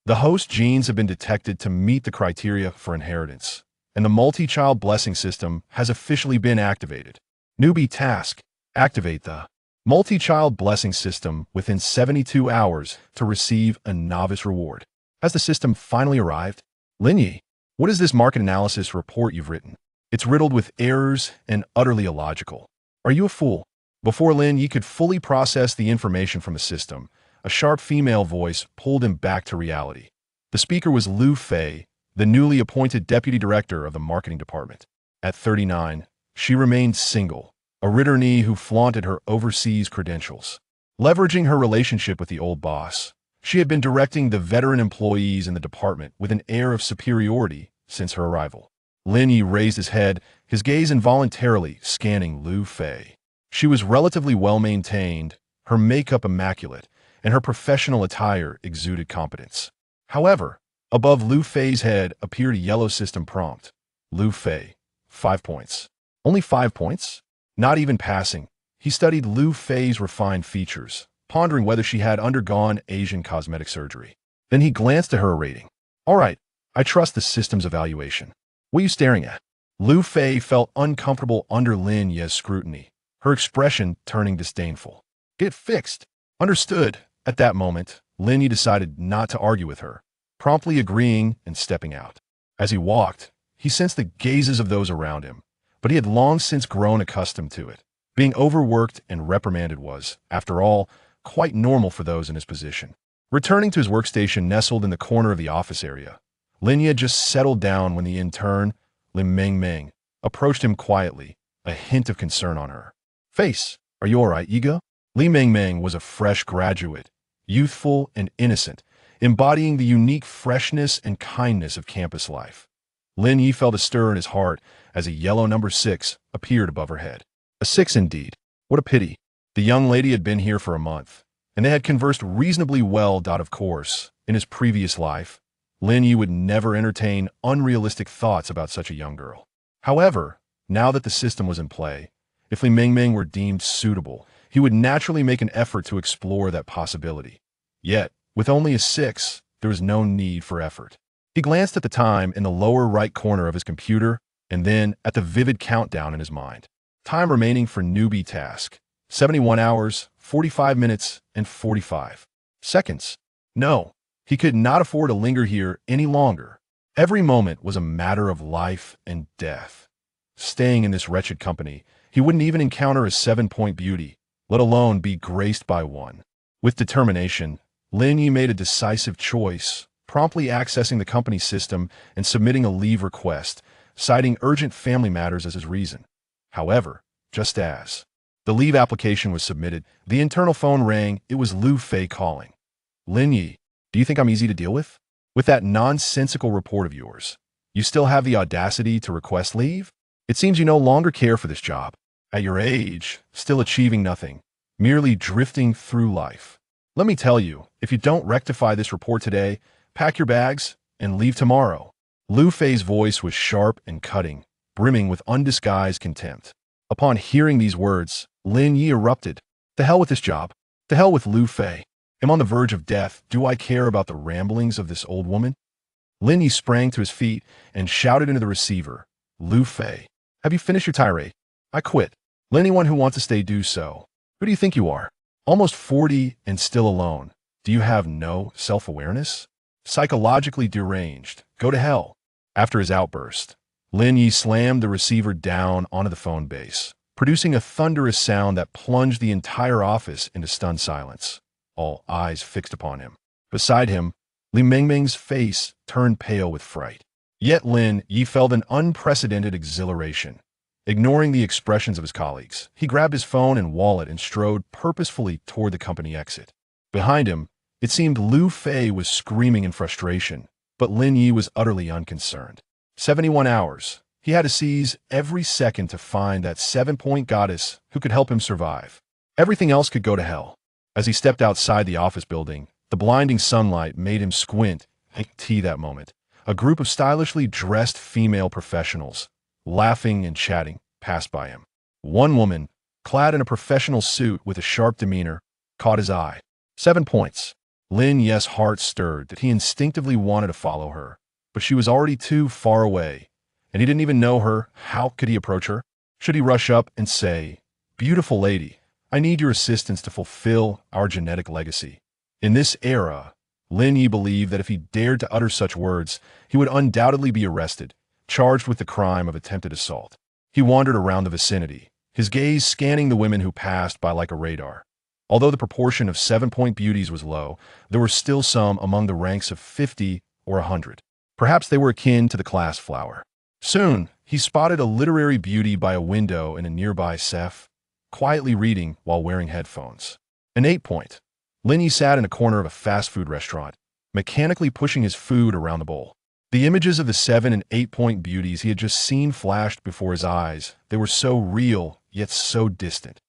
The host genes have been detected to meet the criteria for inheritance, and the multi-child blessing system has officially been activated. Newbie task: activate the multi-child blessing system within 72 hours to receive a novice reward. Has the system finally arrived? Linyi, what is this market analysis report you've written? It's riddled with errors and utterly illogical. Are you a fool? Before Lin Yi could fully process the information from the system, a sharp female voice pulled him back to reality. The speaker was Lu Fei, the newly appointed deputy director of the marketing department. At 39, she remained single, a returnee who flaunted her overseas credentials. Leveraging her relationship with the old boss, she had been directing the veteran employees in the department with an air of superiority since her arrival. Lin Yi raised his head, his gaze involuntarily scanning Lu Fei. She was relatively well-maintained, her makeup immaculate, and her professional attire exuded competence. However, above Lu Fei's head appeared a yellow system prompt. Lu Fei, 5 points. Only 5 points? Not even passing. He studied Lu Fei's refined features, pondering whether she had undergone Asian cosmetic surgery. Then he glanced at her rating. All right, I trust the system's evaluation. What are you staring at? Lu Fei felt uncomfortable under Lin Yi's scrutiny, her expression turning disdainful. Get fixed. Understood. At that moment, Lin Yi decided not to argue with her, promptly agreeing and stepping out. As he walked, he sensed the gazes of those around him, but he had long since grown accustomed to it. Being overworked and reprimanded was, after all, quite normal for those in his position. Returning to his workstation nestled in the corner of the office area, Lin Yi had just settled down when the intern, Lim Meng, approached him quietly, a hint of concern on her face. Are you all right, Yiga? Li Meng was a fresh graduate, youthful and innocent, embodying the unique freshness and kindness of campus life. Lin Yi felt a stir in his heart as a yellow number 6 appeared above her head. A 6 indeed. What a pity. The young lady had been here for a month, and they had conversed reasonably well. Of course, in his previous life, Lin Yi would never entertain unrealistic thoughts about such a young girl. However, now that the system was in play, if Li Meng were deemed suitable, he would naturally make an effort to explore that possibility. Yet, with only a 6, there was no need for effort. He glanced at the time in the lower right corner of his computer, and then at the vivid countdown in his mind. Time remaining for newbie task: 71 hours, 45 minutes, and 45 seconds. No, he could not afford to linger here any longer. Every moment was a matter of life and death. Staying in this wretched company, he wouldn't even encounter a 7-point beauty, let alone be graced by one. With determination, Lin Yi made a decisive choice, promptly accessing the company system and submitting a leave request, citing urgent family matters as his reason. However, just as the leave application was submitted, the internal phone rang. It was Lu Fei calling. Lin Yi, do you think I'm easy to deal with? With that nonsensical report of yours, you still have the audacity to request leave? It seems you no longer care for this job. At your age, still achieving nothing, merely drifting through life. Let me tell you, if you don't rectify this report today, pack your bags and leave tomorrow. Lu Fei's voice was sharp and cutting, brimming with undisguised contempt. Upon hearing these words, Lin Yi erupted. To hell with this job. To hell with Lu Fei. I'm on the verge of death. Do I care about the ramblings of this old woman? Lin Yi sprang to his feet and shouted into the receiver. Lu Fei, have you finished your tirade? I quit. Let anyone who wants to stay do so. Who do you think you are? Almost 40 and still alone. Do you have no self-awareness? Psychologically deranged. Go to hell. After his outburst, Lin Yi slammed the receiver down onto the phone base, producing a thunderous sound that plunged the entire office into stunned silence, all eyes fixed upon him. Beside him, Li Meng's face turned pale with fright. Yet Lin Yi felt an unprecedented exhilaration. Ignoring the expressions of his colleagues, he grabbed his phone and wallet and strode purposefully toward the company exit. Behind him, it seemed Lu Fei was screaming in frustration, but Lin Yi was utterly unconcerned. 71 hours. He had to seize every second to find that 7-point goddess who could help him survive. Everything else could go to hell. As he stepped outside the office building, the blinding sunlight made him squint. That moment, a group of stylishly dressed female professionals, laughing and chatting, passed by him. One woman, clad in a professional suit with a sharp demeanor, caught his eye. 7 points. Lin Ye's heart stirred that he instinctively wanted to follow her, but she was already too far away, and he didn't even know her. How could he approach her? Should he rush up and say, "Beautiful lady, I need your assistance to fulfill our genetic legacy"? In this era, Lin Yi believed that if he dared to utter such words, he would undoubtedly be arrested, charged with the crime of attempted assault. He wandered around the vicinity, his gaze scanning the women who passed by like a radar. Although the proportion of 7-point beauties was low, there were still some among the ranks of 50 or 100. Perhaps they were akin to the class flower. Soon, he spotted a literary beauty by a window in a nearby sef, quietly reading while wearing headphones. An 8-point. Lin Yi sat in a corner of a fast food restaurant, mechanically pushing his food around the bowl. The images of the 7- and 8-point beauties he had just seen flashed before his eyes. They were so real, yet so distant.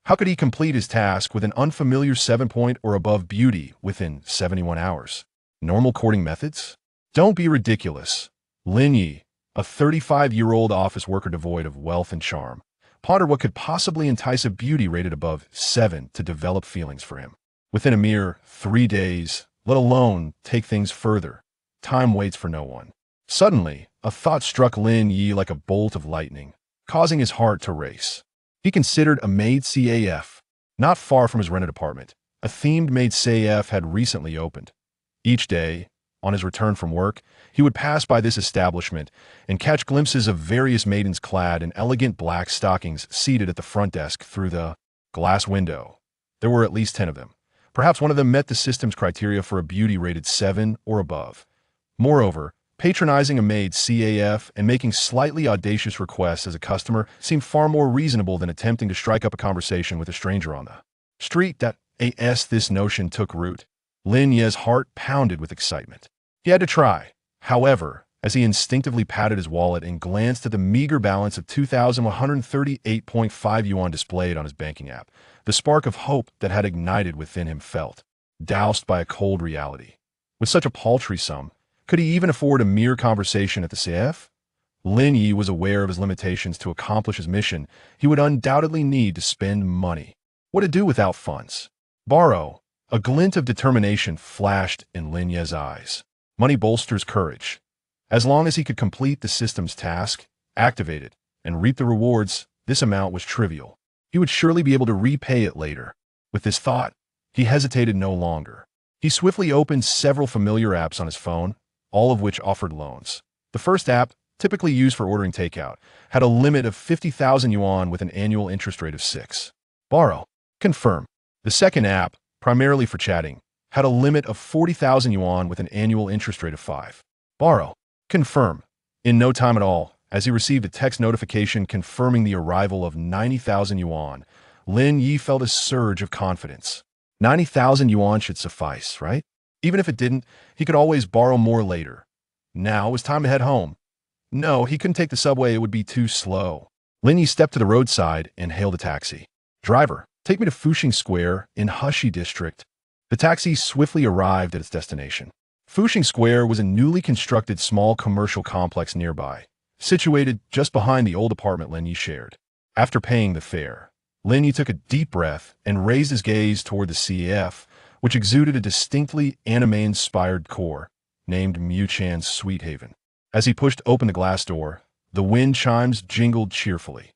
How could he complete his task with an unfamiliar 7-point or above beauty within 71 hours? Normal courting methods? Don't be ridiculous. Lin Yi, a 35-year-old office worker devoid of wealth and charm, pondered what could possibly entice a beauty rated above 7 to develop feelings for him. Within a mere 3 days, let alone take things further, time waits for no one. Suddenly, a thought struck Lin Yi like a bolt of lightning, causing his heart to race. He considered a maid CAF. Not far from his rented apartment, a themed maid CAF had recently opened. Each day, on his return from work, he would pass by this establishment and catch glimpses of various maidens clad in elegant black stockings seated at the front desk through the glass window. There were at least 10 of them. Perhaps one of them met the system's criteria for a beauty rated 7 or above. Moreover, patronizing a maid CAF and making slightly audacious requests as a customer seemed far more reasonable than attempting to strike up a conversation with a stranger on the street. This notion took root. Lin Ye's heart pounded with excitement. He had to try. However, as he instinctively patted his wallet and glanced at the meager balance of 2,138.5 yuan displayed on his banking app, the spark of hope that had ignited within him felt doused by a cold reality. With such a paltry sum, could he even afford a mere conversation at the CF? Lin Yi was aware of his limitations. To accomplish his mission, he would undoubtedly need to spend money. What to do without funds? Borrow. A glint of determination flashed in Lin Ye's eyes. Money bolsters courage. As long as he could complete the system's task, activate it, and reap the rewards, this amount was trivial. He would surely be able to repay it later. With this thought, he hesitated no longer. He swiftly opened several familiar apps on his phone, all of which offered loans. The first app, typically used for ordering takeout, had a limit of 50,000 yuan with an annual interest rate of 6. Borrow. Confirm. The second app, primarily for chatting, had a limit of 40,000 yuan with an annual interest rate of 5. Borrow. Confirm. In no time at all, as he received a text notification confirming the arrival of 90,000 yuan, Lin Yi felt a surge of confidence. 90,000 yuan should suffice, right? Even if it didn't, he could always borrow more later. Now it was time to head home. No, he couldn't take the subway, it would be too slow. Lin Yi stepped to the roadside and hailed a taxi. "Driver, take me to Fuxing Square in Hushi District." The taxi swiftly arrived at its destination. Fuxing Square was a newly constructed small commercial complex nearby, situated just behind the old apartment Lin Yi shared. After paying the fare, Lin Yi took a deep breath and raised his gaze toward the CF, which exuded a distinctly anime-inspired core, named Mu-Chan's Sweet Haven. As he pushed open the glass door, the wind chimes jingled cheerfully.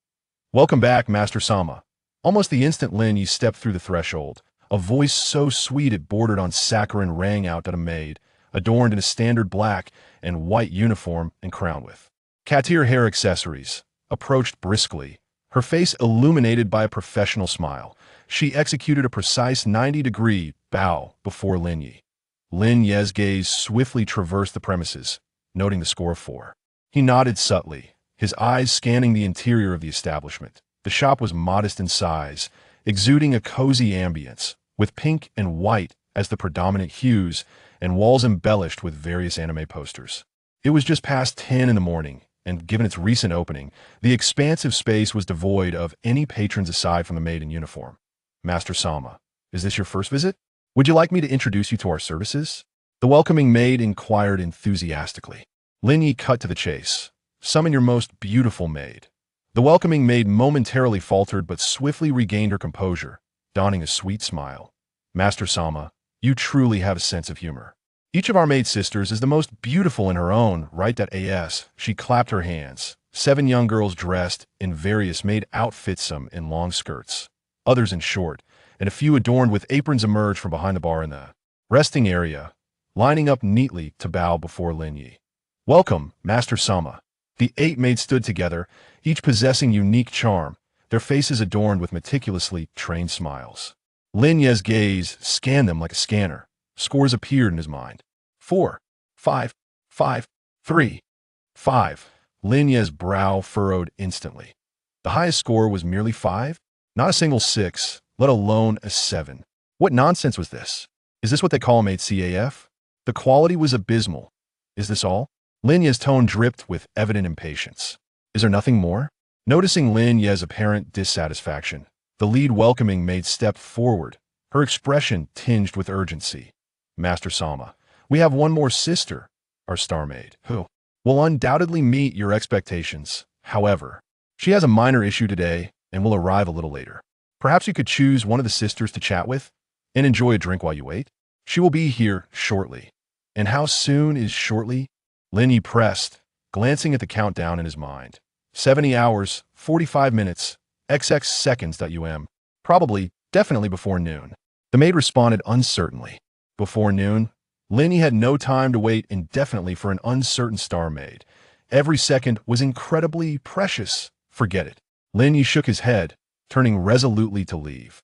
"Welcome back, Master Sama." Almost the instant Lin Yi stepped through the threshold, a voice so sweet it bordered on saccharine rang out at a maid, adorned in a standard black and white uniform and crowned with cat-ear hair accessories, approached briskly, her face illuminated by a professional smile. She executed a precise 90-degree bow before Lin Yi. Lin Ye's gaze swiftly traversed the premises, noting the score of 4. He nodded subtly, his eyes scanning the interior of the establishment. The shop was modest in size, exuding a cozy ambience, with pink and white as the predominant hues, and walls embellished with various anime posters. It was just past 10 in the morning, and given its recent opening, the expansive space was devoid of any patrons aside from the maid in uniform. "Master Sama, is this your first visit? Would you like me to introduce you to our services?" The welcoming maid inquired enthusiastically. Lin Yi cut to the chase. "Summon your most beautiful maid." The welcoming maid momentarily faltered but swiftly regained her composure, donning a sweet smile. "Master Sama, You truly have a sense of humor. Each of our maid sisters is the most beautiful in her own right. As she clapped her hands. 7 young girls dressed in various maid outfits, some in long skirts, others in short, and a few adorned with aprons emerged from behind the bar in the resting area, lining up neatly to bow before Lin Yi. Welcome, Master Sama. The 8 maids stood together, each possessing unique charm, their faces adorned with meticulously trained smiles. Lin Yi's gaze scanned them like a scanner. Scores appeared in his mind. 4, 5, 5, 3, 5. Lin Yi's brow furrowed instantly. The highest score was merely 5? Not a single 6, let alone a 7. What nonsense was this? Is this what they call a maid CAF? The quality was abysmal. Is this all? Lin Yi's tone dripped with evident impatience. Is there nothing more? Noticing Lin Yi's apparent dissatisfaction, the lead welcoming maid stepped forward, her expression tinged with urgency. Master Sama, we have one more sister, our star maid, who will undoubtedly meet your expectations. However, she has a minor issue today and will arrive a little later. Perhaps you could choose one of the sisters to chat with and enjoy a drink while you wait. She will be here shortly. And how soon is shortly? Lin Yi pressed, glancing at the countdown in his mind. 70 hours, 45 minutes, XX seconds. Probably, definitely before noon. The maid responded uncertainly. Before noon? Lin Yi had no time to wait indefinitely for an uncertain star maid. Every second was incredibly precious. Forget it. Lin Yi shook his head, turning resolutely to leave.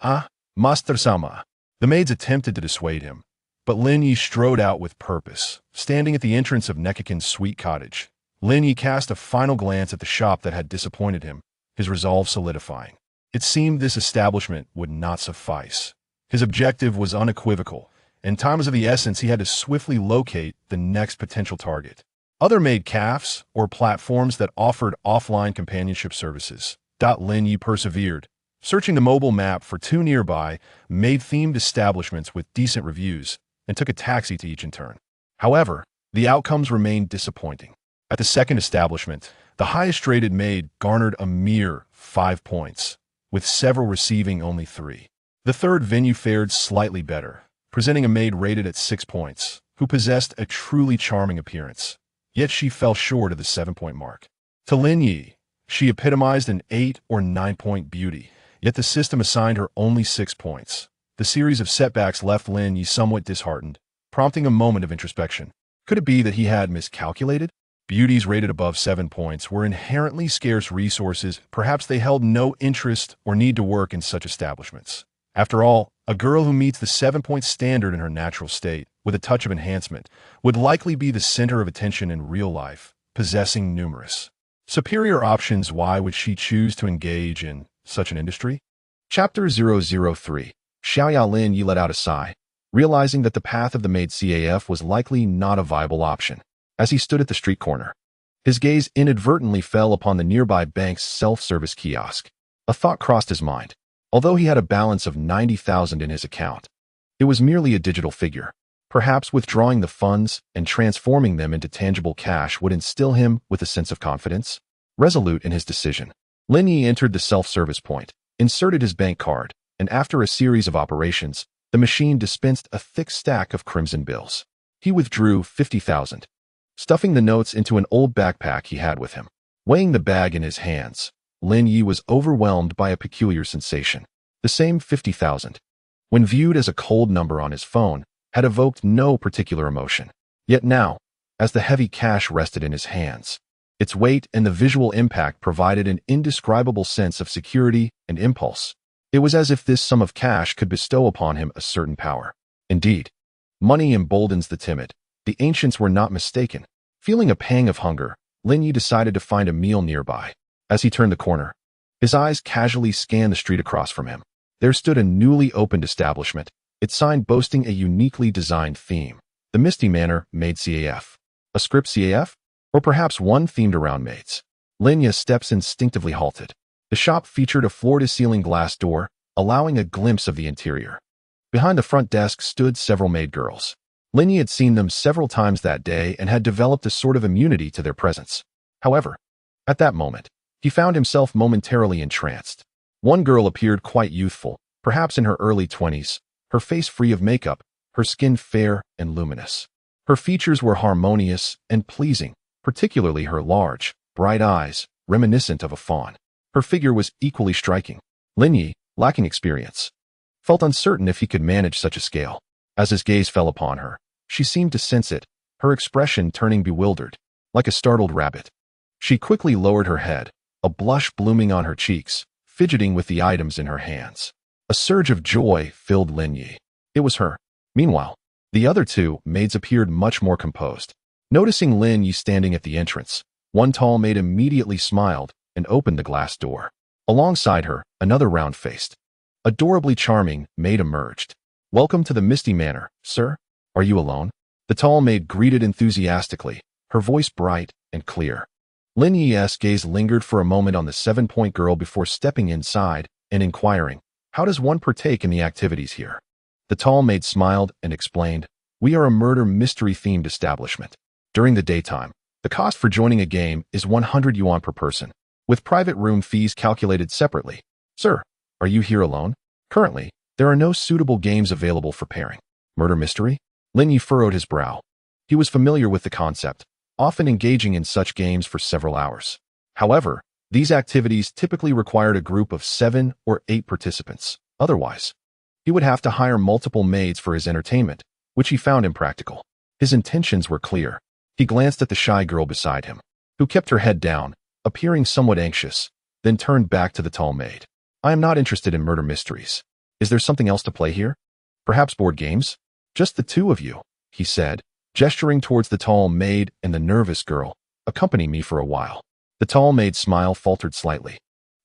Ah, Master Sama. The maids attempted to dissuade him, but Lin Yi strode out with purpose. Standing at the entrance of Nekakin's sweet cottage, Lin Yi cast a final glance at the shop that had disappointed him, his resolve solidifying. It seemed this establishment would not suffice. His objective was unequivocal, and time was of the essence. He had to swiftly locate the next potential target. Other maid cafes or platforms that offered offline companionship services. Lin Yi persevered, searching the mobile map for 2 nearby maid-themed establishments with decent reviews, and took a taxi to each in turn. However, the outcomes remained disappointing. At the second establishment, the highest-rated maid garnered a mere 5 points, with several receiving only 3. The third venue fared slightly better, presenting a maid rated at 6 points, who possessed a truly charming appearance. Yet she fell short of the 7-point mark. To Lin Yi, she epitomized an 8 or 9-point beauty, yet the system assigned her only 6 points. The series of setbacks left Lin Yi somewhat disheartened, prompting a moment of introspection. Could it be that he had miscalculated? Beauties rated above 7 points were inherently scarce resources. Perhaps they held no interest or need to work in such establishments. After all, a girl who meets the 7-point standard in her natural state, with a touch of enhancement, would likely be the center of attention in real life, possessing numerous superior options. Why would she choose to engage in such an industry? Chapter 003. Xiaoya Lin Yi let out a sigh, realizing that the path of the maid CAF was likely not a viable option. As he stood at the street corner, his gaze inadvertently fell upon the nearby bank's self-service kiosk. A thought crossed his mind. Although he had a balance of 90,000 in his account, it was merely a digital figure. Perhaps withdrawing the funds and transforming them into tangible cash would instill him with a sense of confidence. Resolute in his decision, Lin Yi entered the self-service point, inserted his bank card, and after a series of operations, the machine dispensed a thick stack of crimson bills. He withdrew 50,000, stuffing the notes into an old backpack he had with him. Weighing the bag in his hands, Lin Yi was overwhelmed by a peculiar sensation. The same 50,000, when viewed as a cold number on his phone, had evoked no particular emotion. Yet now, as the heavy cash rested in his hands, its weight and the visual impact provided an indescribable sense of security and impulse. It was as if this sum of cash could bestow upon him a certain power. Indeed, money emboldens the timid. The ancients were not mistaken. Feeling a pang of hunger, Lin Yi decided to find a meal nearby. As he turned the corner, his eyes casually scanned the street across from him. There stood a newly opened establishment, its sign boasting a uniquely designed theme. The Misty Manor Maid CAF. A script CAF? Or perhaps one themed around maids. Lin Yi's steps instinctively halted. The shop featured a floor-to-ceiling glass door, allowing a glimpse of the interior. Behind the front desk stood several maid girls. Lin Yi had seen them several times that day and had developed a sort of immunity to their presence. However, at that moment, he found himself momentarily entranced. One girl appeared quite youthful, perhaps in her early 20s, her face free of makeup, her skin fair and luminous. Her features were harmonious and pleasing, particularly her large, bright eyes, reminiscent of a fawn. Her figure was equally striking. Lin Yi, lacking experience, felt uncertain if he could manage such a scale. As his gaze fell upon her, she seemed to sense it, her expression turning bewildered, like a startled rabbit. She quickly lowered her head, a blush blooming on her cheeks, fidgeting with the items in her hands. A surge of joy filled Lin Yi. It was her. Meanwhile, the other two maids appeared much more composed. Noticing Lin Yi standing at the entrance, one tall maid immediately smiled and opened the glass door. Alongside her, another round-faced, adorably charming maid emerged. "Welcome to the Misty Manor, sir. Are you alone?" The tall maid greeted enthusiastically, her voice bright and clear. Lin Yi's gaze lingered for a moment on the 7-point girl before stepping inside and inquiring, "How does one partake in the activities here?" The tall maid smiled and explained, "We are a murder mystery-themed establishment. During the daytime, the cost for joining a game is 100 yuan per person, with private room fees calculated separately. Sir, are you here alone? Currently, there are no suitable games available for pairing." Murder mystery? Lin Yi furrowed his brow. He was familiar with the concept, often engaging in such games for several hours. However, these activities typically required a group of 7 or 8 participants. Otherwise, he would have to hire multiple maids for his entertainment, which he found impractical. His intentions were clear. He glanced at the shy girl beside him, who kept her head down, appearing somewhat anxious, then turned back to the tall maid. "I am not interested in murder mysteries. Is there something else to play here? Perhaps board games?" "Just the two of you," he said, gesturing towards the tall maid and the nervous girl. "Accompany me for a while." The tall maid's smile faltered slightly,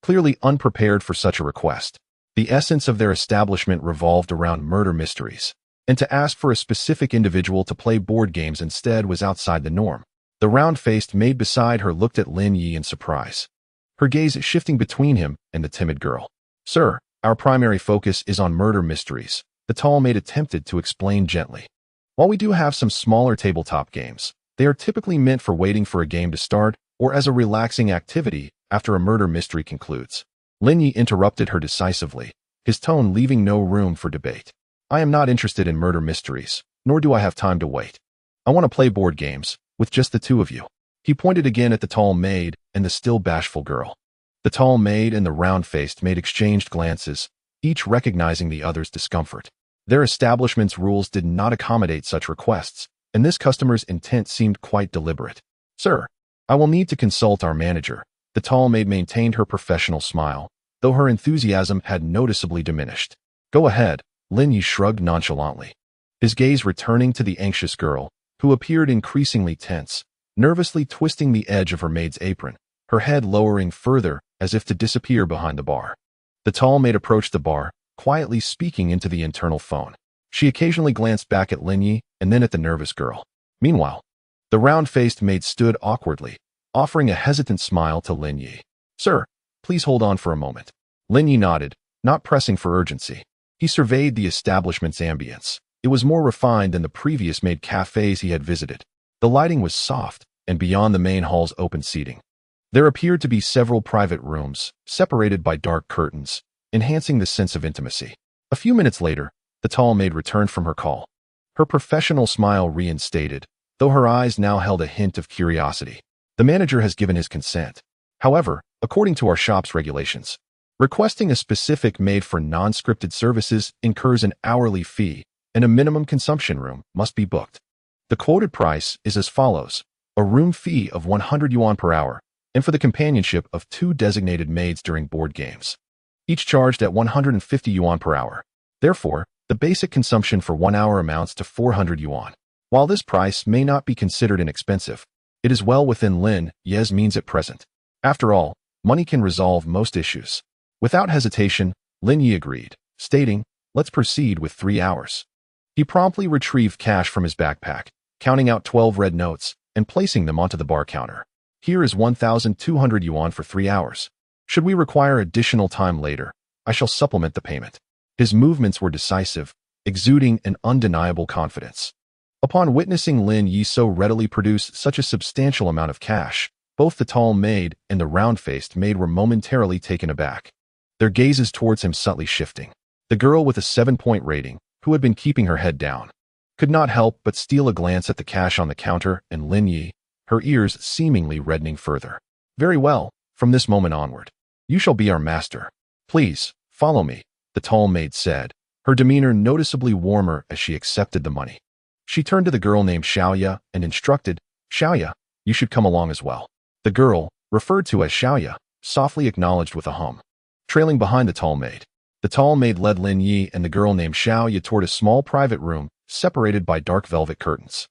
clearly unprepared for such a request. The essence of their establishment revolved around murder mysteries, and to ask for a specific individual to play board games instead was outside the norm. The round-faced maid beside her looked at Lin Yi in surprise, her gaze shifting between him and the timid girl. "Sir, our primary focus is on murder mysteries," the tall maid attempted to explain gently. "While we do have some smaller tabletop games, they are typically meant for waiting for a game to start or as a relaxing activity after a murder mystery concludes." Lin Yi interrupted her decisively, his tone leaving no room for debate. "I am not interested in murder mysteries, nor do I have time to wait. I want to play board games, with just the two of you." He pointed again at the tall maid and the still bashful girl. The tall maid and the round-faced maid exchanged glances, each recognizing the other's discomfort. Their establishment's rules did not accommodate such requests, and this customer's intent seemed quite deliberate. "Sir, I will need to consult our manager." The tall maid maintained her professional smile, though her enthusiasm had noticeably diminished. "Go ahead," Lin Yi shrugged nonchalantly, his gaze returning to the anxious girl, who appeared increasingly tense, nervously twisting the edge of her maid's apron, her head lowering further as if to disappear behind the bar. The tall maid approached the bar, quietly speaking into the internal phone. She occasionally glanced back at Lin Yi and then at the nervous girl. Meanwhile, the round-faced maid stood awkwardly, offering a hesitant smile to Lin Yi. "Sir, please hold on for a moment." Lin Yi nodded, not pressing for urgency. He surveyed the establishment's ambience. It was more refined than the previous maid cafes he had visited. The lighting was soft, and beyond the main hall's open seating, there appeared to be several private rooms, separated by dark curtains, enhancing the sense of intimacy. A few minutes later, the tall maid returned from her call, her professional smile reinstated, though her eyes now held a hint of curiosity. "The manager has given his consent. However, according to our shop's regulations, requesting a specific maid for non-scripted services incurs an hourly fee, and a minimum consumption room must be booked. The quoted price is as follows: a room fee of 100 yuan per hour, and for the companionship of 2 designated maids during board games, each charged at 150 yuan per hour. Therefore, the basic consumption for 1 hour amounts to 400 yuan. While this price may not be considered inexpensive, it is well within Lin Yi's means at present. After all, money can resolve most issues." Without hesitation, Lin Yi agreed, stating, "Let's proceed with 3 hours." He promptly retrieved cash from his backpack, counting out 12 red notes and placing them onto the bar counter. "Here is 1,200 yuan for 3 hours. Should we require additional time later, I shall supplement the payment." His movements were decisive, exuding an undeniable confidence. Upon witnessing Lin Yi so readily produce such a substantial amount of cash, both the tall maid and the round-faced maid were momentarily taken aback, their gazes towards him subtly shifting. The girl with a 7-point rating, who had been keeping her head down, could not help but steal a glance at the cash on the counter and Lin Yi, her ears seemingly reddening further. Very well, from this moment onward, you shall be our master. Please, follow me, the tall maid said, her demeanor noticeably warmer as she accepted the money. She turned to the girl named Xiaoya and instructed, Xiaoya, you should come along as well. The girl, referred to as Xiaoya, softly acknowledged with a hum. Trailing behind the tall maid led Lin Yi and the girl named Xiaoya toward a small private room separated by dark velvet curtains.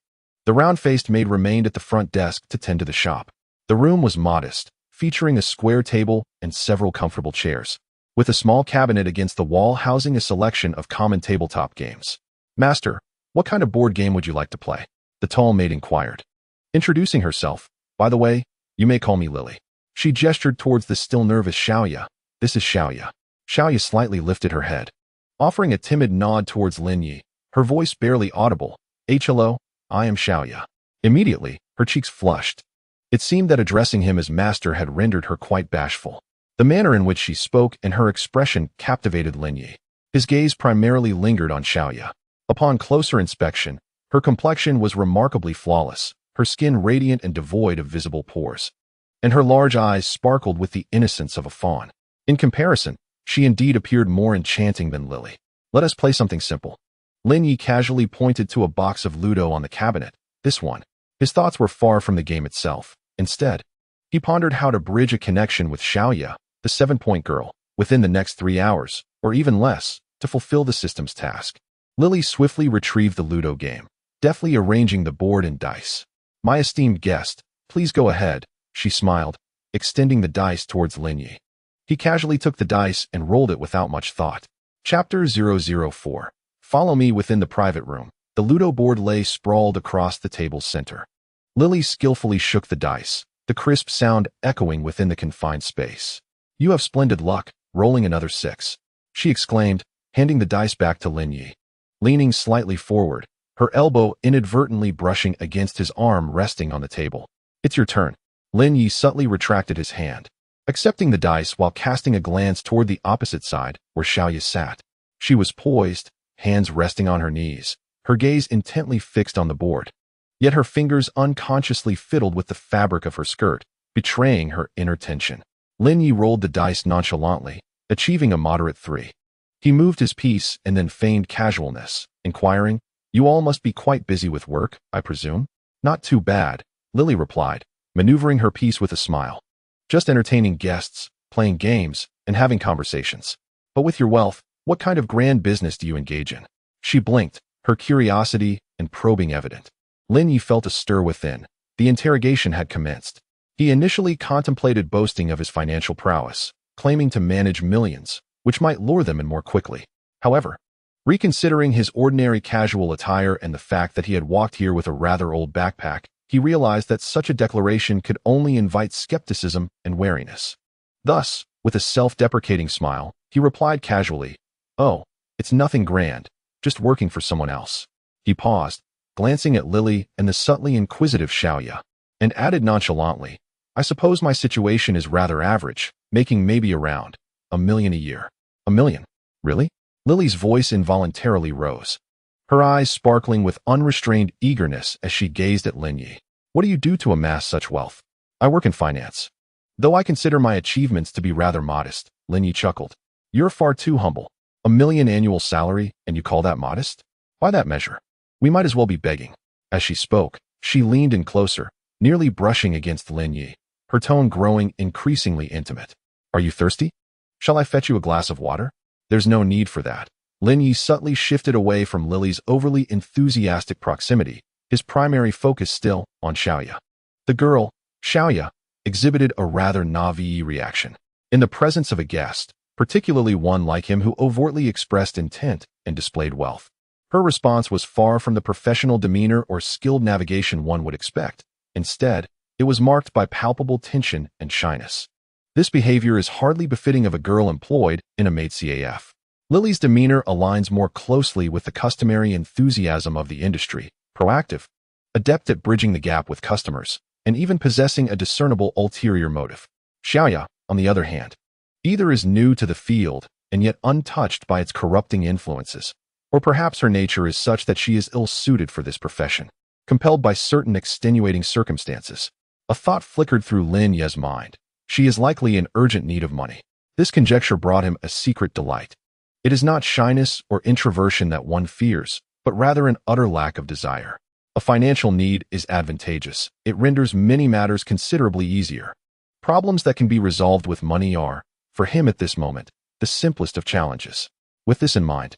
The round-faced maid remained at the front desk to tend to the shop. The room was modest, featuring a square table and several comfortable chairs, with a small cabinet against the wall housing a selection of common tabletop games. Master, what kind of board game would you like to play? The tall maid inquired. Introducing herself, by the way, you may call me Lily. She gestured towards the still nervous Xiaoya. This is Xiaoya. Xiaoya slightly lifted her head, offering a timid nod towards Lin Yi, her voice barely audible. Hello, I am Xiaoya. Immediately, her cheeks flushed. It seemed that addressing him as master had rendered her quite bashful. The manner in which she spoke and her expression captivated Lin Yi. His gaze primarily lingered on Xiaoya. Upon closer inspection, her complexion was remarkably flawless, her skin radiant and devoid of visible pores, and her large eyes sparkled with the innocence of a fawn. In comparison, she indeed appeared more enchanting than Lily. Let us play something simple. Lin Yi casually pointed to a box of Ludo on the cabinet. This one. His thoughts were far from the game itself. Instead, he pondered how to bridge a connection with Xiaoya, the 7-point girl, within the next 3 hours, or even less, to fulfill the system's task. Lily swiftly retrieved the Ludo game, deftly arranging the board and dice. My esteemed guest, please go ahead, she smiled, extending the dice towards Lin Yi. He casually took the dice and rolled it without much thought. Chapter 004. Follow me within the private room. The Ludo board lay sprawled across the table's center. Lily skillfully shook the dice, the crisp sound echoing within the confined space. You have splendid luck, rolling another 6, she exclaimed, handing the dice back to Lin Yi. Leaning slightly forward, her elbow inadvertently brushing against his arm resting on the table. It's your turn. Lin Yi subtly retracted his hand, accepting the dice while casting a glance toward the opposite side where Xiaoya sat. She was poised, hands resting on her knees, her gaze intently fixed on the board. Yet her fingers unconsciously fiddled with the fabric of her skirt, betraying her inner tension. Lin Yi rolled the dice nonchalantly, achieving a moderate 3. He moved his piece and then feigned casualness, inquiring, You all must be quite busy with work, I presume? Not too bad, Lily replied, maneuvering her piece with a smile. Just entertaining guests, playing games, and having conversations. But with your wealth, what kind of grand business do you engage in? She blinked, her curiosity and probing evident. Lin Yi felt a stir within. The interrogation had commenced. He initially contemplated boasting of his financial prowess, claiming to manage millions, which might lure them in more quickly. However, reconsidering his ordinary casual attire and the fact that he had walked here with a rather old backpack, he realized that such a declaration could only invite skepticism and wariness. Thus, with a self-deprecating smile, he replied casually, Oh, it's nothing grand, just working for someone else. He paused, glancing at Lily and the subtly inquisitive Xiaoya, and added nonchalantly, I suppose my situation is rather average, making maybe around $1 million a year. $1 million? Really? Lily's voice involuntarily rose, her eyes sparkling with unrestrained eagerness as she gazed at Lin Yi. What do you do to amass such wealth? I work in finance. Though I consider my achievements to be rather modest, Lin Yi chuckled. You're far too humble. $1 million annual salary, and you call that modest? By that measure, we might as well be begging. As she spoke, she leaned in closer, nearly brushing against Lin Yi, her tone growing increasingly intimate. Are you thirsty? Shall I fetch you a glass of water? There's no need for that. Lin Yi subtly shifted away from Lily's overly enthusiastic proximity, his primary focus still on Xiaoya. The girl, Xiaoya, exhibited a rather naive reaction. In the presence of a guest, particularly one like him who overtly expressed intent and displayed wealth, her response was far from the professional demeanor or skilled navigation one would expect. Instead, it was marked by palpable tension and shyness. This behavior is hardly befitting of a girl employed in a maid CAF. Lily's demeanor aligns more closely with the customary enthusiasm of the industry, proactive, adept at bridging the gap with customers, and even possessing a discernible ulterior motive. Xiaoya, on the other hand, either is new to the field and yet untouched by its corrupting influences, Or perhaps her nature is such that she is ill-suited for this profession, compelled by certain extenuating circumstances. A thought flickered through Lin Ye's mind. She is likely in urgent need of money. This conjecture brought him a secret delight. It is not shyness or introversion that one fears, but rather an utter lack of desire. A financial need is advantageous. It renders many matters considerably easier. Problems that can be resolved with money are, for him at this moment, the simplest of challenges. With this in mind,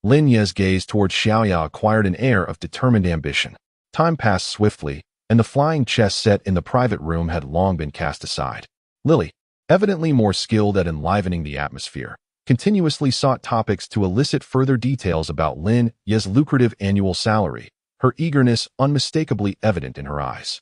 Lin Ye's gaze towards Xiaoya acquired an air of determined ambition. Time passed swiftly, and the flying chess set in the private room had long been cast aside. Lily, evidently more skilled at enlivening the atmosphere, continuously sought topics to elicit further details about Lin Ye's lucrative annual salary, her eagerness unmistakably evident in her eyes.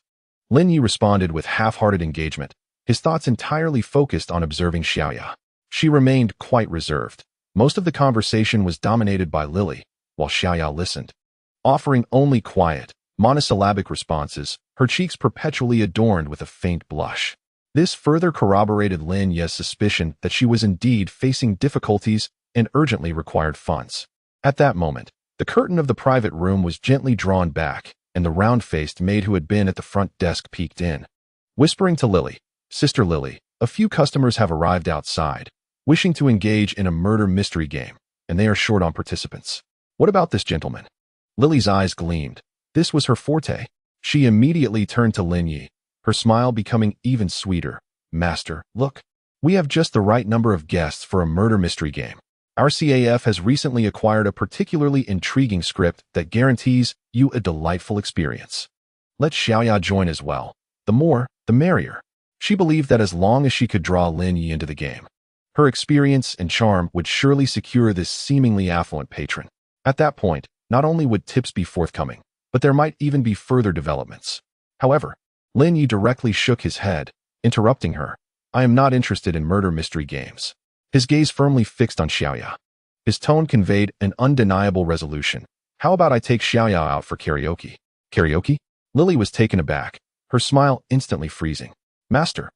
Lin Ye responded with half-hearted engagement, his thoughts entirely focused on observing Xiaoya. She remained quite reserved. Most of the conversation was dominated by Lily, while Xiaoya listened, offering only quiet, monosyllabic responses, her cheeks perpetually adorned with a faint blush. This further corroborated Lin Ye's suspicion that she was indeed facing difficulties and urgently required funds. At that moment, the curtain of the private room was gently drawn back, and the round-faced maid who had been at the front desk peeked in. Whispering to Lily, "Sister Lily, a few customers have arrived outside, wishing to engage in a murder mystery game, and they are short on participants. What about this gentleman?" Lily's eyes gleamed. This was her forte. She immediately turned to Lin Yi, her smile becoming even sweeter. "Master, look. We have just the right number of guests for a murder mystery game. Our CAF has recently acquired a particularly intriguing script that guarantees you a delightful experience. Let Xiaoya join as well. The more, the merrier." She believed that as long as she could draw Lin Yi into the game, her experience and charm would surely secure this seemingly affluent patron. At that point, not only would tips be forthcoming, but there might even be further developments. However, Lin Yi directly shook his head, interrupting her. "I am not interested in murder mystery games." His gaze firmly fixed on Xiaoya. His tone conveyed an undeniable resolution. "How about I take Xiaoya out for karaoke?" "Karaoke?" Lily was taken aback, her smile instantly freezing. "Master,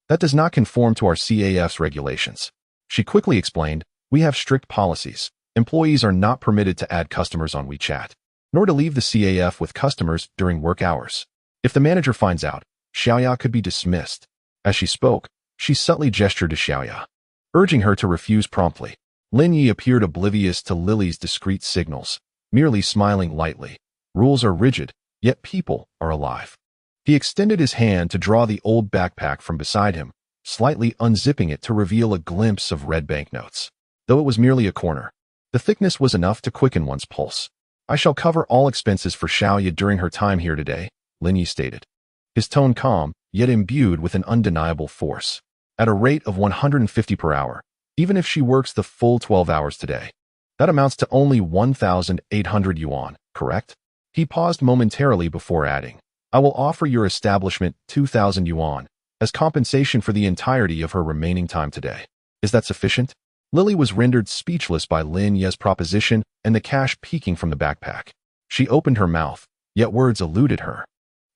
that does not conform to our CAF's regulations." She quickly explained, "We have strict policies. Employees are not permitted to add customers on WeChat, nor to leave the CAF with customers during work hours. If the manager finds out, Xiaoya could be dismissed." As she spoke, she subtly gestured to Xiaoya, urging her to refuse promptly. Lin Yi appeared oblivious to Lily's discreet signals, merely smiling lightly. Rules are rigid, yet people are alive. He extended his hand to draw the old backpack from beside him, slightly unzipping it to reveal a glimpse of red banknotes. Though it was merely a corner, the thickness was enough to quicken one's pulse. "I shall cover all expenses for Xiaoya during her time here today," Lin Yi stated, his tone calm, yet imbued with an undeniable force. "At a rate of 150 per hour, even if she works the full 12 hours today. That amounts to only 1,800 yuan, correct?" He paused momentarily before adding, "I will offer your establishment 2,000 yuan as compensation for the entirety of her remaining time today. Is that sufficient?" Lily was rendered speechless by Lin Ye's proposition and the cash peeking from the backpack. She opened her mouth, yet words eluded her.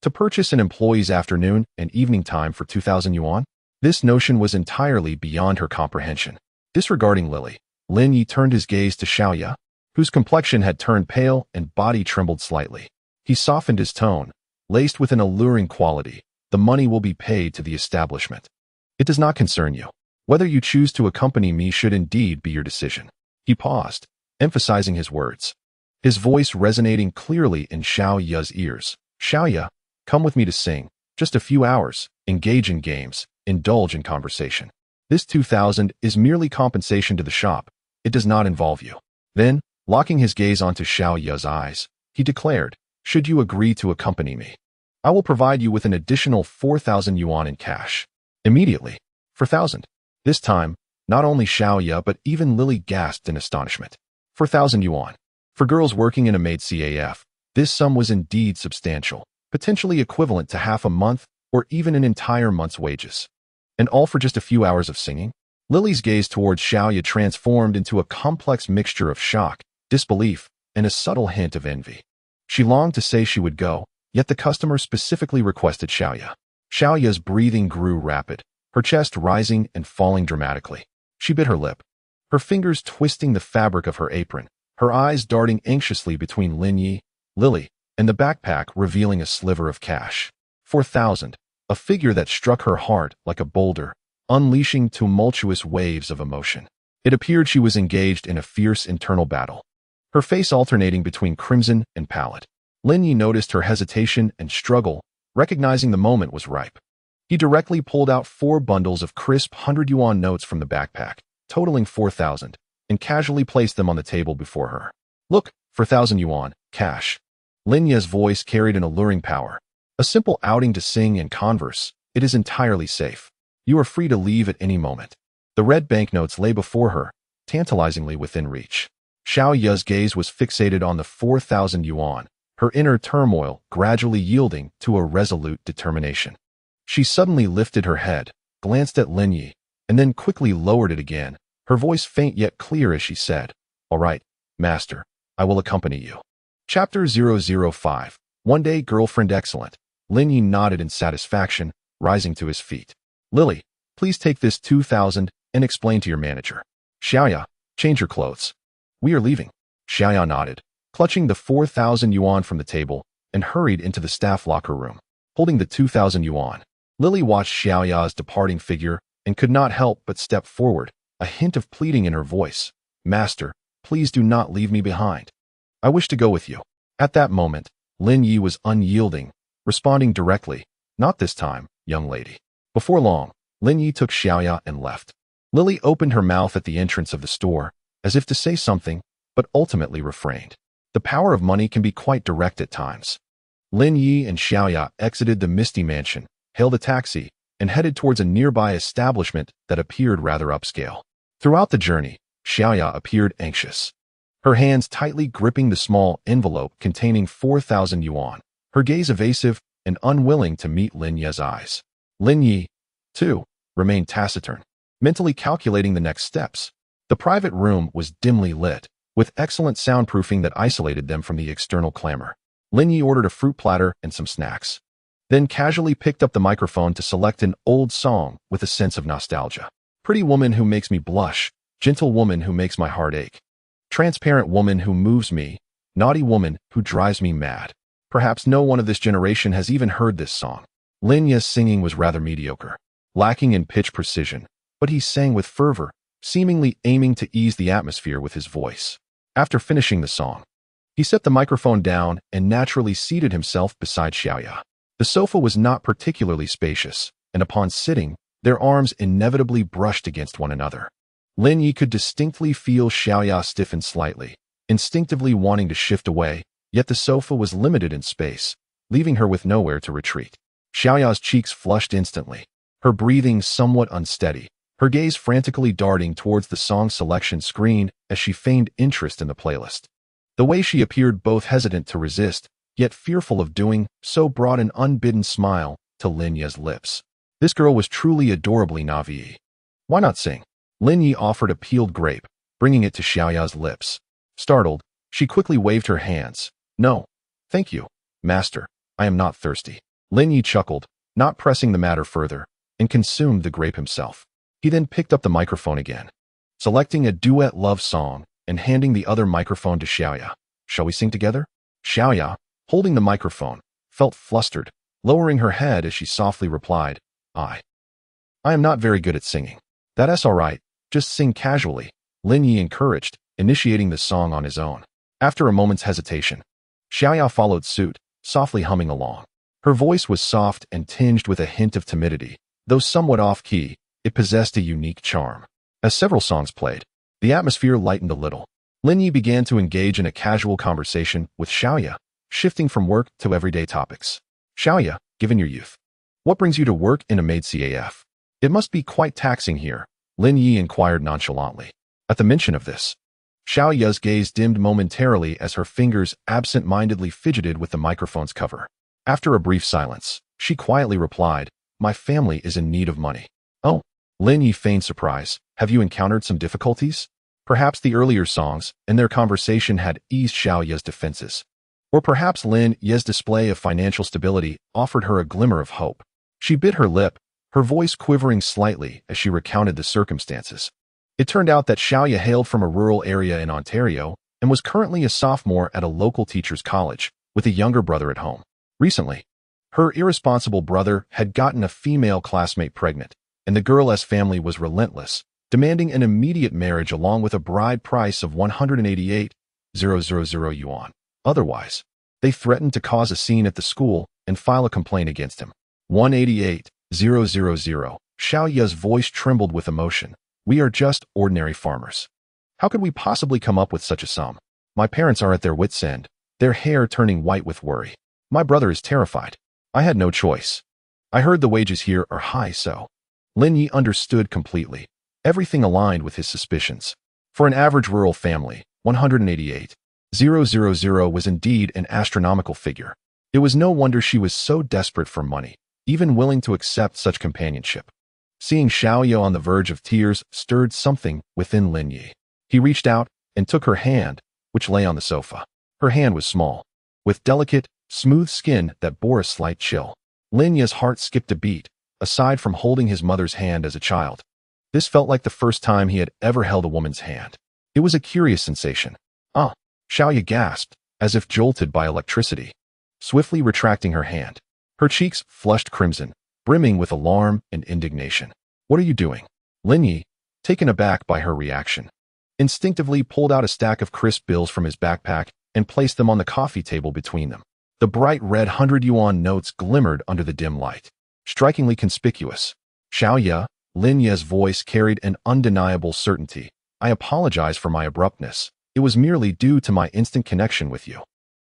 To purchase an employee's afternoon and evening time for 2,000 yuan? This notion was entirely beyond her comprehension. Disregarding Lily, Lin Yi turned his gaze to Xiaoya, whose complexion had turned pale and body trembled slightly. He softened his tone, laced with an alluring quality. "The money will be paid to the establishment. It does not concern you. Whether you choose to accompany me should indeed be your decision." He paused, emphasizing his words, his voice resonating clearly in Xiaoya's ears. "Xiaoya, come with me to sing. Just a few hours. Engage in games. Indulge in conversation. This 2,000 is merely compensation to the shop. It does not involve you." Then, locking his gaze onto Xiaoya's eyes, he declared, "Should you agree to accompany me, I will provide you with an additional 4,000 yuan in cash." Immediately, 4,000. This time, not only Xiaoya but even Lily gasped in astonishment. 4,000 yuan. For girls working in a maid CAF, this sum was indeed substantial, potentially equivalent to half a month or even an entire month's wages. And all for just a few hours of singing? Lily's gaze towards Xiaoya transformed into a complex mixture of shock, disbelief, and a subtle hint of envy. She longed to say she would go, yet the customer specifically requested Xiaoya. Xiaoya's breathing grew rapid, her chest rising and falling dramatically. She bit her lip, her fingers twisting the fabric of her apron, her eyes darting anxiously between Lin Yi, Lily, and the backpack revealing a sliver of cash. 4,000, a figure that struck her heart like a boulder, unleashing tumultuous waves of emotion. It appeared she was engaged in a fierce internal battle, her face alternating between crimson and pallid. Lin Yi noticed her hesitation and struggle, recognizing the moment was ripe. He directly pulled out 4 bundles of crisp 100 yuan notes from the backpack, totaling 4,000, and casually placed them on the table before her. Look, 4,000 yuan, cash. Lin Yi's voice carried an alluring power. A simple outing to sing and converse, it is entirely safe. You are free to leave at any moment. The red banknotes lay before her, tantalizingly within reach. Xiao Ye's gaze was fixated on the 4,000 yuan, her inner turmoil gradually yielding to a resolute determination. She suddenly lifted her head, glanced at Lin Yi, and then quickly lowered it again, her voice faint yet clear as she said, "All right, master, I will accompany you." Chapter 005. One day, girlfriend excellent. Lin Yi nodded in satisfaction, rising to his feet. Lily, please take this 2,000 and explain to your manager. Xiaoya, change your clothes. We are leaving. Xiaoya nodded, clutching the 4,000 yuan from the table, and hurried into the staff locker room, holding the 2,000 yuan. Lily watched Xiaoya's departing figure and could not help but step forward, a hint of pleading in her voice. Master, please do not leave me behind. I wish to go with you. At that moment, Lin Yi was unyielding, responding directly, not this time, young lady. Before long, Lin Yi took Xiaoya and left. Lily opened her mouth at the entrance of the store, as if to say something, but ultimately refrained. The power of money can be quite direct at times. Lin Yi and Xiaoya exited the Misty Mansion, hailed a taxi, and headed towards a nearby establishment that appeared rather upscale. Throughout the journey, Xiaoya appeared anxious, her hands tightly gripping the small envelope containing 4,000 yuan, her gaze evasive and unwilling to meet Lin Yi's eyes. Lin Yi, too, remained taciturn, mentally calculating the next steps. The private room was dimly lit, with excellent soundproofing that isolated them from the external clamor. Lin Yi ordered a fruit platter and some snacks, then casually picked up the microphone to select an old song with a sense of nostalgia. Pretty woman who makes me blush, gentle woman who makes my heart ache, transparent woman who moves me, naughty woman who drives me mad. Perhaps no one of this generation has even heard this song. Lin Yi's singing was rather mediocre, lacking in pitch precision, but he sang with fervor, seemingly aiming to ease the atmosphere with his voice. After finishing the song, he set the microphone down and naturally seated himself beside Xiaoya. The sofa was not particularly spacious, and upon sitting, their arms inevitably brushed against one another. Lin Yi could distinctly feel Xiaoya stiffen slightly, instinctively wanting to shift away, yet the sofa was limited in space, leaving her with nowhere to retreat. Xiaoya's cheeks flushed instantly, her breathing somewhat unsteady, her gaze frantically darting towards the song selection screen as she feigned interest in the playlist. The way she appeared both hesitant to resist, yet fearful of doing so brought an unbidden smile to Lin Yi's lips. This girl was truly adorably naive. Why not sing? Lin Yi offered a peeled grape, bringing it to Xiaoya's lips. Startled, she quickly waved her hands. No, thank you, master, I am not thirsty. Lin Yi chuckled, not pressing the matter further, and consumed the grape himself. He then picked up the microphone again, selecting a duet love song and handing the other microphone to Xiaoya. Shall we sing together? Xiaoya, holding the microphone, felt flustered, lowering her head as she softly replied, I am not very good at singing. That's all right, just sing casually, Lin Yi encouraged, initiating the song on his own. After a moment's hesitation, Xiaoya followed suit, softly humming along. Her voice was soft and tinged with a hint of timidity. Though somewhat off-key, it possessed a unique charm. As several songs played, the atmosphere lightened a little. Lin Yi began to engage in a casual conversation with Xiaoya, shifting from work to everyday topics. Xiaoya, given your youth, what brings you to work in a maid CAF? It must be quite taxing here, Lin Yi inquired nonchalantly. At the mention of this, Xiaoya's gaze dimmed momentarily as her fingers absent-mindedly fidgeted with the microphone's cover. After a brief silence, she quietly replied, my family is in need of money. Oh, Lin Yi feigned surprise. Have you encountered some difficulties? Perhaps the earlier songs and their conversation had eased Xiaoya's defenses. Or perhaps Lin Yi's display of financial stability offered her a glimmer of hope. She bit her lip, her voice quivering slightly as she recounted the circumstances. It turned out that Xiaoya hailed from a rural area in Ontario and was currently a sophomore at a local teacher's college with a younger brother at home. Recently, her irresponsible brother had gotten a female classmate pregnant, and the girl's family was relentless, demanding an immediate marriage along with a bride price of 188,000 yuan. Otherwise, they threatened to cause a scene at the school and file a complaint against him. 188,000. Xiao Ye's voice trembled with emotion. We are just ordinary farmers. How could we possibly come up with such a sum? My parents are at their wits' end, their hair turning white with worry. My brother is terrified. I had no choice. I heard the wages here are high, so. Lin Yi understood completely. Everything aligned with his suspicions. For an average rural family, 188,000 was indeed an astronomical figure. It was no wonder she was so desperate for money, even willing to accept such companionship. Seeing Xiao Ye on the verge of tears stirred something within Lin Yi. He reached out and took her hand, which lay on the sofa. Her hand was small, with delicate, smooth skin that bore a slight chill. Lin Yi's heart skipped a beat, aside from holding his mother's hand as a child. This felt like the first time he had ever held a woman's hand. It was a curious sensation. Ah, Xiao Ye gasped, as if jolted by electricity, swiftly retracting her hand. Her cheeks flushed crimson, brimming with alarm and indignation. What are you doing? Lin Yi, taken aback by her reaction, instinctively pulled out a stack of crisp bills from his backpack and placed them on the coffee table between them. The bright red 100 yuan notes glimmered under the dim light, strikingly conspicuous. Xiao Ye, Lin Ye's voice carried an undeniable certainty. I apologize for my abruptness. It was merely due to my instant connection with you.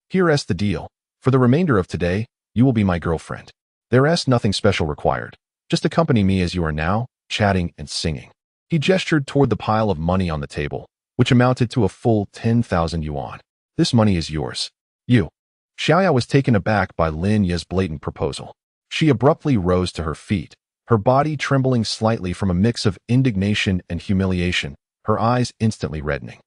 Here's the deal. For the remainder of today, you will be my girlfriend. There's nothing special required. Just accompany me as you are now, chatting and singing. He gestured toward the pile of money on the table, which amounted to a full 10,000 yuan. This money is yours. You. Xiao Ye was taken aback by Lin Ye's blatant proposal. She abruptly rose to her feet, her body trembling slightly from a mix of indignation and humiliation, her eyes instantly reddening.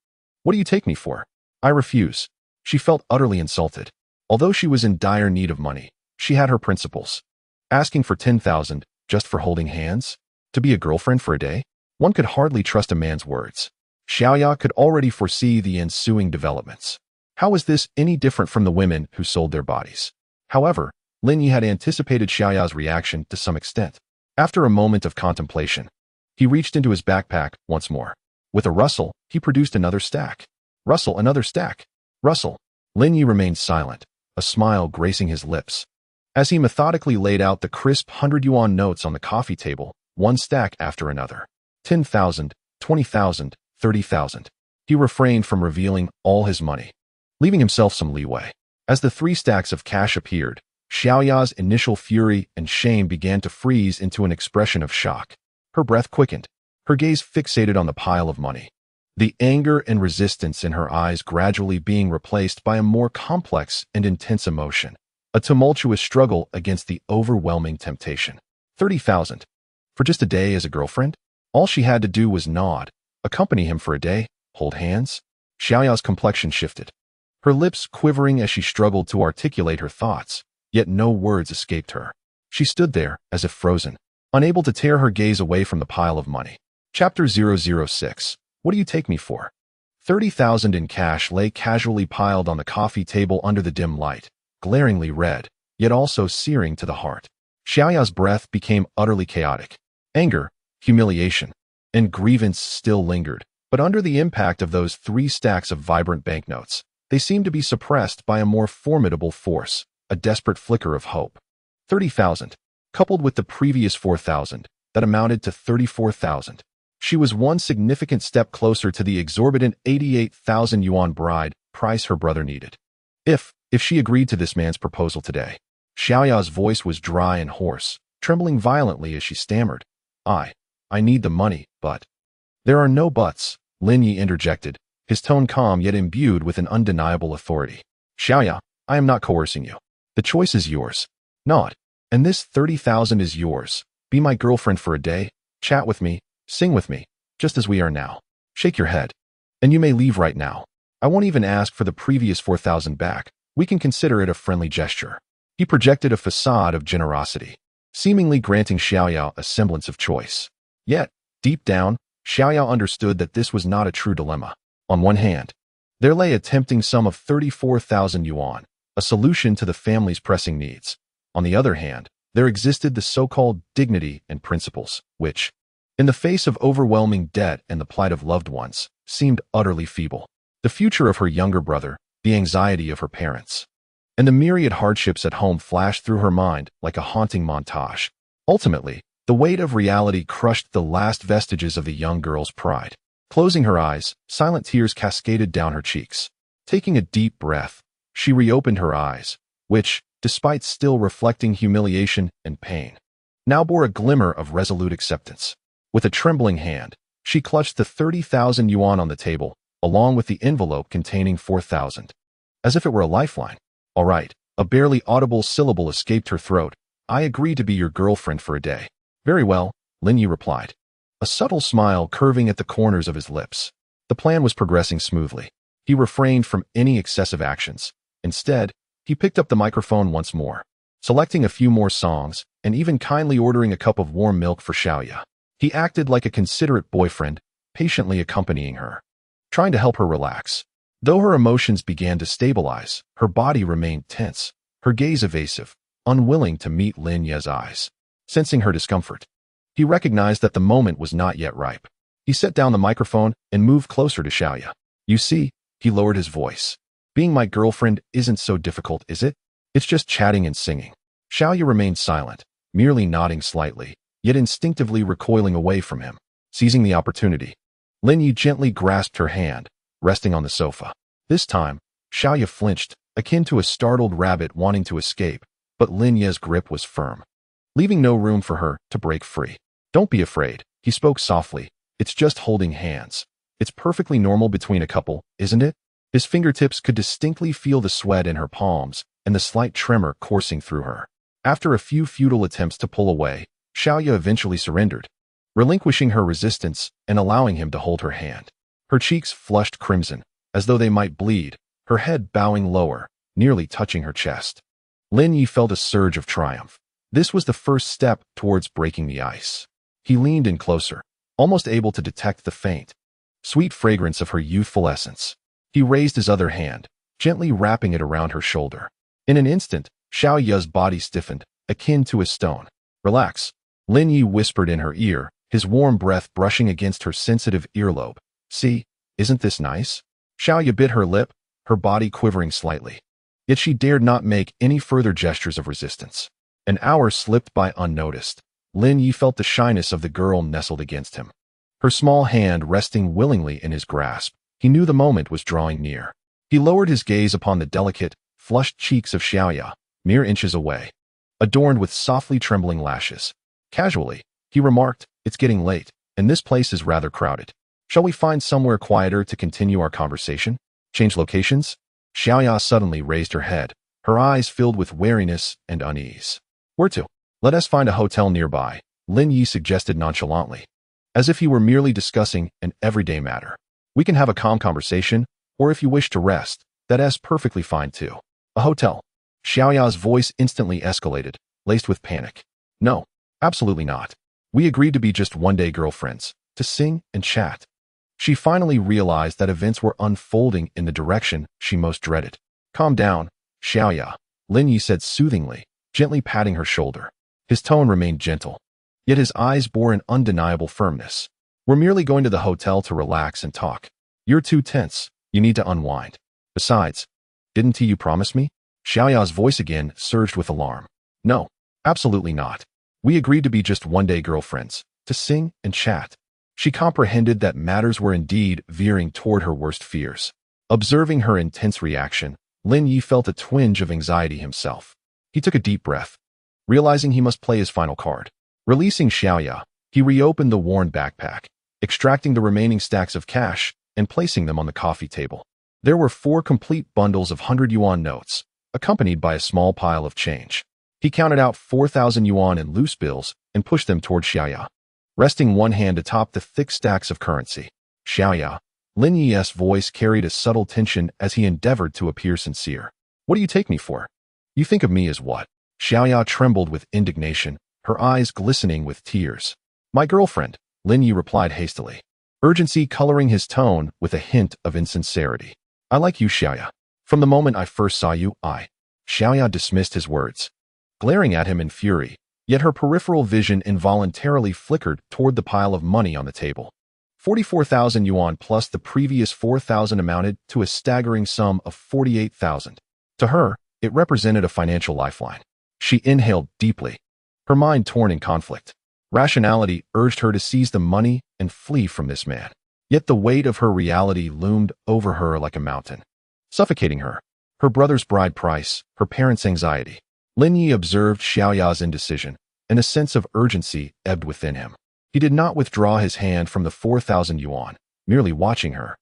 What do you take me for? I refuse. She felt utterly insulted. Although she was in dire need of money, she had her principles. Asking for 10,000 just for holding hands? To be a girlfriend for a day? One could hardly trust a man's words. Xiao Ye could already foresee the ensuing developments. How was this any different from the women who sold their bodies? However, Lin Yi had anticipated Xiao Ye's reaction to some extent. After a moment of contemplation, he reached into his backpack once more. With a rustle, he produced another stack. Rustle, another stack. Rustle. Lin Yi remained silent, a smile gracing his lips, as he methodically laid out the crisp 100 yuan notes on the coffee table, one stack after another. 10,000, 20,000, 30,000. He refrained from revealing all his money, leaving himself some leeway. As the 3 stacks of cash appeared, Xiao Ye's initial fury and shame began to freeze into an expression of shock. Her breath quickened, her gaze fixated on the pile of money, the anger and resistance in her eyes gradually being replaced by a more complex and intense emotion, a tumultuous struggle against the overwhelming temptation. 30,000. For just a day as a girlfriend? All she had to do was nod, accompany him for a day, hold hands. Xiao Ye's complexion shifted, her lips quivering as she struggled to articulate her thoughts, yet no words escaped her. She stood there, as if frozen, unable to tear her gaze away from the pile of money. Chapter 006. What do you take me for? 30,000 in cash lay casually piled on the coffee table under the dim light, glaringly red, yet also searing to the heart. Xiao Ye's breath became utterly chaotic. Anger, humiliation, and grievance still lingered, but under the impact of those 3 stacks of vibrant banknotes, they seemed to be suppressed by a more formidable force, a desperate flicker of hope. 30,000, coupled with the previous 4,000, that amounted to 34,000. She was one significant step closer to the exorbitant 88,000 yuan bride price her brother needed. If she agreed to this man's proposal today. Xiao Ye's voice was dry and hoarse, trembling violently as she stammered. I need the money, but. There are no buts, Lin Yi interjected, his tone calm yet imbued with an undeniable authority. Xiao Ye, I am not coercing you. The choice is yours. Not. And this 30,000 is yours. Be my girlfriend for a day, chat with me, sing with me, just as we are now. Shake your head. And you may leave right now. I won't even ask for the previous 4,000 back. We can consider it a friendly gesture. He projected a facade of generosity, seemingly granting Xiao Ye a semblance of choice. Yet, deep down, Xiao Ye understood that this was not a true dilemma. On one hand, There lay a tempting sum of 34,000 yuan, a solution to the family's pressing needs. On the other hand, there existed the so-called dignity and principles, which, in the face of overwhelming debt and the plight of loved ones, seemed utterly feeble. The future of her younger brother, the anxiety of her parents, and the myriad hardships at home flashed through her mind like a haunting montage. Ultimately, the weight of reality crushed the last vestiges of the young girl's pride. Closing her eyes, silent tears cascaded down her cheeks. Taking a deep breath, she reopened her eyes, which, despite still reflecting humiliation and pain, now bore a glimmer of resolute acceptance. With a trembling hand, she clutched the 30,000 yuan on the table, along with the envelope containing 4,000. As if it were a lifeline. All right, a barely audible syllable escaped her throat. I agree to be your girlfriend for a day. Very well, Lin Yi replied, a subtle smile curving at the corners of his lips. The plan was progressing smoothly. He refrained from any excessive actions. Instead, he picked up the microphone once more, selecting a few more songs, and even kindly ordering a cup of warm milk for Xiaoya. He acted like a considerate boyfriend, patiently accompanying her, trying to help her relax. Though her emotions began to stabilize, her body remained tense, her gaze evasive, unwilling to meet Lin Ye's eyes. Sensing her discomfort, he recognized that the moment was not yet ripe. He set down the microphone and moved closer to Xiaoya. You see, he lowered his voice. Being my girlfriend isn't so difficult, is it? It's just chatting and singing. Xiaoya remained silent, merely nodding slightly, yet instinctively recoiling away from him. Seizing the opportunity, Lin Yi gently grasped her hand, resting on the sofa. This time, Xiaoya flinched, akin to a startled rabbit wanting to escape, but Lin Ye's grip was firm, leaving no room for her to break free. Don't be afraid, he spoke softly. It's just holding hands. It's perfectly normal between a couple, isn't it? His fingertips could distinctly feel the sweat in her palms and the slight tremor coursing through her. After a few futile attempts to pull away, Xiaoya eventually surrendered, relinquishing her resistance and allowing him to hold her hand. Her cheeks flushed crimson, as though they might bleed, her head bowing lower, nearly touching her chest. Lin Yi felt a surge of triumph. This was the first step towards breaking the ice. He leaned in closer, almost able to detect the faint, sweet fragrance of her youthful essence. He raised his other hand, gently wrapping it around her shoulder. In an instant, Xiaoya's body stiffened, akin to a stone. Relax, Lin Yi whispered in her ear, his warm breath brushing against her sensitive earlobe. See, isn't this nice? Xiaoya bit her lip, her body quivering slightly. Yet she dared not make any further gestures of resistance. An hour slipped by unnoticed. Lin Yi felt the shyness of the girl nestled against him, her small hand resting willingly in his grasp. He knew the moment was drawing near. He lowered his gaze upon the delicate, flushed cheeks of Xiaoya, mere inches away, adorned with softly trembling lashes. Casually, he remarked, it's getting late, and this place is rather crowded. Shall we find somewhere quieter to continue our conversation? Change locations? Xiaoya suddenly raised her head, her eyes filled with wariness and unease. Where to? Let us find a hotel nearby, Lin Yi suggested nonchalantly, as if he were merely discussing an everyday matter. We can have a calm conversation, or if you wish to rest, that's perfectly fine too. A hotel. Xiaoya's voice instantly escalated, laced with panic. No, absolutely not. We agreed to be just one-day girlfriends, to sing and chat. She finally realized that events were unfolding in the direction she most dreaded. Calm down, Xiaoya, Lin Yi said soothingly, gently patting her shoulder. His tone remained gentle, yet his eyes bore an undeniable firmness. We're merely going to the hotel to relax and talk. You're too tense. You need to unwind. Besides, didn't you promise me? Xiaoya's voice again surged with alarm. No, absolutely not. We agreed to be just one-day girlfriends, to sing and chat. She comprehended that matters were indeed veering toward her worst fears. Observing her intense reaction, Lin Yi felt a twinge of anxiety himself. He took a deep breath, realizing he must play his final card. Releasing Xiaoya, he reopened the worn backpack, extracting the remaining stacks of cash and placing them on the coffee table. There were 4 complete bundles of 100 yuan notes, accompanied by a small pile of change. He counted out 4,000 yuan in loose bills and pushed them toward Xiaoya, resting one hand atop the thick stacks of currency. Xiaoya, Lin Yi's voice carried a subtle tension as he endeavored to appear sincere. What do you take me for? You think of me as what? Xiaoya trembled with indignation, her eyes glistening with tears. My girlfriend, Lin Yi replied hastily, urgency coloring his tone with a hint of insincerity. I like you, Xiaoya. From the moment I first saw you, Xiaoya dismissed his words, glaring at him in fury, yet her peripheral vision involuntarily flickered toward the pile of money on the table. 44,000 yuan plus the previous 4,000 amounted to a staggering sum of 48,000. To her, it represented a financial lifeline. She inhaled deeply, her mind torn in conflict. Rationality urged her to seize the money and flee from this man. Yet the weight of her reality loomed over her like a mountain, suffocating her. Her brother's bride price, her parents' anxiety. Lin Yi observed Xiaoya's indecision, and a sense of urgency ebbed within him. He did not withdraw his hand from the 4,000 yuan, merely watching her.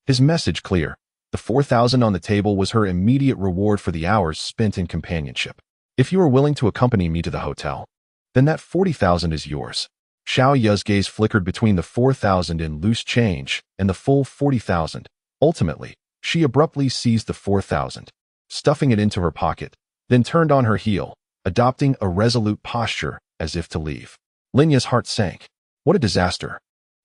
His message clear. The 4,000 on the table was her immediate reward for the hours spent in companionship. If you are willing to accompany me to the hotel, then that 40,000 is yours. Xiaoya's gaze flickered between the 4,000 in loose change and the full 40,000. Ultimately, she abruptly seized the 4,000, stuffing it into her pocket, then turned on her heel, adopting a resolute posture as if to leave. Lin Yi's heart sank. What a disaster.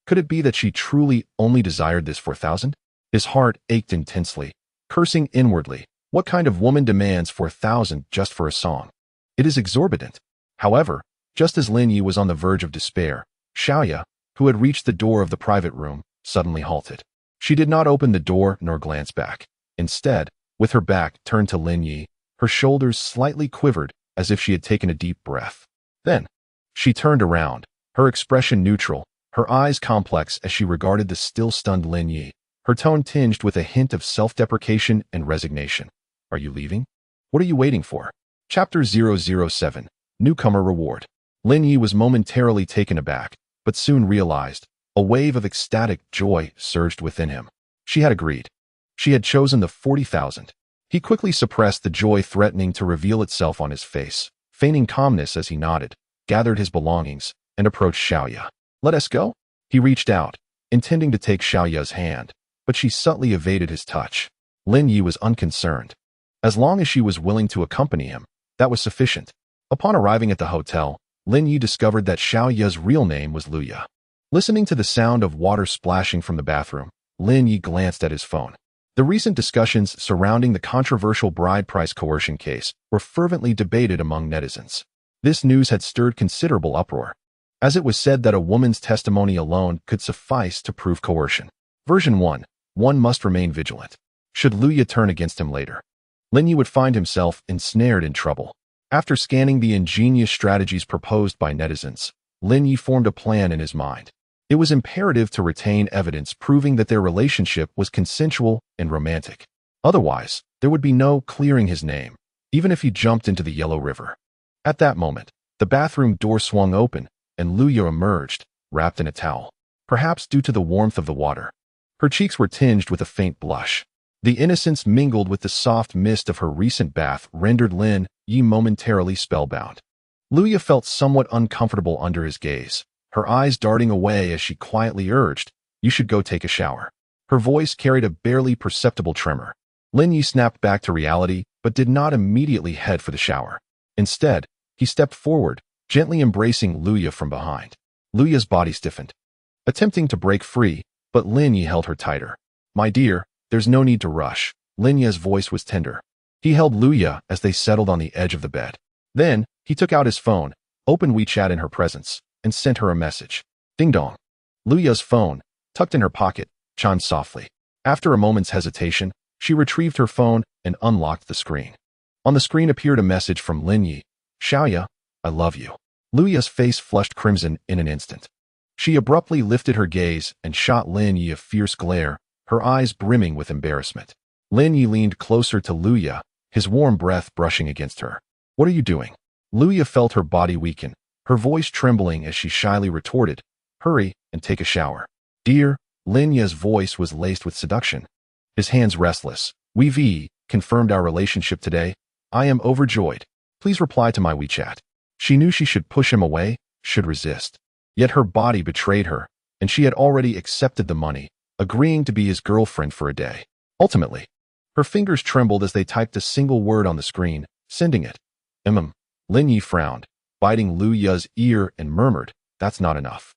Could it be that she truly only desired this 4,000? His heart ached intensely, cursing inwardly. What kind of woman demands 4,000 just for a song? It is exorbitant. However, just as Lin Yi was on the verge of despair, Xiaoya, who had reached the door of the private room, suddenly halted. She did not open the door nor glance back. Instead, with her back turned to Lin Yi, her shoulders slightly quivered as if she had taken a deep breath. Then, she turned around, her expression neutral, her eyes complex as she regarded the still stunned Lin Yi, her tone tinged with a hint of self-deprecation and resignation. Are you leaving? What are you waiting for? Chapter 007, Newcomer Reward. Lin Yi was momentarily taken aback, but soon realized. A wave of ecstatic joy surged within him. She had agreed. She had chosen the 40,000. He quickly suppressed the joy threatening to reveal itself on his face, feigning calmness as he nodded, gathered his belongings, and approached Xiaoya. Let us go? He reached out, intending to take Xiaoya's hand, but she subtly evaded his touch. Lin Yi was unconcerned. As long as she was willing to accompany him, that was sufficient. Upon arriving at the hotel, Lin Yi discovered that Xiaoya's real name was Luya. Listening to the sound of water splashing from the bathroom, Lin Yi glanced at his phone. The recent discussions surrounding the controversial bride price coercion case were fervently debated among netizens. This news had stirred considerable uproar, as it was said that a woman's testimony alone could suffice to prove coercion. Version 1. One must remain vigilant. Should Luya turn against him later, Lin Yi would find himself ensnared in trouble. After scanning the ingenious strategies proposed by netizens, Lin Yi formed a plan in his mind. It was imperative to retain evidence proving that their relationship was consensual and romantic. Otherwise, there would be no clearing his name, even if he jumped into the Yellow River. At that moment, the bathroom door swung open, and Luya emerged, wrapped in a towel. Perhaps due to the warmth of the water, her cheeks were tinged with a faint blush. The innocence mingled with the soft mist of her recent bath rendered Lin Yi momentarily spellbound. Luya felt somewhat uncomfortable under his gaze, her eyes darting away as she quietly urged, "You should go take a shower." Her voice carried a barely perceptible tremor. Lin Yi snapped back to reality, but did not immediately head for the shower. Instead, he stepped forward, gently embracing Luya from behind. Luya's body stiffened, attempting to break free, but Lin Yi held her tighter. "My dear, there's no need to rush." Lin Yi's voice was tender. He held Luya as they settled on the edge of the bed. Then, he took out his phone, opened WeChat in her presence, and sent her a message. Ding dong. Luya's phone, tucked in her pocket, chimed softly. After a moment's hesitation, she retrieved her phone and unlocked the screen. On the screen appeared a message from Lin Yi. "Xiaoya, I love you." Luya's face flushed crimson in an instant. She abruptly lifted her gaze and shot Lin Yi a fierce glare, her eyes brimming with embarrassment. Lin Yi leaned closer to Luya, his warm breath brushing against her. "What are you doing?" Luya felt her body weaken, her voice trembling as she shyly retorted, "Hurry and take a shower." "Dear," Lin Yi's voice was laced with seduction, his hands restless. "We've confirmed our relationship today. I am overjoyed. Please reply to my WeChat." She knew she should push him away, should resist. Yet her body betrayed her, and she had already accepted the money, agreeing to be his girlfriend for a day. Ultimately, her fingers trembled as they typed a single word on the screen, sending it. Lin Yi frowned, biting Luya's ear and murmured, "That's not enough."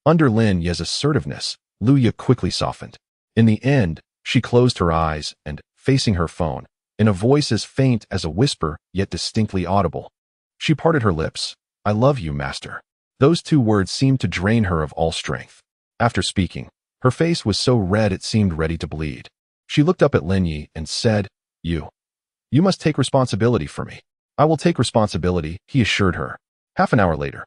Under Lin Yi's assertiveness, Luya quickly softened. In the end, She closed her eyes and, facing her phone, in a voice as faint as a whisper yet distinctly audible, she parted her lips. "I love you, master." Those two words seemed to drain her of all strength. After speaking, her face was so red it seemed ready to bleed. She looked up at Lin Yi and said, You must take responsibility for me." "I will take responsibility," he assured her. Half an hour later,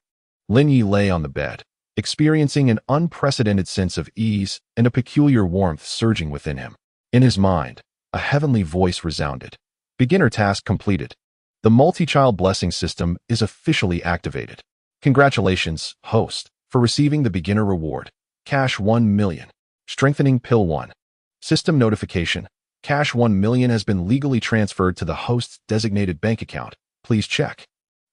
Lin Yi lay on the bed, experiencing an unprecedented sense of ease and a peculiar warmth surging within him. In his mind, a heavenly voice resounded. "Beginner task completed. The multi-child blessing system is officially activated. Congratulations, host, for receiving the beginner reward. Cash 1 million. Strengthening pill 1. System notification. Cash 1 million has been legally transferred to the host's designated bank account. Please check.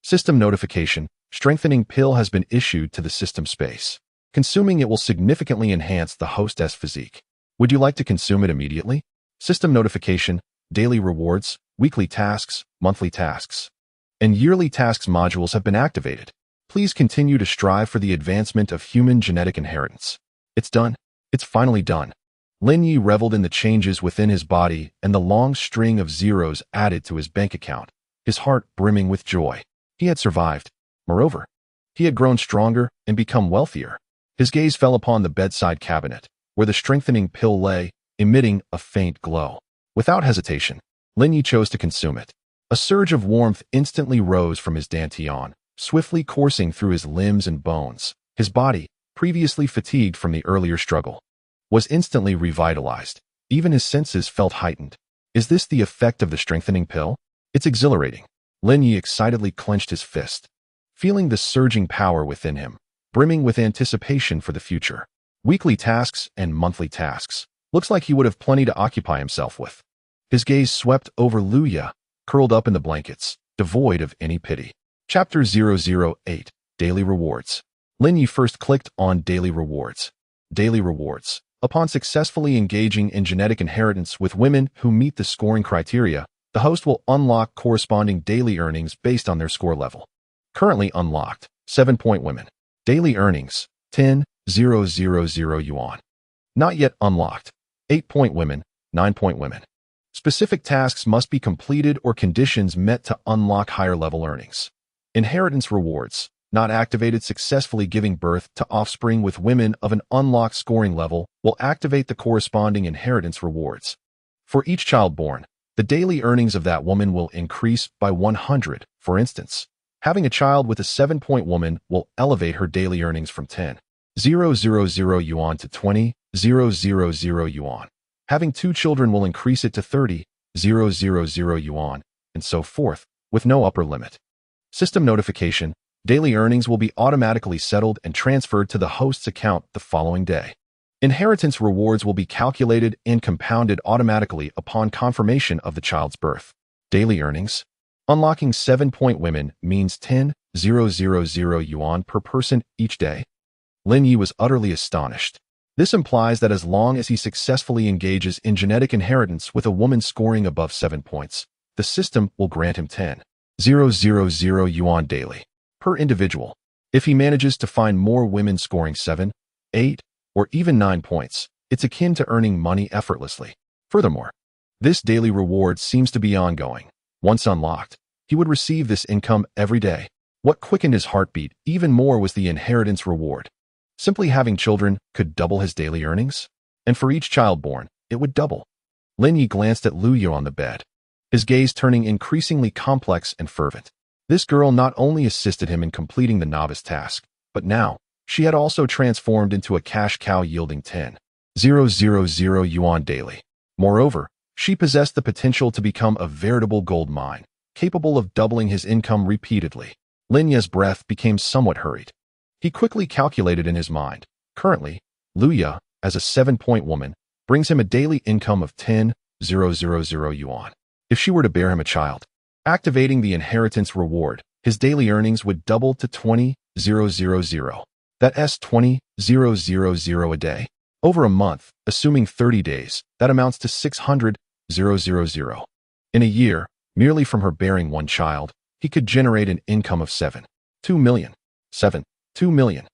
System notification. Strengthening pill has been issued to the system space. Consuming it will significantly enhance the hostess physique. Would you like to consume it immediately? System notification. Daily rewards, weekly tasks, monthly tasks, and yearly tasks modules have been activated. Please continue to strive for the advancement of human genetic inheritance." It's done. It's finally done. Lin Yi reveled in the changes within his body and the long string of zeros added to his bank account, his heart brimming with joy. He had survived. Moreover, he had grown stronger and become wealthier. His gaze fell upon the bedside cabinet, where the strengthening pill lay, emitting a faint glow. Without hesitation, Lin Yi chose to consume it. A surge of warmth instantly rose from his dantian, swiftly coursing through his limbs and bones. His body, previously fatigued from the earlier struggle, was instantly revitalized. Even his senses felt heightened. Is this the effect of the strengthening pill? It's exhilarating. Lin Yi excitedly clenched his fist, feeling the surging power within him, brimming with anticipation for the future. Weekly tasks and monthly tasks. Looks like he would have plenty to occupy himself with. His gaze swept over Luya, curled up in the blankets, devoid of any pity. Chapter 008, Daily Rewards. Lin Yi first clicked on Daily Rewards. Daily Rewards. Upon successfully engaging in genetic inheritance with women who meet the scoring criteria, the host will unlock corresponding daily earnings based on their score level. Currently unlocked, 7-point women. Daily earnings, 10,000 yuan. Not yet unlocked, 8-point women, 9-point women. Specific tasks must be completed or conditions met to unlock higher-level earnings. Inheritance rewards, not activated successfully giving birth to offspring with women of an unlocked scoring level will activate the corresponding inheritance rewards. For each child born, the daily earnings of that woman will increase by 100. For instance, having a child with a 7-point woman will elevate her daily earnings from 10,000 yuan to 20,000 yuan. Having 2 children will increase it to 30,000 yuan, and so forth, with no upper limit. System notification. Daily earnings will be automatically settled and transferred to the host's account the following day. Inheritance rewards will be calculated and compounded automatically upon confirmation of the child's birth. Daily earnings. Unlocking 7-point women means 10,000 yuan per person each day. Lin Yi was utterly astonished. This implies that as long as he successfully engages in genetic inheritance with a woman scoring above 7 points, the system will grant him 10,000 yuan daily per individual. If he manages to find more women scoring 7, 8, or even 9 points, it's akin to earning money effortlessly. Furthermore, this daily reward seems to be ongoing. Once unlocked, he would receive this income every day. What quickened his heartbeat even more was the inheritance reward. Simply having children could double his daily earnings, and for each child born, it would double. Lin Yi glanced at Lu Yu on the bed, his gaze turning increasingly complex and fervent. This girl not only assisted him in completing the novice task, but now, she had also transformed into a cash cow yielding 10,000 yuan daily. Moreover, she possessed the potential to become a veritable gold mine, capable of doubling his income repeatedly. Lin Yi's breath became somewhat hurried. He quickly calculated in his mind. Currently, Lu Yu, as a 7-point woman, brings him a daily income of 10,000 yuan. If she were to bear him a child, activating the inheritance reward, his daily earnings would double to 20,000. That's 20,000 a day. Over a month, assuming 30 days, that amounts to 600,000. In a year, merely from her bearing one child, he could generate an income of 2 million. 2 million.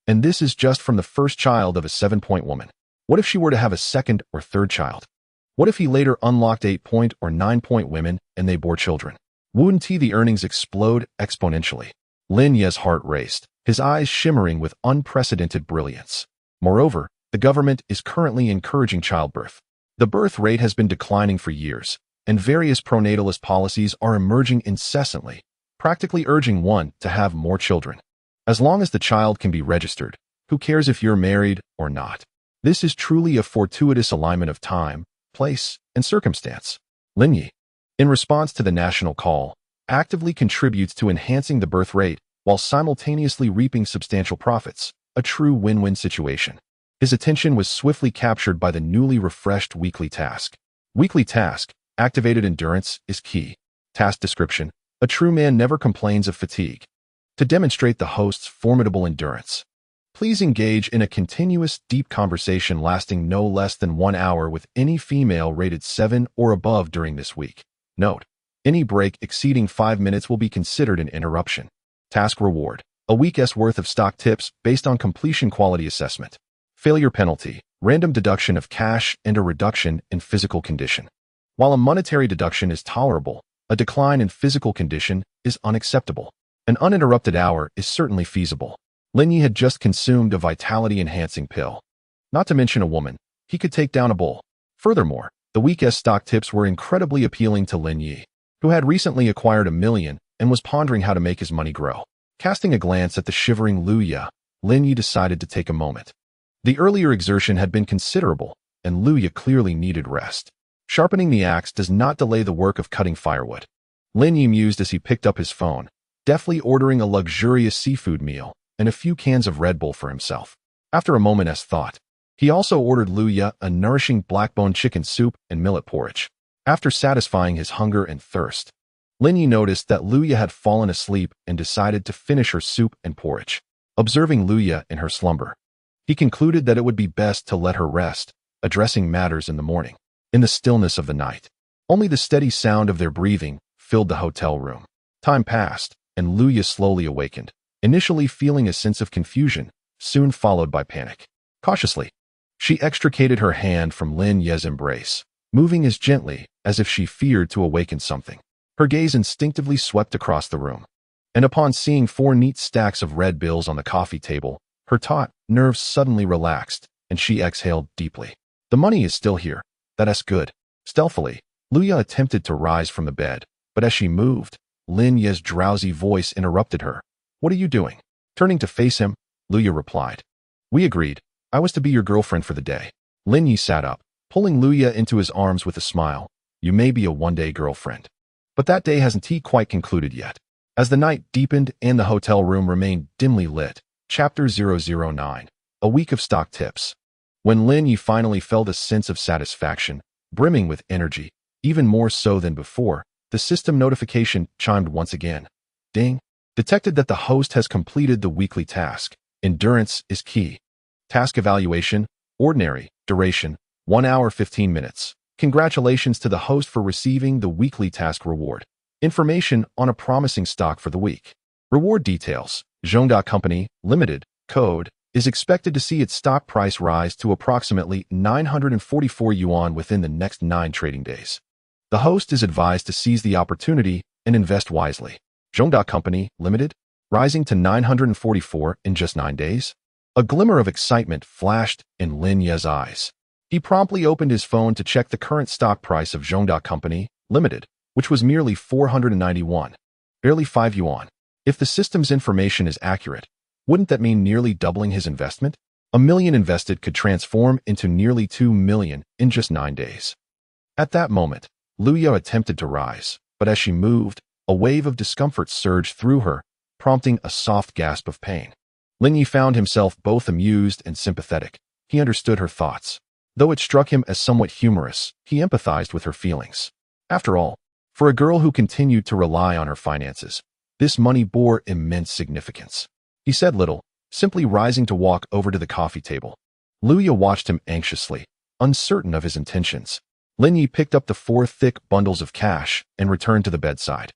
And this is just from the first child of a 7-point woman. What if she were to have a second or third child? What if he later unlocked 8-point or 9-point women and they bore children? Wouldn't the earnings explode exponentially? Lin Ye's heart raced, his eyes shimmering with unprecedented brilliance. Moreover, the government is currently encouraging childbirth. The birth rate has been declining for years, and various pronatalist policies are emerging incessantly, practically urging one to have more children. As long as the child can be registered, who cares if you're married or not? This is truly a fortuitous alignment of time, place, and circumstance. Lin Yi, in response to the national call, actively contributes to enhancing the birth rate while simultaneously reaping substantial profits, a true win-win situation. His attention was swiftly captured by the newly refreshed weekly task. Weekly task, activated endurance, is key. Task description, a true man never complains of fatigue. To demonstrate the host's formidable endurance, please engage in a continuous, deep conversation lasting no less than 1 hour with any female rated 7 or above during this week. Note: any break exceeding 5 minutes will be considered an interruption. Task reward: a week's worth of stock tips based on completion quality assessment. Failure penalty: random deduction of cash and a reduction in physical condition. While a monetary deduction is tolerable, a decline in physical condition is unacceptable. An uninterrupted hour is certainly feasible. Lin Yi had just consumed a vitality-enhancing pill. Not to mention a woman, he could take down a bull. Furthermore, the week's stock tips were incredibly appealing to Lin Yi, who had recently acquired $1 million and was pondering how to make his money grow. Casting a glance at the shivering Lu Ya, Lin Yi decided to take a moment. The earlier exertion had been considerable, and Lu Ya clearly needed rest. Sharpening the axe does not delay the work of cutting firewood. Lin Yi mused as he picked up his phone, deftly ordering a luxurious seafood meal and a few cans of Red Bull for himself. After a moment's thought, he also ordered Lu Ya a nourishing black-bone chicken soup and millet porridge. After satisfying his hunger and thirst, Lin Yi noticed that Lu Ya had fallen asleep and decided to finish her soup and porridge. Observing Lu Ya in her slumber, he concluded that it would be best to let her rest, addressing matters in the morning. In the stillness of the night, only the steady sound of their breathing filled the hotel room. Time passed, and Lu Ya slowly awakened, initially feeling a sense of confusion, soon followed by panic. Cautiously, she extricated her hand from Lin Ye's embrace, moving as gently as if she feared to awaken something. Her gaze instinctively swept across the room, and upon seeing 4 neat stacks of red bills on the coffee table, her taut nerves suddenly relaxed, and she exhaled deeply. The money is still here. That's good. Stealthily, Lu Ya attempted to rise from the bed, but as she moved, Lin Ye's drowsy voice interrupted her. What are you doing? Turning to face him, Lu Ya replied. We agreed. I was to be your girlfriend for the day. Lin Yi sat up, pulling Lu Ya into his arms with a smile. You may be a one-day girlfriend, but that day hasn't quite concluded yet. As the night deepened and the hotel room remained dimly lit, Chapter 009, A Week of Stock Tips. When Lin Yi finally felt a sense of satisfaction, brimming with energy, even more so than before, the system notification chimed once again. Ding! Detected that the host has completed the weekly task. Endurance is key. Task evaluation, ordinary, duration, 1 hour 15 minutes. Congratulations to the host for receiving the weekly task reward. Information on a promising stock for the week. Reward details. Zhongda Company, Limited, code, is expected to see its stock price rise to approximately 944 yuan within the next 9 trading days. The host is advised to seize the opportunity and invest wisely. Zhongda Company, Limited, rising to 944 in just 9 days? A glimmer of excitement flashed in Lin Ye's eyes. He promptly opened his phone to check the current stock price of Zhongda Company, Limited, which was merely 491, barely 5 yuan. If the system's information is accurate, wouldn't that mean nearly doubling his investment? $1 million invested could transform into nearly $2 million in just 9 days. At that moment, Lu Ya attempted to rise, but as she moved, a wave of discomfort surged through her, prompting a soft gasp of pain. Lin Yi found himself both amused and sympathetic. He understood her thoughts. Though it struck him as somewhat humorous, he empathized with her feelings. After all, for a girl who continued to rely on her finances, this money bore immense significance. He said little, simply rising to walk over to the coffee table. Lu Ya watched him anxiously, uncertain of his intentions. Lin Yi picked up the 4 thick bundles of cash and returned to the bedside,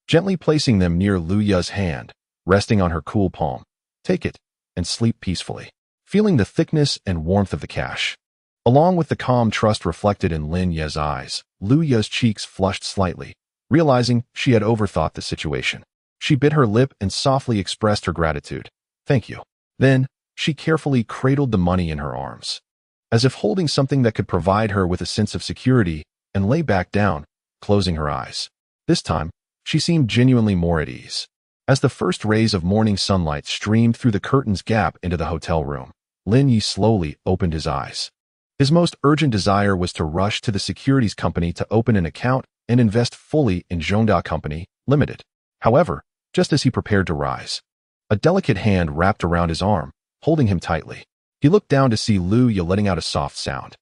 gently placing them near Lu Ya's hand, resting on her cool palm. Take it, and sleep peacefully. Feeling the thickness and warmth of the cash, Along with the calm trust reflected in Lin Ye's eyes, Lu Ye's cheeks flushed slightly, realizing she had overthought the situation. She bit her lip and softly expressed her gratitude. Thank you. Then, she carefully cradled the money in her arms, as if holding something that could provide her with a sense of security, and lay back down, closing her eyes. This time, she seemed genuinely more at ease. As the first rays of morning sunlight streamed through the curtains gap into the hotel room, Lin Yi slowly opened his eyes. His most urgent desire was to rush to the securities company to open an account and invest fully in Zhongda Company, Limited. However, just as he prepared to rise, a delicate hand wrapped around his arm, holding him tightly. He looked down to see Lu Ye letting out a soft sound,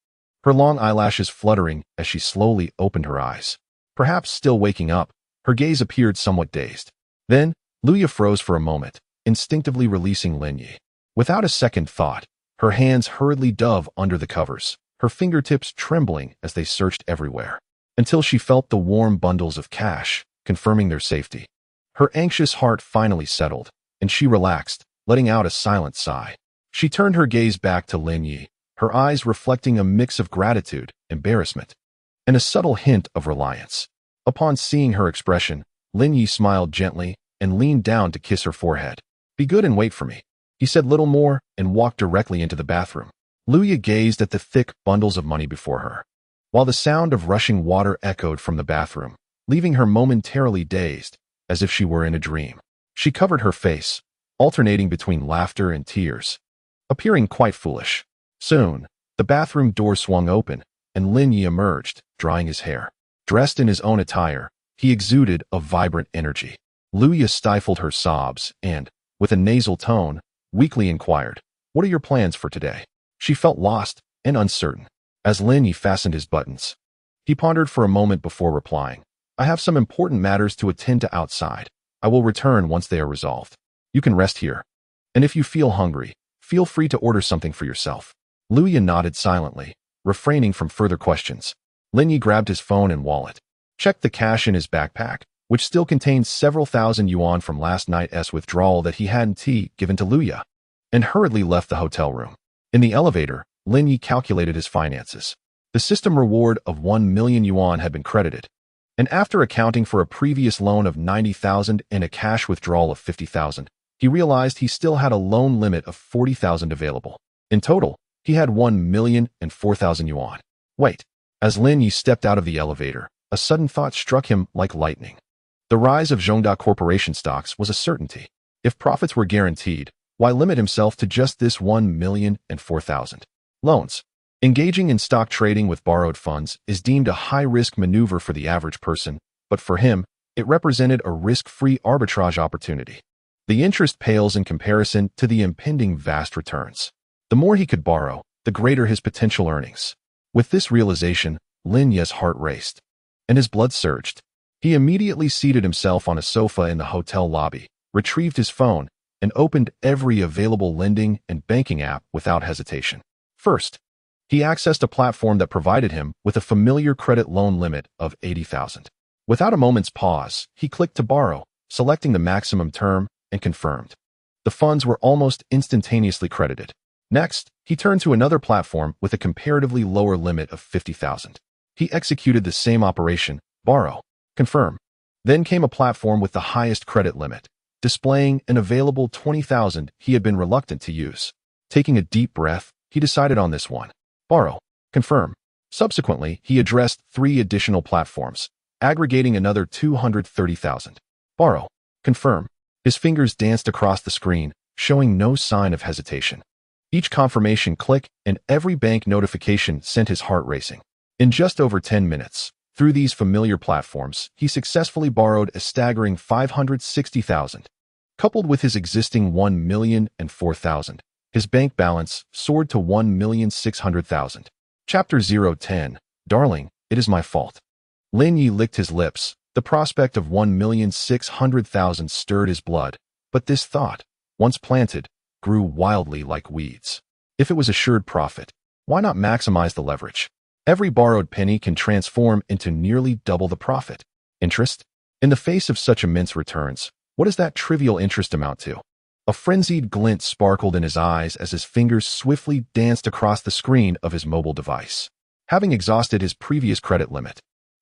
her long eyelashes fluttering as she slowly opened her eyes. Perhaps still waking up, her gaze appeared somewhat dazed. Then, Lu Ye froze for a moment, instinctively releasing Lin Yi. Without a second thought, her hands hurriedly dove under the covers, her fingertips trembling as they searched everywhere, until she felt the warm bundles of cash, confirming their safety. Her anxious heart finally settled, and she relaxed, letting out a silent sigh. She turned her gaze back to Lin Yi, her eyes reflecting a mix of gratitude, embarrassment, and a subtle hint of reliance. Upon seeing her expression, Lin Yi smiled gently and leaned down to kiss her forehead. Be good and wait for me. He said little more and walked directly into the bathroom. Lu Ye gazed at the thick bundles of money before her, while the sound of rushing water echoed from the bathroom, leaving her momentarily dazed, as if she were in a dream. She covered her face, alternating between laughter and tears, appearing quite foolish. Soon, the bathroom door swung open, and Lin Yi emerged, drying his hair. Dressed in his own attire, he exuded a vibrant energy. Lu Ye stifled her sobs and, with a nasal tone, weakly inquired, "What are your plans for today?" She felt lost and uncertain. As Lin Yi fastened his buttons, he pondered for a moment before replying, "I have some important matters to attend to outside. I will return once they are resolved. You can rest here. And if you feel hungry, feel free to order something for yourself." Lu Ye nodded silently, refraining from further questions. Lin Yi grabbed his phone and wallet, checked the cash in his backpack, which still contained several thousand yuan from last night's withdrawal that he hadn't given to Lu Ye, and hurriedly left the hotel room. In the elevator, Lin Yi calculated his finances. The system reward of 1 million yuan had been credited, and after accounting for a previous loan of 90,000 and a cash withdrawal of 50,000, he realized he still had a loan limit of 40,000 available. In total, he had 1,004,000 yuan. Wait. As Lin Yi stepped out of the elevator, a sudden thought struck him like lightning. The rise of Zhongda Corporation stocks was a certainty. If profits were guaranteed, why limit himself to just this 1,004,000? Loans. Engaging in stock trading with borrowed funds is deemed a high-risk maneuver for the average person, but for him, it represented a risk-free arbitrage opportunity. The interest pales in comparison to the impending vast returns. The more he could borrow, the greater his potential earnings. With this realization, Lin Ye's heart raced, and his blood surged. He immediately seated himself on a sofa in the hotel lobby, retrieved his phone, and opened every available lending and banking app without hesitation. First, he accessed a platform that provided him with a familiar credit loan limit of 80,000. Without a moment's pause, he clicked to borrow, selecting the maximum term, and confirmed. The funds were almost instantaneously credited. Next, he turned to another platform with a comparatively lower limit of 50,000. He executed the same operation, borrow, confirm. Then came a platform with the highest credit limit, displaying an available 20,000 he had been reluctant to use. Taking a deep breath, he decided on this one. Borrow, confirm. Subsequently, he addressed 3 additional platforms, aggregating another 230,000. Borrow, confirm. His fingers danced across the screen, showing no sign of hesitation. Each confirmation click and every bank notification sent his heart racing. In just over 10 minutes, through these familiar platforms, he successfully borrowed a staggering 560,000. Coupled with his existing 1,004,000, his bank balance soared to 1,600,000. Chapter 010. Darling, it is my fault. Lin Yi licked his lips. The prospect of 1,600,000 stirred his blood, but this thought, once planted, grew wildly like weeds. If it was assured profit, why not maximize the leverage? Every borrowed penny can transform into nearly double the profit. Interest? In the face of such immense returns, what does that trivial interest amount to? A frenzied glint sparkled in his eyes as his fingers swiftly danced across the screen of his mobile device. Having exhausted his previous credit limit,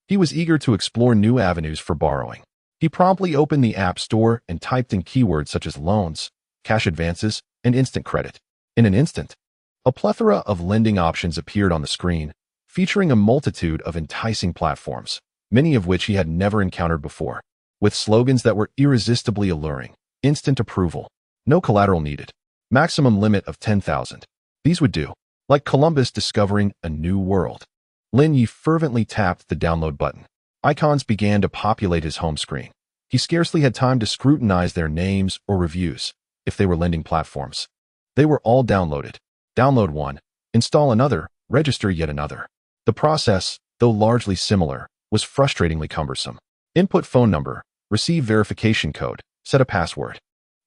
he was eager to explore new avenues for borrowing. He promptly opened the App Store and typed in keywords such as loans, cash advances, and instant credit. In an instant, a plethora of lending options appeared on the screen, featuring a multitude of enticing platforms, many of which he had never encountered before, with slogans that were irresistibly alluring. Instant approval. No collateral needed. Maximum limit of 10,000. These would do. Like Columbus discovering a new world. Lin Yi fervently tapped the download button. Icons began to populate his home screen. He scarcely had time to scrutinize their names or reviews, if they were lending platforms. They were all downloaded. Download one, install another, register yet another. The process, though largely similar, was frustratingly cumbersome. Input phone number, receive verification code, set a password.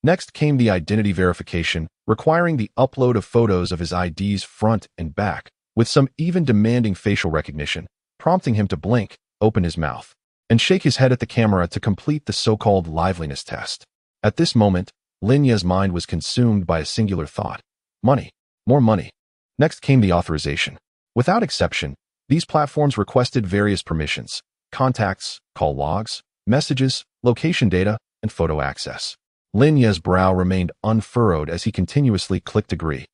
Next came the identity verification, requiring the upload of photos of his ID's front and back, with some even demanding facial recognition, prompting him to blink, open his mouth, and shake his head at the camera to complete the so-called liveliness test. At this moment, Lin Yi's mind was consumed by a singular thought. Money. More money. Next came the authorization. Without exception, these platforms requested various permissions: contacts, call logs, messages, location data, and photo access. Lin Yi's brow remained unfurrowed as he continuously clicked agree.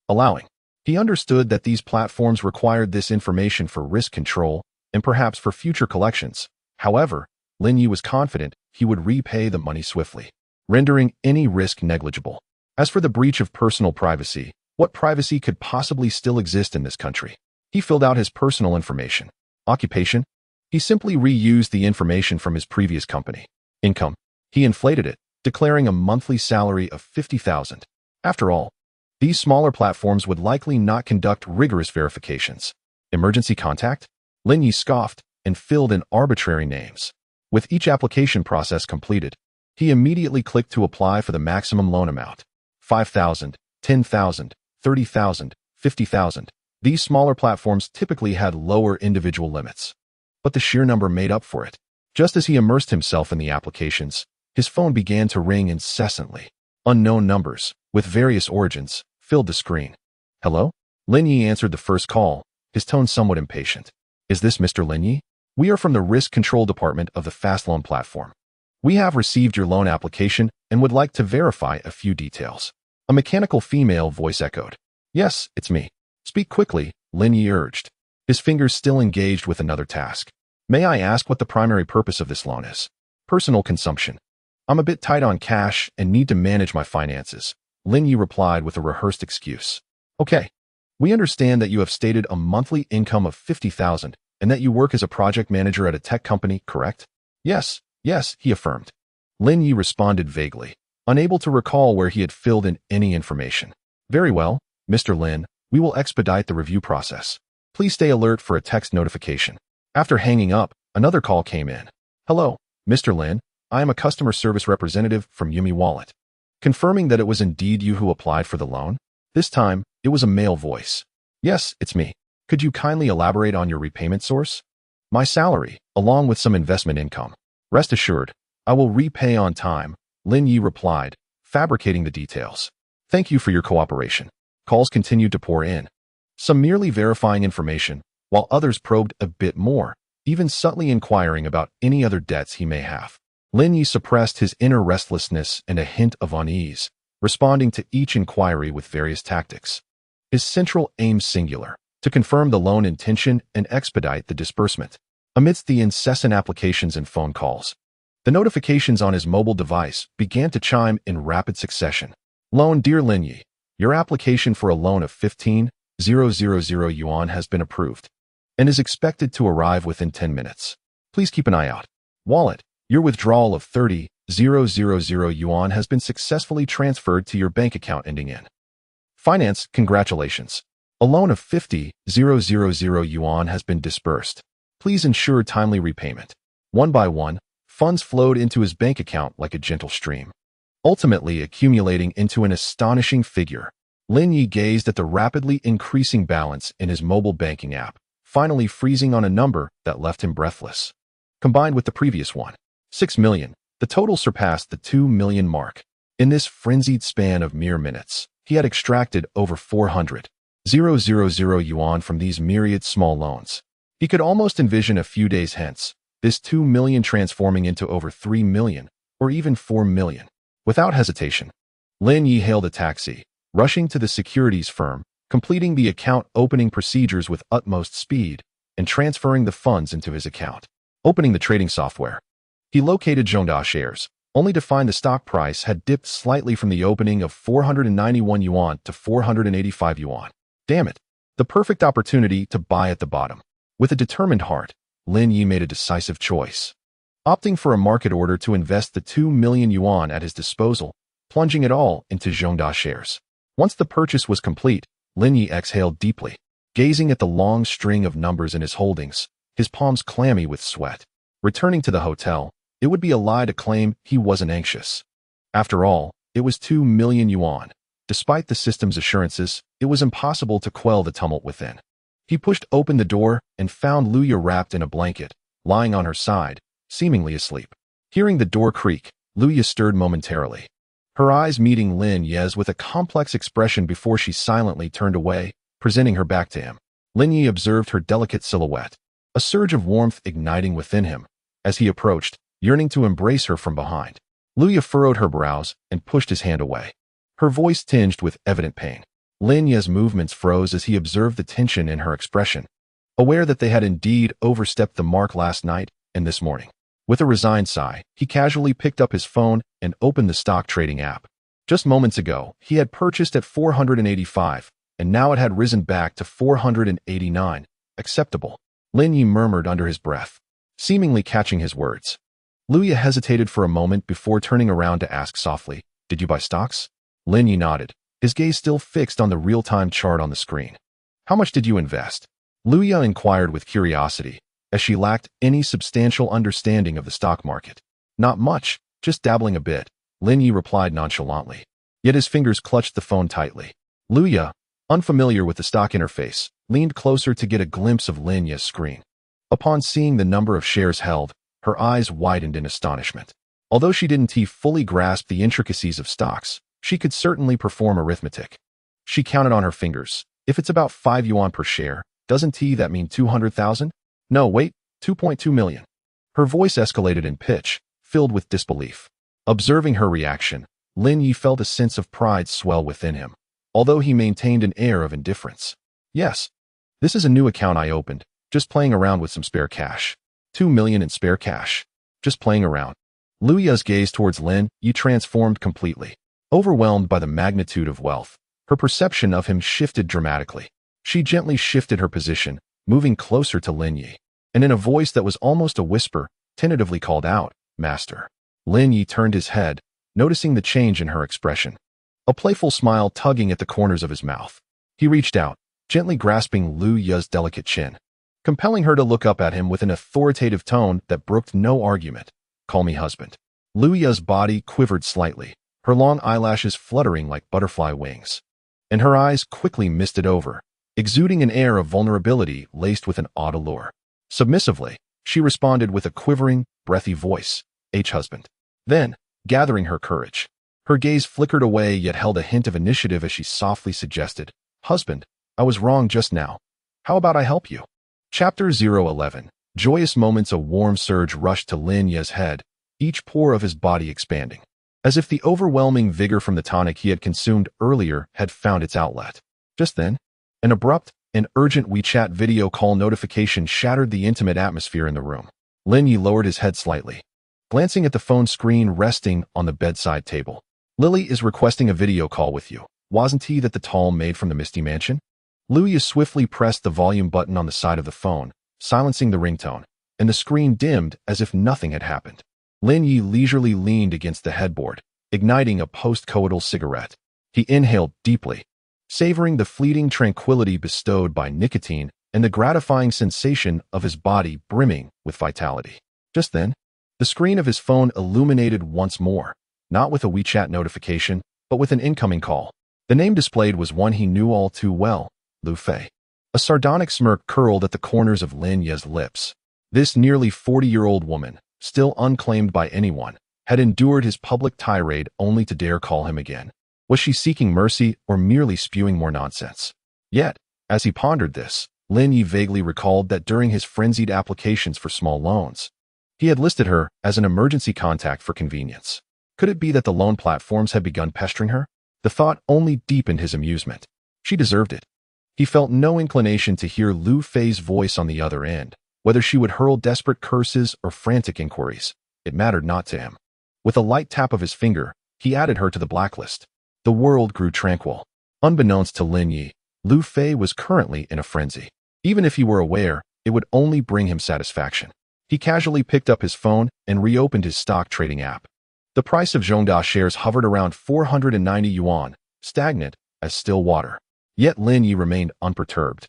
Allowing. He understood that these platforms required this information for risk control and perhaps for future collections. However, Lin Yi was confident he would repay the money swiftly, rendering any risk negligible. As for the breach of personal privacy, what privacy could possibly still exist in this country? He filled out his personal information. Occupation? He simply reused the information from his previous company. Income? He inflated it, declaring a monthly salary of 50,000. After all, these smaller platforms would likely not conduct rigorous verifications. Emergency contact? Lin Yi scoffed and filled in arbitrary names. With each application process completed, he immediately clicked to apply for the maximum loan amount. 5,000, 10,000, 30,000, 50,000. These smaller platforms typically had lower individual limits, but the sheer number made up for it. Just as he immersed himself in the applications, his phone began to ring incessantly. Unknown numbers, with various origins, filled the screen. Hello? Lin Yi answered the first call, his tone somewhat impatient. Is this Mr. Lin Yi? We are from the Risk Control Department of the Fast Loan Platform. We have received your loan application and would like to verify a few details. A mechanical female voice echoed. Yes, it's me. Speak quickly, Lin Yi urged, his fingers still engaged with another task. May I ask what the primary purpose of this loan is? Personal consumption. I'm a bit tight on cash and need to manage my finances, Lin Yi replied with a rehearsed excuse. Okay. We understand that you have stated a monthly income of 50,000 and that you work as a project manager at a tech company, correct? Yes, he affirmed. Lin Yi responded vaguely, unable to recall where he had filled in any information. Very well, Mr. Lin, we will expedite the review process. Please stay alert for a text notification. After hanging up, another call came in. Hello, Mr. Lin. I am a customer service representative from Yumi Wallet. Confirming that it was indeed you who applied for the loan? This time, it was a male voice. Yes, it's me. Could you kindly elaborate on your repayment source? My salary, along with some investment income. Rest assured, I will repay on time, Lin Yi replied, fabricating the details. Thank you for your cooperation. Calls continued to pour in, some merely verifying information, while others probed a bit more, even subtly inquiring about any other debts he may have. Lin Yi suppressed his inner restlessness and a hint of unease, responding to each inquiry with various tactics. His central aim singular, to confirm the loan intention and expedite the disbursement. Amidst the incessant applications and phone calls, the notifications on his mobile device began to chime in rapid succession. Loan, dear Lin Yi, your application for a loan of 15,000 yuan has been approved and is expected to arrive within 10 minutes. Please keep an eye out. Wallet, your withdrawal of 30,000 yuan has been successfully transferred to your bank account ending in. Finance, congratulations. A loan of 50,000 yuan has been disbursed. Please ensure timely repayment. One by one, funds flowed into his bank account like a gentle stream, ultimately accumulating into an astonishing figure. Lin Yi gazed at the rapidly increasing balance in his mobile banking app, finally freezing on a number that left him breathless. Combined with the previous one, 6 million, the total surpassed the 2 million mark. In this frenzied span of mere minutes, he had extracted over 400,000 yuan from these myriad small loans. He could almost envision a few days hence, this 2 million transforming into over 3 million, or even 4 million. Without hesitation, Lin Yi hailed a taxi, rushing to the securities firm, completing the account opening procedures with utmost speed, and transferring the funds into his account. Opening the trading software, he located Zhongda shares, only to find the stock price had dipped slightly from the opening of 491 yuan to 485 yuan. Damn it, the perfect opportunity to buy at the bottom. With a determined heart, Lin Yi made a decisive choice, opting for a market order to invest the 2 million yuan at his disposal, plunging it all into Zhongda shares. Once the purchase was complete, Lin Yi exhaled deeply, gazing at the long string of numbers in his holdings, his palms clammy with sweat. Returning to the hotel, it would be a lie to claim he wasn't anxious. After all, it was 2 million yuan. Despite the system's assurances, it was impossible to quell the tumult within. He pushed open the door and found Luya wrapped in a blanket, lying on her side, seemingly asleep. Hearing the door creak, Luya stirred momentarily, her eyes meeting Lin Yi's with a complex expression before she silently turned away, presenting her back to him. Lin Yi observed her delicate silhouette, a surge of warmth igniting within him. As he approached, yearning to embrace her from behind, Luya furrowed her brows and pushed his hand away, her voice tinged with evident pain. Lin Yi's movements froze as he observed the tension in her expression, aware that they had indeed overstepped the mark last night and this morning. With a resigned sigh, he casually picked up his phone and opened the stock trading app. Just moments ago, he had purchased at 485, and now it had risen back to 489. Acceptable, Lin Yi murmured under his breath, seemingly catching his words. Luya hesitated for a moment before turning around to ask softly, "Did you buy stocks?" Lin Yi nodded, his gaze still fixed on the real-time chart on the screen. "How much did you invest?" Luya inquired with curiosity, as she lacked any substantial understanding of the stock market. "Not much, just dabbling a bit," Lin Yi replied nonchalantly. Yet his fingers clutched the phone tightly. Luya, unfamiliar with the stock interface, leaned closer to get a glimpse of Lin Yi's screen. Upon seeing the number of shares held, her eyes widened in astonishment. Although she didn't fully grasp the intricacies of stocks, she could certainly perform arithmetic. She counted on her fingers. If it's about 5 yuan per share, doesn't that mean 200,000? No, wait, 2.2 million. Her voice escalated in pitch, filled with disbelief. Observing her reaction, Lin Yi felt a sense of pride swell within him, although he maintained an air of indifference. "Yes, this is a new account I opened, just playing around with some spare cash." 2 million in spare cash. Just playing around. Luya's gaze towards Lin Yi transformed completely. Overwhelmed by the magnitude of wealth, her perception of him shifted dramatically. She gently shifted her position, moving closer to Lin Yi, and in a voice that was almost a whisper, tentatively called out, "Master." Lin Yi turned his head, noticing the change in her expression, a playful smile tugging at the corners of his mouth. He reached out, gently grasping Luya's delicate chin, compelling her to look up at him with an authoritative tone that brooked no argument. "Call me husband." Luya's body quivered slightly, her long eyelashes fluttering like butterfly wings, and her eyes quickly misted over, exuding an air of vulnerability laced with an odd allure. Submissively, she responded with a quivering, breathy voice, "Husband." Then, gathering her courage, her gaze flickered away yet held a hint of initiative as she softly suggested, "Husband, I was wrong just now. How about I help you?" Chapter 011. Joyous moments. A warm surge rushed to Lin Yi's head, each pore of his body expanding, as if the overwhelming vigor from the tonic he had consumed earlier had found its outlet. Just then, an abrupt and urgent WeChat video call notification shattered the intimate atmosphere in the room. Lin Yi lowered his head slightly, glancing at the phone screen resting on the bedside table. "Lily is requesting a video call with you. Wasn't he that the tall maid from the Misty Mansion?" Luya swiftly pressed the volume button on the side of the phone, silencing the ringtone, and the screen dimmed as if nothing had happened. Lin Yi leisurely leaned against the headboard, igniting a post-coital cigarette. He inhaled deeply, savoring the fleeting tranquility bestowed by nicotine and the gratifying sensation of his body brimming with vitality. Just then, the screen of his phone illuminated once more, not with a WeChat notification, but with an incoming call. The name displayed was one he knew all too well, Lu Fei. A sardonic smirk curled at the corners of Lin Yi's lips. This nearly 40-year-old woman, still unclaimed by anyone, had endured his public tirade only to dare call him again. Was she seeking mercy or merely spewing more nonsense? Yet, as he pondered this, Lin Yi vaguely recalled that during his frenzied applications for small loans, he had listed her as an emergency contact for convenience. Could it be that the loan platforms had begun pestering her? The thought only deepened his amusement. She deserved it. He felt no inclination to hear Lu Fei's voice on the other end. Whether she would hurl desperate curses or frantic inquiries, it mattered not to him. With a light tap of his finger, he added her to the blacklist. The world grew tranquil. Unbeknownst to Lin Yi, Lu Fei was currently in a frenzy. Even if he were aware, it would only bring him satisfaction. He casually picked up his phone and reopened his stock trading app. The price of Zhongda shares hovered around 490 yuan, stagnant as still water. Yet Lin Yi remained unperturbed,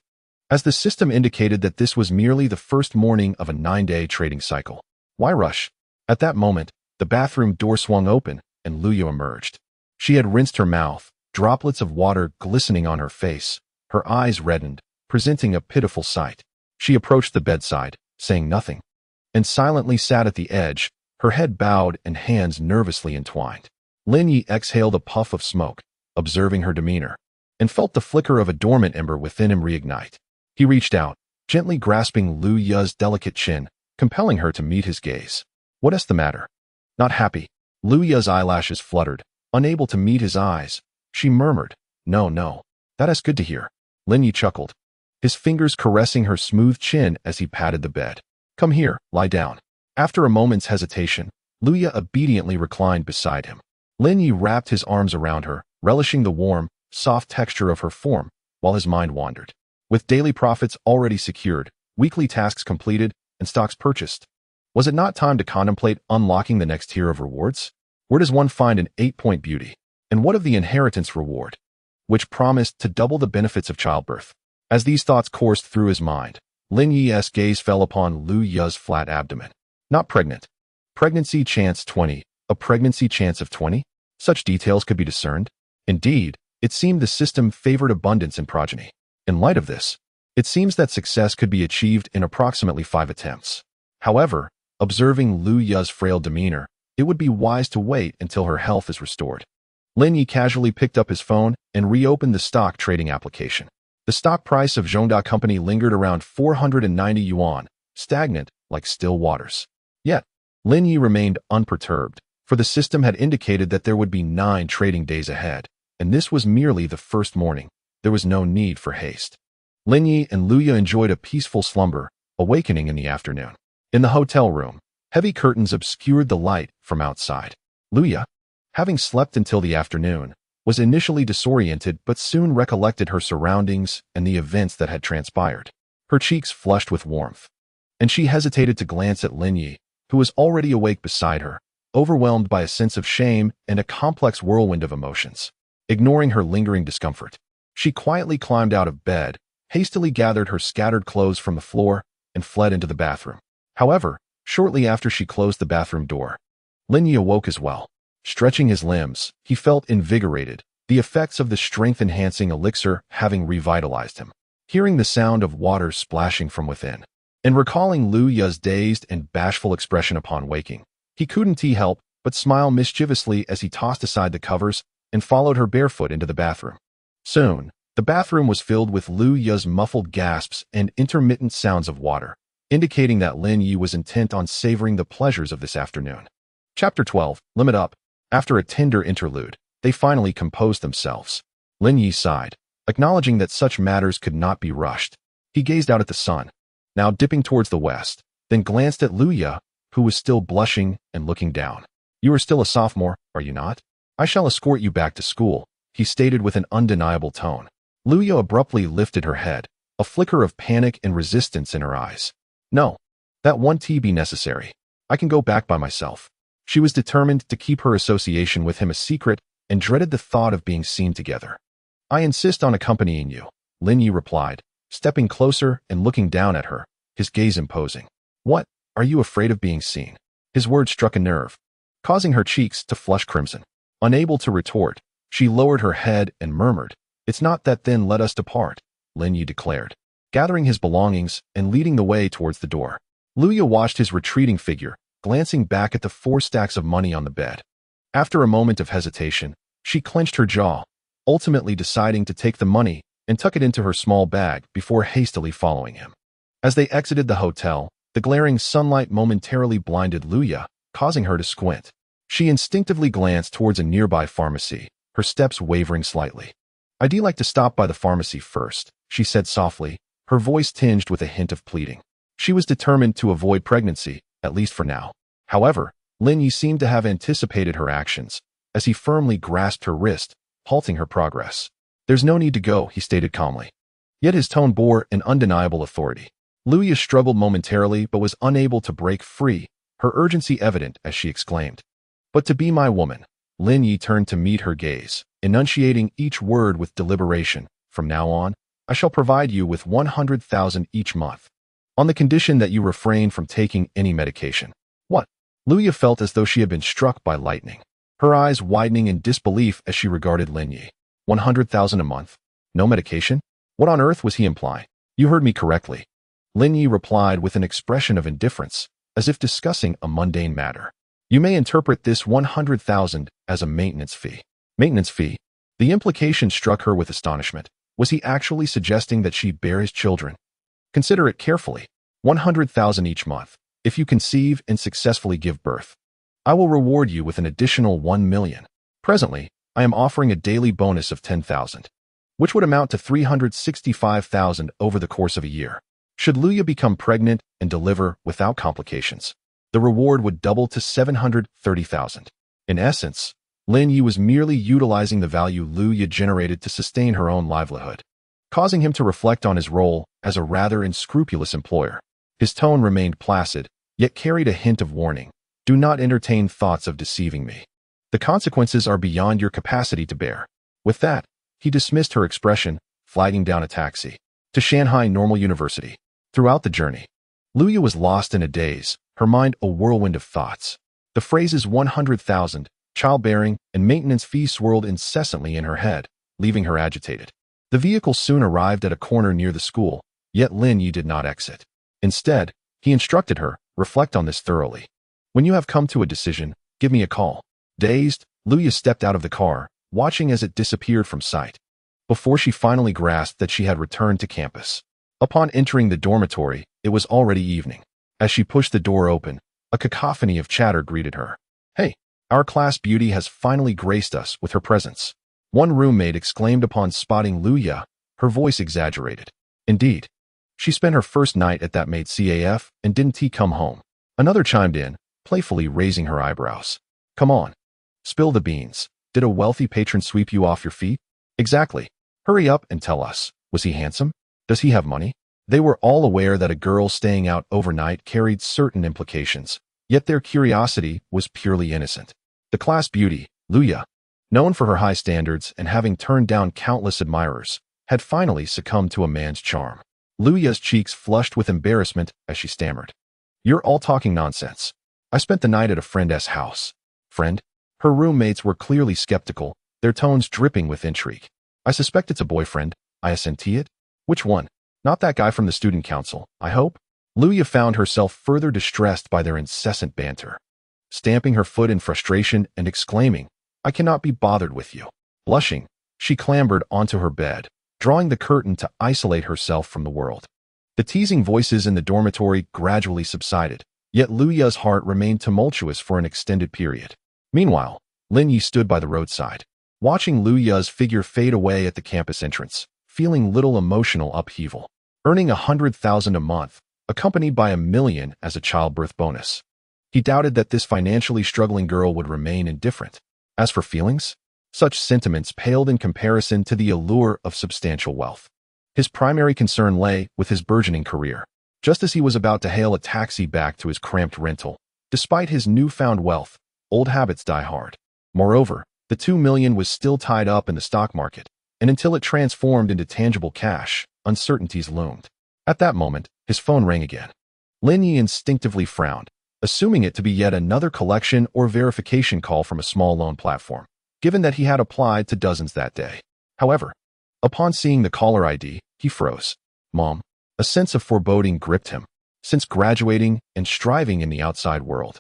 as the system indicated that this was merely the first morning of a 9-day trading cycle. Why rush? At that moment, the bathroom door swung open and Luya emerged. She had rinsed her mouth, droplets of water glistening on her face, her eyes reddened, presenting a pitiful sight. She approached the bedside, saying nothing, and silently sat at the edge, her head bowed and hands nervously entwined. Lin Yi exhaled a puff of smoke, observing her demeanor, and felt the flicker of a dormant ember within him reignite. He reached out, gently grasping Lu Ya's delicate chin, compelling her to meet his gaze. What is the matter? Not happy. Lu Ya's eyelashes fluttered, unable to meet his eyes. She murmured, No, that is good to hear. Lin Yi chuckled, his fingers caressing her smooth chin as he patted the bed. Come here, lie down. After a moment's hesitation, Luya obediently reclined beside him. Lin Yi wrapped his arms around her, relishing the warm, soft texture of her form, while his mind wandered. With daily profits already secured, weekly tasks completed, and stocks purchased, was it not time to contemplate unlocking the next tier of rewards? Where does one find an 8-point beauty? And what of the inheritance reward, which promised to double the benefits of childbirth? As these thoughts coursed through his mind, Lin Yi's gaze fell upon Lu Ya's flat abdomen. Not pregnant. Pregnancy chance 20. A pregnancy chance of 20? Such details could be discerned. Indeed, it seemed the system favored abundance in progeny. In light of this, it seems that success could be achieved in approximately 5 attempts. However, observing Lu Ya's frail demeanor, it would be wise to wait until her health is restored. Lin Yi casually picked up his phone and reopened the stock trading application. The stock price of Zhongda Company lingered around 490 yuan, stagnant like still waters. Yet, Lin Yi remained unperturbed, for the system had indicated that there would be 9 trading days ahead, and this was merely the first morning. There was no need for haste. Lin Yi and Luya enjoyed a peaceful slumber, awakening in the afternoon. In the hotel room, heavy curtains obscured the light from outside. Luya, having slept until the afternoon, was initially disoriented but soon recollected her surroundings and the events that had transpired. Her cheeks flushed with warmth, and she hesitated to glance at Lin Yi, who was already awake beside her, overwhelmed by a sense of shame and a complex whirlwind of emotions. Ignoring her lingering discomfort, she quietly climbed out of bed, hastily gathered her scattered clothes from the floor, and fled into the bathroom. However, shortly after she closed the bathroom door, Lin Yi awoke as well. Stretching his limbs, he felt invigorated, the effects of the strength-enhancing elixir having revitalized him. Hearing the sound of water splashing from within, and recalling Lu Ya's dazed and bashful expression upon waking, he couldn't help but smile mischievously as he tossed aside the covers and followed her barefoot into the bathroom. Soon, the bathroom was filled with Lu Ya's muffled gasps and intermittent sounds of water, indicating that Lin Yi was intent on savoring the pleasures of this afternoon. Chapter 12. Limit Up. After a tender interlude, they finally composed themselves. Lin Yi sighed, acknowledging that such matters could not be rushed. He gazed out at the sun, now dipping towards the west, then glanced at Luya, who was still blushing and looking down. You are still a sophomore, are you not? I shall escort you back to school, he stated with an undeniable tone. Luya abruptly lifted her head, a flicker of panic and resistance in her eyes. No, that won't be necessary. I can go back by myself. She was determined to keep her association with him a secret and dreaded the thought of being seen together. I insist on accompanying you, Lin Yi replied, stepping closer and looking down at her, his gaze imposing. What, are you afraid of being seen? His words struck a nerve, causing her cheeks to flush crimson. Unable to retort, she lowered her head and murmured, It's not that, then let us depart, Lin Yi declared, gathering his belongings and leading the way towards the door. Luya watched his retreating figure, glancing back at the 4 stacks of money on the bed. After a moment of hesitation, she clenched her jaw, ultimately deciding to take the money and tuck it into her small bag before hastily following him. As they exited the hotel, the glaring sunlight momentarily blinded Luya, causing her to squint. She instinctively glanced towards a nearby pharmacy, her steps wavering slightly. "I'd like to stop by the pharmacy first," she said softly, her voice tinged with a hint of pleading. She was determined to avoid pregnancy, at least for now. However, Lin Yi seemed to have anticipated her actions, as he firmly grasped her wrist, halting her progress. "There's no need to go," he stated calmly. Yet his tone bore an undeniable authority. Luya struggled momentarily but was unable to break free, her urgency evident as she exclaimed, "But to be my woman." Lin Yi turned to meet her gaze, enunciating each word with deliberation. "From now on, I shall provide you with 100,000 each month, on the condition that you refrain from taking any medication." "What?" Luya felt as though she had been struck by lightning, her eyes widening in disbelief as she regarded Lin Yi. 100,000 a month? No medication? What on earth was he implying? "You heard me correctly," Lin Yi replied with an expression of indifference, as if discussing a mundane matter. "You may interpret this 100,000 as a maintenance fee." Maintenance fee? The implication struck her with astonishment. Was he actually suggesting that she bear his children? "Consider it carefully. 100,000 each month. If you conceive and successfully give birth, I will reward you with an additional 1 million. Presently, I am offering a daily bonus of 10,000, which would amount to 365,000 over the course of a year. Should Luya become pregnant and deliver without complications, the reward would double to 730,000. In essence, Lin Yi was merely utilizing the value Luya generated to sustain her own livelihood, causing him to reflect on his role as a rather unscrupulous employer. His tone remained placid, yet carried a hint of warning. "Do not entertain thoughts of deceiving me. The consequences are beyond your capacity to bear." With that, he dismissed her expression, flagging down a taxi to Shanghai Normal University. Throughout the journey, Luya was lost in a daze, her mind a whirlwind of thoughts. The phrases 100,000, childbearing, and maintenance fee swirled incessantly in her head, leaving her agitated. The vehicle soon arrived at a corner near the school, yet Lin Yi did not exit. Instead, he instructed her, "Reflect on this thoroughly. When you have come to a decision, give me a call." Dazed, Luya stepped out of the car, watching as it disappeared from sight, before she finally grasped that she had returned to campus. Upon entering the dormitory, it was already evening. As she pushed the door open, a cacophony of chatter greeted her. "Hey, our class beauty has finally graced us with her presence," one roommate exclaimed upon spotting Luya, her voice exaggerated. "Indeed. She spent her first night at that maid CAF and didn't he come home?" Another chimed in, playfully raising her eyebrows. "Come on. Spill the beans. Did a wealthy patron sweep you off your feet?" "Exactly. Hurry up and tell us. Was he handsome? Does he have money?" They were all aware that a girl staying out overnight carried certain implications, yet their curiosity was purely innocent. The class beauty, Luya, known for her high standards and having turned down countless admirers, had finally succumbed to a man's charm. Luya's cheeks flushed with embarrassment as she stammered, "You're all talking nonsense. I spent the night at a friend's house." "Friend?" Her roommates were clearly skeptical, their tones dripping with intrigue. "I suspect it's a boyfriend. I assenti it." "Which one? Not that guy from the student council, I hope?" Luya found herself further distressed by their incessant banter, stamping her foot in frustration and exclaiming, "I cannot be bothered with you." Blushing, she clambered onto her bed, drawing the curtain to isolate herself from the world. The teasing voices in the dormitory gradually subsided, yet Luya's heart remained tumultuous for an extended period. Meanwhile, Lin Yi stood by the roadside, watching Luya's figure fade away at the campus entrance, feeling little emotional upheaval. Earning 100,000 a month, accompanied by 1 million as a childbirth bonus, he doubted that this financially struggling girl would remain indifferent. As for feelings, such sentiments paled in comparison to the allure of substantial wealth. His primary concern lay with his burgeoning career. Just as he was about to hail a taxi back to his cramped rental, despite his newfound wealth, old habits die hard. Moreover, the 2 million was still tied up in the stock market, and until it transformed into tangible cash, uncertainties loomed. At that moment, his phone rang again. Lin Yi instinctively frowned, assuming it to be yet another collection or verification call from a small loan platform, given that he had applied to dozens that day. However, upon seeing the caller ID, he froze. "Mom." A sense of foreboding gripped him. Since graduating and striving in the outside world,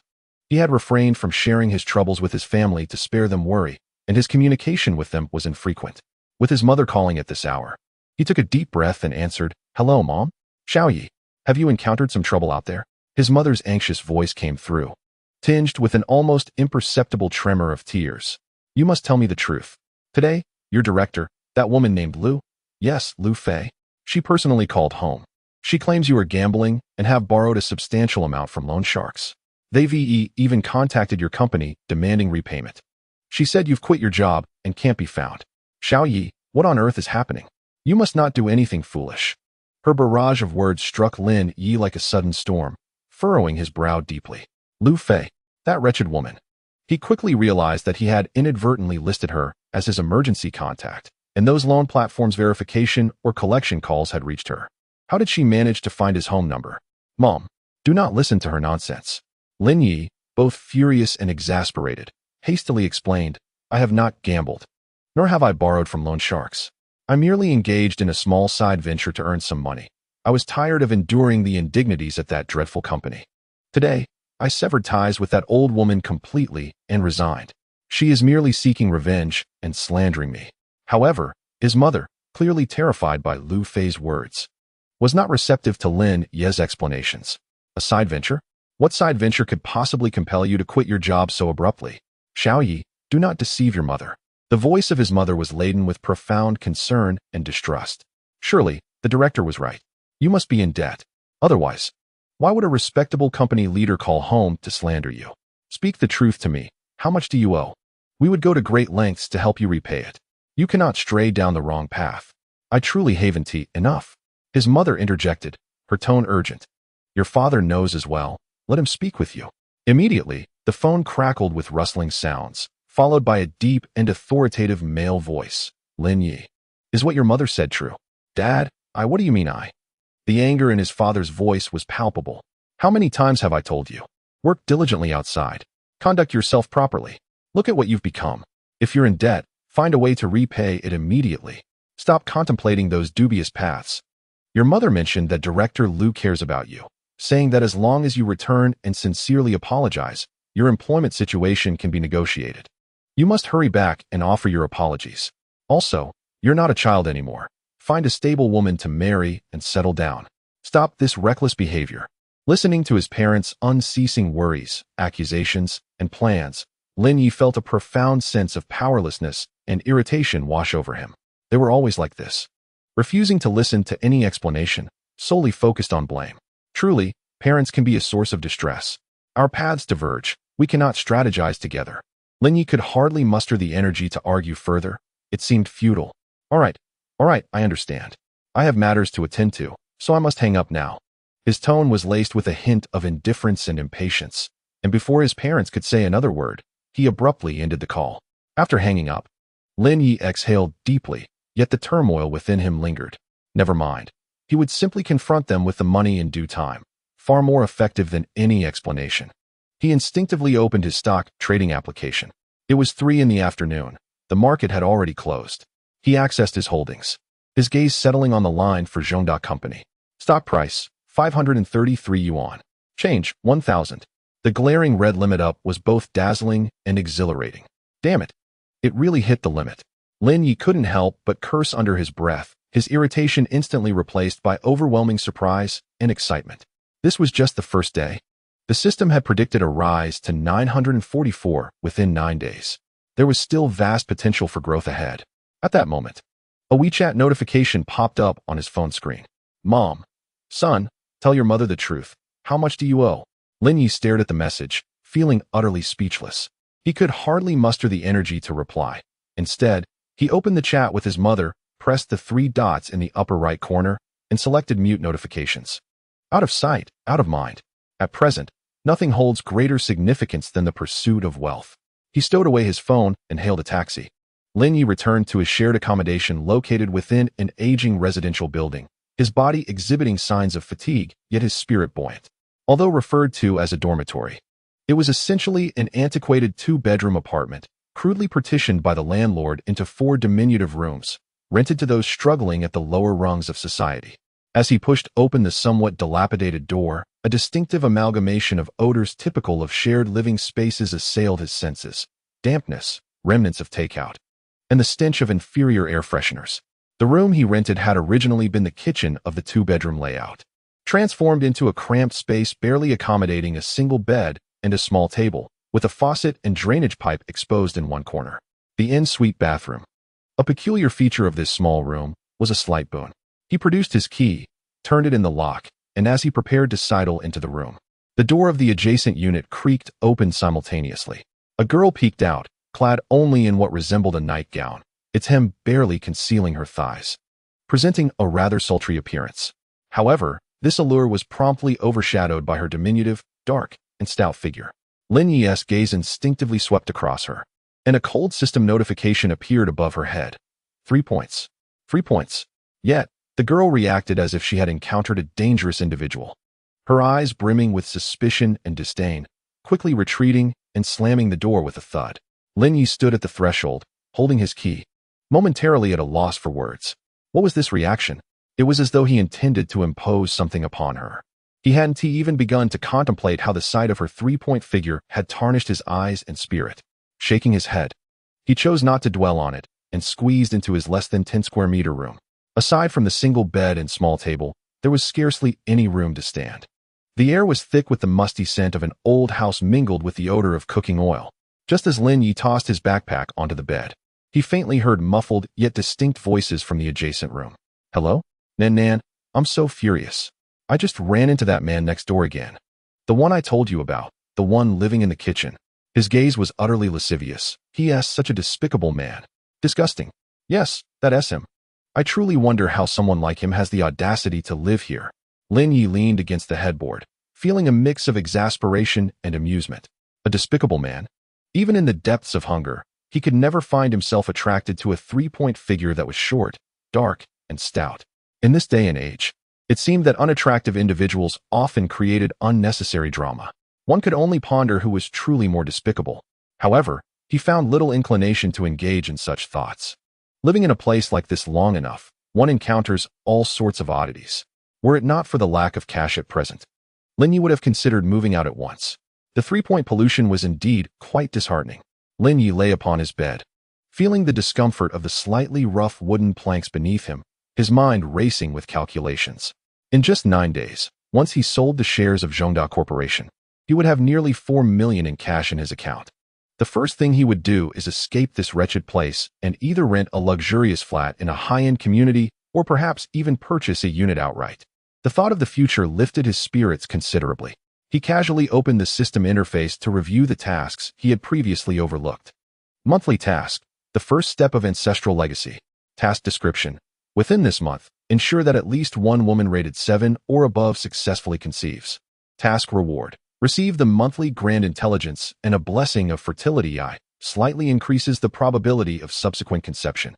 He had refrained from sharing his troubles with his family to spare them worry, and his communication with them was infrequent. With his mother calling at this hour, he took a deep breath and answered, "Hello, Mom? Xiaoyi, have you encountered some trouble out there?" His mother's anxious voice came through, tinged with an almost imperceptible tremor of tears. "You must tell me the truth. Today, your director, that woman named Lu?" "Yes, Lu Fei. She personally called home. She claims you are gambling and have borrowed a substantial amount from loan sharks. They've even contacted your company demanding repayment. She said you've quit your job and can't be found. Xiaoyi, what on earth is happening? You must not do anything foolish." Her barrage of words struck Lin Yi like a sudden storm, furrowing his brow deeply. Lu Fei, that wretched woman. He quickly realized that he had inadvertently listed her as his emergency contact, and those loan platforms' verification or collection calls had reached her. How did she manage to find his home number? "Mom, do not listen to her nonsense." Lin Yi, both furious and exasperated, hastily explained, "I have not gambled, nor have I borrowed from loan sharks. I merely engaged in a small side venture to earn some money. I was tired of enduring the indignities at that dreadful company. Today, I severed ties with that old woman completely and resigned. She is merely seeking revenge and slandering me." However, his mother, clearly terrified by Lu Fei's words, was not receptive to Lin Yi's explanations. "A side venture? What side venture could possibly compel you to quit your job so abruptly? Xiaoyi, do not deceive your mother." The voice of his mother was laden with profound concern and distrust. "Surely, the director was right. You must be in debt. Otherwise, why would a respectable company leader call home to slander you? Speak the truth to me. How much do you owe? We would go to great lengths to help you repay it. You cannot stray down the wrong path. I truly haven't enough." His mother interjected, her tone urgent. "Your father knows as well. Let him speak with you." Immediately, the phone crackled with rustling sounds, followed by a deep and authoritative male voice. "Lin Yi, is what your mother said true?" "Dad, what do you mean I?" The anger in his father's voice was palpable. "How many times have I told you? Work diligently outside. Conduct yourself properly. Look at what you've become. If you're in debt, find a way to repay it immediately. Stop contemplating those dubious paths. Your mother mentioned that Director Lu cares about you, saying that as long as you return and sincerely apologize, your employment situation can be negotiated. You must hurry back and offer your apologies. Also, you're not a child anymore. Find a stable woman to marry and settle down. Stop this reckless behavior." Listening to his parents' unceasing worries, accusations, and plans, Lin Yi felt a profound sense of powerlessness and irritation wash over him. They were always like this, refusing to listen to any explanation, solely focused on blame. Truly, parents can be a source of distress. Our paths diverge. We cannot strategize together. Lin Yi could hardly muster the energy to argue further. It seemed futile. All right, I understand. I have matters to attend to, so I must hang up now." His tone was laced with a hint of indifference and impatience, and before his parents could say another word, he abruptly ended the call. After hanging up, Lin Yi exhaled deeply, yet the turmoil within him lingered. Never mind. He would simply confront them with the money in due time, far more effective than any explanation. He instinctively opened his stock trading application. It was 3 in the afternoon. The market had already closed. He accessed his holdings, his gaze settling on the line for Zhongda Company. Stock price, 533 yuan. Change, 1,000. The glaring red limit up was both dazzling and exhilarating. Damn it. It really hit the limit. Lin Yi couldn't help but curse under his breath, his irritation instantly replaced by overwhelming surprise and excitement. This was just the first day. The system had predicted a rise to 944 within 9 days. There was still vast potential for growth ahead. At that moment, a WeChat notification popped up on his phone screen. "Mom, son, tell your mother the truth. How much do you owe?" Lin Yi stared at the message, feeling utterly speechless. He could hardly muster the energy to reply. Instead, he opened the chat with his mother, pressed the 3 dots in the upper right corner, and selected mute notifications. Out of sight, out of mind. At present, nothing holds greater significance than the pursuit of wealth. He stowed away his phone and hailed a taxi. Lin Yi returned to his shared accommodation located within an aging residential building, his body exhibiting signs of fatigue, yet his spirit buoyant. Although referred to as a dormitory, it was essentially an antiquated 2-bedroom apartment, crudely partitioned by the landlord into 4 diminutive rooms, rented to those struggling at the lower rungs of society. As he pushed open the somewhat dilapidated door, A distinctive amalgamation of odors typical of shared living spaces assailed his senses: dampness, remnants of takeout, and the stench of inferior air fresheners. The room he rented had originally been the kitchen of the two-bedroom layout, transformed into a cramped space barely accommodating a single bed and a small table, with a faucet and drainage pipe exposed in one corner. The en-suite bathroom. A peculiar feature of this small room was a slight boon. He produced his key, turned it in the lock, and as he prepared to sidle into the room, the door of the adjacent unit creaked open simultaneously. A girl peeked out, clad only in what resembled a nightgown, its hem barely concealing her thighs, presenting a rather sultry appearance. However, this allure was promptly overshadowed by her diminutive, dark, and stout figure. Lin Yi's gaze instinctively swept across her, and a cold system notification appeared above her head. 3 points. 3 points. Yet, the girl reacted as if she had encountered a dangerous individual, her eyes brimming with suspicion and disdain, quickly retreating and slamming the door with a thud. Lin Yi stood at the threshold, holding his key, momentarily at a loss for words. What was this reaction? It was as though he intended to impose something upon her. He hadn't even begun to contemplate how the sight of her 3-point figure had tarnished his eyes and spirit. Shaking his head, he chose not to dwell on it and squeezed into his less than 10 square meter room. Aside from the single bed and small table, there was scarcely any room to stand. The air was thick with the musty scent of an old house mingled with the odor of cooking oil. Just as Lin Yi tossed his backpack onto the bed, he faintly heard muffled yet distinct voices from the adjacent room. Hello? Nan, I'm so furious. I just ran into that man next door again. The one I told you about, the one living in the kitchen. His gaze was utterly lascivious. He asked such a despicable man. Disgusting. Yes, that's him. I truly wonder how someone like him has the audacity to live here. Lin Yi leaned against the headboard, feeling a mix of exasperation and amusement. A despicable man? Even in the depths of hunger, he could never find himself attracted to a 3-point figure that was short, dark, and stout. In this day and age, it seemed that unattractive individuals often created unnecessary drama. One could only ponder who was truly more despicable. However, he found little inclination to engage in such thoughts. Living in a place like this long enough, one encounters all sorts of oddities. Were it not for the lack of cash at present, Lin Yi would have considered moving out at once. The 3-point pollution was indeed quite disheartening. Lin Yi lay upon his bed, feeling the discomfort of the slightly rough wooden planks beneath him, his mind racing with calculations. In just 9 days, once he sold the shares of Zhongda Corporation, he would have nearly 4 million in cash in his account. The first thing he would do is escape this wretched place and either rent a luxurious flat in a high-end community or perhaps even purchase a unit outright. The thought of the future lifted his spirits considerably. He casually opened the system interface to review the tasks he had previously overlooked. Monthly task: the first step of ancestral legacy. Task description: within this month, ensure that at least one woman rated 7 or above successfully conceives. Task reward: receive the monthly grand intelligence and a blessing of fertility slightly increases the probability of subsequent conception.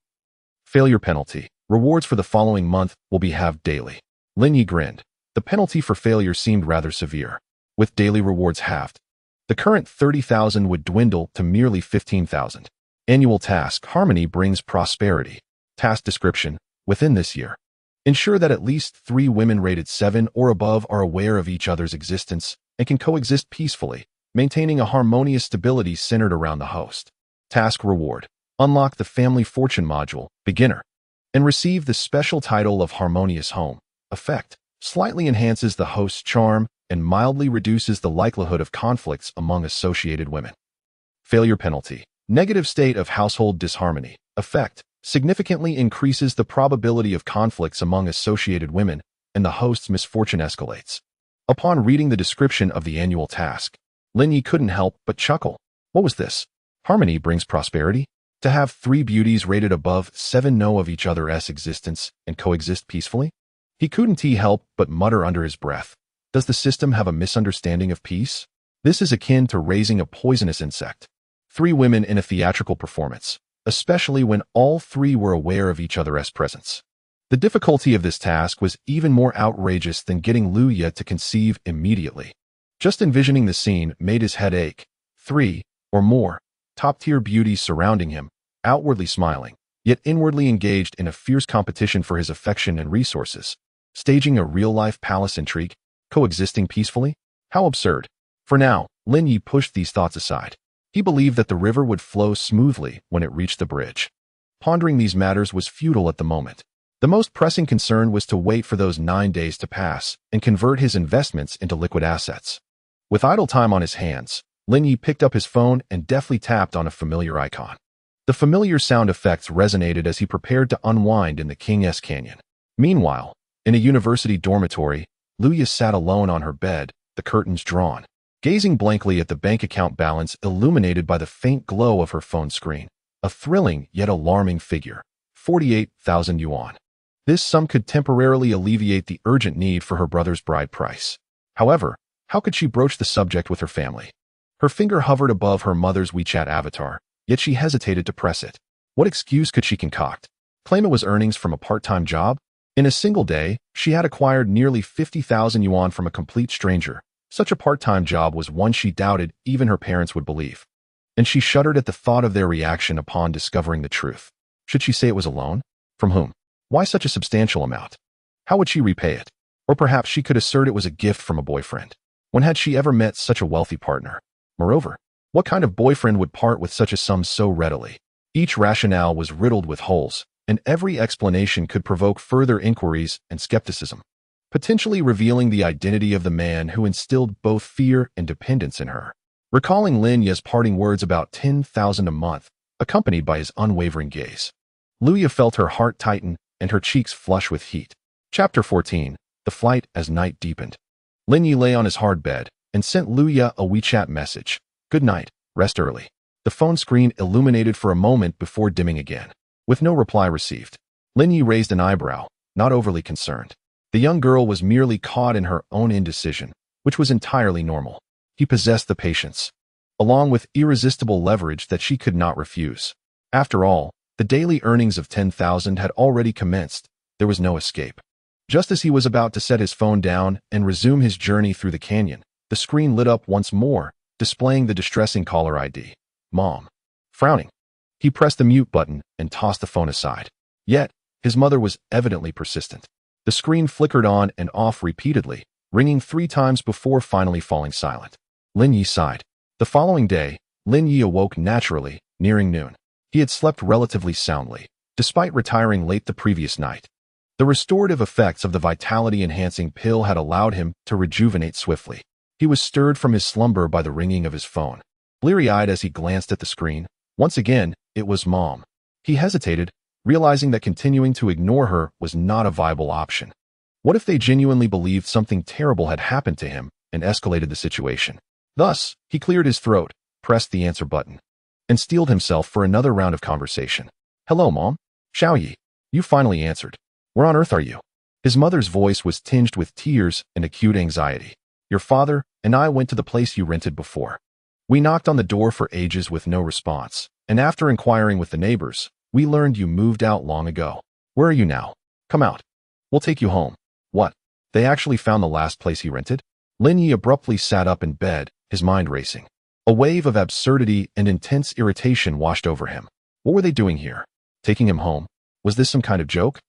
Failure penalty: rewards for the following month will be halved daily. Lin Yi grinned. The penalty for failure seemed rather severe. With daily rewards halved, the current 30,000 would dwindle to merely 15,000. Annual task: harmony brings prosperity. Task description: within this year, ensure that at least 3 women rated 7 or above are aware of each other's existence and can coexist peacefully, maintaining a harmonious stability centered around the host. Task reward: unlock the family fortune module, beginner, and receive the special title of harmonious home. Effect: slightly enhances the host's charm and mildly reduces the likelihood of conflicts among associated women. Failure penalty: negative state of household disharmony. Effect: significantly increases the probability of conflicts among associated women, and the host's misfortune escalates. Upon reading the description of the annual task, Lin Yi couldn't help but chuckle. What was this? Harmony brings prosperity? To have 3 beauties rated above 7 know of each other's existence and coexist peacefully? He couldn't help but mutter under his breath. Does the system have a misunderstanding of peace? This is akin to raising a poisonous insect. 3 women in a theatrical performance, especially when all 3 were aware of each other's presence. The difficulty of this task was even more outrageous than getting Lu Ye to conceive immediately. Just envisioning the scene made his head ache. 3 or more top-tier beauties surrounding him, outwardly smiling, yet inwardly engaged in a fierce competition for his affection and resources. Staging a real-life palace intrigue? Coexisting peacefully? How absurd. For now, Lin Yi pushed these thoughts aside. He believed that the river would flow smoothly when it reached the bridge. Pondering these matters was futile at the moment. The most pressing concern was to wait for those 9 days to pass and convert his investments into liquid assets. With idle time on his hands, Lin Yi picked up his phone and deftly tapped on a familiar icon. The familiar sound effects resonated as he prepared to unwind in the King's Canyon. Meanwhile, in a university dormitory, Luya sat alone on her bed, the curtains drawn, gazing blankly at the bank account balance illuminated by the faint glow of her phone screen. A thrilling yet alarming figure, 48,000 yuan. This sum could temporarily alleviate the urgent need for her brother's bride price. However, how could she broach the subject with her family? Her finger hovered above her mother's WeChat avatar, yet she hesitated to press it. What excuse could she concoct? Claim it was earnings from a part-time job? In a single day, she had acquired nearly 50,000 yuan from a complete stranger. Such a part-time job was one she doubted even her parents would believe. And she shuddered at the thought of their reaction upon discovering the truth. Should she say it was a loan? From whom? Why such a substantial amount? How would she repay it? Or perhaps she could assert it was a gift from a boyfriend. When had she ever met such a wealthy partner? Moreover, what kind of boyfriend would part with such a sum so readily? Each rationale was riddled with holes, and every explanation could provoke further inquiries and skepticism, potentially revealing the identity of the man who instilled both fear and dependence in her. Recalling Lin Yi's parting words about 10,000 a month, accompanied by his unwavering gaze, Luya felt her heart tighten and her cheeks flush with heat. Chapter 14. The Flight as Night Deepened. Lin Yi lay on his hard bed and sent Luya a WeChat message. Good night, rest early. The phone screen illuminated for a moment before dimming again. With no reply received, Lin Yi raised an eyebrow, not overly concerned. The young girl was merely caught in her own indecision, which was entirely normal. He possessed the patience, along with irresistible leverage that she could not refuse. After all, the daily earnings of 10,000 had already commenced. There was no escape. Just as he was about to set his phone down and resume his journey through the canyon, the screen lit up once more, displaying the distressing caller ID. Mom. Frowning, he pressed the mute button and tossed the phone aside. Yet, his mother was evidently persistent. The screen flickered on and off repeatedly, ringing 3 times before finally falling silent. Lin Yi sighed. The following day, Lin Yi awoke naturally, nearing noon. He had slept relatively soundly, despite retiring late the previous night. The restorative effects of the vitality-enhancing pill had allowed him to rejuvenate swiftly. He was stirred from his slumber by the ringing of his phone. Bleary-eyed as he glanced at the screen, once again, it was Mom. He hesitated, realizing that continuing to ignore her was not a viable option. What if they genuinely believed something terrible had happened to him and escalated the situation? Thus, he cleared his throat, pressed the answer button, and steeled himself for another round of conversation. Hello, Mom. Xiaoyi. You finally answered. Where on earth are you? His mother's voice was tinged with tears and acute anxiety. Your father and I went to the place you rented before. We knocked on the door for ages with no response, and after inquiring with the neighbors, we learned you moved out long ago. Where are you now? Come out. We'll take you home. What? They actually found the last place he rented? Lin Yi abruptly sat up in bed, his mind racing. A wave of absurdity and intense irritation washed over him. What were they doing here? Taking him home? Was this some kind of joke?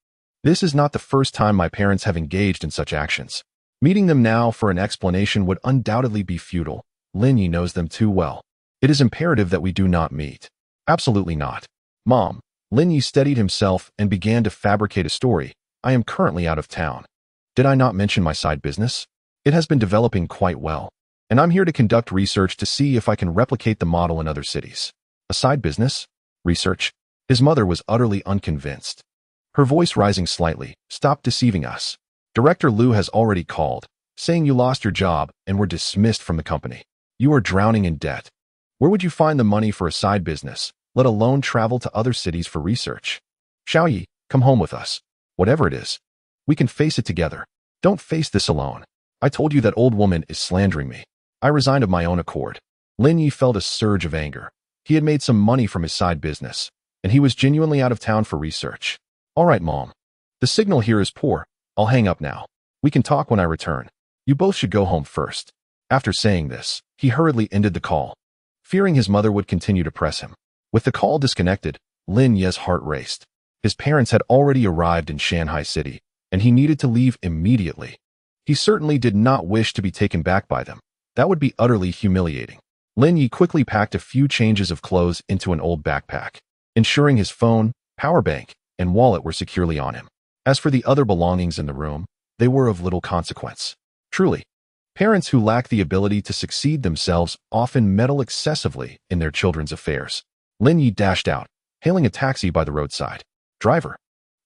This is not the first time my parents have engaged in such actions. Meeting them now for an explanation would undoubtedly be futile. Lin Yi knows them too well. It is imperative that we do not meet. Absolutely not. Mom. Lin Yi steadied himself and began to fabricate a story. I am currently out of town. Did I not mention my side business? It has been developing quite well, and I'm here to conduct research to see if I can replicate the model in other cities. A side business? Research? His mother was utterly unconvinced. Her voice rising slightly. Stop deceiving us. Director Liu has already called, saying you lost your job and were dismissed from the company. You are drowning in debt. Where would you find the money for a side business, let alone travel to other cities for research? Xiaoyi, come home with us. Whatever it is, we can face it together. Don't face this alone. I told you that old woman is slandering me. I resigned of my own accord. Lin Yi felt a surge of anger. He had made some money from his side business, and he was genuinely out of town for research. All right, Mom. The signal here is poor. I'll hang up now. We can talk when I return. You both should go home first. After saying this, he hurriedly ended the call, fearing his mother would continue to press him. With the call disconnected, Lin Ye's heart raced. His parents had already arrived in Shanghai City, and he needed to leave immediately. He certainly did not wish to be taken back by them. That would be utterly humiliating. Lin Yi quickly packed a few changes of clothes into an old backpack, ensuring his phone, power bank, and wallet were securely on him. As for the other belongings in the room, they were of little consequence. Truly, parents who lack the ability to succeed themselves often meddle excessively in their children's affairs. Lin Yi dashed out, hailing a taxi by the roadside. Driver.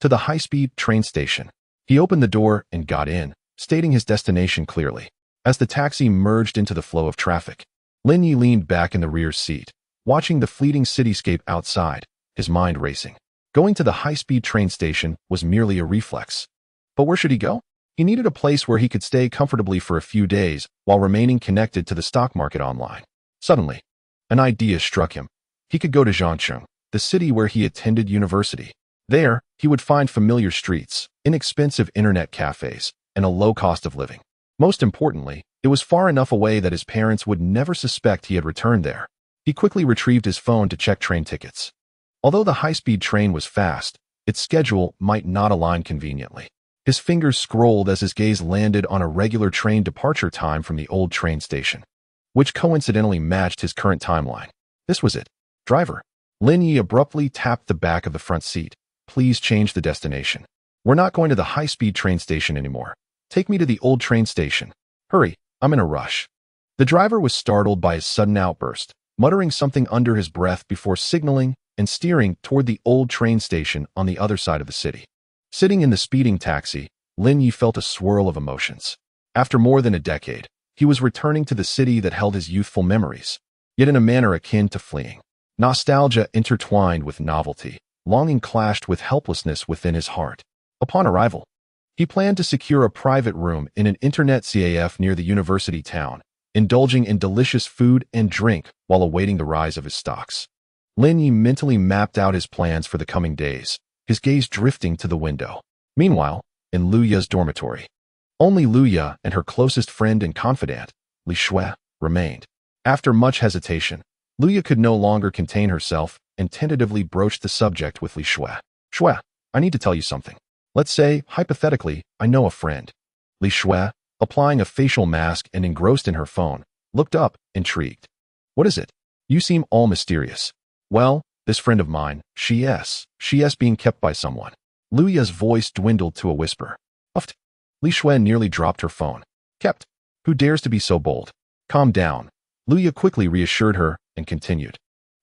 To the high-speed train station. He opened the door and got in, stating his destination clearly. As the taxi merged into the flow of traffic, Lin Yi leaned back in the rear seat, watching the fleeting cityscape outside, his mind racing. Going to the high-speed train station was merely a reflex. But where should he go? He needed a place where he could stay comfortably for a few days while remaining connected to the stock market online. Suddenly, an idea struck him. He could go to Zhangcheng, the city where he attended university. There, he would find familiar streets, inexpensive internet cafes, and a low cost of living. Most importantly, it was far enough away that his parents would never suspect he had returned there. He quickly retrieved his phone to check train tickets. Although the high-speed train was fast, its schedule might not align conveniently. His fingers scrolled as his gaze landed on a regular train departure time from the old train station, which coincidentally matched his current timeline. This was it. Driver. Lin Yi abruptly tapped the back of the front seat. Please change the destination. We're not going to the high-speed train station anymore. Take me to the old train station. Hurry, I'm in a rush. The driver was startled by his sudden outburst, muttering something under his breath before signaling and steering toward the old train station on the other side of the city. Sitting in the speeding taxi, Lin Yi felt a swirl of emotions. After more than a decade, he was returning to the city that held his youthful memories, yet in a manner akin to fleeing. Nostalgia intertwined with novelty, longing clashed with helplessness within his heart. Upon arrival, he planned to secure a private room in an internet CAF near the university town, indulging in delicious food and drink while awaiting the rise of his stocks. Lin Yi mentally mapped out his plans for the coming days, his gaze drifting to the window. Meanwhile, in Lu Ya's dormitory, only Lu Ya and her closest friend and confidant, Li Shui, remained. After much hesitation, Lu Ya could no longer contain herself and tentatively broached the subject with Li Shui. Shui, I need to tell you something. Let's say, hypothetically, I know a friend. Li Shui, applying a facial mask and engrossed in her phone, looked up, intrigued. What is it? You seem all mysterious. Well, this friend of mine, she's being kept by someone. Lu Ya's voice dwindled to a whisper. Uft. Li Shui nearly dropped her phone. Kept? Who dares to be so bold? Calm down. Lu Ya quickly reassured her and continued.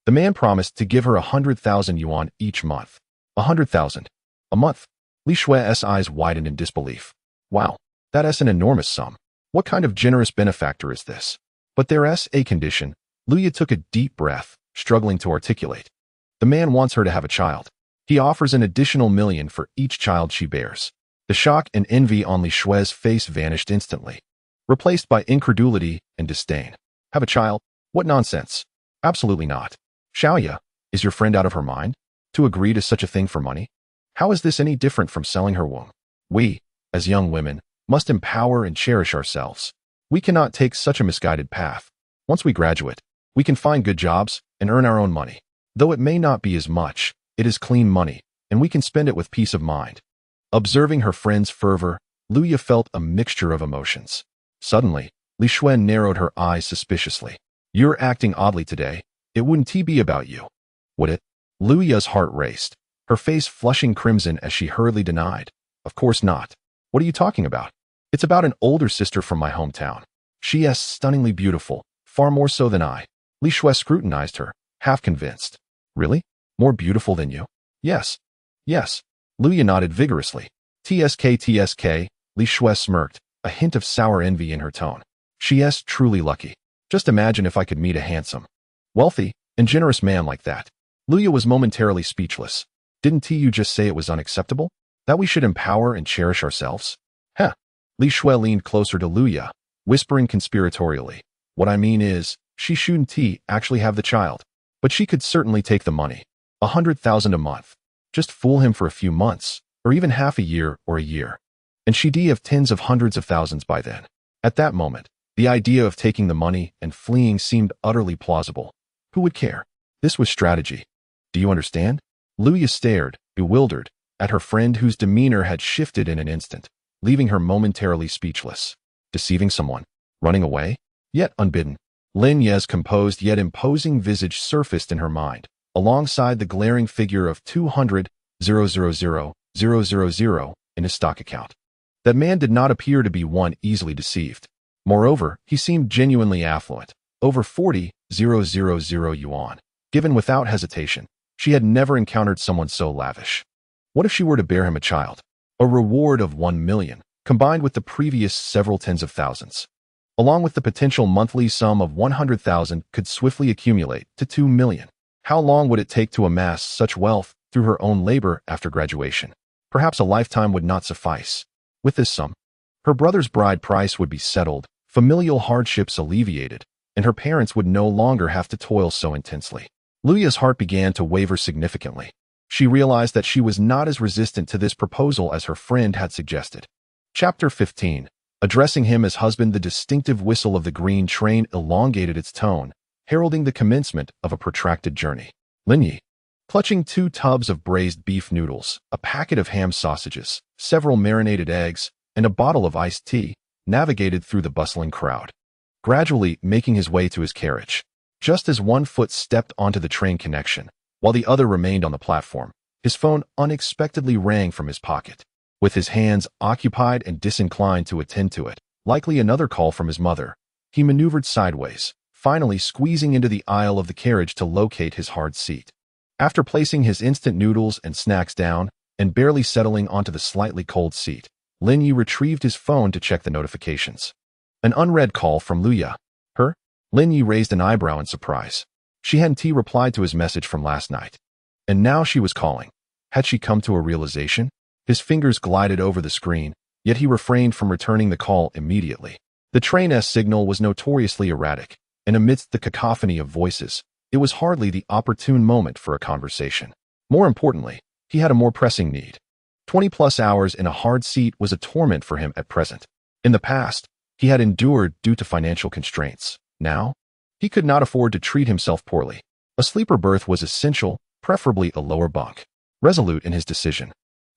The man promised to give her 100,000 yuan each month. 100,000. A month? Li Shui's eyes widened in disbelief. Wow, that's an enormous sum. What kind of generous benefactor is this? But there's a condition. Lu Ya took a deep breath, struggling to articulate. The man wants her to have a child. He offers an additional 1 million for each child she bears. The shock and envy on Li Shui's face vanished instantly, replaced by incredulity and disdain. Have a child? What nonsense. Absolutely not. Xiaoya, is your friend out of her mind? To agree to such a thing for money? How is this any different from selling her womb? We, as young women, must empower and cherish ourselves. We cannot take such a misguided path. Once we graduate, we can find good jobs and earn our own money. Though it may not be as much, it is clean money, and we can spend it with peace of mind. Observing her friend's fervor, Lu Ya felt a mixture of emotions. Suddenly, Li Shui narrowed her eyes suspiciously. You're acting oddly today. It wouldn't be about you, would it? Lu Ya's heart raced, her face flushing crimson as she hurriedly denied. Of course not. What are you talking about? It's about an older sister from my hometown. She is stunningly beautiful, far more so than I. Li Shui scrutinized her, half convinced. Really? More beautiful than you? Yes. Yes. Lu Ya nodded vigorously. TSK, Li Shui smirked, a hint of sour envy in her tone. She is truly lucky. Just imagine if I could meet a handsome, wealthy, and generous man like that. Lu Ya was momentarily speechless. Didn't you just say it was unacceptable? That we should empower and cherish ourselves? Huh. Li Shui leaned closer to Lu Ya, whispering conspiratorially. What I mean is, she shouldn't actually have the child. But she could certainly take the money. 100,000 a month. Just fool him for a few months, or even half a year or a year. And she'd have tens of hundreds of thousands by then. At that moment, the idea of taking the money and fleeing seemed utterly plausible. Who would care? This was strategy. Do you understand? Lu Ya stared, bewildered, at her friend whose demeanor had shifted in an instant. leaving her momentarily speechless. Deceiving someone? Running away? Yet unbidden. Lin Ye's composed yet imposing visage surfaced in her mind, alongside the glaring figure of 200,000,000 in his stock account. That man did not appear to be one easily deceived. Moreover, he seemed genuinely affluent, over 40,000 yuan. Given without hesitation, she had never encountered someone so lavish. What if she were to bear him a child? A reward of 1 million, combined with the previous several tens of thousands, along with the potential monthly sum of 100,000 could swiftly accumulate to 2 million. How long would it take to amass such wealth through her own labor after graduation? Perhaps a lifetime would not suffice. With this sum, her brother's bride price would be settled, familial hardships alleviated, and her parents would no longer have to toil so intensely. Luya's heart began to waver significantly. She realized that she was not as resistant to this proposal as her friend had suggested. Chapter 15. Addressing him as husband, the distinctive whistle of the green train elongated its tone, heralding the commencement of a protracted journey. Lin Yi, clutching 2 tubs of braised beef noodles, a packet of ham sausages, several marinated eggs, and a bottle of iced tea, navigated through the bustling crowd, gradually making his way to his carriage. Just as one foot stepped onto the train connection, while the other remained on the platform, his phone unexpectedly rang from his pocket. With his hands occupied and disinclined to attend to it, likely another call from his mother, he maneuvered sideways, finally squeezing into the aisle of the carriage to locate his hard seat. After placing his instant noodles and snacks down and barely settling onto the slightly cold seat, Lin Yi retrieved his phone to check the notifications. An unread call from Luya. Her? Lin Yi raised an eyebrow in surprise. She hadn't replied to his message from last night. And now she was calling. Had she come to a realization? His fingers glided over the screen, yet he refrained from returning the call immediately. The train's signal was notoriously erratic, and amidst the cacophony of voices, it was hardly the opportune moment for a conversation. More importantly, he had a more pressing need. 20+ hours in a hard seat was a torment for him at present. In the past, he had endured due to financial constraints. Now, he could not afford to treat himself poorly. A sleeper berth was essential, preferably a lower bunk. Resolute in his decision,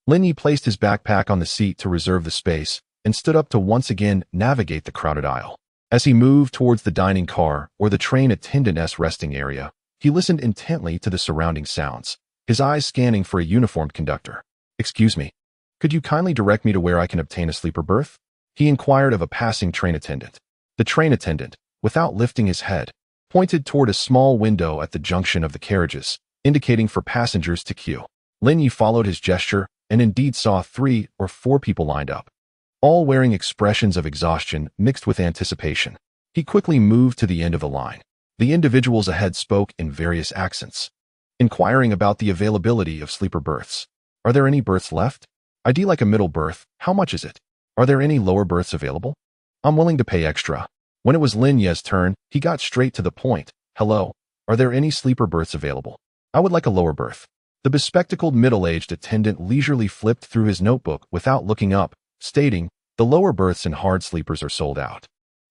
Lin Yi placed his backpack on the seat to reserve the space and stood up to once again navigate the crowded aisle. As he moved towards the dining car or the train attendant's resting area, he listened intently to the surrounding sounds, his eyes scanning for a uniformed conductor. "Excuse me, could you kindly direct me to where I can obtain a sleeper berth?" he inquired of a passing train attendant. The train attendant, without lifting his head, pointed toward a small window at the junction of the carriages, indicating for passengers to queue. Lin Yi followed his gesture and indeed saw 3 or 4 people lined up, all wearing expressions of exhaustion mixed with anticipation. He quickly moved to the end of the line. The individuals ahead spoke in various accents, inquiring about the availability of sleeper berths. "Are there any berths left? I'd like a middle berth. How much is it? Are there any lower berths available? I'm willing to pay extra." When it was Lin Ye's turn, he got straight to the point. "Hello, are there any sleeper berths available? I would like a lower berth." The bespectacled middle-aged attendant leisurely flipped through his notebook without looking up, stating, "The lower berths and hard sleepers are sold out.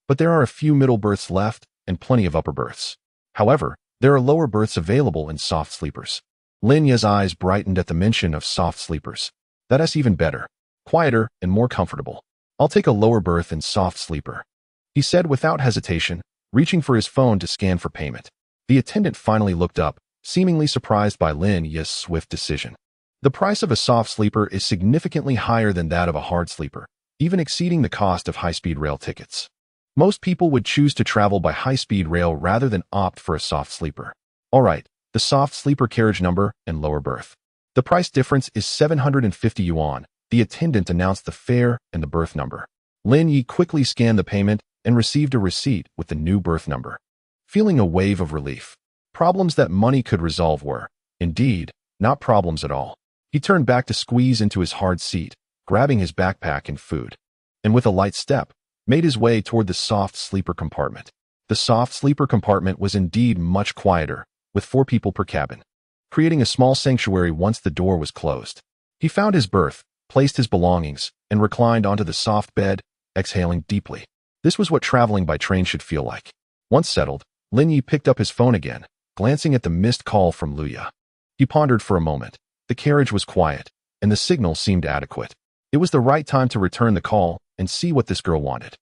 But there are a few middle berths left and plenty of upper berths. However, there are lower berths available in soft sleepers." Lin Ye's eyes brightened at the mention of soft sleepers. "That's even better. Quieter and more comfortable. I'll take a lower berth in soft sleeper," he said without hesitation, reaching for his phone to scan for payment. The attendant finally looked up, seemingly surprised by Lin Ye's swift decision. The price of a soft sleeper is significantly higher than that of a hard sleeper, even exceeding the cost of high-speed rail tickets. Most people would choose to travel by high-speed rail rather than opt for a soft sleeper. All right, the soft sleeper carriage number and lower berth. The price difference is 750 yuan. The attendant announced the fare and the berth number. Lin Yi quickly scanned the payment and received a receipt with the new berth number. Feeling a wave of relief, problems that money could resolve were, indeed, not problems at all. He turned back to squeeze into his hard seat, grabbing his backpack and food, and with a light step, made his way toward the soft sleeper compartment. The soft sleeper compartment was indeed much quieter, with 4 people per cabin, creating a small sanctuary once the door was closed. He found his berth, placed his belongings, and reclined onto the soft bed, exhaling deeply. This was what traveling by train should feel like. Once settled, Lin Yi picked up his phone again, glancing at the missed call from Luya. He pondered for a moment. The carriage was quiet, and the signal seemed adequate. It was the right time to return the call and see what this girl wanted.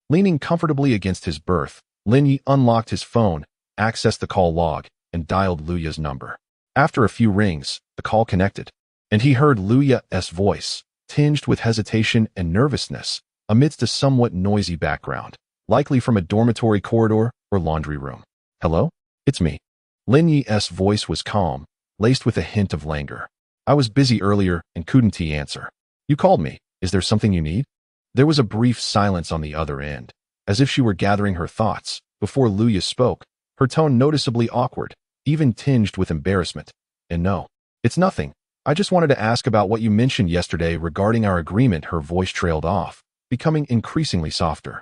Leaning comfortably against his berth, Lin Yi unlocked his phone, accessed the call log, and dialed Luya's number. After a few rings, the call connected, and he heard Luya's voice, tinged with hesitation and nervousness, amidst a somewhat noisy background, likely from a dormitory corridor or laundry room. "Hello? It's me." Lin Yi's voice was calm, laced with a hint of languor. "I was busy earlier and couldn't answer. You called me. Is there something you need?" There was a brief silence on the other end, as if she were gathering her thoughts. Before Luya spoke, her tone noticeably awkward, even tinged with embarrassment. "And no, it's nothing. I just wanted to ask about what you mentioned yesterday regarding our agreement." Her voice trailed off, becoming increasingly softer.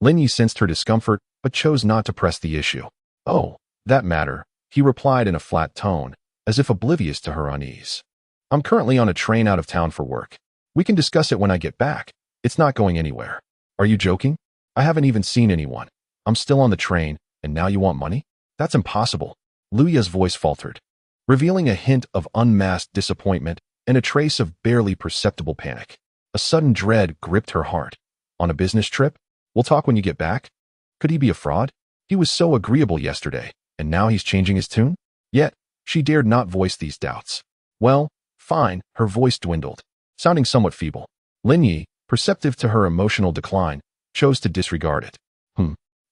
Lin Yi sensed her discomfort, but chose not to press the issue. "Oh, that matter," he replied in a flat tone, as if oblivious to her unease. "I'm currently on a train out of town for work. We can discuss it when I get back. It's not going anywhere." "Are you joking? I haven't even seen anyone. I'm still on the train, and now you want money? That's impossible." Luya's voice faltered, revealing a hint of unmasked disappointment and a trace of barely perceptible panic. A sudden dread gripped her heart. "On a business trip? We'll talk when you get back?" Could he be a fraud? He was so agreeable yesterday, and now he's changing his tune? Yet, she dared not voice these doubts. "Well, fine." Her voice dwindled, sounding somewhat feeble. Lin Yi, perceptive to her emotional decline, chose to disregard it.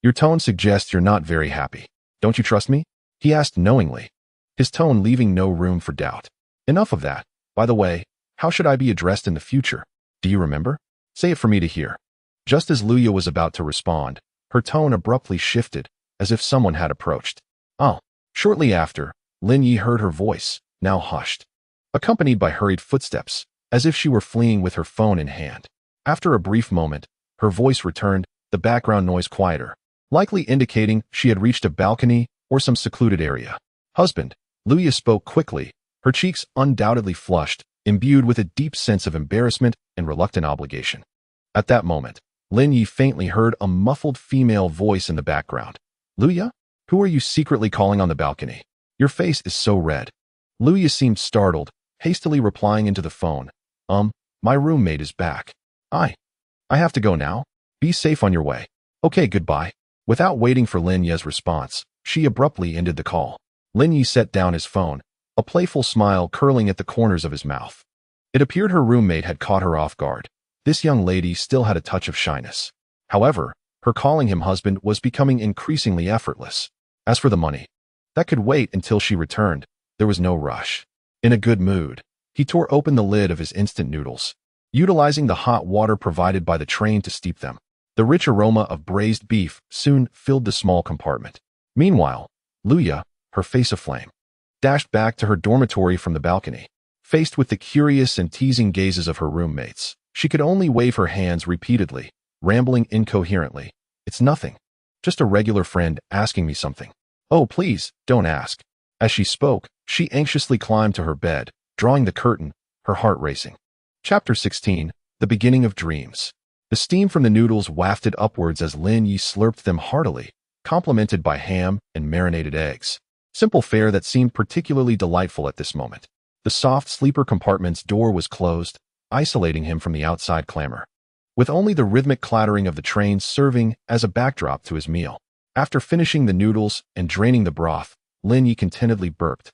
Your tone suggests you're not very happy. Don't you trust me?" he asked knowingly, his tone leaving no room for doubt. "Enough of that. By the way, how should I be addressed in the future? Do you remember? Say it for me to hear." Just as Luya was about to respond, her tone abruptly shifted, as if someone had approached. "Oh." Shortly after, Lin Yi heard her voice, now hushed, accompanied by hurried footsteps, as if she were fleeing with her phone in hand. After a brief moment, her voice returned, the background noise quieter, likely indicating she had reached a balcony or some secluded area. "Husband." Luya spoke quickly, her cheeks undoubtedly flushed, imbued with a deep sense of embarrassment and reluctant obligation. At that moment, Lin Yi faintly heard a muffled female voice in the background. "Luya? Who are you secretly calling on the balcony? Your face is so red." Luya seemed startled, hastily replying into the phone. My roommate is back. I have to go now. Be safe on your way." "Okay, goodbye." Without waiting for Lin Yi's response, she abruptly ended the call. Lin Yi set down his phone, a playful smile curling at the corners of his mouth. It appeared her roommate had caught her off guard. This young lady still had a touch of shyness. However, her calling him husband was becoming increasingly effortless. As for the money, that could wait until she returned. There was no rush. In a good mood, he tore open the lid of his instant noodles, utilizing the hot water provided by the train to steep them. The rich aroma of braised beef soon filled the small compartment. Meanwhile, Luya, her face aflame, dashed back to her dormitory from the balcony. Faced with the curious and teasing gazes of her roommates, she could only wave her hands repeatedly, rambling incoherently. "It's nothing. Just a regular friend asking me something." "Oh, please, don't ask." As she spoke, she anxiously climbed to her bed, drawing the curtain, her heart racing. Chapter 16, The Beginning of Dreams. The steam from the noodles wafted upwards as Lin Yi slurped them heartily, complemented by ham and marinated eggs. Simple fare that seemed particularly delightful at this moment. The soft sleeper compartment's door was closed, isolating him from the outside clamor, with only the rhythmic clattering of the train serving as a backdrop to his meal. After finishing the noodles and draining the broth, Lin Yi contentedly burped,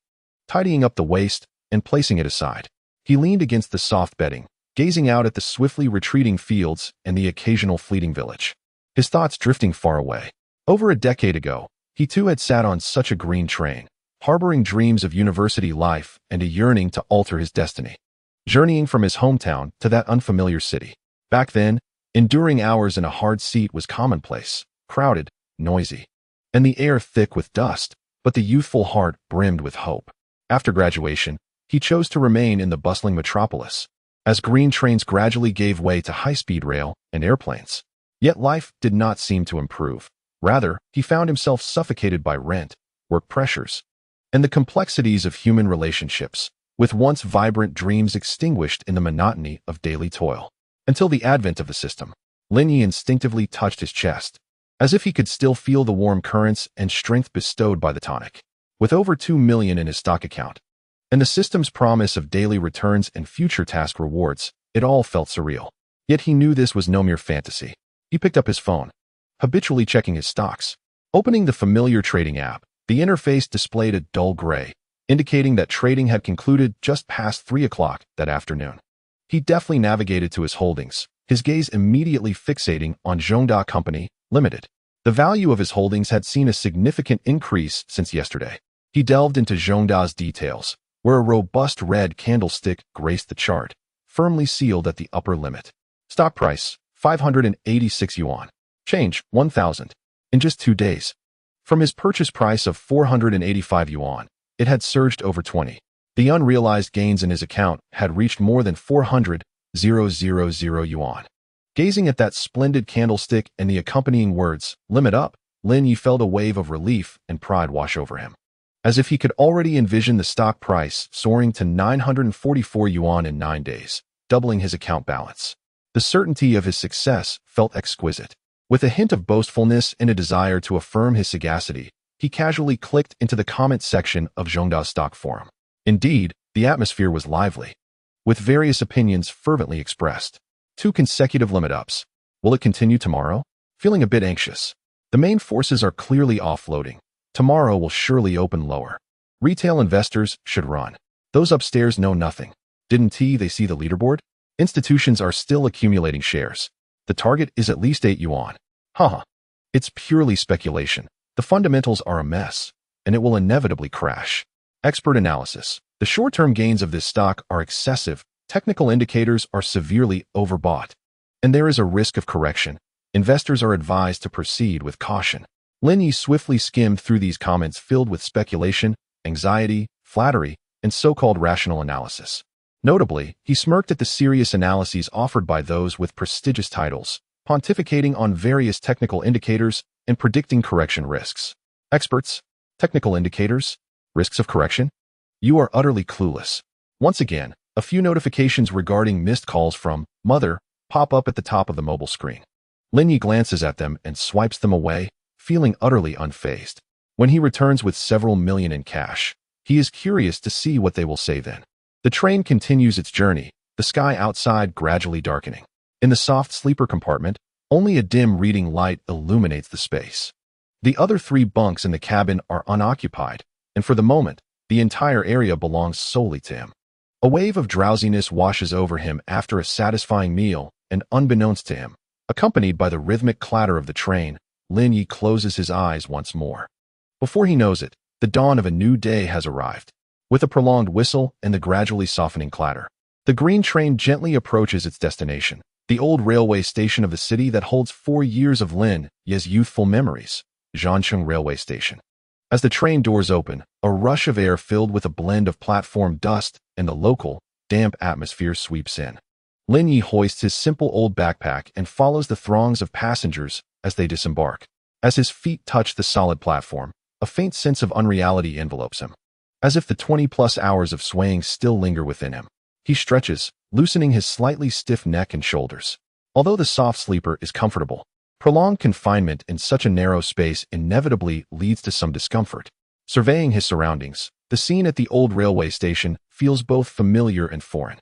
tidying up the waste and placing it aside. He leaned against the soft bedding, gazing out at the swiftly retreating fields and the occasional fleeting village, his thoughts drifting far away. Over a decade ago, he too had sat on such a green train, harboring dreams of university life and a yearning to alter his destiny, journeying from his hometown to that unfamiliar city. Back then, enduring hours in a hard seat was commonplace, crowded, noisy, and the air thick with dust, but the youthful heart brimmed with hope. After graduation, he chose to remain in the bustling metropolis, as green trains gradually gave way to high-speed rail and airplanes. Yet life did not seem to improve. Rather, he found himself suffocated by rent, work pressures, and the complexities of human relationships, with once vibrant dreams extinguished in the monotony of daily toil. Until the advent of the system, Lin Yi instinctively touched his chest, as if he could still feel the warm currents and strength bestowed by the tonic. With over 2 million in his stock account, and the system's promise of daily returns and future task rewards, It all felt surreal. Yet he knew this was no mere fantasy. He picked up his phone, habitually checking his stocks. Opening the familiar trading app, the interface displayed a dull gray, indicating that trading had concluded just past 3 o'clock that afternoon. He deftly navigated to his holdings, his gaze immediately fixating on Zhongda Company Limited. The value of his holdings had seen a significant increase since yesterday. He delved into Zhongda's details, where a robust red candlestick graced the chart, firmly sealed at the upper limit. Stock price, 586 yuan. Change, 1,000. In just 2 days. From his purchase price of 485 yuan, it had surged over 20. The unrealized gains in his account had reached more than 400,000 yuan. Gazing at that splendid candlestick and the accompanying words, "Limit up," Lin Yi felt a wave of relief and pride wash over him. As if he could already envision the stock price soaring to 944 yuan in 9 days, doubling his account balance. The certainty of his success felt exquisite. With a hint of boastfulness and a desire to affirm his sagacity, he casually clicked into the comment section of Zhongda's stock forum. Indeed, the atmosphere was lively, with various opinions fervently expressed. 2 consecutive limit ups. Will it continue tomorrow? Feeling a bit anxious. The main forces are clearly offloading. Tomorrow will surely open lower. Retail investors should run. Those upstairs know nothing. Didn't they see the leaderboard? Institutions are still accumulating shares. The target is at least 8 yuan. Haha. It's purely speculation. The fundamentals are a mess, and it will inevitably crash. Expert analysis. The short-term gains of this stock are excessive. Technical indicators are severely overbought, and there is a risk of correction. Investors are advised to proceed with caution. Lin Yi swiftly skimmed through these comments filled with speculation, anxiety, flattery, and so-called rational analysis. Notably, he smirked at the serious analyses offered by those with prestigious titles, pontificating on various technical indicators and predicting correction risks. Experts, technical indicators, risks of correction? You are utterly clueless. Once again, a few notifications regarding missed calls from Mother pop up at the top of the mobile screen. Lin Yi glances at them and swipes them away, feeling utterly unfazed. When he returns with several million in cash, he is curious to see what they will say then. The train continues its journey, the sky outside gradually darkening. In the soft sleeper compartment, only a dim reading light illuminates the space. The other 3 bunks in the cabin are unoccupied, and for the moment, the entire area belongs solely to him. A wave of drowsiness washes over him after a satisfying meal, and unbeknownst to him, accompanied by the rhythmic clatter of the train, Lin Yi closes his eyes once more. Before he knows it, the dawn of a new day has arrived. With a prolonged whistle and the gradually softening clatter, the green train gently approaches its destination, the old railway station of the city that holds 4 years of Lin Yi's youthful memories, Zhancheng Railway Station. As the train doors open, a rush of air filled with a blend of platform dust and the local, damp atmosphere sweeps in. Lin Yi hoists his simple old backpack and follows the throngs of passengers as they disembark. As his feet touch the solid platform, a faint sense of unreality envelopes him. As if the 20-plus hours of swaying still linger within him, he stretches, loosening his slightly stiff neck and shoulders. Although the soft sleeper is comfortable, prolonged confinement in such a narrow space inevitably leads to some discomfort. Surveying his surroundings, the scene at the old railway station feels both familiar and foreign.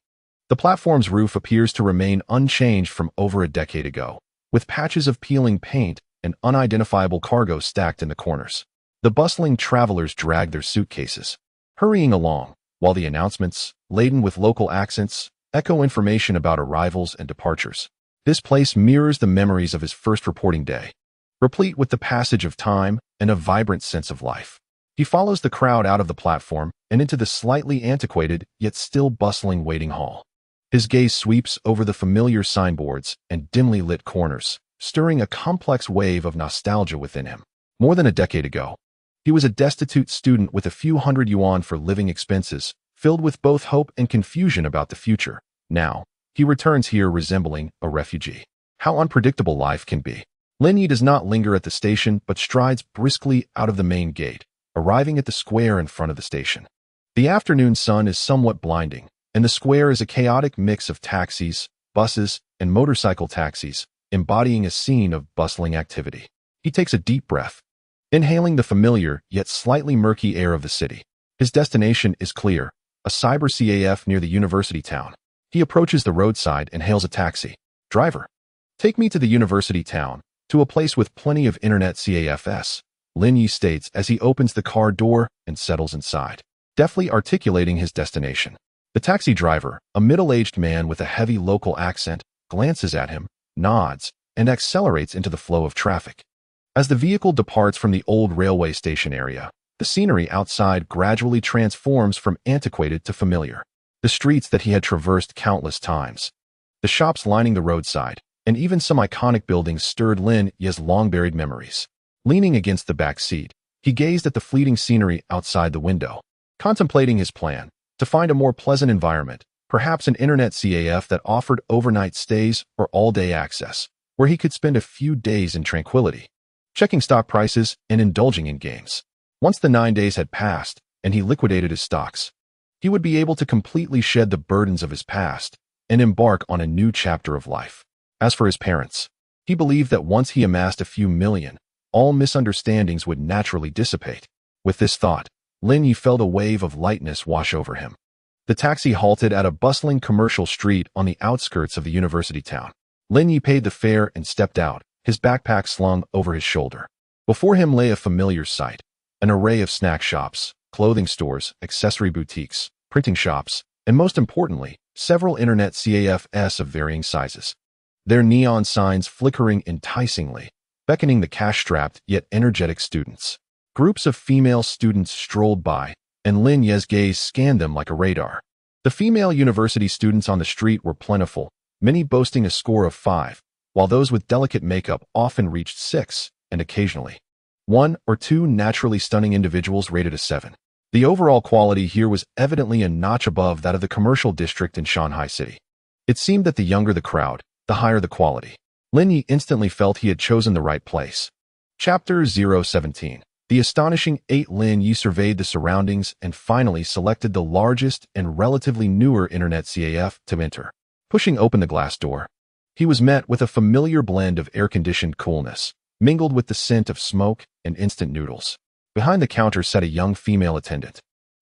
The platform's roof appears to remain unchanged from over a decade ago, with patches of peeling paint and unidentifiable cargo stacked in the corners. The bustling travelers drag their suitcases, hurrying along, while the announcements, laden with local accents, echo information about arrivals and departures. This place mirrors the memories of his first reporting day, replete with the passage of time and a vibrant sense of life. He follows the crowd out of the platform and into the slightly antiquated yet still bustling waiting hall. His gaze sweeps over the familiar signboards and dimly lit corners, stirring a complex wave of nostalgia within him. More than a decade ago, he was a destitute student with a few hundred yuan for living expenses, filled with both hope and confusion about the future. Now, he returns here resembling a refugee. How unpredictable life can be. Lin Yi does not linger at the station but strides briskly out of the main gate, arriving at the square in front of the station. The afternoon sun is somewhat blinding, and the square is a chaotic mix of taxis, buses, and motorcycle taxis, embodying a scene of bustling activity. He takes a deep breath, inhaling the familiar yet slightly murky air of the city. His destination is clear, a cyber CAF near the university town. He approaches the roadside and hails a taxi. "Driver, take me to the university town, to a place with plenty of internet CAFS," Lin Yi states as he opens the car door and settles inside, deftly articulating his destination. The taxi driver, a middle-aged man with a heavy local accent, glances at him, nods, and accelerates into the flow of traffic. As the vehicle departs from the old railway station area, the scenery outside gradually transforms from antiquated to familiar. The streets that he had traversed countless times, the shops lining the roadside, and even some iconic buildings stirred Lin Yi's long-buried memories. Leaning against the back seat, he gazed at the fleeting scenery outside the window, contemplating his plan to find a more pleasant environment, perhaps an internet CAF that offered overnight stays or all-day access, where he could spend a few days in tranquility, checking stock prices and indulging in games. Once the 9 days had passed and he liquidated his stocks, he would be able to completely shed the burdens of his past and embark on a new chapter of life. As for his parents, he believed that once he amassed a few million, all misunderstandings would naturally dissipate. With this thought, Lin Yi felt a wave of lightness wash over him. The taxi halted at a bustling commercial street on the outskirts of the university town. Lin Yi paid the fare and stepped out, his backpack slung over his shoulder. Before him lay a familiar sight, an array of snack shops, clothing stores, accessory boutiques, printing shops, and most importantly, several internet CAFs of varying sizes. Their neon signs flickering enticingly, beckoning the cash-strapped yet energetic students. Groups of female students strolled by, and Lin Yi's gaze scanned them like a radar. The female university students on the street were plentiful, many boasting a score of 5, while those with delicate makeup often reached 6, and occasionally 1 or 2 naturally stunning individuals rated a 7. The overall quality here was evidently a notch above that of the commercial district in Shanghai City. It seemed that the younger the crowd, the higher the quality. Lin Yi instantly felt he had chosen the right place. Chapter 017. The astonishing 8. Lin Yi surveyed the surroundings and finally selected the largest and relatively newer internet CAF to enter. Pushing open the glass door, he was met with a familiar blend of air-conditioned coolness, mingled with the scent of smoke and instant noodles. Behind the counter sat a young female attendant,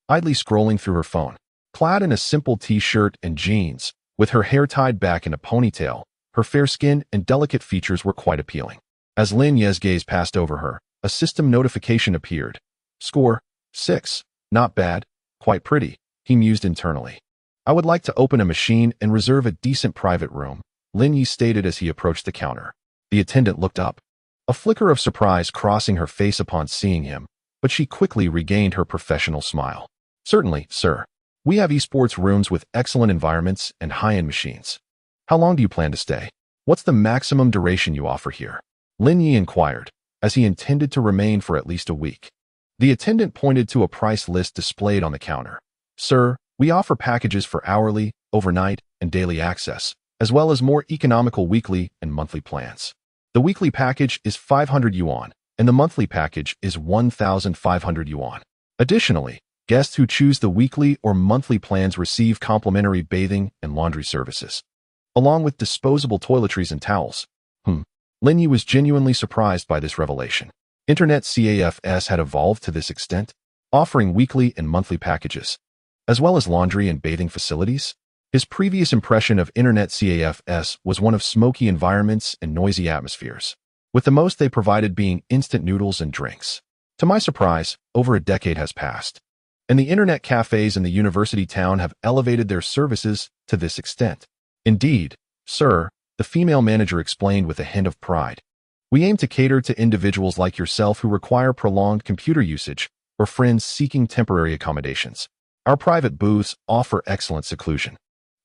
idly scrolling through her phone. Clad in a simple t-shirt and jeans, with her hair tied back in a ponytail, her fair skin and delicate features were quite appealing. As Lin Yi's gaze passed over her, a system notification appeared. "Score 6. Not bad. Quite pretty," he mused internally. "I would like to open a machine and reserve a decent private room," Lin Yi stated as he approached the counter. The attendant looked up, a flicker of surprise crossing her face upon seeing him, but she quickly regained her professional smile. "Certainly, sir. We have esports rooms with excellent environments and high-end machines. How long do you plan to stay? What's the maximum duration you offer here?" Lin Yi inquired, as he intended to remain for at least a week. The attendant pointed to a price list displayed on the counter. "Sir, we offer packages for hourly, overnight, and daily access, as well as more economical weekly and monthly plans. The weekly package is 500 yuan, and the monthly package is 1,500 yuan. Additionally, guests who choose the weekly or monthly plans receive complimentary bathing and laundry services, along with disposable toiletries and towels." Lin Yi was genuinely surprised by this revelation. Internet CAFs had evolved to this extent, offering weekly and monthly packages, as well as laundry and bathing facilities. His previous impression of internet CAFs was one of smoky environments and noisy atmospheres, with the most they provided being instant noodles and drinks. To my surprise, over a decade has passed, and the internet cafes in the university town have elevated their services to this extent. "Indeed, sir," the female manager explained with a hint of pride. "We aim to cater to individuals like yourself who require prolonged computer usage or friends seeking temporary accommodations. Our private booths offer excellent seclusion.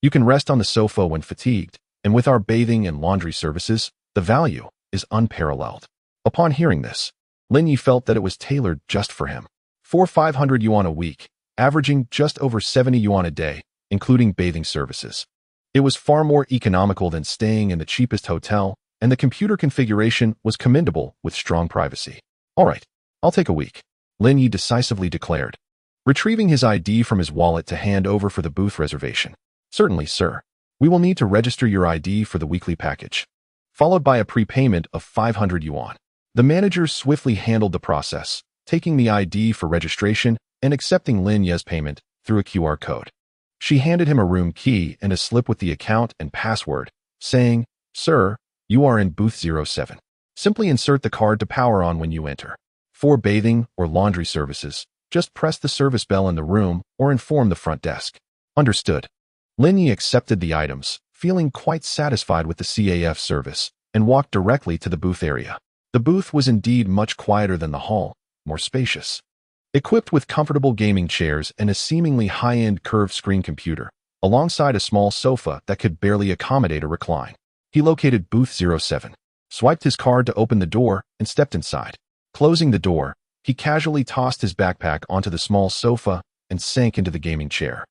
You can rest on the sofa when fatigued, and with our bathing and laundry services, the value is unparalleled." Upon hearing this, Lin Yi felt that it was tailored just for him. For 500 yuan a week, averaging just over 70 yuan a day, including bathing services. It was far more economical than staying in the cheapest hotel, and the computer configuration was commendable with strong privacy. "All right, I'll take a week," Lin Yi decisively declared, retrieving his ID from his wallet to hand over for the booth reservation. "Certainly, sir. We will need to register your ID for the weekly package," followed by a prepayment of 500 yuan. The manager swiftly handled the process, taking the ID for registration and accepting Lin Yi's payment through a QR code. She handed him a room key and a slip with the account and password, saying, "Sir, you are in booth 07. Simply insert the card to power on when you enter. For bathing or laundry services, just press the service bell in the room or inform the front desk." Understood. Lin Yi accepted the items, feeling quite satisfied with the CAF service, and walked directly to the booth area. The booth was indeed much quieter than the hall, more spacious. Equipped with comfortable gaming chairs and a seemingly high-end curved screen computer, alongside a small sofa that could barely accommodate a recline. He located booth 07, swiped his card to open the door, and stepped inside. Closing the door, he casually tossed his backpack onto the small sofa and sank into the gaming chair.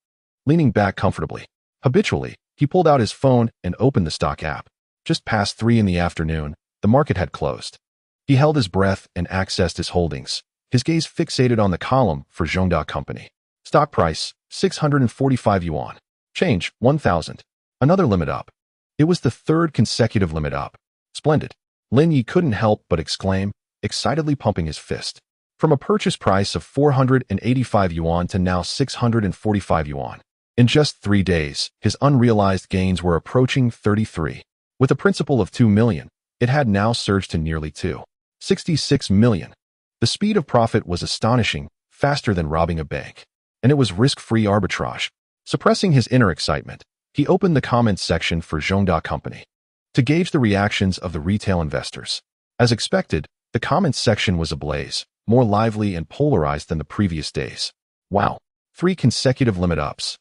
Leaning back comfortably, habitually, he pulled out his phone and opened the stock app. Just past 3 in the afternoon, the market had closed. He held his breath and accessed his holdings, his gaze fixated on the column for Zhongda Company. Stock price, 645 yuan. Change, 1,000. Another limit up. It was the third consecutive limit up. Splendid. Lin Yi couldn't help but exclaim, excitedly pumping his fist. From a purchase price of 485 yuan to now 645 yuan. In just 3 days, his unrealized gains were approaching 33. With a principal of 2 million, it had now surged to nearly 66 million. The speed of profit was astonishing, faster than robbing a bank. And it was risk-free arbitrage. Suppressing his inner excitement, he opened the comments section for Zhongda Company to gauge the reactions of the retail investors. As expected, the comments section was ablaze, more lively and polarized than the previous days. Wow, 3 consecutive limit ups.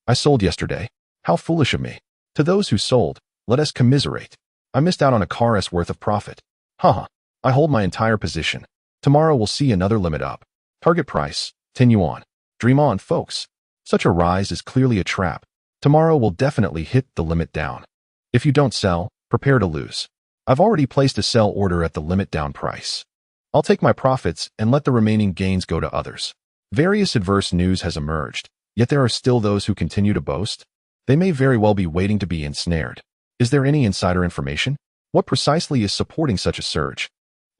I sold yesterday. How foolish of me. To those who sold, let us commiserate. I missed out on a car's worth of profit. Haha, I hold my entire position. Tomorrow we'll see another limit up. Target price, 10 yuan. Dream on, folks. Such a rise is clearly a trap. Tomorrow we'll definitely hit the limit down. If you don't sell, prepare to lose. I've already placed a sell order at the limit down price. I'll take my profits and let the remaining gains go to others. Various adverse news has emerged, yet there are still those who continue to boast. They may very well be waiting to be ensnared. Is there any insider information? What precisely is supporting such a surge?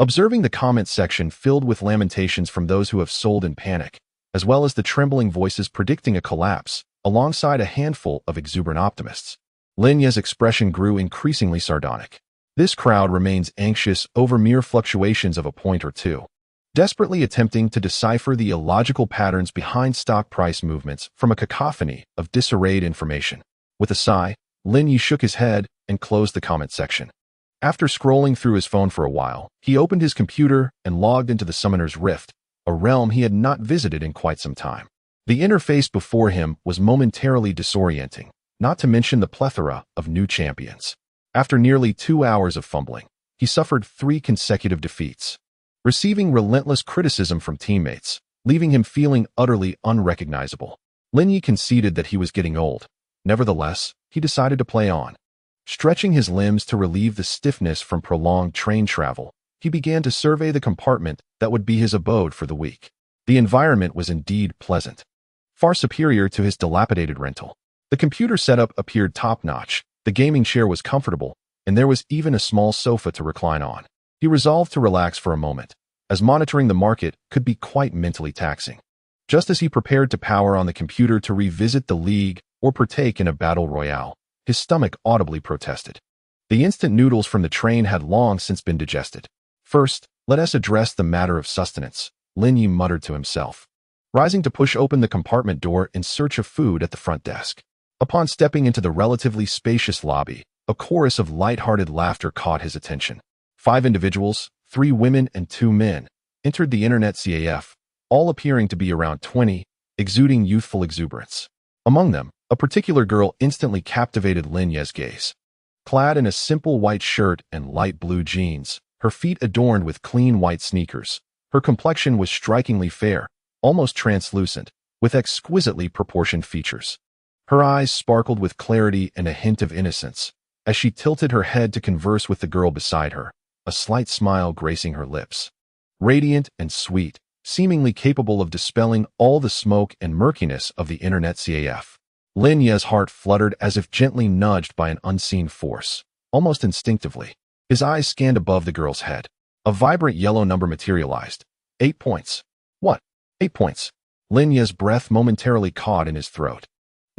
Observing the comment section filled with lamentations from those who have sold in panic, as well as the trembling voices predicting a collapse, alongside a handful of exuberant optimists, Lin Yi's expression grew increasingly sardonic. This crowd remains anxious over mere fluctuations of a point or two, desperately attempting to decipher the illogical patterns behind stock price movements from a cacophony of disarrayed information. With a sigh, Lin Yi shook his head and closed the comment section. After scrolling through his phone for a while, he opened his computer and logged into the Summoner's Rift, a realm he had not visited in quite some time. The interface before him was momentarily disorienting, not to mention the plethora of new champions. After nearly 2 hours of fumbling, he suffered 3 consecutive defeats, receiving relentless criticism from teammates, leaving him feeling utterly unrecognizable. Lin Yi conceded that he was getting old. Nevertheless, he decided to play on. Stretching his limbs to relieve the stiffness from prolonged train travel, he began to survey the compartment that would be his abode for the week. The environment was indeed pleasant, far superior to his dilapidated rental. The computer setup appeared top-notch, the gaming chair was comfortable, and there was even a small sofa to recline on. He resolved to relax for a moment, as monitoring the market could be quite mentally taxing. Just as he prepared to power on the computer to revisit the league or partake in a battle royale, his stomach audibly protested. The instant noodles from the train had long since been digested. First, let us address the matter of sustenance, Lin Yi muttered to himself, rising to push open the compartment door in search of food at the front desk. Upon stepping into the relatively spacious lobby, a chorus of light-hearted laughter caught his attention. 5 individuals, 3 women and 2 men, entered the internet CAF, all appearing to be around 20, exuding youthful exuberance. Among them, a particular girl instantly captivated Lin Yi's gaze. Clad in a simple white shirt and light blue jeans, her feet adorned with clean white sneakers, her complexion was strikingly fair, almost translucent, with exquisitely proportioned features. Her eyes sparkled with clarity and a hint of innocence, as she tilted her head to converse with the girl beside her, a slight smile gracing her lips. Radiant and sweet, seemingly capable of dispelling all the smoke and murkiness of the internet CAF. Lin Yi's heart fluttered as if gently nudged by an unseen force. Almost instinctively, his eyes scanned above the girl's head. A vibrant yellow number materialized. 8 points. What? 8 points. Lin Yi's breath momentarily caught in his throat.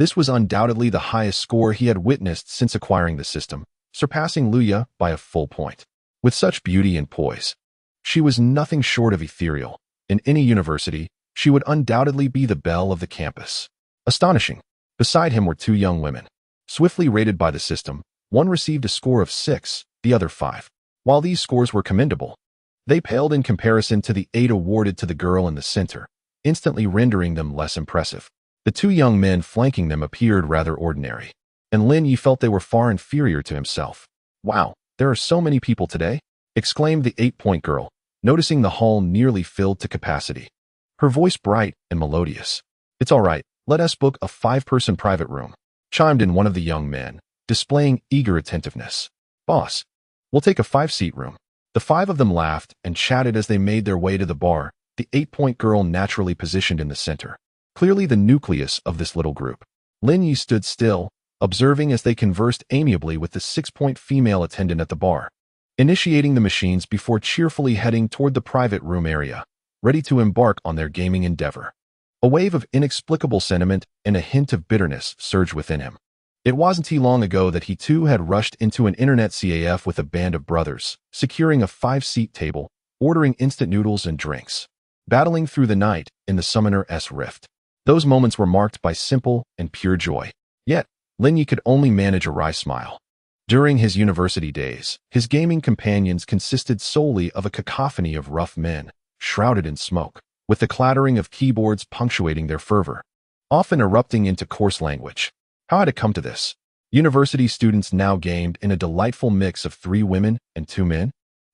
This was undoubtedly the highest score he had witnessed since acquiring the system, surpassing Luya by a full point. With such beauty and poise, she was nothing short of ethereal. In any university, she would undoubtedly be the belle of the campus. Astonishing. Beside him were two young women. Swiftly rated by the system, one received a score of 6, the other 5. While these scores were commendable, they paled in comparison to the 8 awarded to the girl in the center, instantly rendering them less impressive. The two young men flanking them appeared rather ordinary, and Lin Yi felt they were far inferior to himself. "Wow, there are so many people today," exclaimed the 8-point girl, noticing the hall nearly filled to capacity. Her voice bright and melodious. "It's all right, let us book a 5-person private room," chimed in one of the young men, displaying eager attentiveness. "Boss, we'll take a 5-seat room." The 5 of them laughed and chatted as they made their way to the bar, the 8-point girl naturally positioned in the center. Clearly the nucleus of this little group. Lin Yi stood still, observing as they conversed amiably with the 6-point female attendant at the bar, initiating the machines before cheerfully heading toward the private room area, ready to embark on their gaming endeavor. A wave of inexplicable sentiment and a hint of bitterness surged within him. It wasn't too long ago that he too had rushed into an internet CAF with a band of brothers, securing a 5-seat table, ordering instant noodles and drinks, battling through the night in the Summoner's Rift. Those moments were marked by simple and pure joy. Yet, Lin Yi could only manage a wry smile. During his university days, his gaming companions consisted solely of a cacophony of rough men, shrouded in smoke, with the clattering of keyboards punctuating their fervor, often erupting into coarse language. How had it come to this? University students now gamed in a delightful mix of 3 women and 2 men,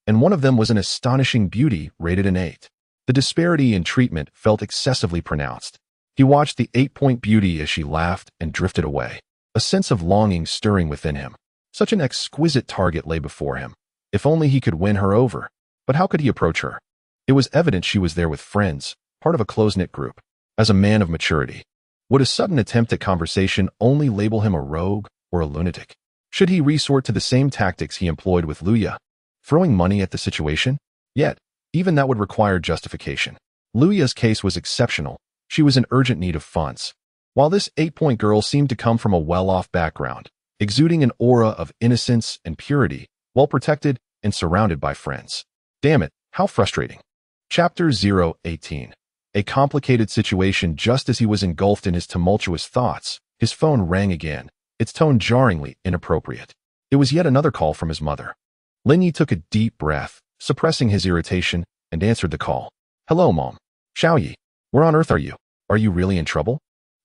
and one of them was an astonishing beauty rated an 8. The disparity in treatment felt excessively pronounced. He watched the 8-point beauty as she laughed and drifted away, a sense of longing stirring within him. Such an exquisite target lay before him. If only he could win her over. But how could he approach her? It was evident she was there with friends, part of a close-knit group. As a man of maturity, would a sudden attempt at conversation only label him a rogue or a lunatic? Should he resort to the same tactics he employed with Luya, throwing money at the situation? Yet, even that would require justification. Luya's case was exceptional. She was in urgent need of funds. While this 8-point girl seemed to come from a well-off background, exuding an aura of innocence and purity, well protected and surrounded by friends. Damn it, how frustrating. Chapter 018. A complicated situation. Just as he was engulfed in his tumultuous thoughts, his phone rang again, its tone jarringly inappropriate. It was yet another call from his mother. Lin Yi took a deep breath, suppressing his irritation, and answered the call. "Hello, Mom. Xiaoyi, where on earth are you? Are you really in trouble?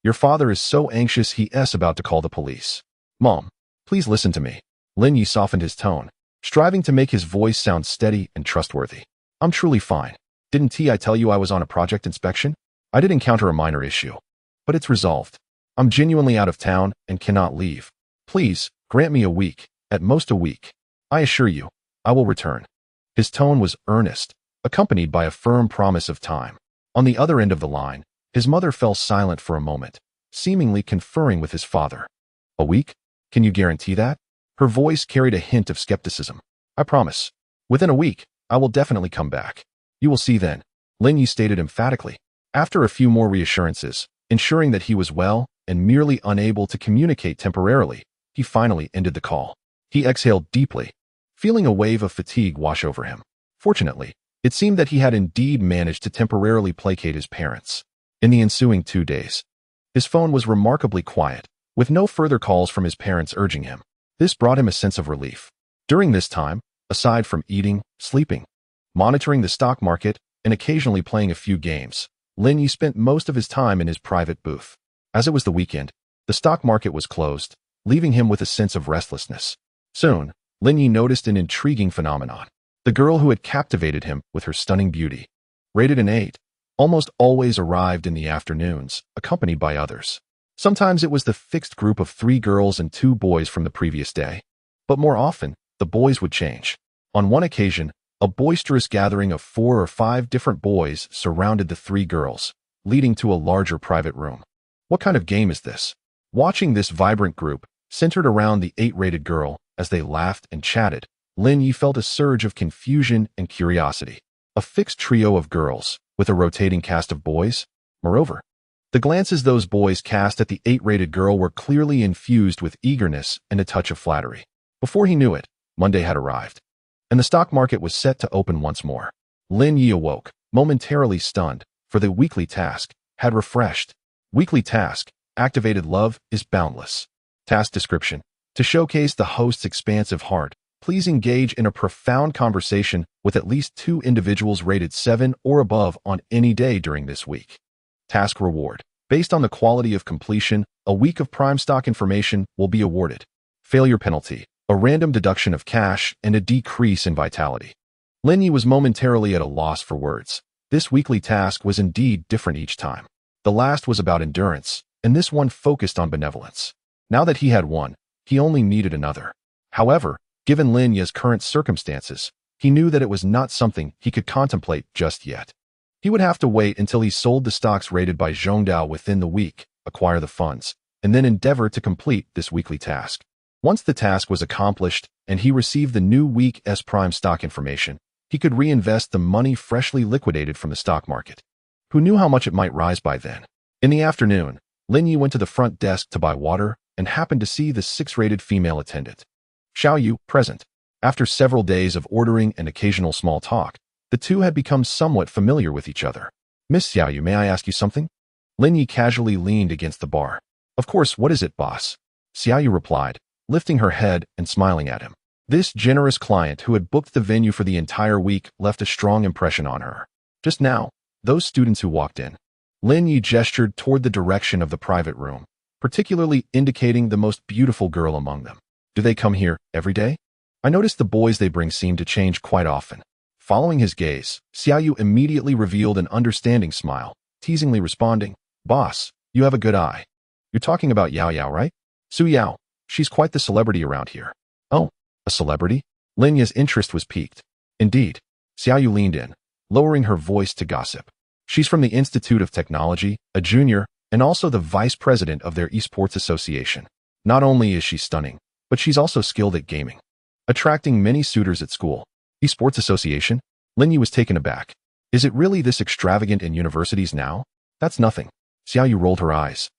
Your father is so anxious he's about to call the police." "Mom, please listen to me." Lin Yi softened his tone, striving to make his voice sound steady and trustworthy. "I'm truly fine. Didn't I tell you I was on a project inspection? I did encounter a minor issue, but it's resolved. I'm genuinely out of town and cannot leave. Please, grant me a week, at most a week. I assure you, I will return." His tone was earnest, accompanied by a firm promise of time. On the other end of the line, his mother fell silent for a moment, seemingly conferring with his father. "A week? Can you guarantee that?" Her voice carried a hint of skepticism. "I promise. Within a week, I will definitely come back. You will see then," Lin Yi stated emphatically. After a few more reassurances, ensuring that he was well and merely unable to communicate temporarily, he finally ended the call. He exhaled deeply, feeling a wave of fatigue wash over him. Fortunately, it seemed that he had indeed managed to temporarily placate his parents. In the ensuing 2 days, his phone was remarkably quiet, with no further calls from his parents urging him. This brought him a sense of relief. During this time, aside from eating, sleeping, monitoring the stock market, and occasionally playing a few games, Lin Yi spent most of his time in his private booth. As it was the weekend, the stock market was closed, leaving him with a sense of restlessness. Soon, Lin Yi noticed an intriguing phenomenon. The girl who had captivated him with her stunning beauty, rated an 8, almost always arrived in the afternoons, accompanied by others. Sometimes it was the fixed group of 3 girls and 2 boys from the previous day, but more often, the boys would change. On one occasion, a boisterous gathering of 4 or 5 different boys surrounded the 3 girls, leading to a larger private room. What kind of game is this? Watching this vibrant group, centered around the 8-rated girl, as they laughed and chatted, Lin Yi felt a surge of confusion and curiosity. A fixed trio of girls, with a rotating cast of boys? Moreover, The glances those boys cast at the 8-rated girl were clearly infused with eagerness and a touch of flattery. Before he knew it, Monday had arrived, and the stock market was set to open once more. Lin Yi awoke, momentarily stunned, for the weekly task had refreshed. Weekly task, activated love is boundless. Task description. To showcase the host's expansive heart, please engage in a profound conversation with at least 2 individuals rated 7 or above on any day during this week. Task reward. Based on the quality of completion, a week of prime stock information will be awarded. Failure penalty. A random deduction of cash and a decrease in vitality. Lin Yi was momentarily at a loss for words. This weekly task was indeed different each time. The last was about endurance, and this one focused on benevolence. Now that he had one, he only needed another. However, given Lin Yi's current circumstances, he knew that it was not something he could contemplate just yet. He would have to wait until he sold the stocks rated by Zhongdao within the week, acquire the funds, and then endeavor to complete this weekly task. Once the task was accomplished and he received the new week's prime stock information, he could reinvest the money freshly liquidated from the stock market. Who knew how much it might rise by then? In the afternoon, Lin Yi went to the front desk to buy water and happened to see the 6-rated female attendant. Xiao Yu, present. After several days of ordering and occasional small talk, the two had become somewhat familiar with each other. Miss Xiao Yu, may I ask you something? Lin Yi casually leaned against the bar. Of course, what is it, boss? Xiao Yu replied, lifting her head and smiling at him. This generous client who had booked the venue for the entire week left a strong impression on her. Just now, those students who walked in. Lin Yi gestured toward the direction of the private room, particularly indicating the most beautiful girl among them. Do they come here every day? I noticed the boys they bring seem to change quite often. Following his gaze, Xiao Yu immediately revealed an understanding smile, teasingly responding, Boss, you have a good eye. You're talking about Yao Yao, right? Su Yao. She's quite the celebrity around here. Oh, a celebrity? Lin Yi's interest was piqued. Indeed. Xiao Yu leaned in, lowering her voice to gossip. She's from the Institute of Technology, a junior, and also the vice president of their esports association. Not only is she stunning, but she's also skilled at gaming, attracting many suitors at school. Esports association? Lin Yi was taken aback. Is it really this extravagant in universities now? That's nothing. Xiao Yu rolled her eyes,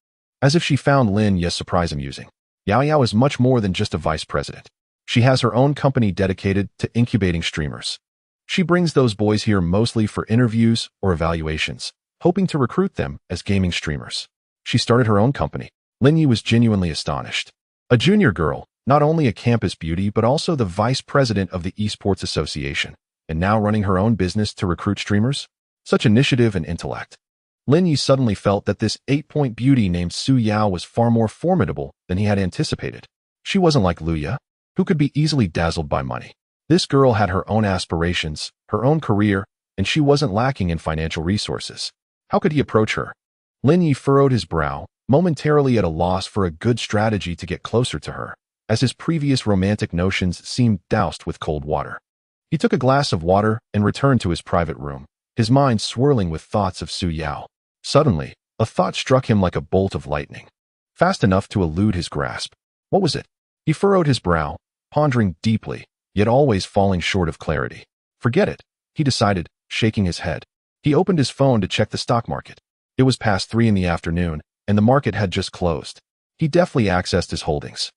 as if she found Lin Yi's surprise amusing. Yao Yao is much more than just a vice president. She has her own company dedicated to incubating streamers. She brings those boys here mostly for interviews or evaluations, hoping to recruit them as gaming streamers. She started her own company. Lin Yi was genuinely astonished. A junior girl, not only a campus beauty but also the vice president of the Esports Association, and now running her own business to recruit streamers? Such initiative and intellect. Lin Yi suddenly felt that this 8-point beauty named Su Yao was far more formidable than he had anticipated. She wasn't like Lu Ya, who could be easily dazzled by money. This girl had her own aspirations, her own career, and she wasn't lacking in financial resources. How could he approach her? Lin Yi furrowed his brow, momentarily at a loss for a good strategy to get closer to her, as his previous romantic notions seemed doused with cold water. He took a glass of water and returned to his private room, his mind swirling with thoughts of Su Yao. Suddenly, a thought struck him like a bolt of lightning, fast enough to elude his grasp. What was it? He furrowed his brow, pondering deeply, yet always falling short of clarity. Forget it, he decided, shaking his head. He opened his phone to check the stock market. It was past 3 in the afternoon, and the market had just closed. He deftly accessed his holdings,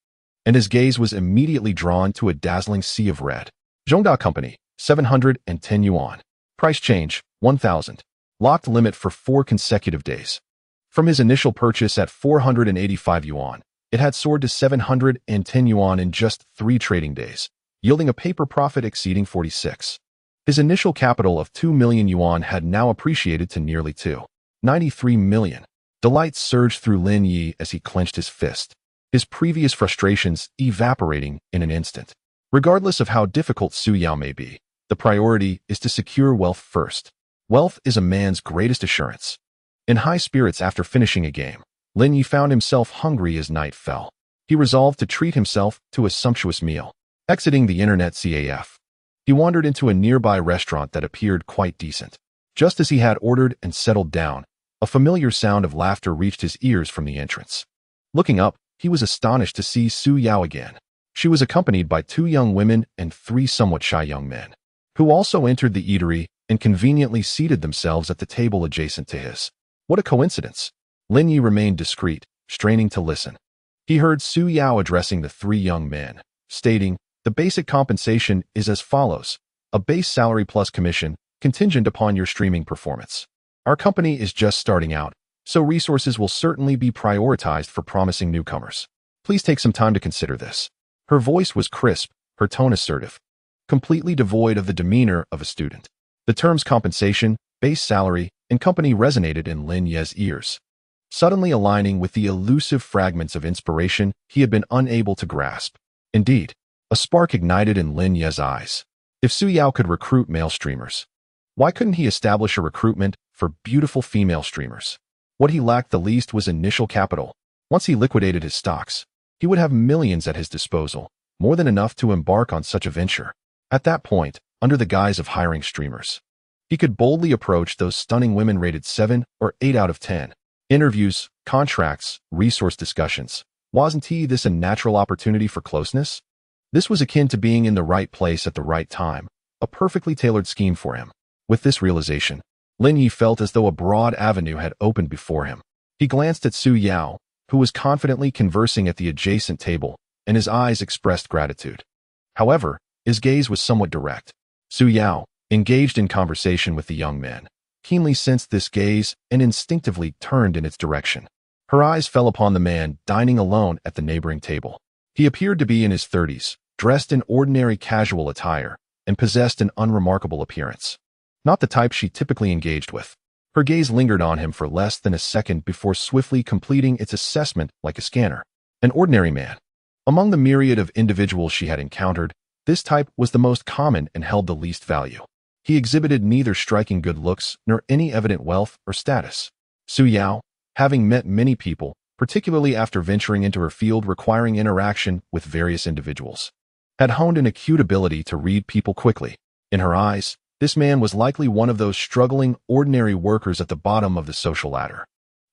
and his gaze was immediately drawn to a dazzling sea of red. Zhongda Company, 710 yuan. Price change, 1,000. Locked limit for 4 consecutive days. From his initial purchase at 485 yuan, it had soared to 710 yuan in just 3 trading days, yielding a paper profit exceeding 46. His initial capital of 2 million yuan had now appreciated to nearly 2.93 million. Delight surged through Lin Yi as he clenched his fist, his previous frustrations evaporating in an instant. Regardless of how difficult Su Yao may be, the priority is to secure wealth first. Wealth is a man's greatest assurance. In high spirits after finishing a game, Lin Yi found himself hungry as night fell. He resolved to treat himself to a sumptuous meal. Exiting the internet CAF, he wandered into a nearby restaurant that appeared quite decent. Just as he had ordered and settled down, a familiar sound of laughter reached his ears from the entrance. Looking up, he was astonished to see Su Yao again. She was accompanied by 2 young women and 3 somewhat shy young men, who also entered the eatery and conveniently seated themselves at the table adjacent to his. What a coincidence! Lin Yi remained discreet, straining to listen. He heard Su Yao addressing the three young men, stating, "The basic compensation is as follows: a base salary plus commission, contingent upon your streaming performance. Our company is just starting out, so resources will certainly be prioritized for promising newcomers. Please take some time to consider this." Her voice was crisp, her tone assertive, completely devoid of the demeanor of a student. The terms compensation, base salary, and company resonated in Lin Ye's ears, suddenly aligning with the elusive fragments of inspiration he had been unable to grasp. Indeed, a spark ignited in Lin Ye's eyes. If Su Yao could recruit male streamers, why couldn't he establish a recruitment for beautiful female streamers? What he lacked the least was initial capital. Once he liquidated his stocks, he would have millions at his disposal, more than enough to embark on such a venture. At that point, under the guise of hiring streamers, he could boldly approach those stunning women rated 7 or 8 out of 10. Interviews, contracts, resource discussions. Wasn't this a natural opportunity for closeness? This was akin to being in the right place at the right time, a perfectly tailored scheme for him. With this realization, Lin Yi felt as though a broad avenue had opened before him. He glanced at Su Yao, who was confidently conversing at the adjacent table, and his eyes expressed gratitude. However, his gaze was somewhat direct. Su Yao, engaged in conversation with the young man, keenly sensed this gaze and instinctively turned in its direction. Her eyes fell upon the man dining alone at the neighboring table. He appeared to be in his 30s, dressed in ordinary casual attire, and possessed an unremarkable appearance. Not the type she typically engaged with. Her gaze lingered on him for less than a second before swiftly completing its assessment like a scanner. An ordinary man. Among the myriad of individuals she had encountered, this type was the most common and held the least value. He exhibited neither striking good looks nor any evident wealth or status. Su Yao, having met many people, particularly after venturing into her field requiring interaction with various individuals, had honed an acute ability to read people quickly. In her eyes, this man was likely one of those struggling, ordinary workers at the bottom of the social ladder.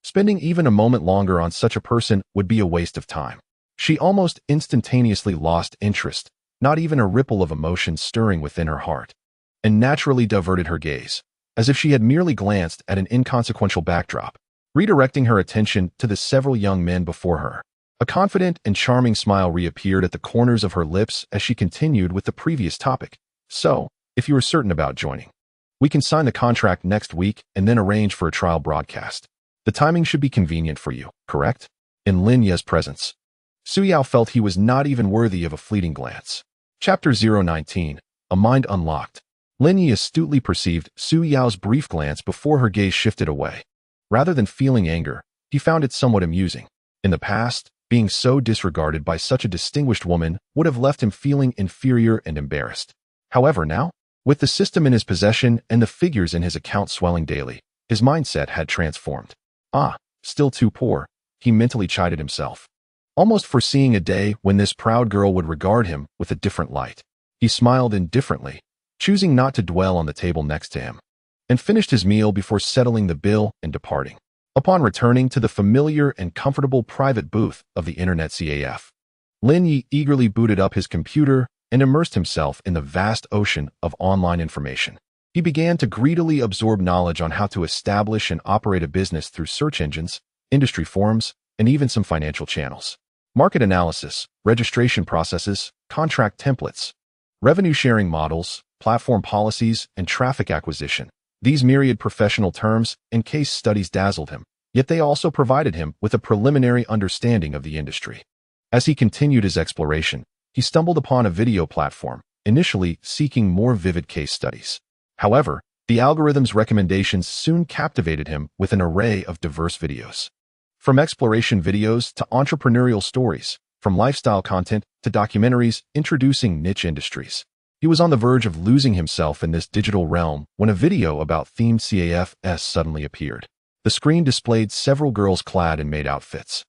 Spending even a moment longer on such a person would be a waste of time. She almost instantaneously lost interest, not even a ripple of emotion stirring within her heart, and naturally diverted her gaze, as if she had merely glanced at an inconsequential backdrop, redirecting her attention to the several young men before her. A confident and charming smile reappeared at the corners of her lips as she continued with the previous topic. "So, if you are certain about joining, we can sign the contract next week and then arrange for a trial broadcast. The timing should be convenient for you, correct?" In Lin Ye's presence, Su Yao felt he was not even worthy of a fleeting glance. Chapter 019, A Mind Unlocked. Lin Yi astutely perceived Su Yao's brief glance before her gaze shifted away. Rather than feeling anger, he found it somewhat amusing. In the past, being so disregarded by such a distinguished woman would have left him feeling inferior and embarrassed. However, now, with the system in his possession and the figures in his account swelling daily, his mindset had transformed. Still too poor, he mentally chided himself, almost foreseeing a day when this proud girl would regard him with a different light. He smiled indifferently, choosing not to dwell on the table next to him, and finished his meal before settling the bill and departing. Upon returning to the familiar and comfortable private booth of the Internet CAF, Lin Yi eagerly booted up his computer and immersed himself in the vast ocean of online information. He began to greedily absorb knowledge on how to establish and operate a business through search engines, industry forums, and even some financial channels. Market analysis, registration processes, contract templates, revenue sharing models, platform policies, and traffic acquisition. These myriad professional terms and case studies dazzled him, yet they also provided him with a preliminary understanding of the industry. As he continued his exploration, he stumbled upon a video platform, initially seeking more vivid case studies. However, the algorithm's recommendations soon captivated him with an array of diverse videos. From exploration videos to entrepreneurial stories, from lifestyle content to documentaries introducing niche industries. He was on the verge of losing himself in this digital realm when a video about themed CAFs suddenly appeared. The screen displayed several girls clad in maid outfits,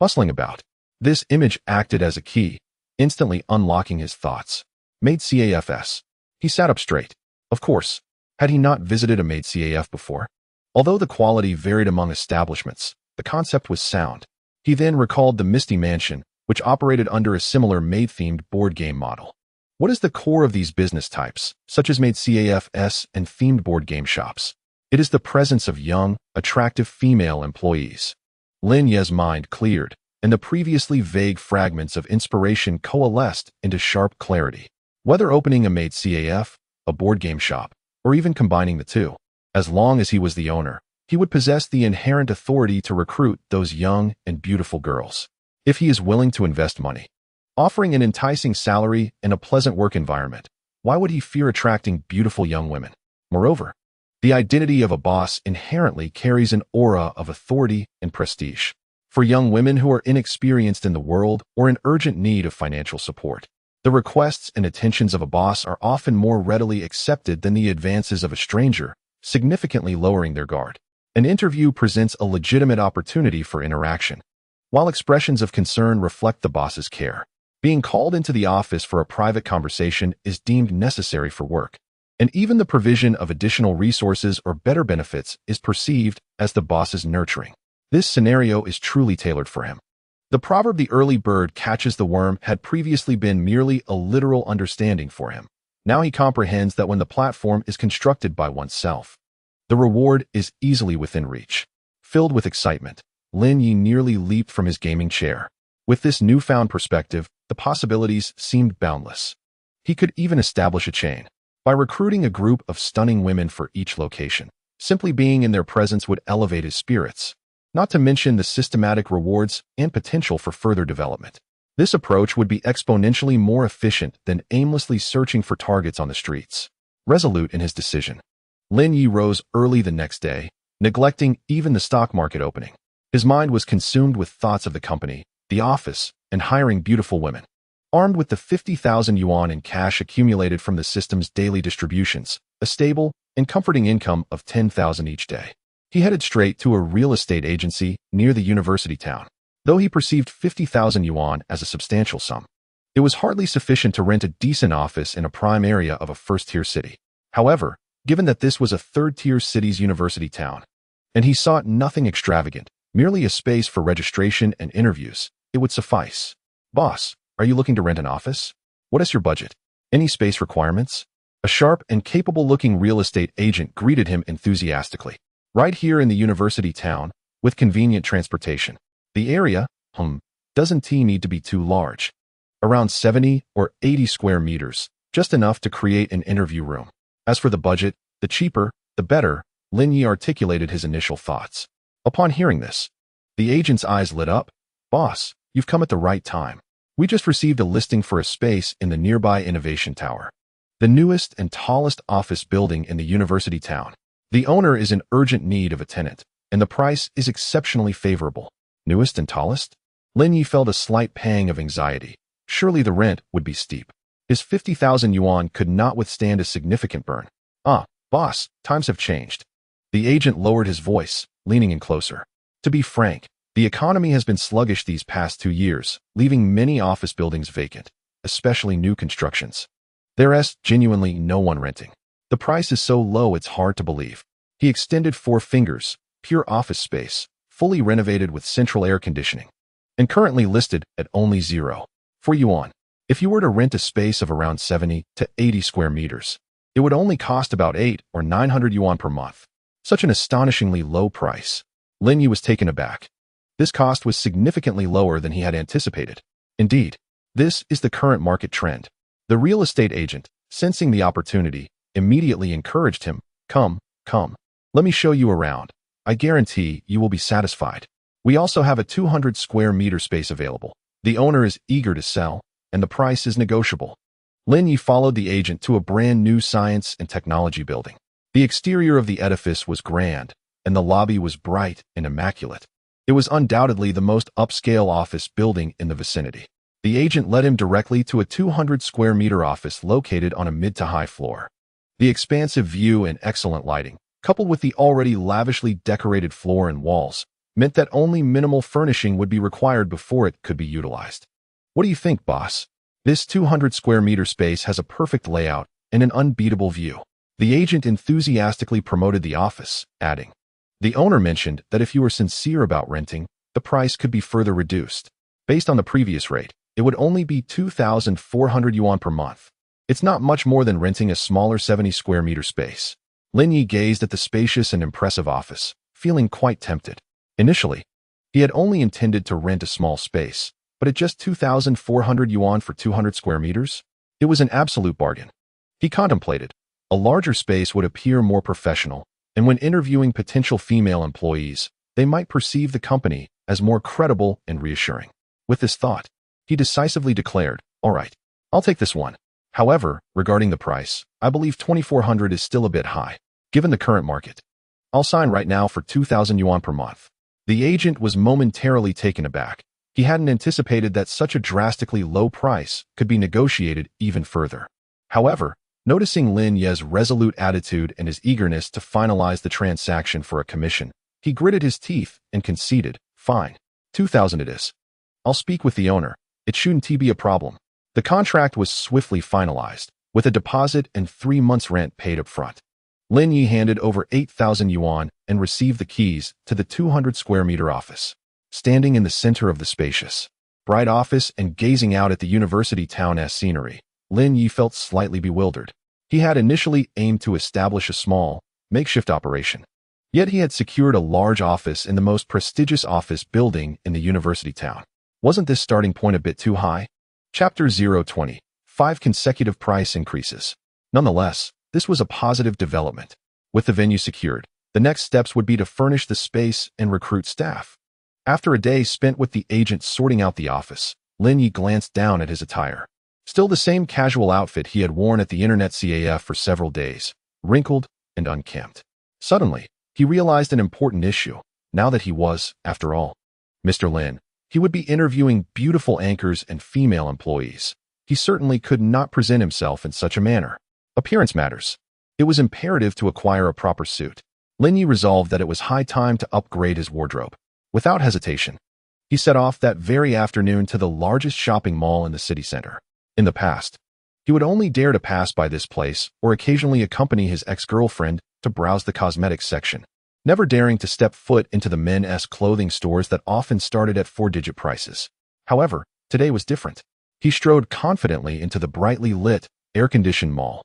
bustling about. This image acted as a key, instantly unlocking his thoughts. Maid CAFs. He sat up straight. Of course, had he not visited a maid CAF before? Although the quality varied among establishments, the concept was sound. He then recalled the Misty Mansion, which operated under a similar maid-themed board game model. What is the core of these business types, such as maid CAFs and themed board game shops? It is the presence of young, attractive female employees. Lin Ye's mind cleared, and the previously vague fragments of inspiration coalesced into sharp clarity. Whether opening a maid CAF, a board game shop, or even combining the two, as long as he was the owner, he would possess the inherent authority to recruit those young and beautiful girls. If he is willing to invest money, offering an enticing salary and a pleasant work environment, why would he fear attracting beautiful young women? Moreover, the identity of a boss inherently carries an aura of authority and prestige. For young women who are inexperienced in the world or in urgent need of financial support, the requests and attentions of a boss are often more readily accepted than the advances of a stranger, significantly lowering their guard. An interview presents a legitimate opportunity for interaction, while expressions of concern reflect the boss's care. Being called into the office for a private conversation is deemed necessary for work, and even the provision of additional resources or better benefits is perceived as the boss's nurturing. This scenario is truly tailored for him. The proverb "the early bird catches the worm" had previously been merely a literal understanding for him. Now he comprehends that when the platform is constructed by oneself, the reward is easily within reach. Filled with excitement, Lin Yi nearly leaped from his gaming chair. With this newfound perspective, the possibilities seemed boundless. He could even establish a chain. By recruiting a group of stunning women for each location, simply being in their presence would elevate his spirits, not to mention the systematic rewards and potential for further development. This approach would be exponentially more efficient than aimlessly searching for targets on the streets. Resolute in his decision, Lin Yi rose early the next day, neglecting even the stock market opening. His mind was consumed with thoughts of the company, the office, and hiring beautiful women. Armed with the 50,000 yuan in cash accumulated from the system's daily distributions, a stable and comforting income of 10,000 each day, he headed straight to a real estate agency near the university town. Though he perceived 50,000 yuan as a substantial sum, it was hardly sufficient to rent a decent office in a prime area of a first-tier city. However, given that this was a third-tier city's university town, and he sought nothing extravagant, merely a space for registration and interviews, it would suffice. "Boss, are you looking to rent an office? What is your budget? Any space requirements?" A sharp and capable-looking real estate agent greeted him enthusiastically. "Right here in the university town, with convenient transportation. The area, doesn't need to be too large. Around 70 or 80 square meters, just enough to create an interview room. As for the budget, the cheaper, the better," Lin Yi articulated his initial thoughts. Upon hearing this, the agent's eyes lit up. "Boss, you've come at the right time. We just received a listing for a space in the nearby Innovation Tower, the newest and tallest office building in the university town. The owner is in urgent need of a tenant, and the price is exceptionally favorable." Newest and tallest? Lin Yi felt a slight pang of anxiety. Surely the rent would be steep. His 50,000 yuan could not withstand a significant burn. Boss, times have changed." The agent lowered his voice, leaning in closer. "To be frank, the economy has been sluggish these past 2 years, leaving many office buildings vacant, especially new constructions. There's genuinely no one renting. The price is so low it's hard to believe." He extended 4 fingers, pure office space, fully renovated with central air conditioning, and currently listed at only 0.4 yuan. If you were to rent a space of around 70 to 80 square meters, it would only cost about 800 or 900 yuan per month. Such an astonishingly low price. Lin Yi was taken aback. This cost was significantly lower than he had anticipated. Indeed, this is the current market trend. The real estate agent, sensing the opportunity, immediately encouraged him. Come, let me show you around. I guarantee you will be satisfied. We also have a 200 square meter space available. The owner is eager to sell, and the price is negotiable." Lin Yi followed the agent to a brand new science and technology building. The exterior of the edifice was grand, and the lobby was bright and immaculate. It was undoubtedly the most upscale office building in the vicinity. The agent led him directly to a 200 square meter office located on a mid to high floor. The expansive view and excellent lighting, coupled with the already lavishly decorated floor and walls, meant that only minimal furnishing would be required before it could be utilized. "What do you think, boss? This 200 square meter space has a perfect layout and an unbeatable view." The agent enthusiastically promoted the office, adding, "The owner mentioned that if you were sincere about renting, the price could be further reduced. Based on the previous rate, it would only be 2,400 yuan per month. It's not much more than renting a smaller 70 square meter space." Lin Yi gazed at the spacious and impressive office, feeling quite tempted. Initially, He had only intended to rent a small space, but at just 2,400 yuan for 200 square meters? It was an absolute bargain. He contemplated. A larger space would appear more professional, and when interviewing potential female employees, they might perceive the company as more credible and reassuring. With this thought, he decisively declared, "All right, I'll take this one. However, regarding the price, I believe 2,400 is still a bit high, given the current market. I'll sign right now for 2,000 yuan per month." The agent was momentarily taken aback. He hadn't anticipated that such a drastically low price could be negotiated even further. However, noticing Lin Ye's resolute attitude and his eagerness to finalize the transaction for a commission, he gritted his teeth and conceded, "Fine. 2,000 it is. I'll speak with the owner. It shouldn't be a problem." The contract was swiftly finalized, with a deposit and 3 months' rent paid up front. Lin Yi handed over 8,000 yuan and received the keys to the 200 square meter office. Standing in the center of the spacious, bright office and gazing out at the university town's scenery, Lin Yi felt slightly bewildered. He had initially aimed to establish a small, makeshift operation. Yet he had secured a large office in the most prestigious office building in the university town. Wasn't this starting point a bit too high? Chapter 020. 5 consecutive price increases. Nonetheless, this was a positive development. With the venue secured, the next steps would be to furnish the space and recruit staff. After a day spent with the agent sorting out the office, Lin Yi glanced down at his attire. Still the same casual outfit he had worn at the internet CAF for several days, wrinkled and unkempt. Suddenly, he realized an important issue, now that he was, after all, Mr. Lin. He would be interviewing beautiful anchors and female employees. He certainly could not present himself in such a manner. Appearance matters. It was imperative to acquire a proper suit. Lin Yi resolved that it was high time to upgrade his wardrobe. Without hesitation, he set off that very afternoon to the largest shopping mall in the city center. In the past, he would only dare to pass by this place or occasionally accompany his ex-girlfriend to browse the cosmetics section, never daring to step foot into the men's clothing stores that often started at 4-digit prices. However, today was different. He strode confidently into the brightly lit, air-conditioned mall,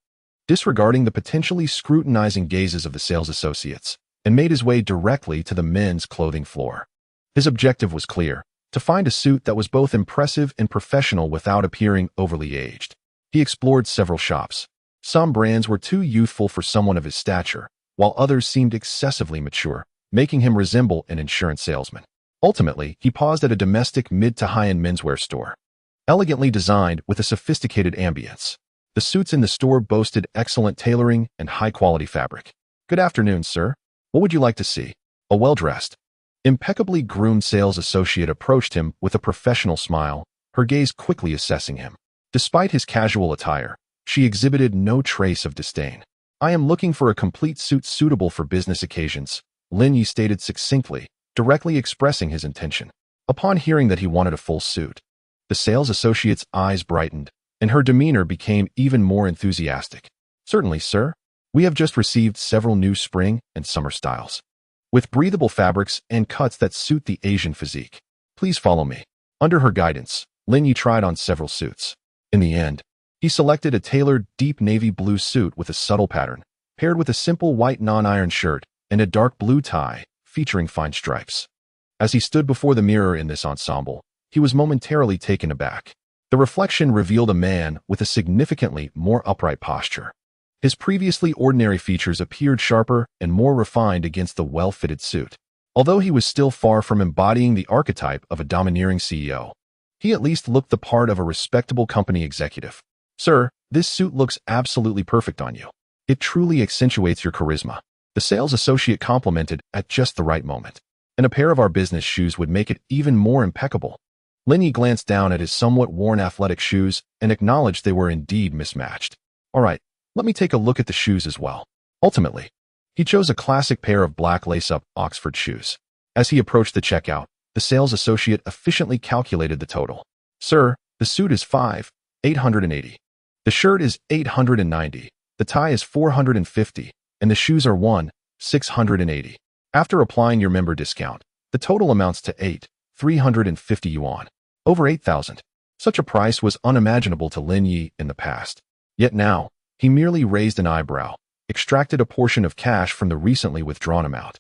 disregarding the potentially scrutinizing gazes of the sales associates, and made his way directly to the men's clothing floor. His objective was clear: to find a suit that was both impressive and professional without appearing overly aged. He explored several shops. Some brands were too youthful for someone of his stature, while others seemed excessively mature, making him resemble an insurance salesman. Ultimately, he paused at a domestic mid to high-end menswear store, elegantly designed with a sophisticated ambience. The suits in the store boasted excellent tailoring and high-quality fabric. "Good afternoon, sir. What would you like to see?" A well-dressed, impeccably groomed sales associate approached him with a professional smile, her gaze quickly assessing him. Despite his casual attire, she exhibited no trace of disdain. "I am looking for a complete suit suitable for business occasions," Lin Yi stated succinctly, directly expressing his intention. Upon hearing that he wanted a full suit, the sales associate's eyes brightened, and her demeanor became even more enthusiastic. "Certainly, sir. We have just received several new spring and summer styles, with breathable fabrics and cuts that suit the Asian physique. Please follow me." Under her guidance, Lin Yi tried on several suits. In the end, he selected a tailored deep navy blue suit with a subtle pattern, paired with a simple white non-iron shirt and a dark blue tie featuring fine stripes. As he stood before the mirror in this ensemble, he was momentarily taken aback. The reflection revealed a man with a significantly more upright posture. His previously ordinary features appeared sharper and more refined against the well-fitted suit. Although he was still far from embodying the archetype of a domineering CEO, he at least looked the part of a respectable company executive. "Sir, this suit looks absolutely perfect on you. It truly accentuates your charisma," the sales associate complimented at just the right moment. "And a pair of our business shoes would make it even more impeccable." Lin Yi glanced down at his somewhat worn athletic shoes and acknowledged they were indeed mismatched. "All right, let me take a look at the shoes as well." Ultimately, he chose a classic pair of black lace-up Oxford shoes. As he approached the checkout, the sales associate efficiently calculated the total. "Sir, the suit is 5,880. The shirt is 890. The tie is 450, and the shoes are 1,680. After applying your member discount, the total amounts to 8,350 yuan. Over 8,000. Such a price was unimaginable to Lin Yi in the past. Yet now, he merely raised an eyebrow, extracted a portion of cash from the recently withdrawn amount,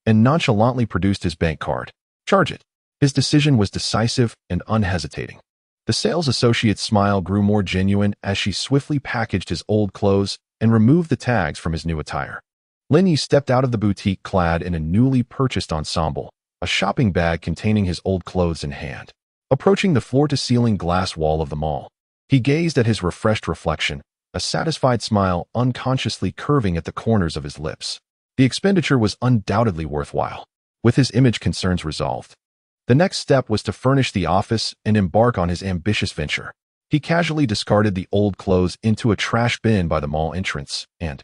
and nonchalantly produced his bank card. "Charge it." His decision was decisive and unhesitating. The sales associate's smile grew more genuine as she swiftly packaged his old clothes and removed the tags from his new attire. Lin Yi stepped out of the boutique clad in a newly purchased ensemble, a shopping bag containing his old clothes in hand. Approaching the floor-to-ceiling glass wall of the mall, he gazed at his refreshed reflection, a satisfied smile unconsciously curving at the corners of his lips. The expenditure was undoubtedly worthwhile. With his image concerns resolved, the next step was to furnish the office and embark on his ambitious venture. He casually discarded the old clothes into a trash bin by the mall entrance and,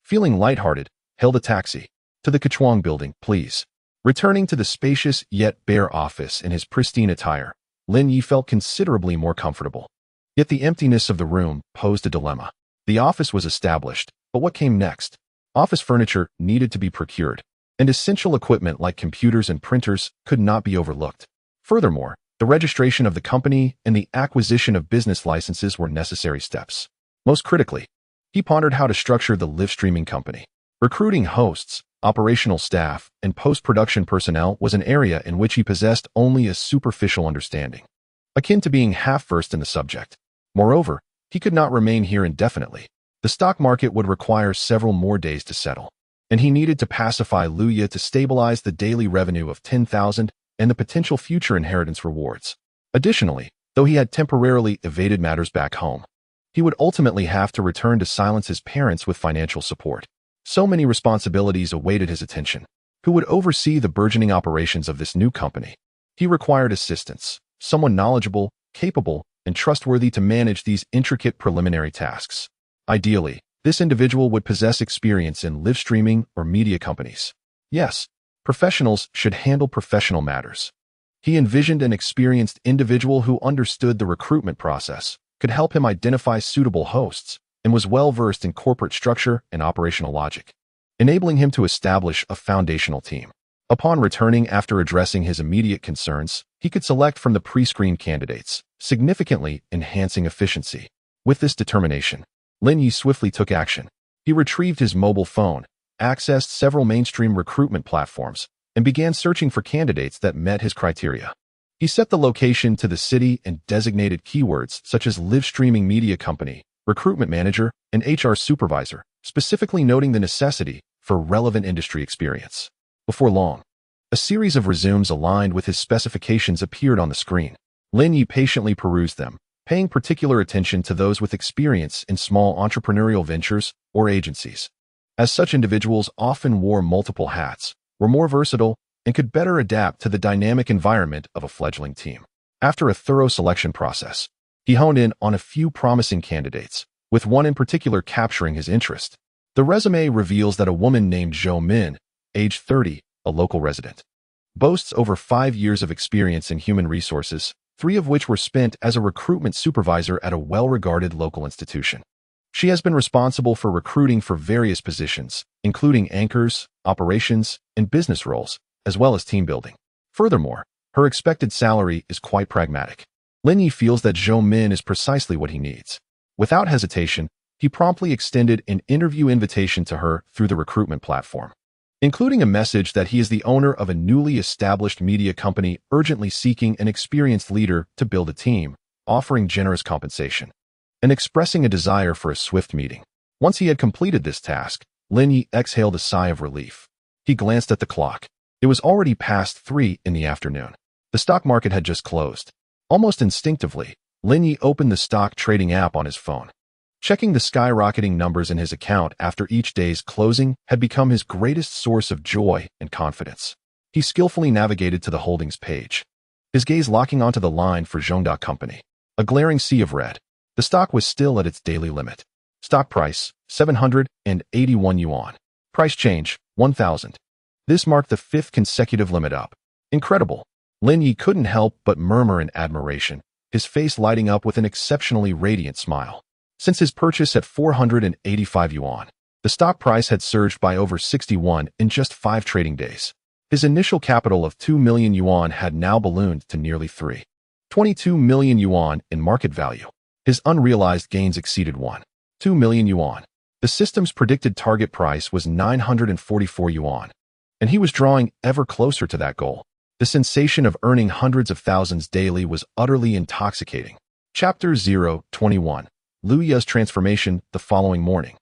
feeling lighthearted, hailed a taxi. "To the Kechuang building, please." Returning to the spacious yet bare office in his pristine attire, Lin Yi felt considerably more comfortable. Yet the emptiness of the room posed a dilemma. The office was established, but what came next? Office furniture needed to be procured, and essential equipment like computers and printers could not be overlooked. Furthermore, the registration of the company and the acquisition of business licenses were necessary steps. Most critically, he pondered how to structure the live streaming company. Recruiting hosts, operational staff, and post-production personnel was an area in which he possessed only a superficial understanding, akin to being half-versed in the subject. Moreover, he could not remain here indefinitely. The stock market would require several more days to settle, and he needed to pacify Luya to stabilize the daily revenue of 10,000 and the potential future inheritance rewards. Additionally, though he had temporarily evaded matters back home, he would ultimately have to return to silence his parents with financial support. So many responsibilities awaited his attention. Who would oversee the burgeoning operations of this new company? He required assistance, someone knowledgeable, capable, and trustworthy to manage these intricate preliminary tasks. Ideally, this individual would possess experience in live streaming or media companies. Yes, professionals should handle professional matters. He envisioned an experienced individual who understood the recruitment process, could help him identify suitable hosts, and was well-versed in corporate structure and operational logic, enabling him to establish a foundational team. Upon returning after addressing his immediate concerns, he could select from the pre-screened candidates, significantly enhancing efficiency. With this determination, Lin Yi swiftly took action. He retrieved his mobile phone, accessed several mainstream recruitment platforms, and began searching for candidates that met his criteria. He set the location to the city and designated keywords such as live streaming media company, recruitment manager, and HR supervisor, specifically noting the necessity for relevant industry experience. Before long, a series of resumes aligned with his specifications appeared on the screen. Lin Yi patiently perused them, paying particular attention to those with experience in small entrepreneurial ventures or agencies, as such individuals often wore multiple hats, were more versatile, and could better adapt to the dynamic environment of a fledgling team. After a thorough selection process, he honed in on a few promising candidates, with one in particular capturing his interest. The resume reveals that a woman named Zhou Min, age 30, a local resident, boasts over 5 years of experience in human resources, 3 of which were spent as a recruitment supervisor at a well-regarded local institution. She has been responsible for recruiting for various positions, including anchors, operations, and business roles, as well as team building. Furthermore, her expected salary is quite pragmatic. Lin Yi feels that Zhou Min is precisely what he needs. Without hesitation, he promptly extended an interview invitation to her through the recruitment platform, including a message that he is the owner of a newly established media company urgently seeking an experienced leader to build a team, offering generous compensation, and expressing a desire for a swift meeting. Once he had completed this task, Lin Yi exhaled a sigh of relief. He glanced at the clock. It was already past 3 in the afternoon. The stock market had just closed. Almost instinctively, Lin Yi opened the stock trading app on his phone. Checking the skyrocketing numbers in his account after each day's closing had become his greatest source of joy and confidence. He skillfully navigated to the holdings page, his gaze locking onto the line for Zhongda Company. A glaring sea of red. The stock was still at its daily limit. Stock price, 781 yuan. Price change, 1,000. This marked the 5th consecutive limit up. Incredible. Lin Yi couldn't help but murmur in admiration, his face lighting up with an exceptionally radiant smile. Since his purchase at 485 yuan, the stock price had surged by over 61 in just 5 trading days. His initial capital of 2 million yuan had now ballooned to nearly 22 million yuan in market value. His unrealized gains exceeded 2 million yuan. The system's predicted target price was 944 yuan, and he was drawing ever closer to that goal. The sensation of earning hundreds of thousands daily was utterly intoxicating. Chapter 021. Liu Ye's transformation the following morning.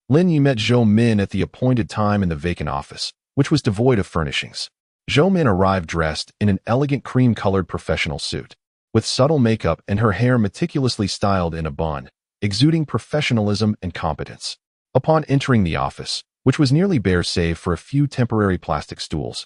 Lin Yi met Zhou Min at the appointed time in the vacant office, which was devoid of furnishings. Zhou Min arrived dressed in an elegant cream-colored professional suit, with subtle makeup and her hair meticulously styled in a bun, exuding professionalism and competence. Upon entering the office, which was nearly bare save for a few temporary plastic stools,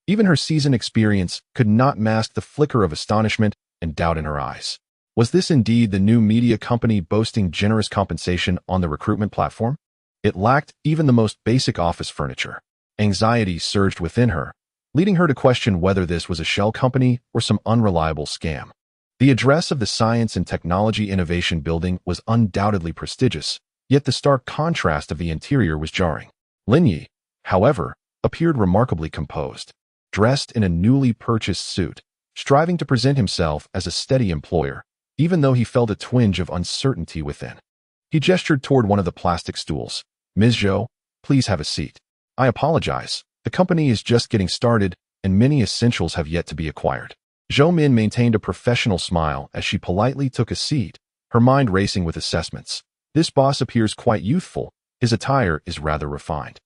even her seasoned experience could not mask the flicker of astonishment and doubt in her eyes. Was this indeed the new media company boasting generous compensation on the recruitment platform? It lacked even the most basic office furniture. Anxiety surged within her, leading her to question whether this was a shell company or some unreliable scam. The address of the Science and Technology Innovation Building was undoubtedly prestigious, yet the stark contrast of the interior was jarring. Lin Yi, however, appeared remarkably composed, dressed in a newly purchased suit, striving to present himself as a steady employer, even though he felt a twinge of uncertainty within. He gestured toward one of the plastic stools. "Ms. Zhou, please have a seat. I apologize. The company is just getting started, and many essentials have yet to be acquired." Zhou Min maintained a professional smile as she politely took a seat, her mind racing with assessments. This boss appears quite youthful. His attire is rather refined.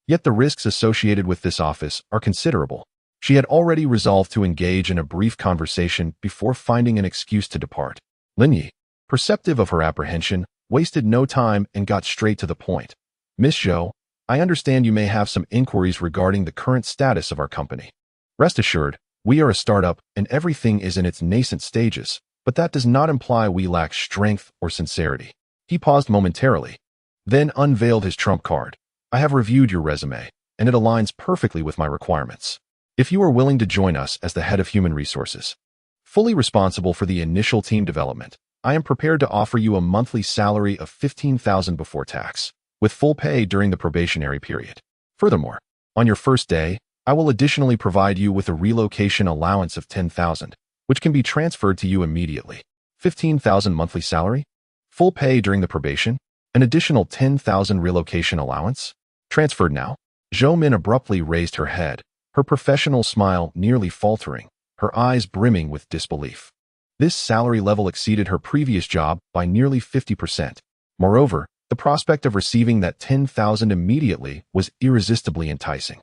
Yet the risks associated with this office are considerable. She had already resolved to engage in a brief conversation before finding an excuse to depart. Lin Yi, perceptive of her apprehension, wasted no time and got straight to the point. "Miss Zhou, I understand you may have some inquiries regarding the current status of our company. Rest assured, we are a startup and everything is in its nascent stages, but that does not imply we lack strength or sincerity." He paused momentarily, then unveiled his trump card. "I have reviewed your resume, and it aligns perfectly with my requirements. If you are willing to join us as the head of human resources, fully responsible for the initial team development, I am prepared to offer you a monthly salary of 15,000 before tax, with full pay during the probationary period. Furthermore, on your first day, I will additionally provide you with a relocation allowance of 10,000, which can be transferred to you immediately. 15,000 monthly salary? Full pay during the probation? An additional 10,000 relocation allowance? Transferred now?" Zhou Min abruptly raised her head, her professional smile nearly faltering, her eyes brimming with disbelief. This salary level exceeded her previous job by nearly 50%. Moreover, the prospect of receiving that 10,000 immediately was irresistibly enticing.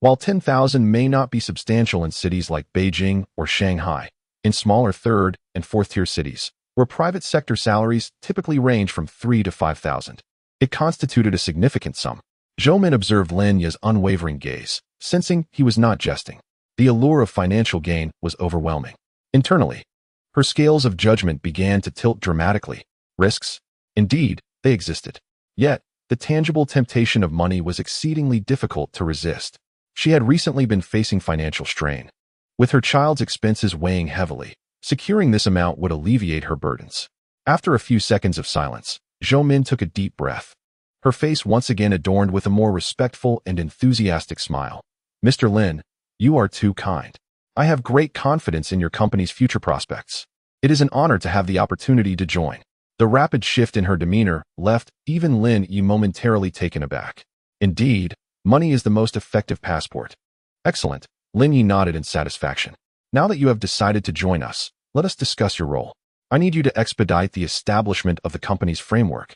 While 10,000 may not be substantial in cities like Beijing or Shanghai, in smaller third- and fourth-tier cities, where private sector salaries typically range from 3 to 5,000, it constituted a significant sum. Zhou Min observed Lin Yi's unwavering gaze, sensing he was not jesting. The allure of financial gain was overwhelming. Internally, her scales of judgment began to tilt dramatically. Risks? Indeed, they existed. Yet, the tangible temptation of money was exceedingly difficult to resist. She had recently been facing financial strain. With her child's expenses weighing heavily, securing this amount would alleviate her burdens. After a few seconds of silence, Zhou Min took a deep breath, her face once again adorned with a more respectful and enthusiastic smile. "Mr. Lin, you are too kind. I have great confidence in your company's future prospects. It is an honor to have the opportunity to join." The rapid shift in her demeanor left even Lin Yi momentarily taken aback. "Indeed, money is the most effective passport." "Excellent," Lin Yi nodded in satisfaction. "Now that you have decided to join us, let us discuss your role. I need you to expedite the establishment of the company's framework,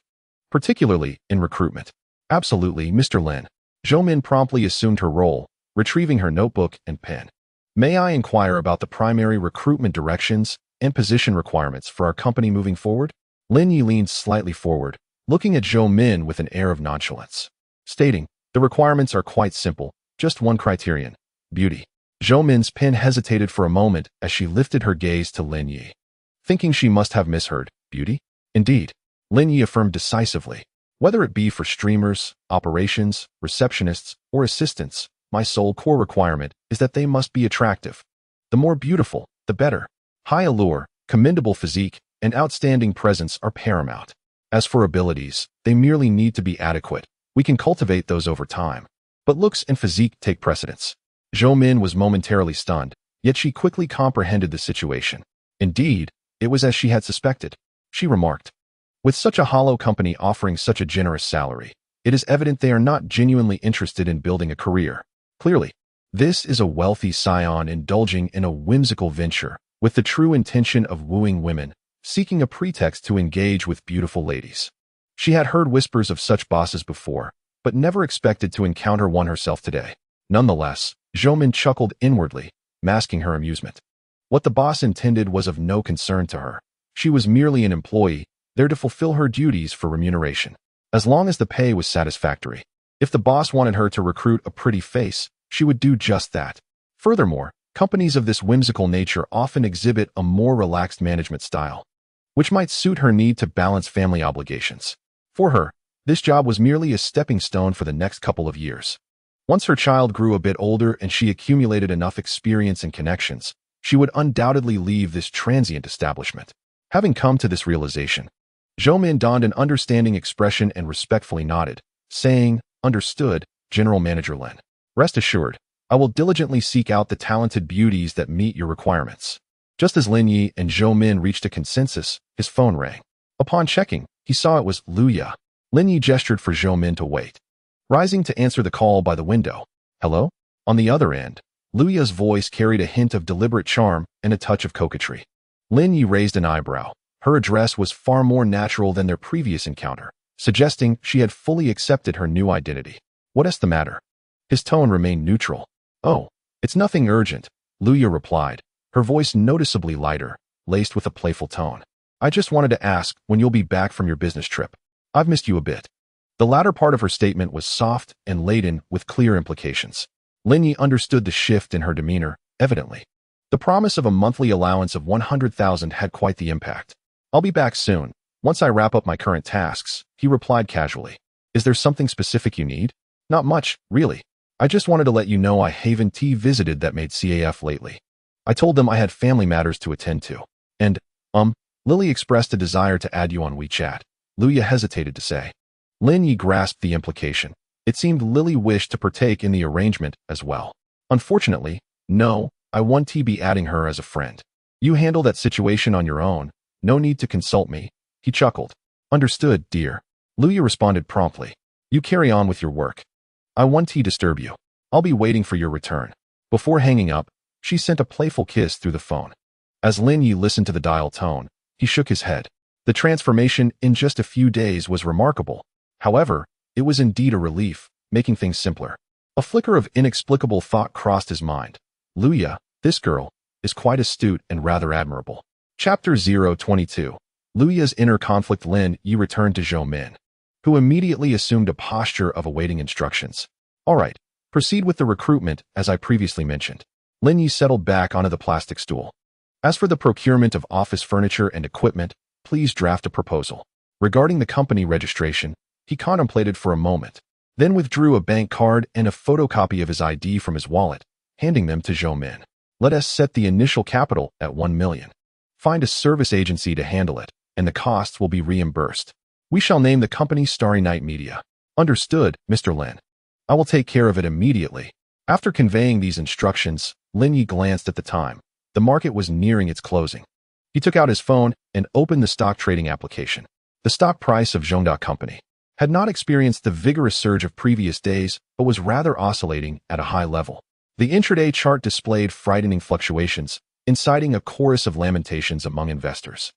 particularly in recruitment." "Absolutely, Mr. Lin." Zhou Min promptly assumed her role, retrieving her notebook and pen. "May I inquire about the primary recruitment directions and position requirements for our company moving forward?" Lin Yi leaned slightly forward, looking at Zhou Min with an air of nonchalance, stating, "The requirements are quite simple, just one criterion: beauty." Zhou Min's pen hesitated for a moment as she lifted her gaze to Lin Yi, thinking she must have misheard. "Beauty?" "Indeed," Lin Yi affirmed decisively. "Whether it be for streamers, operations, receptionists, or assistants, my sole core requirement is that they must be attractive. The more beautiful, the better. High allure, commendable physique, and outstanding presence are paramount. As for abilities, they merely need to be adequate. We can cultivate those over time. But looks and physique take precedence." Zhou Min was momentarily stunned, yet she quickly comprehended the situation. Indeed, it was as she had suspected. She remarked, "With such a hollow company offering such a generous salary, it is evident they are not genuinely interested in building a career. Clearly, This is a wealthy scion indulging in a whimsical venture, with the true intention of wooing women, seeking a pretext to engage with beautiful ladies. She had heard whispers of such bosses before, but never expected to encounter one herself today. Nonetheless, Zhou chuckled inwardly, masking her amusement. What the boss intended was of no concern to her. She was merely an employee, there to fulfill her duties for remuneration, as long as the pay was satisfactory. If the boss wanted her to recruit a pretty face, she would do just that. Furthermore, companies of this whimsical nature often exhibit a more relaxed management style, which might suit her need to balance family obligations. For her, this job was merely a stepping stone for the next couple of years. Once her child grew a bit older and she accumulated enough experience and connections, she would undoubtedly leave this transient establishment. Having come to this realization, Zhou donned an understanding expression and respectfully nodded, saying, "Understood, General Manager Lin. Rest assured, I will diligently seek out the talented beauties that meet your requirements." Just as Lin Yi and Zhou reached a consensus, his phone rang. Upon checking, he saw it was Lu Ya. Lin Yi gestured for Zhou to wait, rising to answer the call by the window. "Hello?" On the other end, Lu Ya's voice carried a hint of deliberate charm and a touch of coquetry. Lin Yi raised an eyebrow. Her address was far more natural than their previous encounter, suggesting she had fully accepted her new identity. "What's the matter?" His tone remained neutral. "Oh, it's nothing urgent," Lu Ya replied, her voice noticeably lighter, laced with a playful tone. "I just wanted to ask when you'll be back from your business trip. I've missed you a bit." The latter part of her statement was soft and laden with clear implications. Lin Yi understood the shift in her demeanor, evidently. The promise of a monthly allowance of 100,000 had quite the impact. "I'll be back soon, once I wrap up my current tasks," he replied casually. "Is there something specific you need?" "Not much, really. I just wanted to let you know I haven't visited that made CAF lately. I told them I had family matters to attend to. And, Lily expressed a desire to add you on WeChat." Lu Ya hesitated to say. Lin Yi grasped the implication. It seemed Lily wished to partake in the arrangement as well. "Unfortunately, no, I won't be adding her as a friend. You handle that situation on your own, no need to consult me," he chuckled. "Understood, dear." Lu Ya responded promptly. "You carry on with your work. I won't disturb you. I'll be waiting for your return." Before hanging up, she sent a playful kiss through the phone. As Lin Yi listened to the dial tone, he shook his head. The transformation in just a few days was remarkable. However, it was indeed a relief, making things simpler. A flicker of inexplicable thought crossed his mind. Lu Ya, this girl, is quite astute and rather admirable. Chapter 022. Lu Ya's inner conflict. Lin Yi returned to Zhou, who immediately assumed a posture of awaiting instructions. "All right, proceed with the recruitment as I previously mentioned." Lin Yi settled back onto the plastic stool. "As for the procurement of office furniture and equipment, please draft a proposal." Regarding the company registration, he contemplated for a moment, then withdrew a bank card and a photocopy of his ID from his wallet, handing them to Zhou. "Let us set the initial capital at 1 million. Find a service agency to handle it, and the costs will be reimbursed. We shall name the company Starry Night Media." "Understood, Mr. Lin. I will take care of it immediately." After conveying these instructions, Lin Yi glanced at the time. The market was nearing its closing. He took out his phone and opened the stock trading application. The stock price of Zhongda Company had not experienced the vigorous surge of previous days, but was rather oscillating at a high level. The intraday chart displayed frightening fluctuations, inciting a chorus of lamentations among investors.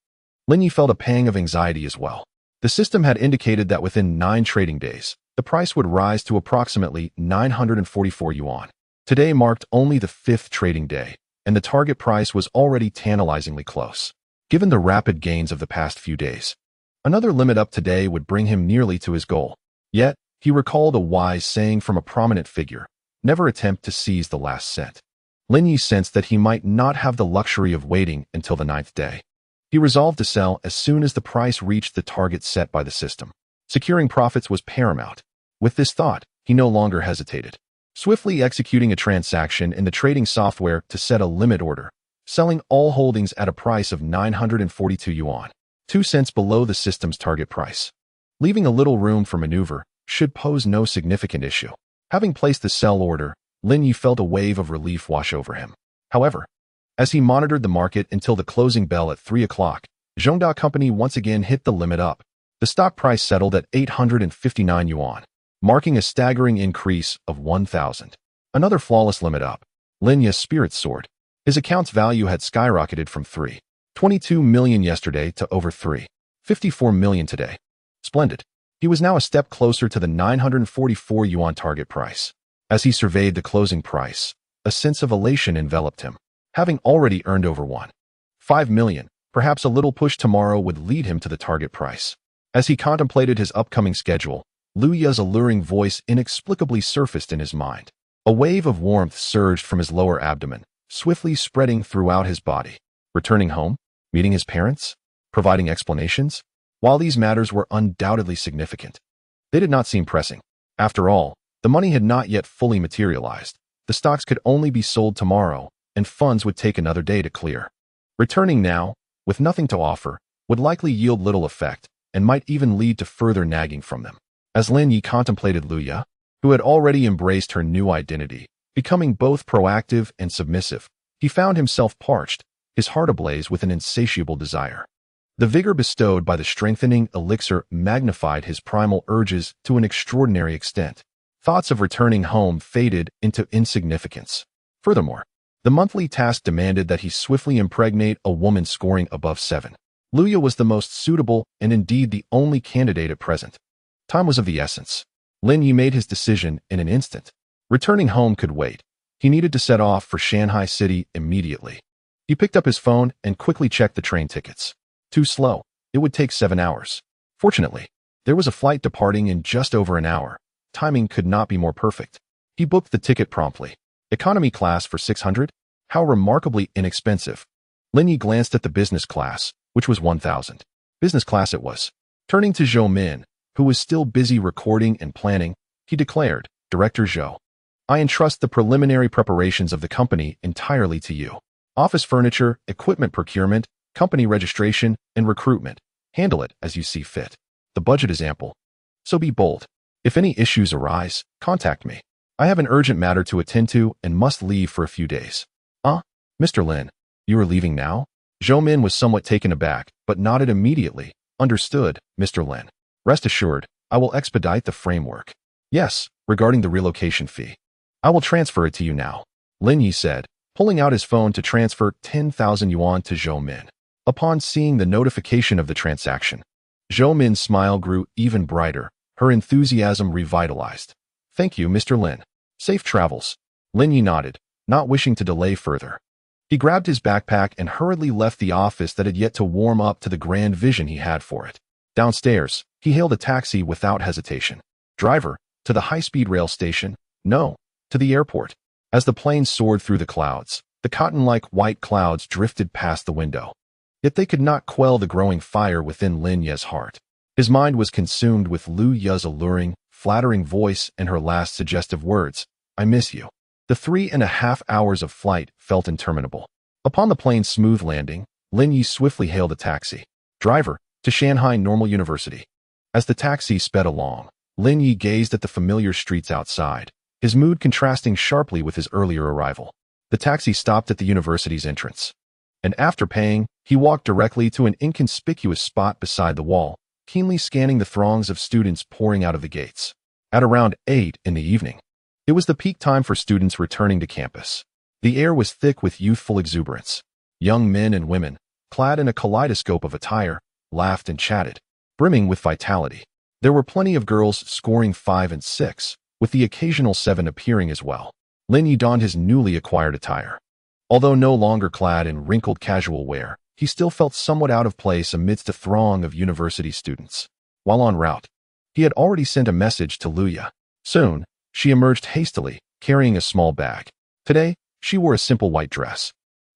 Lin Yi felt a pang of anxiety as well. The system had indicated that within 9 trading days, the price would rise to approximately 944 yuan. Today marked only the 5th trading day, and the target price was already tantalizingly close. Given the rapid gains of the past few days, another limit up today would bring him nearly to his goal. Yet, he recalled a wise saying from a prominent figure, "Never attempt to seize the last cent." Lin Yi sensed that he might not have the luxury of waiting until the 9th day. He resolved to sell as soon as the price reached the target set by the system. Securing profits was paramount. With this thought, he no longer hesitated. Swiftly executing a transaction in the trading software to set a limit order, selling all holdings at a price of 942 yuan, 2 cents below the system's target price. Leaving a little room for maneuver should pose no significant issue. Having placed the sell order, Lin Yi felt a wave of relief wash over him. However, as he monitored the market until the closing bell at 3 o'clock, Zhongda Company once again hit the limit up. The stock price settled at 859 yuan, marking a staggering increase of 1,000. Another flawless limit up. Linya's spirits soared. His account's value had skyrocketed from 3.22 million yesterday to over 3.54 million today. Splendid. He was now a step closer to the 944 yuan target price. As he surveyed the closing price, a sense of elation enveloped him. Having already earned over 1.5 million, perhaps a little push tomorrow would lead him to the target price. As he contemplated his upcoming schedule, Lu Ye's alluring voice inexplicably surfaced in his mind. A wave of warmth surged from his lower abdomen, swiftly spreading throughout his body. Returning home? Meeting his parents? Providing explanations? While these matters were undoubtedly significant, they did not seem pressing. After all, the money had not yet fully materialized. The stocks could only be sold tomorrow, and funds would take another day to clear. Returning now, with nothing to offer, would likely yield little effect, and might even lead to further nagging from them. As Lin Yi contemplated Lu Ye, who had already embraced her new identity, becoming both proactive and submissive, he found himself parched, his heart ablaze with an insatiable desire. The vigor bestowed by the strengthening elixir magnified his primal urges to an extraordinary extent. Thoughts of returning home faded into insignificance. Furthermore, the monthly task demanded that he swiftly impregnate a woman scoring above 7. Lu Ye was the most suitable and indeed the only candidate at present. Time was of the essence. Lin Yi made his decision in an instant. Returning home could wait. He needed to set off for Shanghai City immediately. He picked up his phone and quickly checked the train tickets. Too slow. It would take 7 hours. Fortunately, there was a flight departing in just over an hour. Timing could not be more perfect. He booked the ticket promptly. Economy class for 600? How remarkably inexpensive. Lin Yi glanced at the business class, which was 1,000. Business class it was. Turning to Zhou Min, who was still busy recording and planning, he declared, Director Zhou, I entrust the preliminary preparations of the company entirely to you. Office furniture, equipment procurement, company registration, and recruitment. Handle it as you see fit. The budget is ample. So be bold. If any issues arise, contact me. I have an urgent matter to attend to and must leave for a few days. Mr. Lin, you are leaving now? Zhou Min was somewhat taken aback, but nodded immediately. Understood, Mr. Lin. Rest assured, I will expedite the framework. Yes, regarding the relocation fee. I will transfer it to you now, Lin Yi said, pulling out his phone to transfer 10,000 yuan to Zhou Min. Upon seeing the notification of the transaction, Zhou Min's smile grew even brighter, her enthusiasm revitalized. Thank you, Mr. Lin. Safe travels. Lin Yi nodded, not wishing to delay further. He grabbed his backpack and hurriedly left the office that had yet to warm up to the grand vision he had for it. Downstairs, he hailed a taxi without hesitation. Driver, to the high-speed rail station? No, to the airport. As the plane soared through the clouds, the cotton-like white clouds drifted past the window. Yet they could not quell the growing fire within Lin Ye's heart. His mind was consumed with Lu Ye's alluring, flattering voice and her last suggestive words, I miss you. The 3.5 hours of flight felt interminable. Upon the plane's smooth landing, Lin Yi swiftly hailed a taxi. Driver, to Shanghai Normal University. As the taxi sped along, Lin Yi gazed at the familiar streets outside, his mood contrasting sharply with his earlier arrival. The taxi stopped at the university's entrance. And after paying, he walked directly to an inconspicuous spot beside the wall, keenly scanning the throngs of students pouring out of the gates. At around 8 in the evening, it was the peak time for students returning to campus. The air was thick with youthful exuberance. Young men and women, clad in a kaleidoscope of attire, laughed and chatted, brimming with vitality. There were plenty of girls scoring 5 and 6, with the occasional 7 appearing as well. Lin Yi donned his newly acquired attire. Although no longer clad in wrinkled casual wear, he still felt somewhat out of place amidst a throng of university students. While en route, he had already sent a message to Lu Ye. Soon, she emerged hastily, carrying a small bag. Today, she wore a simple white dress.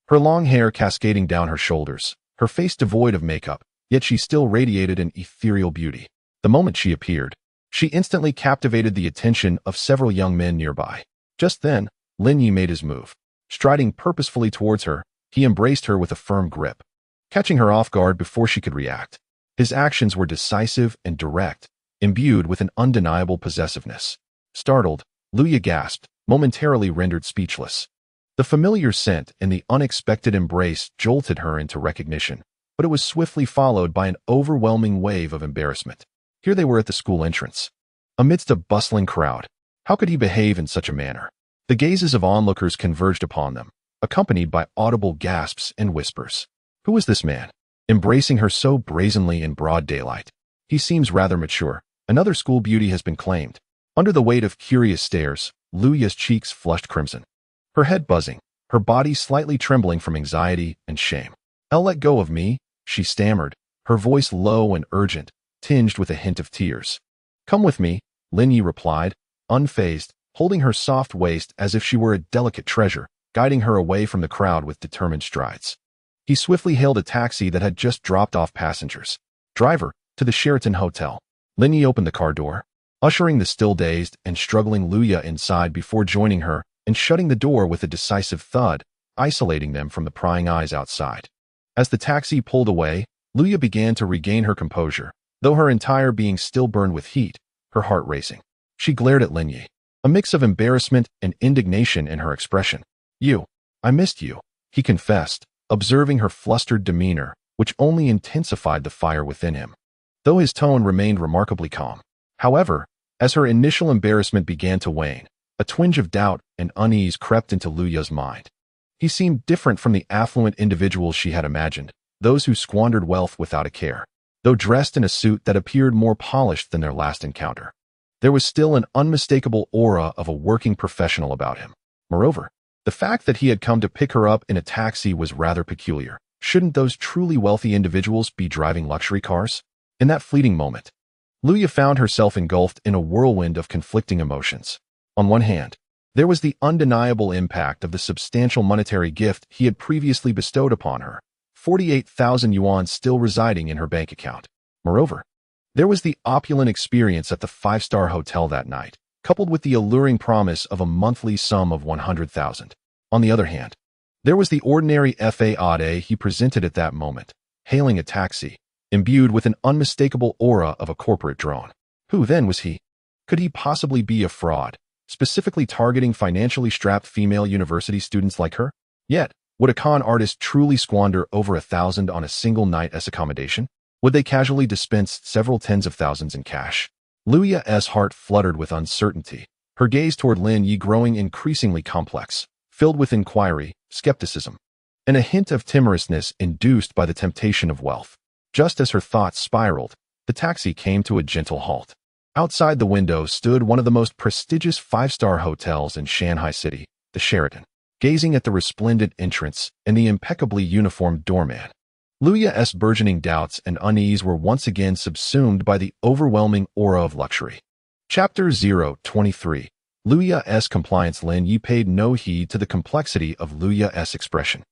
Her long hair cascading down her shoulders, her face devoid of makeup, yet she still radiated an ethereal beauty. The moment she appeared, she instantly captivated the attention of several young men nearby. Just then, Lin Yi made his move. Striding purposefully towards her, he embraced her with a firm grip, catching her off guard before she could react. His actions were decisive and direct, imbued with an undeniable possessiveness. Startled, Lu Ye gasped, momentarily rendered speechless. The familiar scent and the unexpected embrace jolted her into recognition, but it was swiftly followed by an overwhelming wave of embarrassment. Here they were at the school entrance. Amidst a bustling crowd, how could he behave in such a manner? The gazes of onlookers converged upon them, accompanied by audible gasps and whispers. Who was this man, embracing her so brazenly in broad daylight? He seems rather mature. Another school beauty has been claimed. Under the weight of curious stares, Luya's cheeks flushed crimson. Her head buzzing, her body slightly trembling from anxiety and shame. Let go of me, she stammered, her voice low and urgent, tinged with a hint of tears. Come with me, Lin Yi replied, unfazed, holding her soft waist as if she were a delicate treasure, guiding her away from the crowd with determined strides. He swiftly hailed a taxi that had just dropped off passengers. Driver, to the Sheraton Hotel. Lin Yi opened the car door, ushering the still dazed and struggling Luya inside before joining her and shutting the door with a decisive thud, isolating them from the prying eyes outside. As the taxi pulled away, Luya began to regain her composure, though her entire being still burned with heat, her heart racing. She glared at Lin Yi, a mix of embarrassment and indignation in her expression. I missed you, he confessed, observing her flustered demeanor, which only intensified the fire within him, though his tone remained remarkably calm. However, as her initial embarrassment began to wane, a twinge of doubt and unease crept into Luya's mind. He seemed different from the affluent individuals she had imagined, those who squandered wealth without a care, though dressed in a suit that appeared more polished than their last encounter. There was still an unmistakable aura of a working professional about him. Moreover, the fact that he had come to pick her up in a taxi was rather peculiar. Shouldn't those truly wealthy individuals be driving luxury cars? In that fleeting moment, Luya found herself engulfed in a whirlwind of conflicting emotions. On one hand, there was the undeniable impact of the substantial monetary gift he had previously bestowed upon her, 48,000 yuan still residing in her bank account. Moreover, there was the opulent experience at the five-star hotel that night, coupled with the alluring promise of a monthly sum of 100,000. On the other hand, there was the ordinary fade he presented at that moment, hailing a taxi, imbued with an unmistakable aura of a corporate drone. Who then was he? Could he possibly be a fraud, specifically targeting financially strapped female university students like her? Yet, would a con artist truly squander over 1,000 on a single night as accommodation? Would they casually dispense several tens of thousands in cash? Luya's heart fluttered with uncertainty, her gaze toward Lin Yi growing increasingly complex, filled with inquiry, skepticism, and a hint of timorousness induced by the temptation of wealth. Just as her thoughts spiraled, the taxi came to a gentle halt. Outside the window stood one of the most prestigious five-star hotels in Shanghai City, the Sheraton, gazing at the resplendent entrance and the impeccably uniformed doorman. Luya's burgeoning doubts and unease were once again subsumed by the overwhelming aura of luxury. Chapter 023. Luya's compliance. Lin Yi paid no heed to the complexity of Luya's expression.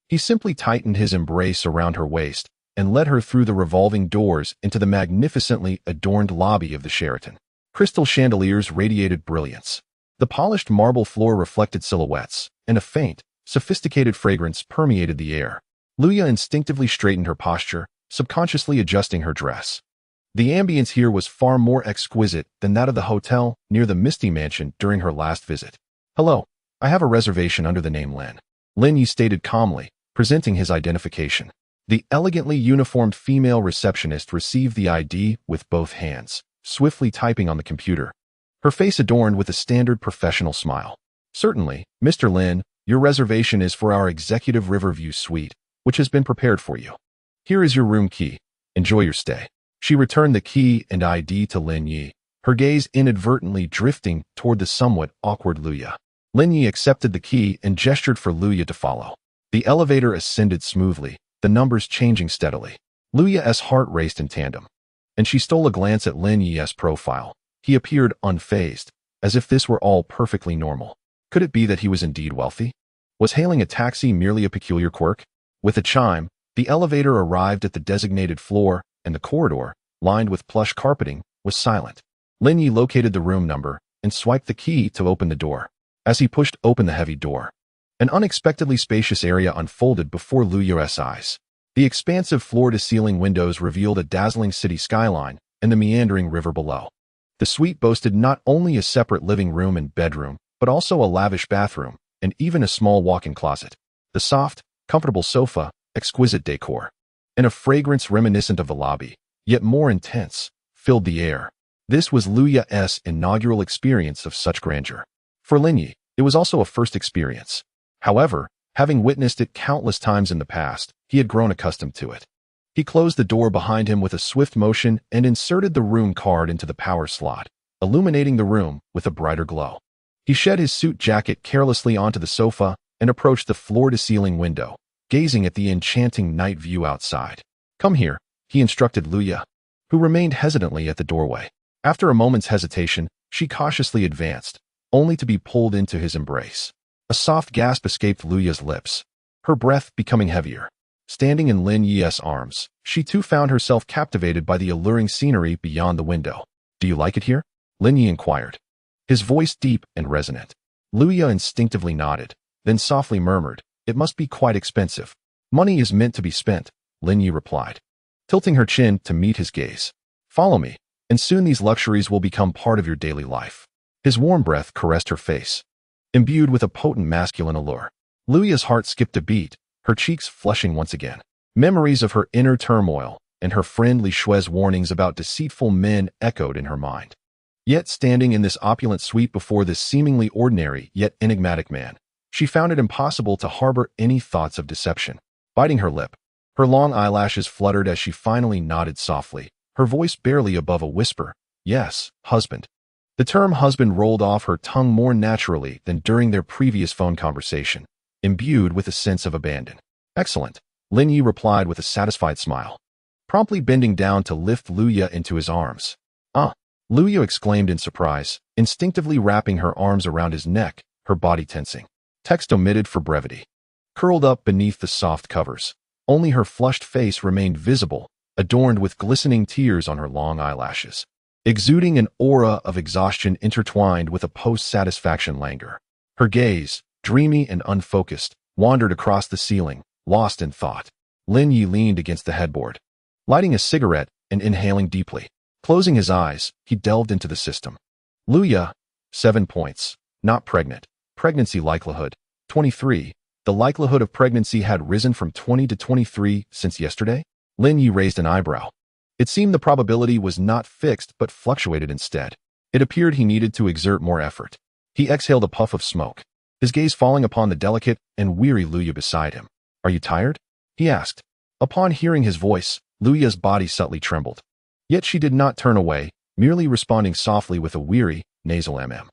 He simply tightened his embrace around her waist and led her through the revolving doors into the magnificently adorned lobby of the Sheraton. Crystal chandeliers radiated brilliance. The polished marble floor reflected silhouettes, and a faint, sophisticated fragrance permeated the air. Luya instinctively straightened her posture, subconsciously adjusting her dress. The ambience here was far more exquisite than that of the hotel near the Misty Mansion during her last visit. Hello, I have a reservation under the name Lin. Lin Yi stated calmly, presenting his identification. The elegantly uniformed female receptionist received the ID with both hands, swiftly typing on the computer, her face adorned with a standard professional smile. Certainly, Mr. Lin, your reservation is for our executive Riverview suite, which has been prepared for you. Here is your room key. Enjoy your stay. She returned the key and ID to Lin Yi, her gaze inadvertently drifting toward the somewhat awkward Luya. Lin Yi accepted the key and gestured for Luya to follow. The elevator ascended smoothly, the numbers changing steadily. Luya's heart raced in tandem, and she stole a glance at Lin Yi's profile. He appeared unfazed, as if this were all perfectly normal. Could it be that he was indeed wealthy? Was hailing a taxi merely a peculiar quirk? With a chime, the elevator arrived at the designated floor, and the corridor, lined with plush carpeting, was silent. Lin Yi located the room number and swiped the key to open the door. As he pushed open the heavy door, an unexpectedly spacious area unfolded before Luya's eyes. The expansive floor-to-ceiling windows revealed a dazzling city skyline and the meandering river below. The suite boasted not only a separate living room and bedroom, but also a lavish bathroom, and even a small walk-in closet. The soft, comfortable sofa, exquisite decor, and a fragrance reminiscent of the lobby, yet more intense, filled the air. This was Luya's inaugural experience of such grandeur. For Lin Yi, It was also a first experience. However, having witnessed it countless times in the past, he had grown accustomed to it. He closed the door behind him with a swift motion and inserted the room card into the power slot, illuminating the room with a brighter glow. He shed his suit jacket carelessly onto the sofa and approached the floor-to-ceiling window, gazing at the enchanting night view outside. "Come here," he instructed Luya, who remained hesitantly at the doorway. After a moment's hesitation, she cautiously advanced, only to be pulled into his embrace. A soft gasp escaped Luya's lips, her breath becoming heavier. Standing in Lin Yi's arms, she too found herself captivated by the alluring scenery beyond the window. "Do you like it here?" Lin Yi inquired, his voice deep and resonant. Luya instinctively nodded, then softly murmured, "It must be quite expensive." "Money is meant to be spent," Lin Yi replied, tilting her chin to meet his gaze. "Follow me, and soon these luxuries will become part of your daily life." His warm breath caressed her face, imbued with a potent masculine allure. Luya's heart skipped a beat, her cheeks flushing once again. Memories of her inner turmoil and her friend Li Shui's warnings about deceitful men echoed in her mind. Yet standing in this opulent suite before this seemingly ordinary yet enigmatic man, she found it impossible to harbor any thoughts of deception. Biting her lip, her long eyelashes fluttered as she finally nodded softly, her voice barely above a whisper, "Yes, husband." The term husband rolled off her tongue more naturally than during their previous phone conversation, imbued with a sense of abandon. "Excellent," Lin Yi replied with a satisfied smile, promptly bending down to lift Luya into his arms. "Ah!" Luya exclaimed in surprise, instinctively wrapping her arms around his neck, her body tensing. Text omitted for brevity. Curled up beneath the soft covers, only her flushed face remained visible, adorned with glistening tears on her long eyelashes, exuding an aura of exhaustion intertwined with a post-satisfaction languor. Her gaze, dreamy and unfocused, wandered across the ceiling, lost in thought. Lin Yi leaned against the headboard, lighting a cigarette and inhaling deeply. Closing his eyes, he delved into the system. Luya, 7 points. Not pregnant. Pregnancy likelihood, 23. The likelihood of pregnancy had risen from 20 to 23 since yesterday? Lin Yi raised an eyebrow. It seemed the probability was not fixed but fluctuated instead. It appeared he needed to exert more effort. He exhaled a puff of smoke, his gaze falling upon the delicate and weary Luya beside him. "Are you tired?" he asked. Upon hearing his voice, Luya's body subtly trembled. Yet she did not turn away, merely responding softly with a weary, nasal mm.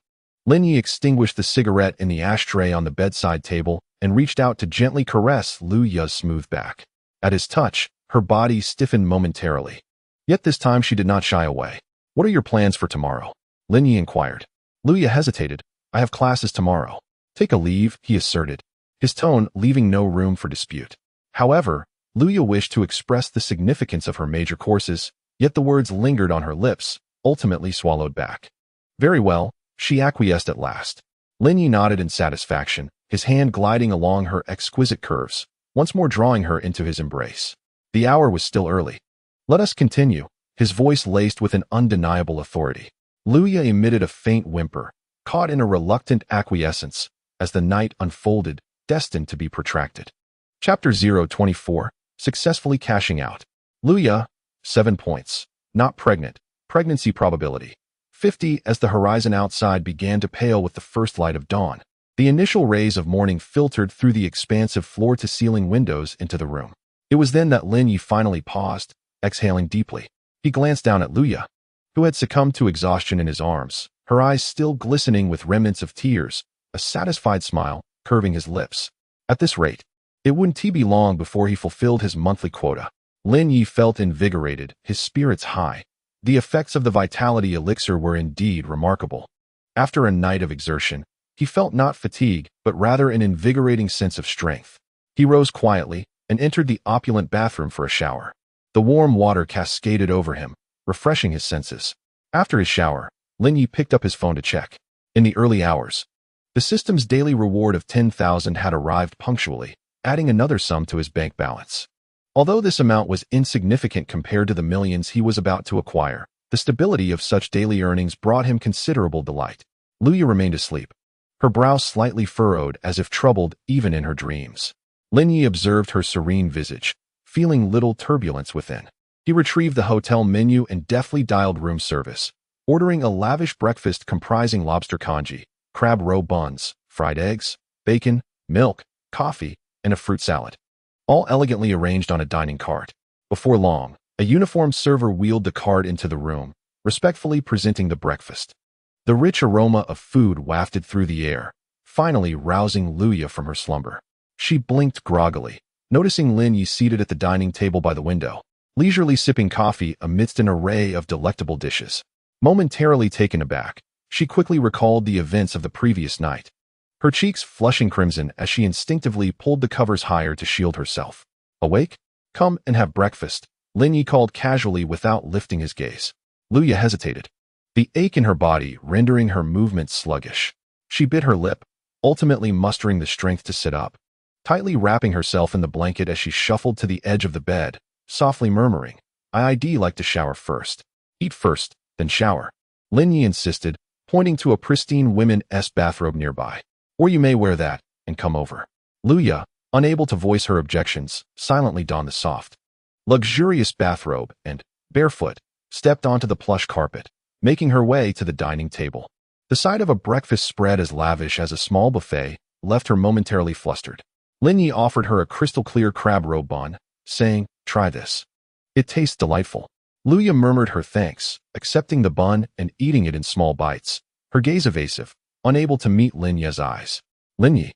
Lin Yi extinguished the cigarette in the ashtray on the bedside table and reached out to gently caress Luya's smooth back. At his touch, her body stiffened momentarily. Yet this time she did not shy away. "What are your plans for tomorrow?" Lin Yi inquired. Luya hesitated. "I have classes tomorrow." "Take a leave," he asserted, his tone leaving no room for dispute. However, Luya wished to express the significance of her major courses, yet the words lingered on her lips, ultimately swallowed back. "Very well," she acquiesced at last. Lin Yi nodded in satisfaction, his hand gliding along her exquisite curves, once more drawing her into his embrace. The hour was still early. "Let us continue," his voice laced with an undeniable authority. Luya emitted a faint whimper, caught in a reluctant acquiescence, as the night unfolded, destined to be protracted. Chapter 024, Successfully Cashing Out. Luya, 7 points. Not pregnant. Pregnancy probability, 50. As the horizon outside began to pale with the first light of dawn, the initial rays of morning filtered through the expansive floor-to-ceiling windows into the room. It was then that Lin Yi finally paused, exhaling deeply. He glanced down at Luya, who had succumbed to exhaustion in his arms, her eyes still glistening with remnants of tears, a satisfied smile curving his lips. At this rate, it wouldn't be long before he fulfilled his monthly quota. Lin Yi felt invigorated, his spirits high. The effects of the vitality elixir were indeed remarkable. After a night of exertion, he felt not fatigue, but rather an invigorating sense of strength. He rose quietly and entered the opulent bathroom for a shower. The warm water cascaded over him, refreshing his senses. After his shower, Lin Yi picked up his phone to check. In the early hours, the system's daily reward of 10,000 had arrived punctually, adding another sum to his bank balance. Although this amount was insignificant compared to the millions he was about to acquire, the stability of such daily earnings brought him considerable delight. Luya remained asleep, her brow slightly furrowed as if troubled even in her dreams. Lin Yi observed her serene visage, feeling little turbulence within. He retrieved the hotel menu and deftly dialed room service, ordering a lavish breakfast comprising lobster congee, crab roe buns, fried eggs, bacon, milk, coffee, and a fruit salad, all elegantly arranged on a dining cart. Before long, a uniformed server wheeled the cart into the room, respectfully presenting the breakfast. The rich aroma of food wafted through the air, finally rousing Luya from her slumber. She blinked groggily, noticing Lin Yi seated at the dining table by the window, leisurely sipping coffee amidst an array of delectable dishes. Momentarily taken aback, she quickly recalled the events of the previous night, her cheeks flushing crimson as she instinctively pulled the covers higher to shield herself. Awake? Come and have breakfast, Lin Yi called casually without lifting his gaze. Luya hesitated, the ache in her body rendering her movements sluggish. She bit her lip, ultimately mustering the strength to sit up, tightly wrapping herself in the blanket as she shuffled to the edge of the bed, softly murmuring, I'd like to shower first. Eat first, then shower, Lin Yi insisted, pointing to a pristine women's bathrobe nearby. Or you may wear that and come over. Luya, unable to voice her objections, silently donned the soft, luxurious bathrobe and, barefoot, stepped onto the plush carpet, making her way to the dining table. The sight of a breakfast spread as lavish as a small buffet left her momentarily flustered. Lin Yi offered her a crystal-clear crab roe bun, saying, try this. It tastes delightful. Luya murmured her thanks, accepting the bun and eating it in small bites, her gaze evasive, unable to meet Lin Yi's eyes. Lin Yi,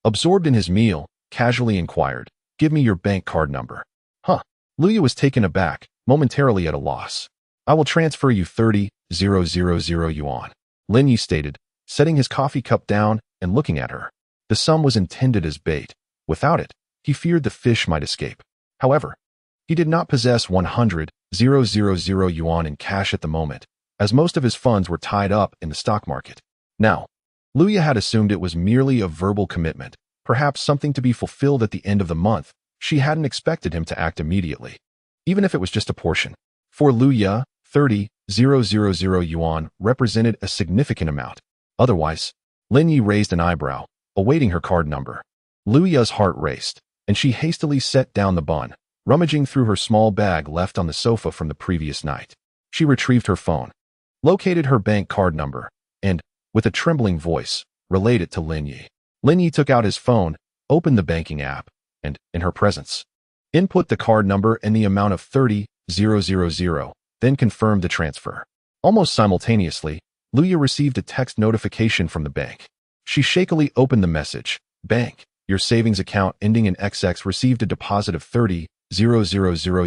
absorbed in his meal, casually inquired, give me your bank card number. Huh. Luya was taken aback, momentarily at a loss. I will transfer you 30,000 yuan, Lin Yi stated, setting his coffee cup down and looking at her. The sum was intended as bait. Without it, he feared the fish might escape. However, he did not possess 100,000 yuan in cash at the moment, as most of his funds were tied up in the stock market. Now, Luya had assumed it was merely a verbal commitment, perhaps something to be fulfilled at the end of the month. She hadn't expected him to act immediately, even if it was just a portion. For Luya, 30,000 yuan represented a significant amount. Otherwise, Lin Yi raised an eyebrow, awaiting her card number. Luya's heart raced, and she hastily set down the bun, rummaging through her small bag left on the sofa from the previous night. She retrieved her phone, located her bank card number, and, with a trembling voice, relayed it to Lin Yi. Lin Yi took out his phone, opened the banking app, and, in her presence, input the card number and the amount of 30,000, then confirmed the transfer. Almost simultaneously, Luya received a text notification from the bank. She shakily opened the message. Bank, your savings account ending in XX received a deposit of 30,000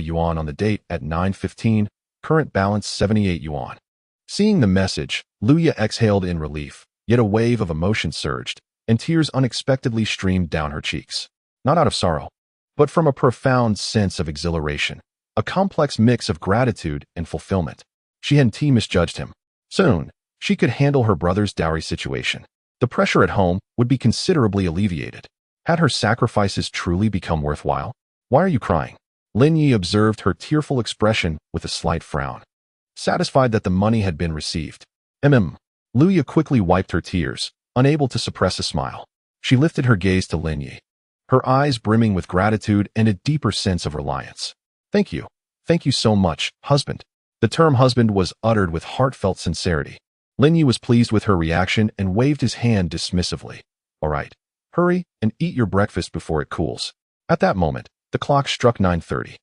yuan on the date at 9:15, current balance 78 yuan. Seeing the message, Luya exhaled in relief, yet a wave of emotion surged, and tears unexpectedly streamed down her cheeks. Not out of sorrow, but from a profound sense of exhilaration, a complex mix of gratitude and fulfillment. She hadn't misjudged him. Soon, she could handle her brother's dowry situation. The pressure at home would be considerably alleviated. Had her sacrifices truly become worthwhile? Why are you crying? Lin Yi observed her tearful expression with a slight frown, satisfied that the money had been received. Luya quickly wiped her tears, unable to suppress a smile. She lifted her gaze to Lin Yi, her eyes brimming with gratitude and a deeper sense of reliance. Thank you. Thank you so much, husband. The term husband was uttered with heartfelt sincerity. Lin Yi was pleased with her reaction and waved his hand dismissively. All right, hurry and eat your breakfast before it cools. At that moment, the clock struck 9:30.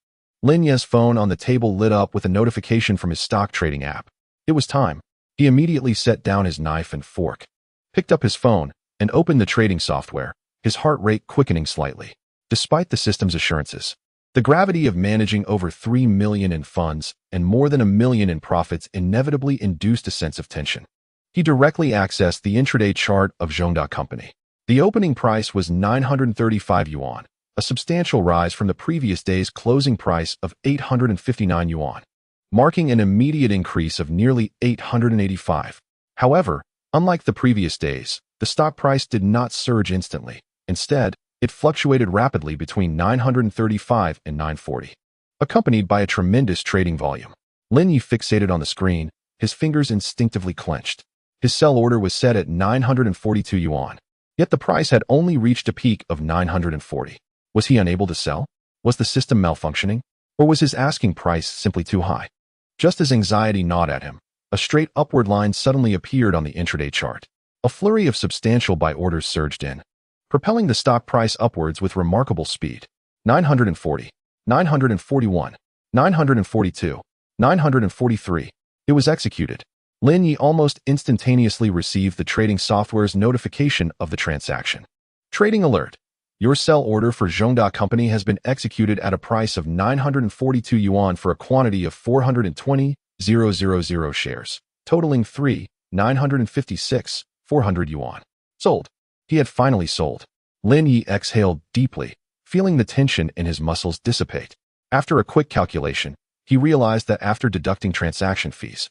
Lin Yi's phone on the table lit up with a notification from his stock trading app. It was time. He immediately set down his knife and fork, picked up his phone, and opened the trading software, his heart rate quickening slightly. Despite the system's assurances, the gravity of managing over 3 million in funds and more than 1 million in profits inevitably induced a sense of tension. He directly accessed the intraday chart of Zhongda Company. The opening price was 935 yuan, a substantial rise from the previous day's closing price of 859 yuan, marking an immediate increase of nearly 885. However, unlike the previous days, the stock price did not surge instantly. Instead, it fluctuated rapidly between 935 and 940, accompanied by a tremendous trading volume. Lin Yi fixated on the screen, his fingers instinctively clenched. His sell order was set at 942 yuan, yet the price had only reached a peak of 940. Was he unable to sell? Was the system malfunctioning? Or was his asking price simply too high? Just as anxiety gnawed at him, a straight upward line suddenly appeared on the intraday chart. A flurry of substantial buy orders surged in, propelling the stock price upwards with remarkable speed. 940, 941, 942, 943. It was executed. Lin Yi almost instantaneously received the trading software's notification of the transaction. Trading alert. Your sell order for Zhongda Company has been executed at a price of 942 yuan for a quantity of 420,000 shares, totaling 3,956,400 yuan. Sold. He had finally sold. Lin Yi exhaled deeply, feeling the tension in his muscles dissipate. After a quick calculation, he realized that after deducting transaction fees,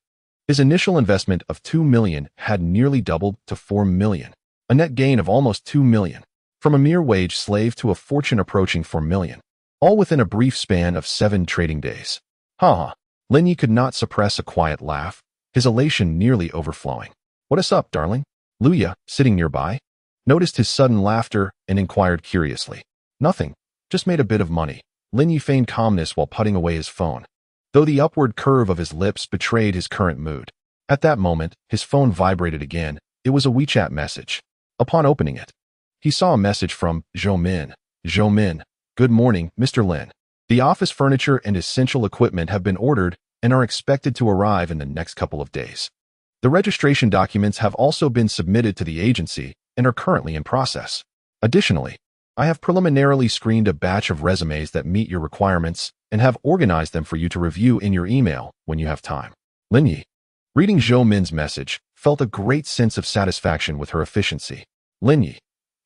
his initial investment of 2 million had nearly doubled to 4 million, a net gain of almost 2 million. From a mere wage slave to a fortune approaching 4 million, all within a brief span of 7 trading days. Ha! Lin Yi could not suppress a quiet laugh, his elation nearly overflowing. What is up, darling? Luya, sitting nearby, noticed his sudden laughter and inquired curiously. Nothing, just made a bit of money. Lin Yi feigned calmness while putting away his phone, though the upward curve of his lips betrayed his current mood. At that moment, his phone vibrated again. It was a WeChat message. Upon opening it, he saw a message from Zhou Min. Zhou Min, good morning, Mr. Lin. The office furniture and essential equipment have been ordered and are expected to arrive in the next couple of days. The registration documents have also been submitted to the agency and are currently in process. Additionally, I have preliminarily screened a batch of resumes that meet your requirements and have organized them for you to review in your email when you have time. Lin Yi, reading Zhou Min's message, felt a great sense of satisfaction with her efficiency. Lin Yi,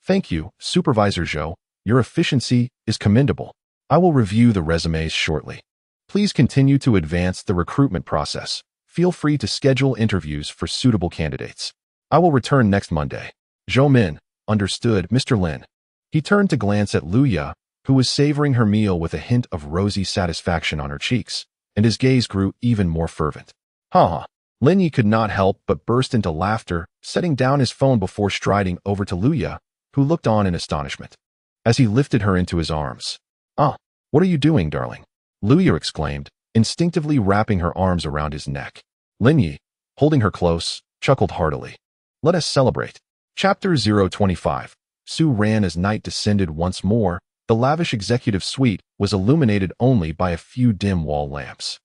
thank you, Supervisor Zhou. Your efficiency is commendable. I will review the resumes shortly. Please continue to advance the recruitment process. Feel free to schedule interviews for suitable candidates. I will return next Monday. Zhou Min, understood, Mr. Lin. He turned to glance at Luya, who was savoring her meal with a hint of rosy satisfaction on her cheeks, and his gaze grew even more fervent. Ha! Lin Yi could not help but burst into laughter, setting down his phone before striding over to Luya, who looked on in astonishment as he lifted her into his arms. Ah, what are you doing, darling? Luya exclaimed, instinctively wrapping her arms around his neck. Lin Yi, holding her close, chuckled heartily. Let us celebrate. Chapter 025. Su ran as night descended once more. The lavish executive suite was illuminated only by a few dim wall lamps.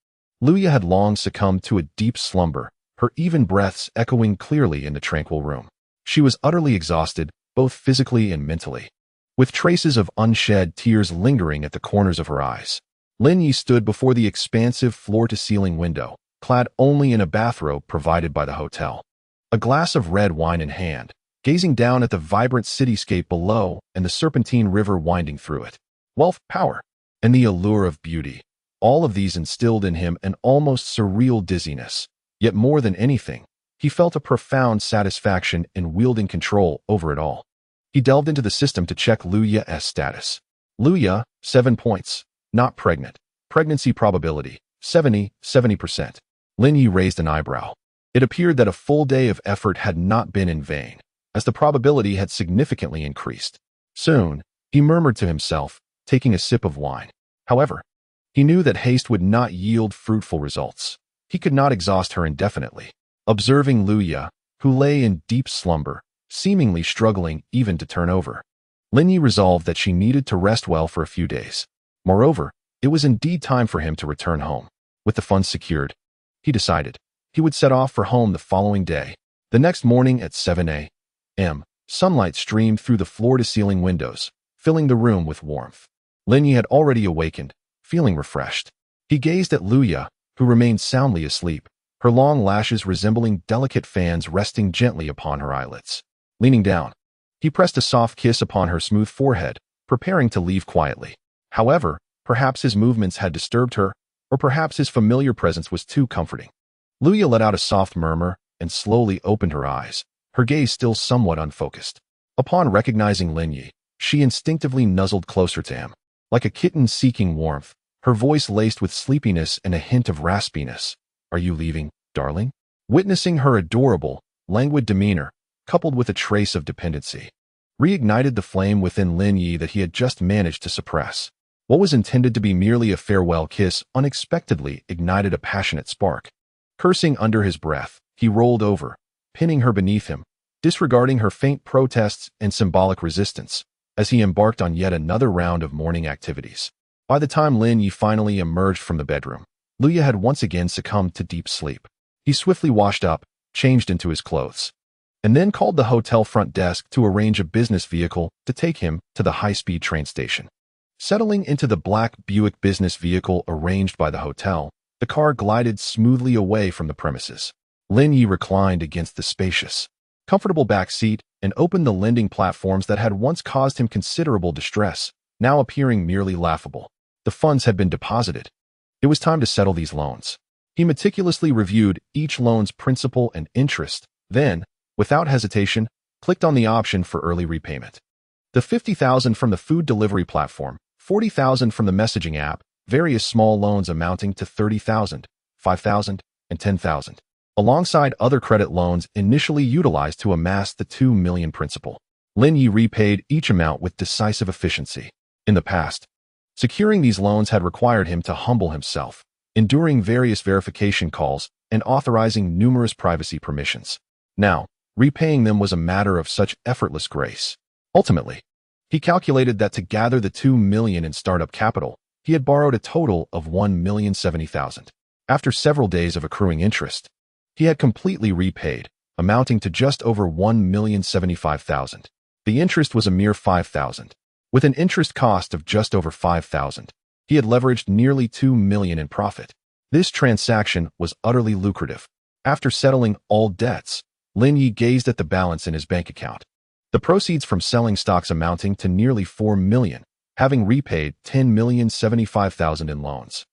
Luya had long succumbed to a deep slumber, her even breaths echoing clearly in the tranquil room. She was utterly exhausted, both physically and mentally, with traces of unshed tears lingering at the corners of her eyes. Lin Yi stood before the expansive floor-to-ceiling window, clad only in a bathrobe provided by the hotel, a glass of red wine in hand, gazing down at the vibrant cityscape below and the serpentine river winding through it. Wealth, power, and the allure of beauty, all of these instilled in him an almost surreal dizziness. Yet more than anything, he felt a profound satisfaction in wielding control over it all. He delved into the system to check Luya's status. Luya, 7 points. Not pregnant. Pregnancy probability, 70%. Lin Yi raised an eyebrow. It appeared that a full day of effort had not been in vain, as the probability had significantly increased. Soon, he murmured to himself, taking a sip of wine. However, he knew that haste would not yield fruitful results. He could not exhaust her indefinitely. Observing Luya, who lay in deep slumber, seemingly struggling even to turn over, Lin Yi resolved that she needed to rest well for a few days. Moreover, it was indeed time for him to return home. With the funds secured, he decided he would set off for home the following day. The next morning at 7 a.m., sunlight streamed through the floor-to-ceiling windows, filling the room with warmth. Lin Yi had already awakened, feeling refreshed. He gazed at Luya, who remained soundly asleep, her long lashes resembling delicate fans resting gently upon her eyelids. Leaning down, he pressed a soft kiss upon her smooth forehead, preparing to leave quietly. However, perhaps his movements had disturbed her, or perhaps his familiar presence was too comforting. Luya let out a soft murmur and slowly opened her eyes, her gaze still somewhat unfocused. Upon recognizing Lin Yi, she instinctively nuzzled closer to him. Like a kitten seeking warmth, her voice laced with sleepiness and a hint of raspiness. Are you leaving, darling? Witnessing her adorable, languid demeanor, coupled with a trace of dependency, reignited the flame within Lin Yi that he had just managed to suppress. What was intended to be merely a farewell kiss unexpectedly ignited a passionate spark. Cursing under his breath, he rolled over, pinning her beneath him, disregarding her faint protests and symbolic resistance, as he embarked on yet another round of morning activities. By the time Lin Yi finally emerged from the bedroom, Luya had once again succumbed to deep sleep. He swiftly washed up, changed into his clothes, and then called the hotel front desk to arrange a business vehicle to take him to the high-speed train station. Settling into the black Buick business vehicle arranged by the hotel, the car glided smoothly away from the premises. Lin Yi reclined against the spacious, comfortable back seat and opened the lending platforms that had once caused him considerable distress, now appearing merely laughable. The funds had been deposited. It was time to settle these loans. He meticulously reviewed each loan's principal and interest, then, without hesitation, clicked on the option for early repayment. The 50,000 from the food delivery platform, 40,000 from the messaging app, various small loans amounting to 30,000, 5,000, and 10,000, alongside other credit loans initially utilized to amass the 2 million principal. Lin Yi repaid each amount with decisive efficiency. In the past, securing these loans had required him to humble himself, enduring various verification calls and authorizing numerous privacy permissions. Now, repaying them was a matter of such effortless grace. Ultimately, he calculated that to gather the 2 million in startup capital, he had borrowed a total of 1,070,000. After several days of accruing interest, he had completely repaid, amounting to just over 1,075,000. The interest was a mere 5,000. With an interest cost of just over 5,000, he had leveraged nearly 2 million in profit. This transaction was utterly lucrative. After settling all debts, Lin Yi gazed at the balance in his bank account. The proceeds from selling stocks amounting to nearly 4 million, having repaid 10,075,000 in loans,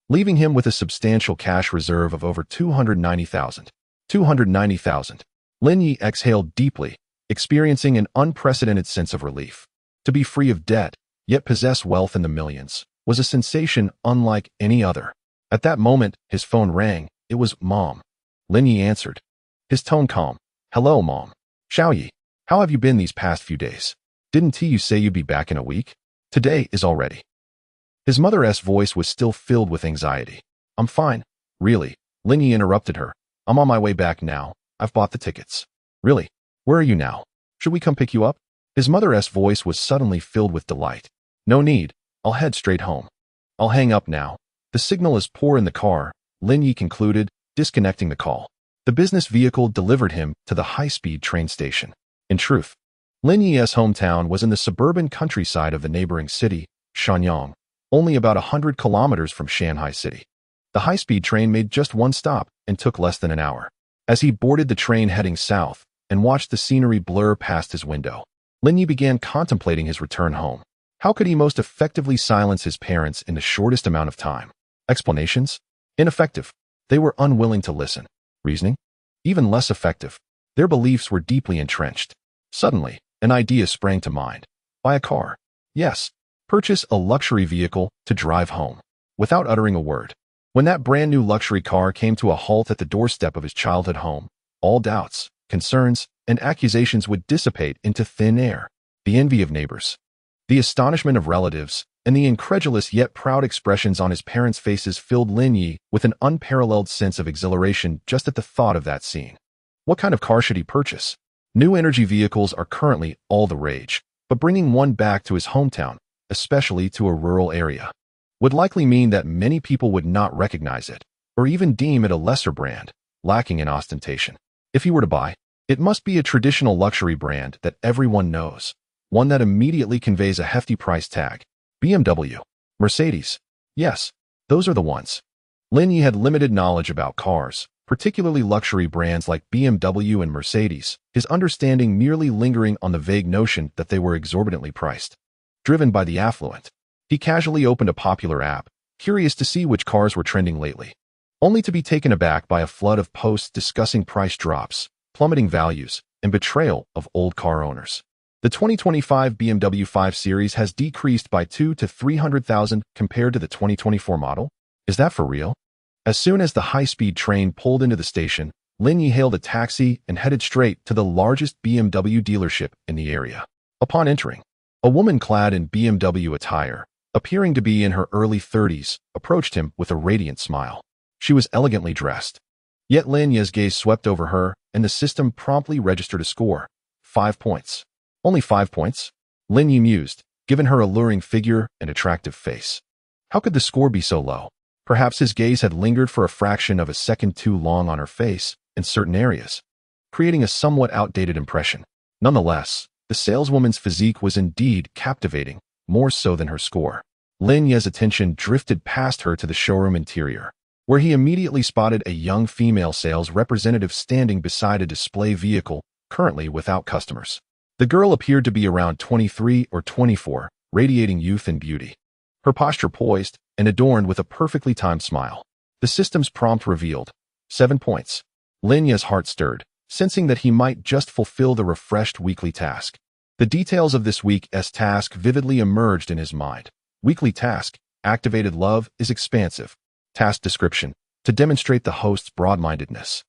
leaving him with a substantial cash reserve of over 290,000. 290,000. Lin Yi exhaled deeply, experiencing an unprecedented sense of relief. To be free of debt, yet possess wealth in the millions, was a sensation unlike any other. At that moment, his phone rang. It was Mom. Lin Yi answered, his tone calm. Hello, Mom. Xiaoyi, how have you been these past few days? Didn't you say you'd be back in a week? Today is already. His mother's voice was still filled with anxiety. I'm fine. Really? Lin Yi interrupted her. I'm on my way back now. I've bought the tickets. Really? Where are you now? Should we come pick you up? His mother's voice was suddenly filled with delight. No need. I'll head straight home. I'll hang up now. The signal is poor in the car, Lin Yi concluded, disconnecting the call. The business vehicle delivered him to the high-speed train station. In truth, Lin Yi's hometown was in the suburban countryside of the neighboring city, Shenyang, only about 100 kilometers from Shanghai City. The high-speed train made just one stop and took less than an hour. As he boarded the train heading south and watched the scenery blur past his window, Lin Yi began contemplating his return home. How could he most effectively silence his parents in the shortest amount of time? Explanations? Ineffective. They were unwilling to listen. Reasoning? Even less effective. Their beliefs were deeply entrenched. Suddenly, an idea sprang to mind. Buy a car. Yes. Purchase a luxury vehicle to drive home. Without uttering a word. When that brand new luxury car came to a halt at the doorstep of his childhood home, all doubts, concerns, and accusations would dissipate into thin air. The envy of neighbors, the astonishment of relatives, and the incredulous yet proud expressions on his parents' faces filled Lin Yi with an unparalleled sense of exhilaration just at the thought of that scene. What kind of car should he purchase? New energy vehicles are currently all the rage, but bringing one back to his hometown, especially to a rural area, would likely mean that many people would not recognize it, or even deem it a lesser brand, lacking in ostentation. If he were to buy, it must be a traditional luxury brand that everyone knows, one that immediately conveys a hefty price tag. BMW, Mercedes. Yes, those are the ones. Lin Yi had limited knowledge about cars, particularly luxury brands like BMW and Mercedes, his understanding merely lingering on the vague notion that they were exorbitantly priced. Driven by the affluent, he casually opened a popular app, curious to see which cars were trending lately, only to be taken aback by a flood of posts discussing price drops, plummeting values, and betrayal of old car owners. The 2025 BMW 5 Series has decreased by 200,000 to 300,000 compared to the 2024 model. Is that for real? As soon as the high-speed train pulled into the station, Lin Yi hailed a taxi and headed straight to the largest BMW dealership in the area. Upon entering, a woman clad in BMW attire, appearing to be in her early 30s, approached him with a radiant smile. She was elegantly dressed, Yet Lin Ye's gaze swept over her, and the system promptly registered a score. 5 points. Only 5 points? Lin Ye mused, given her alluring figure and attractive face. How could the score be so low? Perhaps his gaze had lingered for a fraction of a second too long on her face in certain areas, creating a somewhat outdated impression. Nonetheless, the saleswoman's physique was indeed captivating, more so than her score. Lin Ye's attention drifted past her to the showroom interior, where he immediately spotted a young female sales representative standing beside a display vehicle, currently without customers. The girl appeared to be around 23 or 24, radiating youth and beauty. Her posture poised and adorned with a perfectly timed smile. The system's prompt revealed 7 points. Lin Ye's heart stirred, sensing that he might just fulfill the refreshed weekly task. The details of this week's task vividly emerged in his mind. Weekly task, activated love, is expansive. Task description, to demonstrate the host's broad-mindedness.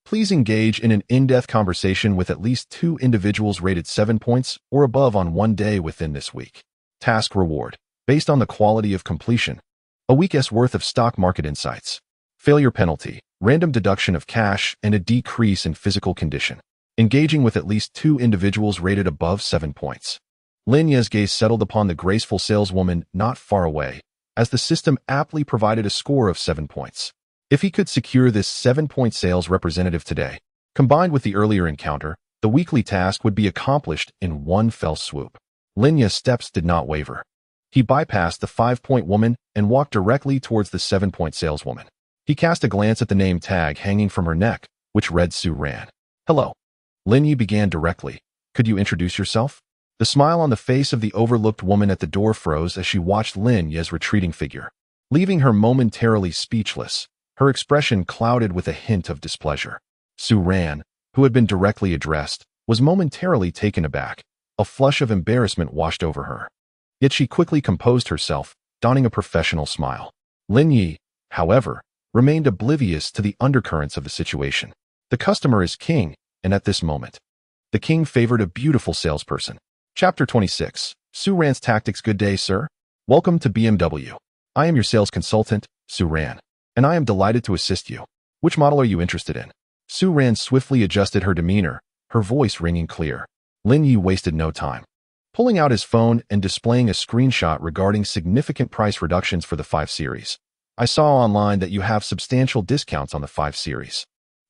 Please engage in an in-depth conversation with at least 2 individuals rated 7 points or above on one day within this week. Task reward, based on the quality of completion. A week's worth of stock market insights. Failure penalty, random deduction of cash and a decrease in physical condition. Engaging with at least 2 individuals rated above 7 points. Lin Ye's gaze settled upon the graceful saleswoman not far away, as the system aptly provided a score of 7 points. If he could secure this 7-point sales representative today, combined with the earlier encounter, the weekly task would be accomplished in one fell swoop. Lin Ye's steps did not waver. He bypassed the 5-point woman and walked directly towards the 7-point saleswoman. He cast a glance at the name tag hanging from her neck, which read Su Ran. Hello. Lin Ye began directly. Could you introduce yourself? The smile on the face of the overlooked woman at the door froze as she watched Lin Ye's retreating figure, leaving her momentarily speechless, her expression clouded with a hint of displeasure. Su Ran, who had been directly addressed, was momentarily taken aback. A flush of embarrassment washed over her. Yet she quickly composed herself, donning a professional smile. Lin Ye, however, remained oblivious to the undercurrents of the situation. The customer is king, and at this moment, the king favored a beautiful salesperson. Chapter 26. Su Ran's Tactics. Good day, sir. Welcome to BMW. I am your sales consultant, Su Ran, and I am delighted to assist you. Which model are you interested in? Su Ran swiftly adjusted her demeanor, her voice ringing clear. Lin Ye wasted no time. Pulling out his phone and displaying a screenshot regarding significant price reductions for the 5 Series. I saw online that you have substantial discounts on the 5 Series.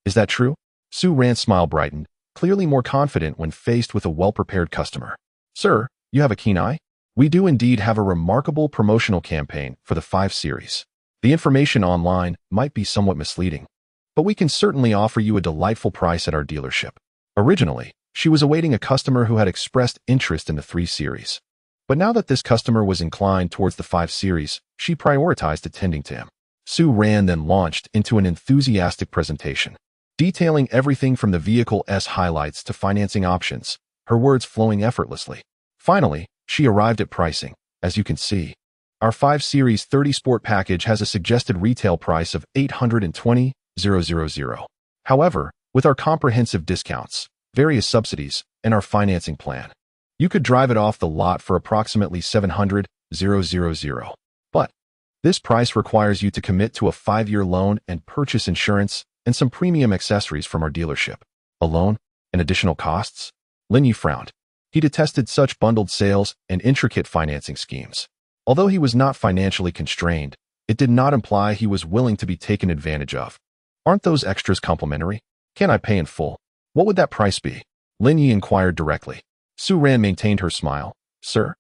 Is that true? Su Ran's smile brightened, clearly more confident when faced with a well-prepared customer. Sir, you have a keen eye? We do indeed have a remarkable promotional campaign for the 5 Series. The information online might be somewhat misleading, but we can certainly offer you a delightful price at our dealership. Originally, she was awaiting a customer who had expressed interest in the 3 Series. But now that this customer was inclined towards the 5 Series, she prioritized attending to him. Su Ran then launched into an enthusiastic presentation, detailing everything from the vehicle's highlights to financing options, her words flowing effortlessly. Finally, she arrived at pricing. As you can see, our 5 Series 30 Sport package has a suggested retail price of $820,000. However, with our comprehensive discounts, various subsidies, and our financing plan, you could drive it off the lot for approximately $700,000. But this price requires you to commit to a 5-year loan and purchase insurance and some premium accessories from our dealership. A loan and additional costs? Lin Ye frowned. He detested such bundled sales and intricate financing schemes. Although he was not financially constrained, it did not imply he was willing to be taken advantage of. Aren't those extras complimentary? Can I pay in full? What would that price be? Lin Ye inquired directly. Su Ran maintained her smile. Sir,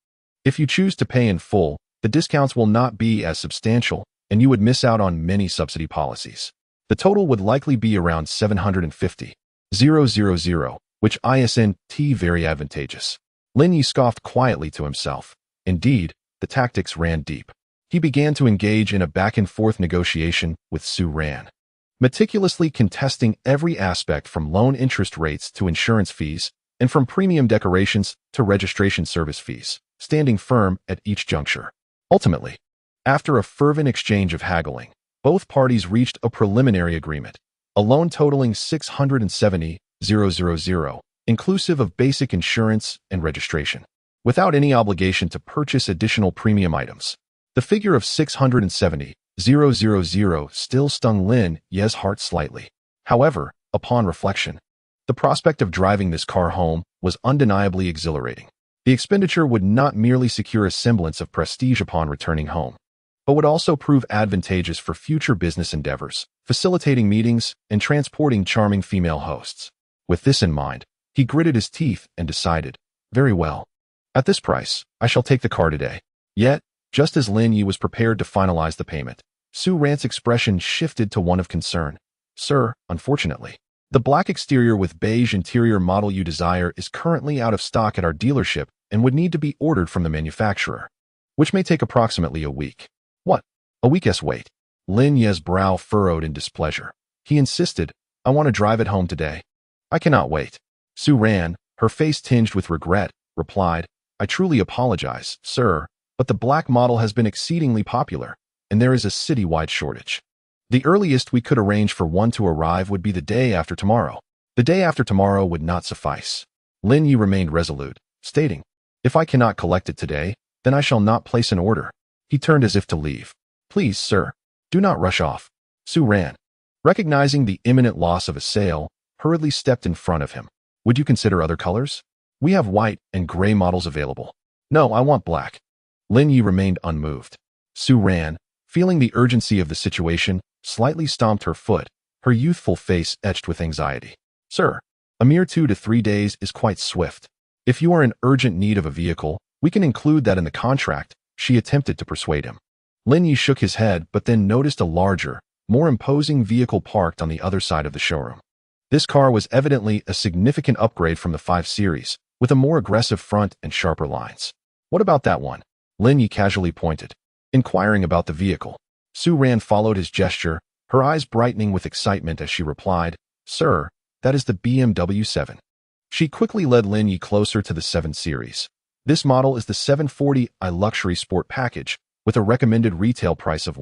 if you choose to pay in full, the discounts will not be as substantial, and you would miss out on many subsidy policies. The total would likely be around $750,000, which isn't very advantageous. Lin Ye scoffed quietly to himself. Indeed, the tactics ran deep. He began to engage in a back-and-forth negotiation with Su Ran, meticulously contesting every aspect from loan interest rates to insurance fees, and from premium decorations to registration service fees, standing firm at each juncture. Ultimately, after a fervent exchange of haggling, both parties reached a preliminary agreement, a loan totaling $670,000, inclusive of basic insurance and registration, without any obligation to purchase additional premium items. The figure of $670,000 still stung Lin Ye's heart slightly. However, upon reflection, the prospect of driving this car home was undeniably exhilarating. The expenditure would not merely secure a semblance of prestige upon returning home, but would also prove advantageous for future business endeavors, facilitating meetings and transporting charming female hosts. With this in mind, he gritted his teeth and decided, very well. At this price, I shall take the car today. Yet, just as Lin Yi was prepared to finalize the payment, Su Ran's expression shifted to one of concern. Sir, unfortunately, the black exterior with beige interior model you desire is currently out of stock at our dealership and would need to be ordered from the manufacturer, which may take approximately a week. What? A week's wait? Lin Yi's brow furrowed in displeasure. He insisted, I want to drive it home today. I cannot wait. Su Ran, her face tinged with regret, replied, I truly apologize, sir, but the black model has been exceedingly popular, and there is a citywide shortage. The earliest we could arrange for one to arrive would be the day after tomorrow. The day after tomorrow would not suffice. Lin Yi remained resolute, stating, if I cannot collect it today, then I shall not place an order. He turned as if to leave. Please, sir, do not rush off. Su Ran, recognizing the imminent loss of a sale, hurriedly stepped in front of him. Would you consider other colors? We have white and gray models available. No, I want black. Lin Yi remained unmoved. Su Ran, feeling the urgency of the situation, slightly stomped her foot, her youthful face etched with anxiety. Sir, a mere 2 to 3 days is quite swift. If you are in urgent need of a vehicle, we can include that in the contract, she attempted to persuade him. Lin Yi shook his head but then noticed a larger, more imposing vehicle parked on the other side of the showroom. This car was evidently a significant upgrade from the 5 Series, with a more aggressive front and sharper lines. What about that one? Lin Yi casually pointed, inquiring about the vehicle. Su Ran followed his gesture, her eyes brightening with excitement as she replied, Sir, that is the BMW 7. She quickly led Lin Yi closer to the 7 Series. This model is the 740i Luxury Sport Package, with a recommended retail price of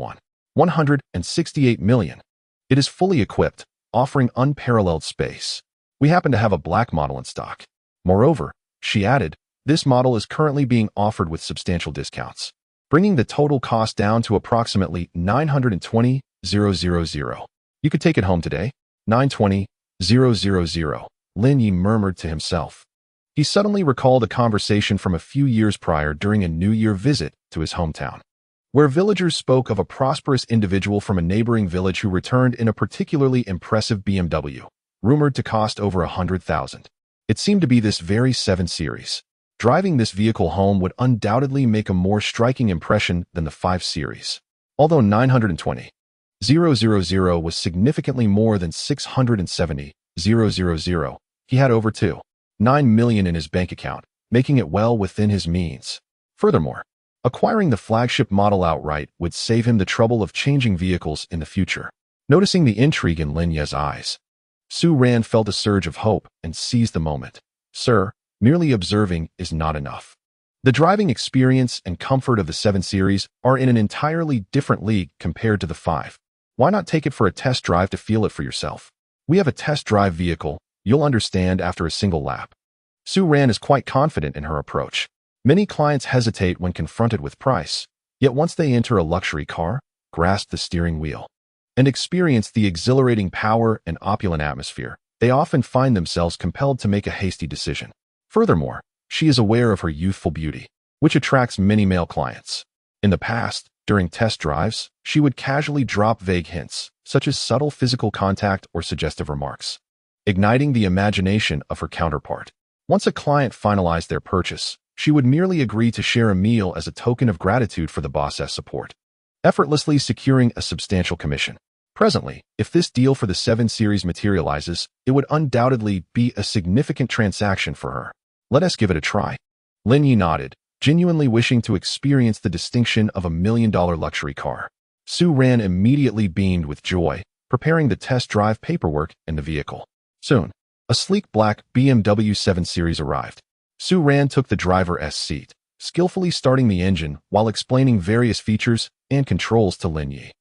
$168 million. It is fully equipped, offering unparalleled space. We happen to have a black model in stock. Moreover, she added, this model is currently being offered with substantial discounts, bringing the total cost down to approximately $920,000. You could take it home today. $920,000, Lin Yi murmured to himself. He suddenly recalled a conversation from a few years prior during a New Year visit to his hometown, where villagers spoke of a prosperous individual from a neighboring village who returned in a particularly impressive BMW, rumored to cost over $100,000. It seemed to be this very 7 Series. Driving this vehicle home would undoubtedly make a more striking impression than the 5 Series. Although $920,000 was significantly more than $670,000, he had over $2.9 million in his bank account, making it well within his means. Furthermore, acquiring the flagship model outright would save him the trouble of changing vehicles in the future. Noticing the intrigue in Lin Yi's eyes, Su Ran felt a surge of hope and seized the moment. Sir, merely observing is not enough. The driving experience and comfort of the 7 Series are in an entirely different league compared to the 5. Why not take it for a test drive to feel it for yourself? We have a test drive vehicle, you'll understand after a single lap. Su Ran is quite confident in her approach. Many clients hesitate when confronted with price, yet once they enter a luxury car, grasp the steering wheel, and experience the exhilarating power and opulent atmosphere, they often find themselves compelled to make a hasty decision. Furthermore, she is aware of her youthful beauty, which attracts many male clients. In the past, during test drives, she would casually drop vague hints, such as subtle physical contact or suggestive remarks, igniting the imagination of her counterpart. Once a client finalized their purchase, she would merely agree to share a meal as a token of gratitude for the boss's support, effortlessly securing a substantial commission. Presently, if this deal for the 7 Series materializes, it would undoubtedly be a significant transaction for her. Let us give it a try. Lin Yi nodded, genuinely wishing to experience the distinction of $1 million luxury car. Su Ran immediately beamed with joy, preparing the test drive paperwork and the vehicle. Soon, a sleek black BMW 7 Series arrived. Su Ran took the driver's seat, skillfully starting the engine while explaining various features and controls to Lin Yi,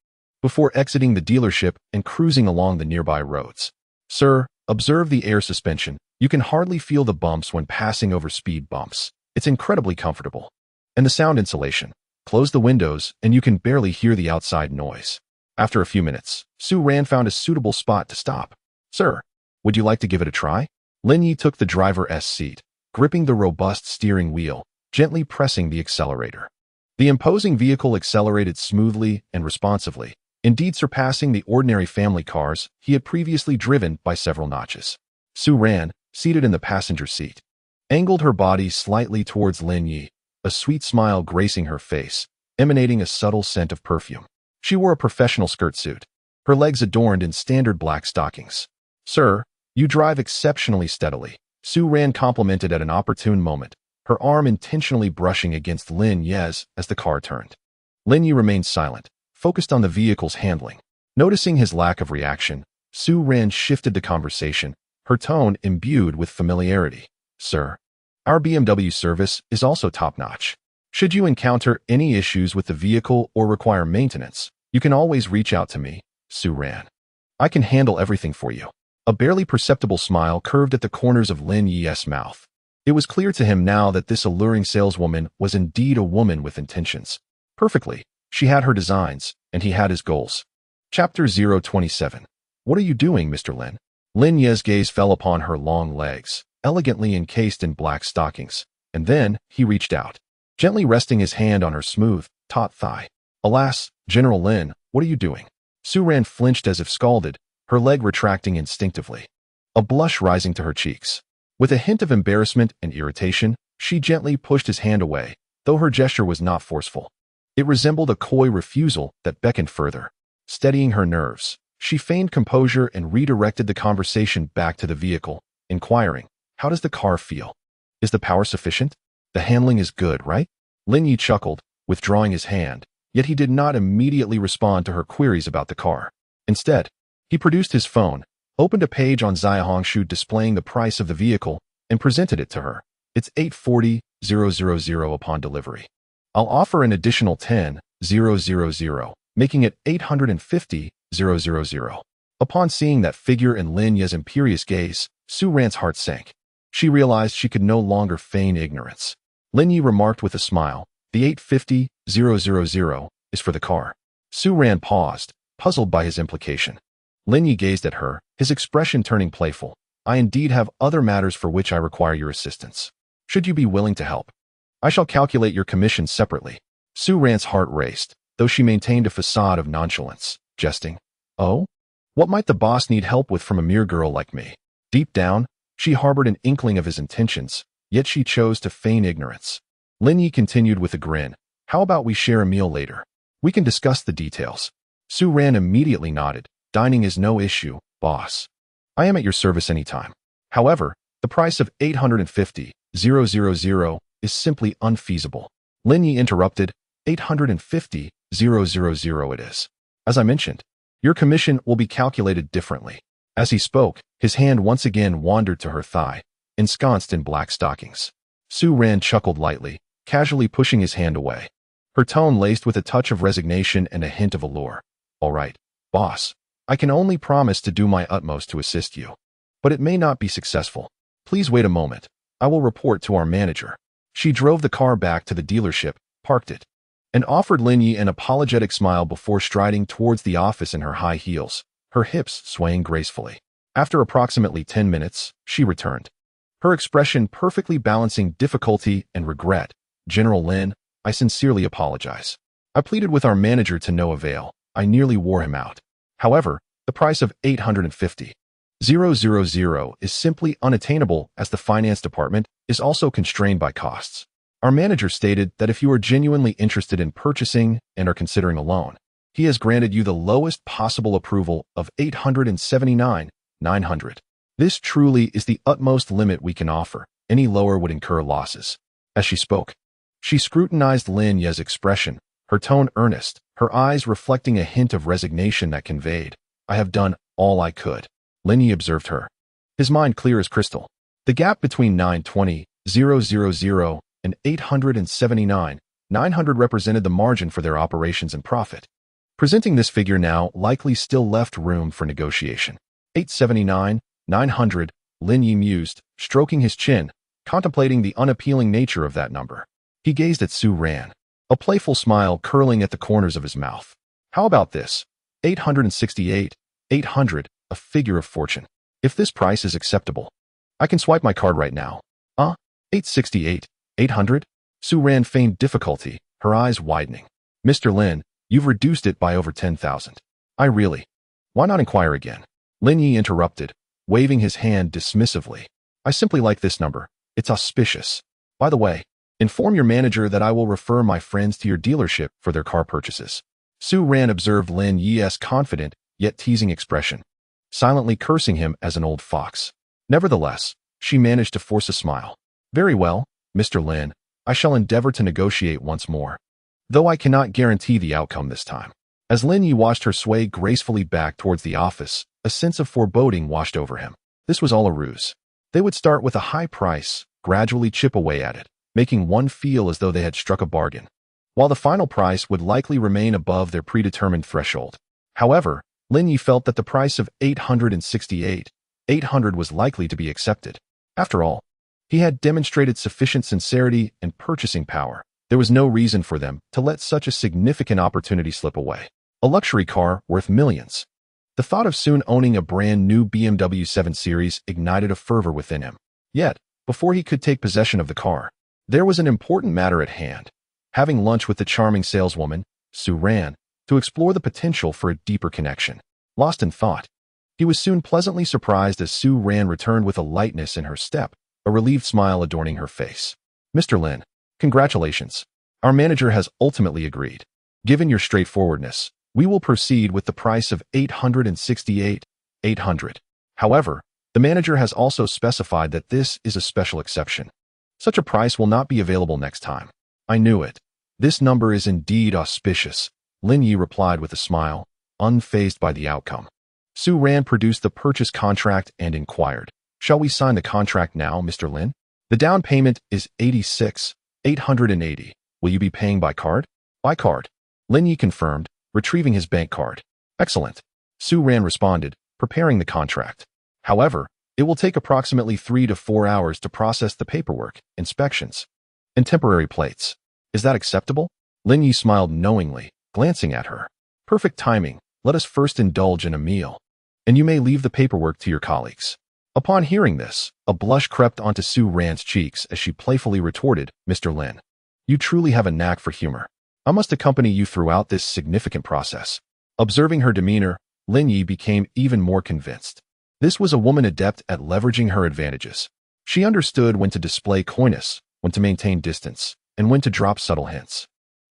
before exiting the dealership and cruising along the nearby roads. Sir, observe the air suspension. You can hardly feel the bumps when passing over speed bumps. It's incredibly comfortable. And the sound insulation. Close the windows and you can barely hear the outside noise. After a few minutes, Su Ran found a suitable spot to stop. Sir, would you like to give it a try? Lin Yi took the driver's seat, gripping the robust steering wheel, gently pressing the accelerator. The imposing vehicle accelerated smoothly and responsively, indeed surpassing the ordinary family cars he had previously driven by several notches. Su Ran, seated in the passenger seat, angled her body slightly towards Lin Yi, a sweet smile gracing her face, emanating a subtle scent of perfume. She wore a professional skirt suit, her legs adorned in standard black stockings. Sir, you drive exceptionally steadily, Su Ran complimented at an opportune moment, her arm intentionally brushing against Lin Yi's as the car turned. Lin Yi remained silent, focused on the vehicle's handling. Noticing his lack of reaction, Su Ran shifted the conversation, her tone imbued with familiarity. Sir, our BMW service is also top-notch. Should you encounter any issues with the vehicle or require maintenance, you can always reach out to me, Su Ran. I can handle everything for you. A barely perceptible smile curved at the corners of Lin Yi's mouth. It was clear to him now that this alluring saleswoman was indeed a woman with intentions. Perfectly, she had her designs, and he had his goals. Chapter 027. What are you doing, Mr. Lin? Lin Yi's gaze fell upon her long legs, elegantly encased in black stockings, and then he reached out, gently resting his hand on her smooth, taut thigh. Alas, General Lin, what are you doing? Su Ran flinched as if scalded, her leg retracting instinctively, a blush rising to her cheeks. With a hint of embarrassment and irritation, she gently pushed his hand away, though her gesture was not forceful. It resembled a coy refusal that beckoned further. Steadying her nerves, she feigned composure and redirected the conversation back to the vehicle, inquiring, how does the car feel? Is the power sufficient? The handling is good, right? Lin Yi chuckled, withdrawing his hand, yet he did not immediately respond to her queries about the car. Instead, he produced his phone, opened a page on Xiaohongshu displaying the price of the vehicle, and presented it to her. It's 840,000 upon delivery. I'll offer an additional 10,000, making it 850,000. Upon seeing that figure in Lin Yi's imperious gaze, Su Ran's heart sank. She realized she could no longer feign ignorance. Lin Yi remarked with a smile, the 850,000 is for the car. Su Ran paused, puzzled by his implication. Lin Yi gazed at her, his expression turning playful. I indeed have other matters for which I require your assistance. Should you be willing to help? I shall calculate your commission separately. Su Ran's heart raced, though she maintained a facade of nonchalance, jesting. Oh? What might the boss need help with from a mere girl like me? Deep down, she harbored an inkling of his intentions, yet she chose to feign ignorance. Lin Yi continued with a grin. How about we share a meal later? We can discuss the details. Su Ran immediately nodded. Dining is no issue, boss. I am at your service anytime. However, the price of 850,000 is simply unfeasible. Lin Yi interrupted. 850,000 it is. As I mentioned, your commission will be calculated differently. As he spoke, his hand once again wandered to her thigh, ensconced in black stockings. Su Ran chuckled lightly, casually pushing his hand away. Her tone laced with a touch of resignation and a hint of allure. All right, boss. I can only promise to do my utmost to assist you. But it may not be successful. Please wait a moment. I will report to our manager. She drove the car back to the dealership, parked it, and offered Lin Yi an apologetic smile before striding towards the office in her high heels, her hips swaying gracefully. After approximately 10 minutes, she returned, her expression perfectly balancing difficulty and regret. General Lin, I sincerely apologize. I pleaded with our manager to no avail. I nearly wore him out. However, the price of 850,000 is simply unattainable as the finance department is also constrained by costs. Our manager stated that if you are genuinely interested in purchasing and are considering a loan, he has granted you the lowest possible approval of 879,900. This truly is the utmost limit we can offer. Any lower would incur losses. As she spoke, she scrutinized Lin Yi's expression, her tone earnest, her eyes reflecting a hint of resignation that conveyed, I have done all I could. Lin Yi observed her, his mind clear as crystal. The gap between 920,000 and 879,900 represented the margin for their operations and profit. Presenting this figure now likely still left room for negotiation. 879,900, Lin Yi mused, stroking his chin, contemplating the unappealing nature of that number. He gazed at Su Ran, a playful smile curling at the corners of his mouth. How about this? 868,800, a figure of fortune. If this price is acceptable, I can swipe my card right now. 868, 800? Sue Ran feigned difficulty, her eyes widening. Mr. Lin, you've reduced it by over 10,000. Why not inquire again? Lin Yi interrupted, waving his hand dismissively. I simply like this number. It's auspicious. By the way, inform your manager that I will refer my friends to your dealership for their car purchases. Sue Ran observed Lin Yi's confident, yet teasing expression, silently cursing him as an old fox. Nevertheless, she managed to force a smile. Very well, Mr. Lin, I shall endeavor to negotiate once more, though I cannot guarantee the outcome this time. As Lin Yi watched her sway gracefully back towards the office, a sense of foreboding washed over him. This was all a ruse. They would start with a high price, gradually chip away at it, making one feel as though they had struck a bargain, while the final price would likely remain above their predetermined threshold. However, Lin Yi felt that the price of 868, 800 was likely to be accepted. After all, he had demonstrated sufficient sincerity and purchasing power. There was no reason for them to let such a significant opportunity slip away. A luxury car worth millions. The thought of soon owning a brand new BMW 7 Series ignited a fervor within him. Yet, before he could take possession of the car, there was an important matter at hand. Having lunch with the charming saleswoman, Sue Ran, to explore the potential for a deeper connection. Lost in thought, he was soon pleasantly surprised as Sue Ran returned with a lightness in her step, a relieved smile adorning her face. Mr. Lin, congratulations. Our manager has ultimately agreed. Given your straightforwardness, we will proceed with the price of 868, 800. However, the manager has also specified that this is a special exception. Such a price will not be available next time. I knew it. This number is indeed auspicious, Lin Yi replied with a smile, unfazed by the outcome. Sue Ran produced the purchase contract and inquired, shall we sign the contract now, Mr. Lin? The down payment is 880. Will you be paying by card? By card. Lin Yi confirmed, retrieving his bank card. Excellent. Sue Ran responded, preparing the contract. However, it will take approximately 3 to 4 hours to process the paperwork, inspections, and temporary plates. Is that acceptable? Lin Yi smiled knowingly, glancing at her. Perfect timing. Let us first indulge in a meal, and you may leave the paperwork to your colleagues. Upon hearing this, a blush crept onto Sue Ran's cheeks as she playfully retorted, Mr. Lin, you truly have a knack for humor. I must accompany you throughout this significant process. Observing her demeanor, Lin Yi became even more convinced. This was a woman adept at leveraging her advantages. She understood when to display coyness, when to maintain distance, and when to drop subtle hints.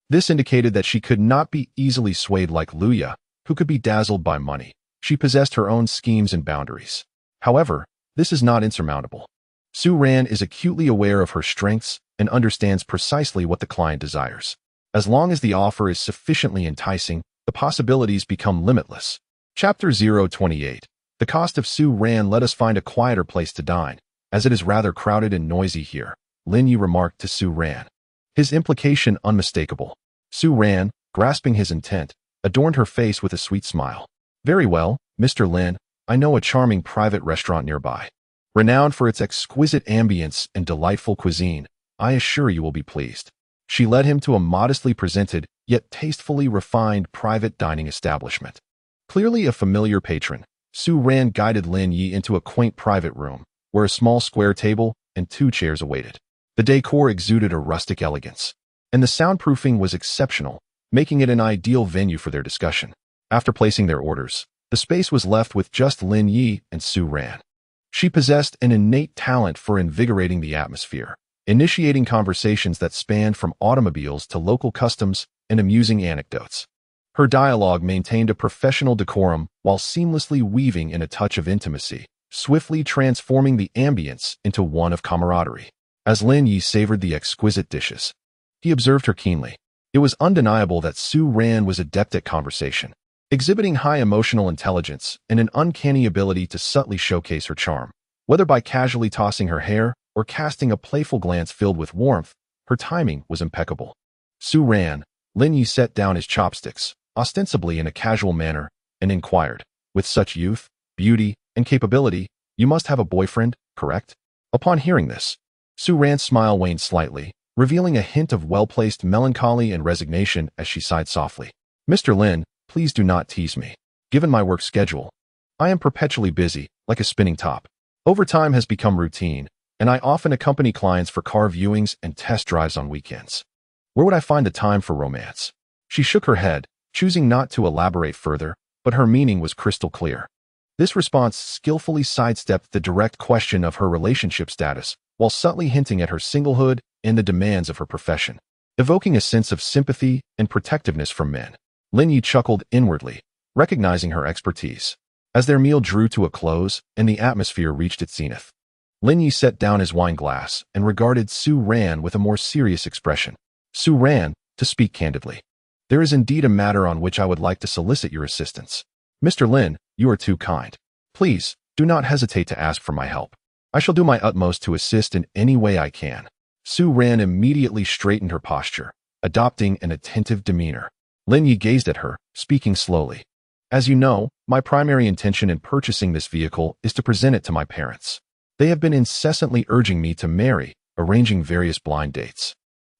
This indicated that she could not be easily swayed like Luya, who could be dazzled by money. She possessed her own schemes and boundaries. However, this is not insurmountable. Sue Ran is acutely aware of her strengths and understands precisely what the client desires. As long as the offer is sufficiently enticing, the possibilities become limitless. Chapter 028. The cost of Sue Ran. Let us find a quieter place to dine, as it is rather crowded and noisy here, Lin Yi remarked to Sue Ran. His implication unmistakable. Sue Ran, grasping his intent, adorned her face with a sweet smile. Very well, Mr. Lin, I know a charming private restaurant nearby. Renowned for its exquisite ambience and delightful cuisine, I assure you will be pleased. She led him to a modestly presented, yet tastefully refined private dining establishment. Clearly a familiar patron, Sue Ran guided Lin Yi into a quaint private room, where a small square table and 2 chairs awaited. The decor exuded a rustic elegance, and the soundproofing was exceptional, making it an ideal venue for their discussion. After placing their orders, the space was left with just Lin Yi and Sue Ran. She possessed an innate talent for invigorating the atmosphere, initiating conversations that spanned from automobiles to local customs and amusing anecdotes. Her dialogue maintained a professional decorum while seamlessly weaving in a touch of intimacy, swiftly transforming the ambience into one of camaraderie. As Lin Yi savored the exquisite dishes, he observed her keenly. It was undeniable that Sue Ran was adept at conversation, exhibiting high emotional intelligence and an uncanny ability to subtly showcase her charm. Whether by casually tossing her hair or casting a playful glance filled with warmth, her timing was impeccable. Sue Ran, Lin Yi set down his chopsticks, ostensibly in a casual manner, and inquired, with such youth, beauty, and capability, you must have a boyfriend, correct? Upon hearing this, Sue Ran's smile waned slightly, revealing a hint of well-placed melancholy and resignation as she sighed softly. Mr. Lin, please do not tease me. Given my work schedule, I am perpetually busy, like a spinning top. Overtime has become routine, and I often accompany clients for car viewings and test drives on weekends. Where would I find the time for romance? She shook her head, choosing not to elaborate further, but her meaning was crystal clear. This response skillfully sidestepped the direct question of her relationship status, while subtly hinting at her singlehood and the demands of her profession, evoking a sense of sympathy and protectiveness from men. Lin Yi chuckled inwardly, recognizing her expertise. As their meal drew to a close and the atmosphere reached its zenith, Lin Yi set down his wine glass and regarded Su Ran with a more serious expression. Su Ran, to speak candidly, there is indeed a matter on which I would like to solicit your assistance. Mr. Lin, you are too kind. Please, do not hesitate to ask for my help. I shall do my utmost to assist in any way I can. Su Ran immediately straightened her posture, adopting an attentive demeanor. Lin Yi gazed at her, speaking slowly. As you know, my primary intention in purchasing this vehicle is to present it to my parents. They have been incessantly urging me to marry, arranging various blind dates,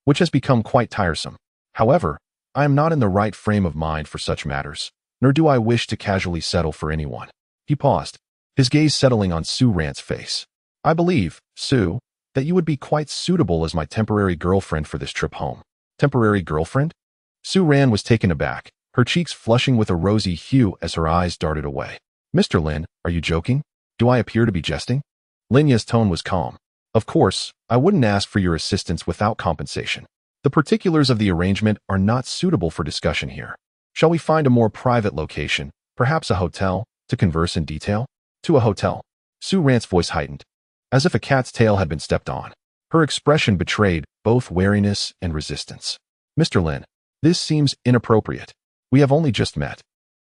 which has become quite tiresome. However, I am not in the right frame of mind for such matters, nor do I wish to casually settle for anyone. He paused, his gaze settling on Su Ran's face. I believe, Su, that you would be quite suitable as my temporary girlfriend for this trip home. Temporary girlfriend? Su Ran was taken aback, her cheeks flushing with a rosy hue as her eyes darted away. Mr. Lin, are you joking? Do I appear to be jesting? Lin Yi's tone was calm. Of course, I wouldn't ask for your assistance without compensation. The particulars of the arrangement are not suitable for discussion here. Shall we find a more private location, perhaps a hotel, to converse in detail? To a hotel. Su Ran's voice heightened, as if a cat's tail had been stepped on. Her expression betrayed both wariness and resistance. Mr. Lin, this seems inappropriate. We have only just met.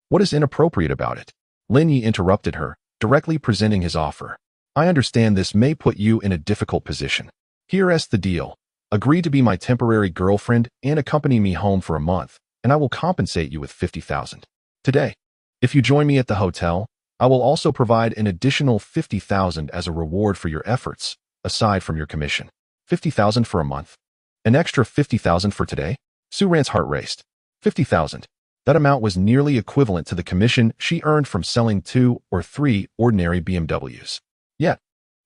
What is inappropriate about it? Lin Yi interrupted her, directly presenting his offer. I understand this may put you in a difficult position. Here's the deal. Agree to be my temporary girlfriend and accompany me home for a month, and I will compensate you with 50,000. Today. If you join me at the hotel, I will also provide an additional 50,000 as a reward for your efforts, aside from your commission. 50,000 for a month? An extra 50,000 for today? Su Ran's heart raced. 50,000. That amount was nearly equivalent to the commission she earned from selling 2 or 3 ordinary BMWs. Yet,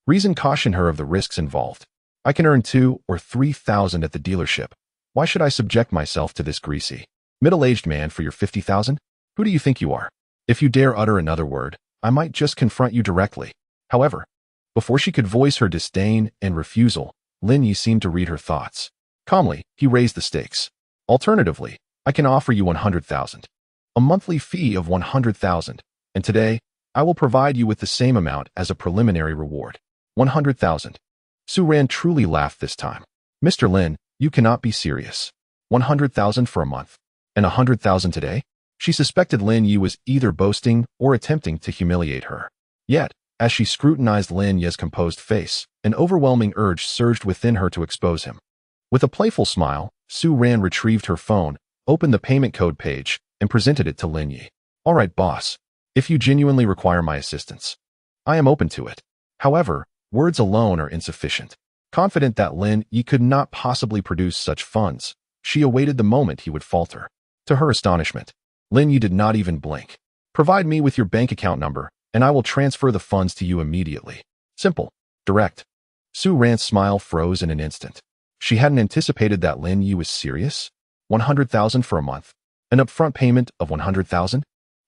reason cautioned her of the risks involved. I can earn 2 or 3,000 at the dealership. Why should I subject myself to this greasy, middle-aged man for your 50,000? Who do you think you are? If you dare utter another word, I might just confront you directly. However, before she could voice her disdain and refusal, Lin Yi seemed to read her thoughts. Calmly, he raised the stakes. Alternatively, I can offer you 100,000. A monthly fee of 100,000, and today, I will provide you with the same amount as a preliminary reward. 100,000. Su Ran truly laughed this time. Mr. Lin, you cannot be serious. 100,000 for a month. And 100,000 today? She suspected Lin Yi was either boasting or attempting to humiliate her. Yet, as she scrutinized Lin Yi's composed face, an overwhelming urge surged within her to expose him. With a playful smile, Su Ran retrieved her phone, opened the payment code page, and presented it to Lin Yi. All right, boss. If you genuinely require my assistance, I am open to it. However, words alone are insufficient. Confident that Lin Yi could not possibly produce such funds, she awaited the moment he would falter. To her astonishment, Lin Yi did not even blink. Provide me with your bank account number, and I will transfer the funds to you immediately. Simple. Direct. Su Ran's smile froze in an instant. She hadn't anticipated that Lin Yi was serious. 100,000 for a month. An upfront payment of 100,000?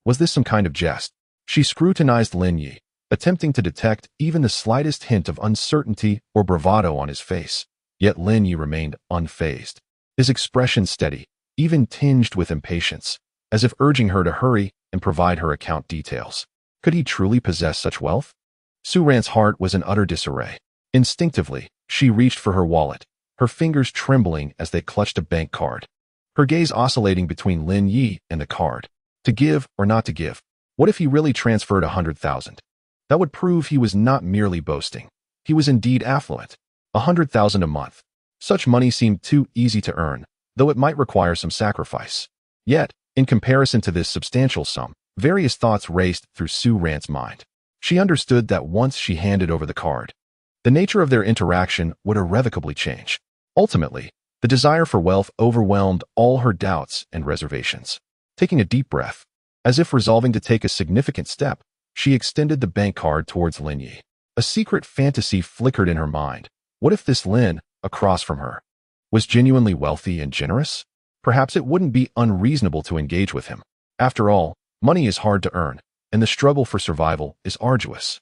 Was this some kind of jest? She scrutinized Lin Yi, attempting to detect even the slightest hint of uncertainty or bravado on his face. Yet Lin Yi remained unfazed, his expression steady, even tinged with impatience, as if urging her to hurry and provide her account details. Could he truly possess such wealth? Su Ran's heart was in utter disarray. Instinctively, she reached for her wallet, her fingers trembling as they clutched a bank card. Her gaze oscillating between Lin Yi and the card. To give or not to give? What if he really transferred 100,000? That would prove he was not merely boasting. He was indeed affluent. 100,000 a month. Such money seemed too easy to earn, though it might require some sacrifice. Yet, in comparison to this substantial sum, various thoughts raced through Su Ran's mind. She understood that once she handed over the card, the nature of their interaction would irrevocably change. Ultimately, the desire for wealth overwhelmed all her doubts and reservations. Taking a deep breath, as if resolving to take a significant step, She extended the bank card towards Lin Yi. A secret fantasy flickered in her mind. What if this Lin, across from her, was genuinely wealthy and generous? Perhaps it wouldn't be unreasonable to engage with him. After all, money is hard to earn, and the struggle for survival is arduous.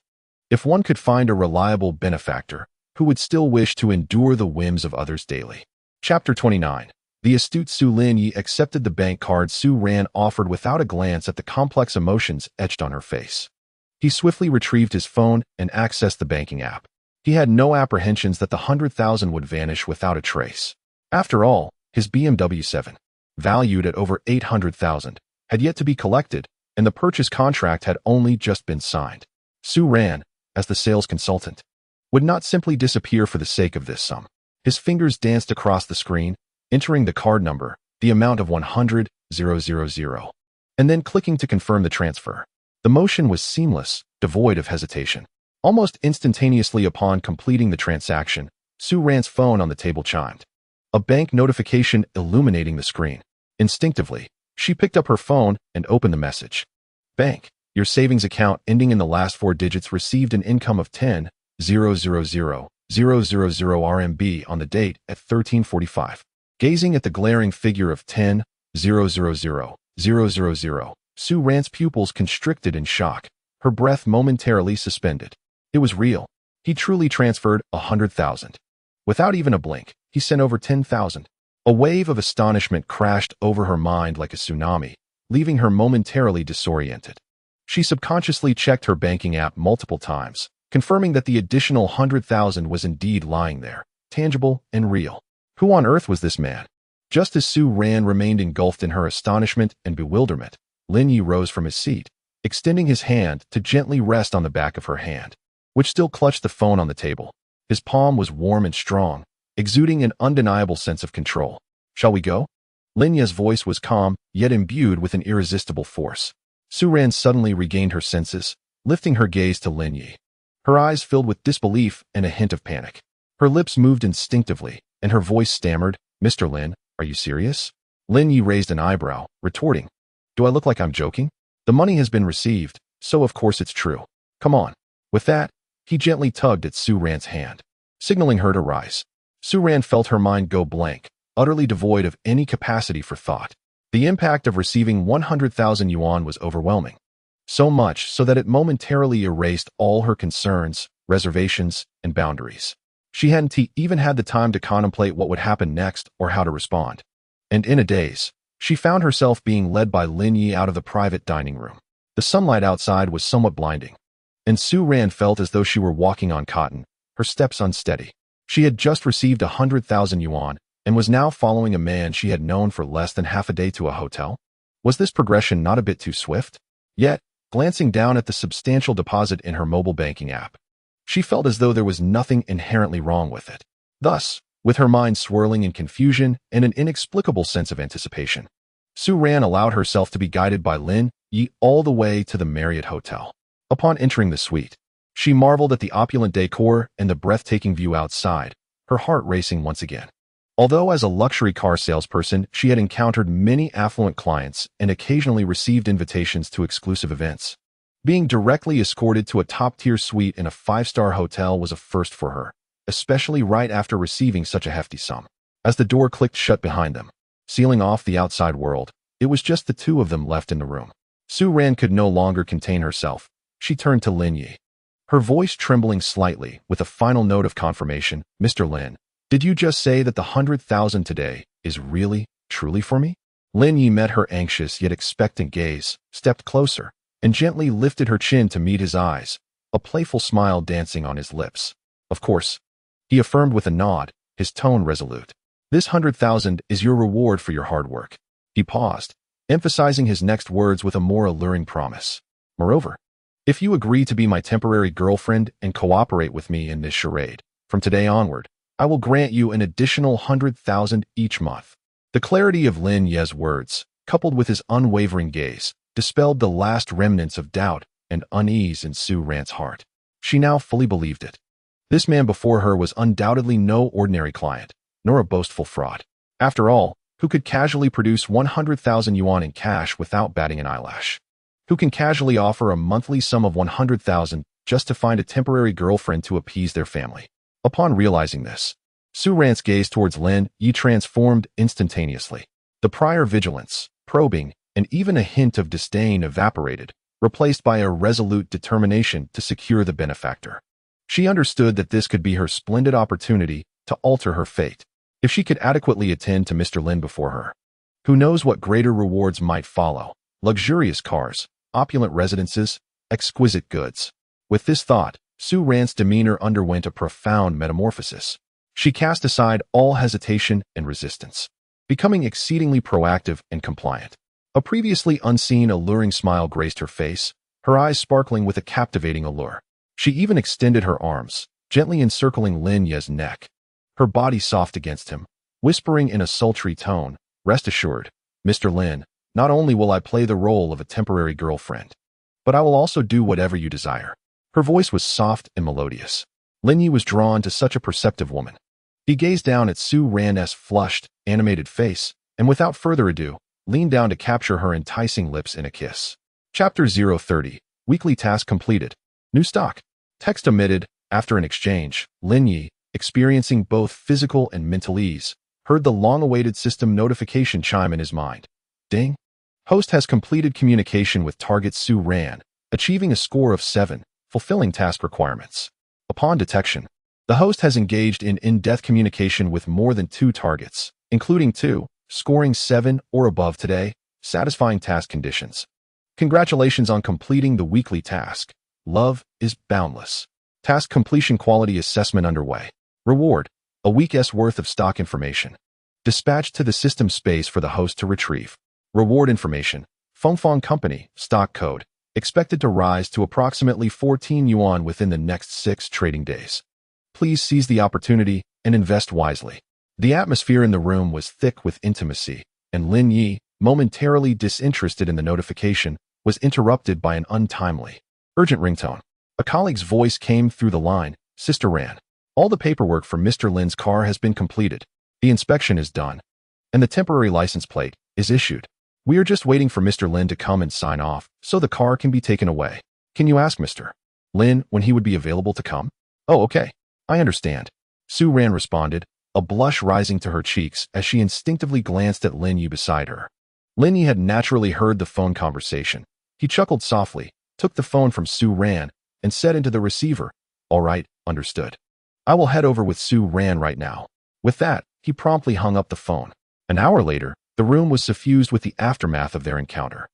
If one could find a reliable benefactor who would still wish to endure the whims of others daily. Chapter 29. The astute Su Lin Yi accepted the bank card Su Ran offered without a glance at the complex emotions etched on her face. He swiftly retrieved his phone and accessed the banking app. He had no apprehensions that the 100,000 would vanish without a trace. After all, his BMW 7, valued at over 800,000, had yet to be collected, and the purchase contract had only just been signed. Su Ran, as the sales consultant, would not simply disappear for the sake of this sum. His fingers danced across the screen, entering the card number, the amount of 100,000, and then clicking to confirm the transfer. The motion was seamless, devoid of hesitation. Almost instantaneously upon completing the transaction, Su Ran's phone on the table chimed. A bank notification illuminating the screen. Instinctively, she picked up her phone and opened the message. Bank, your savings account ending in the last 4 digits received an income of 10,000,000 RMB on the date at 13:45. Gazing at the glaring figure of 10,000,000, Su Ran's pupils constricted in shock, her breath momentarily suspended. It was real. He truly transferred 100,000. Without even a blink, he sent over 10,000. A wave of astonishment crashed over her mind like a tsunami, leaving her momentarily disoriented. She subconsciously checked her banking app multiple times, confirming that the additional 100,000 was indeed lying there, tangible and real. Who on earth was this man? Just as Su Ran remained engulfed in her astonishment and bewilderment, Lin Yi rose from his seat, extending his hand to gently rest on the back of her hand, which still clutched the phone on the table. His palm was warm and strong, exuding an undeniable sense of control. Shall we go? Lin Yi's voice was calm, yet imbued with an irresistible force. Su Ran suddenly regained her senses, lifting her gaze to Lin Yi. Her eyes filled with disbelief and a hint of panic. Her lips moved instinctively, and her voice stammered, "Mr. Lin, are you serious?" Lin Yi raised an eyebrow, retorting, "Do I look like I'm joking? The money has been received, so of course it's true. Come on." With that, he gently tugged at Su Ran's hand, signaling her to rise. Su Ran felt her mind go blank, utterly devoid of any capacity for thought. The impact of receiving 100,000 yuan was overwhelming. So much so that it momentarily erased all her concerns, reservations, and boundaries. She hadn't even had the time to contemplate what would happen next or how to respond. And in a daze, she found herself being led by Lin Yi out of the private dining room. The sunlight outside was somewhat blinding, and Su Ran felt as though she were walking on cotton, her steps unsteady. She had just received 100,000 yuan and was now following a man she had known for less than half a day to a hotel. Was this progression not a bit too swift? Yet, glancing down at the substantial deposit in her mobile banking app, she felt as though there was nothing inherently wrong with it. Thus, with her mind swirling in confusion and an inexplicable sense of anticipation, Su Ran allowed herself to be guided by Lin Yi all the way to the Marriott Hotel. Upon entering the suite, she marveled at the opulent decor and the breathtaking view outside, her heart racing once again. Although as a luxury car salesperson, she had encountered many affluent clients and occasionally received invitations to exclusive events, being directly escorted to a top-tier suite in a 5-star hotel was a first for her, especially right after receiving such a hefty sum. As the door clicked shut behind them, sealing off the outside world, it was just the two of them left in the room. Su Ran could no longer contain herself. She turned to Lin Yi, her voice trembling slightly with a final note of confirmation. "Mr. Lin, did you just say that the 100,000 today is really, truly for me?" Lin Yi met her anxious yet expectant gaze, stepped closer, and gently lifted her chin to meet his eyes, a playful smile dancing on his lips. "Of course," he affirmed with a nod, his tone resolute. "This 100,000 is your reward for your hard work." He paused, emphasizing his next words with a more alluring promise. "Moreover, if you agree to be my temporary girlfriend and cooperate with me in this charade, from today onward, I will grant you an additional 100,000 each month." The clarity of Lin Yi's words, coupled with his unwavering gaze, dispelled the last remnants of doubt and unease in Su Ran's heart. She now fully believed it. This man before her was undoubtedly no ordinary client, nor a boastful fraud. After all, who could casually produce 100,000 yuan in cash without batting an eyelash? who can casually offer a monthly sum of 100,000 just to find a temporary girlfriend to appease their family. Upon realizing this, Su Ran's gaze towards Lin Yi transformed instantaneously. The prior vigilance, probing, and even a hint of disdain evaporated, replaced by a resolute determination to secure the benefactor. She understood that this could be her splendid opportunity to alter her fate, if she could adequately attend to Mr. Lin before her. Who knows what greater rewards might follow? Luxurious cars, opulent residences, exquisite goods. With this thought, Su Ran's demeanor underwent a profound metamorphosis. She cast aside all hesitation and resistance, becoming exceedingly proactive and compliant. A previously unseen alluring smile graced her face, her eyes sparkling with a captivating allure. She even extended her arms, gently encircling Lin Yi's neck, her body soft against him, whispering in a sultry tone, "Rest assured, Mr. Lin, not only will I play the role of a temporary girlfriend, but I will also do whatever you desire." Her voice was soft and melodious. Lin Yi was drawn to such a perceptive woman. He gazed down at Su Ran's flushed, animated face, and without further ado, leaned down to capture her enticing lips in a kiss. Chapter 030. Weekly task completed. New stock. Text omitted. After an exchange, Lin Yi, experiencing both physical and mental ease, heard the long-awaited system notification chime in his mind. Ding. Host has completed communication with target Su Ran, achieving a score of 7, fulfilling task requirements. Upon detection, the host has engaged in in-depth communication with more than 2 targets, including 2, scoring 7 or above today, satisfying task conditions. Congratulations on completing the weekly task. Love is boundless. Task completion quality assessment underway. Reward: a week's worth of stock information. Dispatched to the system space for the host to retrieve. Reward information: Fengfeng Company, stock code, expected to rise to approximately 14 yuan within the next 6 trading days. Please seize the opportunity and invest wisely. The atmosphere in the room was thick with intimacy, and Lin Yi, momentarily disinterested in the notification, was interrupted by an untimely, urgent ringtone. A colleague's voice came through the line. "Sister Ran, all the paperwork for Mr. Lin's car has been completed. The inspection is done, and the temporary license plate is issued. We are just waiting for Mr. Lin to come and sign off, so the car can be taken away. Can you ask Mr. Lin when he would be available to come?" "Oh, okay. I understand," Su Ran responded, a blush rising to her cheeks as she instinctively glanced at Lin Yi beside her. Lin Yi had naturally heard the phone conversation. He chuckled softly, took the phone from Su Ran, and said into the receiver, "All right, understood. I will head over with Su Ran right now." With that, he promptly hung up the phone. An hour later, the room was suffused with the aftermath of their encounter.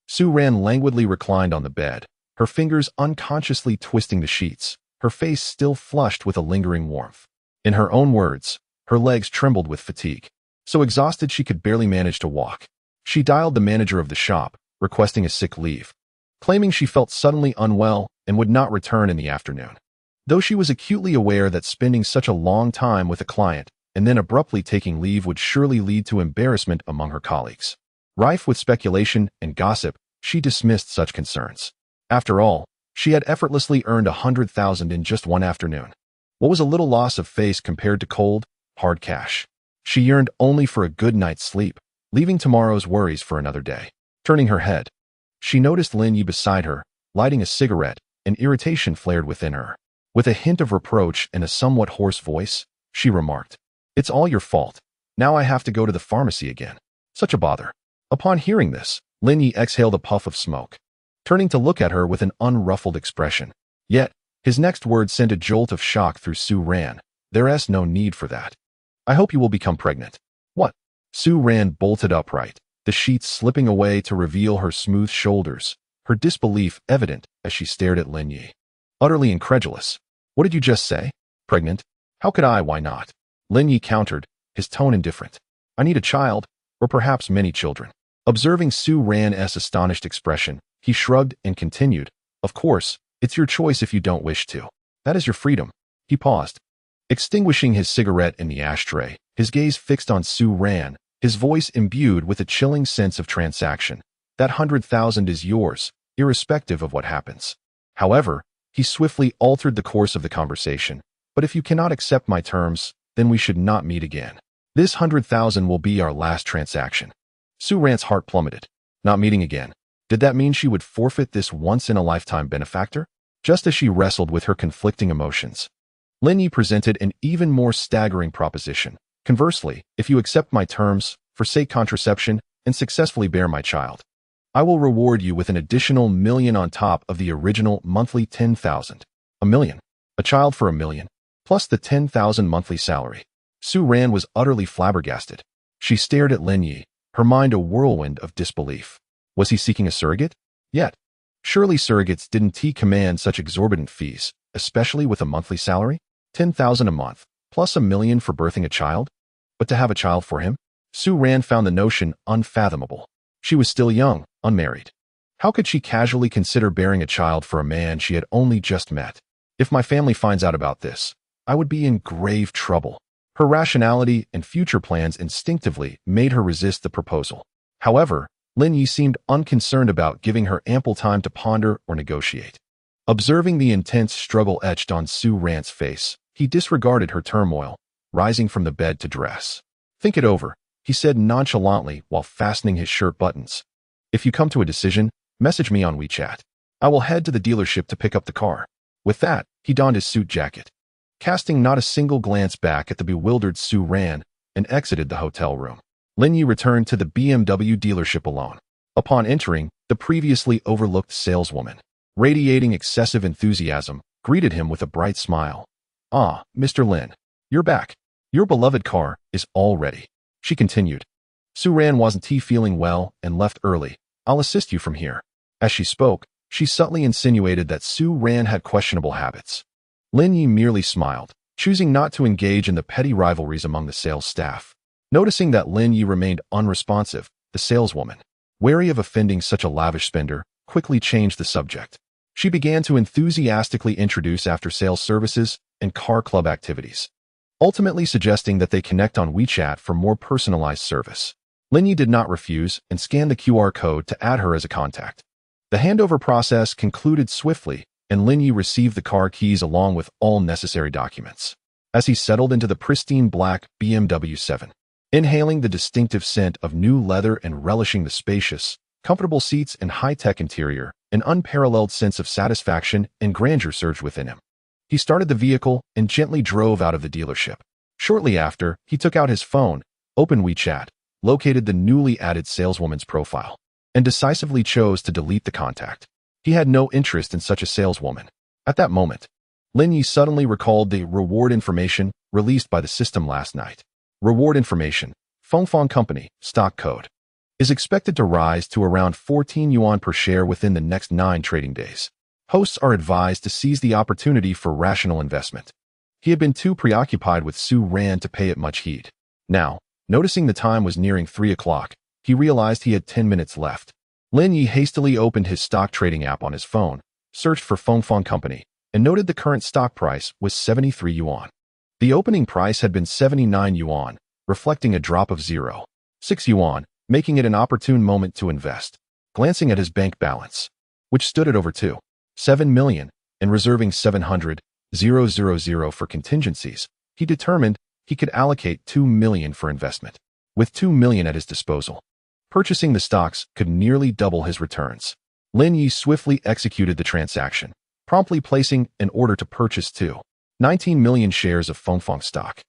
Su Ran languidly reclined on the bed, her fingers unconsciously twisting the sheets, her face still flushed with a lingering warmth. In her own words, her legs trembled with fatigue, so exhausted she could barely manage to walk. She dialed the manager of the shop, requesting a sick leave, claiming she felt suddenly unwell and would not return in the afternoon. Though she was acutely aware that spending such a long time with a client and then abruptly taking leave would surely lead to embarrassment among her colleagues. Rife with speculation and gossip, she dismissed such concerns. After all, she had effortlessly earned 100,000 in just one afternoon. What was a little loss of face compared to cold, hard cash? She yearned only for a good night's sleep, leaving tomorrow's worries for another day. Turning her head, she noticed Lin Yi beside her, lighting a cigarette, and irritation flared within her. With a hint of reproach and a somewhat hoarse voice, she remarked, "It's all your fault. Now I have to go to the pharmacy again. Such a bother." Upon hearing this, Lin Yi exhaled a puff of smoke, turning to look at her with an unruffled expression. Yet, his next words sent a jolt of shock through Su Ran. "There's no need for that. I hope you will become pregnant." "What?" Su Ran bolted upright, the sheets slipping away to reveal her smooth shoulders, her disbelief evident as she stared at Lin Yi. Utterly incredulous. "What did you just say? Pregnant? How could I? Why not?" Lin Yi countered, his tone indifferent. "I need a child, or perhaps many children." Observing Su Ran's astonished expression, he shrugged and continued, "Of course, it's your choice if you don't wish to. That is your freedom." He paused, extinguishing his cigarette in the ashtray, his gaze fixed on Su Ran, his voice imbued with a chilling sense of transaction. "That 100,000 is yours, irrespective of what happens." However, he swiftly altered the course of the conversation. "But if you cannot accept my terms, then we should not meet again. This 100,000 will be our last transaction." Su Ran's heart plummeted. Not meeting again. Did that mean she would forfeit this once-in-a-lifetime benefactor? Just as she wrestled with her conflicting emotions, Lin Yi presented an even more staggering proposition. Conversely, if you accept my terms, forsake contraception, and successfully bear my child, I will reward you with an additional million on top of the original monthly 10,000. A million. A child for a million. Plus the 10,000 monthly salary. Su Ran was utterly flabbergasted. She stared at Lin Yi, her mind a whirlwind of disbelief. Was he seeking a surrogate? Yet, surely surrogates didn't command such exorbitant fees, especially with a monthly salary? 10,000 a month, plus a million for birthing a child? But to have a child for him? Su Ran found the notion unfathomable. She was still young, unmarried. How could she casually consider bearing a child for a man she had only just met? If my family finds out about this, I would be in grave trouble. Her rationality and future plans instinctively made her resist the proposal. However, Lin Yi seemed unconcerned about giving her ample time to ponder or negotiate. Observing the intense struggle etched on Su Ran's face, he disregarded her turmoil, rising from the bed to dress. Think it over, he said nonchalantly while fastening his shirt buttons. If you come to a decision, message me on WeChat. I will head to the dealership to pick up the car. With that, he donned his suit jacket, casting not a single glance back at the bewildered Su Ran, and exited the hotel room. Lin Yi returned to the BMW dealership alone. Upon entering, the previously overlooked saleswoman, radiating excessive enthusiasm, greeted him with a bright smile. "Ah, Mr. Lin, you're back. Your beloved car is all ready," she continued. "Su Ran wasn't feeling well and left early. I'll assist you from here." As she spoke, she subtly insinuated that Su Ran had questionable habits. Lin Yi merely smiled, choosing not to engage in the petty rivalries among the sales staff. Noticing that Lin Yi remained unresponsive, the saleswoman, wary of offending such a lavish spender, quickly changed the subject. She began to enthusiastically introduce after-sales services and car club activities, ultimately suggesting that they connect on WeChat for more personalized service. Lin Yi did not refuse and scanned the QR code to add her as a contact. The handover process concluded swiftly, and Lin Yi received the car keys along with all necessary documents. As he settled into the pristine black BMW 7, inhaling the distinctive scent of new leather and relishing the spacious, comfortable seats and high-tech interior, an unparalleled sense of satisfaction and grandeur surged within him. He started the vehicle and gently drove out of the dealership. Shortly after, he took out his phone, opened WeChat, located the newly added saleswoman's profile, and decisively chose to delete the contact. He had no interest in such a saleswoman. At that moment, Lin Yi suddenly recalled the reward information released by the system last night. Reward information, Fengfang Company, stock code, is expected to rise to around 14 yuan per share within the next 9 trading days. Hosts are advised to seize the opportunity for rational investment. He had been too preoccupied with Su Ran to pay it much heed. Now, noticing the time was nearing 3 o'clock, he realized he had 10 minutes left. Lin Yi hastily opened his stock trading app on his phone, searched for Fengfang Company, and noted the current stock price was 73 yuan. The opening price had been 79 yuan, reflecting a drop of 0.6 yuan, making it an opportune moment to invest. Glancing at his bank balance, which stood at over 2.7 million, and reserving 700,000 for contingencies, he determined he could allocate 2 million for investment. With 2 million at his disposal, purchasing the stocks could nearly double his returns. Lin Yi swiftly executed the transaction, promptly placing an order to purchase 19 million shares of Fengfang stock,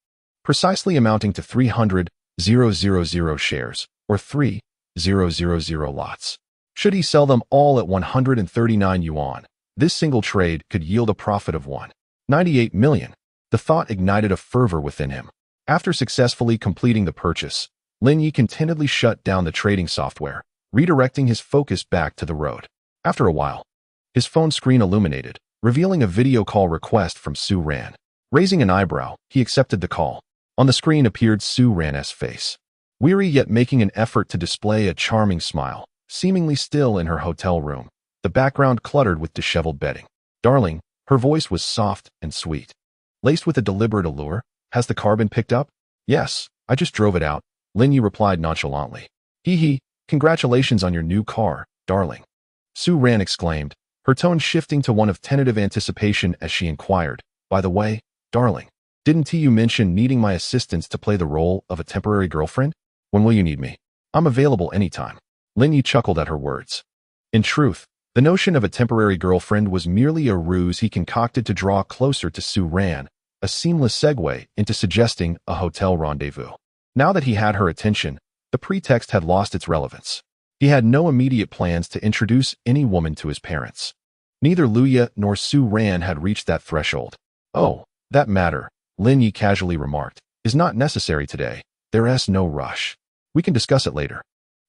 precisely amounting to 300,000 shares, or 3,000 lots. Should he sell them all at 139 yuan, this single trade could yield a profit of 198 million. The thought ignited a fervor within him. After successfully completing the purchase, Lin Yi contentedly shut down the trading software, redirecting his focus back to the road. After a while, his phone screen illuminated, revealing a video call request from Su Ran. Raising an eyebrow, he accepted the call. On the screen appeared Su Ran's face, weary yet making an effort to display a charming smile, seemingly still in her hotel room, the background cluttered with disheveled bedding. "Darling," her voice was soft and sweet, laced with a deliberate allure. "Has the car been picked up?" "Yes, I just drove it out," Lin Yi replied nonchalantly. "Hee, congratulations on your new car, darling," Su Ran exclaimed, her tone shifting to one of tentative anticipation as she inquired, "By the way, darling, didn't you mention needing my assistance to play the role of a temporary girlfriend? When will you need me?" "I'm available anytime." Lin Yi chuckled at her words. In truth, the notion of a temporary girlfriend was merely a ruse he concocted to draw closer to Su Ran, a seamless segue into suggesting a hotel rendezvous. Now that he had her attention, the pretext had lost its relevance. He had no immediate plans to introduce any woman to his parents. Neither Luya nor Su Ran had reached that threshold. "Oh, that matter," Lin Yi casually remarked, "is not necessary today. There's no rush. We can discuss it later.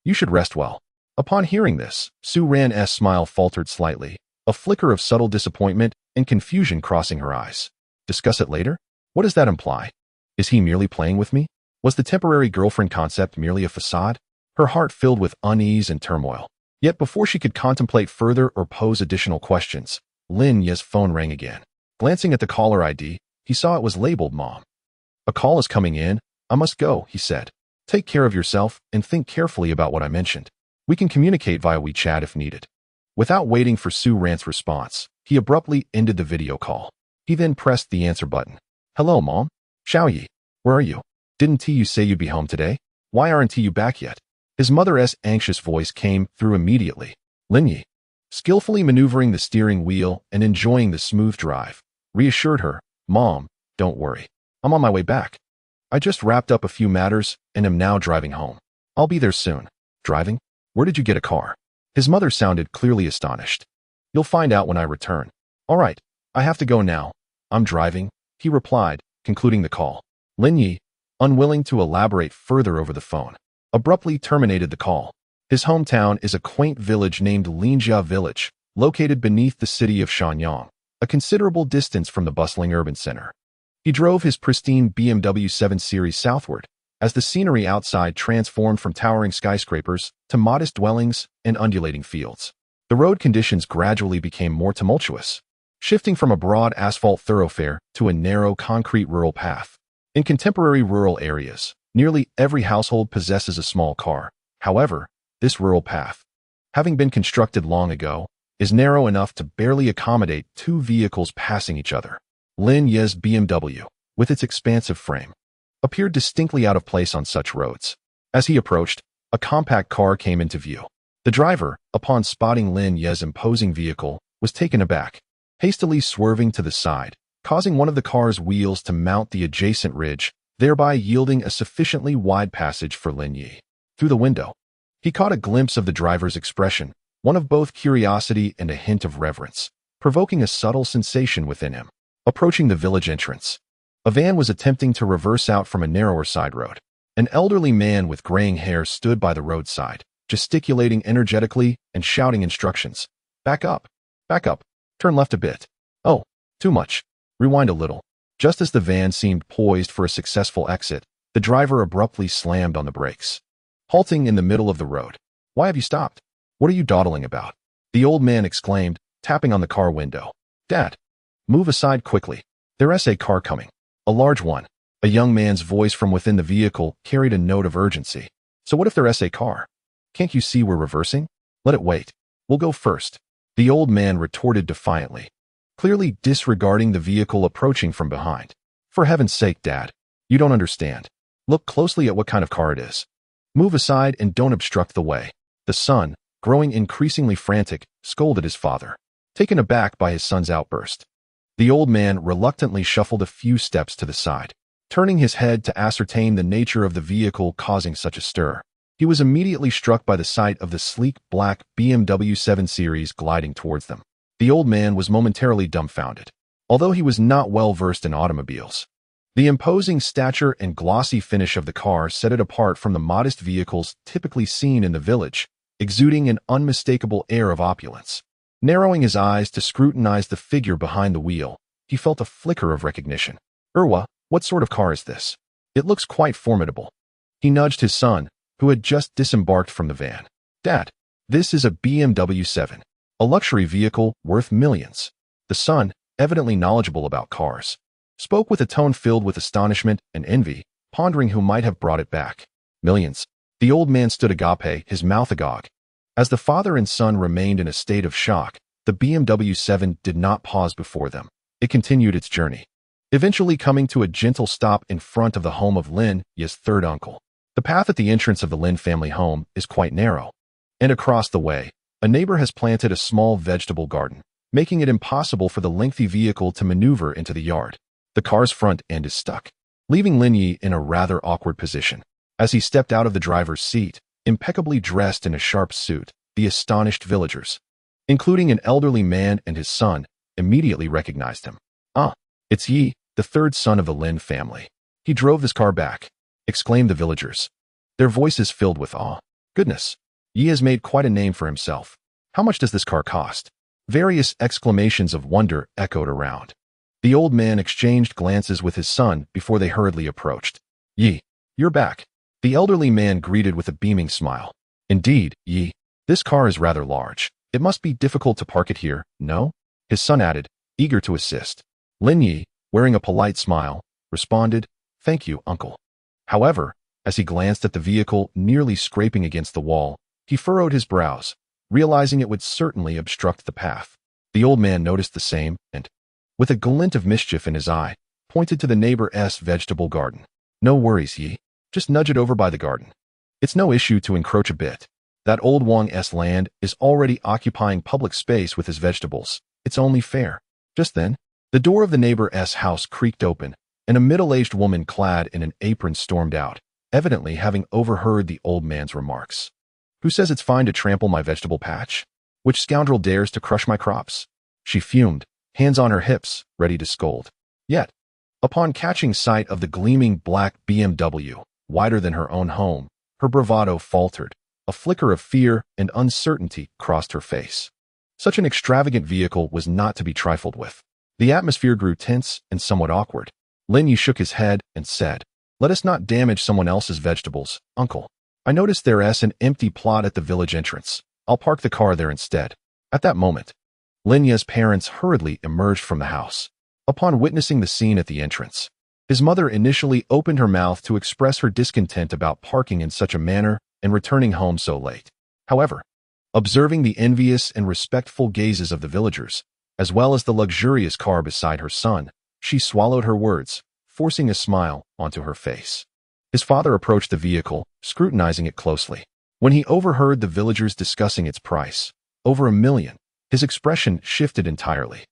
You should rest well." Upon hearing this, Su Ran's smile faltered slightly, a flicker of subtle disappointment and confusion crossing her eyes. Discuss it later? What does that imply? Is he merely playing with me? Was the temporary girlfriend concept merely a facade? Her heart filled with unease and turmoil. Yet before she could contemplate further or pose additional questions, Lin Yi's phone rang again. Glancing at the caller ID, he saw it was labeled Mom. "A call is coming in. I must go," he said. "Take care of yourself and think carefully about what I mentioned. We can communicate via WeChat if needed." Without waiting for Su Ran's response, he abruptly ended the video call. He then pressed the answer button. "Hello, Mom. Xiaoyi, where are you? Didn't you say you'd be home today? Why aren't you back yet?" His mother's anxious voice came through immediately. Lin Yi, skillfully maneuvering the steering wheel and enjoying the smooth drive, reassured her, "Mom, don't worry. I'm on my way back. I just wrapped up a few matters and am now driving home. I'll be there soon." "Driving? Where did you get a car?" His mother sounded clearly astonished. "You'll find out when I return." "All right, I have to go now. I'm driving," he replied, concluding the call. Lin Yi, unwilling to elaborate further over the phone, abruptly terminated the call. His hometown is a quaint village named Linjia Village, located beneath the city of Shenyang, a considerable distance from the bustling urban center. He drove his pristine BMW 7 Series southward, as the scenery outside transformed from towering skyscrapers to modest dwellings and undulating fields. The road conditions gradually became more tumultuous, shifting from a broad asphalt thoroughfare to a narrow concrete rural path. In contemporary rural areas, nearly every household possesses a small car. However, this rural path, having been constructed long ago, is narrow enough to barely accommodate two vehicles passing each other. Lin Yi's BMW, with its expansive frame, appeared distinctly out of place on such roads. As he approached, a compact car came into view. The driver, upon spotting Lin Yi's imposing vehicle, was taken aback, hastily swerving to the side, causing one of the car's wheels to mount the adjacent ridge, thereby yielding a sufficiently wide passage for Lin Yi. Through the window, he caught a glimpse of the driver's expression, one of both curiosity and a hint of reverence, provoking a subtle sensation within him. Approaching the village entrance, a van was attempting to reverse out from a narrower side road. An elderly man with graying hair stood by the roadside, gesticulating energetically and shouting instructions. Back up, turn left a bit. Oh, too much. Rewind a little." Just as the van seemed poised for a successful exit, the driver abruptly slammed on the brakes, halting in the middle of the road. "Why have you stopped? What are you dawdling about?" the old man exclaimed, tapping on the car window. "Dad, move aside quickly. There's a car coming. A large one." A young man's voice from within the vehicle carried a note of urgency. "So what if there's a car? Can't you see we're reversing? Let it wait. We'll go first," the old man retorted defiantly, clearly disregarding the vehicle approaching from behind. "For heaven's sake, Dad, you don't understand. Look closely at what kind of car it is. Move aside and don't obstruct the way." The son, growing increasingly frantic, scolded his father. Taken aback by his son's outburst, the old man reluctantly shuffled a few steps to the side, turning his head to ascertain the nature of the vehicle causing such a stir. He was immediately struck by the sight of the sleek black BMW 7 Series gliding towards them. The old man was momentarily dumbfounded, although he was not well versed in automobiles. The imposing stature and glossy finish of the car set it apart from the modest vehicles typically seen in the village, exuding an unmistakable air of opulence. Narrowing his eyes to scrutinize the figure behind the wheel, he felt a flicker of recognition. "Irwa, what sort of car is this? It looks quite formidable." He nudged his son, who had just disembarked from the van. "Dad, this is a BMW 7, a luxury vehicle worth millions." The son, evidently knowledgeable about cars, spoke with a tone filled with astonishment and envy, pondering who might have brought it back. "Millions." The old man stood agape, his mouth agog. As the father and son remained in a state of shock, the BMW 7 did not pause before them. It continued its journey, eventually coming to a gentle stop in front of the home of Lin Yi's third uncle. The path at the entrance of the Lin family home is quite narrow, and across the way, A neighbor has planted a small vegetable garden, making it impossible for the lengthy vehicle to maneuver into the yard. The car's front end is stuck, leaving Lin Yi in a rather awkward position. As he stepped out of the driver's seat, impeccably dressed in a sharp suit, the astonished villagers, including an elderly man and his son, immediately recognized him. "Ah, it's Yi, the third son of the Lin family. He drove this car back," exclaimed the villagers, their voices filled with awe. "Goodness, Yi has made quite a name for himself. How much does this car cost?" Various exclamations of wonder echoed around. The old man exchanged glances with his son before they hurriedly approached. "Yi, you're back," the elderly man greeted with a beaming smile. "Indeed, Yi, this car is rather large. It must be difficult to park it here, no?" his son added, eager to assist. Lin Yi, wearing a polite smile, responded, "Thank you, uncle." However, as he glanced at the vehicle nearly scraping against the wall, he furrowed his brows, realizing it would certainly obstruct the path. The old man noticed the same and, with a glint of mischief in his eye, pointed to the neighbor's vegetable garden. "No worries, Yi. Just nudge it over by the garden. It's no issue to encroach a bit. That old Wang's land is already occupying public space with his vegetables. It's only fair." Just then, the door of the neighbor's house creaked open, and a middle-aged woman clad in an apron stormed out, evidently having overheard the old man's remarks. "Who says it's fine to trample my vegetable patch? Which scoundrel dares to crush my crops?" She fumed, hands on her hips, ready to scold. Yet, upon catching sight of the gleaming black BMW, wider than her own home, her bravado faltered. A flicker of fear and uncertainty crossed her face. Such an extravagant vehicle was not to be trifled with. The atmosphere grew tense and somewhat awkward. Lin Yi shook his head and said, "Let us not damage someone else's vegetables, uncle. I noticed there's an empty plot at the village entrance. I'll park the car there instead." At that moment, Lin Yi's parents hurriedly emerged from the house. Upon witnessing the scene at the entrance, his mother initially opened her mouth to express her discontent about parking in such a manner and returning home so late. However, observing the envious and respectful gazes of the villagers, as well as the luxurious car beside her son, she swallowed her words, forcing a smile onto her face. His father approached the vehicle, scrutinizing it closely. When he overheard the villagers discussing its price, over $1 million, his expression shifted entirely.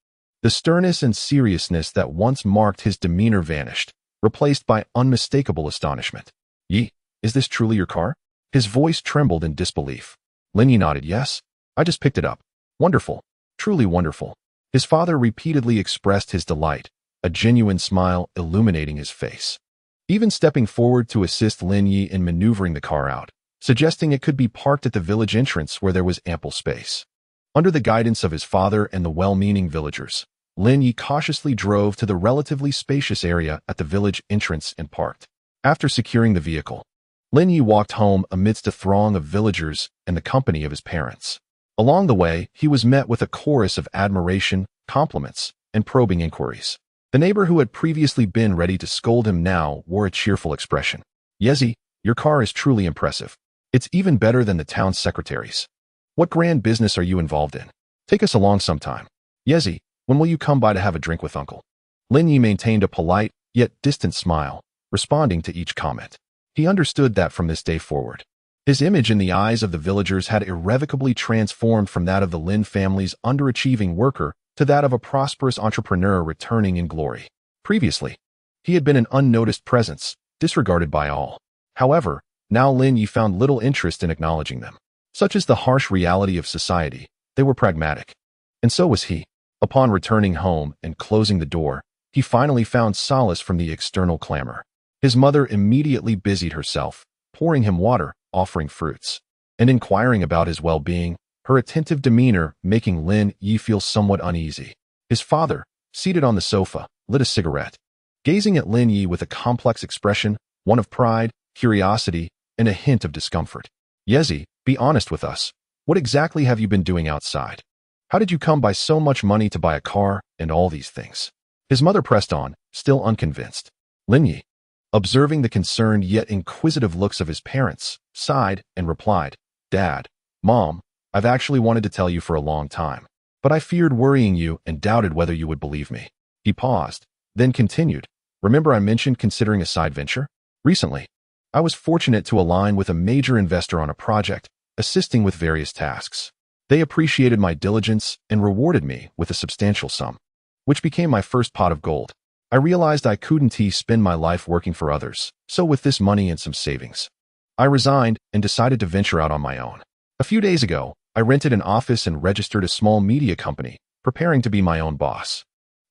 The sternness and seriousness that once marked his demeanor vanished, replaced by unmistakable astonishment. "Yi, is this truly your car?" His voice trembled in disbelief. Lin Yi nodded, "Yes, I just picked it up. Wonderful, truly wonderful." His father repeatedly expressed his delight, a genuine smile illuminating his face. Even stepping forward to assist Lin Yi in maneuvering the car out, suggesting it could be parked at the village entrance where there was ample space. Under the guidance of his father and the well-meaning villagers, Lin Yi cautiously drove to the relatively spacious area at the village entrance and parked. After securing the vehicle, Lin Yi walked home amidst a throng of villagers and the company of his parents. Along the way, he was met with a chorus of admiration, compliments, and probing inquiries. The neighbor who had previously been ready to scold him now wore a cheerful expression. "Yezi, your car is truly impressive. It's even better than the town secretary's. What grand business are you involved in? Take us along sometime. Yezi, when will you come by to have a drink with uncle?" Lin Yi maintained a polite, yet distant smile, responding to each comment. He understood that from this day forward, his image in the eyes of the villagers had irrevocably transformed from that of the Lin family's underachieving worker to that of a prosperous entrepreneur returning in glory. Previously, he had been an unnoticed presence, disregarded by all. However, now Lin Yi found little interest in acknowledging them. Such is the harsh reality of society. They were pragmatic. And so was he. Upon returning home and closing the door, he finally found solace from the external clamor. His mother immediately busied herself, pouring him water, offering fruits, and inquiring about his well-being, her attentive demeanor making Lin Yi feel somewhat uneasy. His father, seated on the sofa, lit a cigarette, gazing at Lin Yi with a complex expression, one of pride, curiosity, and a hint of discomfort. "Yezi, be honest with us. What exactly have you been doing outside? How did you come by so much money to buy a car and all these things?" His mother pressed on, still unconvinced. Lin Yi, observing the concerned yet inquisitive looks of his parents, sighed and replied, "Dad, Mom, I've actually wanted to tell you for a long time, but I feared worrying you and doubted whether you would believe me." He paused, then continued, "Remember I mentioned considering a side venture? Recently, I was fortunate to align with a major investor on a project, assisting with various tasks. They appreciated my diligence and rewarded me with a substantial sum, which became my first pot of gold. I realized I couldn't spend my life working for others, so with this money and some savings, I resigned and decided to venture out on my own. A few days ago, I rented an office and registered a small media company, preparing to be my own boss.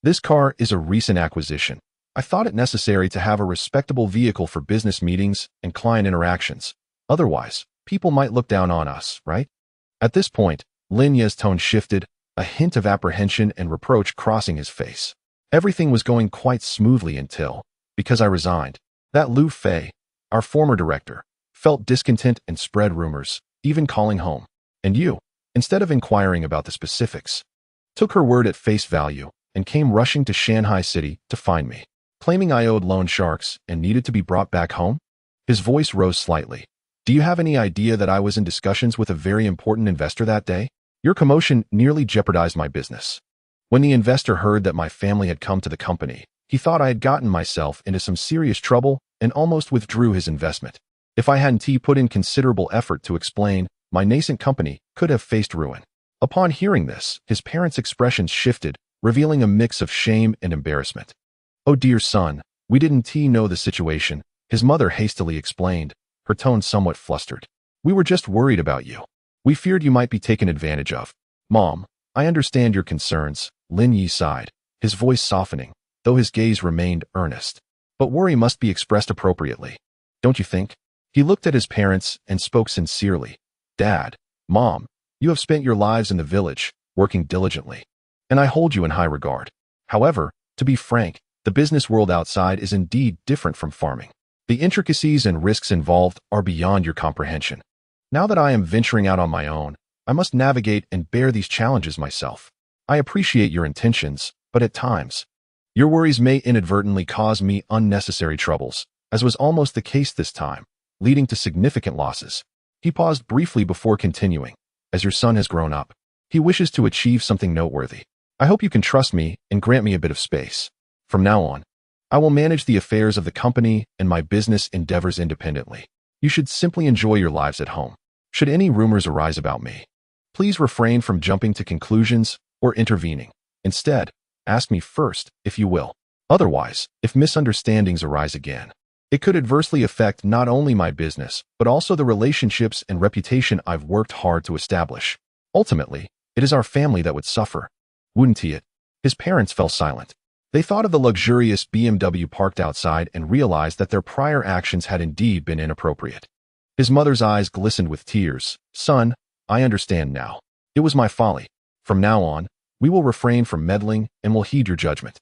This car is a recent acquisition. I thought it necessary to have a respectable vehicle for business meetings and client interactions. Otherwise, people might look down on us, right? At this point, Linya's tone shifted, a hint of apprehension and reproach crossing his face. Everything was going quite smoothly until, because I resigned, that Lu Fei, our former director, felt discontent and spread rumors, even calling home. And you, instead of inquiring about the specifics, took her word at face value and came rushing to Shanghai City to find me, claiming I owed loan sharks and needed to be brought back home? His voice rose slightly. Do you have any idea that I was in discussions with a very important investor that day? Your commotion nearly jeopardized my business. When the investor heard that my family had come to the company, he thought I had gotten myself into some serious trouble and almost withdrew his investment. If I hadn't put in considerable effort to explain, my nascent company could have faced ruin. Upon hearing this, his parents' expressions shifted, revealing a mix of shame and embarrassment. Oh dear son, we didn't know the situation, his mother hastily explained, her tone somewhat flustered. We were just worried about you. We feared you might be taken advantage of. Mom, I understand your concerns, Lin Yi sighed, his voice softening, though his gaze remained earnest. But worry must be expressed appropriately. Don't you think? He looked at his parents and spoke sincerely. Dad, Mom, you have spent your lives in the village, working diligently, and I hold you in high regard. However, to be frank, the business world outside is indeed different from farming. The intricacies and risks involved are beyond your comprehension. Now that I am venturing out on my own, I must navigate and bear these challenges myself. I appreciate your intentions, but at times, your worries may inadvertently cause me unnecessary troubles, as was almost the case this time, leading to significant losses. He paused briefly before continuing. As your son has grown up, he wishes to achieve something noteworthy. I hope you can trust me and grant me a bit of space. From now on, I will manage the affairs of the company and my business endeavors independently. You should simply enjoy your lives at home. Should any rumors arise about me, please refrain from jumping to conclusions or intervening. Instead, ask me first, if you will. Otherwise, if misunderstandings arise again, it could adversely affect not only my business, but also the relationships and reputation I've worked hard to establish. Ultimately, it is our family that would suffer, wouldn't it? His parents fell silent. They thought of the luxurious BMW parked outside and realized that their prior actions had indeed been inappropriate. His mother's eyes glistened with tears. Son, I understand now. It was my folly. From now on, we will refrain from meddling and will heed your judgment.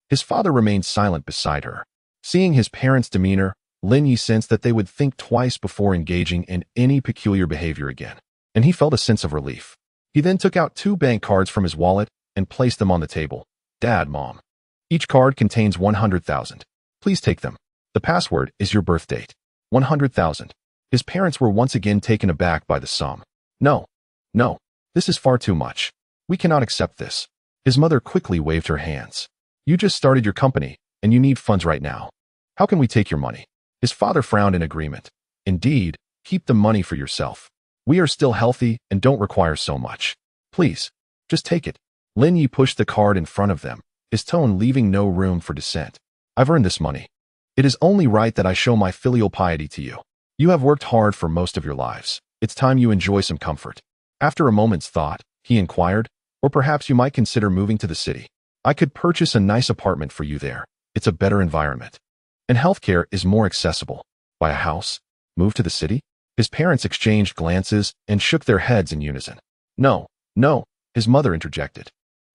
His father remained silent beside her. Seeing his parents' demeanor, Lin Yi sensed that they would think twice before engaging in any peculiar behavior again, and he felt a sense of relief. He then took out 2 bank cards from his wallet and placed them on the table. Dad, Mom. Each card contains 100,000. Please take them. The password is your birth date. 100,000. His parents were once again taken aback by the sum. No. This is far too much. We cannot accept this. His mother quickly waved her hands. You just started your company, and you need funds right now. How can we take your money? His father frowned in agreement. Indeed, keep the money for yourself. We are still healthy and don't require so much. Please, just take it. Lin Yi pushed the card in front of them, his tone leaving no room for dissent. I've earned this money. It is only right that I show my filial piety to you. You have worked hard for most of your lives. It's time you enjoy some comfort. After a moment's thought, he inquired, or perhaps you might consider moving to the city. I could purchase a nice apartment for you there. It's a better environment. And healthcare is more accessible. Buy a house? Move to the city? His parents exchanged glances and shook their heads in unison. No, his mother interjected.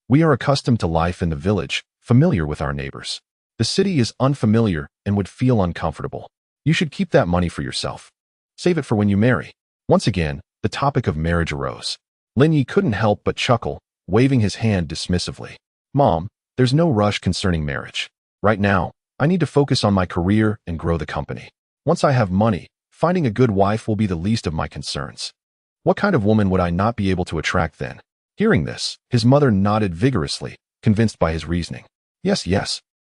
We are accustomed to life in the village, familiar with our neighbors. The city is unfamiliar and would feel uncomfortable. You should keep that money for yourself. Save it for when you marry. Once again, the topic of marriage arose. Lin Yi couldn't help but chuckle, waving his hand dismissively. Mom, there's no rush concerning marriage. Right now, I need to focus on my career and grow the company. Once I have money, finding a good wife will be the least of my concerns. What kind of woman would I not be able to attract then? Hearing this, his mother nodded vigorously, convinced by his reasoning. Yes,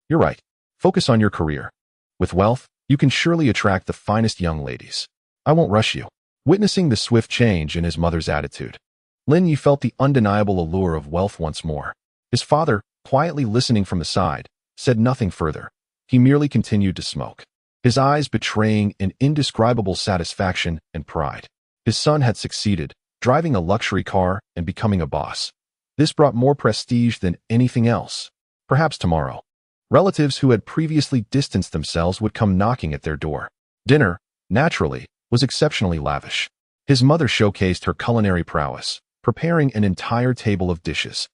you're right. Focus on your career. With wealth, you can surely attract the finest young ladies. I won't rush you. Witnessing the swift change in his mother's attitude, Lin Yi felt the undeniable allure of wealth once more. His father, quietly listening from the side, said nothing further. He merely continued to smoke, his eyes betraying an indescribable satisfaction and pride. His son had succeeded, driving a luxury car and becoming a boss. This brought more prestige than anything else. Perhaps tomorrow, relatives who had previously distanced themselves would come knocking at their door. Dinner, naturally, was exceptionally lavish. His mother showcased her culinary prowess, preparing an entire table of dishes,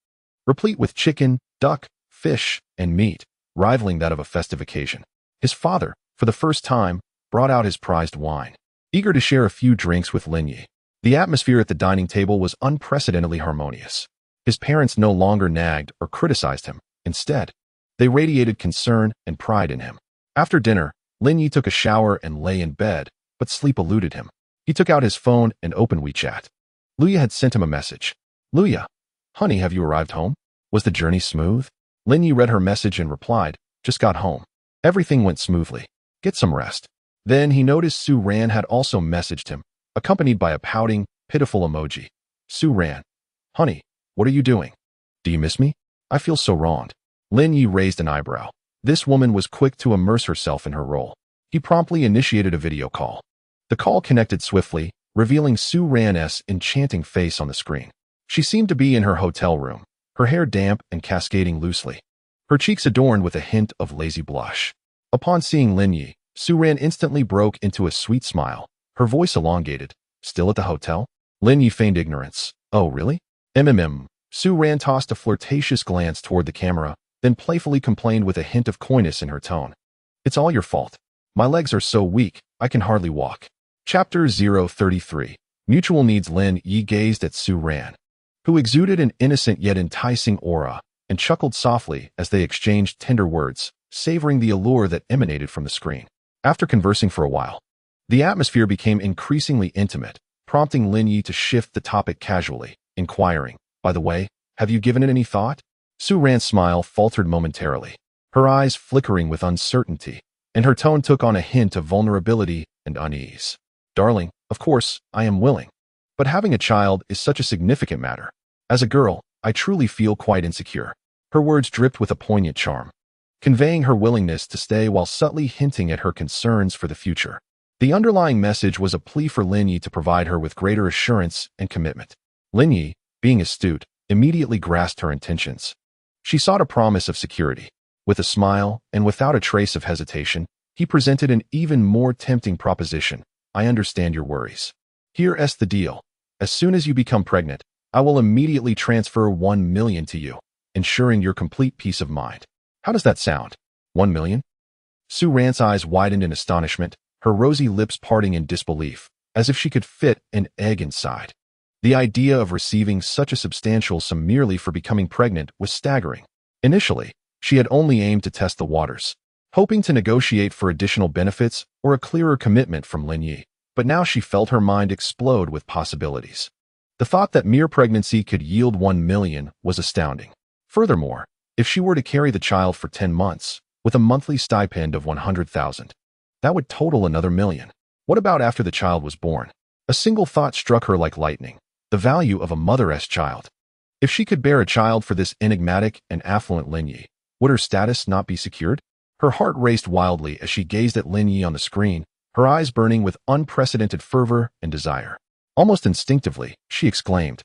replete with chicken, duck, fish, and meat, rivaling that of a festive occasion. His father, for the first time, brought out his prized wine, eager to share a few drinks with Lin Yi. The atmosphere at the dining table was unprecedentedly harmonious. His parents no longer nagged or criticized him. Instead, they radiated concern and pride in him. After dinner, Lin Yi took a shower and lay in bed, but sleep eluded him. He took out his phone and opened WeChat. Luya had sent him a message. Luya, honey, have you arrived home? Was the journey smooth? Lin Yi read her message and replied, just got home. Everything went smoothly. Get some rest. Then he noticed Su Ran had also messaged him, accompanied by a pouting, pitiful emoji. Su Ran, honey, what are you doing? Do you miss me? I feel so wronged. Lin Yi raised an eyebrow. This woman was quick to immerse herself in her role. He promptly initiated a video call. The call connected swiftly, revealing Su Ran's enchanting face on the screen. She seemed to be in her hotel room, her hair damp and cascading loosely, her cheeks adorned with a hint of lazy blush. Upon seeing Lin Yi, Su Ran instantly broke into a sweet smile, her voice elongated. Still at the hotel? Lin Yi feigned ignorance. Oh, really? Su Ran tossed a flirtatious glance toward the camera, then playfully complained with a hint of coyness in her tone. It's all your fault. My legs are so weak, I can hardly walk. Chapter 033. Mutual Needs. Lin Yi gazed at Su Ran, who exuded an innocent yet enticing aura, and chuckled softly as they exchanged tender words, savoring the allure that emanated from the screen. After conversing for a while, the atmosphere became increasingly intimate, prompting Lin Yi to shift the topic casually, inquiring, by the way, have you given it any thought? Su Ran's smile faltered momentarily, her eyes flickering with uncertainty, and her tone took on a hint of vulnerability and unease. Darling, of course, I am willing. But having a child is such a significant matter. As a girl, I truly feel quite insecure. Her words dripped with a poignant charm, conveying her willingness to stay while subtly hinting at her concerns for the future. The underlying message was a plea for Lin Yi to provide her with greater assurance and commitment. Lin Yi, being astute, immediately grasped her intentions. She sought a promise of security. With a smile, and without a trace of hesitation, he presented an even more tempting proposition. I understand your worries. Here's the deal. As soon as you become pregnant, I will immediately transfer 1 million to you, ensuring your complete peace of mind. How does that sound? 1 million? Su Ran's eyes widened in astonishment, her rosy lips parting in disbelief, as if she could fit an egg inside. The idea of receiving such a substantial sum merely for becoming pregnant was staggering. Initially, she had only aimed to test the waters, hoping to negotiate for additional benefits or a clearer commitment from Lin Yi. But now she felt her mind explode with possibilities. The thought that mere pregnancy could yield 1 million was astounding. Furthermore, if she were to carry the child for 10 months, with a monthly stipend of 100,000, that would total another million. What about after the child was born? A single thought struck her like lightning. The value of a mother's child. If she could bear a child for this enigmatic and affluent Lin Yi, would her status not be secured? Her heart raced wildly as she gazed at Lin Yi on the screen, her eyes burning with unprecedented fervor and desire. Almost instinctively, she exclaimed,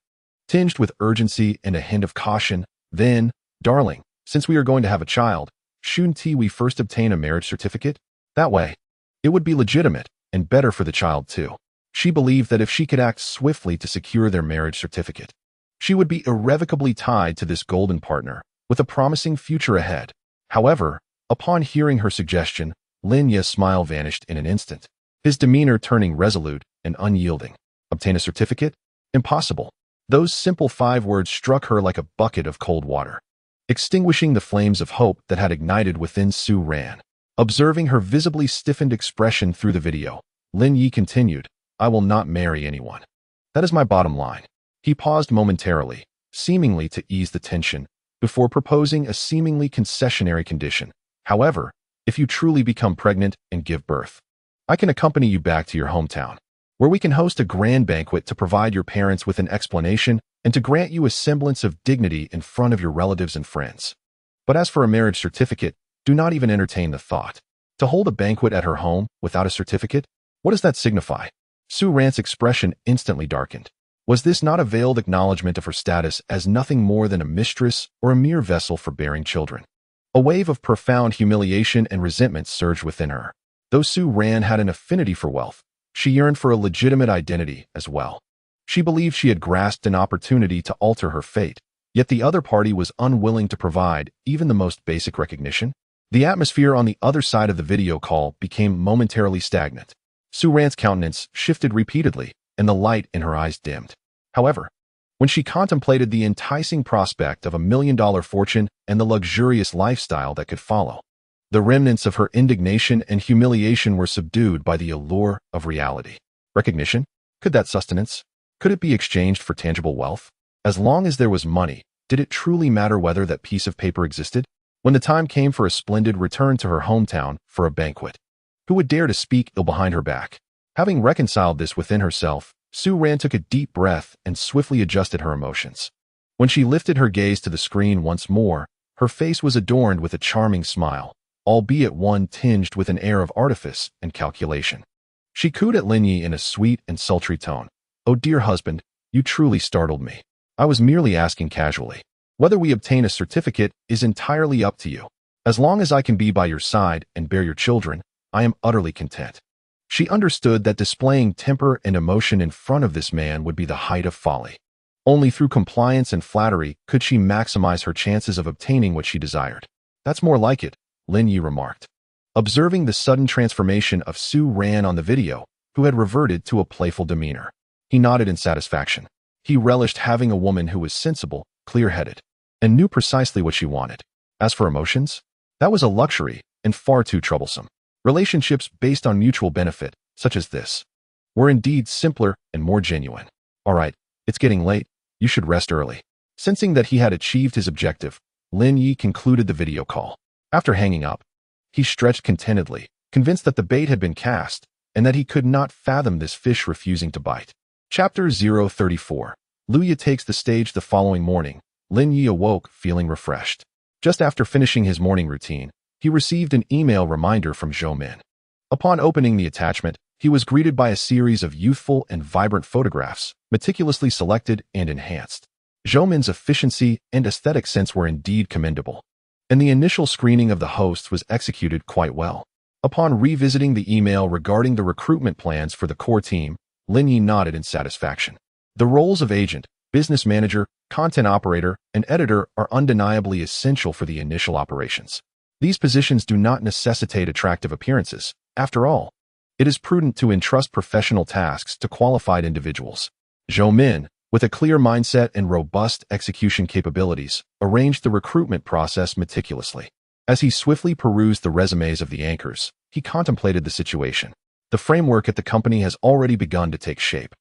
tinged with urgency and a hint of caution, then, darling, since we are going to have a child, shouldn't we first obtain a marriage certificate? That way, it would be legitimate and better for the child too. She believed that if she could act swiftly to secure their marriage certificate, she would be irrevocably tied to this golden partner, with a promising future ahead. However, upon hearing her suggestion, Lin Yi's smile vanished in an instant, his demeanor turning resolute and unyielding. Obtain a certificate? Impossible. Those simple 5 words struck her like a bucket of cold water, extinguishing the flames of hope that had ignited within Su Ran. Observing her visibly stiffened expression through the video, Lin Yi continued, I will not marry anyone. That is my bottom line. He paused momentarily, seemingly to ease the tension, before proposing a seemingly concessionary condition. However, if you truly become pregnant and give birth, I can accompany you back to your hometown, where we can host a grand banquet to provide your parents with an explanation and to grant you a semblance of dignity in front of your relatives and friends. But as for a marriage certificate, do not even entertain the thought. To hold a banquet at her home without a certificate? What does that signify? Sue Rand's expression instantly darkened. Was this not a veiled acknowledgement of her status as nothing more than a mistress or a mere vessel for bearing children? A wave of profound humiliation and resentment surged within her. Though Sue Rand had an affinity for wealth, she yearned for a legitimate identity as well. She believed she had grasped an opportunity to alter her fate, yet the other party was unwilling to provide even the most basic recognition. The atmosphere on the other side of the video call became momentarily stagnant. Sue Rand's countenance shifted repeatedly, and the light in her eyes dimmed. However, when she contemplated the enticing prospect of $1 million fortune and the luxurious lifestyle that could follow, the remnants of her indignation and humiliation were subdued by the allure of reality. Recognition? Could that sustenance? Could it be exchanged for tangible wealth? As long as there was money, did it truly matter whether that piece of paper existed? When the time came for a splendid return to her hometown for a banquet, who would dare to speak ill behind her back? Having reconciled this within herself, Sue Rand took a deep breath and swiftly adjusted her emotions. When she lifted her gaze to the screen once more, her face was adorned with a charming smile, albeit one tinged with an air of artifice and calculation. She cooed at Lin Yi in a sweet and sultry tone. "Oh dear husband, you truly startled me. I was merely asking casually. Whether we obtain a certificate is entirely up to you. As long as I can be by your side and bear your children, I am utterly content." She understood that displaying temper and emotion in front of this man would be the height of folly. Only through compliance and flattery could she maximize her chances of obtaining what she desired. "That's more like it," Lin Yi remarked, observing the sudden transformation of Sue Rand on the video, who had reverted to a playful demeanor. He nodded in satisfaction. He relished having a woman who was sensible, clear-headed, and knew precisely what she wanted. As for emotions, that was a luxury and far too troublesome. Relationships based on mutual benefit, such as this, were indeed simpler and more genuine. "All right, it's getting late. You should rest early." Sensing that he had achieved his objective, Lin Yi concluded the video call. After hanging up, he stretched contentedly, convinced that the bait had been cast and that he could not fathom this fish refusing to bite. Chapter 034. Luya takes the stage. The following morning, Lin Yi awoke feeling refreshed. Just after finishing his morning routine, he received an email reminder from Zhou Min. Upon opening the attachment, he was greeted by a series of youthful and vibrant photographs, meticulously selected and enhanced. Zhou Min's efficiency and aesthetic sense were indeed commendable, and the initial screening of the hosts was executed quite well. Upon revisiting the email regarding the recruitment plans for the core team, Lin Yi nodded in satisfaction. The roles of agent, business manager, content operator, and editor are undeniably essential for the initial operations. These positions do not necessitate attractive appearances. After all, it is prudent to entrust professional tasks to qualified individuals. Zhou Min, with a clear mindset and robust execution capabilities, arranged the recruitment process meticulously. As he swiftly perused the resumes of the anchors, he contemplated the situation. The framework at the company has already begun to take shape,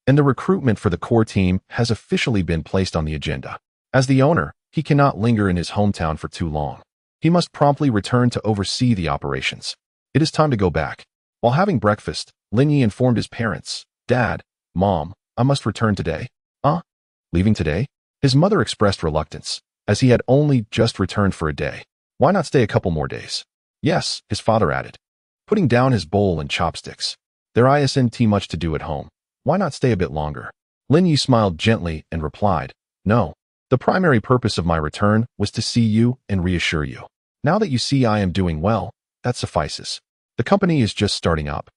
and the recruitment for the core team has officially been placed on the agenda. As the owner, he cannot linger in his hometown for too long. He must promptly return to oversee the operations. It is time to go back. While having breakfast, Lin Yi informed his parents, "Dad, Mom, I must return today." Leaving today? His mother expressed reluctance, as he had only just returned for a day. "Why not stay a couple more days?" "Yes," his father added, putting down his bowl and chopsticks. "There isn't much to do at home. Why not stay a bit longer?" Lin Yi smiled gently and replied, "No. The primary purpose of my return was to see you and reassure you. Now that you see I am doing well, that suffices. The company is just starting up,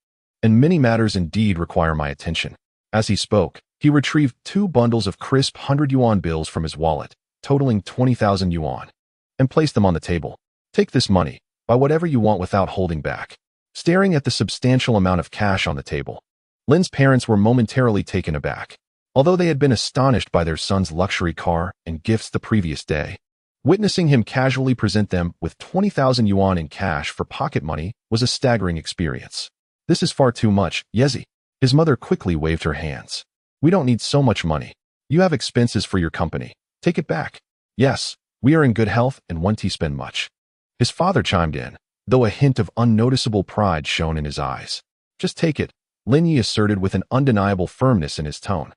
and many matters indeed require my attention." As he spoke, he retrieved 2 bundles of crisp 100 yuan bills from his wallet, totaling 20,000 yuan, and placed them on the table. "Take this money, buy whatever you want without holding back." Staring at the substantial amount of cash on the table, Lin's parents were momentarily taken aback. Although they had been astonished by their son's luxury car and gifts the previous day, witnessing him casually present them with 20,000 yuan in cash for pocket money was a staggering experience. "This is far too much, Yezi." His mother quickly waved her hands. "We don't need so much money. You have expenses for your company. Take it back." "Yes, we are in good health and want to spend much." His father chimed in, though a hint of unnoticeable pride shone in his eyes. "Just take it," Lin Yi asserted with an undeniable firmness in his tone.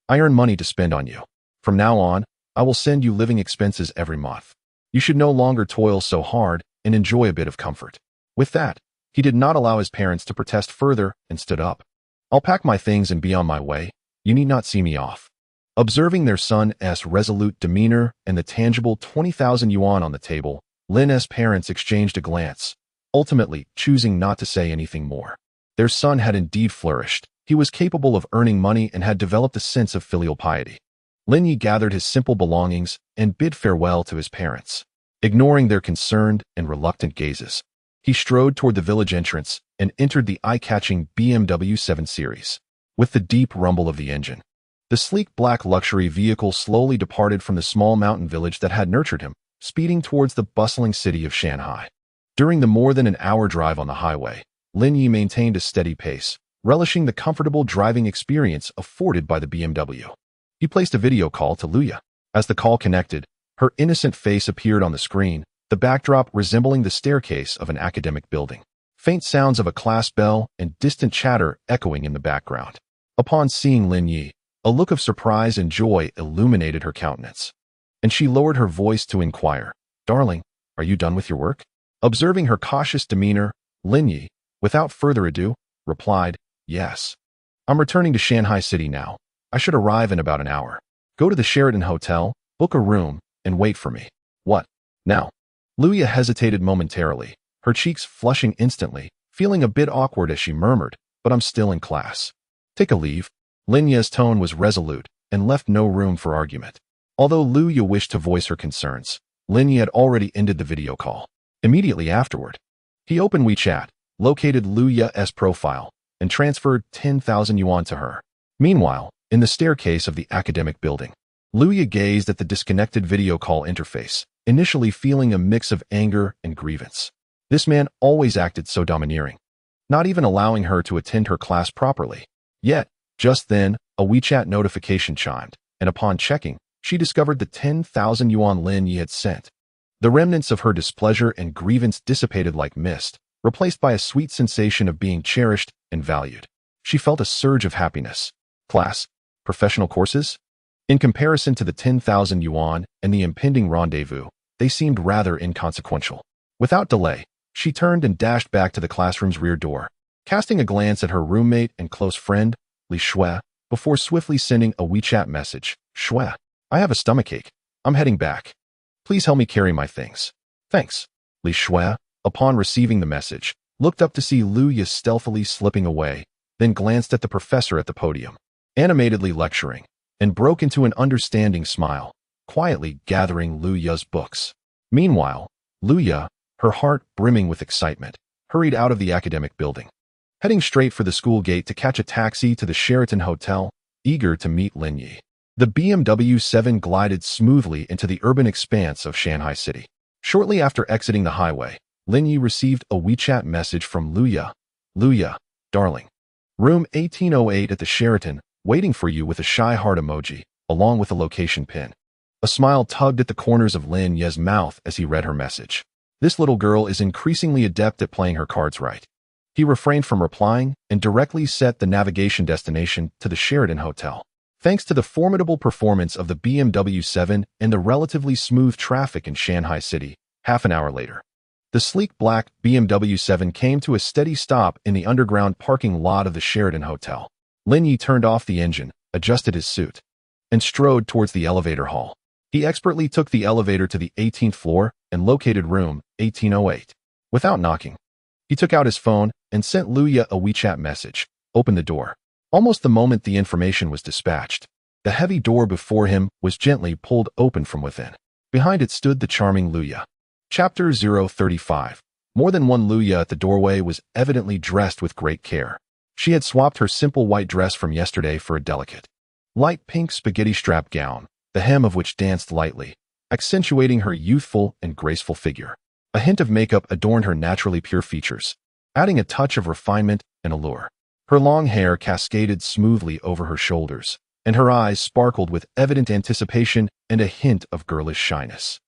"I earn money to spend on you. From now on, I will send you living expenses every month. You should no longer toil so hard and enjoy a bit of comfort. With that, he did not allow his parents to protest further and stood up. I'll pack my things and be on my way. You need not see me off. Observing their son's resolute demeanor and the tangible 20,000 yuan on the table, Lin's parents exchanged a glance, ultimately choosing not to say anything more. Their son had indeed flourished. He was capable of earning money and had developed a sense of filial piety. Lin Yi gathered his simple belongings and bid farewell to his parents. Ignoring their concerned and reluctant gazes, he strode toward the village entrance and entered the eye-catching BMW 7 Series. With the deep rumble of the engine, the sleek black luxury vehicle slowly departed from the small mountain village that had nurtured him, speeding towards the bustling city of Shanghai. During the more than an hour drive on the highway, Lin Yi maintained a steady pace, relishing the comfortable driving experience afforded by the BMW. He placed a video call to Luya. As the call connected, her innocent face appeared on the screen, the backdrop resembling the staircase of an academic building. Faint sounds of a class bell and distant chatter echoing in the background. Upon seeing Lin Yi, a look of surprise and joy illuminated her countenance, and she lowered her voice to inquire, "Darling, are you done with your work?" Observing her cautious demeanor, Lin Yi, without further ado, replied, "Yes. I'm returning to Shanghai City now. I should arrive in about an hour. Go to the Sheraton Hotel, book a room, and wait for me." "What? Now?" Luya hesitated momentarily, her cheeks flushing instantly, feeling a bit awkward as she murmured, "But I'm still in class." "Take a leave." Lin Yi's tone was resolute and left no room for argument. Although Luya wished to voice her concerns, Lin Yi had already ended the video call. Immediately afterward, he opened WeChat, located Luya's profile, and transferred 10,000 yuan to her. Meanwhile, in the staircase of the academic building, Luya gazed at the disconnected video call interface, initially feeling a mix of anger and grievance. This man always acted so domineering, not even allowing her to attend her class properly. Yet, just then, a WeChat notification chimed, and upon checking, she discovered the 10,000 yuan Lin Yi had sent. The remnants of her displeasure and grievance dissipated like mist, replaced by a sweet sensation of being cherished and valued. She felt a surge of happiness. Class? Professional courses? In comparison to the 10,000 yuan and the impending rendezvous, they seemed rather inconsequential. Without delay, she turned and dashed back to the classroom's rear door, casting a glance at her roommate and close friend, Li Shui, before swiftly sending a WeChat message. "Shui, I have a stomachache. I'm heading back. Please help me carry my things." "Thanks." Li Shui, upon receiving the message, looked up to see Luya stealthily slipping away, then glanced at the professor at the podium, animatedly lecturing, and broke into an understanding smile, quietly gathering Luya's books. Meanwhile, Luya, her heart brimming with excitement, hurried out of the academic building, heading straight for the school gate to catch a taxi to the Sheraton Hotel, eager to meet Lin Yi. The BMW 7 glided smoothly into the urban expanse of Shanghai City. Shortly after exiting the highway, Lin Yi received a WeChat message from Luya. "Luya, darling. Room 1808 at the Sheraton, waiting for you," with a shy heart emoji, along with a location pin. A smile tugged at the corners of Lin Yi's mouth as he read her message. This little girl is increasingly adept at playing her cards right. He refrained from replying and directly set the navigation destination to the Sheraton Hotel. Thanks to the formidable performance of the BMW 7 and the relatively smooth traffic in Shanghai City, half an hour later, the sleek black BMW 7 came to a steady stop in the underground parking lot of the Sheraton Hotel. Lin Yi turned off the engine, adjusted his suit, and strode towards the elevator hall. He expertly took the elevator to the 18th floor and located room 1808. Without knocking, he took out his phone and sent Luya a WeChat message. "Open the door." Almost the moment the information was dispatched, the heavy door before him was gently pulled open from within. Behind it stood the charming Luya. Chapter 035. More than one Luya at the doorway was evidently dressed with great care. She had swapped her simple white dress from yesterday for a delicate, light pink spaghetti strap gown, the hem of which danced lightly, accentuating her youthful and graceful figure. A hint of makeup adorned her naturally pure features, adding a touch of refinement and allure. Her long hair cascaded smoothly over her shoulders, and her eyes sparkled with evident anticipation and a hint of girlish shyness.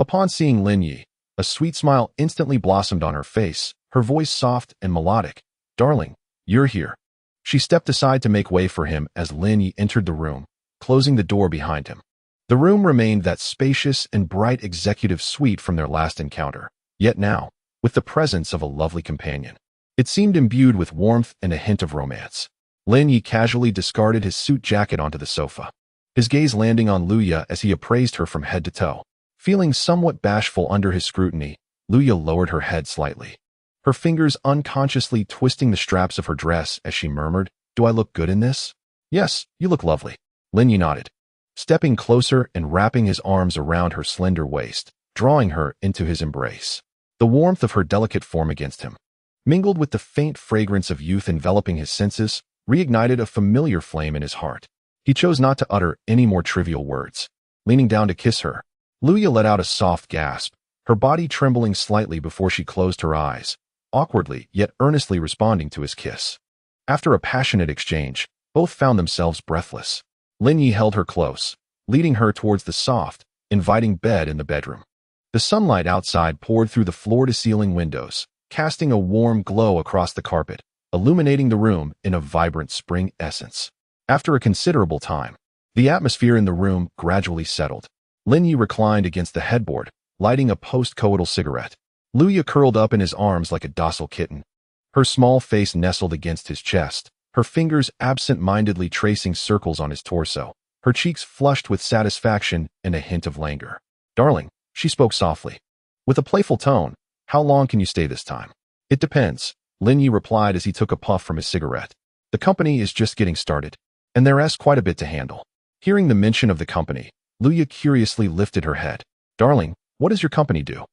Upon seeing Lin Yi, a sweet smile instantly blossomed on her face, her voice soft and melodic. "Darling, you're here." She stepped aside to make way for him as Lin Yi entered the room, closing the door behind him. The room remained that spacious and bright executive suite from their last encounter, yet now, with the presence of a lovely companion, it seemed imbued with warmth and a hint of romance. Lin Yi casually discarded his suit jacket onto the sofa, his gaze landing on Luya as he appraised her from head to toe. Feeling somewhat bashful under his scrutiny, Luya lowered her head slightly, her fingers unconsciously twisting the straps of her dress as she murmured, "Do I look good in this?" "Yes, you look lovely." Lin Yi nodded, stepping closer and wrapping his arms around her slender waist, drawing her into his embrace. The warmth of her delicate form against him, mingled with the faint fragrance of youth enveloping his senses, reignited a familiar flame in his heart. He chose not to utter any more trivial words. Leaning down to kiss her, Luya let out a soft gasp, her body trembling slightly before she closed her eyes, awkwardly yet earnestly responding to his kiss. After a passionate exchange, both found themselves breathless. Lin Yi held her close, leading her towards the soft, inviting bed in the bedroom. The sunlight outside poured through the floor-to-ceiling windows, casting a warm glow across the carpet, illuminating the room in a vibrant spring essence. After a considerable time, the atmosphere in the room gradually settled. Lin Yi reclined against the headboard, lighting a post-coital cigarette. Luya curled up in his arms like a docile kitten, her small face nestled against his chest, her fingers absent-mindedly tracing circles on his torso, her cheeks flushed with satisfaction and a hint of languor. "Darling," she spoke softly, with a playful tone, "how long can you stay this time?" "It depends," Lin Yi replied as he took a puff from his cigarette. "The company is just getting started, and there's quite a bit to handle." Hearing the mention of the company, Luya curiously lifted her head. "Darling, what does your company do?"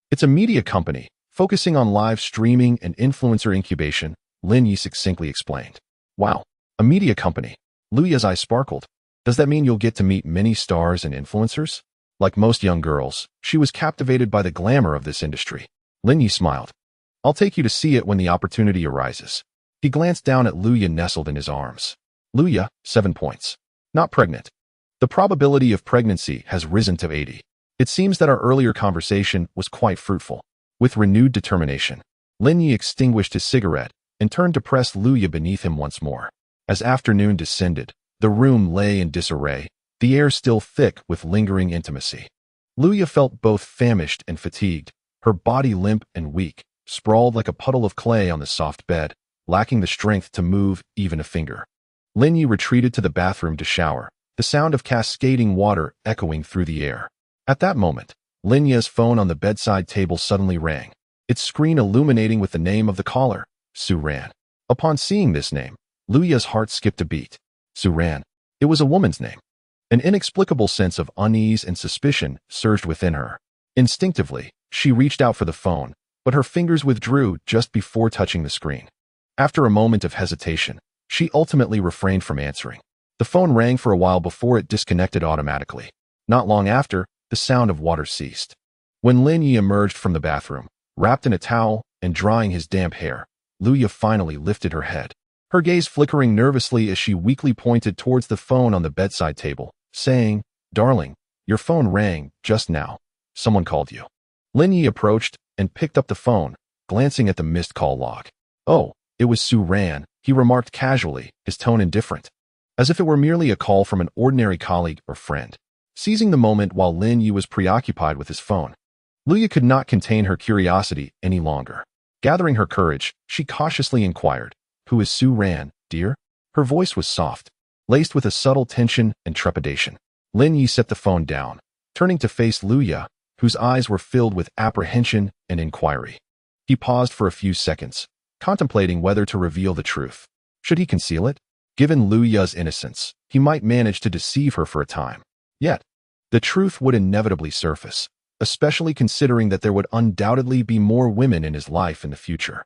"It's a media company, focusing on live streaming and influencer incubation," Lin Yi succinctly explained. "Wow, a media company." Luya's eyes sparkled. "Does that mean you'll get to meet many stars and influencers?" Like most young girls, she was captivated by the glamour of this industry. Lin Yi smiled. "I'll take you to see it when the opportunity arises." He glanced down at Luya nestled in his arms. "Luya, 7 points. Not pregnant. The probability of pregnancy has risen to 80. It seems that our earlier conversation was quite fruitful." With renewed determination, Lin Yi extinguished his cigarette and turned to press Luya beneath him once more. As afternoon descended, the room lay in disarray, the air still thick with lingering intimacy. Luya felt both famished and fatigued, her body limp and weak, sprawled like a puddle of clay on the soft bed, lacking the strength to move even a finger. Lin Yi retreated to the bathroom to shower, the sound of cascading water echoing through the air. At that moment, Lin Yi's phone on the bedside table suddenly rang, its screen illuminating with the name of the caller, Su Ran. Upon seeing this name, Luya's heart skipped a beat. Su Ran. It was a woman's name. An inexplicable sense of unease and suspicion surged within her. Instinctively, she reached out for the phone, but her fingers withdrew just before touching the screen. After a moment of hesitation, she ultimately refrained from answering. The phone rang for a while before it disconnected automatically. Not long after, the sound of water ceased. When Lin Yi emerged from the bathroom, wrapped in a towel and drying his damp hair, Luya finally lifted her head, her gaze flickering nervously as she weakly pointed towards the phone on the bedside table, saying, "Darling, your phone rang just now. Someone called you." Lin Yi approached and picked up the phone, glancing at the missed call log. "Oh, it was Su Ran," he remarked casually, his tone indifferent, as if it were merely a call from an ordinary colleague or friend. Seizing the moment while Lin Yi was preoccupied with his phone, Luya could not contain her curiosity any longer. Gathering her courage, she cautiously inquired, "Who is Su Ran, dear?" Her voice was soft, laced with a subtle tension and trepidation. Lin Yi set the phone down, turning to face Luya, whose eyes were filled with apprehension and inquiry. He paused for a few seconds, contemplating whether to reveal the truth. Should he conceal it? Given Luya's innocence, he might manage to deceive her for a time. Yet, the truth would inevitably surface, especially considering that there would undoubtedly be more women in his life in the future.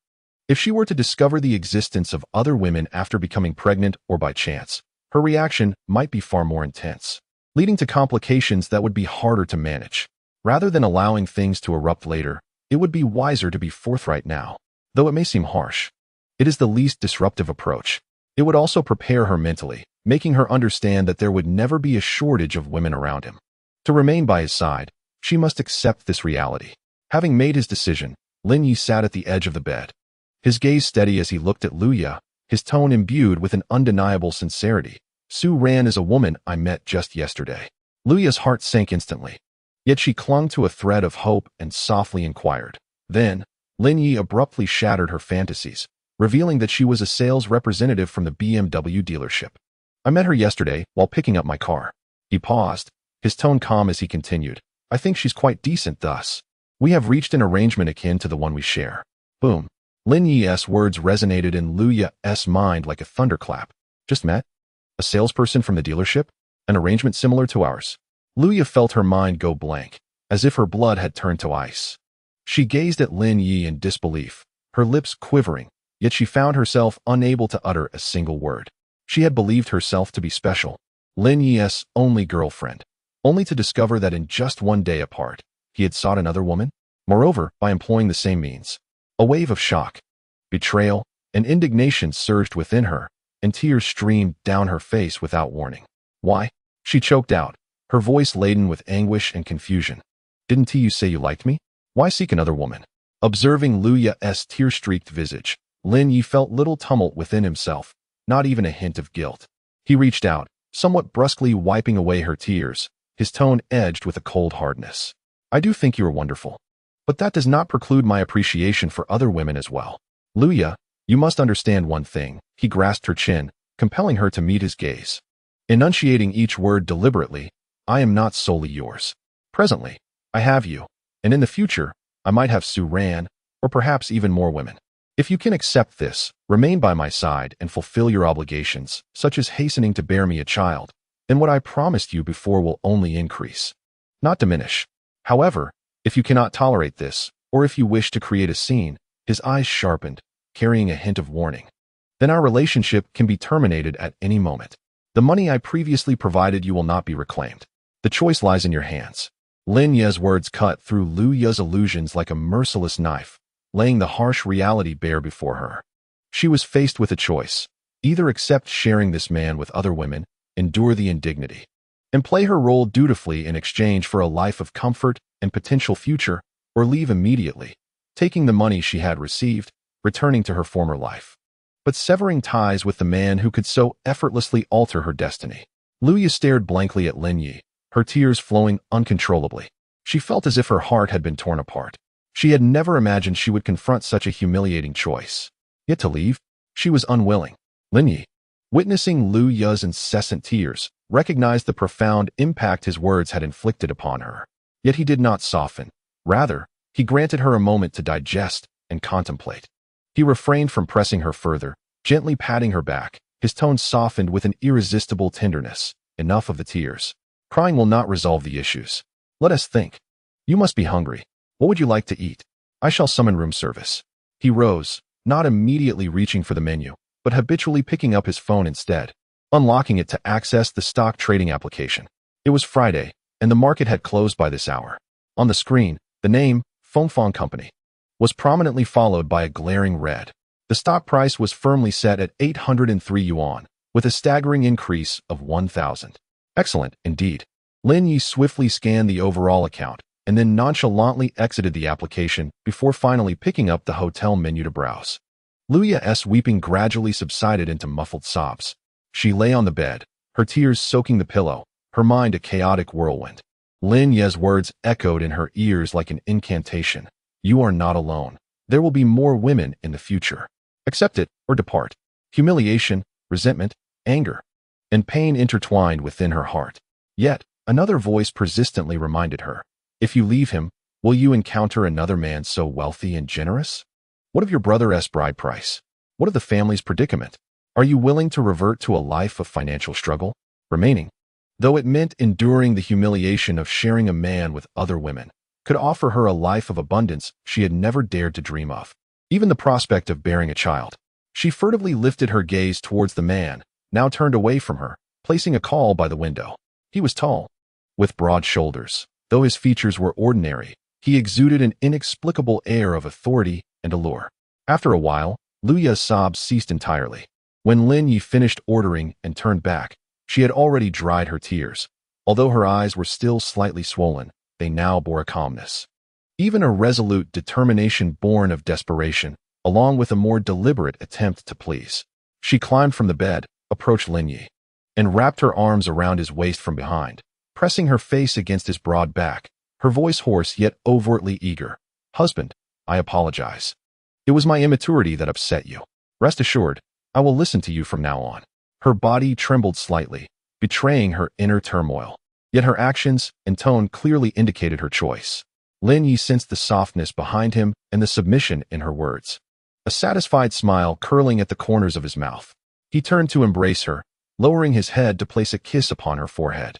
If she were to discover the existence of other women after becoming pregnant or by chance, her reaction might be far more intense, leading to complications that would be harder to manage. Rather than allowing things to erupt later, it would be wiser to be forthright now. Though it may seem harsh, it is the least disruptive approach. It would also prepare her mentally, making her understand that there would never be a shortage of women around him. To remain by his side, she must accept this reality. Having made his decision, Lin Yi sat at the edge of the bed, his gaze steady as he looked at Luya, his tone imbued with an undeniable sincerity. "Su Ran is a woman I met just yesterday." Luya's heart sank instantly. Yet she clung to a thread of hope and softly inquired. Then, Lin Yi abruptly shattered her fantasies, revealing that she was a sales representative from the BMW dealership. I met her yesterday while picking up my car. He paused, his tone calm as he continued. I think she's quite decent thus. We have reached an arrangement akin to the one we share. Boom. Lin Yi's words resonated in Luya's mind like a thunderclap. Just met? A salesperson from the dealership? An arrangement similar to ours? Luya felt her mind go blank, as if her blood had turned to ice. She gazed at Lin Yi in disbelief, her lips quivering, yet she found herself unable to utter a single word. She had believed herself to be special, Lin Yi's only girlfriend, only to discover that in just one day apart, he had sought another woman, moreover by employing the same means. A wave of shock, betrayal, and indignation surged within her, and tears streamed down her face without warning. Why? She choked out, her voice laden with anguish and confusion. Didn't you say you liked me? Why seek another woman? Observing Luya's tear-streaked visage, Lin Yi felt little tumult within himself, not even a hint of guilt. He reached out, somewhat brusquely wiping away her tears, his tone edged with a cold hardness. I do think you are wonderful. But that does not preclude my appreciation for other women as well. Luya, you must understand one thing. He grasped her chin, compelling her to meet his gaze. Enunciating each word deliberately, I am not solely yours. Presently, I have you, and in the future, I might have Suran, or perhaps even more women. If you can accept this, remain by my side and fulfill your obligations, such as hastening to bear me a child, then what I promised you before will only increase, not diminish. However, if you cannot tolerate this, or if you wish to create a scene, his eyes sharpened, carrying a hint of warning, then our relationship can be terminated at any moment. The money I previously provided you will not be reclaimed. The choice lies in your hands. Lin Yi's words cut through Luya's illusions like a merciless knife, laying the harsh reality bare before her. She was faced with a choice: either accept sharing this man with other women, endure the indignity, and play her role dutifully in exchange for a life of comfort and potential future, or leave immediately, taking the money she had received, returning to her former life, but severing ties with the man who could so effortlessly alter her destiny. Luya stared blankly at Lin Yi, her tears flowing uncontrollably. She felt as if her heart had been torn apart. She had never imagined she would confront such a humiliating choice. Yet to leave, she was unwilling. Lin Yi, witnessing Luya's incessant tears, recognized the profound impact his words had inflicted upon her. Yet he did not soften. Rather, he granted her a moment to digest and contemplate. He refrained from pressing her further, gently patting her back, his tone softened with an irresistible tenderness. Enough of the tears. Crying will not resolve the issues. Let us think. You must be hungry. What would you like to eat? I shall summon room service. He rose, not immediately reaching for the menu, but habitually picking up his phone instead, unlocking it to access the stock trading application. It was Friday, and the market had closed by this hour. On the screen, the name, Fengfang Company, was prominently followed by a glaring red. The stock price was firmly set at 803 yuan, with a staggering increase of 1,000. Excellent, indeed. Lin Yi swiftly scanned the overall account, and then nonchalantly exited the application before finally picking up the hotel menu to browse. Luya's weeping gradually subsided into muffled sobs. She lay on the bed, her tears soaking the pillow, her mind a chaotic whirlwind. Lin Yi's words echoed in her ears like an incantation. You are not alone. There will be more women in the future. Accept it or depart. Humiliation, resentment, anger, and pain intertwined within her heart. Yet, another voice persistently reminded her, if you leave him, will you encounter another man so wealthy and generous? What of your brother's bride price? What of the family's predicament? Are you willing to revert to a life of financial struggle? Remaining, though it meant enduring the humiliation of sharing a man with other women, could offer her a life of abundance she had never dared to dream of. Even the prospect of bearing a child. She furtively lifted her gaze towards the man, now turned away from her, placing a call by the window. He was tall, with broad shoulders. Though his features were ordinary, he exuded an inexplicable air of authority and allure. After a while, Luya's sobs ceased entirely. When Lin Yi finished ordering and turned back, she had already dried her tears. Although her eyes were still slightly swollen, they now bore a calmness. Even a resolute determination born of desperation, along with a more deliberate attempt to please. She climbed from the bed, approached Lin Yi, and wrapped her arms around his waist from behind, pressing her face against his broad back, her voice hoarse yet overtly eager. "Husband, I apologize. It was my immaturity that upset you. Rest assured, I will listen to you from now on." Her body trembled slightly, betraying her inner turmoil. Yet her actions and tone clearly indicated her choice. Lin Yi sensed the softness behind him and the submission in her words. A satisfied smile curling at the corners of his mouth. He turned to embrace her, lowering his head to place a kiss upon her forehead.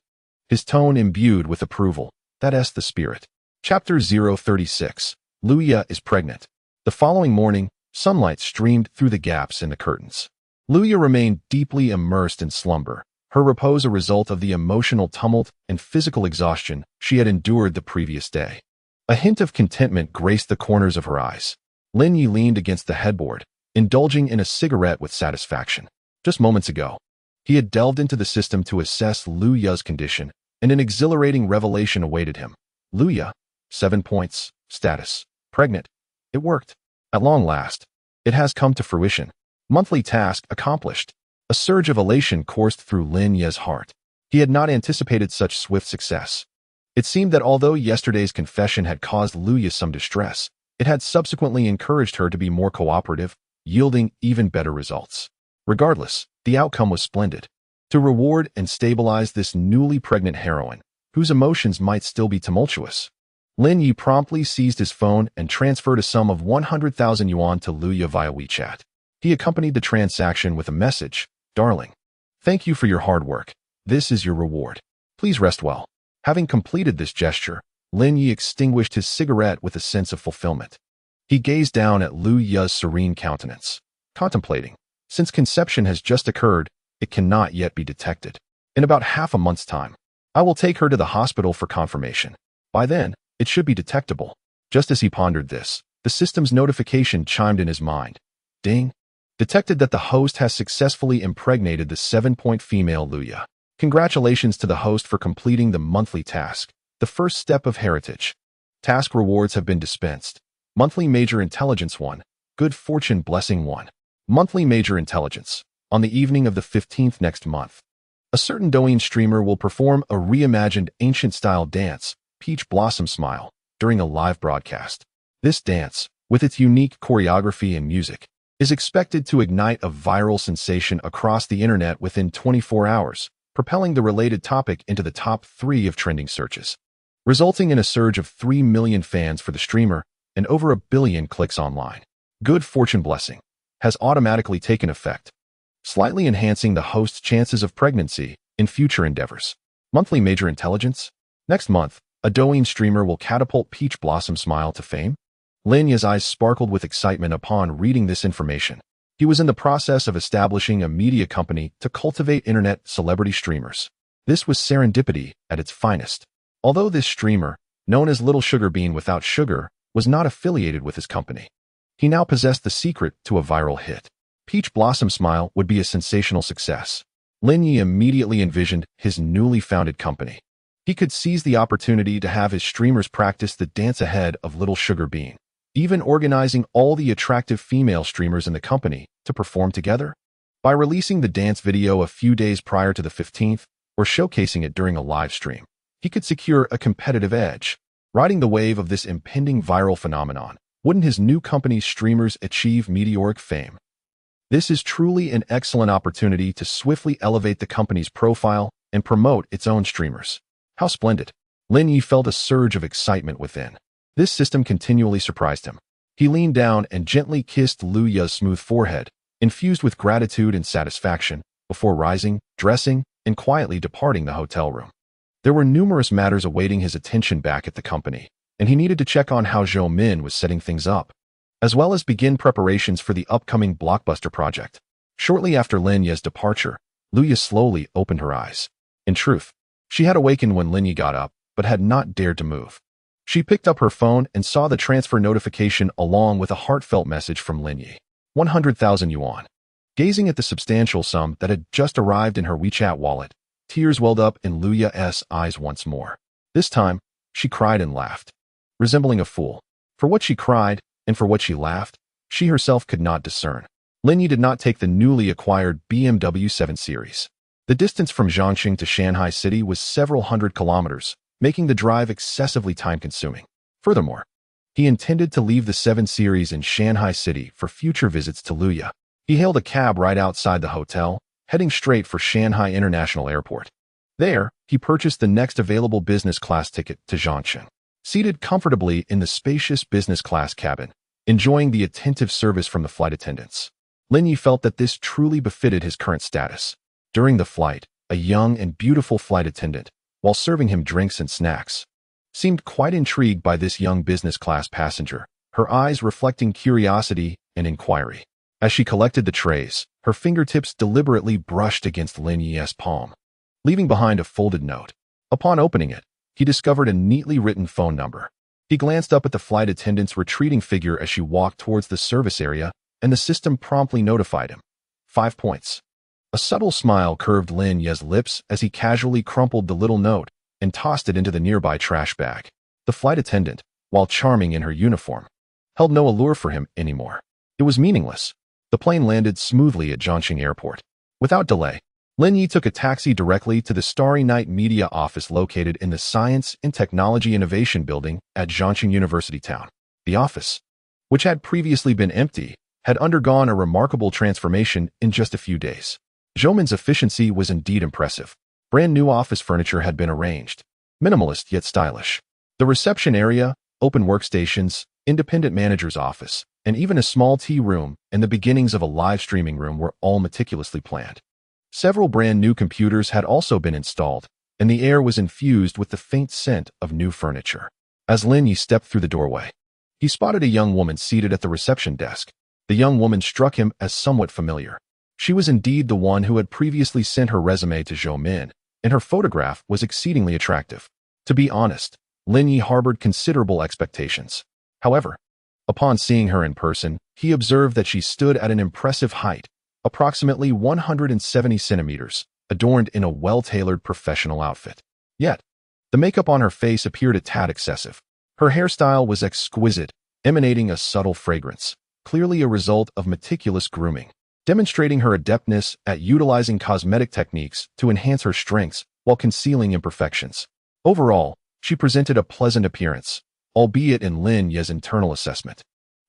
His tone imbued with approval. That's the spirit. Chapter 036. Luya is pregnant. The following morning, sunlight streamed through the gaps in the curtains. Luya remained deeply immersed in slumber, her repose a result of the emotional tumult and physical exhaustion she had endured the previous day. A hint of contentment graced the corners of her eyes. Lin Yi leaned against the headboard, indulging in a cigarette with satisfaction. Just moments ago, he had delved into the system to assess Luya's condition, and an exhilarating revelation awaited him. Luya, 7 points, status, pregnant. It worked. At long last, it has come to fruition. Monthly task accomplished. A surge of elation coursed through Lin Ye's heart. He had not anticipated such swift success. It seemed that although yesterday's confession had caused Luya some distress, it had subsequently encouraged her to be more cooperative, yielding even better results. Regardless, the outcome was splendid. To reward and stabilize this newly pregnant heroine, whose emotions might still be tumultuous, Lin Yi promptly seized his phone and transferred a sum of 100,000 yuan to Luya via WeChat. He accompanied the transaction with a message, "Darling, thank you for your hard work. This is your reward. Please rest well." Having completed this gesture, Lin Yi extinguished his cigarette with a sense of fulfillment. He gazed down at Luya's serene countenance, contemplating. Since conception has just occurred, it cannot yet be detected. In about half a month's time, I will take her to the hospital for confirmation. By then, it should be detectable. Just as he pondered this, the system's notification chimed in his mind. Ding. Detected that the host has successfully impregnated the 7-point female Luya. Congratulations to the host for completing the monthly task, the first step of heritage. Task rewards have been dispensed. Monthly Major Intelligence 1, Good Fortune Blessing 1. Monthly Major Intelligence. On the evening of the 15th next month, a certain Douyin streamer will perform a reimagined ancient-style dance, Peach Blossom Smile, during a live broadcast. This dance, with its unique choreography and music, is expected to ignite a viral sensation across the internet within 24 hours, propelling the related topic into the top 3 of trending searches, resulting in a surge of 3 million fans for the streamer and over 1 billion clicks online. Good Fortune Blessing has automatically taken effect, slightly enhancing the host's chances of pregnancy in future endeavors. Monthly Major Intelligence. Next month, a Douyin streamer will catapult Peach Blossom Smile to fame. Lin Ye's eyes sparkled with excitement upon reading this information. He was in the process of establishing a media company to cultivate internet celebrity streamers. This was serendipity at its finest. Although this streamer, known as Little Sugar Bean Without Sugar, was not affiliated with his company, he now possessed the secret to a viral hit. Peach Blossom Smile would be a sensational success. Lin Yi immediately envisioned his newly founded company. He could seize the opportunity to have his streamers practice the dance ahead of Little Sugar Bean, even organizing all the attractive female streamers in the company to perform together. By releasing the dance video a few days prior to the 15th, or showcasing it during a live stream, he could secure a competitive edge. Riding the wave of this impending viral phenomenon, wouldn't his new company's streamers achieve meteoric fame? This is truly an excellent opportunity to swiftly elevate the company's profile and promote its own streamers. How splendid! Lin Yi felt a surge of excitement within. This system continually surprised him. He leaned down and gently kissed Luya's smooth forehead, infused with gratitude and satisfaction, before rising, dressing, and quietly departing the hotel room. There were numerous matters awaiting his attention back at the company, and he needed to check on how Zhou Min was setting things up, as well as begin preparations for the upcoming blockbuster project. Shortly after Lin Ye's departure, Luya slowly opened her eyes. In truth, she had awakened when Lin Ye got up, but had not dared to move. She picked up her phone and saw the transfer notification along with a heartfelt message from Lin Ye. 100,000 yuan. Gazing at the substantial sum that had just arrived in her WeChat wallet, tears welled up in Luya's eyes once more. This time, she cried and laughed, resembling a fool. For what she cried, and for what she laughed, she herself could not discern. Lin Ye did not take the newly acquired BMW 7 Series. The distance from Zhongqing to Shanghai City was several hundred kilometers, making the drive excessively time-consuming. Furthermore, he intended to leave the 7 Series in Shanghai City for future visits to Luya. He hailed a cab right outside the hotel, heading straight for Shanghai International Airport. There, he purchased the next available business class ticket to Zhongqing. Seated comfortably in the spacious business class cabin, enjoying the attentive service from the flight attendants, Lin Yi felt that this truly befitted his current status. During the flight, a young and beautiful flight attendant, while serving him drinks and snacks, seemed quite intrigued by this young business class passenger, her eyes reflecting curiosity and inquiry. As she collected the trays, her fingertips deliberately brushed against Lin Yi's palm, leaving behind a folded note. Upon opening it, he discovered a neatly written phone number. He glanced up at the flight attendant's retreating figure as she walked towards the service area, and the system promptly notified him. 5 points. A subtle smile curved Lin Yi's lips as he casually crumpled the little note and tossed it into the nearby trash bag. The flight attendant, while charming in her uniform, held no allure for him anymore. It was meaningless. The plane landed smoothly at Zhongqing Airport. Without delay, Lin Yi took a taxi directly to the Starry Night Media office located in the Science and Technology Innovation Building at Zhongqing University Town. The office, which had previously been empty, had undergone a remarkable transformation in just a few days. Zhou Min's efficiency was indeed impressive. Brand new office furniture had been arranged, minimalist yet stylish. The reception area, open workstations, independent manager's office, and even a small tea room and the beginnings of a live streaming room were all meticulously planned. Several brand new computers had also been installed, and the air was infused with the faint scent of new furniture. As Lin Yi stepped through the doorway, he spotted a young woman seated at the reception desk. The young woman struck him as somewhat familiar. She was indeed the one who had previously sent her resume to Zhou Min, and her photograph was exceedingly attractive. To be honest, Lin Yi harbored considerable expectations. However, upon seeing her in person, he observed that she stood at an impressive height, approximately 170 centimeters, adorned in a well-tailored professional outfit. Yet, the makeup on her face appeared a tad excessive. Her hairstyle was exquisite, emanating a subtle fragrance, clearly a result of meticulous grooming, demonstrating her adeptness at utilizing cosmetic techniques to enhance her strengths while concealing imperfections. Overall, she presented a pleasant appearance, albeit in Lin Yi's internal assessment,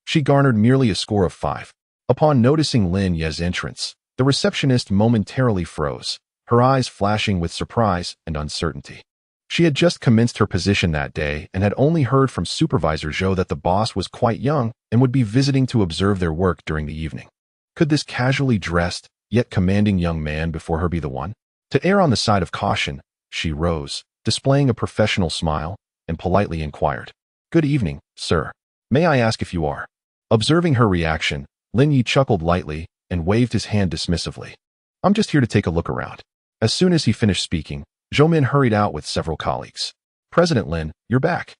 she garnered merely a score of 5. Upon noticing Lin Yi's entrance, the receptionist momentarily froze, her eyes flashing with surprise and uncertainty. She had just commenced her position that day and had only heard from Supervisor Zhou that the boss was quite young and would be visiting to observe their work during the evening. Could this casually dressed, yet commanding young man before her be the one? To err on the side of caution, she rose, displaying a professional smile, and politely inquired, "Good evening, sir. May I ask if you are?" Observing her reaction, Lin Yi chuckled lightly and waved his hand dismissively. "I'm just here to take a look around." As soon as he finished speaking, Zhou Min hurried out with several colleagues. "President Lin, you're back."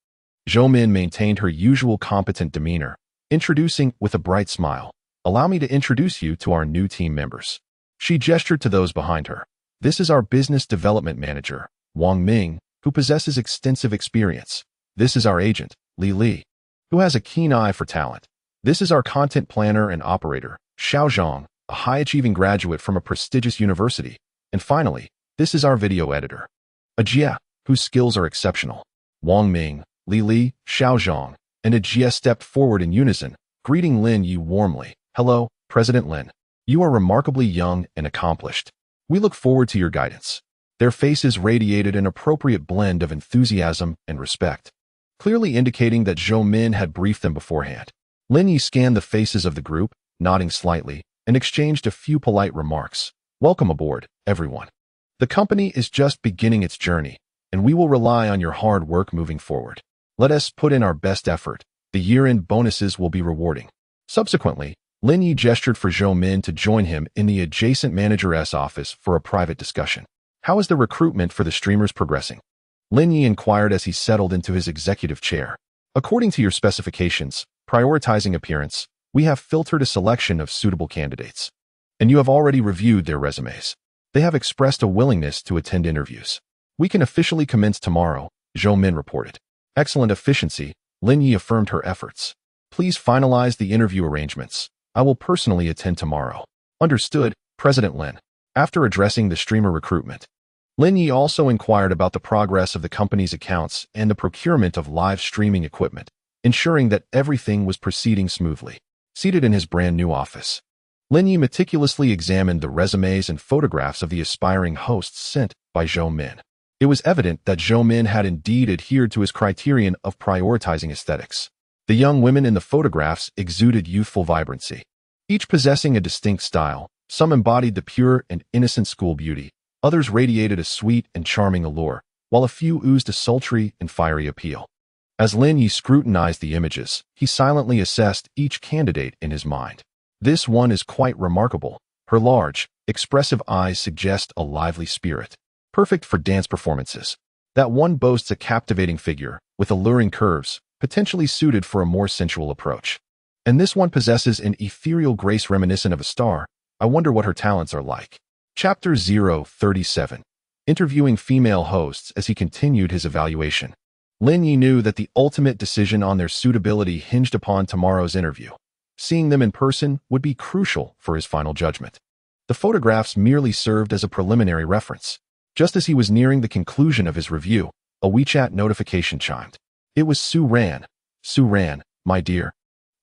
Zhou Min maintained her usual competent demeanor, introducing with a bright smile, "Allow me to introduce you to our new team members." She gestured to those behind her. "This is our business development manager, Wang Ming, who possesses extensive experience. This is our agent, Li, who has a keen eye for talent. This is our content planner and operator, Xiao Zhang, a high-achieving graduate from a prestigious university. And finally, this is our video editor, Ajia, whose skills are exceptional." Wang Ming, Li, Xiao Zhang, and Ajia stepped forward in unison, greeting Lin Yi warmly. "Hello, President Lin. You are remarkably young and accomplished. We look forward to your guidance." Their faces radiated an appropriate blend of enthusiasm and respect, clearly indicating that Zhou Min had briefed them beforehand. Lin Yi scanned the faces of the group, nodding slightly, and exchanged a few polite remarks. "Welcome aboard, everyone. The company is just beginning its journey, and we will rely on your hard work moving forward. Let us put in our best effort. The year-end bonuses will be rewarding." Subsequently, Lin Yi gestured for Zhou Min to join him in the adjacent manager's office for a private discussion. "How is the recruitment for the streamers progressing?" Lin Yi inquired as he settled into his executive chair. "According to your specifications, prioritizing appearance, we have filtered a selection of suitable candidates. And you have already reviewed their resumes. They have expressed a willingness to attend interviews. We can officially commence tomorrow," Zhou Min reported. "Excellent efficiency," Lin Yi affirmed her efforts. "Please finalize the interview arrangements. I will personally attend tomorrow." "Understood, President Lin." After addressing the streamer recruitment, Lin Yi also inquired about the progress of the company's accounts and the procurement of live streaming equipment, ensuring that everything was proceeding smoothly. Seated in his brand new office, Lin Yi meticulously examined the resumes and photographs of the aspiring hosts sent by Zhou Min. It was evident that Zhou Min had indeed adhered to his criterion of prioritizing aesthetics. The young women in the photographs exuded youthful vibrancy, each possessing a distinct style. Some embodied the pure and innocent school beauty, others radiated a sweet and charming allure, while a few oozed a sultry and fiery appeal. As Lin Yi scrutinized the images, he silently assessed each candidate in his mind. This one is quite remarkable. Her large, expressive eyes suggest a lively spirit, perfect for dance performances. That one boasts a captivating figure, with alluring curves, potentially suited for a more sensual approach. And this one possesses an ethereal grace reminiscent of a star. I wonder what her talents are like. Chapter 037. Interviewing female hosts. As he continued his evaluation, Lin Yi knew that the ultimate decision on their suitability hinged upon tomorrow's interview. Seeing them in person would be crucial for his final judgment. The photographs merely served as a preliminary reference. Just as he was nearing the conclusion of his review, a WeChat notification chimed. It was Su Ran. Su Ran, my dear.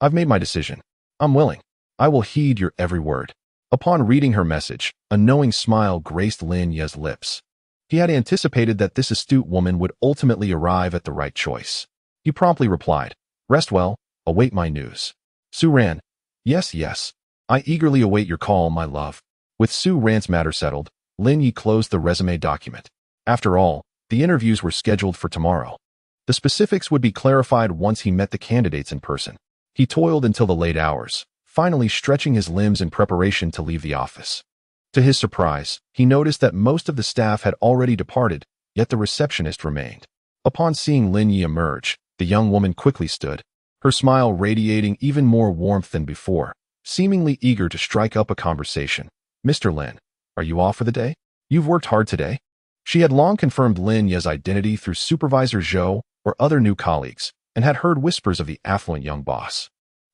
I've made my decision. I'm willing. I will heed your every word. Upon reading her message, a knowing smile graced Lin Yi's lips. He had anticipated that this astute woman would ultimately arrive at the right choice. He promptly replied, Rest well, await my news. Su Ran. Yes, yes. I eagerly await your call, my love. With Su Ran's matter settled, Lin Yi closed the resume document. After all, the interviews were scheduled for tomorrow. The specifics would be clarified once he met the candidates in person. He toiled until the late hours, finally stretching his limbs in preparation to leave the office. To his surprise, he noticed that most of the staff had already departed, yet the receptionist remained. Upon seeing Lin Yi emerge, the young woman quickly stood, her smile radiating even more warmth than before, seemingly eager to strike up a conversation. Mr. Lin, are you off for the day? You've worked hard today? She had long confirmed Lin Yi's identity through Supervisor Zhou or other new colleagues, and had heard whispers of the affluent young boss.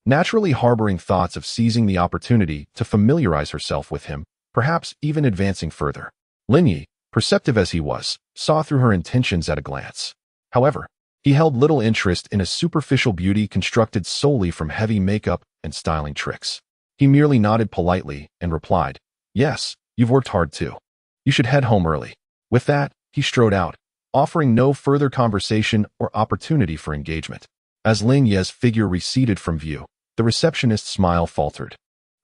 Naturally harboring thoughts of seizing the opportunity to familiarize herself with him, perhaps even advancing further. Lin Yi, perceptive as he was, saw through her intentions at a glance. However, he held little interest in a superficial beauty constructed solely from heavy makeup and styling tricks. He merely nodded politely and replied, Yes, you've worked hard too. You should head home early. With that, he strode out, offering no further conversation or opportunity for engagement. As Lin Yi's figure receded from view, the receptionist's smile faltered,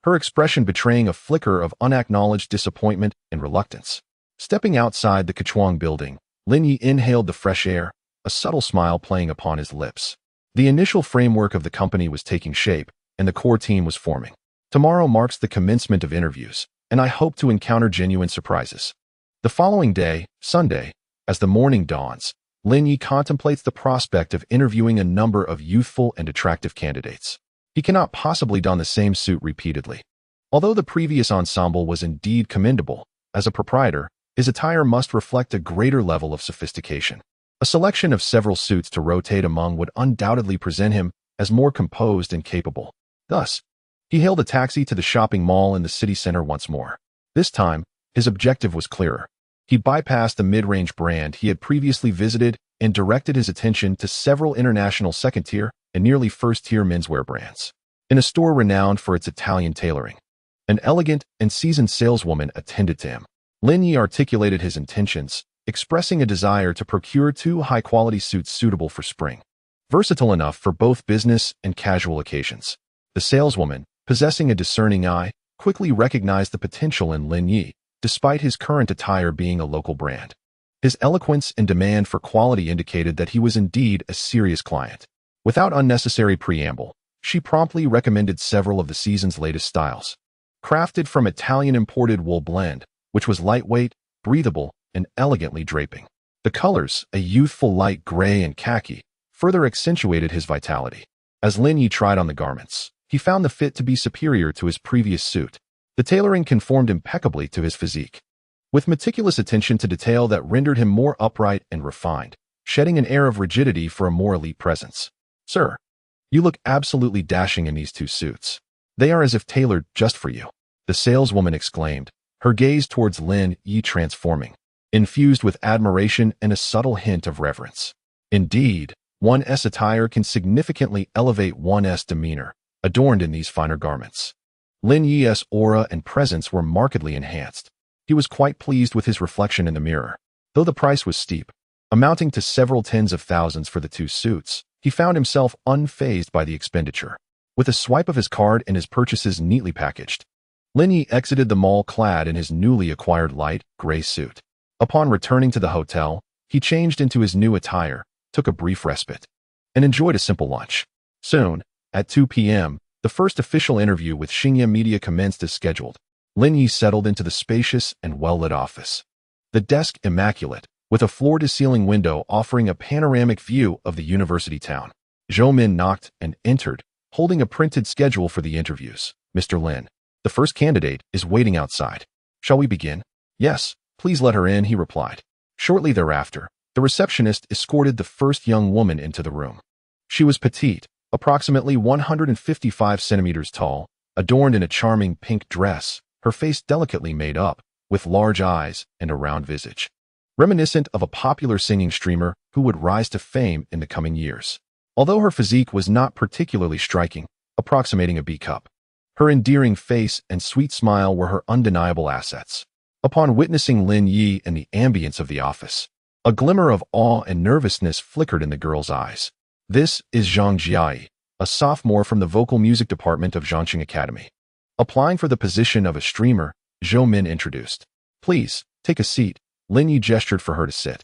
her expression betraying a flicker of unacknowledged disappointment and reluctance. Stepping outside the Kechuang building, Lin Yi inhaled the fresh air, a subtle smile playing upon his lips. The initial framework of the company was taking shape, and the core team was forming. Tomorrow marks the commencement of interviews, and I hope to encounter genuine surprises. The following day, Sunday, as the morning dawns, Lin Yi contemplates the prospect of interviewing a number of youthful and attractive candidates. He cannot possibly don the same suit repeatedly. Although the previous ensemble was indeed commendable, as a proprietor, his attire must reflect a greater level of sophistication. A selection of several suits to rotate among would undoubtedly present him as more composed and capable. Thus, he hailed a taxi to the shopping mall in the city center once more. This time, his objective was clearer. He bypassed the mid-range brand he had previously visited and directed his attention to several international second-tier and nearly first-tier menswear brands. In a store renowned for its Italian tailoring, an elegant and seasoned saleswoman attended to him. Lin Yi articulated his intentions, expressing a desire to procure 2 high-quality suits suitable for spring, versatile enough for both business and casual occasions. The saleswoman, possessing a discerning eye, quickly recognized the potential in Lin Yi, despite his current attire being a local brand. His eloquence and demand for quality indicated that he was indeed a serious client. Without unnecessary preamble, she promptly recommended several of the season's latest styles. Crafted from Italian imported wool blend, which was lightweight, breathable, and elegantly draping. The colors, a youthful light gray and khaki, further accentuated his vitality. As Lin Yi tried on the garments, he found the fit to be superior to his previous suit. The tailoring conformed impeccably to his physique, with meticulous attention to detail that rendered him more upright and refined, shedding an air of rigidity for a more elite presence. Sir, you look absolutely dashing in these 2 suits. They are as if tailored just for you, the saleswoman exclaimed, her gaze towards Lin Yi transforming, infused with admiration and a subtle hint of reverence. Indeed, one's attire can significantly elevate one's demeanor, adorned in these finer garments. Lin Yi's aura and presence were markedly enhanced. He was quite pleased with his reflection in the mirror. Though the price was steep, amounting to several tens of thousands for the two suits, he found himself unfazed by the expenditure. With a swipe of his card and his purchases neatly packaged, Lin Yi exited the mall clad in his newly acquired light gray suit. Upon returning to the hotel, he changed into his new attire, took a brief respite, and enjoyed a simple lunch. Soon, at 2 p.m., the first official interview with Xingye Media commenced as scheduled. Lin Yi settled into the spacious and well-lit office. The desk immaculate, with a floor-to-ceiling window offering a panoramic view of the university town. Zhou Min knocked and entered, holding a printed schedule for the interviews. "Mr. Lin, the first candidate is waiting outside. Shall we begin?" "Yes, please let her in," he replied. Shortly thereafter, the receptionist escorted the first young woman into the room. She was petite, approximately 155 centimeters tall, adorned in a charming pink dress, her face delicately made up, with large eyes and a round visage, reminiscent of a popular singing streamer who would rise to fame in the coming years. Although her physique was not particularly striking, approximating a B cup, her endearing face and sweet smile were her undeniable assets. Upon witnessing Lin Yi and the ambience of the office, a glimmer of awe and nervousness flickered in the girl's eyes. "This is Zhang Jiai, a sophomore from the vocal music department of Zhangqing Academy. Applying for the position of a streamer," Zhou Min introduced. "Please, take a seat." Lin Yi gestured for her to sit.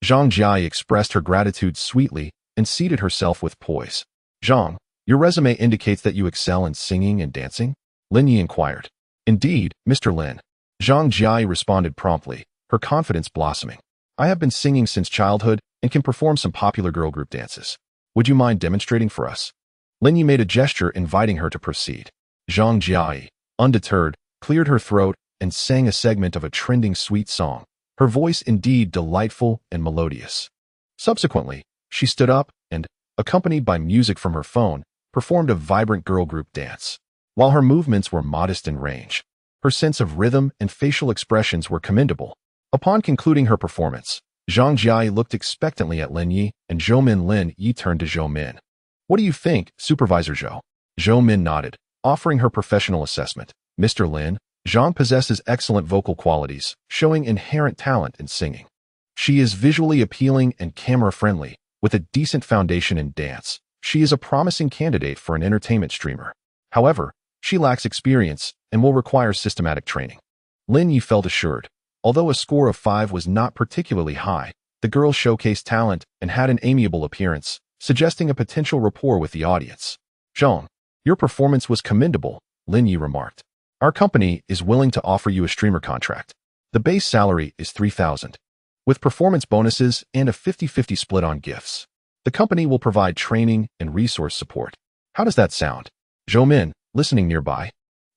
Zhang Jiai expressed her gratitude sweetly and seated herself with poise. "Zhang, your resume indicates that you excel in singing and dancing?" Lin Yi inquired. "Indeed, Mr. Lin." Zhang Jiai responded promptly, her confidence blossoming. "I have been singing since childhood and can perform some popular girl group dances. Would you mind demonstrating for us?" Lin Yi made a gesture inviting her to proceed. Zhang Jiai, undeterred, cleared her throat and sang a segment of a trending sweet song, her voice indeed delightful and melodious. Subsequently, she stood up and, accompanied by music from her phone, performed a vibrant girl group dance. While her movements were modest in range, her sense of rhythm and facial expressions were commendable. Upon concluding her performance, Zhang Jiai looked expectantly at Lin Yi, and Zhou Min. Lin Yi turned to Zhou Min. "What do you think, Supervisor Zhou?" Zhou Min nodded, offering her professional assessment. "Mr. Lin, Zhang possesses excellent vocal qualities, showing inherent talent in singing. She is visually appealing and camera-friendly, with a decent foundation in dance. She is a promising candidate for an entertainment streamer. However, she lacks experience and will require systematic training." Lin Yi felt assured. Although a score of 5 was not particularly high, the girl showcased talent and had an amiable appearance, suggesting a potential rapport with the audience. "Zhang, your performance was commendable," Lin Yi remarked. "Our company is willing to offer you a streamer contract. The base salary is 3,000, with performance bonuses and a 50-50 split on gifts. The company will provide training and resource support. How does that sound?" Zhou Min, listening nearby,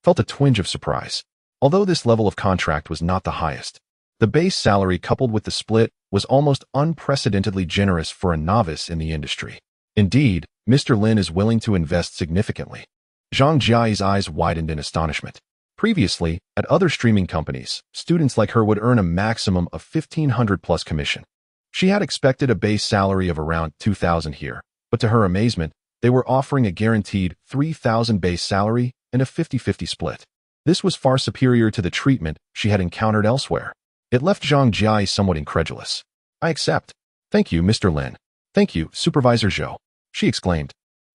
felt a twinge of surprise. Although this level of contract was not the highest, the base salary coupled with the split was almost unprecedentedly generous for a novice in the industry. Indeed, Mr. Lin is willing to invest significantly. Zhang Jiai's eyes widened in astonishment. Previously, at other streaming companies, students like her would earn a maximum of 1,500 plus commission. She had expected a base salary of around 2,000 here, but to her amazement, they were offering a guaranteed 3,000 base salary and a 50-50 split. This was far superior to the treatment she had encountered elsewhere. It left Zhang Jiai somewhat incredulous. "I accept. Thank you, Mr. Lin. Thank you, Supervisor Zhou," she exclaimed,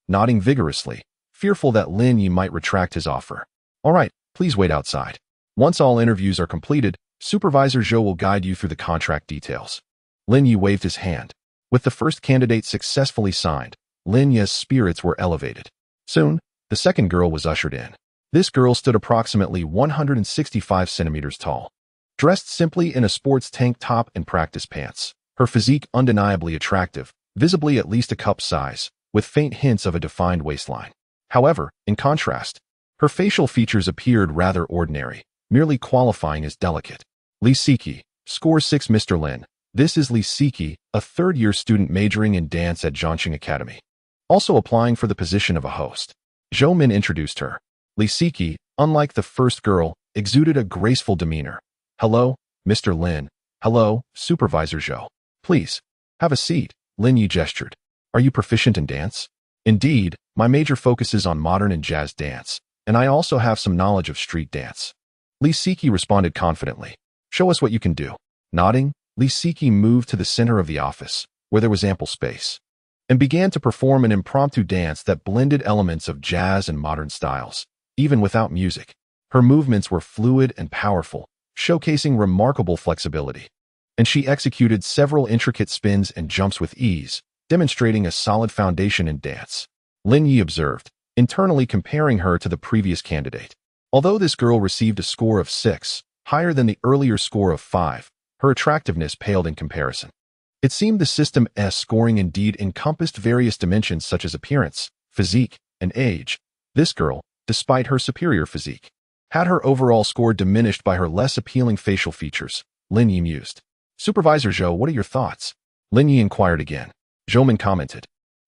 nodding vigorously, fearful that Lin Yi might retract his offer. "All right, please wait outside. Once all interviews are completed, Supervisor Zhou will guide you through the contract details." Lin Yi waved his hand. With the first candidate successfully signed, Lin Yi's spirits were elevated. Soon, the second girl was ushered in. This girl stood approximately 165 centimeters tall. Dressed simply in a sports tank top and practice pants, her physique undeniably attractive, visibly at least a cup size, with faint hints of a defined waistline. However, in contrast, her facial features appeared rather ordinary, merely qualifying as delicate. "Li Siki, score 6. Mr. Lin, this is Li Siki, a third-year student majoring in dance at Zhangqing Academy. Also applying for the position of a host." Zhou Min introduced her. Li Siki, unlike the first girl, exuded a graceful demeanor. "Hello, Mr. Lin. Hello, Supervisor Zhou. Please, have a seat," Lin Yi gestured. "Are you proficient in dance?" "Indeed, my major focus is on modern and jazz dance, and I also have some knowledge of street dance." Li Siki responded confidently. "Show us what you can do." Nodding, Li Siki moved to the center of the office, where there was ample space, and began to perform an impromptu dance that blended elements of jazz and modern styles, even without music. Her movements were fluid and powerful, showcasing remarkable flexibility, and she executed several intricate spins and jumps with ease, demonstrating a solid foundation in dance. Lin Yi observed, internally comparing her to the previous candidate. Although this girl received a score of 6, higher than the earlier score of 5, her attractiveness paled in comparison. It seemed the system's scoring indeed encompassed various dimensions such as appearance, physique, and age. This girl, despite her superior physique, had her overall score diminished by her less appealing facial features. Lin Yi mused. "Supervisor Zhou, what are your thoughts?" Lin Yi inquired again. Zhoumin commented.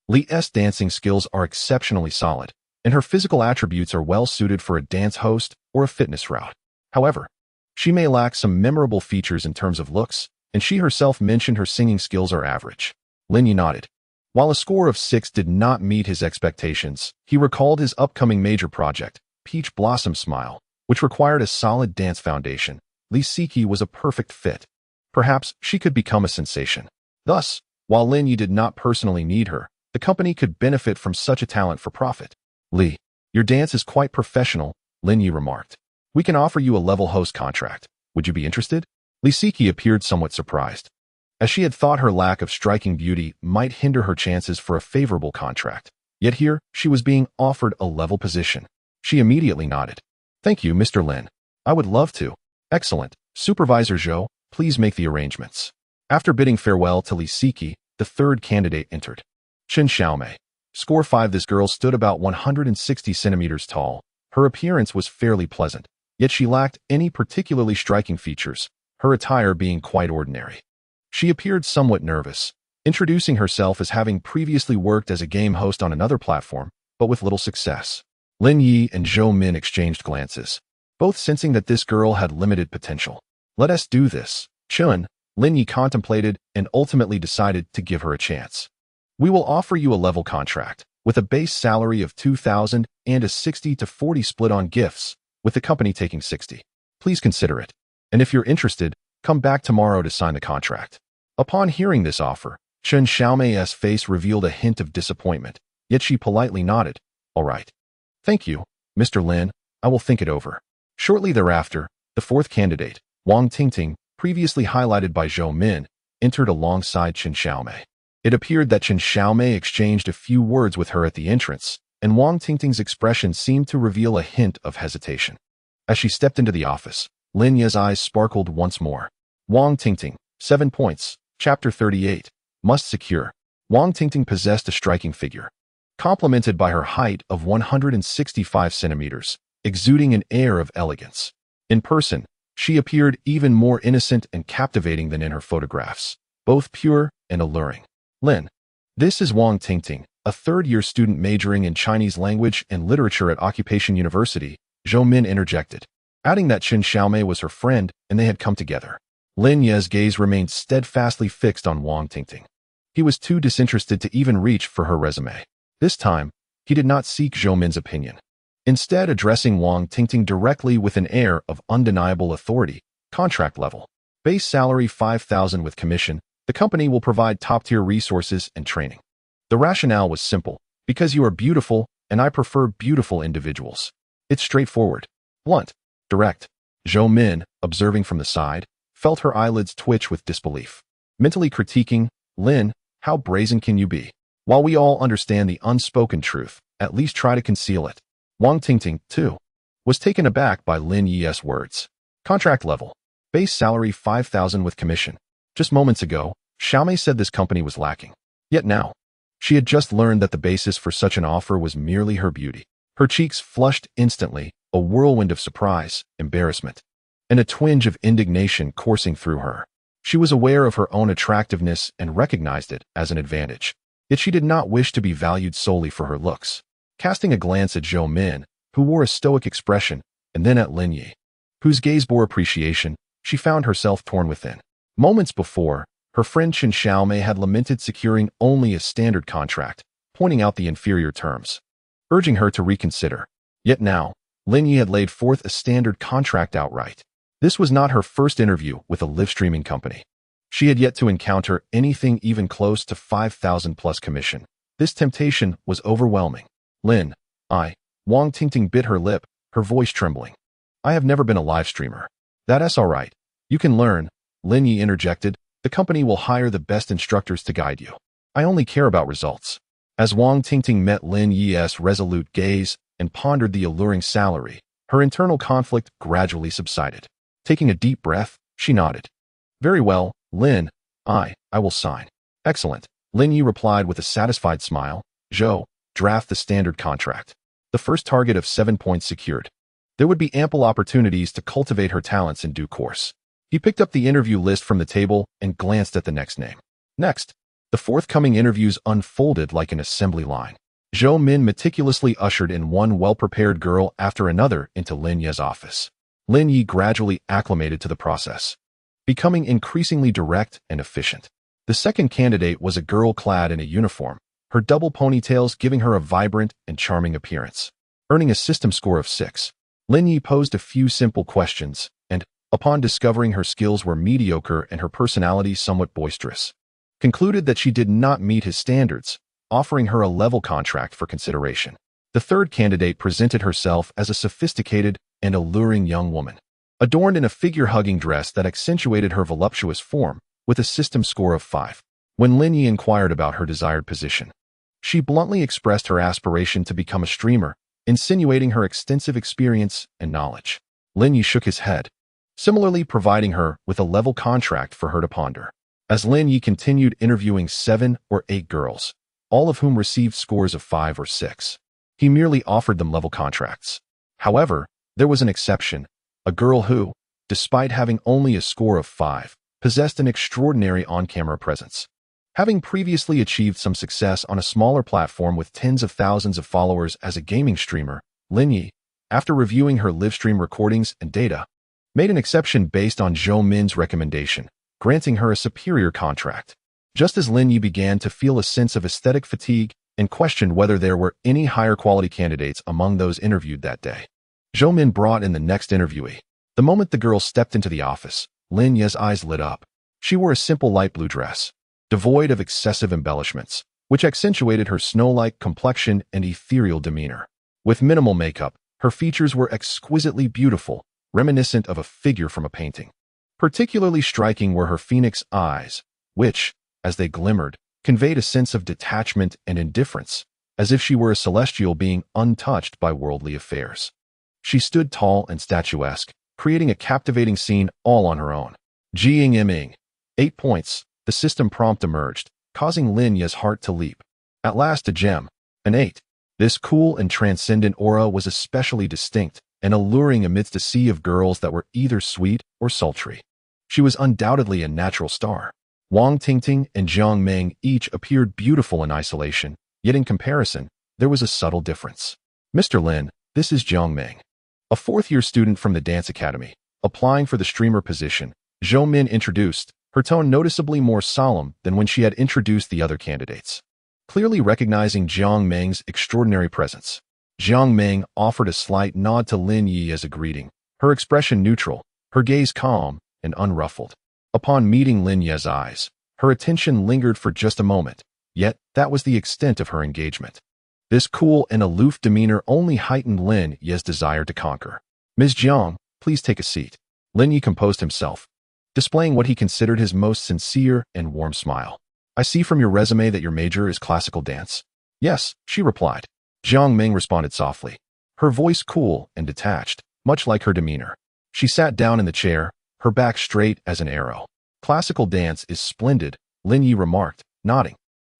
Li's dancing skills are exceptionally solid, and her physical attributes are well suited for a dance host or a fitness route. However, she may lack some memorable features in terms of looks, and she herself mentioned her singing skills are average. Lin Yi nodded. While a score of 6 did not meet his expectations, he recalled his upcoming major project, Peach Blossom Smile, which required a solid dance foundation. Li Siki was a perfect fit. Perhaps she could become a sensation. Thus, while Lin Yi did not personally need her, the company could benefit from such a talent for profit. "Li, your dance is quite professional," Lin Yi remarked. "We can offer you a level host contract. Would you be interested?" Li Siki appeared somewhat surprised, as she had thought her lack of striking beauty might hinder her chances for a favorable contract. Yet here, she was being offered a level position. She immediately nodded. "Thank you, Mr. Lin. I would love to." "Excellent. Supervisor Zhou, please make the arrangements." After bidding farewell to Li Siki, the third candidate entered. Chen Xiaomei. Score 5. This girl stood about 160 centimeters tall. Her appearance was fairly pleasant, yet she lacked any particularly striking features, her attire being quite ordinary. She appeared somewhat nervous, introducing herself as having previously worked as a game host on another platform, but with little success. Lin Yi and Zhou Min exchanged glances, both sensing that this girl had limited potential. "Let us do this, Chun," Lin Yi contemplated and ultimately decided to give her a chance. "We will offer you a level contract, with a base salary of 2,000 and a 60 to 40 split on gifts, with the company taking 60. Please consider it. And if you're interested, come back tomorrow to sign the contract." Upon hearing this offer, Chen Xiaomei's face revealed a hint of disappointment, yet she politely nodded. "All right. Thank you, Mr. Lin. I will think it over." Shortly thereafter, the fourth candidate, Wang Tingting, previously highlighted by Zhou Min, entered alongside Chen Xiaomei. It appeared that Chen Xiaomei exchanged a few words with her at the entrance, and Wang Tingting's expression seemed to reveal a hint of hesitation. As she stepped into the office, Lin Ye's eyes sparkled once more. Wang Tingting, 7 points, Chapter 38, Must Secure. Wang Tingting possessed a striking figure, complemented by her height of 165 centimeters, exuding an air of elegance. In person, she appeared even more innocent and captivating than in her photographs, both pure and alluring. "Lin, this is Wang Tingting, a third-year student majoring in Chinese language and literature at Occupation University," Zhou Min interjected, adding that Chen Xiaomei was her friend and they had come together. Lin Ye's gaze remained steadfastly fixed on Wang Tingting. He was too disinterested to even reach for her resume. This time, he did not seek Zhou Min's opinion. Instead, addressing Wang Tingting directly with an air of undeniable authority. "Contract level. Base salary 5,000 with commission. The company will provide top-tier resources and training." The rationale was simple. Because you are beautiful, and I prefer beautiful individuals. It's straightforward, blunt, direct. Zhou Min, observing from the side, felt her eyelids twitch with disbelief. Mentally critiquing, "Lin, how brazen can you be? While we all understand the unspoken truth, at least try to conceal it." Wang Tingting, too, was taken aback by Lin Yi's words. "Contract level. Base salary 5,000 with commission." Just moments ago, Xiaomei said this company was lacking. Yet now, she had just learned that the basis for such an offer was merely her beauty. Her cheeks flushed instantly, a whirlwind of surprise, embarrassment, and a twinge of indignation coursing through her. She was aware of her own attractiveness and recognized it as an advantage. Yet she did not wish to be valued solely for her looks. Casting a glance at Zhou Min, who wore a stoic expression, and then at Lin Yi, whose gaze bore appreciation, she found herself torn within. Moments before, her friend Chen Xiaomei had lamented securing only a standard contract, pointing out the inferior terms, urging her to reconsider. Yet now, Lin Yi had laid forth a standard contract outright. This was not her first interview with a live streaming company. She had yet to encounter anything even close to 5,000 plus commission. This temptation was overwhelming. Lin, Wang Tingting bit her lip, her voice trembling. I have never been a live streamer. That's all right. You can learn, Lin Yi interjected. The company will hire the best instructors to guide you. I only care about results. As Wang Tingting met Lin Yi's resolute gaze and pondered the alluring salary, her internal conflict gradually subsided. Taking a deep breath, she nodded. Very well, Lin, I will sign. Excellent, Lin Yi replied with a satisfied smile. Zhou, draft the standard contract. The first target of 7 points secured. There would be ample opportunities to cultivate her talents in due course. He picked up the interview list from the table and glanced at the next name. Next, the forthcoming interviews unfolded like an assembly line. Zhou Min meticulously ushered in one well-prepared girl after another into Lin Yi's office. Lin Yi gradually acclimated to the process, becoming increasingly direct and efficient. The second candidate was a girl clad in a uniform, her double ponytails giving her a vibrant and charming appearance. Earning a system score of 6, Lin Yi posed a few simple questions, and, upon discovering her skills were mediocre and her personality somewhat boisterous, concluded that she did not meet his standards, offering her a level contract for consideration. The third candidate presented herself as a sophisticated and alluring young woman, adorned in a figure-hugging dress that accentuated her voluptuous form, with a system score of 5. When Lin Yi inquired about her desired position, she bluntly expressed her aspiration to become a streamer, insinuating her extensive experience and knowledge. Lin Yi shook his head, similarly providing her with a level contract for her to ponder. As Lin Yi continued interviewing 7 or 8 girls, all of whom received scores of 5 or 6, he merely offered them level contracts. However, there was an exception, a girl who, despite having only a score of 5, possessed an extraordinary on-camera presence. Having previously achieved some success on a smaller platform with tens of thousands of followers as a gaming streamer, Lin Yi, after reviewing her live stream recordings and data, made an exception based on Zhou Min's recommendation, granting her a superior contract. Just as Lin Yi began to feel a sense of aesthetic fatigue and questioned whether there were any higher quality candidates among those interviewed that day, Zhou Min brought in the next interviewee. The moment the girl stepped into the office, Lin Yi's eyes lit up. She wore a simple light blue dress, devoid of excessive embellishments, which accentuated her snow-like complexion and ethereal demeanor. With minimal makeup, her features were exquisitely beautiful, reminiscent of a figure from a painting. Particularly striking were her phoenix eyes, which, as they glimmered, conveyed a sense of detachment and indifference, as if she were a celestial being untouched by worldly affairs. She stood tall and statuesque, creating a captivating scene all on her own. Jiang Iming. 8 points. The system prompt emerged, causing Lin Yi's heart to leap. At last a gem. An 8. This cool and transcendent aura was especially distinct and alluring amidst a sea of girls that were either sweet or sultry. She was undoubtedly a natural star. Wang Tingting and Jiang Meng each appeared beautiful in isolation, yet in comparison, there was a subtle difference. Mr. Lin, this is Jiang Meng, a fourth-year student from the Dance Academy, applying for the streamer position. Zhou Min introduced, her tone noticeably more solemn than when she had introduced the other candidates. Clearly recognizing Jiang Meng's extraordinary presence, Jiang Meng offered a slight nod to Lin Yi as a greeting, her expression neutral, her gaze calm and unruffled. Upon meeting Lin Yi's eyes, her attention lingered for just a moment, yet that was the extent of her engagement. This cool and aloof demeanor only heightened Lin Yi's desire to conquer. Ms. Jiang, please take a seat. Lin Yi composed himself, displaying what he considered his most sincere and warm smile. I see from your resume that your major is classical dance. Yes, she replied. Jiang Meng responded softly, her voice cool and detached, much like her demeanor. She sat down in the chair, her back straight as an arrow. Classical dance is splendid, Lin Yi remarked, nodding.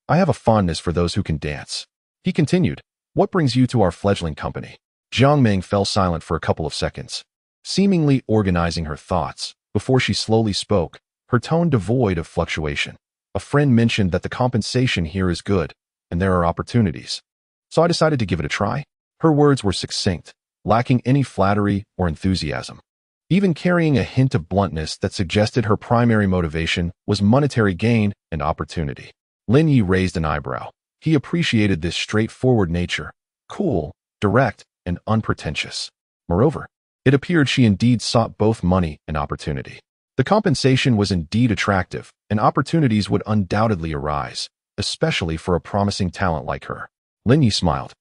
I have a fondness for those who can dance. He continued, what brings you to our fledgling company? Jiang Meng fell silent for a couple of seconds, seemingly organizing her thoughts. Before she slowly spoke, her tone devoid of fluctuation. A friend mentioned that the compensation here is good, and there are opportunities. So I decided to give it a try. Her words were succinct, lacking any flattery or enthusiasm. even carrying a hint of bluntness that suggested her primary motivation was monetary gain and opportunity. Lin Yi raised an eyebrow. He appreciated this straightforward nature, cool, direct, and unpretentious. Moreover, it appeared she indeed sought both money and opportunity. The compensation was indeed attractive, and opportunities would undoubtedly arise, especially for a promising talent like her. Lin Yi smiled,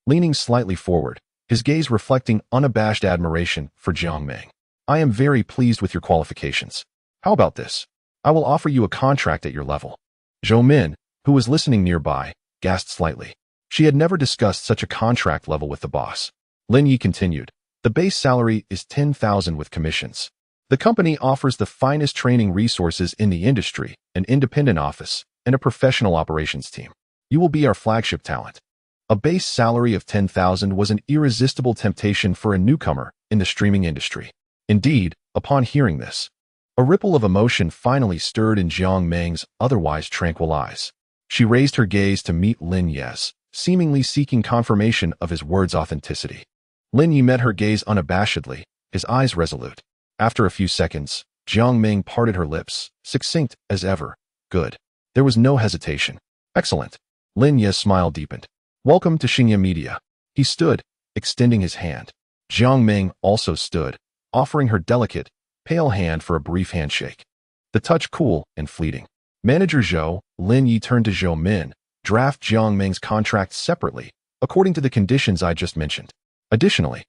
leaning slightly forward, his gaze reflecting unabashed admiration for Jiang Ming. I am very pleased with your qualifications. How about this? I will offer you a contract at your level. Zhou Min, who was listening nearby, gasped slightly. She had never discussed such a contract level with the boss. Lin Yi continued, the base salary is 10,000 with commissions. The company offers the finest training resources in the industry, an independent office, and a professional operations team. You will be our flagship talent. A base salary of 10,000 was an irresistible temptation for a newcomer in the streaming industry. Indeed, upon hearing this, a ripple of emotion finally stirred in Jiang Ming's otherwise tranquil eyes. She raised her gaze to meet Lin Yi's, seemingly seeking confirmation of his words' authenticity. Lin Yi met her gaze unabashedly, his eyes resolute. After a few seconds, Jiang Ming parted her lips, succinct as ever. Good. There was no hesitation. Excellent. Lin Yi's smile deepened. Welcome to Xingye Media. He stood, extending his hand. Jiang Ming also stood, offering her delicate, pale hand for a brief handshake. The touch cool and fleeting. Manager Zhou, Lin Yi turned to Zhou Min, draft Jiang Ming's contract separately, according to the conditions I just mentioned. Additionally,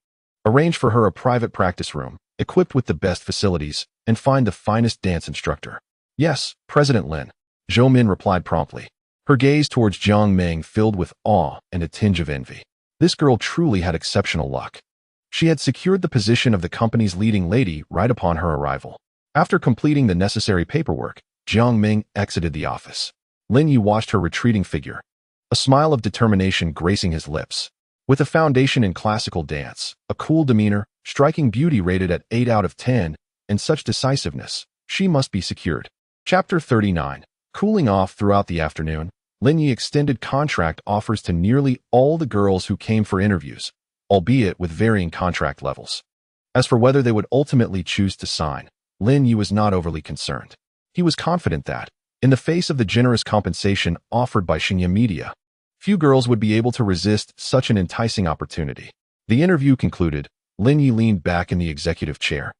arrange for her a private practice room, equipped with the best facilities, and find the finest dance instructor. Yes, President Lin. Zhou Min replied promptly. Her gaze towards Jiang Ming filled with awe and a tinge of envy. This girl truly had exceptional luck. She had secured the position of the company's leading lady right upon her arrival. After completing the necessary paperwork, Jiang Ming exited the office. Lin Yi watched her retreating figure, a smile of determination gracing his lips. With a foundation in classical dance, a cool demeanor, striking beauty rated at 8 out of 10, and such decisiveness, she must be secured. Chapter 39. Cooling off throughout the afternoon, Lin Yi extended contract offers to nearly all the girls who came for interviews, albeit with varying contract levels. As for whether they would ultimately choose to sign, Lin Yi was not overly concerned. He was confident that, in the face of the generous compensation offered by Xingye Media, few girls would be able to resist such an enticing opportunity. The interview concluded, Lin Yi leaned back in the executive chair,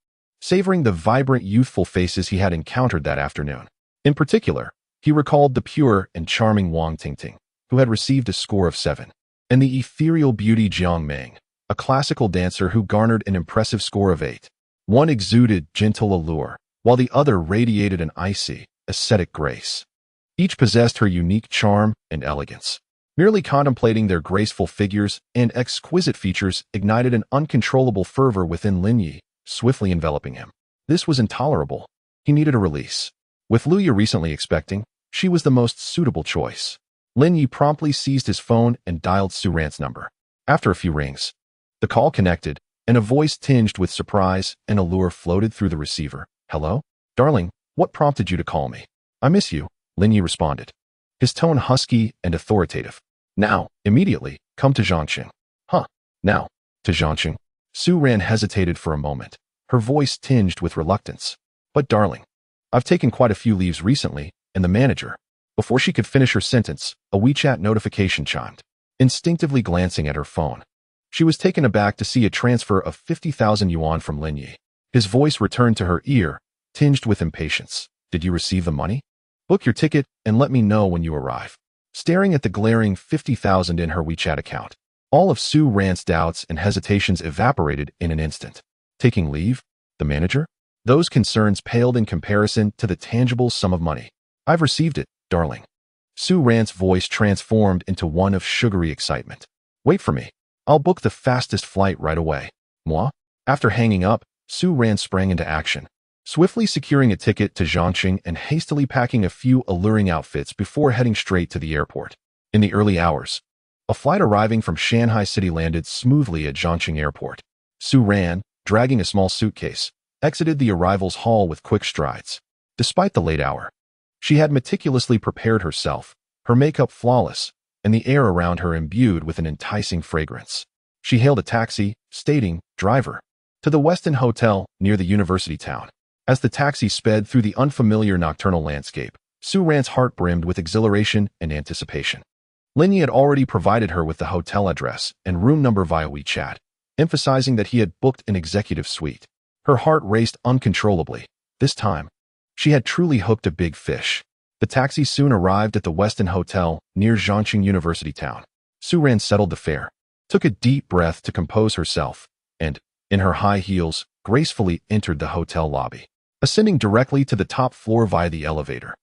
savoring the vibrant youthful faces he had encountered that afternoon. In particular, he recalled the pure and charming Wang Tingting, who had received a score of 7. And the ethereal beauty Jiang Ming, a classical dancer who garnered an impressive score of 8. One exuded gentle allure, while the other radiated an icy, ascetic grace. Each possessed her unique charm and elegance. Merely contemplating their graceful figures and exquisite features ignited an uncontrollable fervor within Lin Yi, swiftly enveloping him. This was intolerable. He needed a release. With Lu Yi recently expecting, she was the most suitable choice. Lin Yi promptly seized his phone and dialed Su Ran's number. After a few rings, the call connected, and a voice tinged with surprise and allure floated through the receiver. Hello? Darling, what prompted you to call me? I miss you, Lin Yi responded, his tone husky and authoritative. Now, immediately, come to Zhangqing. Huh, now, to Zhangqing. Su Ran hesitated for a moment, her voice tinged with reluctance. But darling, I've taken quite a few leaves recently, and the manager. Before she could finish her sentence, a WeChat notification chimed. Instinctively glancing at her phone, she was taken aback to see a transfer of 50,000 yuan from Lin Yi. His voice returned to her ear, tinged with impatience. Did you receive the money? Book your ticket and let me know when you arrive. Staring at the glaring 50,000 in her WeChat account, all of Su Ran's doubts and hesitations evaporated in an instant. Taking leave? The manager? Those concerns paled in comparison to the tangible sum of money. I've received it, darling. Su Ran's voice transformed into one of sugary excitement. Wait for me. I'll book the fastest flight right away. Moi? After hanging up, Su Ran sprang into action, swiftly securing a ticket to Zhangqing and hastily packing a few alluring outfits before heading straight to the airport. In the early hours, a flight arriving from Shanghai City landed smoothly at Zhangqing Airport. Su Ran, dragging a small suitcase, exited the arrivals hall with quick strides. Despite the late hour, she had meticulously prepared herself, her makeup flawless, and the air around her imbued with an enticing fragrance. She hailed a taxi, stating, "Driver, to the Westin Hotel near the university town. As the taxi sped through the unfamiliar nocturnal landscape, Su Ran's heart brimmed with exhilaration and anticipation. Lin Yi had already provided her with the hotel address and room number via WeChat, emphasizing that he had booked an executive suite. Her heart raced uncontrollably. This time, she had truly hooked a big fish. The taxi soon arrived at the Westin Hotel near Zhangqing University town. Su Ran settled the fare, took a deep breath to compose herself, and, in her high heels, gracefully entered the hotel lobby. Ascending directly to the top floor via the elevator,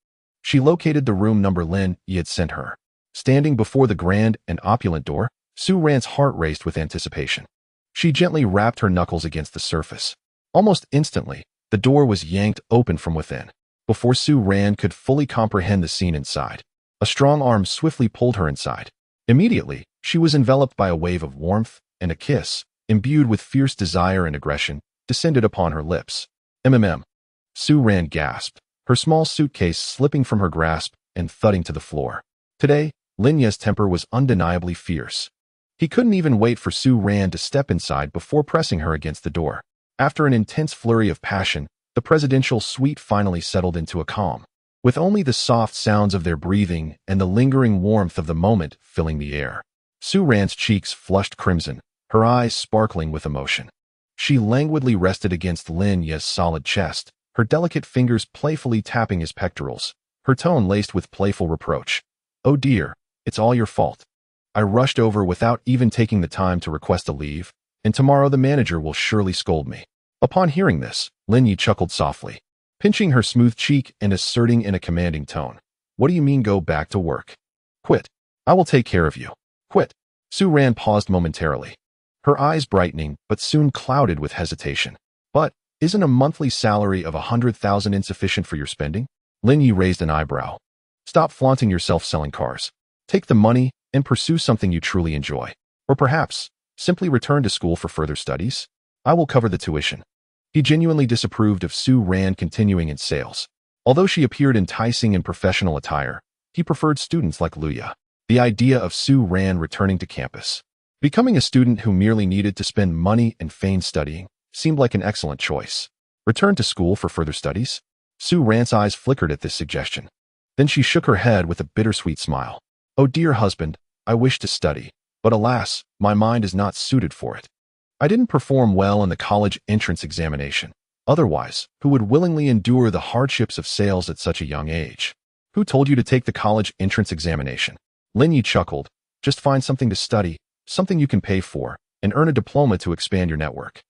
she located the room number Lin Yi had sent her. Standing before the grand and opulent door, Su Ran's heart raced with anticipation. She gently rapped her knuckles against the surface. Almost instantly, the door was yanked open from within. Before Su Ran could fully comprehend the scene inside, a strong arm swiftly pulled her inside. Immediately, she was enveloped by a wave of warmth, and a kiss, imbued with fierce desire and aggression, descended upon her lips. Su Ran gasped, her small suitcase slipping from her grasp and thudding to the floor. Today, Lin Yi's temper was undeniably fierce. He couldn't even wait for Su Ran to step inside before pressing her against the door. After an intense flurry of passion, the presidential suite finally settled into a calm, with only the soft sounds of their breathing and the lingering warmth of the moment filling the air. Su Ran's cheeks flushed crimson, her eyes sparkling with emotion. She languidly rested against Lin Yi's solid chest, her delicate fingers playfully tapping his pectorals, her tone laced with playful reproach. "Oh dear, it's all your fault. I rushed over without even taking the time to request a leave, and tomorrow the manager will surely scold me." Upon hearing this, Lin Yi chuckled softly, pinching her smooth cheek and asserting in a commanding tone, "What do you mean go back to work? Quit. I will take care of you. Quit." Su Ran paused momentarily, her eyes brightening but soon clouded with hesitation. "But isn't a monthly salary of 100,000 insufficient for your spending?" Lin Yi raised an eyebrow. "Stop flaunting yourself selling cars. Take the money and pursue something you truly enjoy. Or perhaps, simply return to school for further studies. I will cover the tuition." He genuinely disapproved of Su Ran continuing in sales. Although she appeared enticing in professional attire, he preferred students like Luya. The idea of Su Ran returning to campus, becoming a student who merely needed to spend money and feign studying, seemed like an excellent choice. Return to school for further studies? Su Ran's eyes flickered at this suggestion. Then she shook her head with a bittersweet smile. "Oh dear husband, I wish to study, but alas, my mind is not suited for it. I didn't perform well in the college entrance examination. Otherwise, who would willingly endure the hardships of sales at such a young age? Who told you to take the college entrance examination?" Lin Yi chuckled. "Just find something to study, something you can pay for, and earn a diploma to expand your network.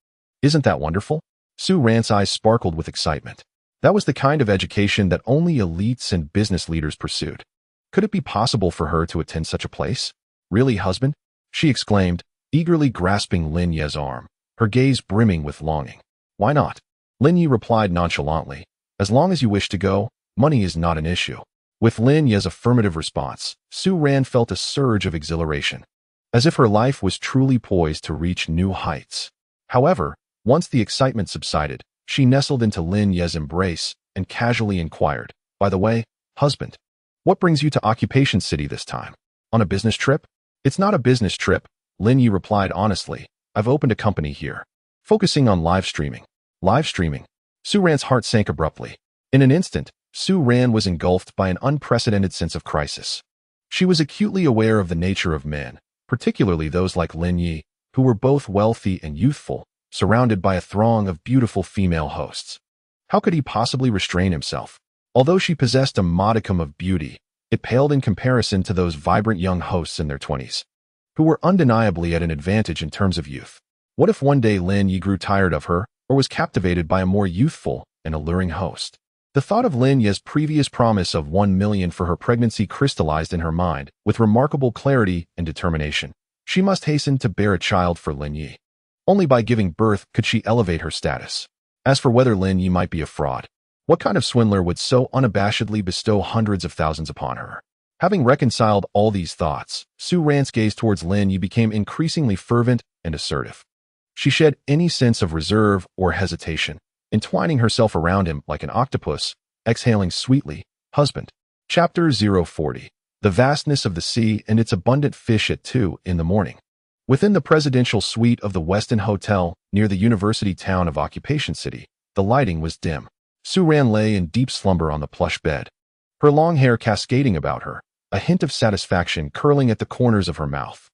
Isn't that wonderful?" Su Ran's eyes sparkled with excitement. That was the kind of education that only elites and business leaders pursued. Could it be possible for her to attend such a place? "Really, husband?" she exclaimed, eagerly grasping Lin Yi's arm, her gaze brimming with longing. "Why not?" Lin Yi replied nonchalantly. "As long as you wish to go, money is not an issue." With Lin Yi's affirmative response, Su Ran felt a surge of exhilaration, as if her life was truly poised to reach new heights. However, once the excitement subsided, she nestled into Lin Yi's embrace and casually inquired, "By the way, husband, what brings you to Occupation City this time? On a business trip?" "It's not a business trip," Lin Yi replied honestly. "I've opened a company here, focusing on live streaming." "Live streaming?" Su Ran's heart sank abruptly. In an instant, Su Ran was engulfed by an unprecedented sense of crisis. She was acutely aware of the nature of men, particularly those like Lin Yi, who were both wealthy and youthful, surrounded by a throng of beautiful female hosts. How could he possibly restrain himself? Although she possessed a modicum of beauty, it paled in comparison to those vibrant young hosts in their 20s, who were undeniably at an advantage in terms of youth. What if one day Lin Yi grew tired of her, or was captivated by a more youthful and alluring host? The thought of Lin Yi's previous promise of 1 million for her pregnancy crystallized in her mind with remarkable clarity and determination. She must hasten to bear a child for Lin Yi. Only by giving birth could she elevate her status. As for whether Lin Yi might be a fraud, what kind of swindler would so unabashedly bestow hundreds of thousands upon her? Having reconciled all these thoughts, Su Ran's gaze towards Lin Yi became increasingly fervent and assertive. She shed any sense of reserve or hesitation, entwining herself around him like an octopus, exhaling sweetly, "Husband." Chapter 040. The vastness of the sea and its abundant fish at 2 in the morning. Within the presidential suite of the Westin Hotel near the university town of Occupation City, the lighting was dim. Sue Ran lay in deep slumber on the plush bed, her long hair cascading about her, a hint of satisfaction curling at the corners of her mouth.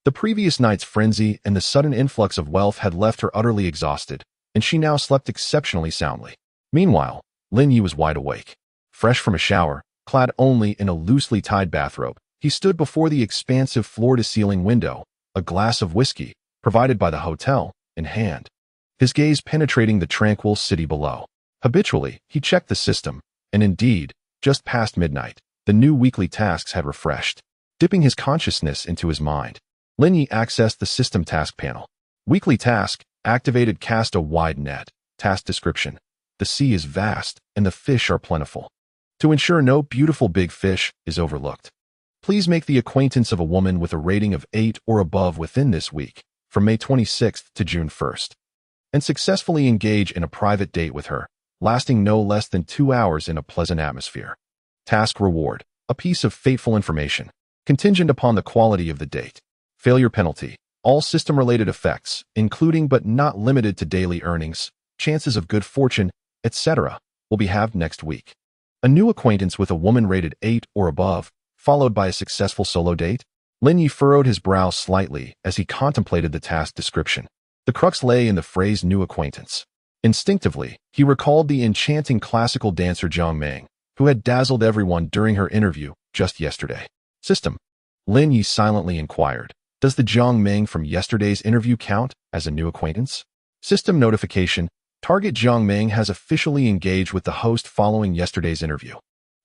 The previous night's frenzy and the sudden influx of wealth had left her utterly exhausted, and she now slept exceptionally soundly. Meanwhile, Lin Yi was wide awake. Fresh from a shower, clad only in a loosely tied bathrobe, he stood before the expansive floor-to-ceiling window, a glass of whiskey, provided by the hotel, in hand, his gaze penetrating the tranquil city below. Habitually, he checked the system, and indeed, just past midnight, the new weekly tasks had refreshed. Dipping his consciousness into his mind, Lin Yi accessed the system task panel. Weekly task, activated. Cast a wide net. Task description. The sea is vast, and the fish are plentiful. To ensure no beautiful big fish is overlooked, please make the acquaintance of a woman with a rating of 8 or above within this week, from May 26th to June 1st, and successfully engage in a private date with her, lasting no less than 2 hours in a pleasant atmosphere. Task reward. A piece of fateful information, contingent upon the quality of the date. Failure penalty. All system-related effects, including but not limited to daily earnings, chances of good fortune, etc., will be halved next week. A new acquaintance with a woman rated 8 or above, followed by a successful solo date? Lin Yi furrowed his brow slightly as he contemplated the task description. The crux lay in the phrase new acquaintance. Instinctively, he recalled the enchanting classical dancer Jiang Meng, who had dazzled everyone during her interview just yesterday. System. Lin Yi silently inquired, does the Jiang Meng from yesterday's interview count as a new acquaintance? System notification. Target Jiang Meng has officially engaged with the host following yesterday's interview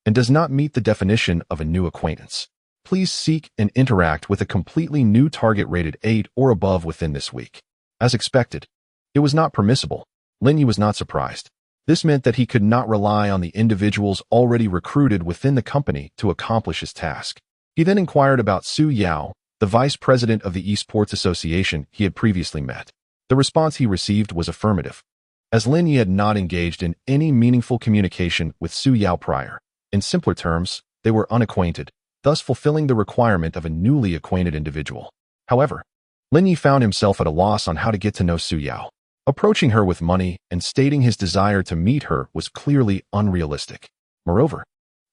and does not meet the definition of a new acquaintance. Please seek and interact with a completely new target rated 8 or above within this week. As expected, it was not permissible. Lin Yi was not surprised. This meant that he could not rely on the individuals already recruited within the company to accomplish his task. He then inquired about Su Yao, the vice president of the Esports Association he had previously met. The response he received was affirmative, as Lin Yi had not engaged in any meaningful communication with Su Yao prior. In simpler terms, they were unacquainted, thus fulfilling the requirement of a newly acquainted individual. However, Lin Yi found himself at a loss on how to get to know Su Yao. Approaching her with money and stating his desire to meet her was clearly unrealistic. Moreover,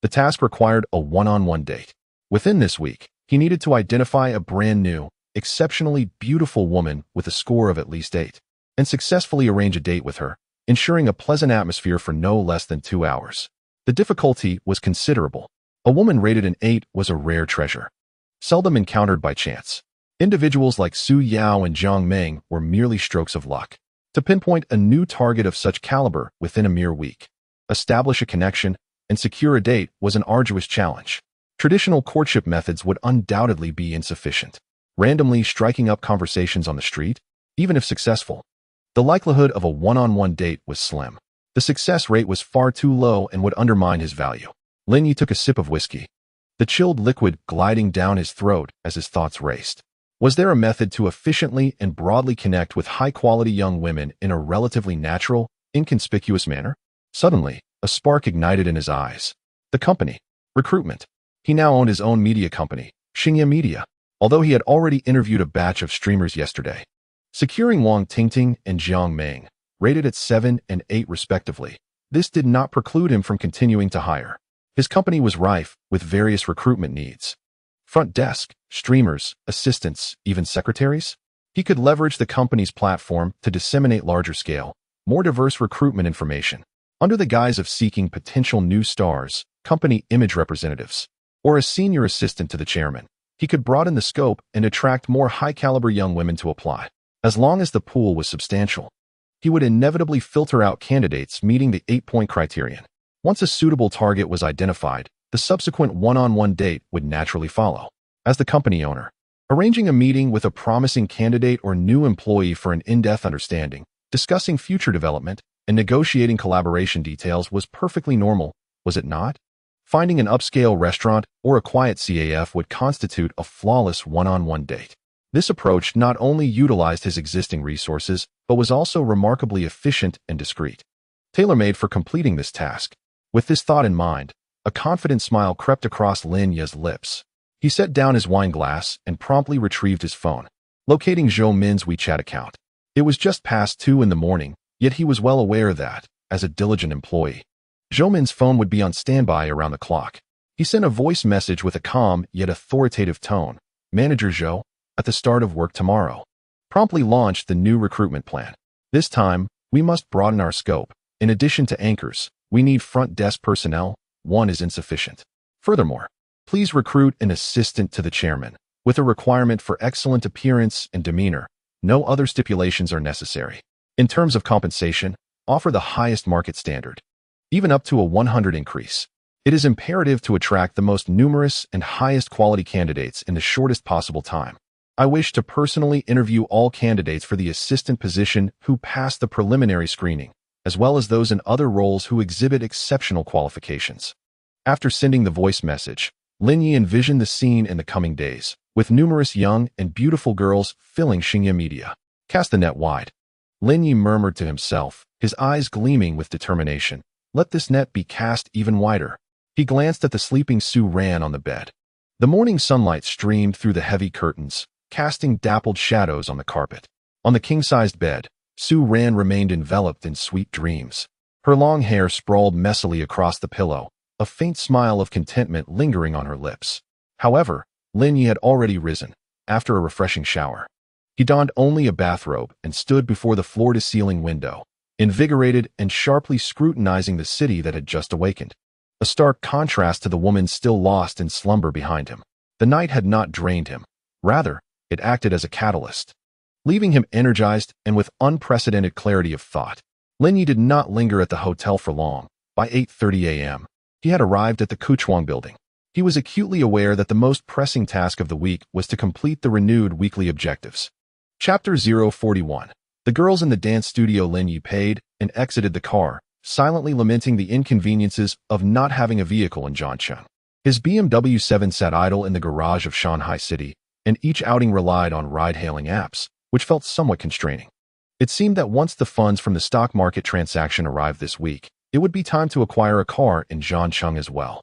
the task required a one-on-one date. Within this week, he needed to identify a brand new, exceptionally beautiful woman with a score of at least 8, and successfully arrange a date with her, ensuring a pleasant atmosphere for no less than 2 hours. The difficulty was considerable. A woman rated an 8 was a rare treasure, seldom encountered by chance. Individuals like Su Yao and Jiang Meng were merely strokes of luck. To pinpoint a new target of such caliber within a mere week, establish a connection, and secure a date was an arduous challenge. Traditional courtship methods would undoubtedly be insufficient. Randomly striking up conversations on the street, even if successful, the likelihood of a one-on-one date was slim. The success rate was far too low and would undermine his value. Lin Yi took a sip of whiskey, the chilled liquid gliding down his throat as his thoughts raced. Was there a method to efficiently and broadly connect with high-quality young women in a relatively natural, inconspicuous manner? Suddenly, a spark ignited in his eyes. The company. Recruitment. He now owned his own media company, Xingye Media, although he had already interviewed a batch of streamers yesterday. Securing Wang Tingting and Jiang Meng, rated at 7 and 8 respectively, this did not preclude him from continuing to hire. His company was rife with various recruitment needs. Front desk, streamers, assistants, even secretaries. He could leverage the company's platform to disseminate larger-scale, more diverse recruitment information, under the guise of seeking potential new stars, company image representatives, or a senior assistant to the chairman. He could broaden the scope and attract more high-caliber young women to apply. As long as the pool was substantial, he would inevitably filter out candidates meeting the 8-point criterion. Once a suitable target was identified, the subsequent one-on-one date would naturally follow. As the company owner, arranging a meeting with a promising candidate or new employee for an in-depth understanding, discussing future development, and negotiating collaboration details was perfectly normal, was it not? Finding an upscale restaurant or a quiet CAF would constitute a flawless one-on-one date. This approach not only utilized his existing resources, but was also remarkably efficient and discreet. Tailor-made for completing this task. With this thought in mind, a confident smile crept across Lin Yi's lips. He set down his wine glass and promptly retrieved his phone. locating Zhou Min's WeChat account. It was just past 2 in the morning, yet he was well aware that, as a diligent employee, Zhou Min's phone would be on standby around the clock. He sent a voice message with a calm yet authoritative tone. Manager Zhou, at the start of work tomorrow. Promptly launched the new recruitment plan. This time, we must broaden our scope. In addition to anchors, we need front desk personnel. One is insufficient. Furthermore, please recruit an assistant to the chairman, with a requirement for excellent appearance and demeanor. No other stipulations are necessary. In terms of compensation, offer the highest market standard, even up to a 100 increase. It is imperative to attract the most numerous and highest quality candidates in the shortest possible time. I wish to personally interview all candidates for the assistant position who pass the preliminary screening, as well as those in other roles who exhibit exceptional qualifications. After sending the voice message, Lin Yi envisioned the scene in the coming days, with numerous young and beautiful girls filling Xingye Media. Cast the net wide. Lin Yi murmured to himself, his eyes gleaming with determination. Let this net be cast even wider. He glanced at the sleeping Su Ran on the bed. The morning sunlight streamed through the heavy curtains, casting dappled shadows on the carpet. On the king-sized bed, Su Ran remained enveloped in sweet dreams. Her long hair sprawled messily across the pillow, a faint smile of contentment lingering on her lips. However, Lin Yi had already risen, after a refreshing shower. He donned only a bathrobe and stood before the floor-to-ceiling window, invigorated and sharply scrutinizing the city that had just awakened. A stark contrast to the woman still lost in slumber behind him. The night had not drained him. Rather, it acted as a catalyst, leaving him energized and with unprecedented clarity of thought. Lin Yi did not linger at the hotel for long. By 8:30 a.m., he had arrived at the Kuchuang building. He was acutely aware that the most pressing task of the week was to complete the renewed weekly objectives. Chapter 041. The girls in the dance studio. Lin Yi paid and exited the car, silently lamenting the inconveniences of not having a vehicle in Zhangcheng. His BMW 7 sat idle in the garage of Shanghai City, and each outing relied on ride-hailing apps, which felt somewhat constraining. It seemed that once the funds from the stock market transaction arrived this week, it would be time to acquire a car in Zhangcheng as well.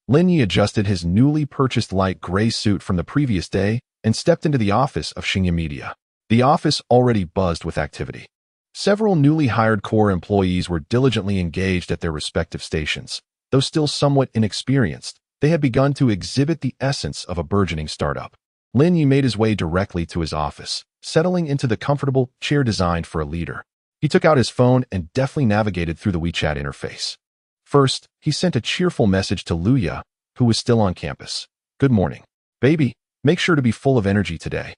Lin Yi adjusted his newly purchased light gray suit from the previous day and stepped into the office of Xingye Media. The office already buzzed with activity. Several newly hired core employees were diligently engaged at their respective stations. Though still somewhat inexperienced, they had begun to exhibit the essence of a burgeoning startup. Lin Yi made his way directly to his office, settling into the comfortable chair designed for a leader. He took out his phone and deftly navigated through the WeChat interface. First, he sent a cheerful message to Luya, who was still on campus. Good morning. Baby, make sure to be full of energy today.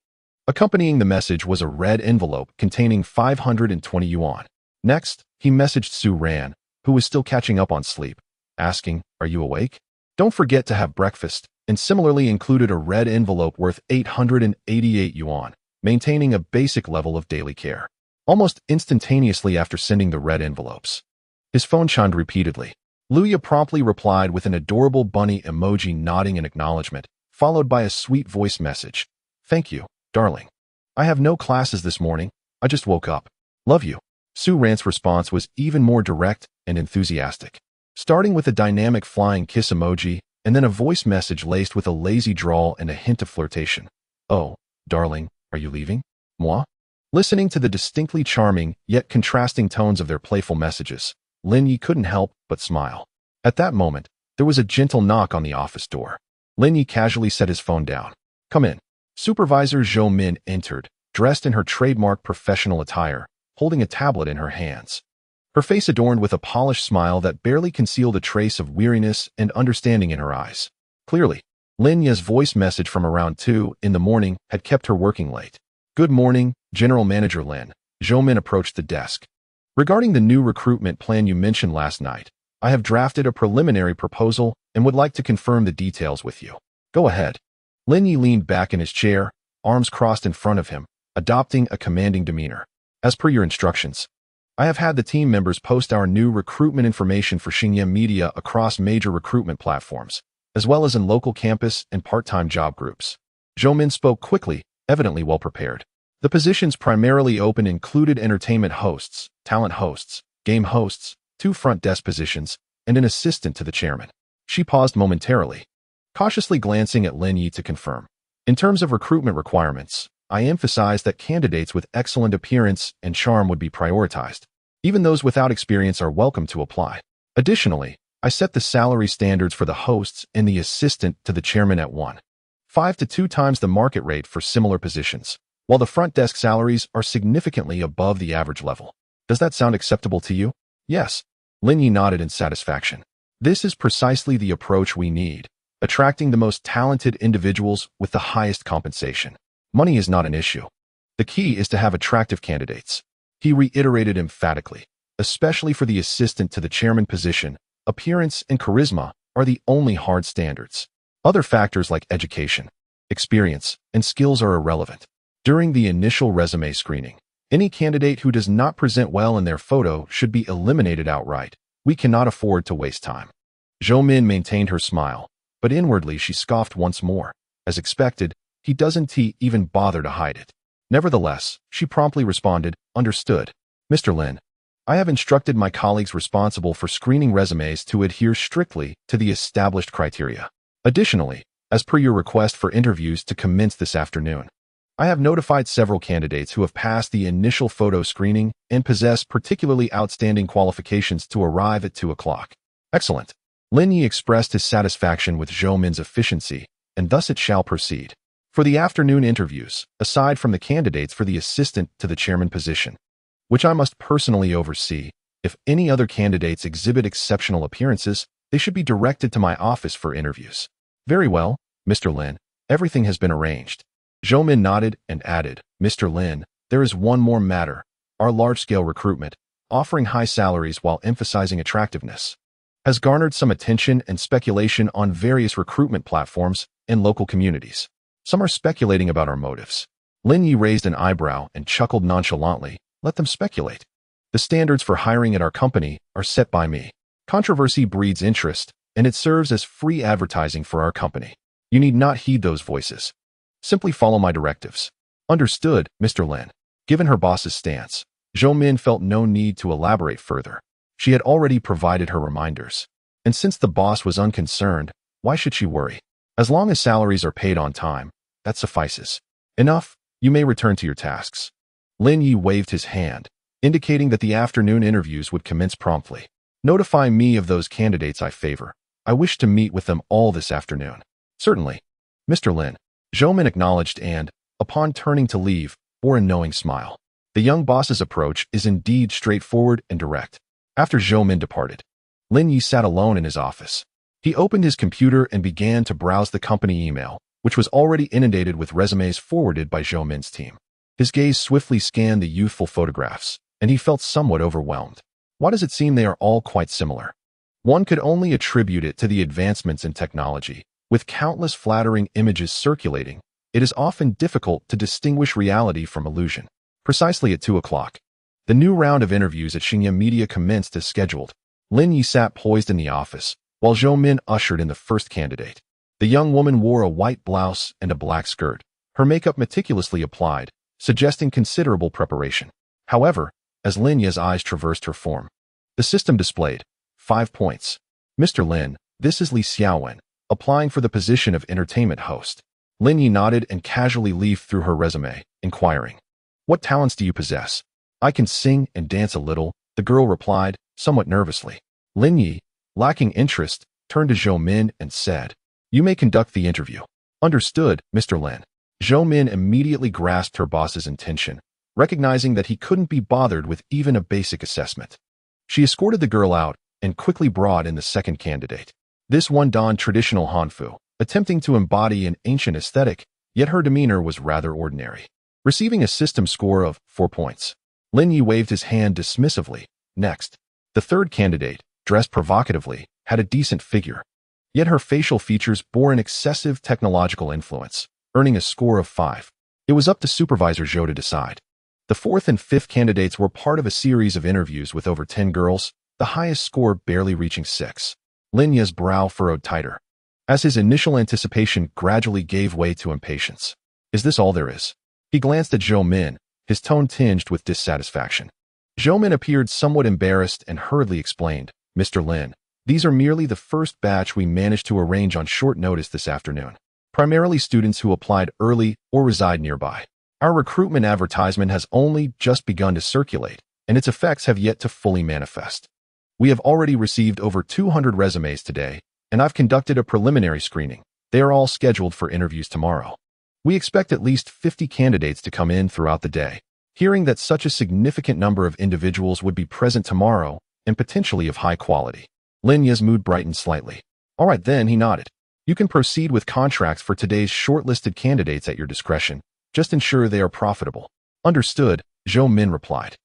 Accompanying the message was a red envelope containing 520 yuan. Next, he messaged Su Ran, who was still catching up on sleep, asking, "Are you awake? Don't forget to have breakfast," and similarly included a red envelope worth 888 yuan, maintaining a basic level of daily care. Almost instantaneously after sending the red envelopes, his phone chimed repeatedly. Luya promptly replied with an adorable bunny emoji nodding in acknowledgement, followed by a sweet voice message. "Thank you, darling. I have no classes this morning. I just woke up. Love you." Su Ran's response was even more direct and enthusiastic, starting with a dynamic flying kiss emoji and then a voice message laced with a lazy drawl and a hint of flirtation. "Oh, darling, are you leaving? Moi?" Listening to the distinctly charming yet contrasting tones of their playful messages, Lin Yi couldn't help but smile. At that moment, there was a gentle knock on the office door. Lin Yi casually set his phone down. "Come in." Supervisor Zhou Min entered, dressed in her trademark professional attire, holding a tablet in her hands. Her face adorned with a polished smile that barely concealed a trace of weariness and understanding in her eyes. Clearly, Lin Yi's voice message from around 2 in the morning had kept her working late. "Good morning, General Manager Lin." Zhou Min approached the desk. "Regarding the new recruitment plan you mentioned last night, I have drafted a preliminary proposal and would like to confirm the details with you. Go ahead." Lin Yi leaned back in his chair, arms crossed in front of him, adopting a commanding demeanor. "As per your instructions, I have had the team members post our new recruitment information for Xingye Media across major recruitment platforms, as well as in local campus and part-time job groups." Zhou Min spoke quickly, evidently well prepared. The positions primarily open included entertainment hosts, talent hosts, game hosts, 2 front desk positions, and an assistant to the chairman. She paused momentarily, cautiously glancing at Lin Yi to confirm. "In terms of recruitment requirements, I emphasized that candidates with excellent appearance and charm would be prioritized. Even those without experience are welcome to apply. Additionally, I set the salary standards for the hosts and the assistant to the chairman at 1.5 to 2 times the market rate for similar positions, while the front desk salaries are significantly above the average level. Does that sound acceptable to you? Yes. Lin Yi nodded in satisfaction. This is precisely the approach we need, attracting the most talented individuals with the highest compensation. Money is not an issue. The key is to have attractive candidates. He reiterated emphatically, especially for the assistant to the chairman position. Appearance and charisma are the only hard standards. Other factors like education, experience, and skills are irrelevant. During the initial resume screening, any candidate who does not present well in their photo should be eliminated outright. We cannot afford to waste time. Zhou Min maintained her smile, but inwardly she scoffed once more. As expected, he doesn't even bother to hide it. Nevertheless, she promptly responded, "Understood. Mr. Lin, I have instructed my colleagues responsible for screening resumes to adhere strictly to the established criteria. Additionally, as per your request for interviews to commence this afternoon, I have notified several candidates who have passed the initial photo screening and possess particularly outstanding qualifications to arrive at 2 o'clock. Excellent." Lin Yi expressed his satisfaction with Zhou Min's efficiency, and thus it shall proceed. For the afternoon interviews, aside from the candidates for the assistant to the chairman position, which I must personally oversee, if any other candidates exhibit exceptional appearances, they should be directed to my office for interviews. Very well, Mr. Lin, everything has been arranged. Zhou Min nodded and added, "Mr. Lin, there is one more matter. Our large-scale recruitment, offering high salaries while emphasizing attractiveness, has garnered some attention and speculation on various recruitment platforms and local communities. Some are speculating about our motives." Lin Yi raised an eyebrow and chuckled nonchalantly. "Let them speculate. The standards for hiring at our company are set by me. Controversy breeds interest, and it serves as free advertising for our company. You need not heed those voices. Simply follow my directives." "Understood, Mr. Lin." Given her boss's stance, Zhou Min felt no need to elaborate further. She had already provided her reminders. And since the boss was unconcerned, why should she worry? As long as salaries are paid on time, that suffices. "Enough, you may return to your tasks." Lin Yi waved his hand, indicating that the afternoon interviews would commence promptly. "Notify me of those candidates I favor. I wish to meet with them all this afternoon." "Certainly, Mr. Lin." Zhou Min acknowledged and, upon turning to leave, bore a knowing smile. The young boss's approach is indeed straightforward and direct. After Zhou Min departed, Lin Yi sat alone in his office. He opened his computer and began to browse the company email, which was already inundated with resumes forwarded by Zhou Min's team. His gaze swiftly scanned the youthful photographs, and he felt somewhat overwhelmed. Why does it seem they are all quite similar? One could only attribute it to the advancements in technology. With countless flattering images circulating, it is often difficult to distinguish reality from illusion. Precisely at 2 o'clock, the new round of interviews at Xingye Media commenced as scheduled. Lin Yi sat poised in the office, while Zhou Min ushered in the first candidate. The young woman wore a white blouse and a black skirt, her makeup meticulously applied, suggesting considerable preparation. However, as Lin Yi's eyes traversed her form, the system displayed 5 points. "Mr. Lin, this is Li Xiaowen, applying for the position of entertainment host." Lin Yi nodded and casually leafed through her resume, inquiring, "What talents do you possess?" "I can sing and dance a little," the girl replied, somewhat nervously. Lin Yi, lacking interest, turned to Zhou Min and said, "You may conduct the interview." "Understood, Mr. Lin." Zhou Min immediately grasped her boss's intention, recognizing that he couldn't be bothered with even a basic assessment. She escorted the girl out and quickly brought in the second candidate. This one donned traditional Hanfu, attempting to embody an ancient aesthetic, yet her demeanor was rather ordinary. Receiving a system score of 4 points, Lin Yi waved his hand dismissively. Next, the third candidate, dressed provocatively, had a decent figure, yet her facial features bore an excessive technological influence, earning a score of 5. It was up to Supervisor Zhou to decide. The fourth and fifth candidates were part of a series of interviews with over 10 girls, the highest score barely reaching 6. Lin Yi's brow furrowed tighter, as his initial anticipation gradually gave way to impatience. "Is this all there is?" He glanced at Zhou Min, his tone tinged with dissatisfaction. Zhou Min appeared somewhat embarrassed and hurriedly explained, "Mr. Lin, these are merely the first batch we managed to arrange on short notice this afternoon. Primarily students who applied early or reside nearby. Our recruitment advertisement has only just begun to circulate, and its effects have yet to fully manifest. We have already received over 200 resumes today, and I've conducted a preliminary screening. They are all scheduled for interviews tomorrow. We expect at least 50 candidates to come in throughout the day. Hearing that such a significant number of individuals would be present tomorrow, and potentially of high quality, Lin Ye's mood brightened slightly. All right then, he nodded. You can proceed with contracts for today's shortlisted candidates at your discretion. Just ensure they are profitable. Understood, Zhou Min replied.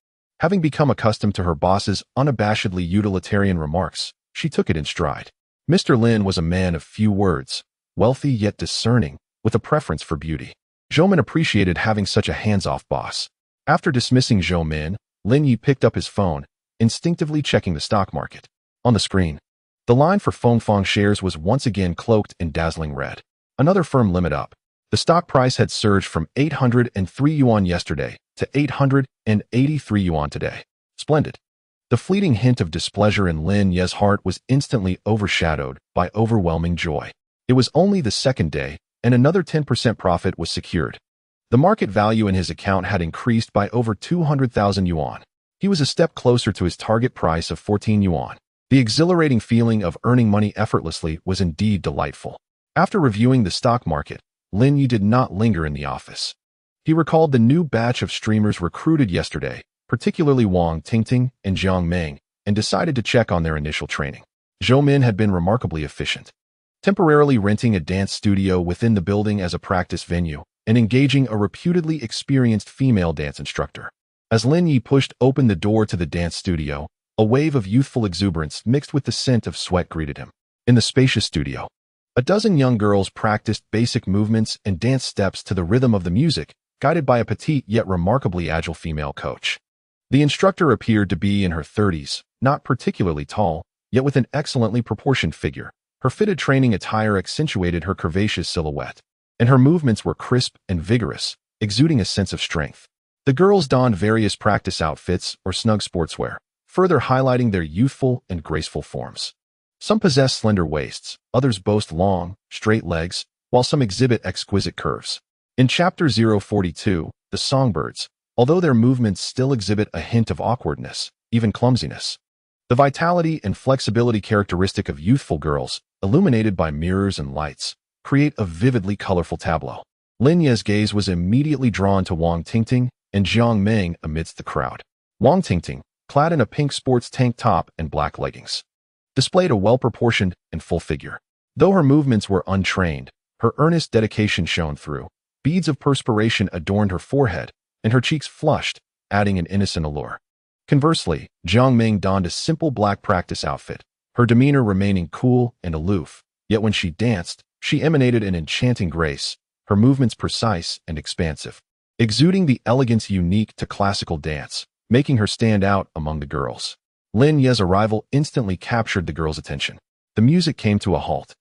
Having become accustomed to her boss's unabashedly utilitarian remarks, she took it in stride. Mr. Lin was a man of few words, wealthy yet discerning, with a preference for beauty. Zhou Min appreciated having such a hands-off boss. After dismissing Zhou Min, Lin Yi picked up his phone, instinctively checking the stock market. On the screen, the line for Fengfang shares was once again cloaked in dazzling red. Another firm limit up. The stock price had surged from 803 yuan yesterday to 883 yuan today. Splendid. The fleeting hint of displeasure in Lin Ye's heart was instantly overshadowed by overwhelming joy. It was only the second day, and another 10% profit was secured. The market value in his account had increased by over 200,000 yuan. He was a step closer to his target price of 14 yuan. The exhilarating feeling of earning money effortlessly was indeed delightful. After reviewing the stock market, Lin Yi did not linger in the office. He recalled the new batch of streamers recruited yesterday, particularly Wang Tingting and Jiang Meng, and decided to check on their initial training. Zhou Min had been remarkably efficient, temporarily renting a dance studio within the building as a practice venue and engaging a reputedly experienced female dance instructor. As Lin Yi pushed open the door to the dance studio, a wave of youthful exuberance mixed with the scent of sweat greeted him. In the spacious studio, a dozen young girls practiced basic movements and dance steps to the rhythm of the music, guided by a petite yet remarkably agile female coach. The instructor appeared to be in her 30s, not particularly tall, yet with an excellently proportioned figure. Her fitted training attire accentuated her curvaceous silhouette, and her movements were crisp and vigorous, exuding a sense of strength. The girls donned various practice outfits or snug sportswear, further highlighting their youthful and graceful forms. Some possess slender waists, others boast long, straight legs, while some exhibit exquisite curves. In Chapter 042, the songbirds, although their movements still exhibit a hint of awkwardness, even clumsiness. The vitality and flexibility characteristic of youthful girls, illuminated by mirrors and lights, create a vividly colorful tableau. Lin Ye's gaze was immediately drawn to Wang Tingting and Jiang Meng amidst the crowd. Wang Tingting, clad in a pink sports tank top and black leggings, displayed a well-proportioned and full figure. Though her movements were untrained, her earnest dedication shone through. Beads of perspiration adorned her forehead, and her cheeks flushed, adding an innocent allure. Conversely, Jiang Meng donned a simple black practice outfit, her demeanor remaining cool and aloof, yet when she danced, she emanated an enchanting grace, her movements precise and expansive, exuding the elegance unique to classical dance, making her stand out among the girls. Lin Ye's arrival instantly captured the girls' attention. The music came to a halt,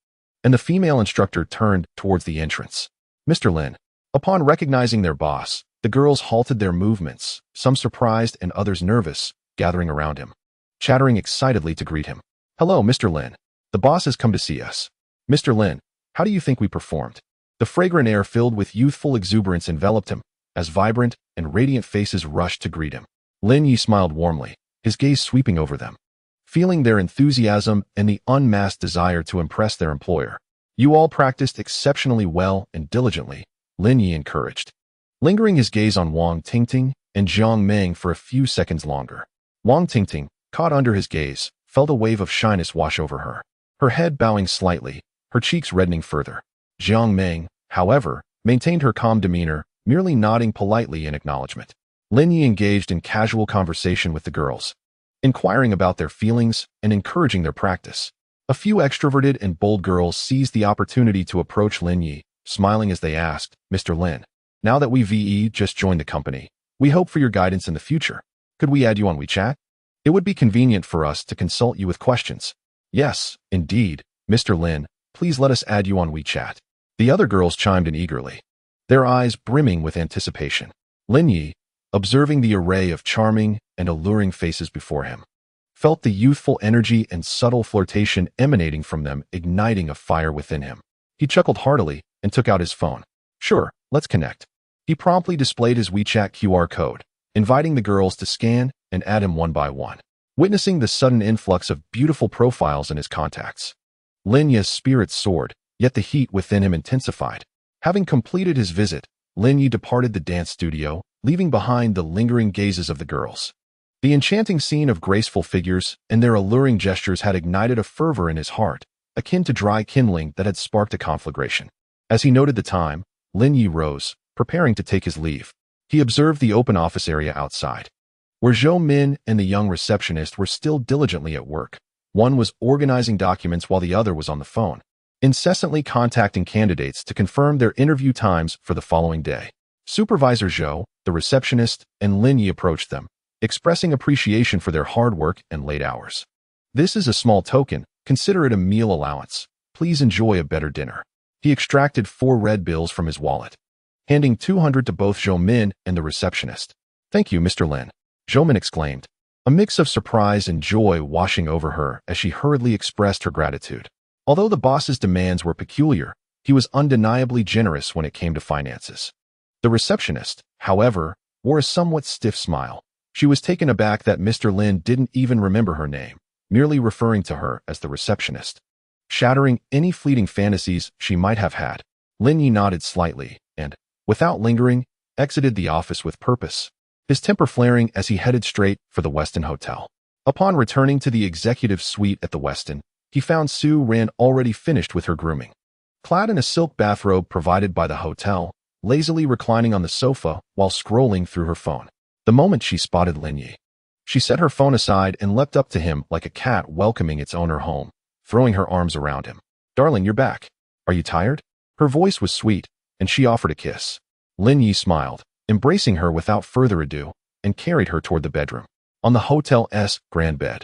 and the female instructor turned towards the entrance. Mr. Lin. Upon recognizing their boss, the girls halted their movements, some surprised and others nervous, gathering around him, chattering excitedly to greet him. Hello, Mr. Lin. The boss has come to see us. Mr. Lin, how do you think we performed? The fragrant air filled with youthful exuberance enveloped him, as vibrant and radiant faces rushed to greet him. Lin Yi smiled warmly, his gaze sweeping over them, feeling their enthusiasm and the unmasked desire to impress their employer. You all practiced exceptionally well and diligently, Lin Yi encouraged, lingering his gaze on Wang Tingting and Jiang Meng for a few seconds longer. Wang Tingting, caught under his gaze, felt a wave of shyness wash over her, her head bowing slightly, her cheeks reddening further. Jiang Meng, however, maintained her calm demeanor, merely nodding politely in acknowledgement. Lin Yi engaged in casual conversation with the girls, inquiring about their feelings and encouraging their practice. A few extroverted and bold girls seized the opportunity to approach Lin Yi, smiling as they asked, Mr. Lin, now that we just joined the company, we hope for your guidance in the future. Could we add you on WeChat? It would be convenient for us to consult you with questions. Yes, indeed, Mr. Lin, please let us add you on WeChat. The other girls chimed in eagerly, their eyes brimming with anticipation. Lin Yi, observing the array of charming and alluring faces before him, felt the youthful energy and subtle flirtation emanating from them, igniting a fire within him. He chuckled heartily and took out his phone. Sure, let's connect. He promptly displayed his WeChat QR code, inviting the girls to scan and add him one by one. Witnessing the sudden influx of beautiful profiles in his contacts, Lin Yi's spirits soared, yet the heat within him intensified. Having completed his visit, Lin Yi departed the dance studio, leaving behind the lingering gazes of the girls. The enchanting scene of graceful figures and their alluring gestures had ignited a fervor in his heart, akin to dry kindling that had sparked a conflagration. As he noted the time, Lin Yi rose, preparing to take his leave. He observed the open office area outside, where Zhou Min and the young receptionist were still diligently at work. One was organizing documents while the other was on the phone, incessantly contacting candidates to confirm their interview times for the following day. Supervisor Zhou, the receptionist, and Lin Yi approached them, expressing appreciation for their hard work and late hours. "This is a small token. Consider it a meal allowance. Please enjoy a better dinner." He extracted 4 red bills from his wallet, handing 200 to both Zhou Min and the receptionist. "Thank you, Mr. Lin," Zhou Min exclaimed, a mix of surprise and joy washing over her as she hurriedly expressed her gratitude. Although the boss's demands were peculiar, he was undeniably generous when it came to finances. The receptionist, however, wore a somewhat stiff smile. She was taken aback that Mr. Lin didn't even remember her name, merely referring to her as the receptionist. Shattering any fleeting fantasies she might have had, Lin Yi nodded slightly and, without lingering, exited the office with purpose, his temper flaring as he headed straight for the Westin Hotel. Upon returning to the executive suite at the Westin, he found Su Ran already finished with her grooming. Clad in a silk bathrobe provided by the hotel, lazily reclining on the sofa while scrolling through her phone. The moment she spotted Lin Yi, she set her phone aside and leapt up to him like a cat welcoming its owner home, throwing her arms around him. "Darling, you're back. Are you tired?" Her voice was sweet, and she offered a kiss. Lin Yi smiled, embracing her without further ado, and carried her toward the bedroom. On the hotel's grand bed,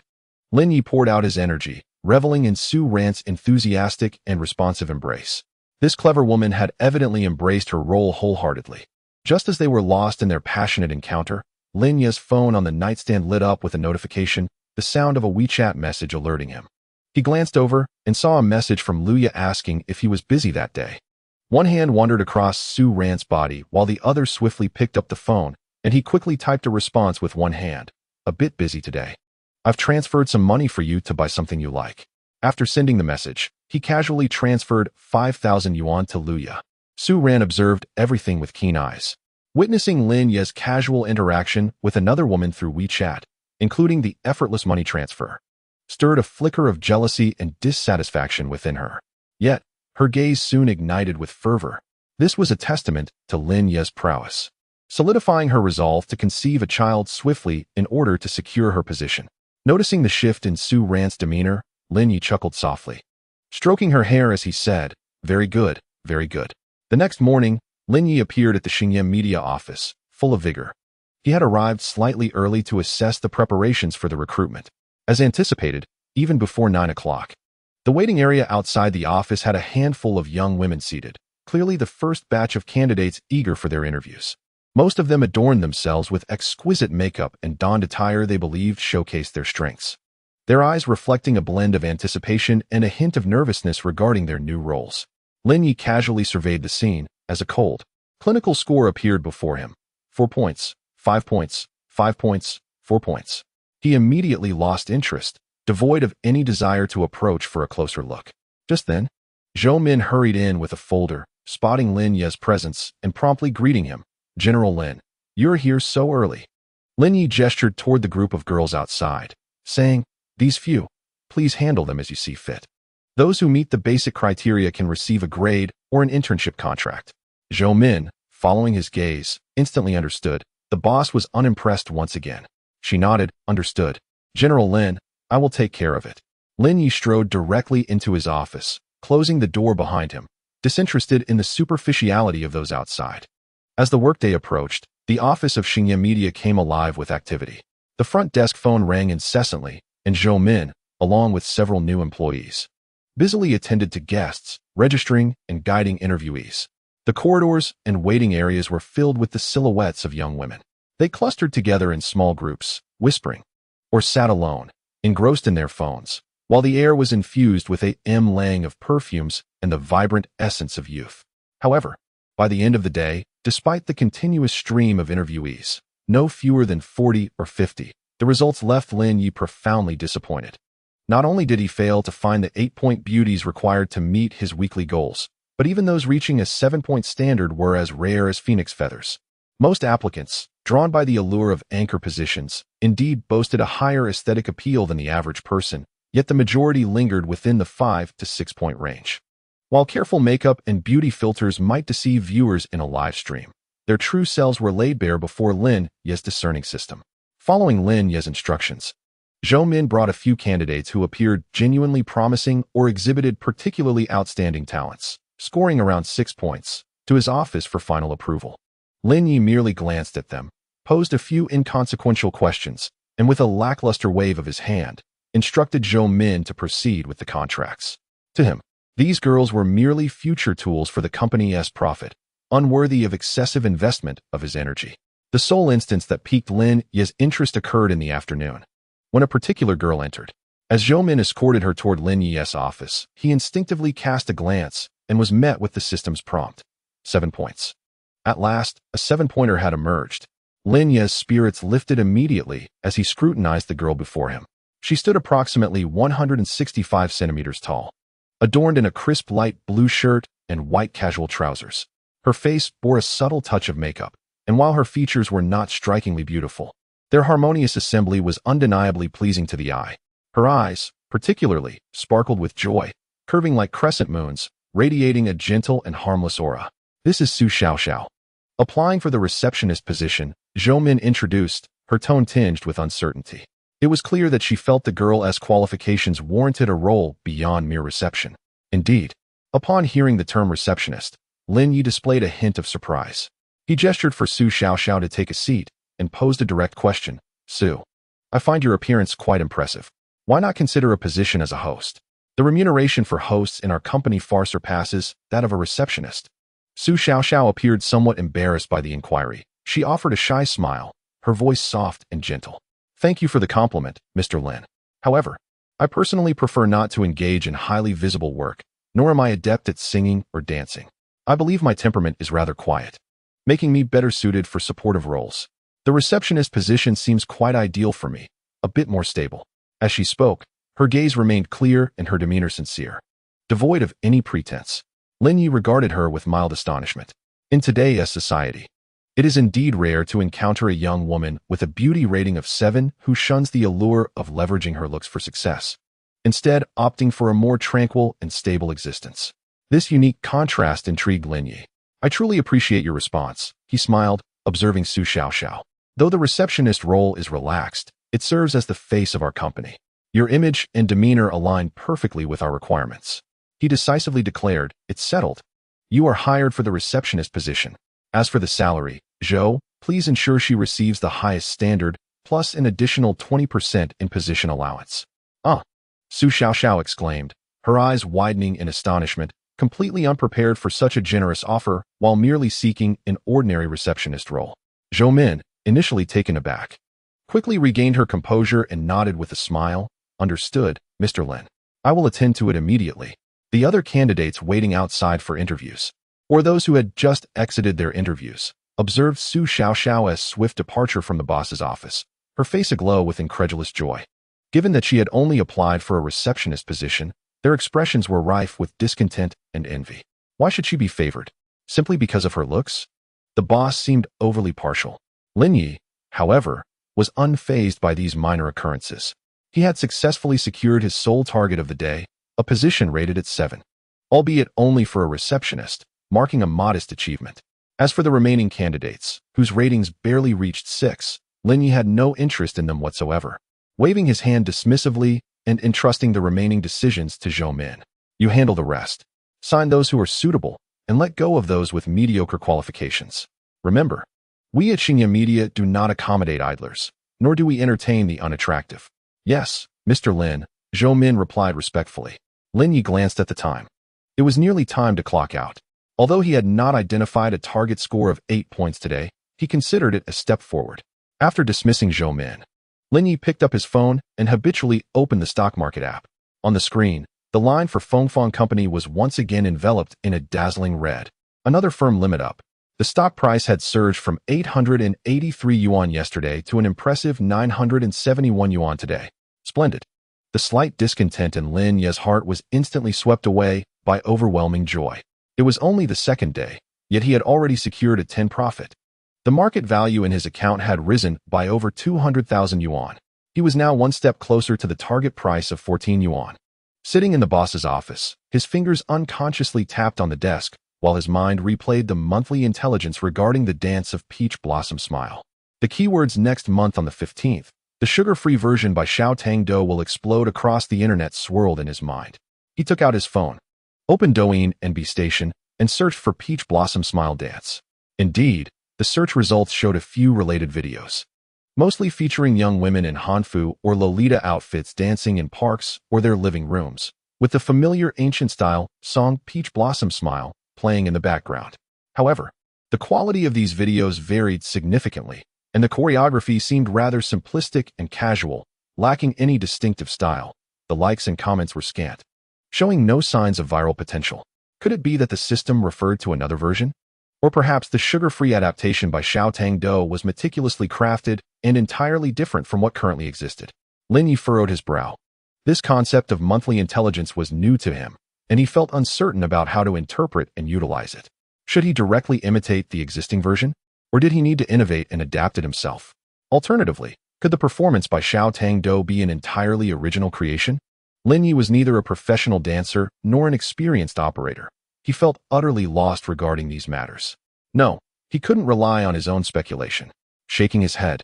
Lin Yi poured out his energy, reveling in Su Ran's enthusiastic and responsive embrace. This clever woman had evidently embraced her role wholeheartedly. Just as they were lost in their passionate encounter, Lin Yi's phone on the nightstand lit up with a notification, the sound of a WeChat message alerting him. He glanced over and saw a message from Luya asking if he was busy that day. One hand wandered across Su Ran's body while the other swiftly picked up the phone, and he quickly typed a response with one hand. "A bit busy today. I've transferred some money for you to buy something you like." After sending the message, he casually transferred 5,000 yuan to Luya. Su Ran observed everything with keen eyes. Witnessing Lin Yi's casual interaction with another woman through WeChat, including the effortless money transfer, stirred a flicker of jealousy and dissatisfaction within her. Yet, her gaze soon ignited with fervor. This was a testament to Lin Yi's prowess, solidifying her resolve to conceive a child swiftly in order to secure her position. Noticing the shift in Su Ran's demeanor, Lin Yi chuckled softly, stroking her hair as he said, "Very good, very good." The next morning, Lin Yi appeared at the Xingye media office, full of vigor. He had arrived slightly early to assess the preparations for the recruitment. As anticipated, even before 9 o'clock, the waiting area outside the office had a handful of young women seated, clearly the first batch of candidates eager for their interviews. Most of them adorned themselves with exquisite makeup and donned attire they believed showcased their strengths, their eyes reflecting a blend of anticipation and a hint of nervousness regarding their new roles. Lin Yi casually surveyed the scene as a cold, clinical score appeared before him. 4 points, 5 points, 5 points, 4 points. He immediately lost interest, devoid of any desire to approach for a closer look. Just then, Zhou Min hurried in with a folder, spotting Lin Yi's presence and promptly greeting him. "General Lin, you're here so early." Lin Yi gestured toward the group of girls outside, saying, "These few, please handle them as you see fit. Those who meet the basic criteria can receive a grade or an internship contract." Zhou Min, following his gaze, instantly understood. The boss was unimpressed once again. She nodded, "Understood. General Lin, I will take care of it." Lin Yi strode directly into his office, closing the door behind him, disinterested in the superficiality of those outside. As the workday approached, the office of Xingye Media came alive with activity. The front desk phone rang incessantly, and Zhou Min, along with several new employees, busily attended to guests, registering and guiding interviewees. The corridors and waiting areas were filled with the silhouettes of young women. They clustered together in small groups, whispering, or sat alone, engrossed in their phones, while the air was infused with a laying of perfumes and the vibrant essence of youth. However, By the end of the day, despite the continuous stream of interviewees, no fewer than 40 or 50, the results left Lin Yi profoundly disappointed. Not only did he fail to find the 8-point beauties required to meet his weekly goals, but even those reaching a 7-point standard were as rare as phoenix feathers. Most applicants, drawn by the allure of anchor positions, indeed boasted a higher aesthetic appeal than the average person, yet the majority lingered within the 5 to 6-point range. While careful makeup and beauty filters might deceive viewers in a live stream, their true selves were laid bare before Lin Yi's discerning system. Following Lin Yi's instructions, Zhou Min brought a few candidates who appeared genuinely promising or exhibited particularly outstanding talents, scoring around 6 points, to his office for final approval. Lin Yi merely glanced at them, posed a few inconsequential questions, and with a lackluster wave of his hand, instructed Zhou Min to proceed with the contracts. To him, these girls were merely future tools for the company's profit, unworthy of excessive investment of his energy. The sole instance that piqued Lin Yi's interest occurred in the afternoon, when a particular girl entered. As Zhou Min escorted her toward Lin Yi's office, he instinctively cast a glance and was met with the system's prompt. 7 points. At last, a 7-pointer had emerged. Lin Yi's spirits lifted immediately as he scrutinized the girl before him. She stood approximately 165 centimeters tall, adorned in a crisp light blue shirt and white casual trousers. Her face bore a subtle touch of makeup, and while her features were not strikingly beautiful, their harmonious assembly was undeniably pleasing to the eye. Her eyes, particularly, sparkled with joy, curving like crescent moons, radiating a gentle and harmless aura. This is Su Xiaoxiao. Applying for the receptionist position, Zhou Min introduced, her tone tinged with uncertainty. It was clear that she felt the girl's qualifications warranted a role beyond mere reception. Indeed, upon hearing the term receptionist, Lin Yi displayed a hint of surprise. He gestured for Su Xiaoxiao to take a seat and posed a direct question. Su, I find your appearance quite impressive. Why not consider a position as a host? The remuneration for hosts in our company far surpasses that of a receptionist. Su Xiaoxiao appeared somewhat embarrassed by the inquiry. She offered a shy smile, her voice soft and gentle. Thank you for the compliment, Mr. Lin. However, I personally prefer not to engage in highly visible work, nor am I adept at singing or dancing. I believe my temperament is rather quiet, making me better suited for supportive roles. The receptionist position seems quite ideal for me, a bit more stable. As she spoke, her gaze remained clear and her demeanor sincere, devoid of any pretense. Lin Yi regarded her with mild astonishment. In today's society, it is indeed rare to encounter a young woman with a beauty rating of 7 who shuns the allure of leveraging her looks for success, instead opting for a more tranquil and stable existence. This unique contrast intrigued Lin Yi. I truly appreciate your response, he smiled, observing Su Xiaoxiao. Though the receptionist role is relaxed, it serves as the face of our company. Your image and demeanor align perfectly with our requirements. He decisively declared, it's settled. You are hired for the receptionist position. As for the salary, Zhou, please ensure she receives the highest standard, plus an additional 20% in position allowance. Su Xiaoxiao exclaimed, her eyes widening in astonishment, completely unprepared for such a generous offer while merely seeking an ordinary receptionist role. Zhou Min, initially taken aback, quickly regained her composure and nodded with a smile. Understood, Mr. Lin. I will attend to it immediately. The other candidates waiting outside for interviews, or those who had just exited their interviews, observed Su Xiaoxiao's swift departure from the boss's office, her face aglow with incredulous joy. Given that she had only applied for a receptionist position, their expressions were rife with discontent and envy. Why should she be favored? Simply because of her looks? The boss seemed overly partial. Lin Yi, however, was unfazed by these minor occurrences. He had successfully secured his sole target of the day, a position rated at 7, albeit only for a receptionist, marking a modest achievement. As for the remaining candidates, whose ratings barely reached 6, Lin Yi had no interest in them whatsoever, waving his hand dismissively and entrusting the remaining decisions to Zhou Min. You handle the rest. Sign those who are suitable, and let go of those with mediocre qualifications. Remember, we at Xingye Media do not accommodate idlers, nor do we entertain the unattractive. Yes, Mr. Lin, Zhou Min replied respectfully. Lin Yi glanced at the time. It was nearly time to clock out. Although he had not identified a target score of 8 points today, he considered it a step forward. After dismissing Zhou Min, Lin Yi picked up his phone and habitually opened the stock market app. On the screen, the line for Fengfang Company was once again enveloped in a dazzling red. Another firm limit up. The stock price had surged from 883 yuan yesterday to an impressive 971 yuan today. Splendid. The slight discontent in Lin Ye's heart was instantly swept away by overwhelming joy. It was only the second day, yet he had already secured a 10 profit. The market value in his account had risen by over 200,000 yuan. He was now one step closer to the target price of 14 yuan. Sitting in the boss's office, his fingers unconsciously tapped on the desk, while his mind replayed the monthly intelligence regarding the dance of Peach Blossom Smile. The keywords next month on the 15th, the sugar-free version by Xiao Tangdo will explode across the internet swirled in his mind. He took out his phone, opened Douyin and B Station, and searched for Peach Blossom Smile Dance. Indeed, the search results showed a few related videos, mostly featuring young women in Hanfu or Lolita outfits dancing in parks or their living rooms, with the familiar ancient-style song Peach Blossom Smile playing in the background. However, the quality of these videos varied significantly, and the choreography seemed rather simplistic and casual, lacking any distinctive style. The likes and comments were scant, showing no signs of viral potential. Could it be that the system referred to another version? Or perhaps the sugar-free adaptation by Xiao Tangdo was meticulously crafted and entirely different from what currently existed. Lin Yi furrowed his brow. This concept of monthly intelligence was new to him, and he felt uncertain about how to interpret and utilize it. Should he directly imitate the existing version? Or did he need to innovate and adapt it himself? Alternatively, could the performance by Xiao Tangdo be an entirely original creation? Lin Yi was neither a professional dancer nor an experienced operator. He felt utterly lost regarding these matters. No, he couldn't rely on his own speculation. Shaking his head,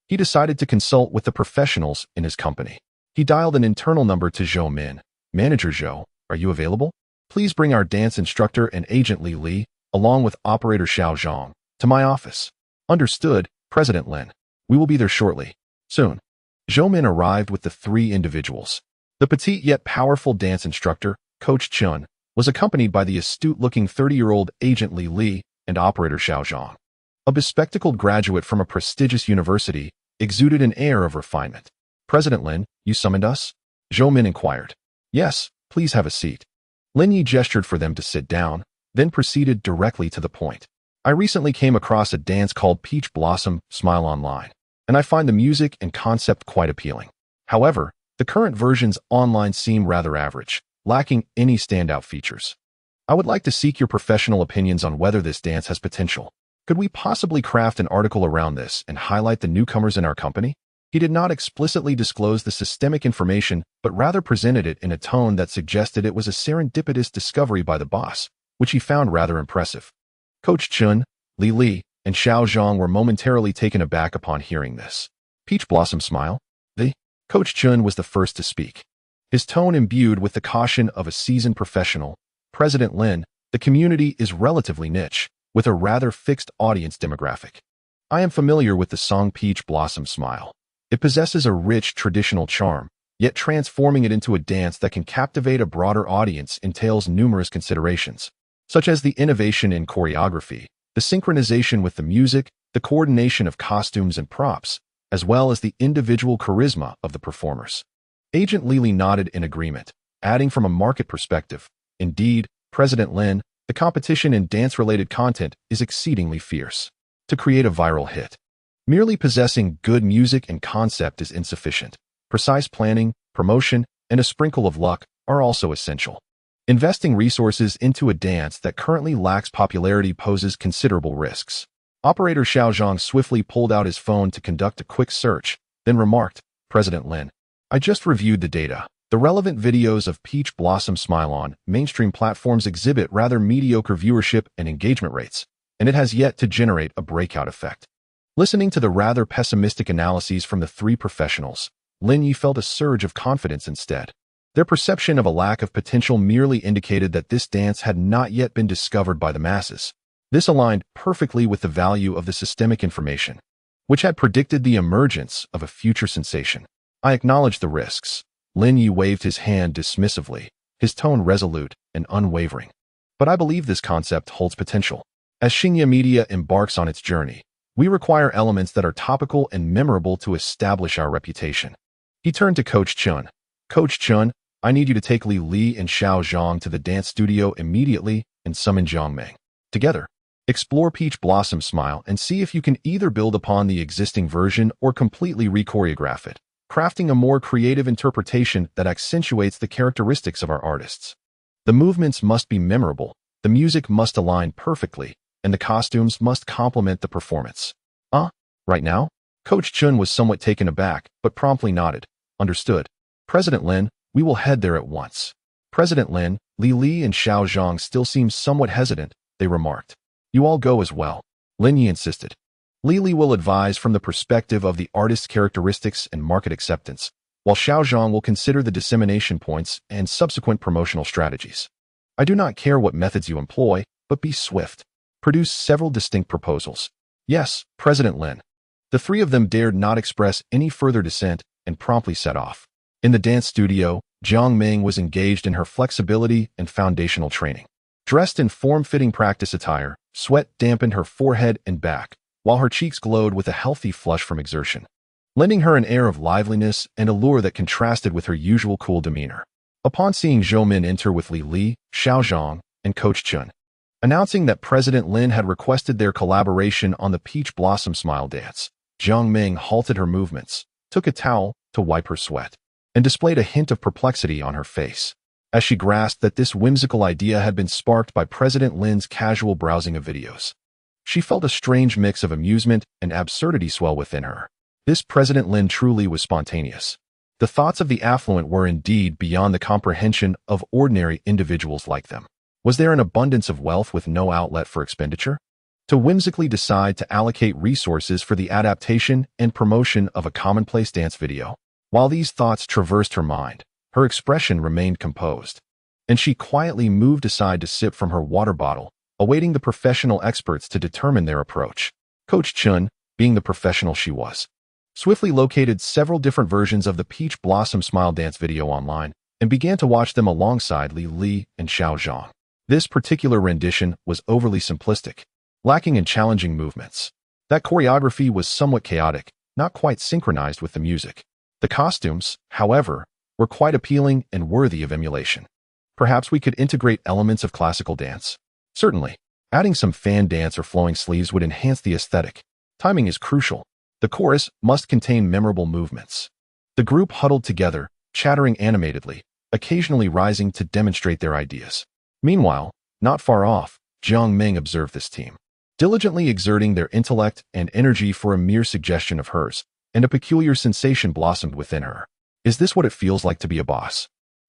he decided to consult with the professionals in his company. He dialed an internal number to Zhou Min. Manager Zhou, are you available? Please bring our dance instructor and agent Li Li, along with operator Xiao Zhang, to my office. Understood, President Lin. We will be there shortly. Soon. Zhou Min arrived with the three individuals. The petite yet powerful dance instructor, Coach Chun, was accompanied by the astute-looking 30-year-old agent Li Li and operator Xiao Zhang. A bespectacled graduate from a prestigious university exuded an air of refinement. President Lin, you summoned us? Zhou Min inquired. Yes, please have a seat. Lin Yi gestured for them to sit down, then proceeded directly to the point. I recently came across a dance called Peach Blossom Smile online, and I find the music and concept quite appealing. However, the current versions online seem rather average, lacking any standout features. I would like to seek your professional opinions on whether this dance has potential. Could we possibly craft an article around this and highlight the newcomers in our company? He did not explicitly disclose the systemic information, but rather presented it in a tone that suggested it was a serendipitous discovery by the boss, which he found rather impressive. Coach Chun, Li Li, and Xiao Zhang were momentarily taken aback upon hearing this. Peach Blossom Smile? Coach Chun was the first to speak. His tone imbued with the caution of a seasoned professional. President Lin, the community is relatively niche, with a rather fixed audience demographic. I am familiar with the song Peach Blossom Smile. It possesses a rich traditional charm, yet transforming it into a dance that can captivate a broader audience entails numerous considerations, such as the innovation in choreography, the synchronization with the music, the coordination of costumes and props, as well as the individual charisma of the performers. Agent Lili nodded in agreement, adding from a market perspective, indeed, President Lin, the competition in dance-related content is exceedingly fierce. To create a viral hit, merely possessing good music and concept is insufficient. Precise planning, promotion, and a sprinkle of luck are also essential. Investing resources into a dance that currently lacks popularity poses considerable risks. Operator Xiao Zhang swiftly pulled out his phone to conduct a quick search, then remarked, President Lin, I just reviewed the data. The relevant videos of Peach Blossom Smile on mainstream platforms exhibit rather mediocre viewership and engagement rates, and it has yet to generate a breakout effect. Listening to the rather pessimistic analyses from the three professionals, Lin Yi felt a surge of confidence instead. Their perception of a lack of potential merely indicated that this dance had not yet been discovered by the masses. This aligned perfectly with the value of the systemic information, which had predicted the emergence of a future sensation. I acknowledge the risks. Lin Yi waved his hand dismissively, his tone resolute and unwavering. But I believe this concept holds potential. As Xingye Media embarks on its journey, we require elements that are topical and memorable to establish our reputation. He turned to Coach Chun. Coach Chun, I need you to take Li Li and Xiao Zhang to the dance studio immediately and summon Jiang Meng. Together, explore Peach Blossom Smile and see if you can either build upon the existing version or completely re-choreograph it, crafting a more creative interpretation that accentuates the characteristics of our artists. The movements must be memorable, the music must align perfectly, and the costumes must complement the performance. Right now? Coach Chun was somewhat taken aback, but promptly nodded. Understood. President Lin, we will head there at once. President Lin, Li and Xiao Zhang still seemed somewhat hesitant, they remarked. You all go as well. Lin Yi insisted. Li will advise from the perspective of the artist's characteristics and market acceptance, while Xiao Zhang will consider the dissemination points and subsequent promotional strategies. I do not care what methods you employ, but be swift. Produce several distinct proposals. Yes, President Lin. The three of them dared not express any further dissent and promptly set off. In the dance studio, Jiang Ming was engaged in her flexibility and foundational training. Dressed in form-fitting practice attire, sweat dampened her forehead and back, while her cheeks glowed with a healthy flush from exertion, lending her an air of liveliness and allure that contrasted with her usual cool demeanor. Upon seeing Zhou Min enter with Li, Xiao Zhang, and Coach Chun, announcing that President Lin had requested their collaboration on the Peach Blossom Smile dance, Jiang Ming halted her movements, took a towel to wipe her sweat, and displayed a hint of perplexity on her face, as she grasped that this whimsical idea had been sparked by President Lin's casual browsing of videos. She felt a strange mix of amusement and absurdity swell within her. This President Lin truly was spontaneous. The thoughts of the affluent were indeed beyond the comprehension of ordinary individuals like them. Was there an abundance of wealth with no outlet for expenditure? To whimsically decide to allocate resources for the adaptation and promotion of a commonplace dance video. While these thoughts traversed her mind, her expression remained composed, and she quietly moved aside to sip from her water bottle, awaiting the professional experts to determine their approach. Coach Chun, being the professional she was, swiftly located several different versions of the Peach Blossom Smile dance video online and began to watch them alongside Li and Xiao Zhang. This particular rendition was overly simplistic, lacking in challenging movements. That choreography was somewhat chaotic, not quite synchronized with the music. The costumes, however, were quite appealing and worthy of emulation. Perhaps we could integrate elements of classical dance. Certainly, adding some fan dance or flowing sleeves would enhance the aesthetic. Timing is crucial. The chorus must contain memorable movements. The group huddled together, chattering animatedly, occasionally rising to demonstrate their ideas. Meanwhile, not far off, Jiang Ming observed this team, diligently exerting their intellect and energy for a mere suggestion of hers, and a peculiar sensation blossomed within her. Is this what it feels like to be a boss?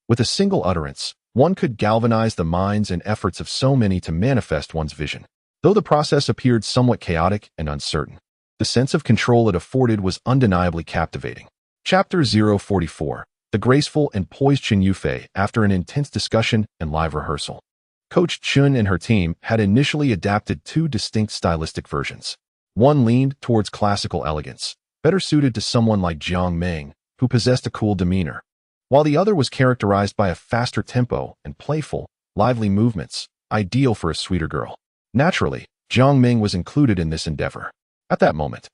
With a single utterance, one could galvanize the minds and efforts of so many to manifest one's vision. Though the process appeared somewhat chaotic and uncertain, the sense of control it afforded was undeniably captivating. Chapter 044. The graceful and poised Chen Yufei. After an intense discussion and live rehearsal, Coach Chun and her team had initially adapted two distinct stylistic versions. One leaned towards classical elegance, better suited to someone like Jiang Ming, who possessed a cool demeanor, while the other was characterized by a faster tempo and playful, lively movements, ideal for a sweeter girl. Naturally, Jiang Ming was included in this endeavor. At that moment,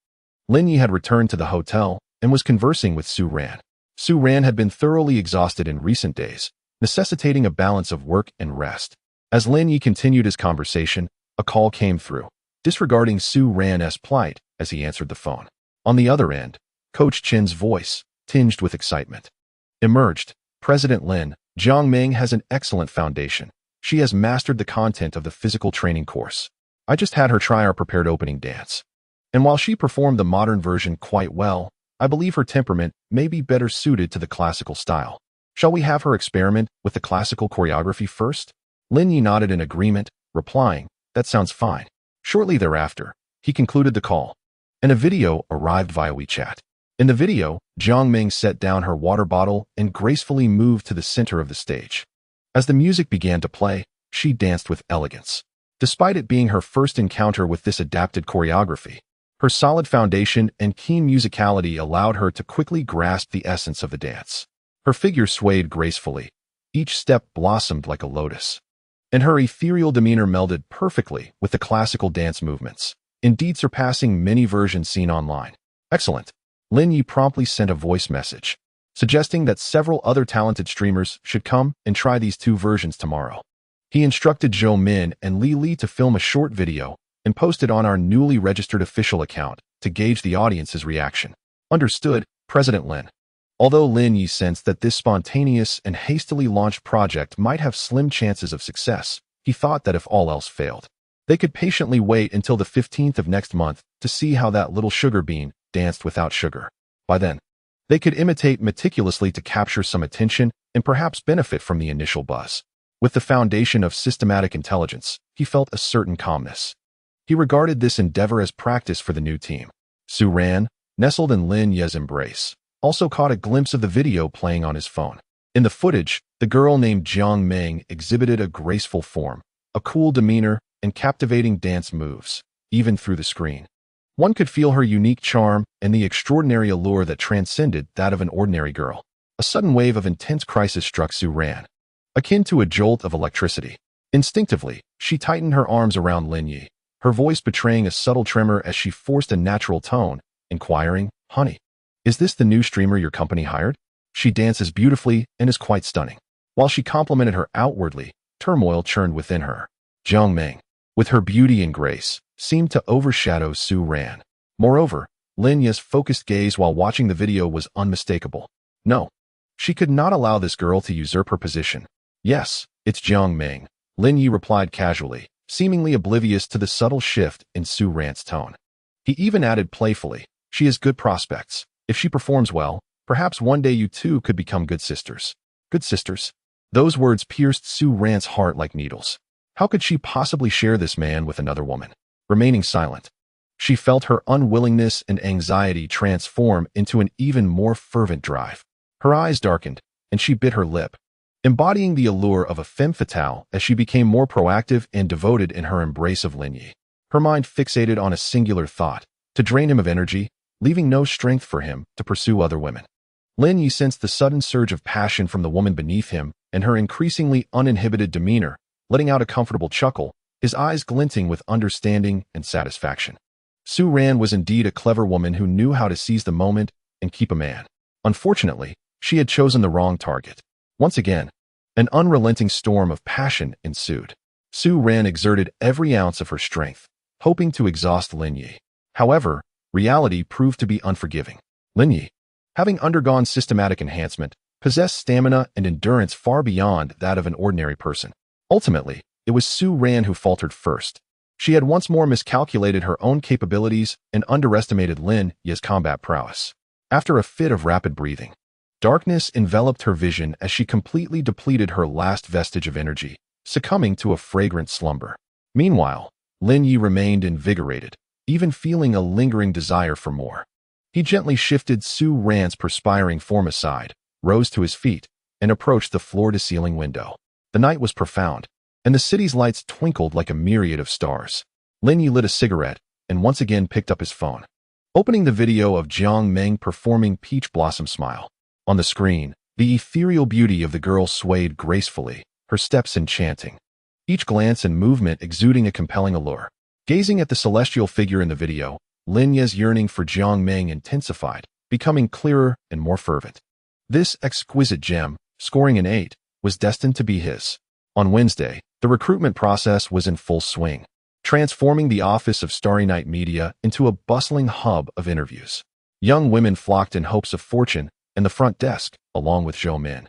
Lin Yi had returned to the hotel and was conversing with Su Ran. Su Ran had been thoroughly exhausted in recent days, necessitating a balance of work and rest. As Lin Yi continued his conversation, a call came through, disregarding Su Ran's plight as he answered the phone. On the other end, Coach Chen's voice, tinged with excitement, emerged. President Lin, Jiang Ming has an excellent foundation. She has mastered the content of the physical training course. I just had her try our prepared opening dance. And while she performed the modern version quite well, I believe her temperament may be better suited to the classical style. Shall we have her experiment with the classical choreography first? Lin Yi nodded in agreement, replying, that sounds fine. Shortly thereafter, he concluded the call, and a video arrived via WeChat. In the video, Jiang Ming set down her water bottle and gracefully moved to the center of the stage. As the music began to play, she danced with elegance. Despite it being her first encounter with this adapted choreography, her solid foundation and keen musicality allowed her to quickly grasp the essence of the dance. Her figure swayed gracefully. Each step blossomed like a lotus, and her ethereal demeanor melded perfectly with the classical dance movements, indeed surpassing many versions seen online. Excellent. Lin Yi promptly sent a voice message, suggesting that several other talented streamers should come and try these two versions tomorrow. He instructed Zhou Min and Li Li to film a short video and post it on our newly registered official account to gauge the audience's reaction. Understood, President Lin. Although Lin Yi sensed that this spontaneous and hastily launched project might have slim chances of success, he thought that if all else failed, they could patiently wait until the 15th of next month to see how that little sugar bean danced without sugar. By then, they could imitate meticulously to capture some attention and perhaps benefit from the initial buzz. With the foundation of systematic intelligence, he felt a certain calmness. He regarded this endeavor as practice for the new team. Su Ran, nestled in Lin Ye's embrace, also caught a glimpse of the video playing on his phone. In the footage, the girl named Jiang Meng exhibited a graceful form, a cool demeanor, and captivating dance moves, even through the screen. One could feel her unique charm and the extraordinary allure that transcended that of an ordinary girl. A sudden wave of intense crisis struck Su Ran, akin to a jolt of electricity. Instinctively, she tightened her arms around Lin Yi, her voice betraying a subtle tremor as she forced a natural tone, inquiring, "Honey, is this the new streamer your company hired? She dances beautifully and is quite stunning." While she complimented her outwardly, turmoil churned within her. Jiang Meng, with her beauty and grace, seemed to overshadow Su Ran. Moreover, Lin Yi's focused gaze while watching the video was unmistakable. No, she could not allow this girl to usurp her position. "Yes, it's Jiang Meng," Lin Yi replied casually, seemingly oblivious to the subtle shift in Su Ran's tone. He even added playfully, "She has good prospects. If she performs well, perhaps one day you two could become good sisters." Good sisters? Those words pierced Su Ran's heart like needles. How could she possibly share this man with another woman? Remaining silent, she felt her unwillingness and anxiety transform into an even more fervent drive. Her eyes darkened, and she bit her lip, embodying the allure of a femme fatale as she became more proactive and devoted in her embrace of Lin Yi. Her mind fixated on a singular thought, to drain him of energy, leaving no strength for him to pursue other women. Lin Yi sensed the sudden surge of passion from the woman beneath him and her increasingly uninhibited demeanor, letting out a comfortable chuckle, his eyes glinting with understanding and satisfaction. Su Ran was indeed a clever woman who knew how to seize the moment and keep a man. Unfortunately, she had chosen the wrong target. Once again, an unrelenting storm of passion ensued. Su Ran exerted every ounce of her strength, hoping to exhaust Lin Yi. However, reality proved to be unforgiving. Lin Yi, having undergone systematic enhancement, possessed stamina and endurance far beyond that of an ordinary person. Ultimately, it was Su Ran who faltered first. She had once more miscalculated her own capabilities and underestimated Lin Yi's combat prowess. After a fit of rapid breathing, darkness enveloped her vision as she completely depleted her last vestige of energy, succumbing to a fragrant slumber. Meanwhile, Lin Yi remained invigorated, even feeling a lingering desire for more. He gently shifted Su Ran's perspiring form aside, rose to his feet, and approached the floor-to-ceiling window. The night was profound, and the city's lights twinkled like a myriad of stars. Lin Yi lit a cigarette and once again picked up his phone, opening the video of Jiang Meng performing Peach Blossom Smile. On the screen, the ethereal beauty of the girl swayed gracefully, her steps enchanting, each glance and movement exuding a compelling allure. Gazing at the celestial figure in the video, Lin Yi's yearning for Jiang Meng intensified, becoming clearer and more fervent. This exquisite gem, scoring an 8, was destined to be his. On Wednesday, the recruitment process was in full swing, transforming the office of Starry Night Media into a bustling hub of interviews. Young women flocked in hopes of fortune, and the front desk, along with Zhou Min,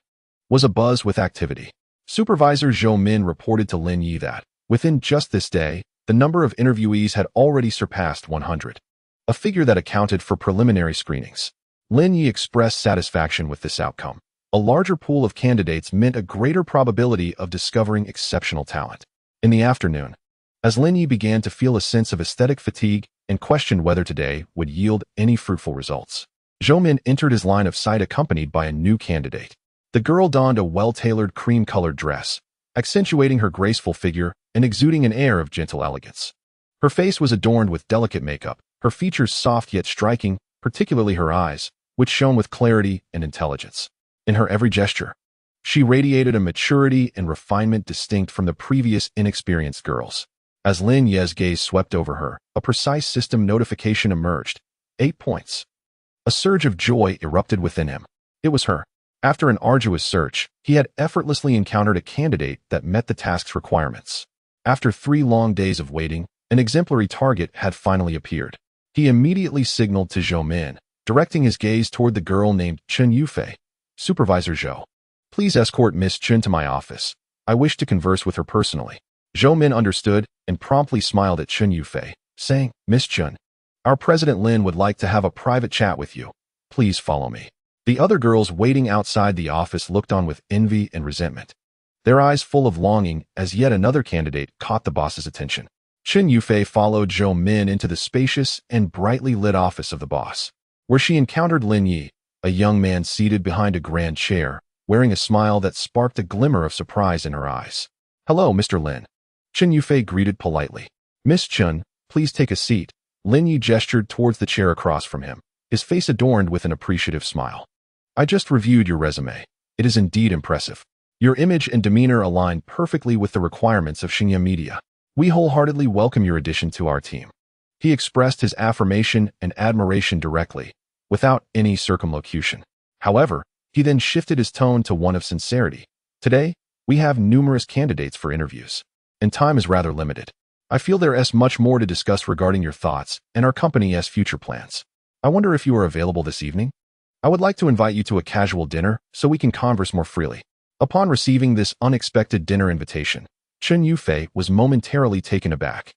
was abuzz with activity. Supervisor Zhou Min reported to Lin Yi that, within just this day, the number of interviewees had already surpassed 100, a figure that accounted for preliminary screenings. Lin Yi expressed satisfaction with this outcome. A larger pool of candidates meant a greater probability of discovering exceptional talent. In the afternoon, as Lin Yi began to feel a sense of aesthetic fatigue and questioned whether today would yield any fruitful results, Zhou Min entered his line of sight accompanied by a new candidate. The girl donned a well-tailored cream-colored dress, accentuating her graceful figure and exuding an air of gentle elegance. Her face was adorned with delicate makeup, her features soft yet striking, particularly her eyes, which shone with clarity and intelligence. In her every gesture, she radiated a maturity and refinement distinct from the previous inexperienced girls. As Lin Yi's gaze swept over her, a precise system notification emerged. 8 points. A surge of joy erupted within him. It was her. After an arduous search, he had effortlessly encountered a candidate that met the task's requirements. After 3 long days of waiting, an exemplary target had finally appeared. He immediately signaled to Zhou Min, directing his gaze toward the girl named Chen Yufei. Supervisor Zhou, please escort Miss Chen to my office. I wish to converse with her personally. Zhou Min understood and promptly smiled at Chen Yufei, saying, Miss Chen, our President Lin would like to have a private chat with you. Please follow me. The other girls waiting outside the office looked on with envy and resentment, their eyes full of longing as yet another candidate caught the boss's attention. Chen Yufei followed Zhou Min into the spacious and brightly lit office of the boss, where she encountered Lin Yi, a young man seated behind a grand chair, wearing a smile that sparked a glimmer of surprise in her eyes. Hello, Mr. Lin. Chen Yufei greeted politely. Miss Chen, please take a seat. Lin Yi gestured towards the chair across from him, his face adorned with an appreciative smile. I just reviewed your resume. It is indeed impressive. Your image and demeanor align perfectly with the requirements of Xingye Media. We wholeheartedly welcome your addition to our team. He expressed his affirmation and admiration directly, without any circumlocution. However, he then shifted his tone to one of sincerity. Today, we have numerous candidates for interviews, and time is rather limited. I feel there is much more to discuss regarding your thoughts and our company's future plans. I wonder if you are available this evening? I would like to invite you to a casual dinner so we can converse more freely. Upon receiving this unexpected dinner invitation, Chen Yufei was momentarily taken aback,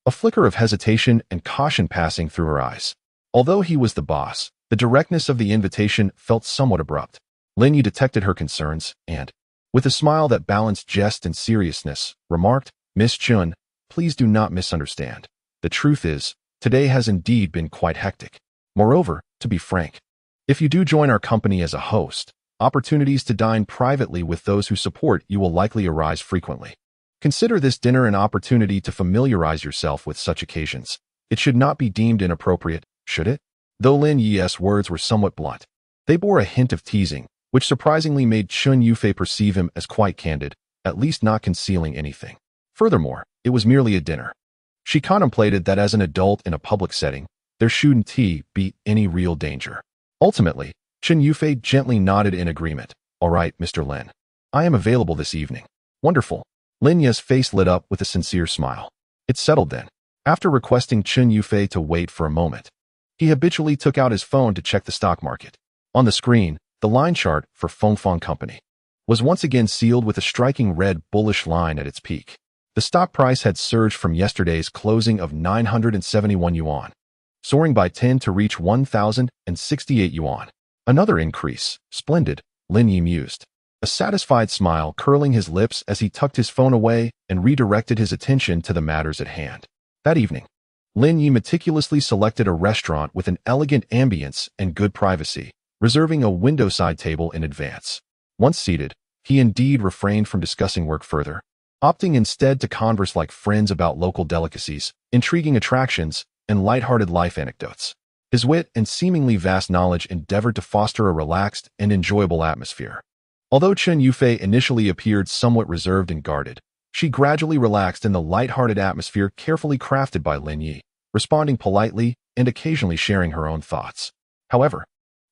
a flicker of hesitation and caution passing through her eyes. Although he was the boss, the directness of the invitation felt somewhat abrupt. Lin Yi detected her concerns and, with a smile that balanced jest and seriousness, remarked, Miss Chen, please do not misunderstand. The truth is, today has indeed been quite hectic. Moreover, to be frank, if you do join our company as a host, opportunities to dine privately with those who support you will likely arise frequently. Consider this dinner an opportunity to familiarize yourself with such occasions. It should not be deemed inappropriate, should it? Though Lin Yi's words were somewhat blunt, they bore a hint of teasing, which surprisingly made Chen Yufei perceive him as quite candid, at least not concealing anything. Furthermore, it was merely a dinner. She contemplated that as an adult in a public setting, there shouldn't be any real danger. Ultimately, Chen Yufei gently nodded in agreement. All right, Mr. Lin. I am available this evening. Wonderful. Lin Yi's face lit up with a sincere smile. It's settled then. After requesting Chen Yufei to wait for a moment, he habitually took out his phone to check the stock market. On the screen, the line chart for Fengfeng Company was once again sealed with a striking red bullish line at its peak. The stock price had surged from yesterday's closing of 971 yuan, soaring by 10 to reach 1,068 yuan. Another increase. Splendid, Lin Yi mused, a satisfied smile curling his lips as he tucked his phone away and redirected his attention to the matters at hand. That evening, Lin Yi meticulously selected a restaurant with an elegant ambience and good privacy, reserving a window-side table in advance. Once seated, he indeed refrained from discussing work further, opting instead to converse like friends about local delicacies, intriguing attractions, and light-hearted life anecdotes. His wit and seemingly vast knowledge endeavored to foster a relaxed and enjoyable atmosphere. Although Chen Yufei initially appeared somewhat reserved and guarded, she gradually relaxed in the light-hearted atmosphere carefully crafted by Lin Yi, responding politely and occasionally sharing her own thoughts. However,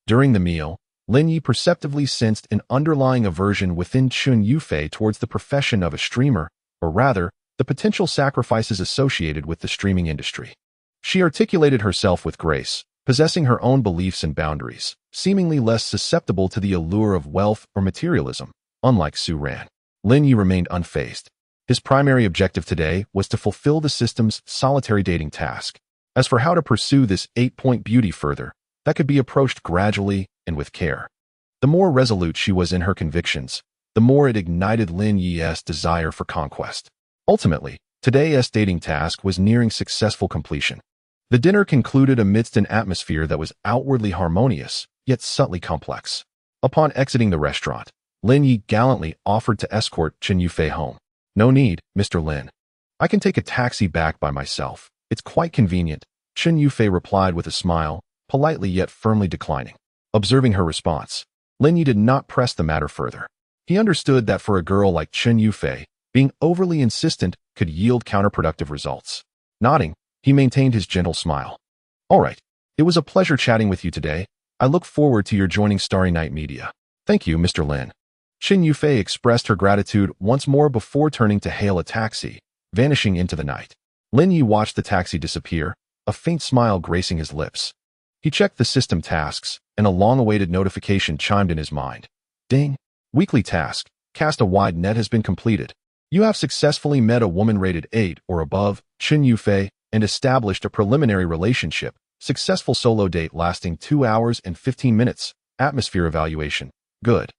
during the meal, Lin Yi perceptibly sensed an underlying aversion within Chen Yufei towards the profession of a streamer, or rather, the potential sacrifices associated with the streaming industry. She articulated herself with grace, possessing her own beliefs and boundaries, seemingly less susceptible to the allure of wealth or materialism. Unlike Su Ran, Lin Yi remained unfazed. His primary objective today was to fulfill the system's solitary dating task. As for how to pursue this 8-point beauty further, that could be approached gradually and with care. The more resolute she was in her convictions, the more it ignited Lin Yi's desire for conquest. Ultimately, today's dating task was nearing successful completion. The dinner concluded amidst an atmosphere that was outwardly harmonious, yet subtly complex. Upon exiting the restaurant, Lin Yi gallantly offered to escort Chen Yufei home. No need, Mr. Lin. I can take a taxi back by myself. It's quite convenient, Chen Yufei replied with a smile, politely yet firmly declining. Observing her response, Lin Yi did not press the matter further. He understood that for a girl like Chen Yufei, being overly insistent could yield counterproductive results. Nodding, he maintained his gentle smile. All right, it was a pleasure chatting with you today. I look forward to your joining Starry Night Media. Thank you, Mr. Lin. Qin Yufei expressed her gratitude once more before turning to hail a taxi, vanishing into the night. Lin Yi watched the taxi disappear, a faint smile gracing his lips. He checked the system tasks, and a long-awaited notification chimed in his mind. Ding! Weekly task. Cast a wide net has been completed. You have successfully met a woman rated 8 or above, Qin Yufei, and established a preliminary relationship. Successful solo date lasting 2 hours and 15 minutes. Atmosphere evaluation. Good.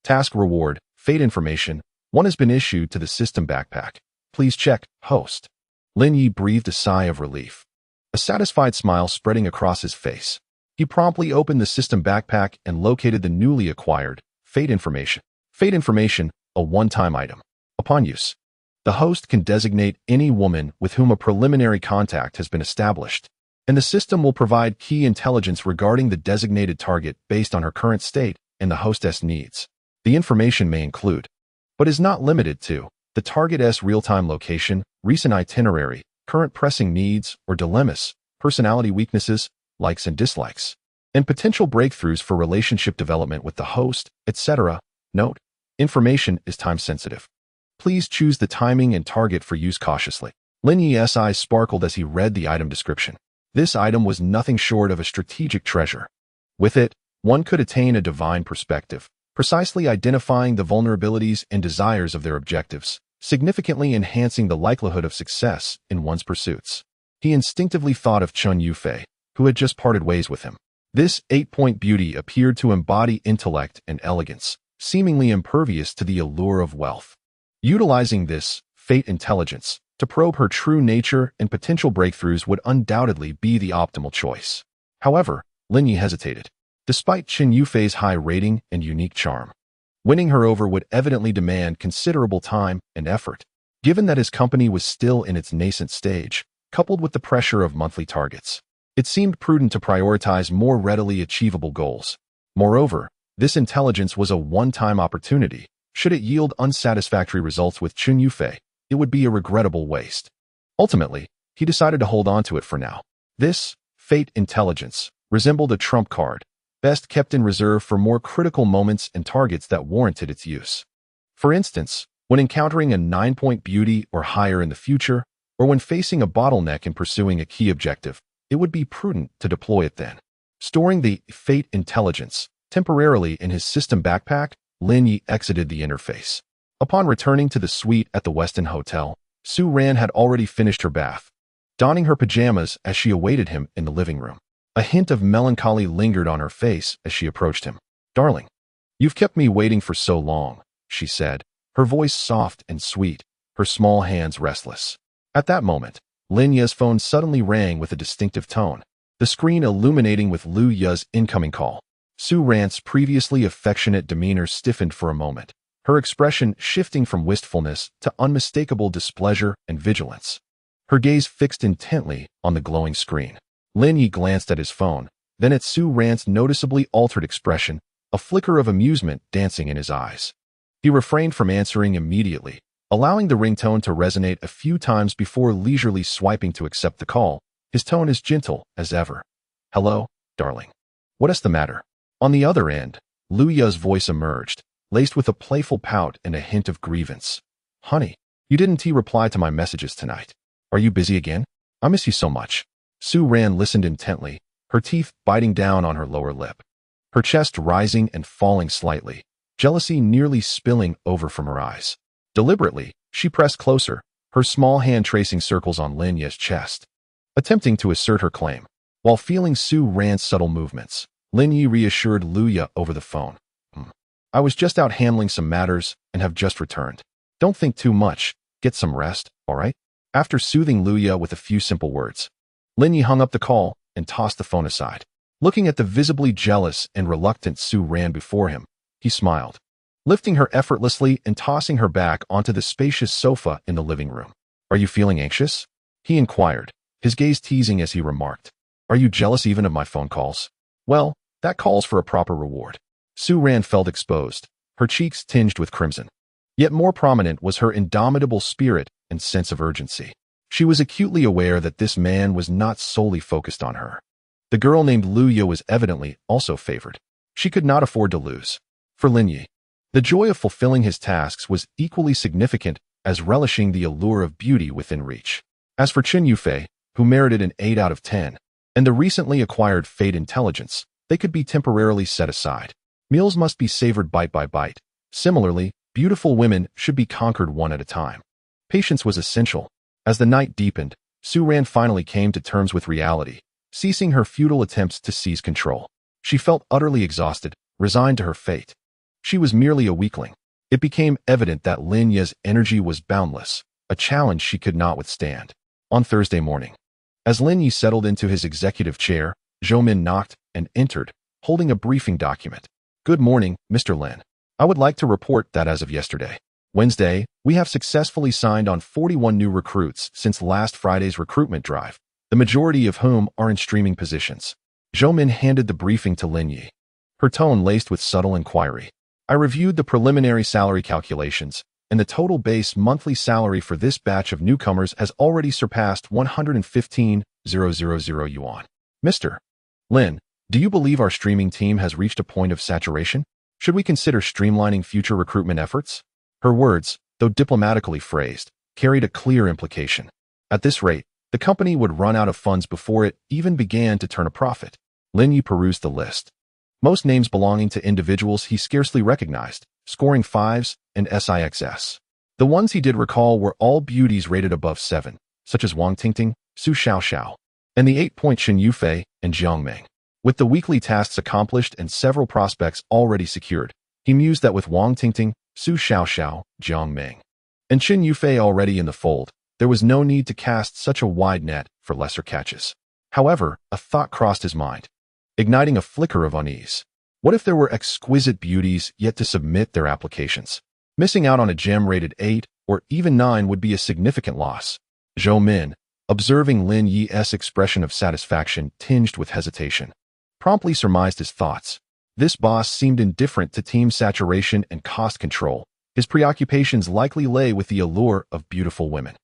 Task reward. Fate information. One has been issued to the system backpack. Please check. Host. Lin Yi breathed a sigh of relief, a satisfied smile spreading across his face. He promptly opened the system backpack and located the newly acquired Fate information. Fate information, a one-time item. Upon use, the host can designate any woman with whom a preliminary contact has been established, and the system will provide key intelligence regarding the designated target based on her current state and the hostess needs. The information may include, but is not limited to, the target's real-time location, recent itinerary, current pressing needs or dilemmas, personality weaknesses, likes and dislikes, and potential breakthroughs for relationship development with the host, etc. Note: information is time-sensitive. Please choose the timing and target for use cautiously. Lin Yi's eyes sparkled as he read the item description. This item was nothing short of a strategic treasure. With it, one could attain a divine perspective, precisely identifying the vulnerabilities and desires of their objectives, significantly enhancing the likelihood of success in one's pursuits. He instinctively thought of Qin Yufei, who had just parted ways with him. This 8-point beauty appeared to embody intellect and elegance, seemingly impervious to the allure of wealth. Utilizing this fate intelligence to probe her true nature and potential breakthroughs would undoubtedly be the optimal choice. However, Lin Yi hesitated. Despite Qin Yufei's high rating and unique charm, winning her over would evidently demand considerable time and effort, given that his company was still in its nascent stage, coupled with the pressure of monthly targets. It seemed prudent to prioritize more readily achievable goals. Moreover, this intelligence was a one-time opportunity. Should it yield unsatisfactory results with Qin Yufei, it would be a regrettable waste. Ultimately, he decided to hold on to it for now. This fate intelligence resembled a trump card, best kept in reserve for more critical moments and targets that warranted its use. For instance, when encountering a 9-point beauty or higher in the future, or when facing a bottleneck in pursuing a key objective, it would be prudent to deploy it then. Storing the fate intelligence temporarily in his system backpack, Lin Yi exited the interface. Upon returning to the suite at the Westin Hotel, Su Ran had already finished her bath, donning her pajamas as she awaited him in the living room. A hint of melancholy lingered on her face as she approached him. "Darling, you've kept me waiting for so long," she said, her voice soft and sweet, her small hands restless. At that moment, Lin Yi's phone suddenly rang with a distinctive tone, the screen illuminating with Lu Ye's incoming call. Su Ran's previously affectionate demeanor stiffened for a moment, her expression shifting from wistfulness to unmistakable displeasure and vigilance. Her gaze fixed intently on the glowing screen. Lin Yi glanced at his phone, then at Su Ran's noticeably altered expression, a flicker of amusement dancing in his eyes. He refrained from answering immediately, allowing the ringtone to resonate a few times before leisurely swiping to accept the call, his tone as gentle as ever. "Hello, darling. What is the matter?" On the other end, Lu Ye's voice emerged, laced with a playful pout and a hint of grievance. "Honey, you didn't reply to my messages tonight. Are you busy again? I miss you so much." Su Ran listened intently, her teeth biting down on her lower lip, her chest rising and falling slightly, jealousy nearly spilling over from her eyes. Deliberately, she pressed closer, her small hand tracing circles on Lin Yi's chest, attempting to assert her claim. While feeling Su Ran's subtle movements, Lin Yi reassured Lu Ye over the phone. "I was just out handling some matters and have just returned. Don't think too much, get some rest, all right?" After soothing Lu Ye with a few simple words, Lin Yi hung up the call and tossed the phone aside. Looking at the visibly jealous and reluctant Su Ran before him, he smiled, lifting her effortlessly and tossing her back onto the spacious sofa in the living room. "Are you feeling anxious?" he inquired, his gaze teasing as he remarked. "Are you jealous even of my phone calls? Well, that calls for a proper reward." Su Ran felt exposed, her cheeks tinged with crimson. Yet more prominent was her indomitable spirit and sense of urgency. She was acutely aware that this man was not solely focused on her. The girl named Lu Ye was evidently also favored. She could not afford to lose. For Lin Yi, the joy of fulfilling his tasks was equally significant as relishing the allure of beauty within reach. As for Qin Yufei, who merited an 8 out of 10, and the recently acquired Fate Intelligence, they could be temporarily set aside. Meals must be savored bite by bite. Similarly, beautiful women should be conquered one at a time. Patience was essential. As the night deepened, Su Ran finally came to terms with reality, ceasing her futile attempts to seize control. She felt utterly exhausted, resigned to her fate. She was merely a weakling. It became evident that Lin Yi's energy was boundless, a challenge she could not withstand. On Thursday morning, as Lin Yi settled into his executive chair, Zhou Min knocked and entered, holding a briefing document. "Good morning, Mr. Lin. I would like to report that as of yesterday, Wednesday, we have successfully signed on 41 new recruits since last Friday's recruitment drive, the majority of whom are in streaming positions." Zhou Min handed the briefing to Lin Yi, her tone laced with subtle inquiry. "I reviewed the preliminary salary calculations, and the total base monthly salary for this batch of newcomers has already surpassed 115,000 yuan. Mr. Lin, do you believe our streaming team has reached a point of saturation? Should we consider streamlining future recruitment efforts?" Her words, though diplomatically phrased, carried a clear implication. At this rate, the company would run out of funds before it even began to turn a profit. Lin Yi perused the list. Most names belonging to individuals he scarcely recognized, scoring 5s and SIXS. The ones he did recall were all beauties rated above 7, such as Wang Tingting, Su Xiaoxiao, and the 8-point Qin Yufei and Jiang Ming. With the weekly tasks accomplished and several prospects already secured, he mused that with Wang Tingting, Su Xiaoxiao, Jiang Ming, and Qin Yufei already in the fold, there was no need to cast such a wide net for lesser catches. However, a thought crossed his mind, igniting a flicker of unease. What if there were exquisite beauties yet to submit their applications? Missing out on a gem rated 8 or even 9 would be a significant loss. Zhou Min, observing Lin Yi's expression of satisfaction tinged with hesitation, promptly surmised his thoughts. This boss seemed indifferent to team saturation and cost control. His preoccupations likely lay with the allure of beautiful women.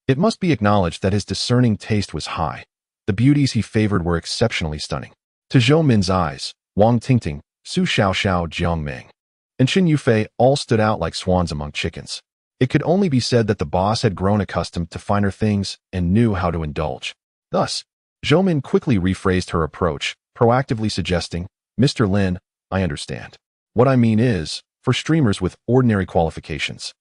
It must be acknowledged that his discerning taste was high. The beauties he favored were exceptionally stunning. To Zhou Min's eyes, Wang Tingting, Su Xiaoxiao, Jiang Ming, and Qin Yufei all stood out like swans among chickens. It could only be said that the boss had grown accustomed to finer things and knew how to indulge. Thus, Zhou Min quickly rephrased her approach, proactively suggesting, "Mr. Lin, I understand. What I mean is, for streamers with ordinary qualifications,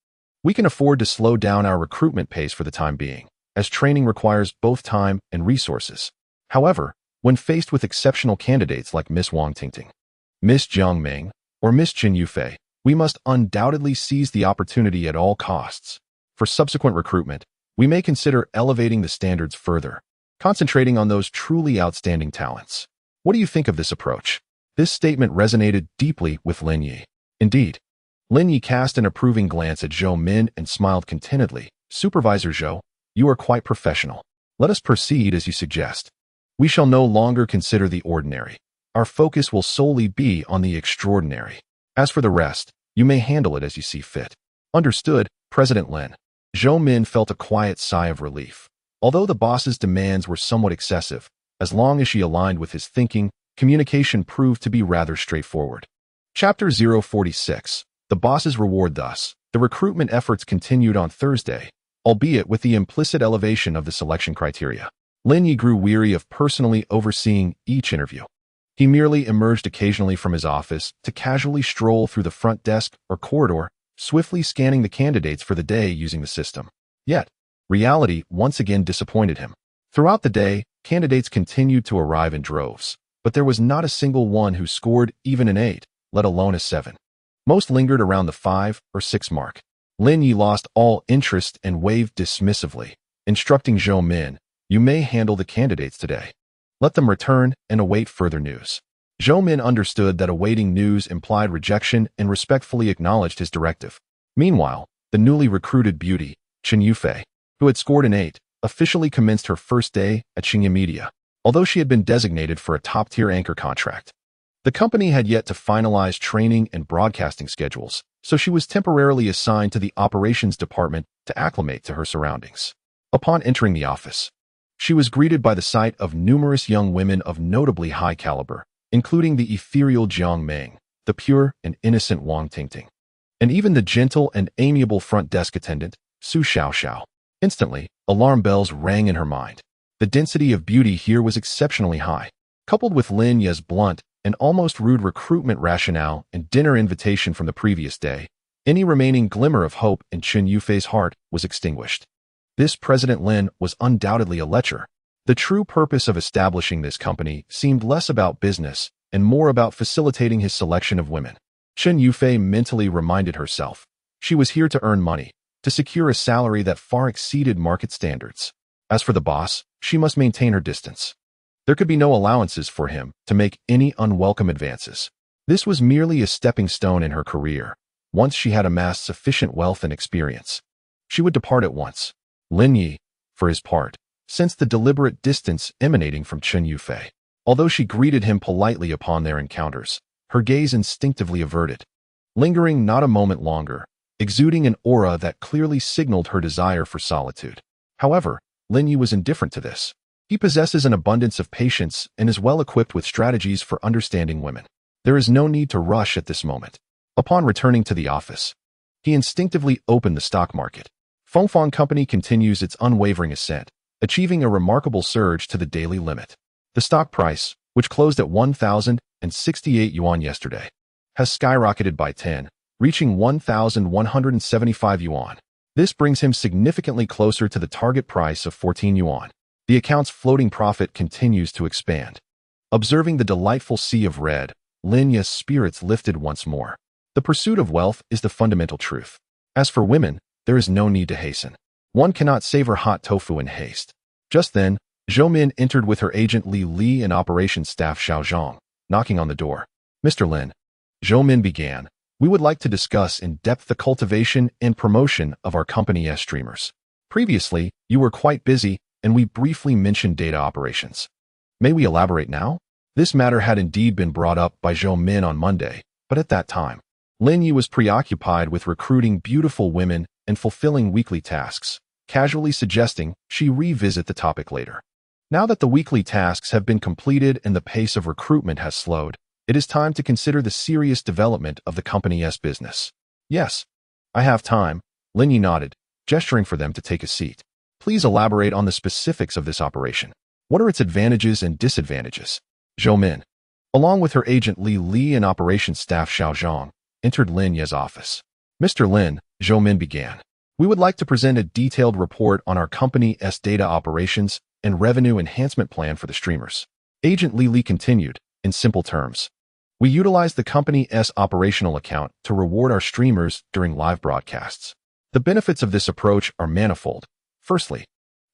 we can afford to slow down our recruitment pace for the time being, as training requires both time and resources. However, when faced with exceptional candidates like Miss Wang Tingting, Miss Jiang Ming, or Miss Qin Yufei, we must undoubtedly seize the opportunity at all costs. For subsequent recruitment, we may consider elevating the standards further, concentrating on those truly outstanding talents. What do you think of this approach?" This statement resonated deeply with Lin Yi. Indeed, Lin Yi cast an approving glance at Zhou Min and smiled contentedly. "Supervisor Zhou, you are quite professional. Let us proceed as you suggest. We shall no longer consider the ordinary. Our focus will solely be on the extraordinary. As for the rest, you may handle it as you see fit." "Understood, President Lin." Zhou Min felt a quiet sigh of relief. Although the boss's demands were somewhat excessive, as long as she aligned with his thinking, communication proved to be rather straightforward. Chapter 046. The boss's reward. Thus, the recruitment efforts continued on Thursday, albeit with the implicit elevation of the selection criteria. Lin Yi grew weary of personally overseeing each interview. He merely emerged occasionally from his office to casually stroll through the front desk or corridor, swiftly scanning the candidates for the day using the system. Yet, reality once again disappointed him. Throughout the day, candidates continued to arrive in droves, but there was not a single one who scored even an 8, let alone a 7. Most lingered around the 5 or 6 mark. Lin Yi lost all interest and waved dismissively, instructing Zhou Min, "You may handle the candidates today. Let them return and await further news." Zhou Min understood that awaiting news implied rejection and respectfully acknowledged his directive. Meanwhile, the newly recruited beauty, Qin Yufei, who had scored an 8, officially commenced her first day at Xingye Media, although she had been designated for a top-tier anchor contract. The company had yet to finalize training and broadcasting schedules, so she was temporarily assigned to the operations department to acclimate to her surroundings. Upon entering the office, she was greeted by the sight of numerous young women of notably high caliber, including the ethereal Jiang Ming, the pure and innocent Wang Tingting, and even the gentle and amiable front desk attendant, Su Xiaoxiao. Instantly, alarm bells rang in her mind. The density of beauty here was exceptionally high. Coupled with Lin Ye's blunt and almost rude recruitment rationale and dinner invitation from the previous day, any remaining glimmer of hope in Chen Yufei's heart was extinguished. This President Lin was undoubtedly a lecher. The true purpose of establishing this company seemed less about business and more about facilitating his selection of women. Chen Yufei mentally reminded herself. She was here to earn money, to secure a salary that far exceeded market standards. As for the boss, she must maintain her distance. There could be no allowances for him to make any unwelcome advances. This was merely a stepping stone in her career. Once she had amassed sufficient wealth and experience, she would depart at once. Lin Yi, for his part, sensed the deliberate distance emanating from Chen Yufei. Although she greeted him politely upon their encounters, her gaze instinctively averted. Lingering not a moment longer, exuding an aura that clearly signaled her desire for solitude. However, Lin Yi was indifferent to this. He possesses an abundance of patience and is well equipped with strategies for understanding women. There is no need to rush at this moment. Upon returning to the office, he instinctively opened the stock market. Fengfang Company continues its unwavering ascent, achieving a remarkable surge to the daily limit. The stock price, which closed at 1,068 yuan yesterday, has skyrocketed by 10, reaching 1,175 yuan. This brings him significantly closer to the target price of 14 yuan. The account's floating profit continues to expand. Observing the delightful sea of red, Lin Ye's spirits lifted once more. The pursuit of wealth is the fundamental truth. As for women, there is no need to hasten. One cannot savor hot tofu in haste. Just then, Zhou Min entered with her agent Li Li and operations staff Xiao Zhang, knocking on the door. Mr. Lin, Zhou Min began, we would like to discuss in depth the cultivation and promotion of our company streamers. Previously, you were quite busy, and we briefly mentioned data operations. May we elaborate now? This matter had indeed been brought up by Zhou Min on Monday, but at that time, Lin Yi was preoccupied with recruiting beautiful women and fulfilling weekly tasks, casually suggesting she revisit the topic later. Now that the weekly tasks have been completed and the pace of recruitment has slowed, it is time to consider the serious development of the company's business. Yes, I have time, Lin Yi nodded, gesturing for them to take a seat. Please elaborate on the specifics of this operation. What are its advantages and disadvantages? Zhou Min, along with her agent Li Li and operations staff Xiao Zhang, entered Lin Ye's office. Mr. Lin, Zhou Min began. We would like to present a detailed report on our company's data operations and revenue enhancement plan for the streamers. Agent Li Li continued, in simple terms. We utilize the company's operational account to reward our streamers during live broadcasts. The benefits of this approach are manifold. Firstly,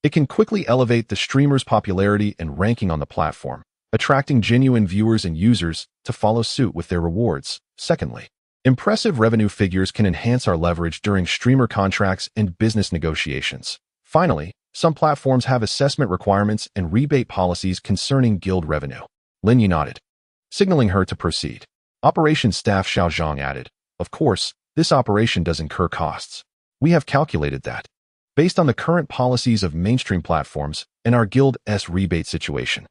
it can quickly elevate the streamer's popularity and ranking on the platform, attracting genuine viewers and users to follow suit with their rewards. Secondly, impressive revenue figures can enhance our leverage during streamer contracts and business negotiations. Finally, some platforms have assessment requirements and rebate policies concerning guild revenue. Lin Yi nodded, signaling her to proceed. Operations staff Xiao Zhang added, of course, this operation does incur costs. We have calculated that, based on the current policies of mainstream platforms and our guild's rebate situation.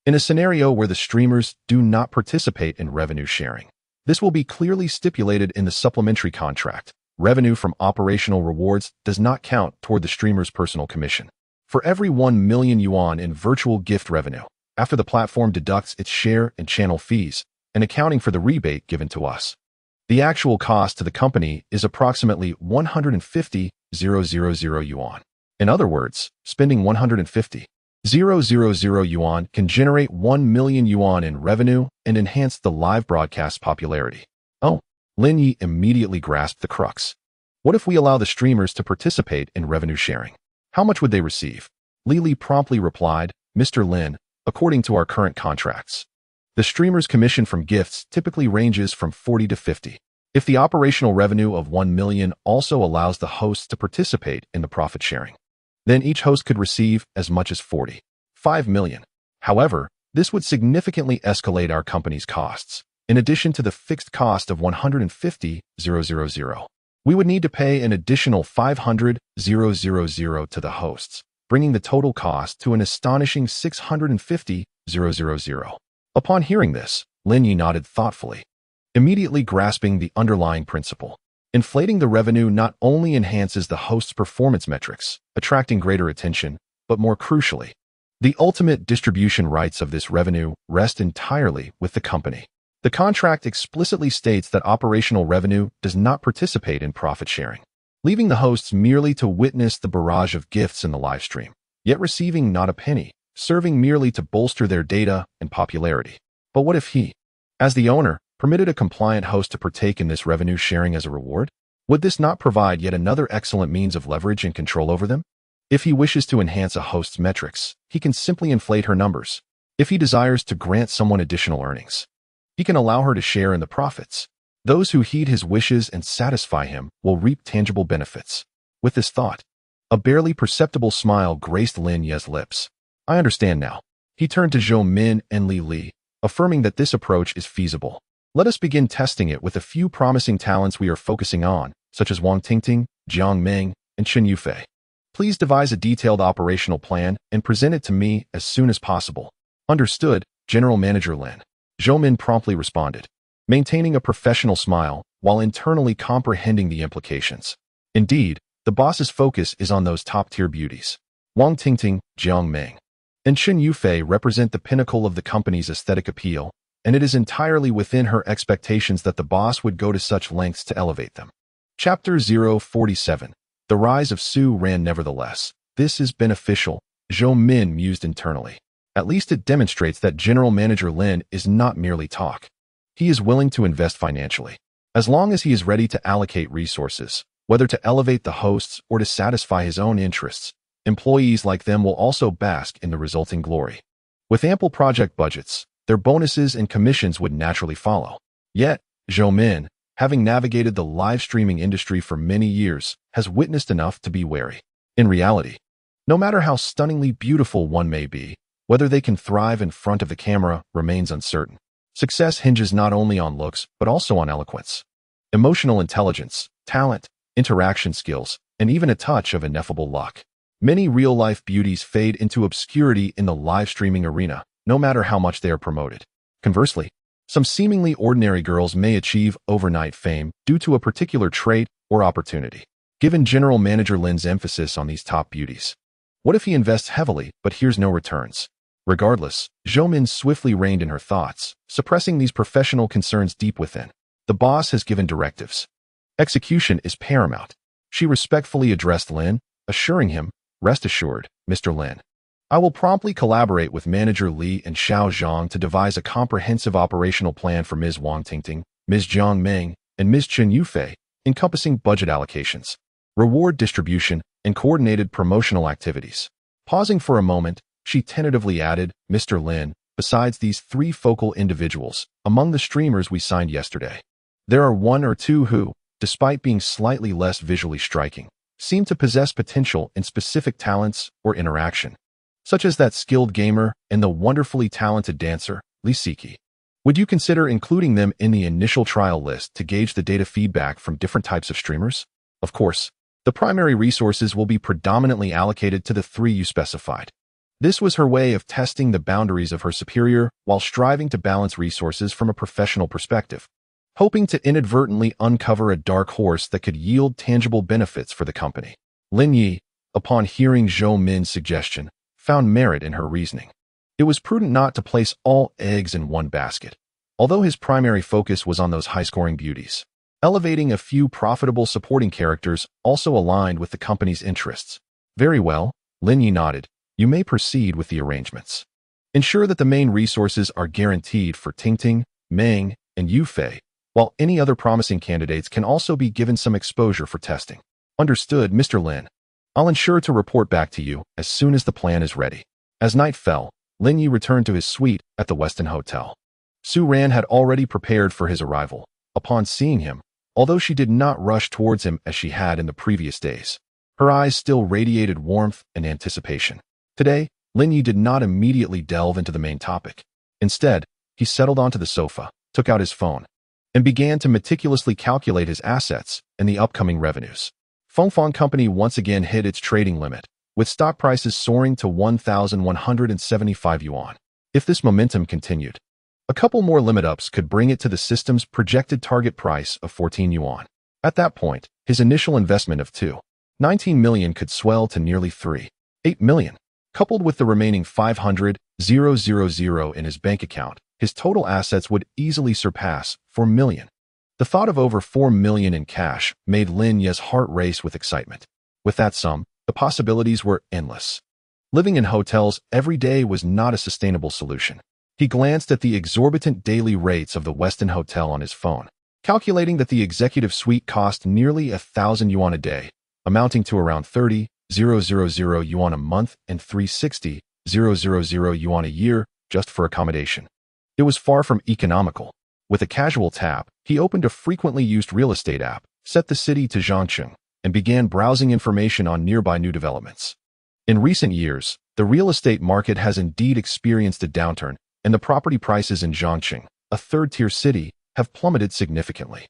In a scenario where the streamers do not participate in revenue sharing, this will be clearly stipulated in the supplementary contract. Revenue from operational rewards does not count toward the streamer's personal commission. For every 1 million yuan in virtual gift revenue, after the platform deducts its share and channel fees, and accounting for the rebate given to us, the actual cost to the company is approximately 150,000 yuan. In other words, spending 150,000 yuan can generate 1 million yuan in revenue and enhance the live broadcast popularity. Oh, Lin Yi immediately grasped the crux. What if we allow the streamers to participate in revenue sharing? How much would they receive? Li Li promptly replied, Mr. Lin, according to our current contracts, the streamer's commission from gifts typically ranges from 40 to 50. If the operational revenue of 1 million also allows the hosts to participate in the profit sharing, then each host could receive as much as 45 million. However, this would significantly escalate our company's costs. In addition to the fixed cost of 150,000, we would need to pay an additional 500,000 to the hosts, bringing the total cost to an astonishing 650,000. Upon hearing this, Lin Yi nodded thoughtfully. immediately grasping the underlying principle. Inflating the revenue not only enhances the host's performance metrics, attracting greater attention, but more crucially, the ultimate distribution rights of this revenue rest entirely with the company. The contract explicitly states that operational revenue does not participate in profit sharing, leaving the hosts merely to witness the barrage of gifts in the live stream, yet receiving not a penny, serving merely to bolster their data and popularity. But what if he, as the owner, permitted a compliant host to partake in this revenue sharing as a reward? Would this not provide yet another excellent means of leverage and control over them? If he wishes to enhance a host's metrics, he can simply inflate her numbers. If he desires to grant someone additional earnings, he can allow her to share in the profits. Those who heed his wishes and satisfy him will reap tangible benefits. With this thought, a barely perceptible smile graced Lin Ye's lips. I understand now. He turned to Zhou Min and Li Li, affirming that this approach is feasible. Let us begin testing it with a few promising talents we are focusing on, such as Wang Tingting, Jiang Ming, and Chen Yufei. Please devise a detailed operational plan and present it to me as soon as possible. Understood, General Manager Lin. Zhou Min promptly responded, maintaining a professional smile while internally comprehending the implications. Indeed, the boss's focus is on those top-tier beauties. Wang Tingting, Jiang Ming, and Chen Yufei represent the pinnacle of the company's aesthetic appeal, and it is entirely within her expectations that the boss would go to such lengths to elevate them. Chapter 047. The Rise of Su Ran. Nevertheless, this is beneficial, Zhou Min mused internally. At least it demonstrates that General Manager Lin is not merely talk. He is willing to invest financially. As long as he is ready to allocate resources, whether to elevate the hosts or to satisfy his own interests, employees like them will also bask in the resulting glory. With ample project budgets, their bonuses and commissions would naturally follow. Yet, Zhou Min, having navigated the live streaming industry for many years, has witnessed enough to be wary. In reality, no matter how stunningly beautiful one may be, whether they can thrive in front of the camera remains uncertain. Success hinges not only on looks, but also on eloquence, emotional intelligence, talent, interaction skills, and even a touch of ineffable luck. Many real-life beauties fade into obscurity in the live streaming arena, no matter how much they are promoted. Conversely, some seemingly ordinary girls may achieve overnight fame due to a particular trait or opportunity. Given General Manager Lin's emphasis on these top beauties, what if he invests heavily but hears no returns? Regardless, Zhou Min swiftly reined in her thoughts, suppressing these professional concerns deep within. The boss has given directives. Execution is paramount. She respectfully addressed Lin, assuring him, "Rest assured, Mr. Lin. I will promptly collaborate with Manager Li and Xiao Zhang to devise a comprehensive operational plan for Ms. Wang Tingting, Ms. Jiang Ming, and Ms. Chen Yufei, encompassing budget allocations, reward distribution, and coordinated promotional activities." Pausing for a moment, she tentatively added, "Mr. Lin, besides these three focal individuals, among the streamers we signed yesterday, there are one or two who, despite being slightly less visually striking, seem to possess potential in specific talents or interaction, such as that skilled gamer and the wonderfully talented dancer, Li Siki. Would you consider including them in the initial trial list to gauge the data feedback from different types of streamers? Of course, the primary resources will be predominantly allocated to the three you specified." This was her way of testing the boundaries of her superior while striving to balance resources from a professional perspective, hoping to inadvertently uncover a dark horse that could yield tangible benefits for the company. Lin Yi, upon hearing Zhou Min's suggestion, found merit in her reasoning. It was prudent not to place all eggs in one basket, although his primary focus was on those high-scoring beauties. Elevating a few profitable supporting characters also aligned with the company's interests. Very well, Lin Yi nodded. You may proceed with the arrangements. Ensure that the main resources are guaranteed for Tingting, Meng, and Yufei, while any other promising candidates can also be given some exposure for testing. Understood, Mr. Lin. I'll ensure to report back to you as soon as the plan is ready. As night fell, Lin Yi returned to his suite at the Westin Hotel. Su Ran had already prepared for his arrival. Upon seeing him, although she did not rush towards him as she had in the previous days, her eyes still radiated warmth and anticipation. Today, Lin Yi did not immediately delve into the main topic. Instead, he settled onto the sofa, took out his phone, and began to meticulously calculate his assets and the upcoming revenues. Fengfang Company once again hit its trading limit, with stock prices soaring to 1,175 yuan. If this momentum continued, A couple more limit ups could bring it to the system's projected target price of 14 yuan. At that point, his initial investment of 2.19 million could swell to nearly 3.8 million. Coupled with the remaining 500,000 in his bank account, his total assets would easily surpass 4 million. The thought of over 4 million in cash made Lin Ye's heart race with excitement. With that sum, the possibilities were endless. Living in hotels every day was not a sustainable solution. He glanced at the exorbitant daily rates of the Westin Hotel on his phone, calculating that the executive suite cost nearly 1,000 yuan a day, amounting to around 30,000 yuan a month and 360,000 yuan a year just for accommodation. It was far from economical. With a casual tap, he opened a frequently used real estate app, set the city to Zhangcheng, and began browsing information on nearby new developments. In recent years, the real estate market has indeed experienced a downturn, and the property prices in Zhangcheng, a third-tier city, have plummeted significantly.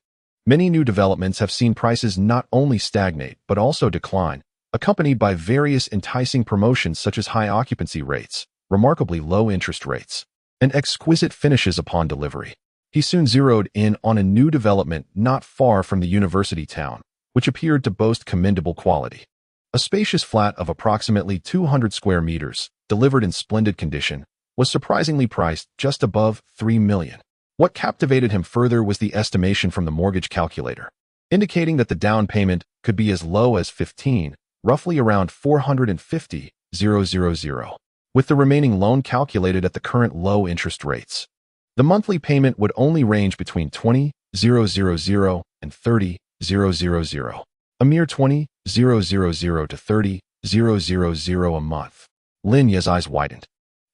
Many new developments have seen prices not only stagnate but also decline, accompanied by various enticing promotions such as high occupancy rates, remarkably low interest rates, and exquisite finishes upon delivery. He soon zeroed in on a new development not far from the university town, which appeared to boast commendable quality. A spacious flat of approximately 200 square meters, delivered in splendid condition, was surprisingly priced just above 3 million. What captivated him further was the estimation from the mortgage calculator, indicating that the down payment could be as low as 15, roughly around 450,000, with the remaining loan calculated at the current low interest rates. The monthly payment would only range between 20,000 and 30,000, a mere 20,000 to 30,000 a month. Lin Ye's eyes widened.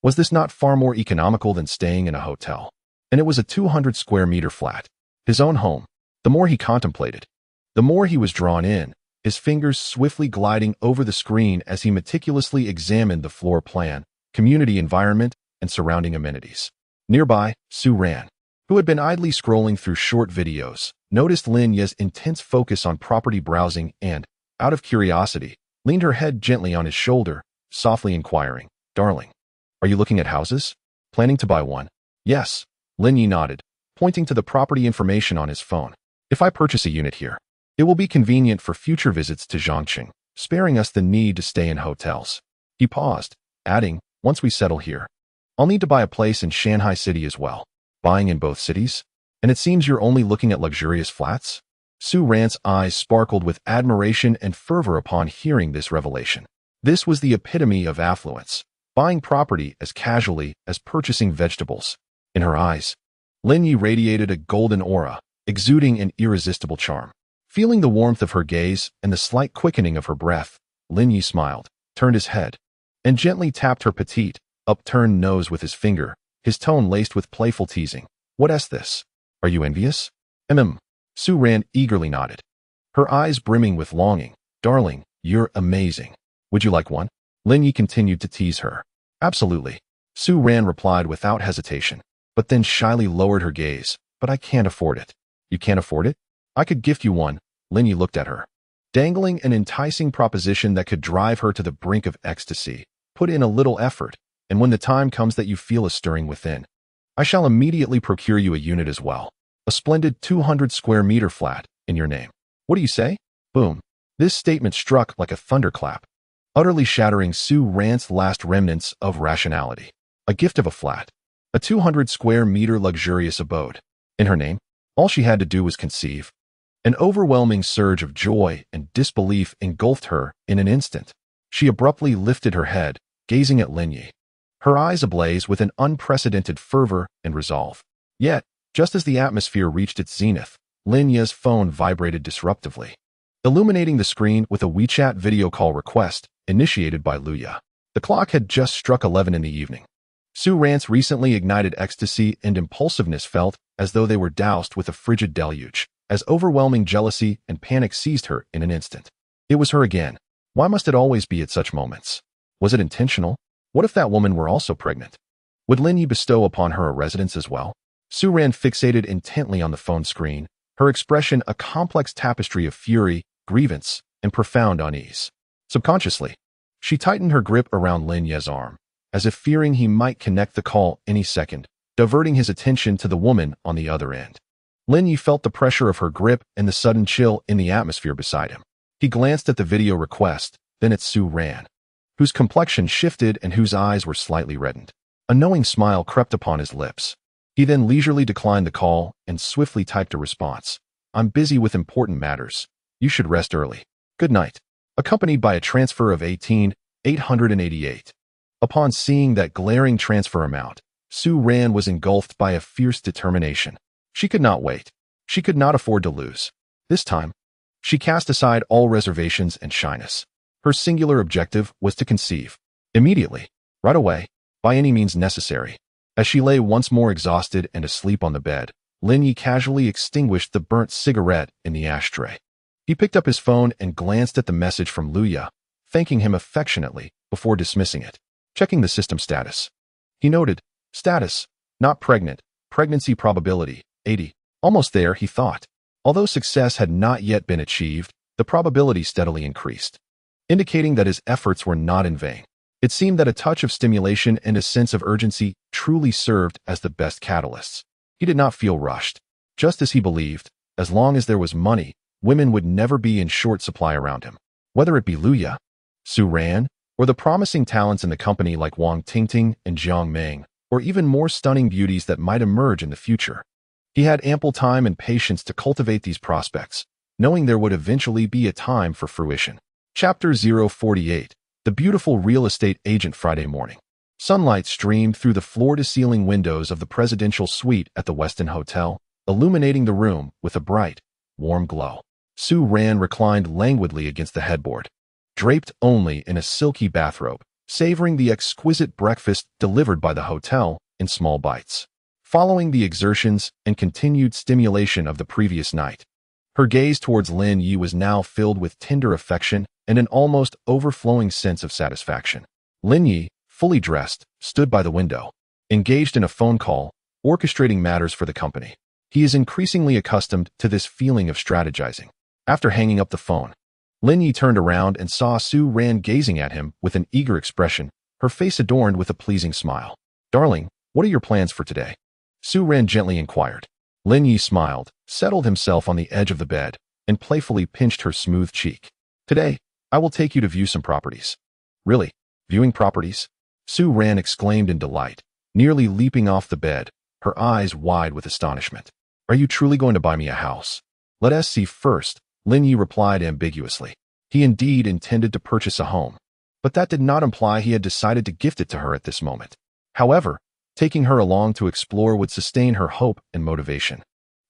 Was this not far more economical than staying in a hotel? And it was a 200 square meter flat, his own home. The more he contemplated, the more he was drawn in, his fingers swiftly gliding over the screen as he meticulously examined the floor plan, community environment, and surrounding amenities. Nearby, Su Ran, who had been idly scrolling through short videos, noticed Lin Ye's intense focus on property browsing and, out of curiosity, leaned her head gently on his shoulder, softly inquiring, "Darling, are you looking at houses? Planning to buy one?" "Yes," Lin Yi nodded, pointing to the property information on his phone. "If I purchase a unit here, it will be convenient for future visits to Zhangcheng, sparing us the need to stay in hotels." He paused, adding, "Once we settle here, I'll need to buy a place in Shanghai City as well." "Buying in both cities? And it seems you're only looking at luxurious flats?" Su Ran's eyes sparkled with admiration and fervor upon hearing this revelation. This was the epitome of affluence, buying property as casually as purchasing vegetables. In her eyes, Lin Yi radiated a golden aura, exuding an irresistible charm. Feeling the warmth of her gaze and the slight quickening of her breath, Lin Yi smiled, turned his head, and gently tapped her petite, upturned nose with his finger, his tone laced with playful teasing. "What's this? Are you envious?" Su Ran eagerly nodded, her eyes brimming with longing. "Darling, you're amazing. Would you like one?" Lin Yi continued to tease her. "Absolutely," Su Ran replied without hesitation, but then shyly lowered her gaze. "But I can't afford it." "You can't afford it? I could gift you one." Lin Yi looked at her, dangling an enticing proposition that could drive her to the brink of ecstasy. "Put in a little effort, and when the time comes that you feel a stirring within, I shall immediately procure you a unit as well. A splendid 200 square meter flat, in your name. What do you say?" Boom. This statement struck like a thunderclap, utterly shattering Su Ran's last remnants of rationality. A gift of a flat. A 200 square meter luxurious abode. In her name? All she had to do was conceive. An overwhelming surge of joy and disbelief engulfed her in an instant. She abruptly lifted her head, gazing at Lin Yi, her eyes ablaze with an unprecedented fervor and resolve. Yet, just as the atmosphere reached its zenith, Lin Yi's phone vibrated disruptively, illuminating the screen with a WeChat video call request initiated by Luya. The clock had just struck 11 in the evening. Su Ran's recently ignited ecstasy and impulsiveness felt as though they were doused with a frigid deluge, as overwhelming jealousy and panic seized her in an instant. It was her again. Why must it always be at such moments? Was it intentional? What if that woman were also pregnant? Would Lin Yi bestow upon her a residence as well? Su Ran fixated intently on the phone screen, her expression a complex tapestry of fury, grievance, and profound unease. Subconsciously, she tightened her grip around Lin Ye's arm, as if fearing he might connect the call any second. diverting his attention to the woman on the other end. Lin Yi felt the pressure of her grip and the sudden chill in the atmosphere beside him. He glanced at the video request, then at Su Ran, whose complexion shifted and whose eyes were slightly reddened. A knowing smile crept upon his lips. He then leisurely declined the call and swiftly typed a response. I'm busy with important matters. You should rest early. Good night. Accompanied by a transfer of 18,888. Upon seeing that glaring transfer amount, Su Ran was engulfed by a fierce determination. She could not wait. She could not afford to lose. This time, she cast aside all reservations and shyness. Her singular objective was to conceive. Immediately. Right away. By any means necessary. As she lay once more exhausted and asleep on the bed, Lin Yi casually extinguished the burnt cigarette in the ashtray. He picked up his phone and glanced at the message from Luya, thanking him affectionately before dismissing it. Checking the system status. He noted, status, not pregnant, pregnancy probability, 80. Almost there, he thought. Although success had not yet been achieved, the probability steadily increased, indicating that his efforts were not in vain. It seemed that a touch of stimulation and a sense of urgency truly served as the best catalysts. He did not feel rushed. Just as he believed, as long as there was money, women would never be in short supply around him. Whether it be Luya, Su Ran, or the promising talents in the company like Wang Tingting and Jiang Meng, or even more stunning beauties that might emerge in the future. He had ample time and patience to cultivate these prospects, knowing there would eventually be a time for fruition. Chapter 048. The Beautiful Real Estate Agent. Friday morning. Sunlight streamed through the floor-to-ceiling windows of the presidential suite at the Westin Hotel, illuminating the room with a bright, warm glow. Su Ran reclined languidly against the headboard, draped only in a silky bathrobe, savoring the exquisite breakfast delivered by the hotel in small bites. Following the exertions and continued stimulation of the previous night, her gaze towards Lin Yi was now filled with tender affection and an almost overflowing sense of satisfaction. Lin Yi, fully dressed, stood by the window, engaged in a phone call, orchestrating matters for the company. He is increasingly accustomed to this feeling of strategizing. After hanging up the phone, Lin Yi turned around and saw Su Ran gazing at him with an eager expression, her face adorned with a pleasing smile. Darling, what are your plans for today? Su Ran gently inquired. Lin Yi smiled, settled himself on the edge of the bed, and playfully pinched her smooth cheek. Today, I will take you to view some properties. Really? Viewing properties? Su Ran exclaimed in delight, nearly leaping off the bed, her eyes wide with astonishment. Are you truly going to buy me a house? Let us see first, Lin Yi replied ambiguously. He indeed intended to purchase a home, but that did not imply he had decided to gift it to her at this moment. However, taking her along to explore would sustain her hope and motivation,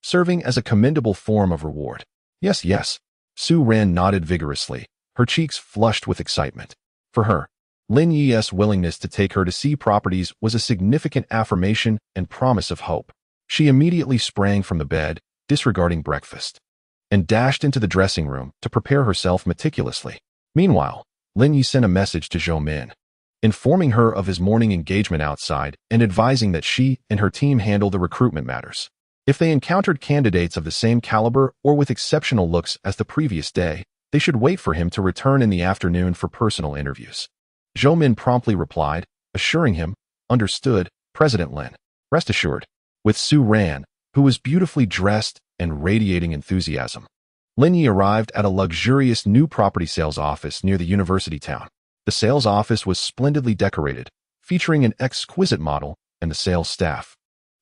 serving as a commendable form of reward. Yes, yes. Su Ran nodded vigorously, her cheeks flushed with excitement. For her, Lin Yi's willingness to take her to see properties was a significant affirmation and promise of hope. She immediately sprang from the bed, disregarding breakfast, and dashed into the dressing room to prepare herself meticulously. Meanwhile, Lin Yi sent a message to Zhou Min, informing her of his morning engagement outside and advising that she and her team handle the recruitment matters. If they encountered candidates of the same caliber or with exceptional looks as the previous day, they should wait for him to return in the afternoon for personal interviews. Zhou Min promptly replied, assuring him, understood, President Lin. Rest assured. With Su Ran, who was beautifully dressed and radiating enthusiasm, Lin Yi arrived at a luxurious new property sales office near the university town. The sales office was splendidly decorated, featuring an exquisite model and the sales staff,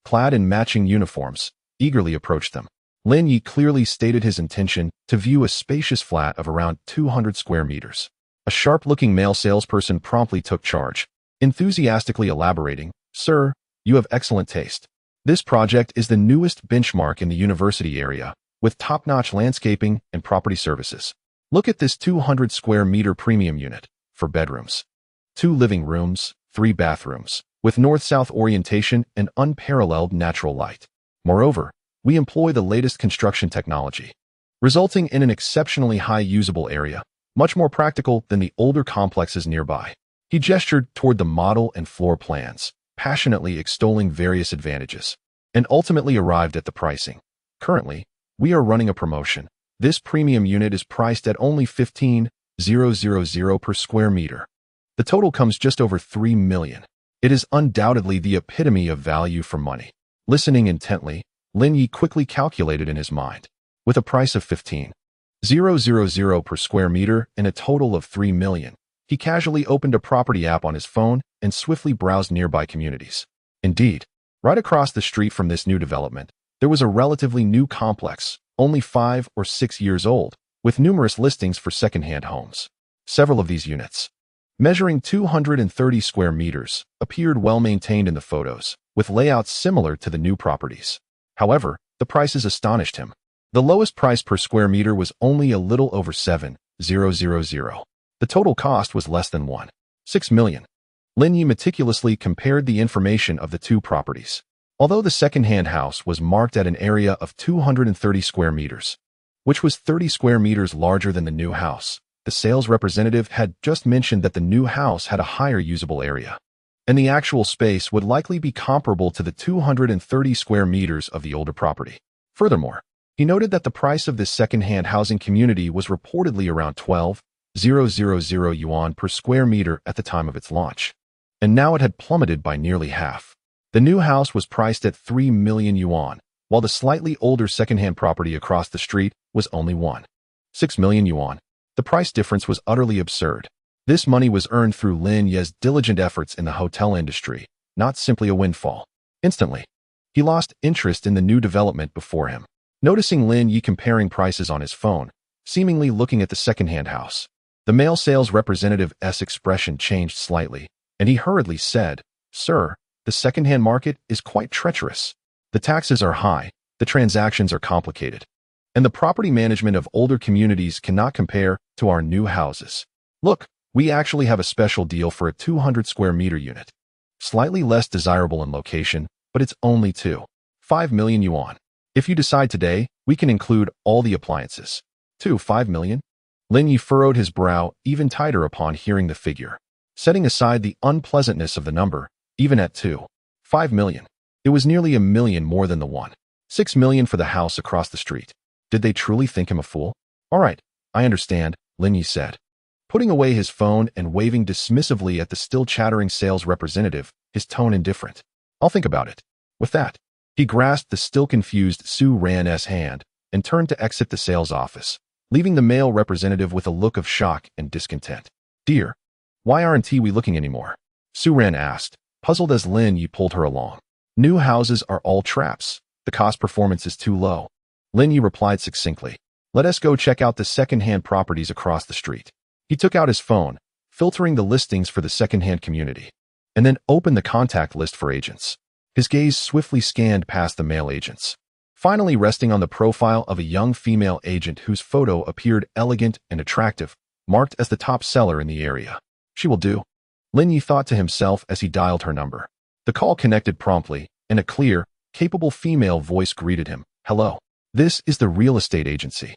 clad in matching uniforms, eagerly approached them. Lin Yi clearly stated his intention to view a spacious flat of around 200 square meters. A sharp-looking male salesperson promptly took charge, enthusiastically elaborating, Sir, you have excellent taste. This project is the newest benchmark in the university area, with top-notch landscaping and property services. Look at this 200 square meter premium unit. For bedrooms, 2 living rooms, 3 bathrooms, with north-south orientation and unparalleled natural light. Moreover, we employ the latest construction technology, resulting in an exceptionally high usable area, much more practical than the older complexes nearby. He gestured toward the model and floor plans, passionately extolling various advantages, and ultimately arrived at the pricing. Currently, we are running a promotion. This premium unit is priced at only 15,000 per square meter. The total comes just over 3 million. It is undoubtedly the epitome of value for money. Listening intently, Lin Yi quickly calculated in his mind. With a price of 15,000 per square meter and a total of 3 million, he casually opened a property app on his phone and swiftly browsed nearby communities. Indeed, right across the street from this new development, there was a relatively new complex, only 5 or 6 years old, with numerous listings for second-hand homes. Several of these units, measuring 230 square meters, appeared well-maintained in the photos, with layouts similar to the new properties. However, the prices astonished him. The lowest price per square meter was only a little over 7,000. The total cost was less than 1.6 million. Lin Yi meticulously compared the information of the two properties. Although the second-hand house was marked at an area of 230 square meters, which was 30 square meters larger than the new house, the sales representative had just mentioned that the new house had a higher usable area, and the actual space would likely be comparable to the 230 square meters of the older property. Furthermore, he noted that the price of this second-hand housing community was reportedly around 12,000 yuan per square meter at the time of its launch, and now it had plummeted by nearly half. The new house was priced at 3 million yuan, while the slightly older second-hand property across the street was only 1.6 million yuan. The price difference was utterly absurd. This money was earned through Lin Yi's diligent efforts in the hotel industry, not simply a windfall. Instantly, he lost interest in the new development before him. Noticing Lin Yi comparing prices on his phone, seemingly looking at the second-hand house, the male sales representative's expression changed slightly, and he hurriedly said, "Sir, the second-hand market is quite treacherous. The taxes are high, the transactions are complicated, and the property management of older communities cannot compare to our new houses. Look, we actually have a special deal for a 200 square meter unit. Slightly less desirable in location, but it's only 2.5 million yuan. If you decide today, we can include all the appliances. 2.5 million? Lin Yi furrowed his brow even tighter upon hearing the figure. Setting aside the unpleasantness of the number, even at 2.5 million, it was nearly a million more than the 1.6 million for the house across the street. Did they truly think him a fool? All right, I understand, Lin Yi said, putting away his phone and waving dismissively at the still chattering sales representative, his tone indifferent. I'll think about it. With that, he grasped the still confused Su Ran's hand and turned to exit the sales office, leaving the male representative with a look of shock and discontent. Dear, why aren't we looking anymore? Su Ran asked, puzzled as Lin Yi pulled her along. New houses are all traps. The cost performance is too low. Lin Yi replied succinctly. Let us go check out the second-hand properties across the street. He took out his phone, filtering the listings for the second-hand community, and then opened the contact list for agents. His gaze swiftly scanned past the male agents, finally resting on the profile of a young female agent whose photo appeared elegant and attractive, marked as the top seller in the area. She will do, Lin Yi thought to himself as he dialed her number. The call connected promptly, and a clear, capable female voice greeted him. Hello. This is the real estate agency.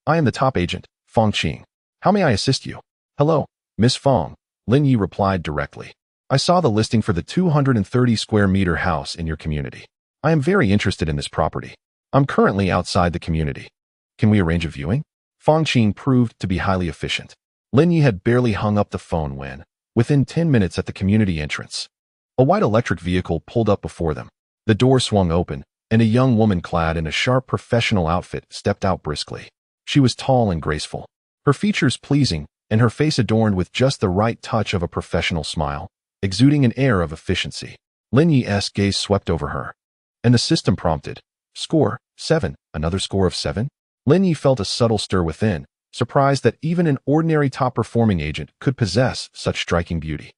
I am the top agent, Fong Qing. How may I assist you? Hello, Miss Fong, Lin Yi replied directly. I saw the listing for the 230 square meter house in your community. I am very interested in this property. I'm currently outside the community. Can we arrange a viewing? Fong Qing proved to be highly efficient. Lin Yi had barely hung up the phone when, within 10 minutes at the community entrance, a white electric vehicle pulled up before them. The door swung open, and a young woman clad in a sharp professional outfit stepped out briskly. She was tall and graceful, her features pleasing, and her face adorned with just the right touch of a professional smile, exuding an air of efficiency. Lin Yi's gaze swept over her, and the system prompted, Score, 7, another score of 7? Lin Yi felt a subtle stir within, surprised that even an ordinary top-performing agent could possess such striking beauty.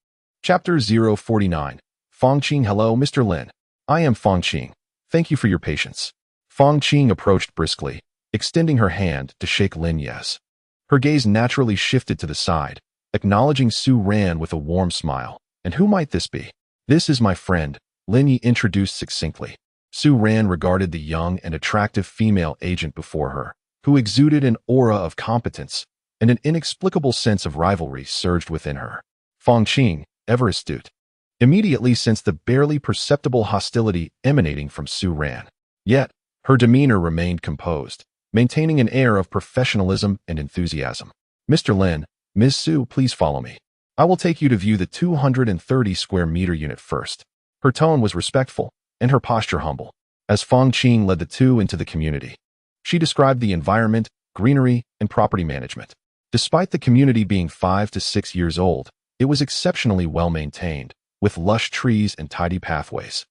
Chapter 049. Fong Qing. Hello, Mr. Lin. I am Fong Qing. Thank you for your patience. Fong Qing approached briskly, extending her hand to shake Lin Yi's. Her gaze naturally shifted to the side, acknowledging Su Ran with a warm smile. And who might this be? This is my friend, Lin Yi introduced succinctly. Su Ran regarded the young and attractive female agent before her, who exuded an aura of competence, and an inexplicable sense of rivalry surged within her. Fong Qing, ever astute, immediately sensed the barely perceptible hostility emanating from Su Ran. Yet, her demeanor remained composed, maintaining an air of professionalism and enthusiasm. Mr. Lin, Ms. Su, please follow me. I will take you to view the 230 square meter unit first. Her tone was respectful, and her posture humble, as Feng Qing led the two into the community. She described the environment, greenery, and property management. Despite the community being 5 to 6 years old, it was exceptionally well maintained, with lush trees and tidy pathways,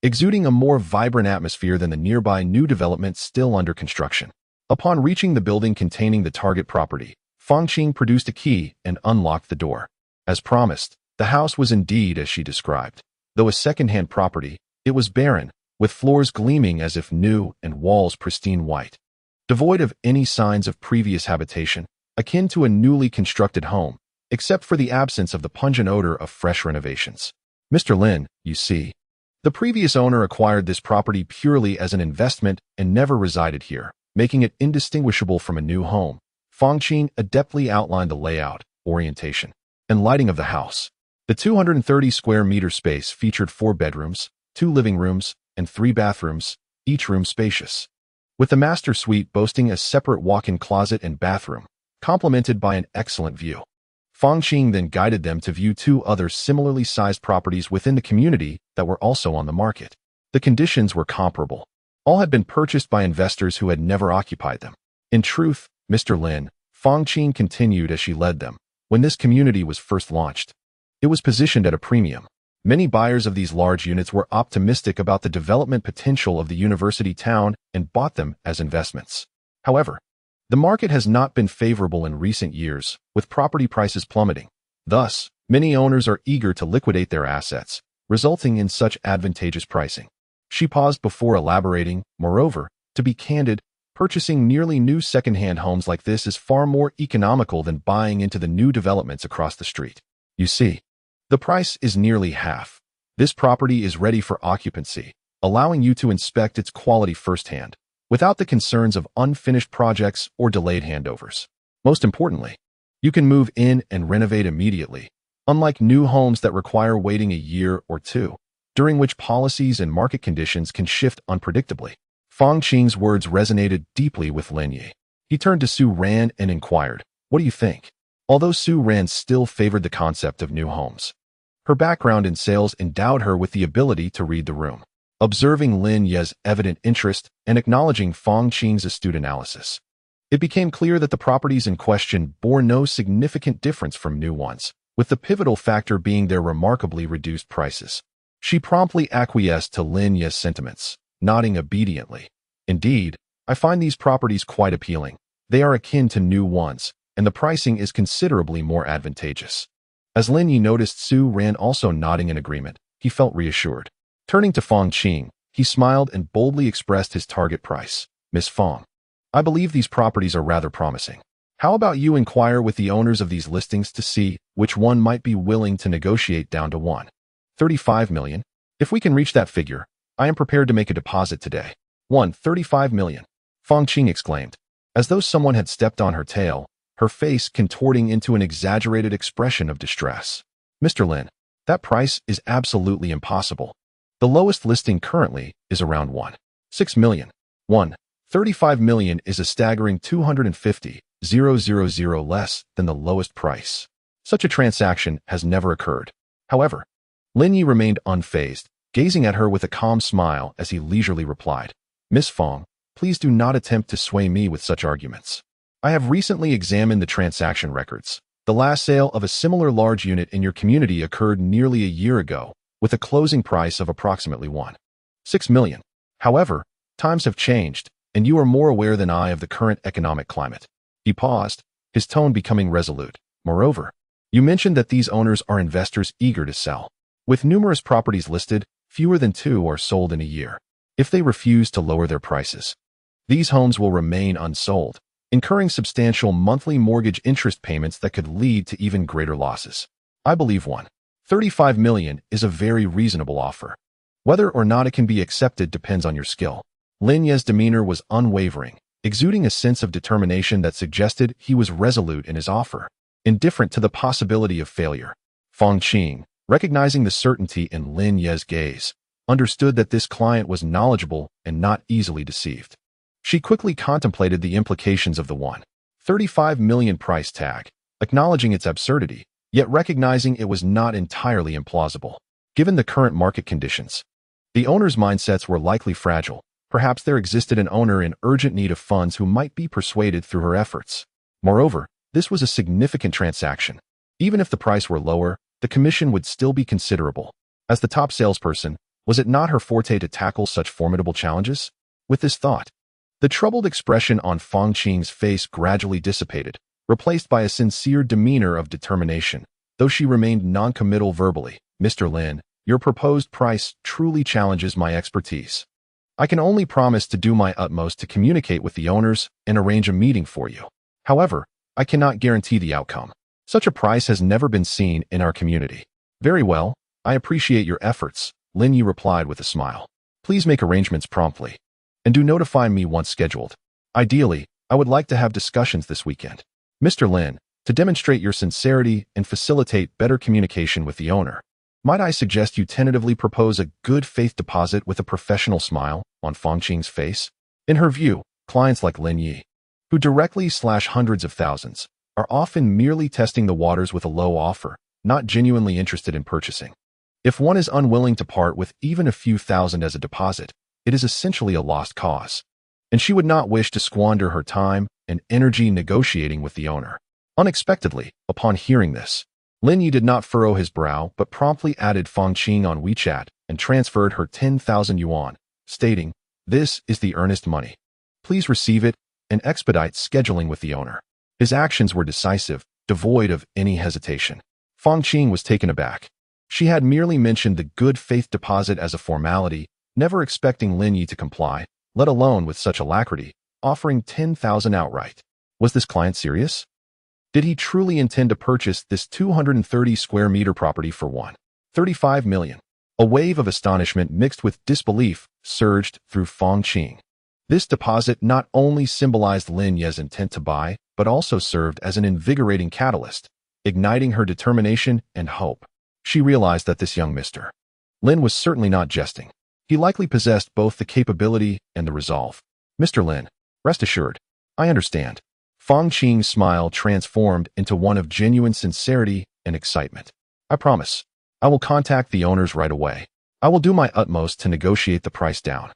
exuding a more vibrant atmosphere than the nearby new development still under construction. Upon reaching the building containing the target property, Feng Qing produced a key and unlocked the door. As promised, the house was indeed as she described. Though a second-hand property, it was barren, with floors gleaming as if new and walls pristine white, devoid of any signs of previous habitation, akin to a newly constructed home, except for the absence of the pungent odor of fresh renovations. Mr. Lin, you see. The previous owner acquired this property purely as an investment and never resided here, making it indistinguishable from a new home. Feng Qing adeptly outlined the layout, orientation, and lighting of the house. The 230 square meter space featured 4 bedrooms, 2 living rooms, and 3 bathrooms, each room spacious, with the master suite boasting a separate walk-in closet and bathroom, complemented by an excellent view. Feng Qing then guided them to view 2 other similarly sized properties within the community that were also on the market. The conditions were comparable. All had been purchased by investors who had never occupied them. In truth, Mr. Lin, Feng Qing continued as she led them, when this community was first launched, it was positioned at a premium. Many buyers of these large units were optimistic about the development potential of the university town and bought them as investments. However, the market has not been favorable in recent years, with property prices plummeting. Thus, many owners are eager to liquidate their assets, resulting in such advantageous pricing. She paused before elaborating. Moreover, to be candid, purchasing nearly new second-hand homes like this is far more economical than buying into the new developments across the street. You see, the price is nearly half. This property is ready for occupancy, allowing you to inspect its quality firsthand, without the concerns of unfinished projects or delayed handovers. Most importantly, you can move in and renovate immediately, unlike new homes that require waiting a year or 2, during which policies and market conditions can shift unpredictably. Feng Qing's words resonated deeply with Lin Yi. He turned to Su Ran and inquired, "What do you think?" Although Su Ran still favored the concept of new homes, her background in sales endowed her with the ability to read the room. Observing Lin Ye's evident interest and acknowledging Feng Qing's astute analysis, it became clear that the properties in question bore no significant difference from new ones, with the pivotal factor being their remarkably reduced prices. She promptly acquiesced to Lin Ye's sentiments, nodding obediently. "Indeed, I find these properties quite appealing. They are akin to new ones, and the pricing is considerably more advantageous." As Lin Yi noticed Su Ran also nodding in agreement, he felt reassured. Turning to Feng Qing, he smiled and boldly expressed his target price. "Miss Feng, I believe these properties are rather promising. How about you inquire with the owners of these listings to see which one might be willing to negotiate down to 1.35 million? If we can reach that figure, I am prepared to make a deposit today." 1.35 million, Feng Qing exclaimed, as though someone had stepped on her tail, her face contorting into an exaggerated expression of distress. "Mr. Lin, that price is absolutely impossible. The lowest listing currently is around 1.6 million. 1.35 million is a staggering 250,000 less than the lowest price. Such a transaction has never occurred." However, Lin Yi remained unfazed, gazing at her with a calm smile as he leisurely replied, "Miss Feng, please do not attempt to sway me with such arguments. I have recently examined the transaction records. The last sale of a similar large unit in your community occurred nearly a year ago, with a closing price of approximately 1.6 million. However, times have changed, and you are more aware than I of the current economic climate." He paused, his tone becoming resolute. "Moreover, you mentioned that these owners are investors eager to sell. With numerous properties listed, fewer than 2 are sold in a year. If they refuse to lower their prices, these homes will remain unsold, incurring substantial monthly mortgage interest payments that could lead to even greater losses. I believe 1.35 million is a very reasonable offer. Whether or not it can be accepted depends on your skill." Lin Ye's demeanor was unwavering, exuding a sense of determination that suggested he was resolute in his offer, indifferent to the possibility of failure. Feng Qing, recognizing the certainty in Lin Ye's gaze, understood that this client was knowledgeable and not easily deceived. She quickly contemplated the implications of the 1.35 million price tag, acknowledging its absurdity, yet recognizing it was not entirely implausible. Given the current market conditions, the owner's mindsets were likely fragile. Perhaps there existed an owner in urgent need of funds who might be persuaded through her efforts. Moreover, this was a significant transaction. Even if the price were lower, the commission would still be considerable. As the top salesperson, was it not her forte to tackle such formidable challenges? With this thought, the troubled expression on Fong Qing's face gradually dissipated, replaced by a sincere demeanor of determination. Though she remained non-committal verbally, "Mr. Lin, your proposed price truly challenges my expertise. I can only promise to do my utmost to communicate with the owners and arrange a meeting for you. However, I cannot guarantee the outcome. Such a price has never been seen in our community." "Very well, I appreciate your efforts," Lin Yi replied with a smile. "Please make arrangements promptly, and do notify me once scheduled. Ideally, I would like to have discussions this weekend. Mr. Lin, to demonstrate your sincerity and facilitate better communication with the owner, might I suggest you tentatively propose a good faith deposit with a professional smile on Fong Qing's face?" In her view, clients like Lin Yi, who directly slash hundreds of thousands, are often merely testing the waters with a low offer, not genuinely interested in purchasing. If one is unwilling to part with even a few thousand as a deposit, it is essentially a lost cause, and she would not wish to squander her time and energy negotiating with the owner. Unexpectedly, upon hearing this, Lin Yi did not furrow his brow but promptly added Fong Qing on WeChat and transferred her 10,000 yuan, stating, "This is the earnest money. Please receive it and expedite scheduling with the owner." His actions were decisive, devoid of any hesitation. Fong Qing was taken aback. She had merely mentioned the good faith deposit as a formality, never expecting Lin Yi to comply, let alone with such alacrity, offering 10,000 outright. Was this client serious? Did he truly intend to purchase this 230 square meter property for 1.35 million? A wave of astonishment mixed with disbelief surged through Fong Qing. This deposit not only symbolized Lin Yi's intent to buy, but also served as an invigorating catalyst, igniting her determination and hope. She realized that this young Mr. Lin was certainly not jesting. He likely possessed both the capability and the resolve. "Mr. Lin, rest assured, I understand." Fong Qing's smile transformed into one of genuine sincerity and excitement. "I promise. I will contact the owners right away. I will do my utmost to negotiate the price down.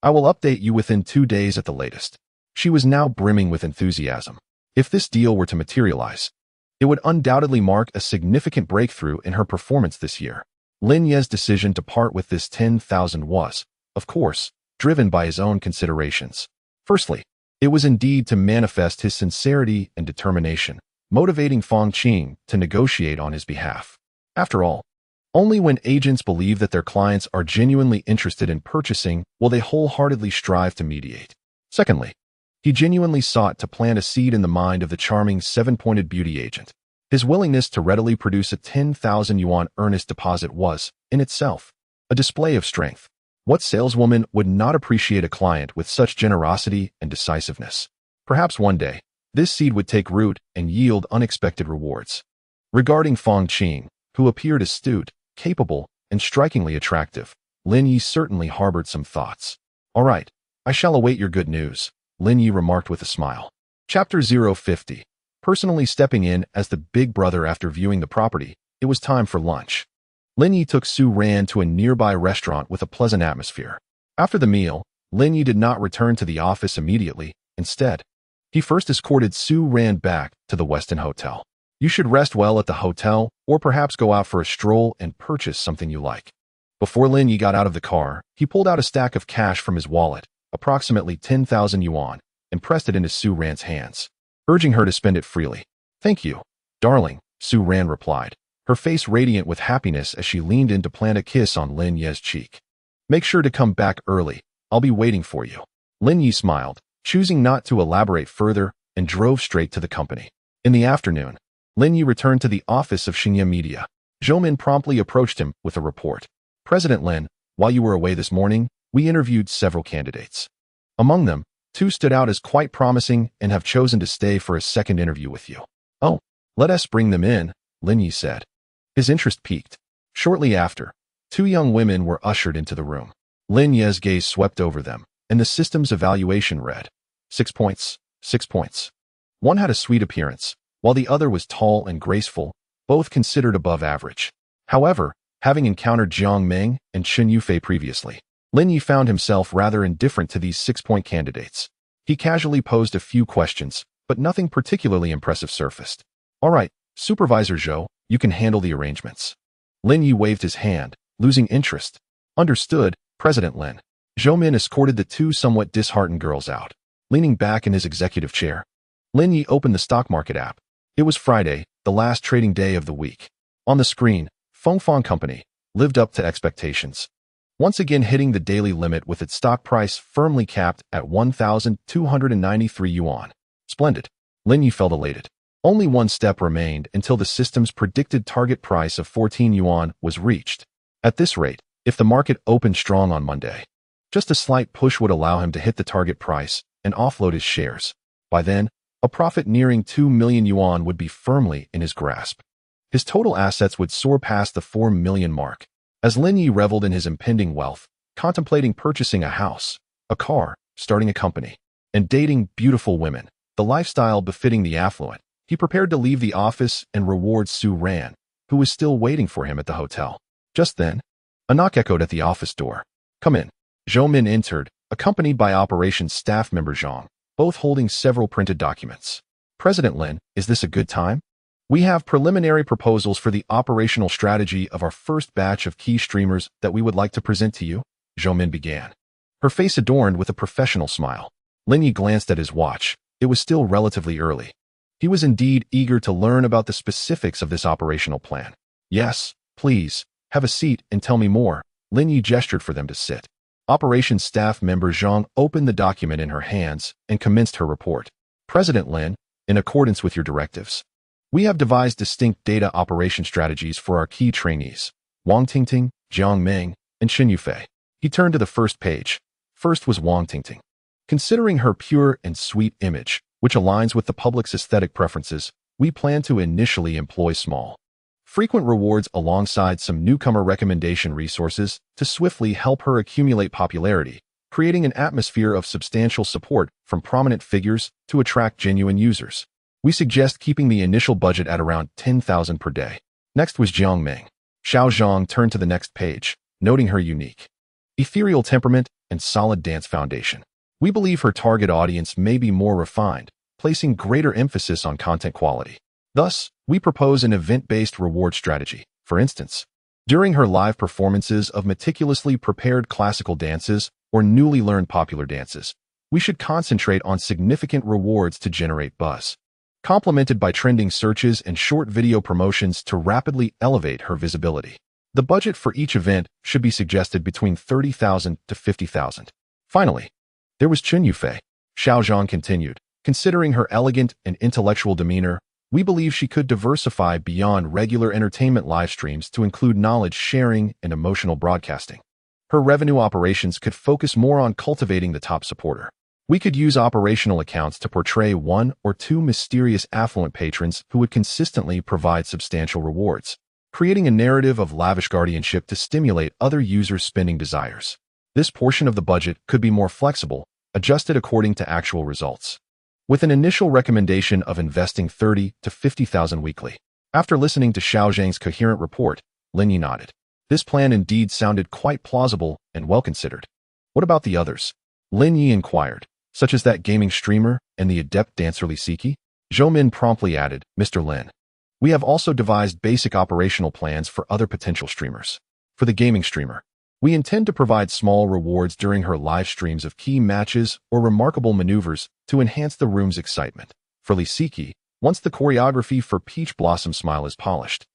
I will update you within 2 days at the latest." She was now brimming with enthusiasm. If this deal were to materialize, it would undoubtedly mark a significant breakthrough in her performance this year. Lin Yi's decision to part with this 10,000 was, of course, driven by his own considerations. Firstly, it was indeed to manifest his sincerity and determination, motivating Fong Qing to negotiate on his behalf. After all, only when agents believe that their clients are genuinely interested in purchasing will they wholeheartedly strive to mediate. Secondly, he genuinely sought to plant a seed in the mind of the charming seven-pointed beauty agent. His willingness to readily produce a 10,000 yuan earnest deposit was, in itself, a display of strength. What saleswoman would not appreciate a client with such generosity and decisiveness? Perhaps one day, this seed would take root and yield unexpected rewards. Regarding Fong Qing, who appeared astute, capable, and strikingly attractive, Lin Yi certainly harbored some thoughts. "All right, I shall await your good news," Lin Yi remarked with a smile. Chapter 050. Personally stepping in as the big brother after viewing the property, it was time for lunch. Lin Yi took Su Ran to a nearby restaurant with a pleasant atmosphere. After the meal, Lin Yi did not return to the office immediately. Instead, he first escorted Su Ran back to the Westin Hotel. "You should rest well at the hotel, or perhaps go out for a stroll and purchase something you like." Before Lin Yi got out of the car, he pulled out a stack of cash from his wallet, approximately 10,000 yuan, and pressed it into Su Ran's hands, urging her to spend it freely. "Thank you, darling," Su Ran replied, her face radiant with happiness as she leaned in to plant a kiss on Lin Yi's cheek. "Make sure to come back early. I'll be waiting for you." Lin Yi smiled, choosing not to elaborate further, and drove straight to the company. In the afternoon, Lin Yi returned to the office of Xingye Media. Zhou Min promptly approached him with a report. "President Lin, while you were away this morning, we interviewed several candidates. Among them, 2 stood out as quite promising and have chosen to stay for a second interview with you." "Oh, let us bring them in," Lin Yi said. His interest piqued. Shortly after, 2 young women were ushered into the room. Lin Yi's gaze swept over them, and the system's evaluation read, 6 points, 6 points. One had a sweet appearance, while the other was tall and graceful, both considered above average. However, having encountered Jiang Ming and Chen Yufei previously, Lin Yi found himself rather indifferent to these 6-point candidates. He casually posed a few questions, but nothing particularly impressive surfaced. All right, Supervisor Zhou, you can handle the arrangements. Lin Yi waved his hand, losing interest. Understood, President Lin. Zhou Min escorted the two somewhat disheartened girls out. Leaning back in his executive chair, Lin Yi opened the stock market app. It was Friday, the last trading day of the week. On the screen, Fengfang Company lived up to expectations, once again hitting the daily limit with its stock price firmly capped at 1,293 yuan. Splendid. Lin Yi felt elated. Only one step remained until the system's predicted target price of 14 yuan was reached. At this rate, if the market opened strong on Monday, just a slight push would allow him to hit the target price and offload his shares. By then, a profit nearing 2 million yuan would be firmly in his grasp. His total assets would soar past the 4 million mark. As Lin Yi reveled in his impending wealth, contemplating purchasing a house, a car, starting a company, and dating beautiful women, the lifestyle befitting the affluent, he prepared to leave the office and reward Su Ran, who was still waiting for him at the hotel. Just then, a knock echoed at the office door. Come in. Zhou Min entered, accompanied by operations staff member Zhang, both holding several printed documents. President Lin, is this a good time? We have preliminary proposals for the operational strategy of our first batch of key streamers that we would like to present to you, Zhou Min began, her face adorned with a professional smile. Lin Yi glanced at his watch. It was still relatively early. He was indeed eager to learn about the specifics of this operational plan. Yes, please, have a seat and tell me more. Lin Yi gestured for them to sit. Operations staff member Zhang opened the document in her hands and commenced her report. President Lin, in accordance with your directives, we have devised distinct data operation strategies for our key trainees, Wang Tingting, Jiang Ming, and Chen Yufei. He turned to the first page. First was Wang Tingting. Considering her pure and sweet image, which aligns with the public's aesthetic preferences, we plan to initially employ small, frequent rewards alongside some newcomer recommendation resources to swiftly help her accumulate popularity, creating an atmosphere of substantial support from prominent figures to attract genuine users. We suggest keeping the initial budget at around 10,000 per day. Next was Jiang Ming. Xiao Zhang turned to the next page, noting her unique, ethereal temperament and solid dance foundation. We believe her target audience may be more refined, placing greater emphasis on content quality. Thus, we propose an event-based reward strategy. For instance, during her live performances of meticulously prepared classical dances or newly learned popular dances, we should concentrate on significant rewards to generate buzz, complemented by trending searches and short video promotions to rapidly elevate her visibility. The budget for each event should be suggested between 30,000 to 50,000. Finally, there was Chen Yufei. Xiao Zhang continued. Considering her elegant and intellectual demeanor, we believe she could diversify beyond regular entertainment live streams to include knowledge sharing and emotional broadcasting. Her revenue operations could focus more on cultivating the top supporter. We could use operational accounts to portray 1 or 2 mysterious affluent patrons who would consistently provide substantial rewards, creating a narrative of lavish guardianship to stimulate other users' spending desires. This portion of the budget could be more flexible, adjusted according to actual results, with an initial recommendation of investing 30 to 50,000 weekly. After listening to Xiao Zhang's coherent report, Lin Yi nodded. This plan indeed sounded quite plausible and well considered. What about the others? Lin Yi inquired, such as that gaming streamer and the adept dancer Li Siki? Zhou Min promptly added, Mr. Lin, we have also devised basic operational plans for other potential streamers. For the gaming streamer, we intend to provide small rewards during her live streams of key matches or remarkable maneuvers to enhance the room's excitement. For Li Siki, once the choreography for Peach Blossom Smile is polished,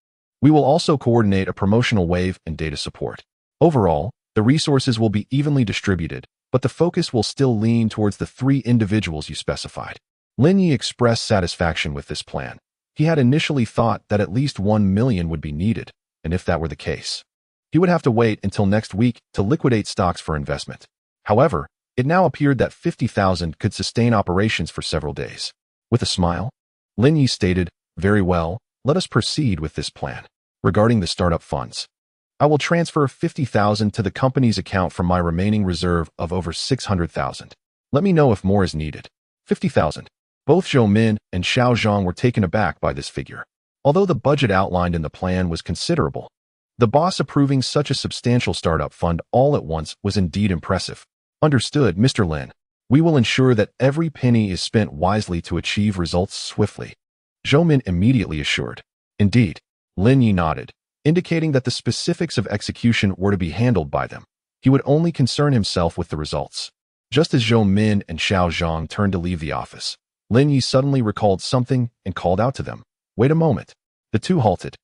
we will also coordinate a promotional wave and data support. Overall, the resources will be evenly distributed, but the focus will still lean towards the 3 individuals you specified. Lin Yi expressed satisfaction with this plan. He had initially thought that at least 1 million would be needed, and if that were the case, he would have to wait until next week to liquidate stocks for investment. However, it now appeared that 50,000 could sustain operations for several days. With a smile, Lin Yi stated, very well, let us proceed with this plan. Regarding the startup funds, I will transfer 50,000 to the company's account from my remaining reserve of over 600,000. Let me know if more is needed. 50,000. Both Zhou Min and Xiao Zhang were taken aback by this figure. Although the budget outlined in the plan was considerable, the boss approving such a substantial startup fund all at once was indeed impressive. Understood, Mr. Lin. We will ensure that every penny is spent wisely to achieve results swiftly. Zhou Min immediately assured. Indeed, Lin Yi nodded, indicating that the specifics of execution were to be handled by them. He would only concern himself with the results. Just as Zhou Min and Xiao Zhang turned to leave the office, Lin Yi suddenly recalled something and called out to them. Wait a moment. The two halted,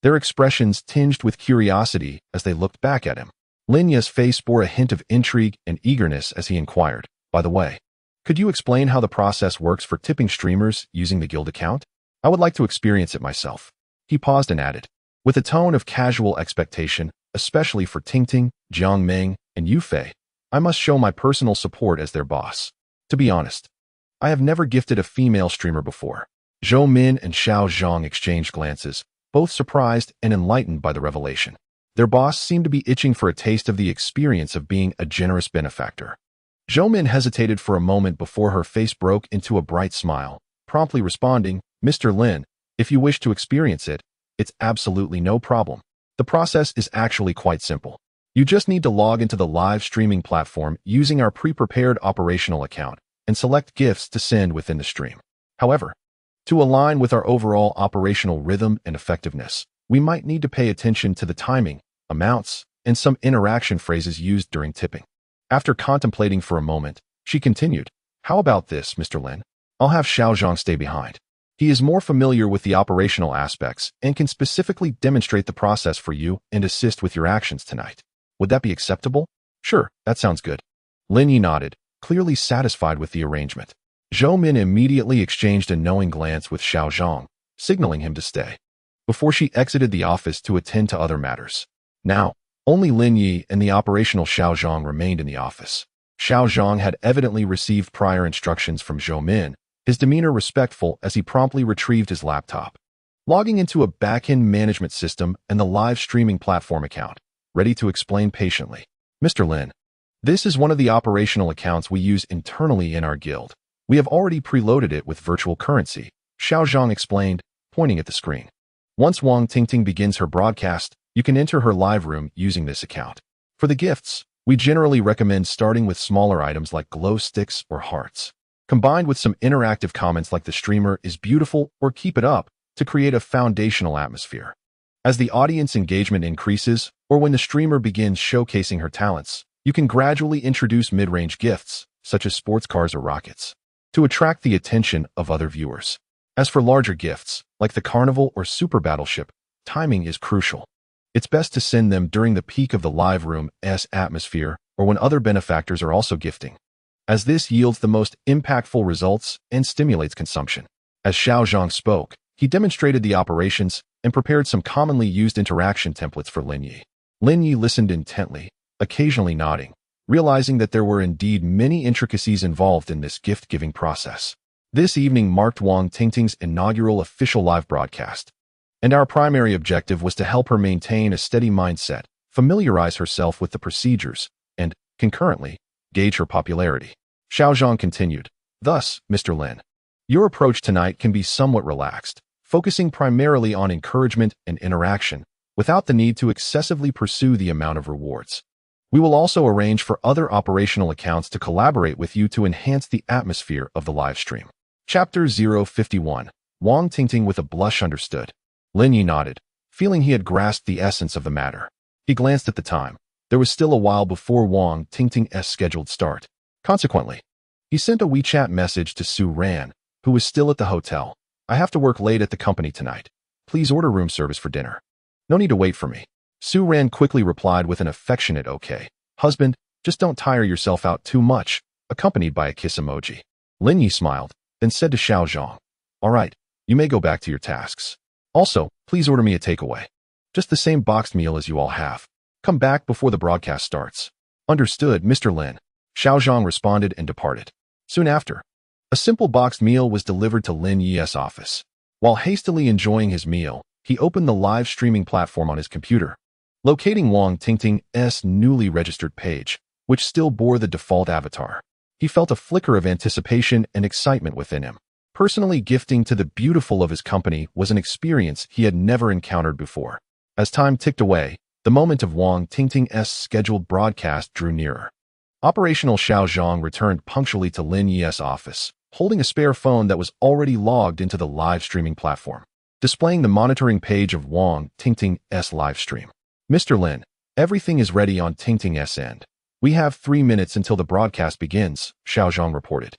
their expressions tinged with curiosity as they looked back at him. Lin Yi's face bore a hint of intrigue and eagerness as he inquired, by the way, could you explain how the process works for tipping streamers using the guild account? I would like to experience it myself. He paused and added, with a tone of casual expectation, especially for Tingting, Jiang Ming, and Yu Fei, I must show my personal support as their boss. To be honest, I have never gifted a female streamer before. Zhou Min and Xiao Zhang exchanged glances, both surprised and enlightened by the revelation. Their boss seemed to be itching for a taste of the experience of being a generous benefactor. Zhou Min hesitated for a moment before her face broke into a bright smile, promptly responding, Mr. Lin, if you wish to experience it, it's absolutely no problem. The process is actually quite simple. You just need to log into the live streaming platform using our pre-prepared operational account and select gifts to send within the stream. However, to align with our overall operational rhythm and effectiveness, we might need to pay attention to the timing, amounts, and some interaction phrases used during tipping. After contemplating for a moment, she continued, how about this, Mr. Lin? I'll have Xiao Zhang stay behind. He is more familiar with the operational aspects and can specifically demonstrate the process for you and assist with your actions tonight. Would that be acceptable? Sure, that sounds good. Lin Yi nodded, clearly satisfied with the arrangement. Zhou Min immediately exchanged a knowing glance with Xiao Zhang, signaling him to stay, before she exited the office to attend to other matters. Now, only Lin Yi and the operational Xiao Zhang remained in the office. Xiao Zhang had evidently received prior instructions from Zhou Min, his demeanor respectful as he promptly retrieved his laptop. Logging into a back-end management system and the live streaming platform account, ready to explain patiently. Mr. Lin, this is one of the operational accounts we use internally in our guild. We have already preloaded it with virtual currency, Xiao Zhang explained, pointing at the screen. Once Wang Tingting begins her broadcast, you can enter her live room using this account. For the gifts, we generally recommend starting with smaller items like glow sticks or hearts, combined with some interactive comments like the streamer is beautiful or keep it up to create a foundational atmosphere. As the audience engagement increases, or when the streamer begins showcasing her talents, you can gradually introduce mid-range gifts, such as sports cars or rockets, to attract the attention of other viewers. As for larger gifts, like the carnival or super battleship, timing is crucial. It's best to send them during the peak of the live room's atmosphere or when other benefactors are also gifting, as this yields the most impactful results and stimulates consumption. As Xiao Zhang spoke, he demonstrated the operations and prepared some commonly used interaction templates for Lin Yi. Lin Yi listened intently, occasionally nodding, realizing that there were indeed many intricacies involved in this gift-giving process. This evening marked Wang Tingting's inaugural official live broadcast, and our primary objective was to help her maintain a steady mindset, familiarize herself with the procedures, and, concurrently, gauge her popularity. Xiao Zhang continued, thus, Mr. Lin, your approach tonight can be somewhat relaxed, focusing primarily on encouragement and interaction, without the need to excessively pursue the amount of rewards. We will also arrange for other operational accounts to collaborate with you to enhance the atmosphere of the live stream. Chapter 051. Wang Tingting with a blush understood. Lin Yi nodded, feeling he had grasped the essence of the matter. He glanced at the time. There was still a while before Wang Tingting's scheduled start. Consequently, he sent a WeChat message to Su Ran, who was still at the hotel. I have to work late at the company tonight. Please order room service for dinner. No need to wait for me. Su Ran quickly replied with an affectionate okay. Husband, just don't tire yourself out too much, accompanied by a kiss emoji. Lin Yi smiled, then said to Xiao Zhang, all right, you may go back to your tasks. Also, please order me a takeaway. Just the same boxed meal as you all have. Come back before the broadcast starts. Understood, Mr. Lin. Xiao Zhang responded and departed. Soon after, a simple boxed meal was delivered to Lin Yi's office. While hastily enjoying his meal, he opened the live streaming platform on his computer, locating Wang Tingting's newly registered page, which still bore the default avatar. He felt a flicker of anticipation and excitement within him. Personally gifting to the beautiful of his company was an experience he had never encountered before. As time ticked away, the moment of Wang Tingting's scheduled broadcast drew nearer. Operational Xiao Zhang returned punctually to Lin Yi's office, holding a spare phone that was already logged into the live streaming platform, displaying the monitoring page of Wang Tingting's live stream. Mr. Lin, everything is ready on Tingting's end. We have 3 minutes until the broadcast begins, Xiao Zhang reported,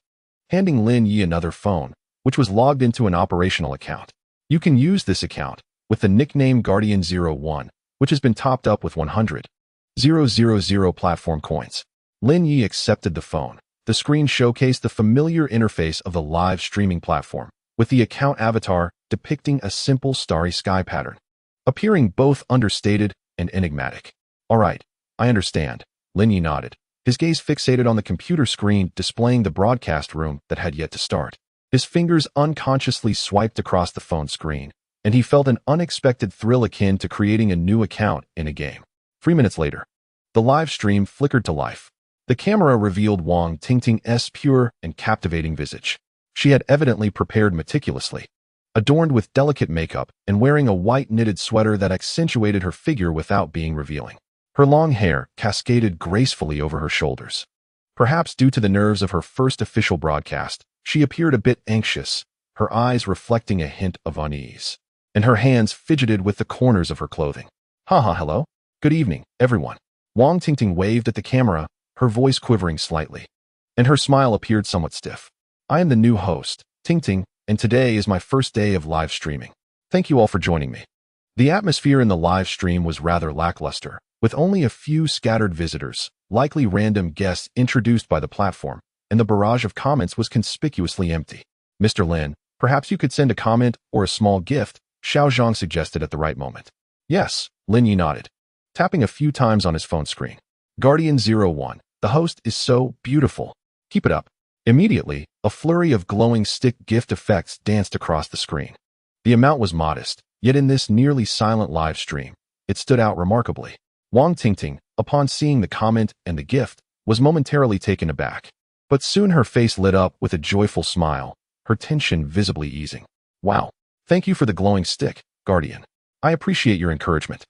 handing Lin Yi another phone, which was logged into an operational account. You can use this account with the nickname Guardian01, which has been topped up with 100,000 platform coins. Lin Yi accepted the phone. The screen showcased the familiar interface of the live streaming platform, with the account avatar depicting a simple starry sky pattern, appearing both understated and enigmatic. All right, I understand. Lin Yi nodded, his gaze fixated on the computer screen displaying the broadcast room that had yet to start. His fingers unconsciously swiped across the phone screen, and he felt an unexpected thrill akin to creating a new account in a game. 3 minutes later, the live stream flickered to life. The camera revealed Wang Tingting's pure and captivating visage. She had evidently prepared meticulously, adorned with delicate makeup and wearing a white knitted sweater that accentuated her figure without being revealing. Her long hair cascaded gracefully over her shoulders. Perhaps due to the nerves of her first official broadcast, she appeared a bit anxious, her eyes reflecting a hint of unease, and her hands fidgeted with the corners of her clothing. Hello. Good evening, everyone. Wang Tingting waved at the camera, her voice quivering slightly, and her smile appeared somewhat stiff. I am the new host, Tingting, and today is my first day of live streaming. Thank you all for joining me. The atmosphere in the live stream was rather lackluster, with only a few scattered visitors, likely random guests introduced by the platform, and the barrage of comments was conspicuously empty. Mr. Lin, perhaps you could send a comment or a small gift, Xiao Zhang suggested at the right moment. Yes, Lin Yi nodded, tapping a few times on his phone screen. Guardian01, the host is so beautiful. Keep it up. Immediately, a flurry of glowing stick gift effects danced across the screen. The amount was modest, yet in this nearly silent live stream, it stood out remarkably. Wang Tingting, upon seeing the comment and the gift, was momentarily taken aback. But soon her face lit up with a joyful smile, her tension visibly easing. Wow. Thank you for the glowing stick, Guardian. I appreciate your encouragement.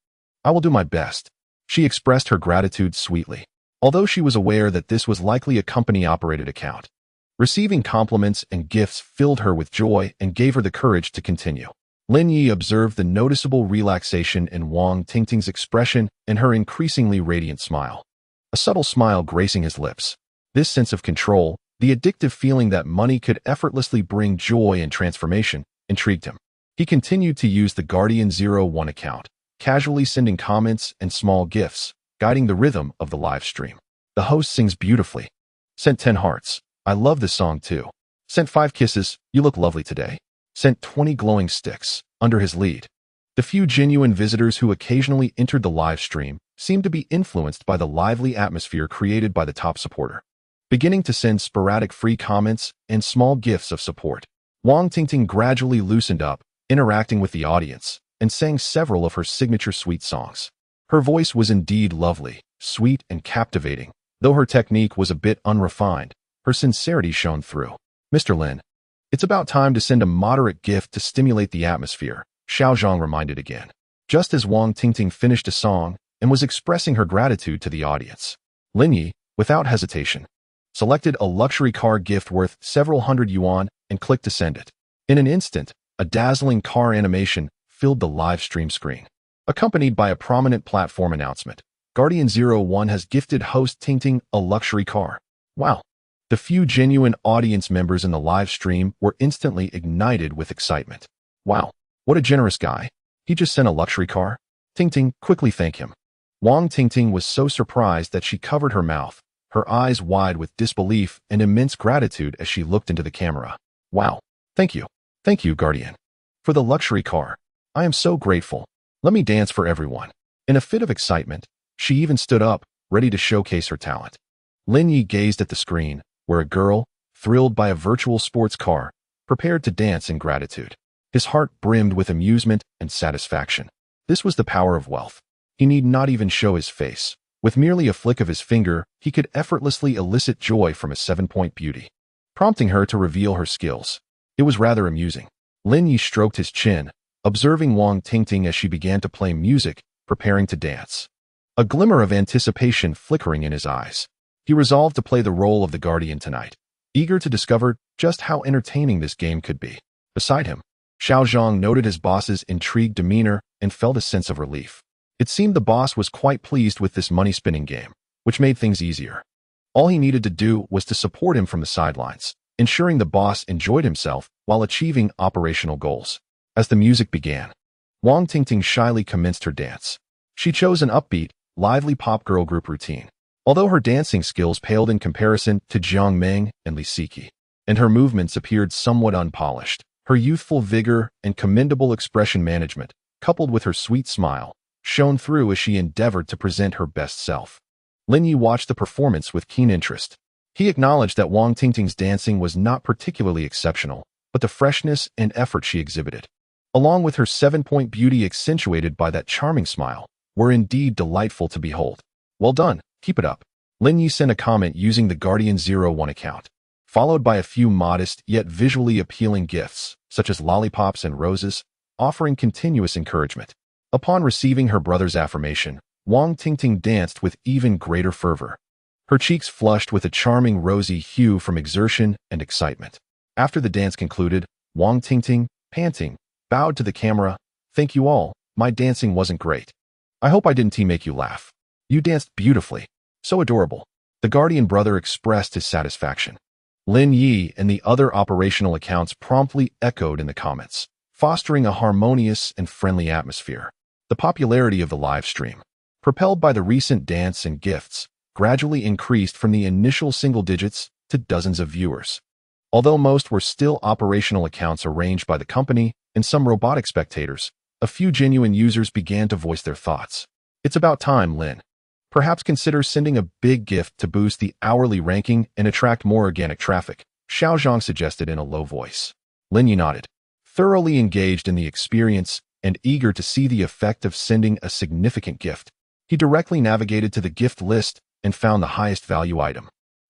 I will do my best. She expressed her gratitude sweetly, although she was aware that this was likely a company-operated account. Receiving compliments and gifts filled her with joy and gave her the courage to continue. Lin Yi observed the noticeable relaxation in Wang Tingting's expression and her increasingly radiant smile. A subtle smile gracing his lips. This sense of control, the addictive feeling that money could effortlessly bring joy and transformation, intrigued him. He continued to use the Guardian01 account, casually sending comments and small gifts, guiding the rhythm of the live stream. The host sings beautifully. Sent 10 hearts. I love this song too. Sent 5 kisses. You look lovely today. Sent 20 glowing sticks, under his lead. The few genuine visitors who occasionally entered the live stream seemed to be influenced by the lively atmosphere created by the top supporter, beginning to send sporadic free comments and small gifts of support. Wang Tingting gradually loosened up, interacting with the audience, and sang several of her signature sweet songs. Her voice was indeed lovely, sweet, and captivating. Though her technique was a bit unrefined, her sincerity shone through. Mr. Lin, it's about time to send a moderate gift to stimulate the atmosphere, Xiao Zhang reminded again, just as Wang Tingting finished a song and was expressing her gratitude to the audience. Lin Yi, without hesitation, selected a luxury car gift worth several hundred yuan and clicked to send it. In an instant, a dazzling car animation filled the live stream screen, accompanied by a prominent platform announcement. Guardian01 has gifted host Tingting a luxury car. Wow. The few genuine audience members in the live stream were instantly ignited with excitement. Wow, what a generous guy. He just sent a luxury car? Tingting, quickly thank him. Wang Tingting was so surprised that she covered her mouth, her eyes wide with disbelief and immense gratitude as she looked into the camera. Wow, thank you. Thank you, Guardian. For the luxury car. I am so grateful. Let me dance for everyone. In a fit of excitement, she even stood up, ready to showcase her talent. Lin Yi gazed at the screen, where a girl, thrilled by a virtual sports car, prepared to dance in gratitude. His heart brimmed with amusement and satisfaction. This was the power of wealth. He need not even show his face. With merely a flick of his finger, he could effortlessly elicit joy from a 7-point beauty, prompting her to reveal her skills. It was rather amusing. Lin Yi stroked his chin, observing Wang Tingting as she began to play music, preparing to dance. A glimmer of anticipation flickering in his eyes. He resolved to play the role of the guardian tonight, eager to discover just how entertaining this game could be. Beside him, Xiao Zhang noted his boss's intrigued demeanor and felt a sense of relief. It seemed the boss was quite pleased with this money-spinning game, which made things easier. All he needed to do was to support him from the sidelines, ensuring the boss enjoyed himself while achieving operational goals. As the music began, Wang Tingting shyly commenced her dance. She chose an upbeat, lively pop girl group routine, although her dancing skills paled in comparison to Jiang Meng and Li Siki, and her movements appeared somewhat unpolished. Her youthful vigor and commendable expression management, coupled with her sweet smile, shone through as she endeavored to present her best self. Lin Yi watched the performance with keen interest. He acknowledged that Wang Tingting's dancing was not particularly exceptional, but the freshness and effort she exhibited, along with her 7-point beauty accentuated by that charming smile, were indeed delightful to behold. Well done, keep it up. Lin Yi sent a comment using the Guardian 01 account, followed by a few modest yet visually appealing gifts, such as lollipops and roses, offering continuous encouragement. Upon receiving her brother's affirmation, Wang Tingting danced with even greater fervor. Her cheeks flushed with a charming rosy hue from exertion and excitement. After the dance concluded, Wang Tingting, panting, bowed to the camera. "Thank you all, my dancing wasn't great. I hope I didn't make you laugh. You danced beautifully. So adorable." The guardian brother expressed his satisfaction. Lin Yi and the other operational accounts promptly echoed in the comments, fostering a harmonious and friendly atmosphere. The popularity of the live stream, propelled by the recent dance and gifts, gradually increased from the initial single digits to dozens of viewers. Although most were still operational accounts arranged by the company and some robotic spectators, a few genuine users began to voice their thoughts. "It's about time, Lin. Perhaps consider sending a big gift to boost the hourly ranking and attract more organic traffic," Xiao Zhang suggested in a low voice. Lin Yi nodded, thoroughly engaged in the experience and eager to see the effect of sending a significant gift. He directly navigated to the gift list and found the highest value item.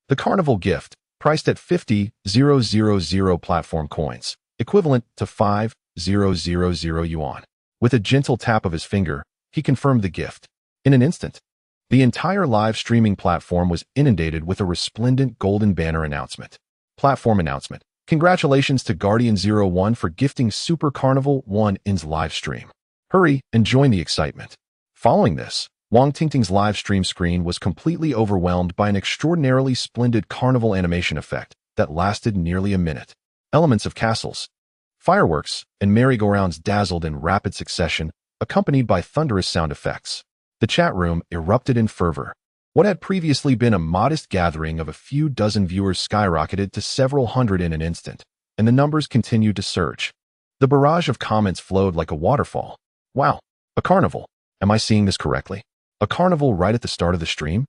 The Carnival gift, priced at 50,000 platform coins, equivalent to 5,000 yuan. With a gentle tap of his finger, he confirmed the gift. In an instant, the entire live streaming platform was inundated with a resplendent golden banner announcement. Platform announcement. Congratulations to Guardian 01 for gifting Super Carnival 1's live stream. Hurry and join the excitement. Following this, Wang Tingting's live stream screen was completely overwhelmed by an extraordinarily splendid carnival animation effect that lasted nearly a minute. Elements of castles, fireworks, and merry-go-rounds dazzled in rapid succession, accompanied by thunderous sound effects. The chat room erupted in fervor. What had previously been a modest gathering of a few dozen viewers skyrocketed to several hundred in an instant, and the numbers continued to surge. The barrage of comments flowed like a waterfall. "Wow, a carnival. Am I seeing this correctly? A carnival right at the start of the stream?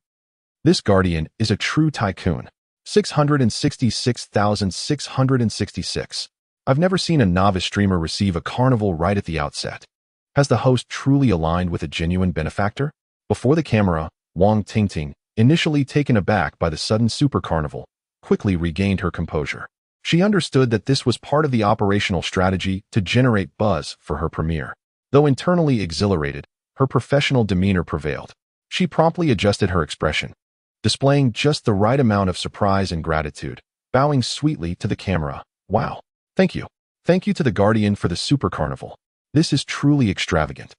This guardian is a true tycoon. 666,666. I've never seen a novice streamer receive a carnival right at the outset. Has the host truly aligned with a genuine benefactor?" Before the camera, Wang Tingting, initially taken aback by the sudden super carnival, quickly regained her composure. She understood that this was part of the operational strategy to generate buzz for her premiere. Though internally exhilarated, her professional demeanor prevailed. She promptly adjusted her expression, displaying just the right amount of surprise and gratitude, bowing sweetly to the camera. "Wow. Thank you. Thank you to the Guardian for the Super Carnival. This is truly extravagant.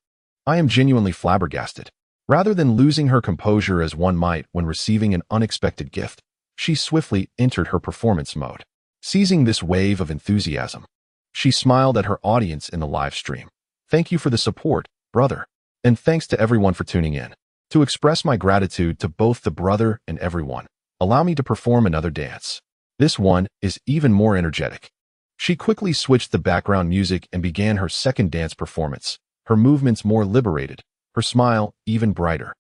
I am genuinely flabbergasted." Rather than losing her composure as one might when receiving an unexpected gift, she swiftly entered her performance mode. Seizing this wave of enthusiasm, she smiled at her audience in the live stream. "Thank you for the support, brother. And thanks to everyone for tuning in. To express my gratitude to both the brother and everyone, allow me to perform another dance. This one is even more energetic." She quickly switched the background music and began her second dance performance, her movements more liberated, her smile even brighter,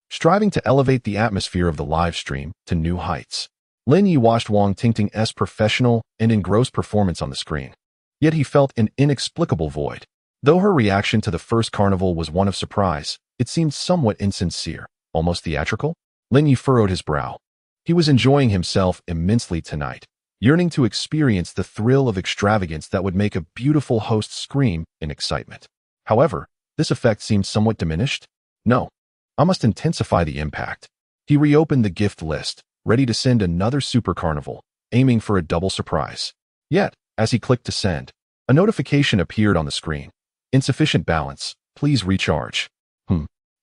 striving to elevate the atmosphere of the live stream to new heights. Lin Yi watched Wang Tingting's professional and engrossed performance on the screen. Yet he felt an inexplicable void. Though her reaction to the first carnival was one of surprise, it seemed somewhat insincere, almost theatrical. Lin Yi furrowed his brow. He was enjoying himself immensely tonight, yearning to experience the thrill of extravagance that would make a beautiful host scream in excitement. However, this effect seemed somewhat diminished. No, I must intensify the impact. He reopened the gift list, ready to send another Super Carnival, aiming for a double surprise. Yet, as he clicked to send, a notification appeared on the screen. Insufficient balance. Please recharge.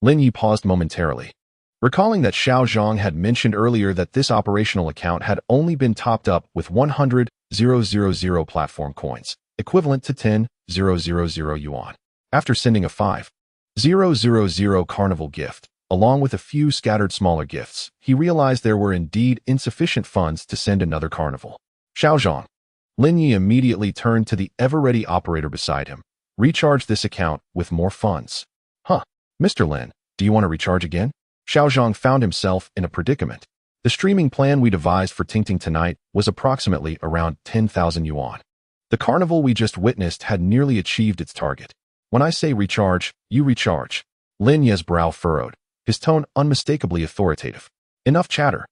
Lin Yi paused momentarily. Recalling that Xiao Zhang had mentioned earlier that this operational account had only been topped up with 100,000 platform coins, equivalent to 10,000 yuan. After sending a 5,000 carnival gift, along with a few scattered smaller gifts, he realized there were indeed insufficient funds to send another carnival. Xiao Zhang. Lin Yi immediately turned to the ever-ready operator beside him. Recharge this account with more funds. Mr. Lin, do you want to recharge again? Xiao Zhang found himself in a predicament. The streaming plan we devised for Tingting tonight was approximately around 10,000 yuan. The carnival we just witnessed had nearly achieved its target. When I say recharge, you recharge. Lin Ye's brow furrowed, his tone unmistakably authoritative. Enough chatter.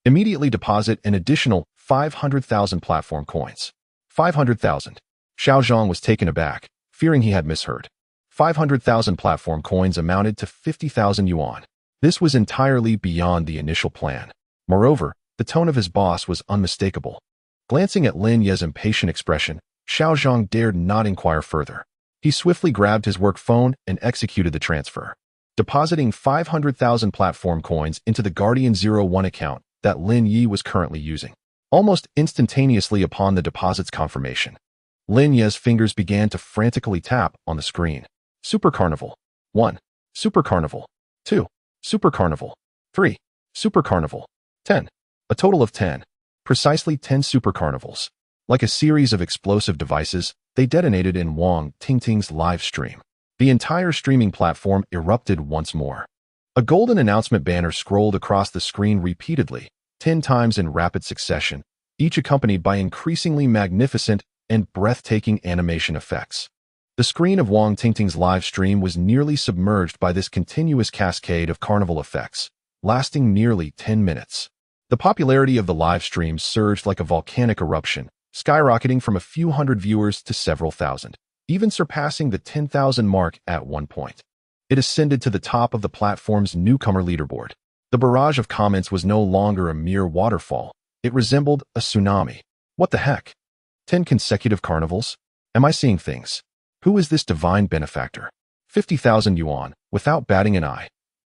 Immediately deposit an additional 500,000 platform coins. 500,000. Xiao Zhang was taken aback, fearing he had misheard. 500,000 platform coins amounted to 50,000 yuan. This was entirely beyond the initial plan. Moreover, the tone of his boss was unmistakable. Glancing at Lin Ye's impatient expression, Xiao Zhang dared not inquire further. He swiftly grabbed his work phone and executed the transfer, depositing 500,000 platform coins into the Guardian 01 account that Lin Yi was currently using. Almost instantaneously upon the deposit's confirmation, Lin Ye's fingers began to frantically tap on the screen. Super Carnival 1. Super Carnival 2. Super Carnival 3. Super Carnival 10. A total of 10. Precisely 10 Super Carnivals. Like a series of explosive devices, they detonated in Wang Tingting's live stream. The entire streaming platform erupted once more. A golden announcement banner scrolled across the screen repeatedly, 10 times in rapid succession, each accompanied by increasingly magnificent and breathtaking animation effects. The screen of Wang Tingting's live stream was nearly submerged by this continuous cascade of carnival effects, lasting nearly 10 minutes. The popularity of the live stream surged like a volcanic eruption, skyrocketing from a few hundred viewers to several thousand, even surpassing the 10,000 mark at one point. It ascended to the top of the platform's newcomer leaderboard. The barrage of comments was no longer a mere waterfall. It resembled a tsunami. What the heck? 10 consecutive carnivals? Am I seeing things? Who is this divine benefactor? 50,000 yuan, without batting an eye.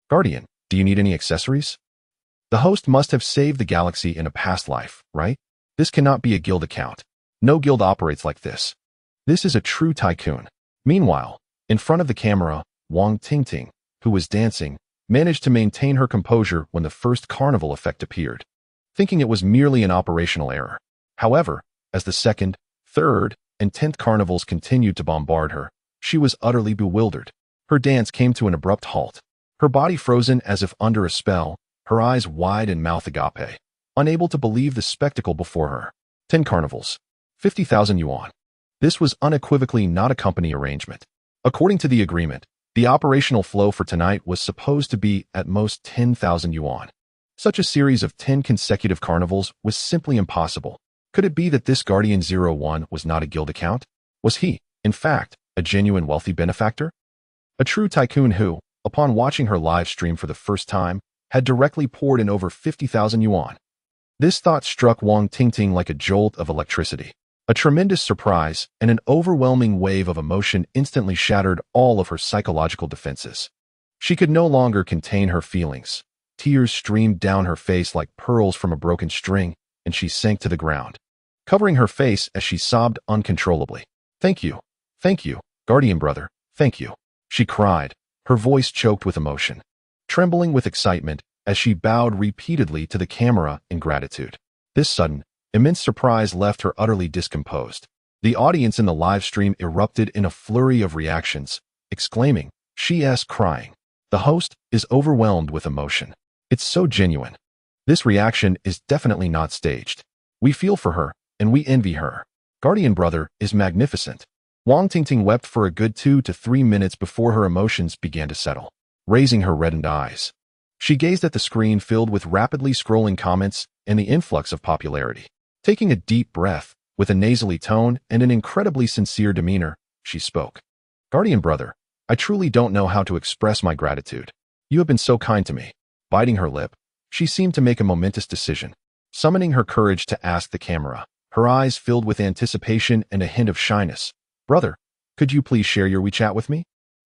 Guardian, do you need any accessories? The host must have saved the galaxy in a past life, right? This cannot be a guild account. No guild operates like this. This is a true tycoon. Meanwhile, in front of the camera, Wang Tingting, who was dancing, managed to maintain her composure when the first carnival effect appeared, thinking it was merely an operational error. However, as the second, third, and 10th carnivals continued to bombard her, she was utterly bewildered. Her dance came to an abrupt halt. Her body frozen as if under a spell, her eyes wide and mouth agape, unable to believe the spectacle before her. 10 carnivals. 50,000 yuan. This was unequivocally not a company arrangement. According to the agreement, the operational flow for tonight was supposed to be at most 10,000 yuan. Such a series of 10 consecutive carnivals was simply impossible. Could it be that this Guardian 01 was not a guild account? Was he, in fact, a genuine wealthy benefactor? A true tycoon who, upon watching her live stream for the first time, had directly poured in over 50,000 yuan. This thought struck Wang Tingting like a jolt of electricity. A tremendous surprise and an overwhelming wave of emotion instantly shattered all of her psychological defenses. She could no longer contain her feelings. Tears streamed down her face like pearls from a broken string, and she sank to the ground, covering her face as she sobbed uncontrollably. Thank you, Guardian brother, thank you, she cried, her voice choked with emotion, trembling with excitement as she bowed repeatedly to the camera in gratitude. This sudden, immense surprise left her utterly discomposed. The audience in the live stream erupted in a flurry of reactions, exclaiming, "She's crying. The host is overwhelmed with emotion. It's so genuine. This reaction is definitely not staged. We feel for her, and we envy her. Guardian brother is magnificent." Wang Tingting wept for a good 2 to 3 minutes before her emotions began to settle. Raising her reddened eyes, she gazed at the screen filled with rapidly scrolling comments and the influx of popularity. Taking a deep breath, with a nasally tone and an incredibly sincere demeanor, she spoke. Guardian brother, I truly don't know how to express my gratitude. You have been so kind to me. Biting her lip, she seemed to make a momentous decision. Summoning her courage to ask the camera, her eyes filled with anticipation and a hint of shyness. Brother, could you please share your WeChat with me?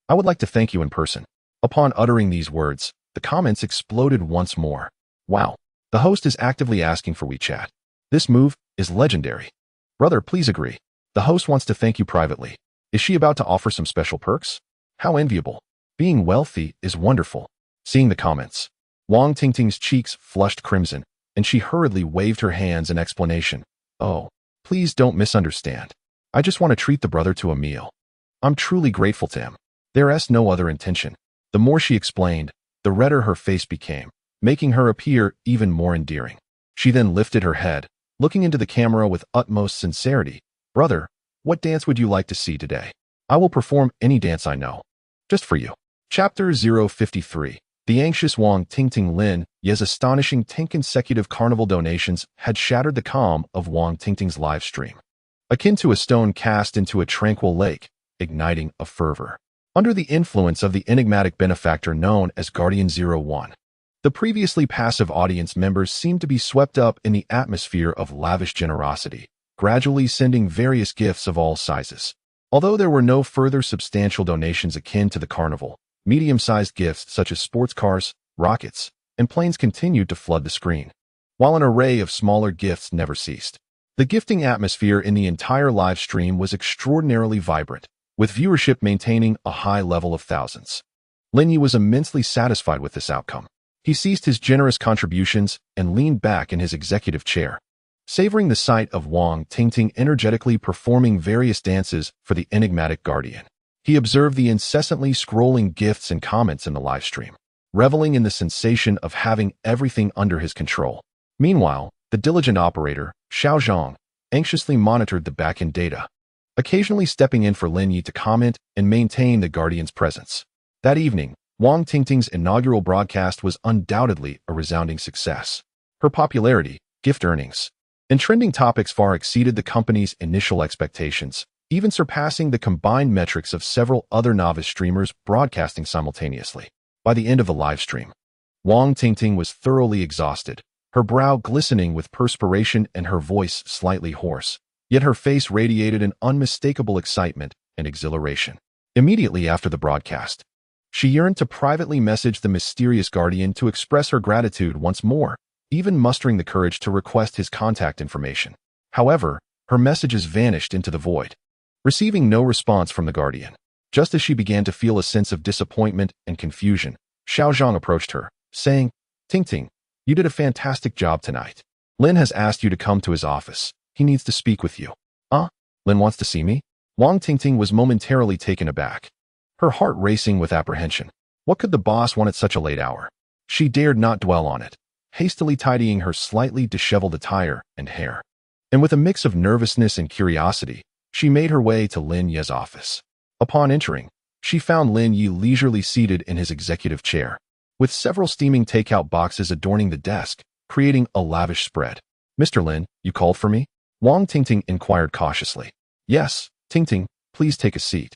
I would like to thank you in person. Upon uttering these words, the comments exploded once more. Wow, the host is actively asking for WeChat. This move is legendary. Brother, please agree. The host wants to thank you privately. Is she about to offer some special perks? How enviable. Being wealthy is wonderful. Seeing the comments, Wang Tingting's cheeks flushed crimson, and she hurriedly waved her hands in explanation. Oh, please don't misunderstand. I just want to treat the brother to a meal. I'm truly grateful to him. There's no other intention. The more she explained, the redder her face became, making her appear even more endearing. She then lifted her head, looking into the camera with utmost sincerity. Brother, what dance would you like to see today? I will perform any dance I know. Just for you. Chapter 053. The anxious Wang Tingting Lin Ye's astonishing 10 consecutive carnival donations had shattered the calm of Wang Tingting's live stream. Akin to a stone cast into a tranquil lake, igniting a fervor. Under the influence of the enigmatic benefactor known as Guardian 01, the previously passive audience members seemed to be swept up in the atmosphere of lavish generosity, gradually sending various gifts of all sizes. Although there were no further substantial donations akin to the carnival, medium-sized gifts such as sports cars, rockets, and planes continued to flood the screen, while an array of smaller gifts never ceased. The gifting atmosphere in the entire live stream was extraordinarily vibrant, with viewership maintaining a high level of thousands. Lin Yi was immensely satisfied with this outcome. He ceased his generous contributions and leaned back in his executive chair, savoring the sight of Wang Tingting energetically performing various dances for the enigmatic guardian. He observed the incessantly scrolling gifts and comments in the live stream, reveling in the sensation of having everything under his control. Meanwhile, the diligent operator, Xiao Zhang, anxiously monitored the back-end data, occasionally stepping in for Lin Yi to comment and maintain the guardian's presence. That evening, Wang Tingting's inaugural broadcast was undoubtedly a resounding success. Her popularity, gift earnings, and trending topics far exceeded the company's initial expectations, even surpassing the combined metrics of several other novice streamers broadcasting simultaneously. By the end of the live stream, Wang Tingting was thoroughly exhausted, her brow glistening with perspiration and her voice slightly hoarse. Yet her face radiated an unmistakable excitement and exhilaration. Immediately after the broadcast, she yearned to privately message the mysterious guardian to express her gratitude once more, even mustering the courage to request his contact information. However, her messages vanished into the void, receiving no response from the guardian. Just as she began to feel a sense of disappointment and confusion, Xiao Zhang approached her, saying, Tingting, you did a fantastic job tonight. Lin has asked you to come to his office. He needs to speak with you. Lin wants to see me? Wang Tingting was momentarily taken aback, her heart racing with apprehension. What could the boss want at such a late hour? She dared not dwell on it, hastily tidying her slightly disheveled attire and hair. And with a mix of nervousness and curiosity, she made her way to Lin Ye's office. Upon entering, she found Lin Yi leisurely seated in his executive chair, with several steaming takeout boxes adorning the desk, creating a lavish spread. Mr. Lin, you called for me? Wang Tingting inquired cautiously. Yes, Tingting, please take a seat.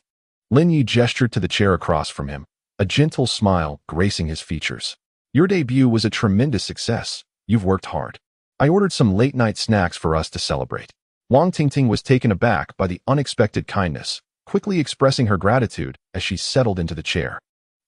Lin Yi gestured to the chair across from him, a gentle smile gracing his features. Your debut was a tremendous success. You've worked hard. I ordered some late-night snacks for us to celebrate. Wang Tingting was taken aback by the unexpected kindness, quickly expressing her gratitude as she settled into the chair.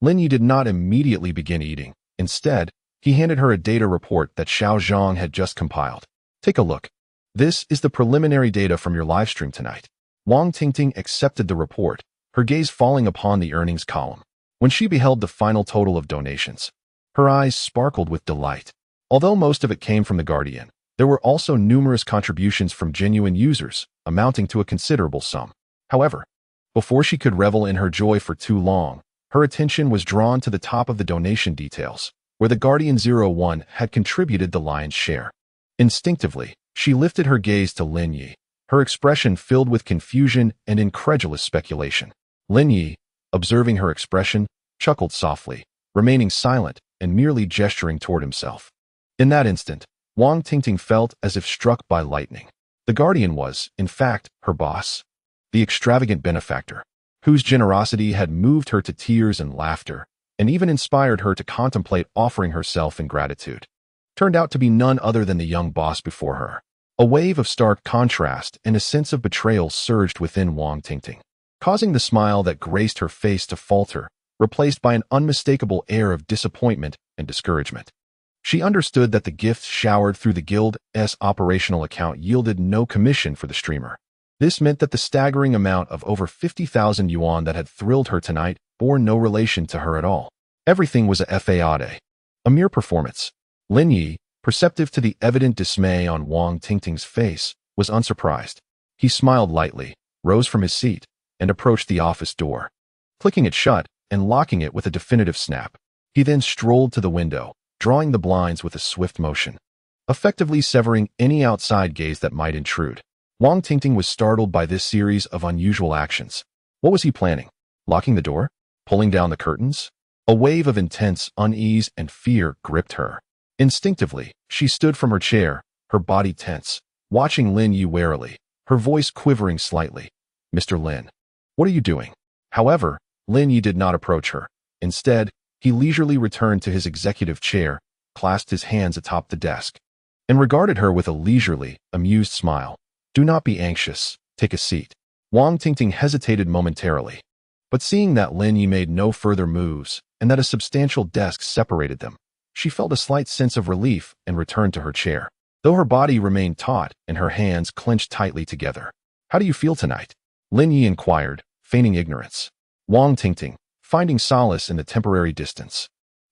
Lin Yi did not immediately begin eating. Instead, he handed her a data report that Xiao Zhang had just compiled. Take a look. This is the preliminary data from your livestream tonight. Wang Tingting accepted the report, her gaze falling upon the earnings column. When she beheld the final total of donations, her eyes sparkled with delight. Although most of it came from the Guardian, there were also numerous contributions from genuine users, amounting to a considerable sum. However, before she could revel in her joy for too long, her attention was drawn to the top of the donation details, where the Guardian 01 had contributed the lion's share. Instinctively, she lifted her gaze to Lin Yi, her expression filled with confusion and incredulous speculation. Lin Yi, observing her expression, chuckled softly, remaining silent and merely gesturing toward himself. In that instant, Wang Tingting felt as if struck by lightning. The guardian was, in fact, her boss, the extravagant benefactor, whose generosity had moved her to tears and laughter, and even inspired her to contemplate offering herself in gratitude. Turned out to be none other than the young boss before her. A wave of stark contrast and a sense of betrayal surged within Wang Tingting, causing the smile that graced her face to falter, replaced by an unmistakable air of disappointment and discouragement. She understood that the gifts showered through the guild's operational account yielded no commission for the streamer. This meant that the staggering amount of over 50,000 yuan that had thrilled her tonight bore no relation to her at all. Everything was a fade, a mere performance. Lin Yi, perceptive to the evident dismay on Wang Tingting's face, was unsurprised. He smiled lightly, rose from his seat, and approached the office door. Clicking it shut and locking it with a definitive snap, he then strolled to the window, drawing the blinds with a swift motion, effectively severing any outside gaze that might intrude. Wang Tingting was startled by this series of unusual actions. What was he planning? Locking the door? Pulling down the curtains? A wave of intense unease and fear gripped her. Instinctively, she stood from her chair, her body tense, watching Lin Yi warily, her voice quivering slightly. "Mr. Lin, what are you doing?" However, Lin Yi did not approach her. Instead, he leisurely returned to his executive chair, clasped his hands atop the desk, and regarded her with a leisurely, amused smile. "Do not be anxious. Take a seat." Wang Tingting hesitated momentarily, but seeing that Lin Yi made no further moves and that a substantial desk separated them, she felt a slight sense of relief and returned to her chair, though her body remained taut and her hands clenched tightly together. "How do you feel tonight?" Lin Yi inquired, feigning ignorance. Wang Tingting, finding solace in the temporary distance,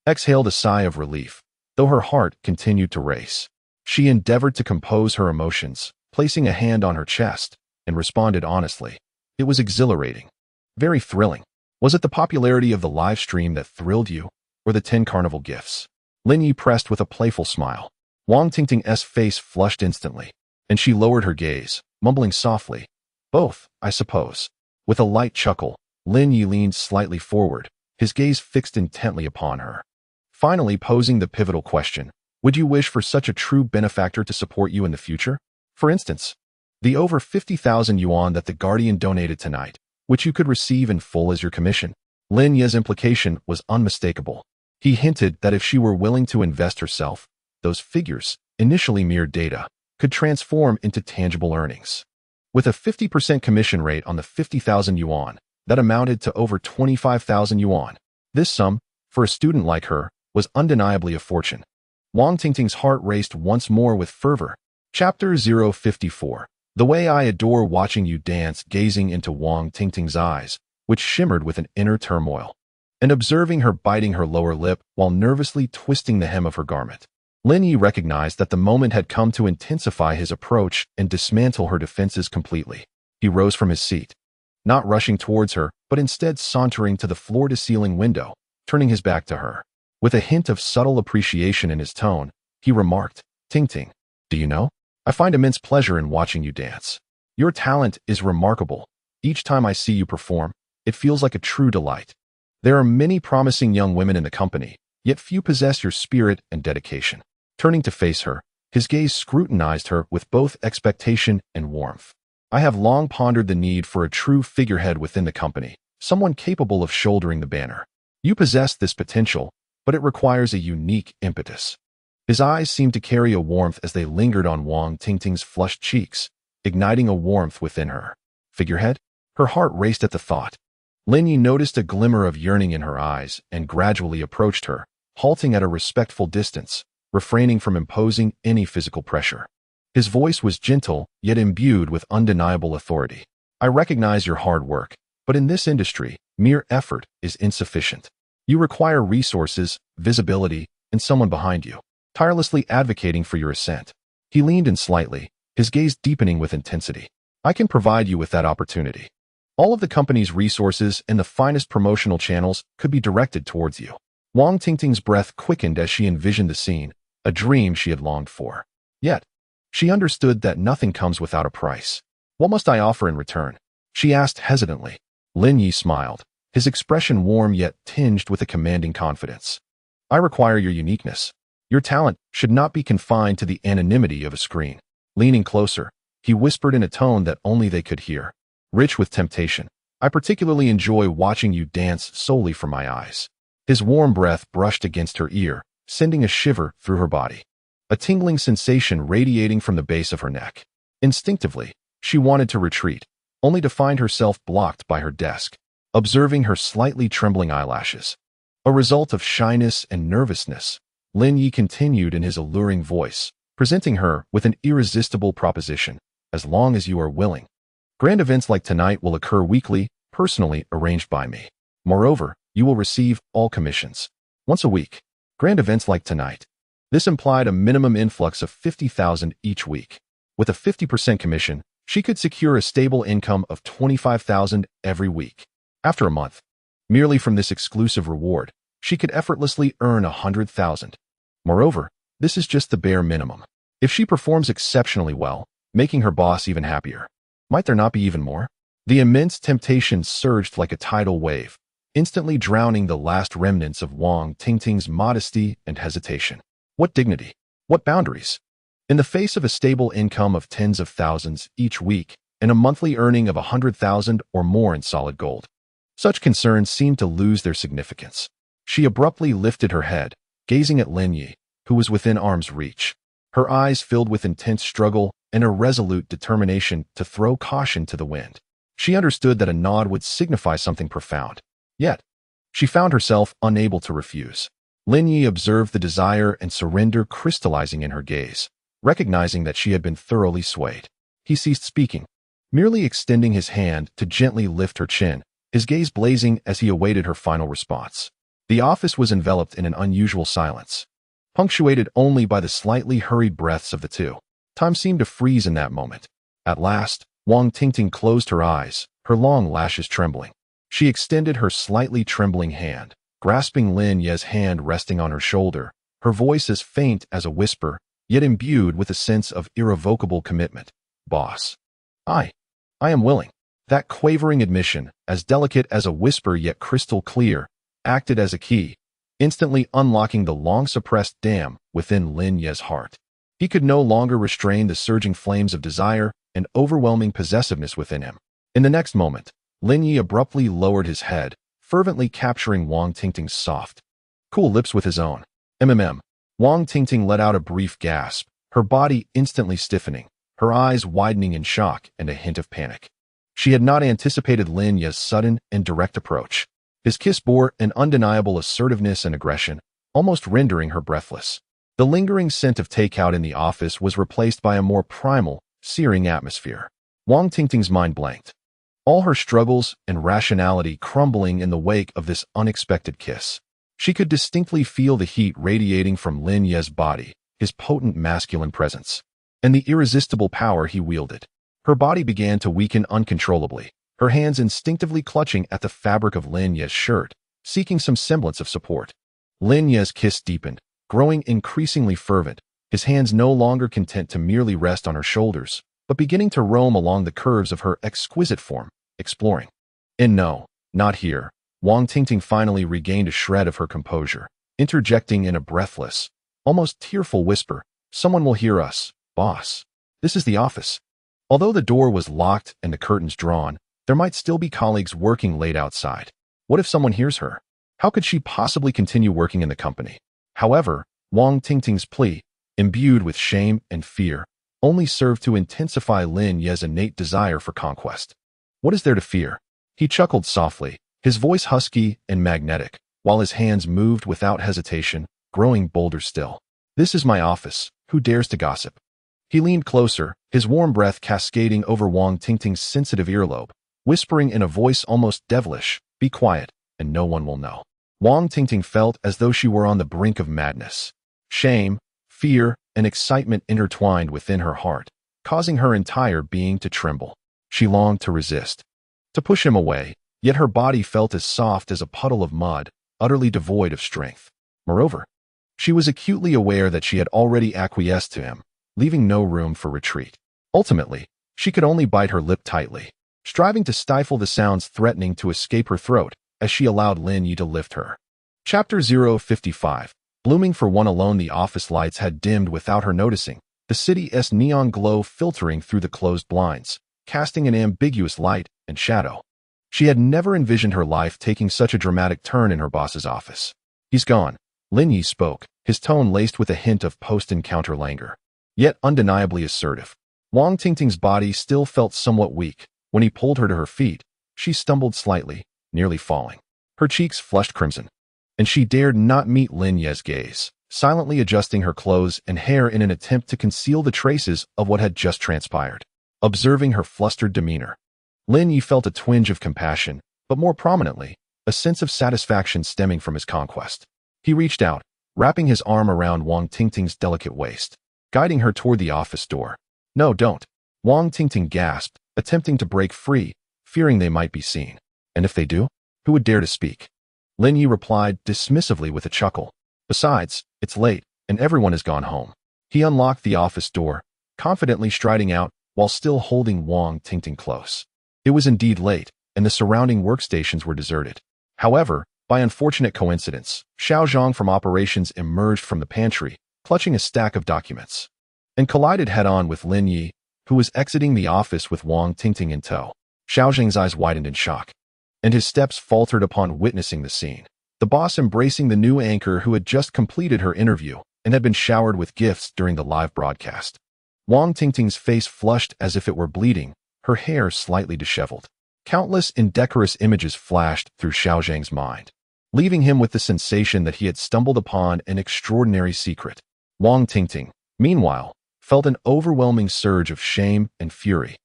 exhaled a sigh of relief, though her heart continued to race. She endeavored to compose her emotions, placing a hand on her chest, and responded honestly. "It was exhilarating. Very thrilling. Was it the popularity of the live stream that thrilled you, or the 10 carnival gifts?" Lin Yi pressed with a playful smile. Wang Tingting's face flushed instantly, and she lowered her gaze, mumbling softly, "Both, I suppose." With a light chuckle, Lin Yi leaned slightly forward, his gaze fixed intently upon her, finally posing the pivotal question: "Would you wish for such a true benefactor to support you in the future? For instance, the over 50,000 yuan that the Guardian donated tonight, which you could receive in full as your commission." Lin Yi's implication was unmistakable. He hinted that if she were willing to invest herself, those figures, initially mere data, could transform into tangible earnings. With a 50% commission rate on the 50,000 yuan, that amounted to over 25,000 yuan. This sum, for a student like her, was undeniably a fortune. Wang Tingting's heart raced once more with fervor. Chapter 054. The way I adore watching you dance, gazing into Wang Tingting's eyes, which shimmered with an inner turmoil, and observing her biting her lower lip while nervously twisting the hem of her garment. Lin Yi recognized that the moment had come to intensify his approach and dismantle her defenses completely. He rose from his seat, not rushing towards her, but instead sauntering to the floor-to-ceiling window, turning his back to her. With a hint of subtle appreciation in his tone, he remarked, "Tingting, do you know? I find immense pleasure in watching you dance. Your talent is remarkable. Each time I see you perform, it feels like a true delight. There are many promising young women in the company, yet few possess your spirit and dedication." Turning to face her, his gaze scrutinized her with both expectation and warmth. "I have long pondered the need for a true figurehead within the company, someone capable of shouldering the banner. You possess this potential, but it requires a unique impetus." His eyes seemed to carry a warmth as they lingered on Wang Tingting's flushed cheeks, igniting a warmth within her. Figurehead? Her heart raced at the thought. Lin Yi noticed a glimmer of yearning in her eyes and gradually approached her, halting at a respectful distance, refraining from imposing any physical pressure. His voice was gentle, yet imbued with undeniable authority. "I recognize your hard work, but in this industry, mere effort is insufficient. You require resources, visibility, and someone behind you, tirelessly advocating for your ascent." He leaned in slightly, his gaze deepening with intensity. "I can provide you with that opportunity. All of the company's resources and the finest promotional channels could be directed towards you." Wang Tingting's breath quickened as she envisioned the scene, a dream she had longed for. Yet, she understood that nothing comes without a price. "What must I offer in return?" she asked hesitantly. Lin Yi smiled, his expression warm yet tinged with a commanding confidence. "I require your uniqueness, Your talent should not be confined to the anonymity of a screen. Leaning closer, he whispered in a tone that only they could hear. Rich with temptation, I particularly enjoy watching you dance solely from my eyes. His warm breath brushed against her ear, sending a shiver through her body. A tingling sensation radiating from the base of her neck. Instinctively, she wanted to retreat, only to find herself blocked by her desk, observing her slightly trembling eyelashes. A result of shyness and nervousness, Lin Yi continued in his alluring voice, presenting her with an irresistible proposition, as long as you are willing. Grand events like tonight will occur weekly, personally arranged by me. Moreover, you will receive all commissions. Once a week. Grand events like tonight. This implied a minimum influx of 50,000 each week. With a 50% commission, she could secure a stable income of 25,000 every week. After a month, merely from this exclusive reward, she could effortlessly earn 100,000. Moreover, this is just the bare minimum. If she performs exceptionally well, making her boss even happier, might there not be even more? The immense temptation surged like a tidal wave, instantly drowning the last remnants of Wang Tingting's modesty and hesitation. What dignity? What boundaries? In the face of a stable income of tens of thousands each week and a monthly earning of 100,000 or more in solid gold, such concerns seemed to lose their significance. She abruptly lifted her head, gazing at Lin Yi, who was within arm's reach. Her eyes filled with intense struggle and a resolute determination to throw caution to the wind. She understood that a nod would signify something profound. Yet, she found herself unable to refuse. Lin Yi observed the desire and surrender crystallizing in her gaze, recognizing that she had been thoroughly swayed. He ceased speaking, merely extending his hand to gently lift her chin, his gaze blazing as he awaited her final response. The office was enveloped in an unusual silence, punctuated only by the slightly hurried breaths of the two. Time seemed to freeze in that moment. At last, Wang Tingting closed her eyes, her long lashes trembling. She extended her slightly trembling hand, grasping Lin Ye's hand resting on her shoulder, her voice as faint as a whisper, yet imbued with a sense of irrevocable commitment. Boss. I am willing. That quavering admission, as delicate as a whisper yet crystal clear, acted as a key, instantly unlocking the long-suppressed dam within Lin Ye's heart. He could no longer restrain the surging flames of desire and overwhelming possessiveness within him. In the next moment, Lin Yi abruptly lowered his head, fervently capturing Wang Tingting's soft, cool lips with his own. Wang Tingting let out a brief gasp, her body instantly stiffening, her eyes widening in shock and a hint of panic. She had not anticipated Lin Ye's sudden and direct approach. His kiss bore an undeniable assertiveness and aggression, almost rendering her breathless. The lingering scent of takeout in the office was replaced by a more primal, searing atmosphere. Wang Tingting's mind blanked, all her struggles and rationality crumbling in the wake of this unexpected kiss. She could distinctly feel the heat radiating from Lin Ye's body, his potent masculine presence, and the irresistible power he wielded. Her body began to weaken uncontrollably, her hands instinctively clutching at the fabric of Lin Ye's shirt, seeking some semblance of support. Lin Ye's kiss deepened, growing increasingly fervent, his hands no longer content to merely rest on her shoulders, but beginning to roam along the curves of her exquisite form, exploring. And no, not here. Wang Tingting finally regained a shred of her composure, interjecting in a breathless, almost tearful whisper, "Someone will hear us, boss. This is the office." Although the door was locked and the curtains drawn, there might still be colleagues working late outside. What if someone hears her? How could she possibly continue working in the company? However, Wang Tingting's plea, imbued with shame and fear, only served to intensify Lin Ye's innate desire for conquest. What is there to fear? He chuckled softly, his voice husky and magnetic, while his hands moved without hesitation, growing bolder still. This is my office. Who dares to gossip? He leaned closer, his warm breath cascading over Wang Tingting's sensitive earlobe, whispering in a voice almost devilish, "Be quiet, and no one will know." Wang Tingting felt as though she were on the brink of madness. Shame, fear, and excitement intertwined within her heart, causing her entire being to tremble. She longed to resist, to push him away, yet her body felt as soft as a puddle of mud, utterly devoid of strength. Moreover, she was acutely aware that she had already acquiesced to him, leaving no room for retreat. Ultimately, she could only bite her lip tightly, striving to stifle the sounds threatening to escape her throat as she allowed Lin Yi to lift her. Chapter 055. Blooming for one alone, the office lights had dimmed without her noticing, the city's neon glow filtering through the closed blinds, casting an ambiguous light and shadow. She had never envisioned her life taking such a dramatic turn in her boss's office. "He's gone," Lin Yi spoke, his tone laced with a hint of post-encounter languor, yet undeniably assertive. Wang Tingting's body still felt somewhat weak. When he pulled her to her feet, she stumbled slightly, nearly falling. Her cheeks flushed crimson, and she dared not meet Lin Ye's gaze, silently adjusting her clothes and hair in an attempt to conceal the traces of what had just transpired. Observing her flustered demeanor, Lin Yi felt a twinge of compassion, but more prominently, a sense of satisfaction stemming from his conquest. He reached out, wrapping his arm around Wang Tingting's delicate waist, guiding her toward the office door. "No, don't," Wang Tingting gasped, attempting to break free, fearing they might be seen. "And if they do? Who would dare to speak?" Lin Yi replied dismissively with a chuckle. "Besides, it's late, and everyone has gone home." He unlocked the office door, confidently striding out while still holding Wang Tingting close. It was indeed late, and the surrounding workstations were deserted. However, by unfortunate coincidence, Xiao Zhang from operations emerged from the pantry, clutching a stack of documents, and collided head-on with Lin Yi, who was exiting the office with Wang Tingting in tow. Xiao Zhang's eyes widened in shock, and his steps faltered upon witnessing the scene. The boss embracing the new anchor who had just completed her interview and had been showered with gifts during the live broadcast. Wang Tingting's face flushed as if it were bleeding, her hair slightly disheveled. Countless indecorous images flashed through Xiao Zhang's mind, leaving him with the sensation that he had stumbled upon an extraordinary secret. Wang Tingting, meanwhile, felt an overwhelming surge of shame and fury.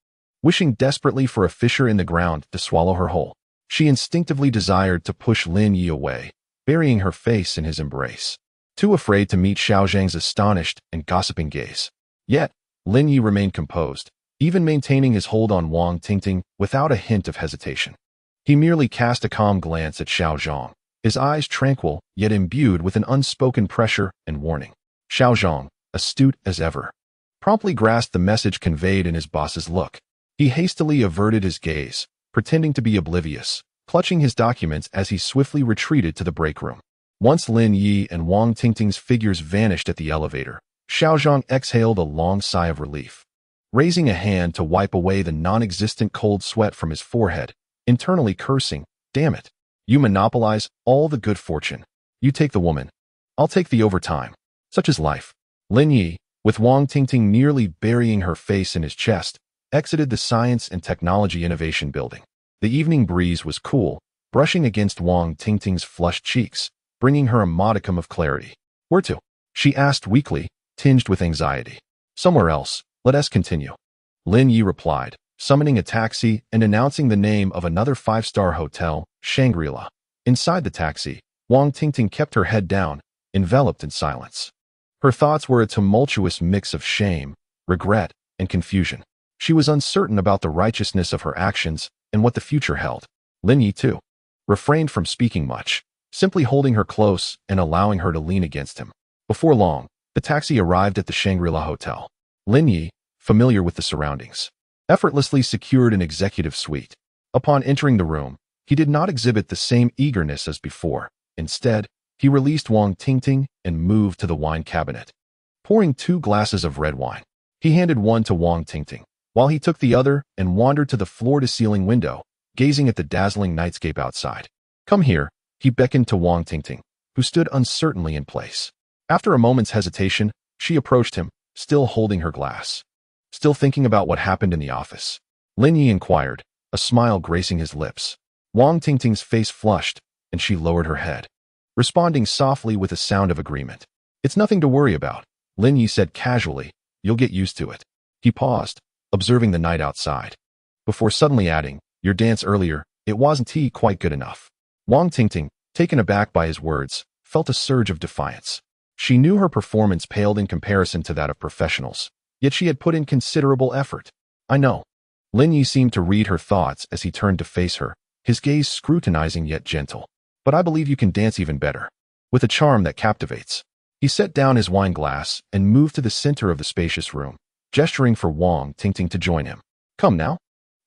Wishing desperately for a fissure in the ground to swallow her whole, she instinctively desired to push Lin Yi away, burying her face in his embrace, too afraid to meet Xiao Zhang's astonished and gossiping gaze. Yet, Lin Yi remained composed, even maintaining his hold on Wang Tingting without a hint of hesitation. He merely cast a calm glance at Xiao Zhang, his eyes tranquil yet imbued with an unspoken pressure and warning. Xiao Zhang, astute as ever, promptly grasped the message conveyed in his boss's look. He hastily averted his gaze, pretending to be oblivious, clutching his documents as he swiftly retreated to the break room. Once Lin Yi and Wang Tingting's figures vanished at the elevator, Xiao Zhang exhaled a long sigh of relief, raising a hand to wipe away the non-existent cold sweat from his forehead, internally cursing, "Damn it. You monopolize all the good fortune. You take the woman. I'll take the overtime. Such is life." Lin Yi, with Wang Tingting nearly burying her face in his chest, exited the Science and Technology Innovation Building. The evening breeze was cool, brushing against Wang Tingting's flushed cheeks, bringing her a modicum of clarity. "Where to?" she asked weakly, tinged with anxiety. "Somewhere else. Let us continue," Lin Yi replied, summoning a taxi and announcing the name of another five-star hotel, Shangri-La. Inside the taxi, Wang Tingting kept her head down, enveloped in silence. Her thoughts were a tumultuous mix of shame, regret, and confusion. She was uncertain about the righteousness of her actions and what the future held. Lin Yi, too, refrained from speaking much, simply holding her close and allowing her to lean against him. Before long, the taxi arrived at the Shangri-La Hotel. Lin Yi, familiar with the surroundings, effortlessly secured an executive suite. Upon entering the room, he did not exhibit the same eagerness as before. Instead, he released Wang Tingting and moved to the wine cabinet, pouring 2 glasses of red wine. He handed one to Wang Tingting, while he took the other and wandered to the floor-to-ceiling window, gazing at the dazzling nightscape outside. "Come here," he beckoned to Wang Tingting, who stood uncertainly in place. After a moment's hesitation, she approached him, still holding her glass. "Still thinking about what happened in the office?" Lin Yi inquired, a smile gracing his lips. Wang Tingting's face flushed, and she lowered her head, responding softly with a sound of agreement. "It's nothing to worry about," Lin Yi said casually. "You'll get used to it." He paused, observing the night outside, before suddenly adding, "Your dance earlier, it wasn't quite good enough." Wang Tingting, taken aback by his words, felt a surge of defiance. She knew her performance paled in comparison to that of professionals, yet she had put in considerable effort. "I know." Lin Yi seemed to read her thoughts as he turned to face her, his gaze scrutinizing yet gentle. "But I believe you can dance even better, with a charm that captivates." He set down his wine glass and moved to the center of the spacious room, gesturing for Wang Tingting to join him. "Come now.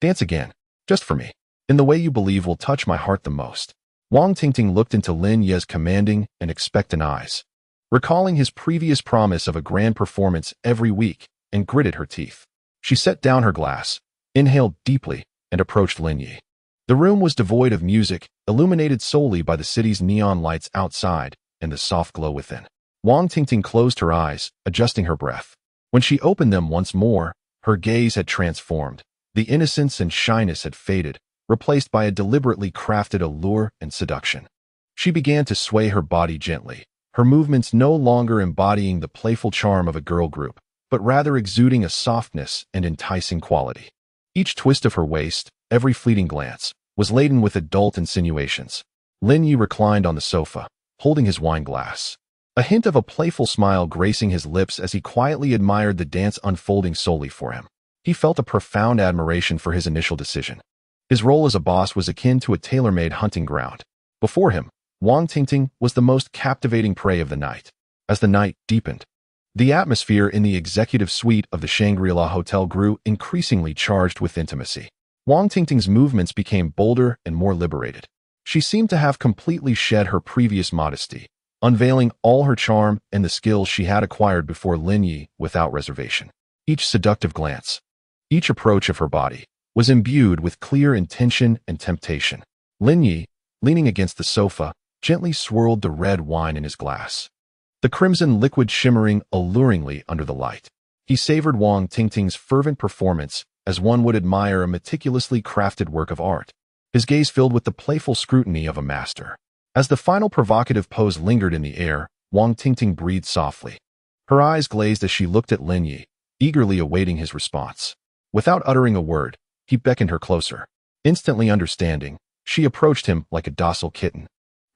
Dance again, just for me, in the way you believe will touch my heart the most." Wang Tingting looked into Lin Ye's commanding and expectant eyes, recalling his previous promise of a grand performance every week, and gritted her teeth. She set down her glass, inhaled deeply, and approached Lin Yi. The room was devoid of music, illuminated solely by the city's neon lights outside and the soft glow within. Wang Tingting closed her eyes, adjusting her breath. When she opened them once more, her gaze had transformed. The innocence and shyness had faded, replaced by a deliberately crafted allure and seduction. She began to sway her body gently, her movements no longer embodying the playful charm of a girl group, but rather exuding a softness and enticing quality. Each twist of her waist, every fleeting glance, was laden with adult insinuations. Lin Yi reclined on the sofa, holding his wine glass. A hint of a playful smile gracing his lips as he quietly admired the dance unfolding solely for him. He felt a profound admiration for his initial decision. His role as a boss was akin to a tailor-made hunting ground. Before him, Wang Tingting was the most captivating prey of the night. As the night deepened, the atmosphere in the executive suite of the Shangri-La Hotel grew increasingly charged with intimacy. Wang Tingting's movements became bolder and more liberated. She seemed to have completely shed her previous modesty, unveiling all her charm and the skills she had acquired before Lin Yi without reservation. Each seductive glance, each approach of her body, was imbued with clear intention and temptation. Lin Yi, leaning against the sofa, gently swirled the red wine in his glass, the crimson liquid shimmering alluringly under the light. He savored Wang Tingting's fervent performance as one would admire a meticulously crafted work of art, his gaze filled with the playful scrutiny of a master. As the final provocative pose lingered in the air, Wang Tingting breathed softly. Her eyes glazed as she looked at Lin Yi, eagerly awaiting his response. Without uttering a word, he beckoned her closer. Instantly understanding, she approached him like a docile kitten,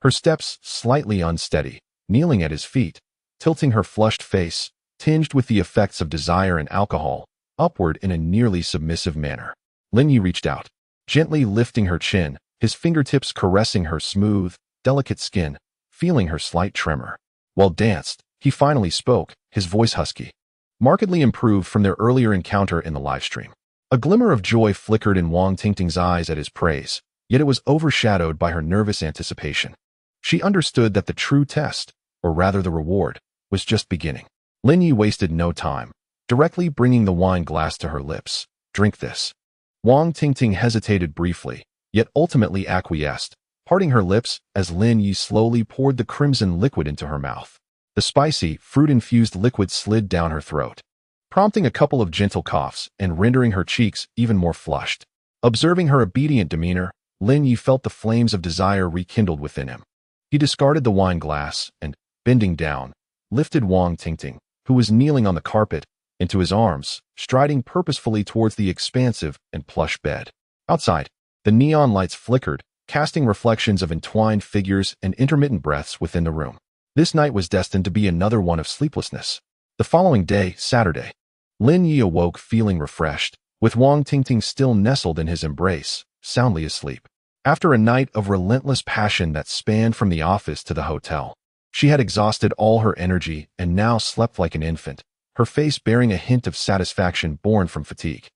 her steps slightly unsteady, kneeling at his feet, tilting her flushed face, tinged with the effects of desire and alcohol, upward in a nearly submissive manner. Lin Yi reached out, gently lifting her chin, his fingertips caressing her smooth, delicate skin, feeling her slight tremor. While danced, he finally spoke, his voice husky, markedly improved from their earlier encounter in the livestream. A glimmer of joy flickered in Wang Tingting's eyes at his praise, yet it was overshadowed by her nervous anticipation. She understood that the true test, or rather the reward, was just beginning. Lin Yi wasted no time, directly bringing the wine glass to her lips. "Drink this." Wang Tingting hesitated briefly, yet ultimately acquiesced, parting her lips as Lin Yi slowly poured the crimson liquid into her mouth. The spicy, fruit-infused liquid slid down her throat, prompting a couple of gentle coughs and rendering her cheeks even more flushed. Observing her obedient demeanor, Lin Yi felt the flames of desire rekindled within him. He discarded the wine glass and, bending down, lifted Wang Tingting, who was kneeling on the carpet, into his arms, striding purposefully towards the expansive and plush bed. Outside, the neon lights flickered, casting reflections of entwined figures and intermittent breaths within the room. This night was destined to be another one of sleeplessness. The following day, Saturday, Lin Yi awoke feeling refreshed, with Wang Tingting still nestled in his embrace, soundly asleep. After a night of relentless passion that spanned from the office to the hotel, she had exhausted all her energy and now slept like an infant, her face bearing a hint of satisfaction born from fatigue.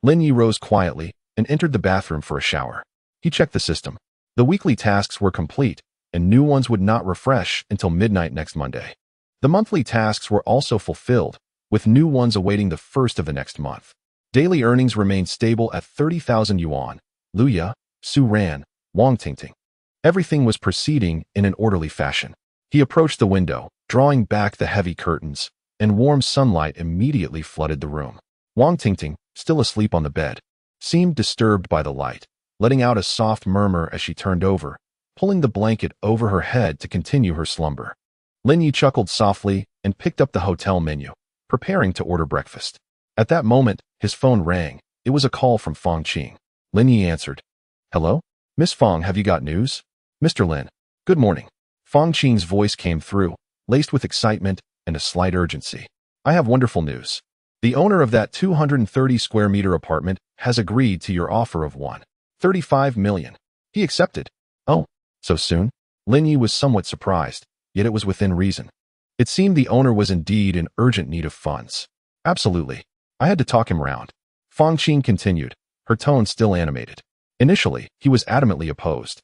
Lin Yi rose quietly and entered the bathroom for a shower. He checked the system. The weekly tasks were complete, and new ones would not refresh until midnight next Monday. The monthly tasks were also fulfilled, with new ones awaiting the first of the next month. Daily earnings remained stable at 30,000 yuan. Luya, Su Ran, Wang Tingting. Everything was proceeding in an orderly fashion. He approached the window, drawing back the heavy curtains, and warm sunlight immediately flooded the room. Wang Tingting, still asleep on the bed, seemed disturbed by the light, letting out a soft murmur as she turned over, pulling the blanket over her head to continue her slumber. Lin Yi chuckled softly and picked up the hotel menu, preparing to order breakfast. At that moment, his phone rang. It was a call from Fong Qing. Lin Yi answered. "Hello? Miss Fong, have you got news?" "Mr. Lin. Good morning." Fong Qing's voice came through, laced with excitement and a slight urgency. "I have wonderful news. The owner of that 230 square meter apartment has agreed to your offer of 1.35 million. He accepted." "Oh, so soon?" Lin Yi was somewhat surprised, yet it was within reason. It seemed the owner was indeed in urgent need of funds. "Absolutely. I had to talk him round." Fong Qing continued, her tone still animated. Initially, he was adamantly opposed.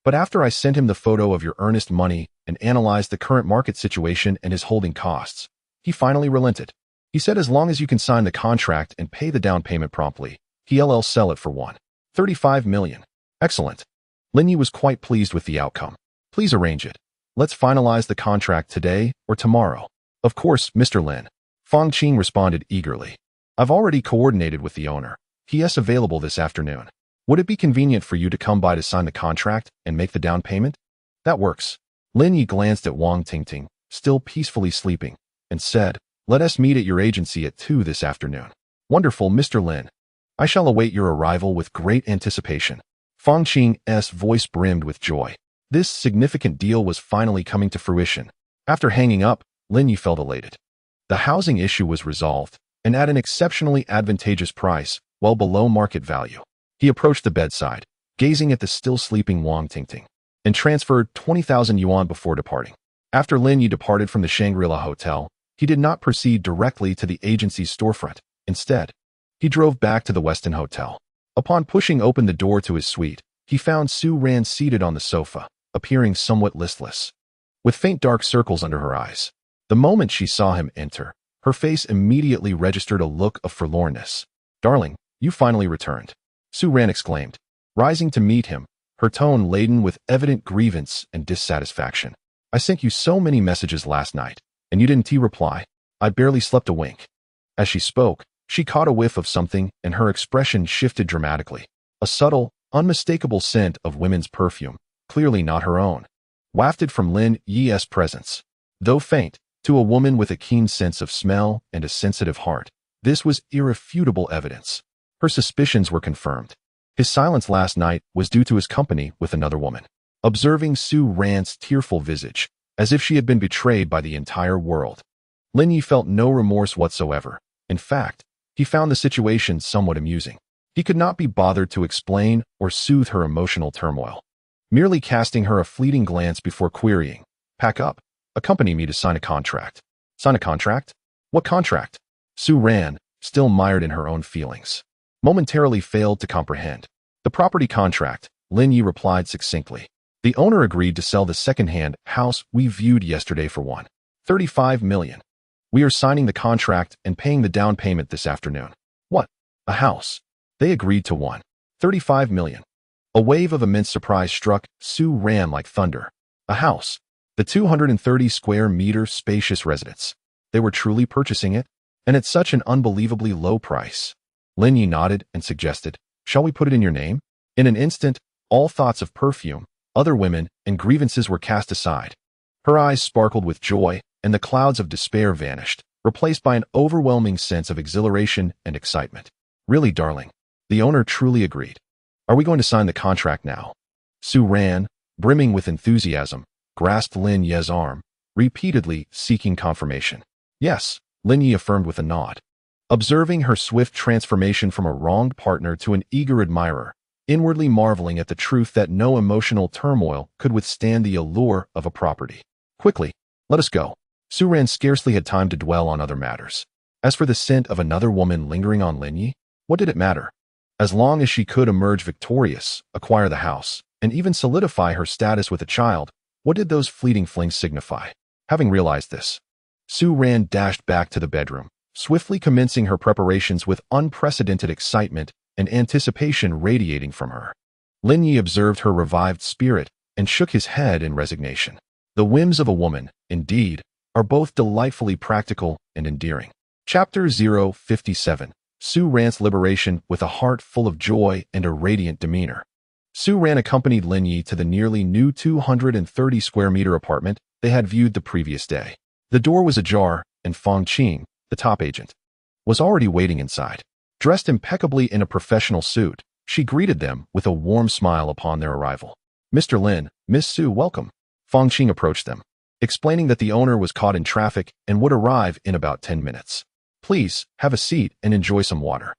But after I sent him the photo of your earnest money and analyzed the current market situation and his holding costs, he finally relented. He said as long as you can sign the contract and pay the down payment promptly, he'll sell it for $1.35 million. Excellent. Lin Yi was quite pleased with the outcome. Please arrange it. Let's finalize the contract today or tomorrow. Of course, Mr. Lin. Fang Qing responded eagerly. I've already coordinated with the owner. He is available this afternoon. Would it be convenient for you to come by to sign the contract and make the down payment? That works. Lin Yi glanced at Wang Tingting, still peacefully sleeping, and said, let us meet at your agency at 2 this afternoon. Wonderful, Mr. Lin. I shall await your arrival with great anticipation. Fang Qing's voice brimmed with joy. This significant deal was finally coming to fruition. After hanging up, Lin Yi felt elated. The housing issue was resolved, and at an exceptionally advantageous price, well below market value. He approached the bedside, gazing at the still sleeping Wang Tingting, and transferred 20,000 yuan before departing. After Lin Yi departed from the Shangri-La Hotel, he did not proceed directly to the agency's storefront. Instead, he drove back to the Westin Hotel. Upon pushing open the door to his suite, he found Su Ran seated on the sofa, appearing somewhat listless, with faint dark circles under her eyes. The moment she saw him enter, her face immediately registered a look of forlornness. Darling, you finally returned, Su Ran exclaimed, rising to meet him, her tone laden with evident grievance and dissatisfaction. I sent you so many messages last night, and you didn't reply. I barely slept a wink. As she spoke, she caught a whiff of something and her expression shifted dramatically. A subtle, unmistakable scent of women's perfume, clearly not her own, wafted from Lin Yi's presence. Though faint, to a woman with a keen sense of smell and a sensitive heart, this was irrefutable evidence. Her suspicions were confirmed. His silence last night was due to his company with another woman. Observing Su Ran's tearful visage, as if she had been betrayed by the entire world, Lin Yi felt no remorse whatsoever. In fact, he found the situation somewhat amusing. He could not be bothered to explain or soothe her emotional turmoil, merely casting her a fleeting glance before querying, pack up, accompany me to sign a contract. Sign a contract? What contract? Su Ran, still mired in her own feelings, momentarily failed to comprehend. The property contract, Lin Yi replied succinctly. The owner agreed to sell the second-hand house we viewed yesterday for $1.35 million. We are signing the contract and paying the down payment this afternoon. What? A house? They agreed to $1.35 million. A wave of immense surprise struck Su Ran like thunder. A house. The 230 square meter spacious residence. They were truly purchasing it, and at such an unbelievably low price. Lin Yi nodded and suggested, shall we put it in your name? In an instant, all thoughts of perfume, other women, and grievances were cast aside. Her eyes sparkled with joy, and the clouds of despair vanished, replaced by an overwhelming sense of exhilaration and excitement. Really, darling, the owner truly agreed. Are we going to sign the contract now? Su Ran, brimming with enthusiasm, grasped Lin Yi's arm, repeatedly seeking confirmation. Yes, Lin Yi affirmed with a nod. Observing her swift transformation from a wronged partner to an eager admirer, inwardly marveling at the truth that no emotional turmoil could withstand the allure of a property. Quickly, let us go. Su Ran scarcely had time to dwell on other matters. As for the scent of another woman lingering on Lin Yi, what did it matter? As long as she could emerge victorious, acquire the house, and even solidify her status with a child, what did those fleeting flings signify? Having realized this, Su Ran dashed back to the bedroom, swiftly commencing her preparations with unprecedented excitement and anticipation radiating from her. Lin Yi observed her revived spirit and shook his head in resignation. The whims of a woman, indeed, are both delightfully practical and endearing. Chapter 057. Su Ran's liberation with a heart full of joy and a radiant demeanor. Su Ran accompanied Lin Yi to the nearly new 230 square meter apartment they had viewed the previous day. The door was ajar, and Fang Qing, the top agent, was already waiting inside. Dressed impeccably in a professional suit, she greeted them with a warm smile upon their arrival. Mr. Lin, Miss Su, welcome. Fang Qing approached them, explaining that the owner was caught in traffic and would arrive in about 10 minutes. Please, have a seat and enjoy some water.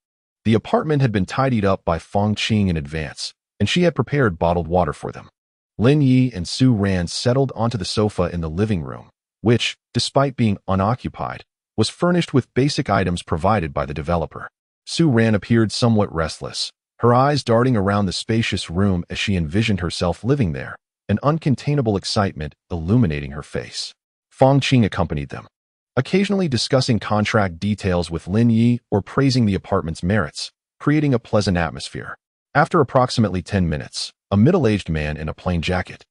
The apartment had been tidied up by Fang Qing in advance, and she had prepared bottled water for them. Lin Yi and Su Ran settled onto the sofa in the living room, which, despite being unoccupied, was furnished with basic items provided by the developer. Su Ran appeared somewhat restless, her eyes darting around the spacious room as she envisioned herself living there, an uncontainable excitement illuminating her face. Fong Qing accompanied them, occasionally discussing contract details with Lin Yi or praising the apartment's merits, creating a pleasant atmosphere. After approximately 10 minutes, a middle-aged man in a plain jacket,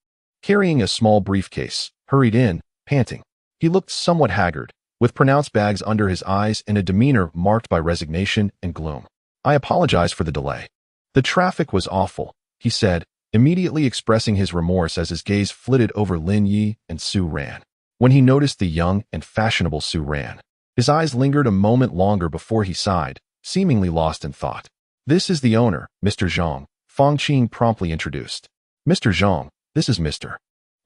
carrying a small briefcase, hurried in, panting. He looked somewhat haggard, with pronounced bags under his eyes and a demeanor marked by resignation and gloom. "I apologize for the delay. The traffic was awful," he said, immediately expressing his remorse as his gaze flitted over Lin Yi and Su Ran. When he noticed the young and fashionable Su Ran, his eyes lingered a moment longer before he sighed, seemingly lost in thought. "This is the owner, Mr. Zhang," Fong Qing promptly introduced. "Mr. Zhang, this is Mr.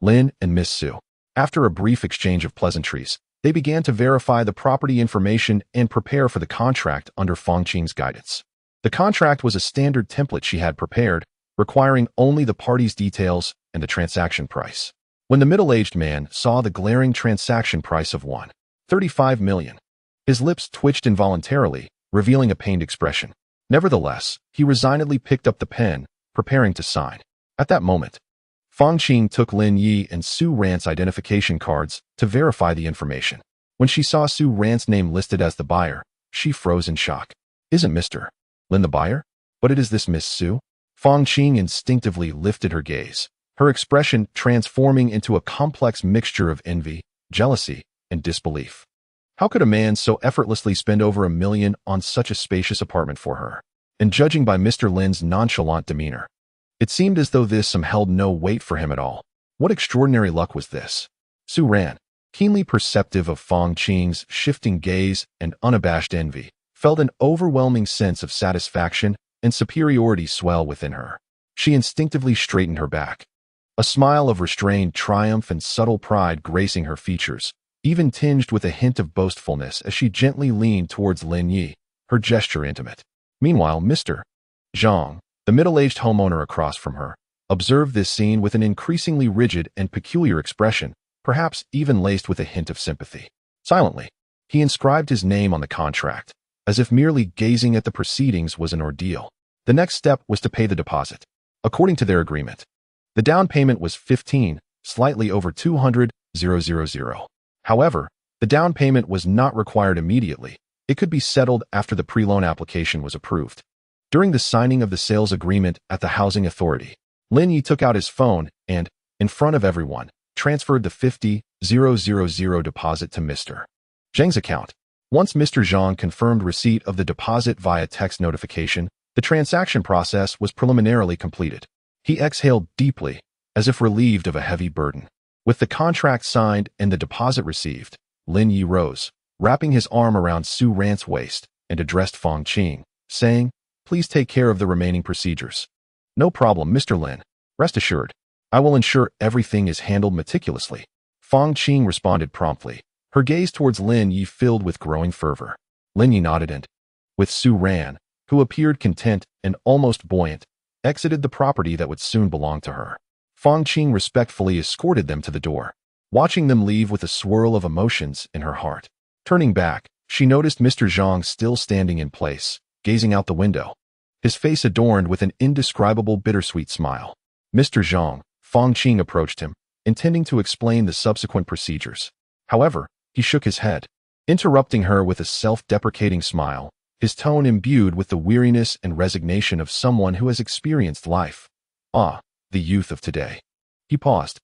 Lin and Miss Su." After a brief exchange of pleasantries, they began to verify the property information and prepare for the contract under Fong Qing's guidance. The contract was a standard template she had prepared, requiring only the parties' details and the transaction price. When the middle-aged man saw the glaring transaction price of $1.35 million, his lips twitched involuntarily, revealing a pained expression. Nevertheless, he resignedly picked up the pen, preparing to sign. At that moment, Fong Qing took Lin Yi and Su Ran's identification cards to verify the information. When she saw Su Ran's name listed as the buyer, she froze in shock. "Isn't Mr. Lin the buyer? But it is this Miss Su?" Fong Qing instinctively lifted her gaze, her expression transforming into a complex mixture of envy, jealousy, and disbelief. How could a man so effortlessly spend over $1 million on such a spacious apartment for her? And judging by Mr. Lin's nonchalant demeanor, it seemed as though this sum held no weight for him at all. What extraordinary luck was this? Su Ran, keenly perceptive of Fong Qing's shifting gaze and unabashed envy, felt an overwhelming sense of satisfaction and superiority swell within her. She instinctively straightened her back, a smile of restrained triumph and subtle pride gracing her features, even tinged with a hint of boastfulness as she gently leaned towards Lin Yi, her gesture intimate. Meanwhile, Mr. Zhang, the middle-aged homeowner across from her, observed this scene with an increasingly rigid and peculiar expression, perhaps even laced with a hint of sympathy. Silently, he inscribed his name on the contract, as if merely gazing at the proceedings was an ordeal. The next step was to pay the deposit. According to their agreement, the down payment was 15, slightly over 200,000. However, the down payment was not required immediately. It could be settled after the pre-loan application was approved. During the signing of the sales agreement at the housing authority, Lin Yi took out his phone and, in front of everyone, transferred the 50,000 deposit to Mr. Zhang's account. Once Mr. Zhang confirmed receipt of the deposit via text notification, the transaction process was preliminarily completed. He exhaled deeply, as if relieved of a heavy burden. With the contract signed and the deposit received, Lin Yi rose, wrapping his arm around Su Ran's waist, and addressed Fong Qing, saying, "Please take care of the remaining procedures." "No problem, Mr. Lin. Rest assured, I will ensure everything is handled meticulously," Fong Qing responded promptly, her gaze towards Lin Yi filled with growing fervor. Lin Yi nodded and, with Su Ran, who appeared content and almost buoyant, exited the property that would soon belong to her. Fong Qing respectfully escorted them to the door, watching them leave with a swirl of emotions in her heart. Turning back, she noticed Mr. Zhang still standing in place, gazing out the window, his face adorned with an indescribable bittersweet smile. "Mr. Zhang," Fong Qing approached him, intending to explain the subsequent procedures. However, he shook his head, interrupting her with a self-deprecating smile, his tone imbued with the weariness and resignation of someone who has experienced life. "Ah, the youth of today." He paused,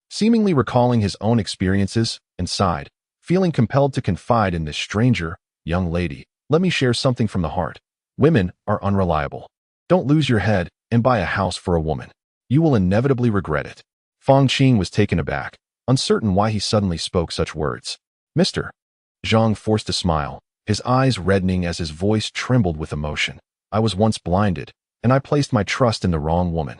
seemingly recalling his own experiences, and sighed, feeling compelled to confide in this stranger. "Young lady, let me share something from the heart. Women are unreliable. Don't lose your head and buy a house for a woman. You will inevitably regret it." Fong Qing was taken aback, uncertain why he suddenly spoke such words. "Mr. Zhang," forced a smile, his eyes reddening as his voice trembled with emotion. "I was once blinded, and I placed my trust in the wrong woman.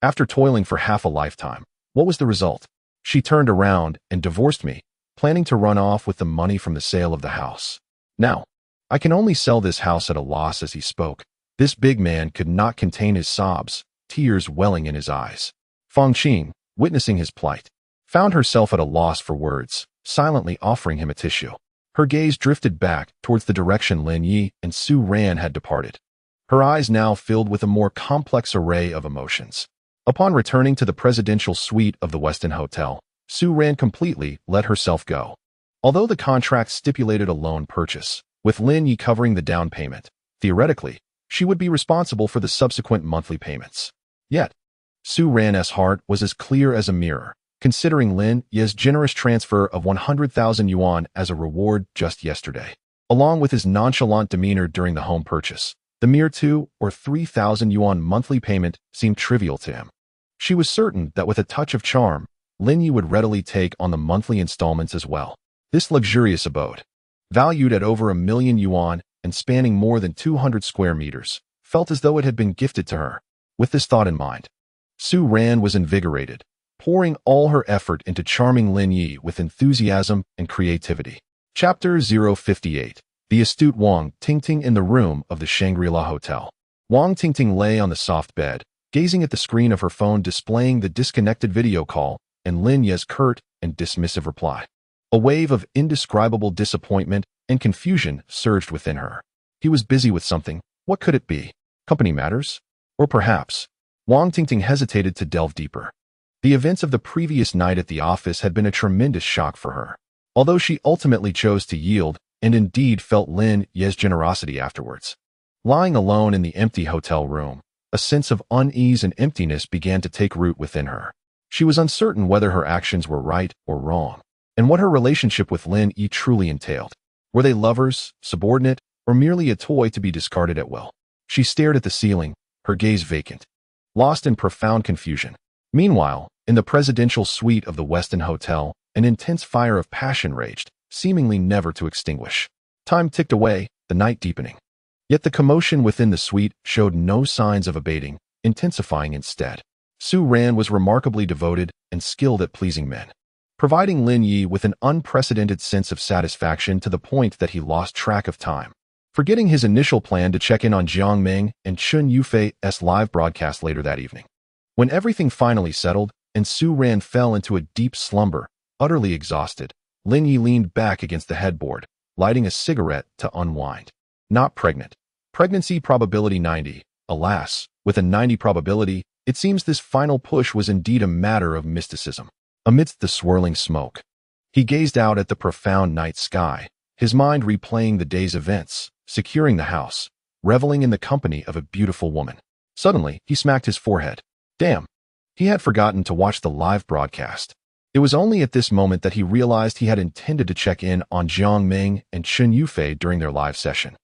After toiling for half a lifetime, what was the result? She turned around and divorced me, planning to run off with the money from the sale of the house. Now, I can only sell this house at a loss." As he spoke, this big man could not contain his sobs, tears welling in his eyes. Fong Qing, witnessing his plight, found herself at a loss for words, silently offering him a tissue. Her gaze drifted back towards the direction Lin Yi and Su Ran had departed, her eyes now filled with a more complex array of emotions. Upon returning to the presidential suite of the Westin Hotel, Sue Ran completely let herself go. Although the contract stipulated a loan purchase, with Lin Yi covering the down payment, theoretically, she would be responsible for the subsequent monthly payments. Yet, Sue Ran's heart was as clear as a mirror, considering Lin Yi's generous transfer of 100,000 yuan as a reward just yesterday. Along with his nonchalant demeanor during the home purchase, the mere 2,000 or 3,000 yuan monthly payment seemed trivial to him. She was certain that with a touch of charm, Lin Yi would readily take on the monthly installments as well. This luxurious abode, valued at over 1,000,000 yuan and spanning more than 200 square meters, felt as though it had been gifted to her. With this thought in mind, Sue Ran was invigorated, pouring all her effort into charming Lin Yi with enthusiasm and creativity. Chapter 058. The astute Wang Tingting in the room of the Shangri-La Hotel. Wang Tingting lay on the soft bed, gazing at the screen of her phone displaying the disconnected video call and Lin Yi's curt and dismissive reply. A wave of indescribable disappointment and confusion surged within her. He was busy with something. What could it be? Company matters? Or perhaps, Wang Tingting hesitated to delve deeper. The events of the previous night at the office had been a tremendous shock for her. Although she ultimately chose to yield and indeed felt Lin Yi's generosity afterwards. Lying alone in the empty hotel room, a sense of unease and emptiness began to take root within her. She was uncertain whether her actions were right or wrong, and what her relationship with Lin Yi truly entailed. Were they lovers, subordinate, or merely a toy to be discarded at will? She stared at the ceiling, her gaze vacant, lost in profound confusion. Meanwhile, in the presidential suite of the Westin Hotel, an intense fire of passion raged, seemingly never to extinguish. Time ticked away, the night deepening. Yet the commotion within the suite showed no signs of abating, intensifying instead. Sue Ran was remarkably devoted and skilled at pleasing men, providing Lin Yi with an unprecedented sense of satisfaction to the point that he lost track of time, forgetting his initial plan to check in on Jiang Ming and Chun Yufei's live broadcast later that evening. When everything finally settled and Sue Ran fell into a deep slumber, utterly exhausted, Lin Yi leaned back against the headboard, lighting a cigarette to unwind. Not pregnant. Pregnancy probability 90. Alas, with a 90 probability, it seems this final push was indeed a matter of mysticism. Amidst the swirling smoke, he gazed out at the profound night sky, his mind replaying the day's events, securing the house, reveling in the company of a beautiful woman. Suddenly, he smacked his forehead. Damn! He had forgotten to watch the live broadcast. It was only at this moment that he realized he had intended to check in on Jiang Ming and Chun Yufei during their live session,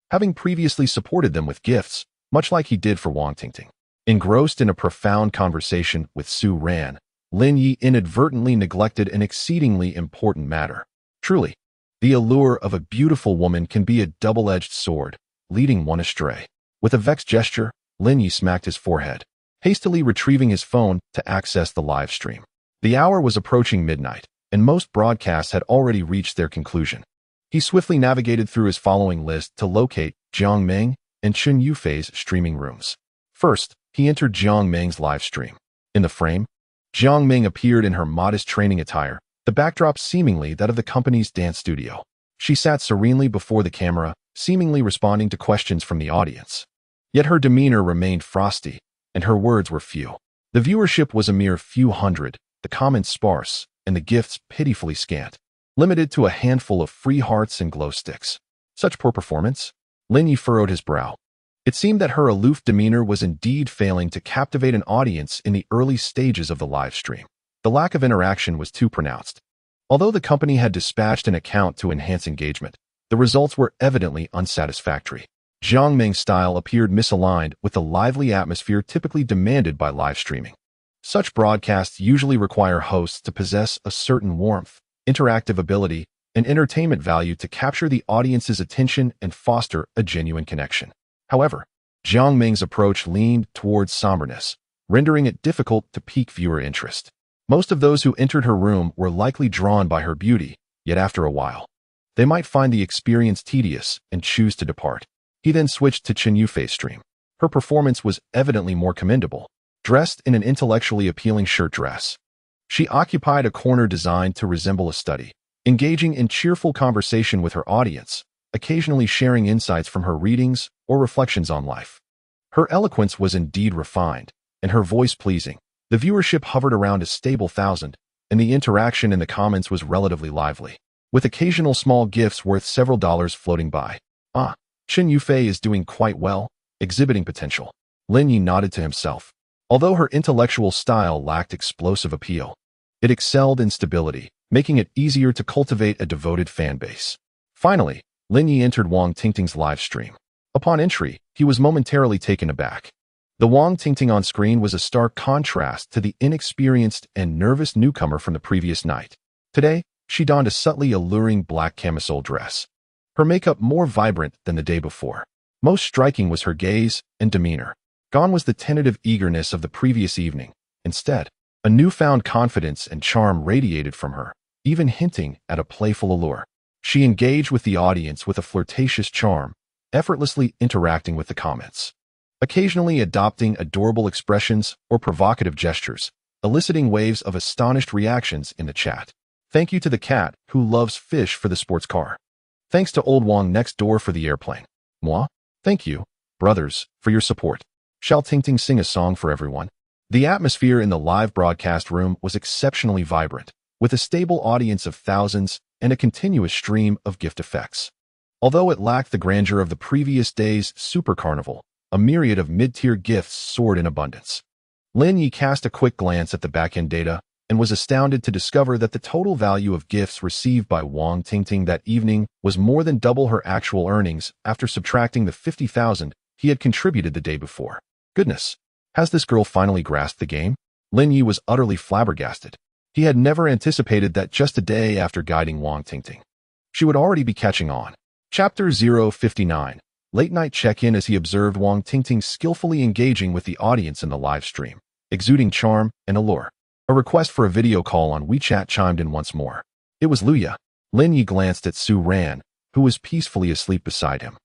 having previously supported them with gifts, much like he did for Wang Tingting. Engrossed in a profound conversation with Sue Ran, Lin Yi inadvertently neglected an exceedingly important matter. Truly, the allure of a beautiful woman can be a double-edged sword, leading one astray. With a vexed gesture, Lin Yi smacked his forehead, hastily retrieving his phone to access the live stream. The hour was approaching midnight, and most broadcasts had already reached their conclusion. He swiftly navigated through his following list to locate Jiang Ming and Chun Yufei's streaming rooms. First, he entered Jiang Ming's live stream. In the frame, Jiang Ming appeared in her modest training attire, the backdrop seemingly that of the company's dance studio. She sat serenely before the camera, seemingly responding to questions from the audience. Yet her demeanor remained frosty, and her words were few. The viewership was a mere few hundred, the comments sparse, and the gifts pitifully scant, limited to a handful of free hearts and glow sticks. Such poor performance? Lin Yi furrowed his brow. It seemed that her aloof demeanor was indeed failing to captivate an audience in the early stages of the live stream. The lack of interaction was too pronounced. Although the company had dispatched an account to enhance engagement, the results were evidently unsatisfactory. Jiang Ming's style appeared misaligned with the lively atmosphere typically demanded by live streaming. Such broadcasts usually require hosts to possess a certain warmth, interactive ability, and entertainment value to capture the audience's attention and foster a genuine connection. However, Jiang Ming's approach leaned towards somberness, rendering it difficult to pique viewer interest. Most of those who entered her room were likely drawn by her beauty, yet after a while, they might find the experience tedious and choose to depart. He then switched to Chun Yufei's stream. Her performance was evidently more commendable. Dressed in an intellectually appealing shirt dress, she occupied a corner designed to resemble a study, engaging in cheerful conversation with her audience, occasionally sharing insights from her readings or reflections on life. Her eloquence was indeed refined, and her voice pleasing. The viewership hovered around a stable 1,000, and the interaction in the comments was relatively lively, with occasional small gifts worth several dollars floating by. Ah, Chen Yufei is doing quite well, exhibiting potential. Lin Yi nodded to himself. Although her intellectual style lacked explosive appeal, it excelled in stability, making it easier to cultivate a devoted fan base. Finally, Lin Yi entered Wang Tingting's live stream. Upon entry, he was momentarily taken aback. The Wang Tingting on screen was a stark contrast to the inexperienced and nervous newcomer from the previous night. Today, she donned a subtly alluring black camisole dress, her makeup more vibrant than the day before. Most striking was her gaze and demeanor. Gone was the tentative eagerness of the previous evening. Instead, a newfound confidence and charm radiated from her, even hinting at a playful allure. She engaged with the audience with a flirtatious charm, effortlessly interacting with the comments, occasionally adopting adorable expressions or provocative gestures, eliciting waves of astonished reactions in the chat. Thank you to the cat who loves fish for the sports car. Thanks to old Wang next door for the airplane. Moi? Thank you, brothers, for your support. Shall Tingting sing a song for everyone? The atmosphere in the live broadcast room was exceptionally vibrant, with a stable audience of thousands and a continuous stream of gift effects. Although it lacked the grandeur of the previous day's Super Carnival, a myriad of mid-tier gifts soared in abundance. Lin Yi cast a quick glance at the back-end data and was astounded to discover that the total value of gifts received by Wang Tingting that evening was more than double her actual earnings after subtracting the 50,000 he had contributed the day before. Goodness, has this girl finally grasped the game? Lin Yi was utterly flabbergasted. He had never anticipated that just a day after guiding Wang Tingting, she would already be catching on. Chapter 059. Late-night check-in. As he observed Wang Tingting skillfully engaging with the audience in the live stream, exuding charm and allure. A request for a video call on WeChat chimed in once more. It was Luya. Lin Yi glanced at Su Ran, who was peacefully asleep beside him,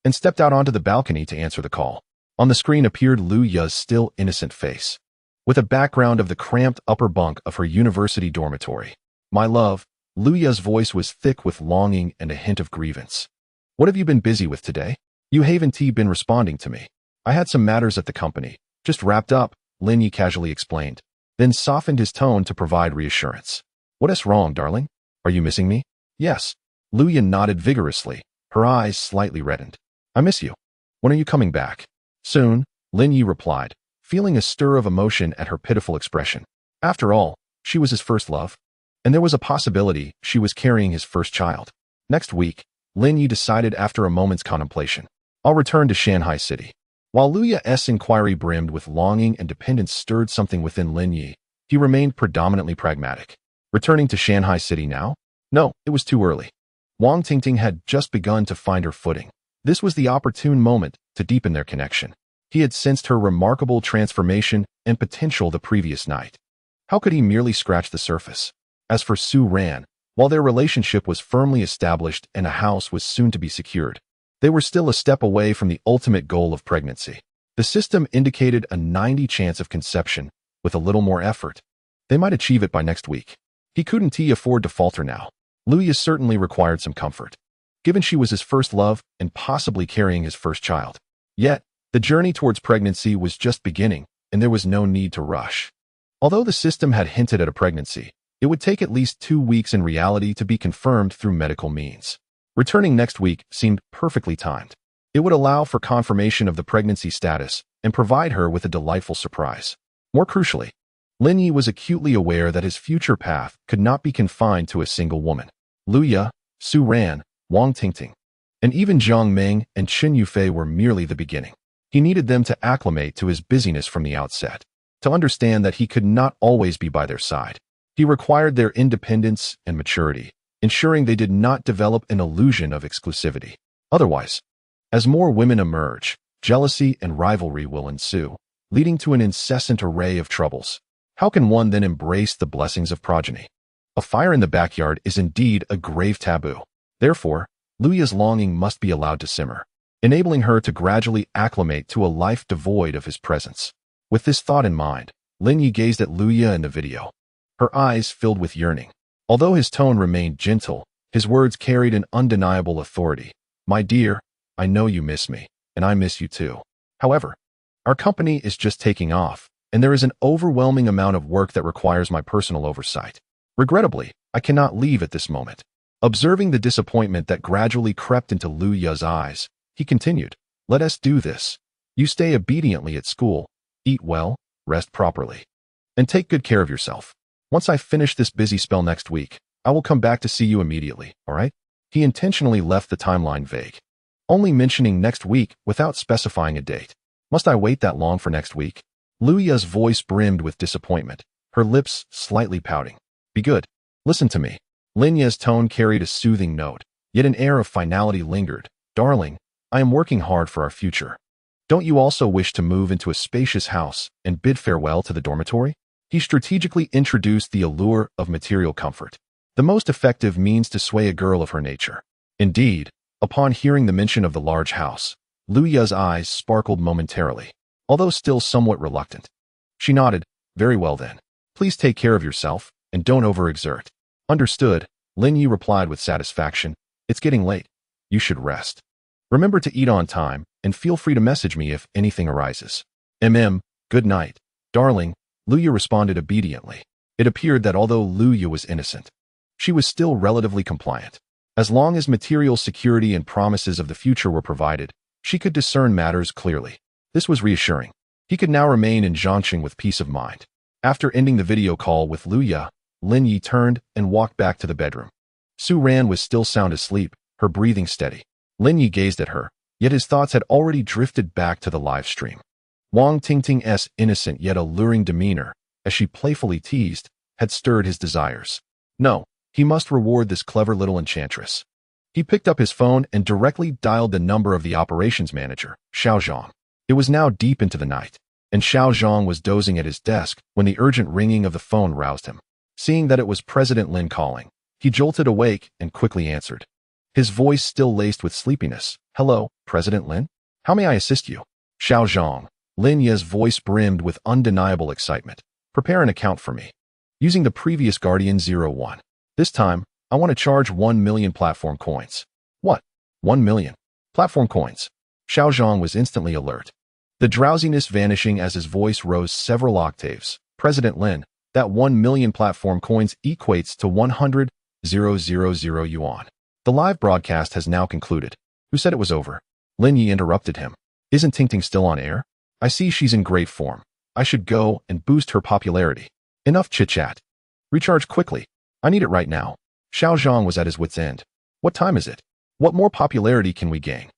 and stepped out onto the balcony to answer the call. On the screen appeared Luya's still innocent face, with a background of the cramped upper bunk of her university dormitory. My love, Luya's voice was thick with longing and a hint of grievance. What have you been busy with today? You haven't been responding to me. I had some matters at the company. Just wrapped up, Lin Yi casually explained, then softened his tone to provide reassurance. What is wrong, darling? Are you missing me? Yes. Luya nodded vigorously, her eyes slightly reddened. I miss you. When are you coming back? Soon, Lin Yi replied, feeling a stir of emotion at her pitiful expression. After all, she was his first love, and there was a possibility she was carrying his first child. Next week, Lin Yi decided after a moment's contemplation. I'll return to Shanghai City. While Luya's inquiry brimmed with longing and dependence stirred something within Lin Yi, he remained predominantly pragmatic. Returning to Shanghai City now? No, it was too early. Wang Tingting had just begun to find her footing. This was the opportune moment to deepen their connection. He had sensed her remarkable transformation and potential the previous night. How could he merely scratch the surface? As for Su Ran, while their relationship was firmly established and a house was soon to be secured, they were still a step away from the ultimate goal of pregnancy. The system indicated a 90% chance of conception. With a little more effort, they might achieve it by next week. He couldn't afford to falter now. Luya certainly required some comfort, given she was his first love and possibly carrying his first child. Yet, the journey towards pregnancy was just beginning, and there was no need to rush. Although the system had hinted at a pregnancy, it would take at least 2 weeks in reality to be confirmed through medical means. Returning next week seemed perfectly timed. It would allow for confirmation of the pregnancy status and provide her with a delightful surprise. More crucially, Lin Yi was acutely aware that his future path could not be confined to a single woman. Luya, Su Ran, Wang Tingting, and even Zhang Meng and Chen Yufei were merely the beginning. He needed them to acclimate to his busyness from the outset, to understand that he could not always be by their side. He required their independence and maturity, ensuring they did not develop an illusion of exclusivity. Otherwise, as more women emerge, jealousy and rivalry will ensue, leading to an incessant array of troubles. How can one then embrace the blessings of progeny? A fire in the backyard is indeed a grave taboo. Therefore, Luya's longing must be allowed to simmer, enabling her to gradually acclimate to a life devoid of his presence. With this thought in mind, Lin Yi gazed at Luya in the video, her eyes filled with yearning. Although his tone remained gentle, his words carried an undeniable authority. My dear, I know you miss me, and I miss you too. However, Our company is just taking off, and there is an overwhelming amount of work that requires my personal oversight. Regrettably, I cannot leave at this moment." Observing the disappointment that gradually crept into Lu Ya's eyes, he continued, "Let us do this. You stay obediently at school, eat well, rest properly, and take good care of yourself. Once I finish this busy spell next week, I will come back to see you immediately, all right?" He intentionally left the timeline vague, only mentioning next week without specifying a date. "Must I wait that long for next week?" Lu Ya's voice brimmed with disappointment, her lips slightly pouting. "Be good. Listen to me." Lin Ye's tone carried a soothing note, yet an air of finality lingered. "Darling, I am working hard for our future. Don't you also wish to move into a spacious house and bid farewell to the dormitory?" He strategically introduced the allure of material comfort, the most effective means to sway a girl of her nature. Indeed, upon hearing the mention of the large house, Lu Ya's eyes sparkled momentarily, although still somewhat reluctant. She nodded. "Very well then. Please take care of yourself, and don't overexert." "Understood," Lin Yi replied with satisfaction. "It's getting late. You should rest. Remember to eat on time, and feel free to message me if anything arises." Good night, darling," Lu Yi responded obediently. It appeared that although Lu Yi was innocent, she was still relatively compliant. As long as material security and promises of the future were provided, she could discern matters clearly. This was reassuring. He could now remain in Zhangqing with peace of mind. After ending the video call with Lu Ya, Lin Yi turned and walked back to the bedroom. Su Ran was still sound asleep, her breathing steady. Lin Yi gazed at her, yet his thoughts had already drifted back to the live stream. Wang Tingting's innocent yet alluring demeanor, as she playfully teased, had stirred his desires. No, he must reward this clever little enchantress. He picked up his phone and directly dialed the number of the operations manager, Xiao Zhang. It was now deep into the night, and Xiao Zhang was dozing at his desk when the urgent ringing of the phone roused him. Seeing that it was President Lin calling, he jolted awake and quickly answered. His voice still laced with sleepiness. "Hello, President Lin? How may I assist you?" "Xiao Zhang," Lin Ye's voice brimmed with undeniable excitement. "Prepare an account for me, using the previous Guardian 01. This time, I want to charge 1 million platform coins." "What? 1 million? Platform coins?" Xiao Zhang was instantly alert, the drowsiness vanishing as his voice rose several octaves. "President Lin, that 1 million platform coins equates to 100,000 yuan. The live broadcast has now concluded." "Who said it was over?" Lin Yi interrupted him. "Isn't Tingting still on air? I see she's in great form. I should go and boost her popularity." "Enough chit-chat. Recharge quickly. I need it right now." Xiao Zhang was at his wit's end. "What time is it? What more popularity can we gain?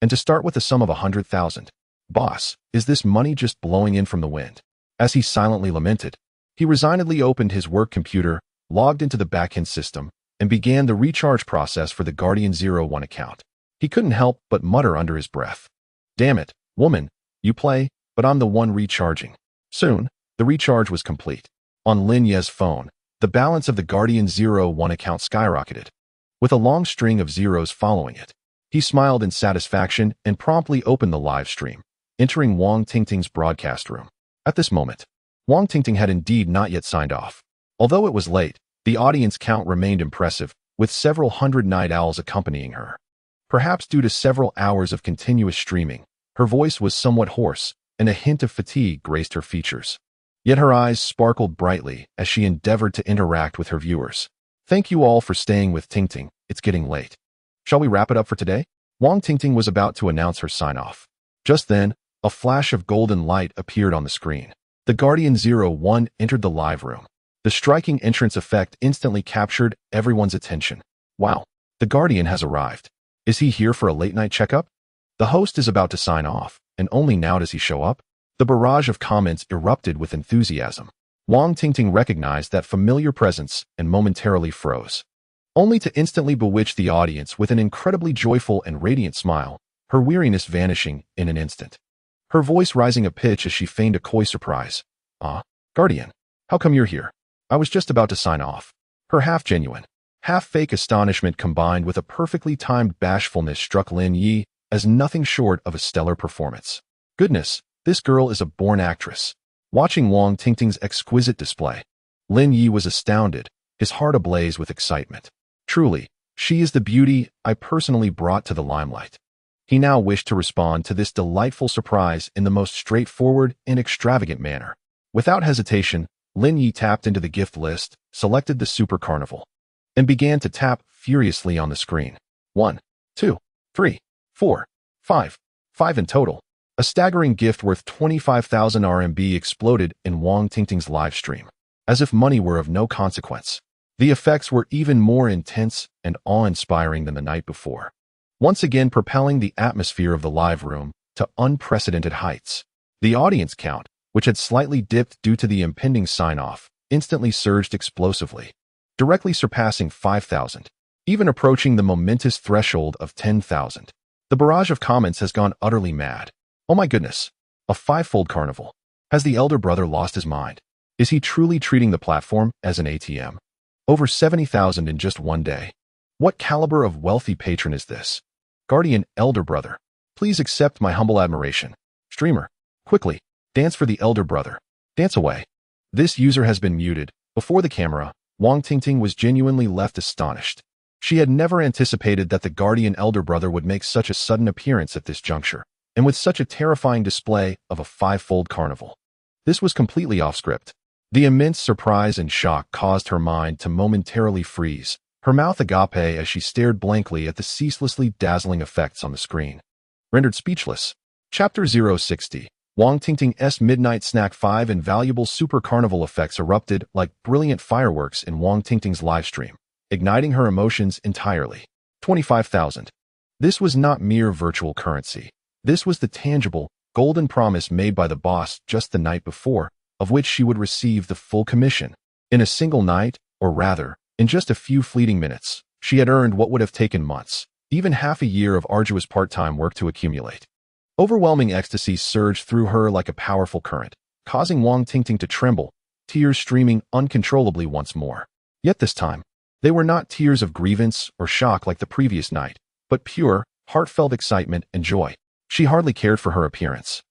And to start with a sum of 100,000. Boss, is this money just blowing in from the wind?" As he silently lamented, he resignedly opened his work computer, logged into the backend system, and began the recharge process for the Guardian 01 account. He couldn't help but mutter under his breath, "Damn it, woman, you play, but I'm the one recharging." Soon, the recharge was complete. On Lin Ye's phone, the balance of the Guardian 01 account skyrocketed, with a long string of zeros following it. He smiled in satisfaction and promptly opened the live stream, entering Wang Tingting's broadcast room. At this moment, Wang Tingting had indeed not yet signed off. Although it was late, the audience count remained impressive, with several hundred night owls accompanying her. Perhaps due to several hours of continuous streaming, her voice was somewhat hoarse, and a hint of fatigue graced her features. Yet her eyes sparkled brightly as she endeavored to interact with her viewers. "Thank you all for staying with Tingting. It's getting late. Shall we wrap it up for today?" Wang Tingting was about to announce her sign-off. Just then, a flash of golden light appeared on the screen. The Guardian 01 entered the live room. The striking entrance effect instantly captured everyone's attention. "Wow, the Guardian has arrived. Is he here for a late-night checkup? The host is about to sign off, and only now does he show up?" The barrage of comments erupted with enthusiasm. Wang Tingting recognized that familiar presence and momentarily froze, only to instantly bewitch the audience with an incredibly joyful and radiant smile, her weariness vanishing in an instant. Her voice rising a pitch as she feigned a coy surprise. "Ah, Guardian, how come you're here? I was just about to sign off." Her half-genuine, half-fake astonishment combined with a perfectly timed bashfulness struck Lin Yi as nothing short of a stellar performance. Goodness, this girl is a born actress. Watching Wang Tingting's exquisite display, Lin Yi was astounded, his heart ablaze with excitement. Truly, she is the beauty I personally brought to the limelight. He now wished to respond to this delightful surprise in the most straightforward and extravagant manner. Without hesitation, Lin Yi tapped into the gift list, selected the Super Carnival, and began to tap furiously on the screen. 1, 2, 3, 4, 5 in total. A staggering gift worth 25,000 RMB exploded in Wang Tingting's live stream, as if money were of no consequence. The effects were even more intense and awe-inspiring than the night before, once again propelling the atmosphere of the live room to unprecedented heights. The audience count, which had slightly dipped due to the impending sign-off, instantly surged explosively, directly surpassing 5,000, even approaching the momentous threshold of 10,000. The barrage of comments has gone utterly mad. Oh my goodness, a five-fold carnival. Has the elder brother lost his mind? Is he truly treating the platform as an ATM? Over 70,000 in just one day. What caliber of wealthy patron is this? Guardian elder brother, please accept my humble admiration. Streamer, quickly, dance for the elder brother. Dance away. This user has been muted. Before the camera, Wang Tingting was genuinely left astonished. She had never anticipated that the guardian elder brother would make such a sudden appearance at this juncture, and with such a terrifying display of a five-fold carnival. This was completely off-script. The immense surprise and shock caused her mind to momentarily freeze, her mouth agape as she stared blankly at the ceaselessly dazzling effects on the screen. Rendered speechless. Chapter 060. Wang Tingting's Midnight Snack 5 invaluable Super Carnival effects erupted like brilliant fireworks in Wang Tingting's livestream, igniting her emotions entirely. 25,000. This was not mere virtual currency. This was the tangible, golden promise made by the boss just the night before, of which she would receive the full commission. In a single night, or rather, in just a few fleeting minutes, she had earned what would have taken months, even half a year of arduous part-time work to accumulate. Overwhelming ecstasy surged through her like a powerful current, causing Wang Tingting to tremble, tears streaming uncontrollably once more. Yet this time, they were not tears of grievance or shock like the previous night, but pure, heartfelt excitement and joy. She hardly cared for her appearance.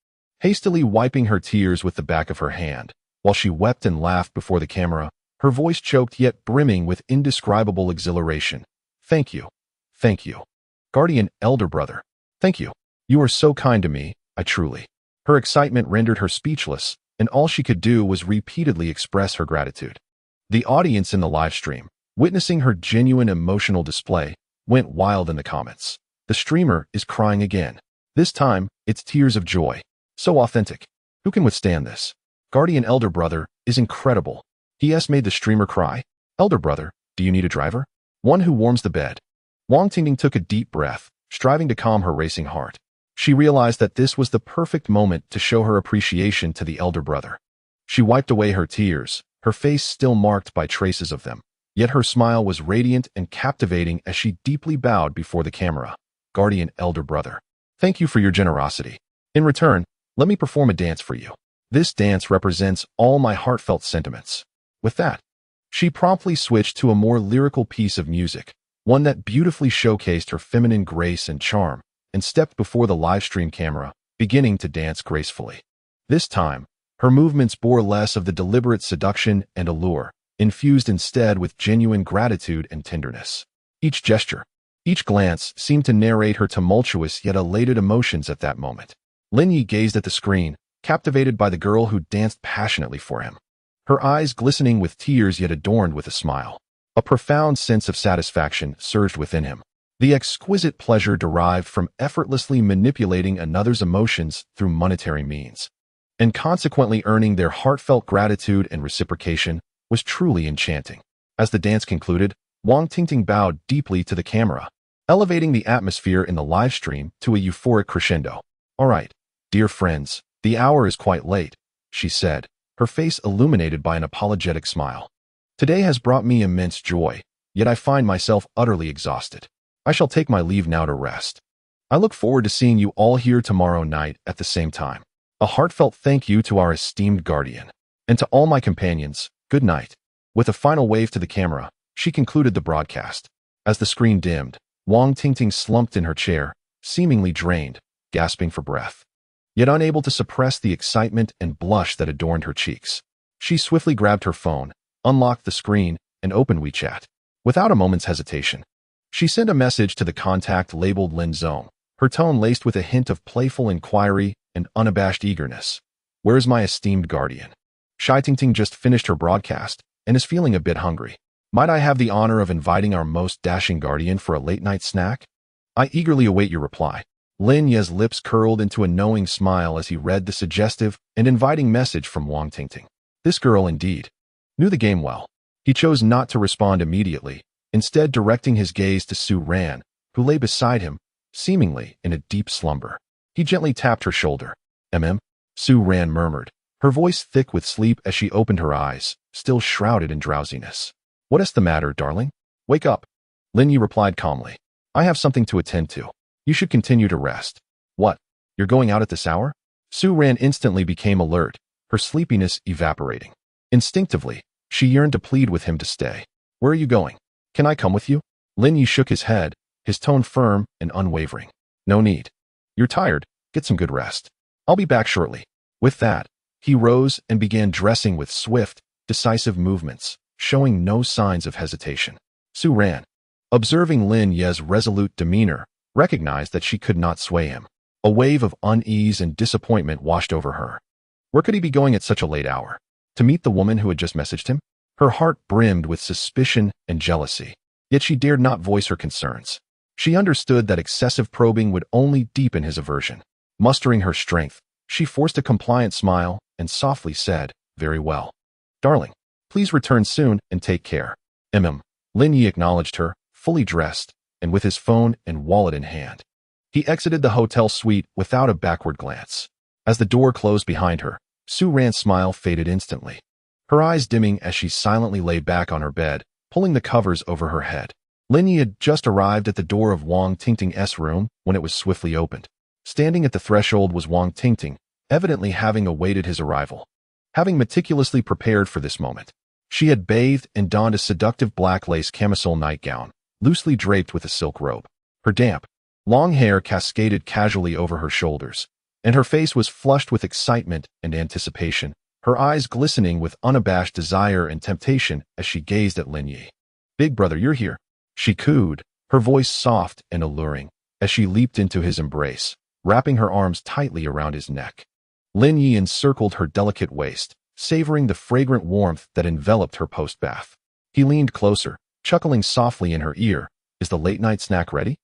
Hastily wiping her tears with the back of her hand, while she wept and laughed before the camera, her voice choked yet brimming with indescribable exhilaration. Thank you. Thank you. Guardian elder brother. Thank you. You are so kind to me, I truly. Her excitement rendered her speechless, and all she could do was repeatedly express her gratitude. The audience in the live stream, witnessing her genuine emotional display, went wild in the comments. The streamer is crying again. This time, it's tears of joy. So authentic. Who can withstand this? Guardian elder brother is incredible. He has made the streamer cry. Elder brother, do you need a driver? One who warms the bed. Wang Tingting took a deep breath, striving to calm her racing heart. She realized that this was the perfect moment to show her appreciation to the elder brother. She wiped away her tears, her face still marked by traces of them. Yet her smile was radiant and captivating as she deeply bowed before the camera. Guardian elder brother, thank you for your generosity. In return, let me perform a dance for you. This dance represents all my heartfelt sentiments. With that, she promptly switched to a more lyrical piece of music, one that beautifully showcased her feminine grace and charm, and stepped before the livestream camera, beginning to dance gracefully. This time, her movements bore less of the deliberate seduction and allure, infused instead with genuine gratitude and tenderness. Each gesture, each glance seemed to narrate her tumultuous yet elated emotions at that moment. Lin Yi gazed at the screen, captivated by the girl who danced passionately for him. Her eyes glistening with tears yet adorned with a smile. A profound sense of satisfaction surged within him. The exquisite pleasure derived from effortlessly manipulating another's emotions through monetary means, and consequently earning their heartfelt gratitude and reciprocation, was truly enchanting. As the dance concluded, Wang Tingting bowed deeply to the camera, elevating the atmosphere in the live stream to a euphoric crescendo. All right, dear friends, the hour is quite late, she said, her face illuminated by an apologetic smile. Today has brought me immense joy, yet I find myself utterly exhausted. I shall take my leave now to rest. I look forward to seeing you all here tomorrow night at the same time. A heartfelt thank you to our esteemed guardian. And to all my companions, good night. With a final wave to the camera, she concluded the broadcast. As the screen dimmed, Wang Tingting slumped in her chair, seemingly drained, gasping for breath, yet unable to suppress the excitement and blush that adorned her cheeks. She swiftly grabbed her phone, unlocked the screen, and opened WeChat. Without a moment's hesitation, she sent a message to the contact labeled Lin Zong, her tone laced with a hint of playful inquiry and unabashed eagerness. "Where is my esteemed guardian? Shai Tingting just finished her broadcast and is feeling a bit hungry. Might I have the honor of inviting our most dashing guardian for a late-night snack? I eagerly await your reply." Lin Ye's lips curled into a knowing smile as he read the suggestive and inviting message from Wang Tingting. This girl, indeed, knew the game well. He chose not to respond immediately, instead directing his gaze to Su Ran, who lay beside him, seemingly in a deep slumber. He gently tapped her shoulder. Su Ran murmured, her voice thick with sleep as she opened her eyes, still shrouded in drowsiness. "What is the matter, darling? Wake up." Lin Yi replied calmly. "I have something to attend to. You should continue to rest." "What? You're going out at this hour?" Su Ran instantly became alert, her sleepiness evaporating. Instinctively, she yearned to plead with him to stay. "Where are you going? Can I come with you?" Lin Yi shook his head, his tone firm and unwavering. "No need. You're tired. Get some good rest. I'll be back shortly." With that, he rose and began dressing with swift, decisive movements, showing no signs of hesitation. Su Ran, observing Lin Ye's resolute demeanor, recognized that she could not sway him. A wave of unease and disappointment washed over her. Where could he be going at such a late hour? To meet the woman who had just messaged him? Her heart brimmed with suspicion and jealousy, yet she dared not voice her concerns. She understood that excessive probing would only deepen his aversion. Mustering her strength, she forced a compliant smile and softly said, "Very well. Darling, please return soon and take care." Lin Yi acknowledged her, fully dressed, and with his phone and wallet in hand. He exited the hotel suite without a backward glance. As the door closed behind her, Su Ran's smile faded instantly, her eyes dimming as she silently lay back on her bed, pulling the covers over her head. Lin Yi had just arrived at the door of Wang Tingting's room when it was swiftly opened. Standing at the threshold was Wang Tingting, evidently having awaited his arrival. Having meticulously prepared for this moment, she had bathed and donned a seductive black lace camisole nightgown, loosely draped with a silk robe. Her damp, long hair cascaded casually over her shoulders, and her face was flushed with excitement and anticipation, her eyes glistening with unabashed desire and temptation as she gazed at Lin Yi. "Big brother, you're here," she cooed, her voice soft and alluring, as she leaped into his embrace, wrapping her arms tightly around his neck. Lin Yi encircled her delicate waist, savoring the fragrant warmth that enveloped her post-bath. He leaned closer, chuckling softly in her ear. "Is the late-night snack ready?"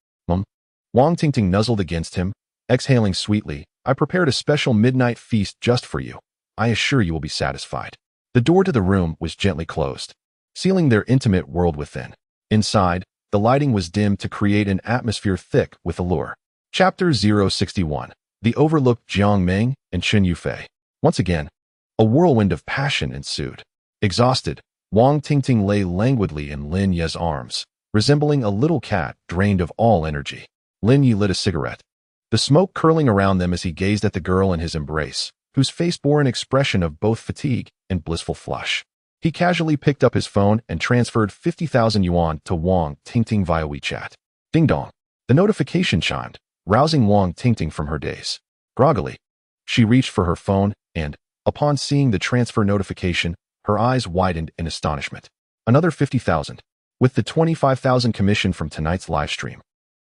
Wang Tingting nuzzled against him, exhaling sweetly. "I prepared a special midnight feast just for you. I assure you will be satisfied." The door to the room was gently closed, sealing their intimate world within. Inside, the lighting was dimmed to create an atmosphere thick with allure. Chapter 061. The overlooked Jiang Ming and Chen Yufei. Once again, a whirlwind of passion ensued. Exhausted, Wang Tingting lay languidly in Lin Ye's arms, resembling a little cat drained of all energy. Lin Yi lit a cigarette, the smoke curling around them as he gazed at the girl in his embrace, whose face bore an expression of both fatigue and blissful flush. He casually picked up his phone and transferred 50,000 yuan to Wang Tingting via WeChat. Ding dong. The notification chimed, rousing Wang Tingting from her daze. Groggily, she reached for her phone and, upon seeing the transfer notification, her eyes widened in astonishment. Another 50,000. With the 25,000 commission from tonight's livestream,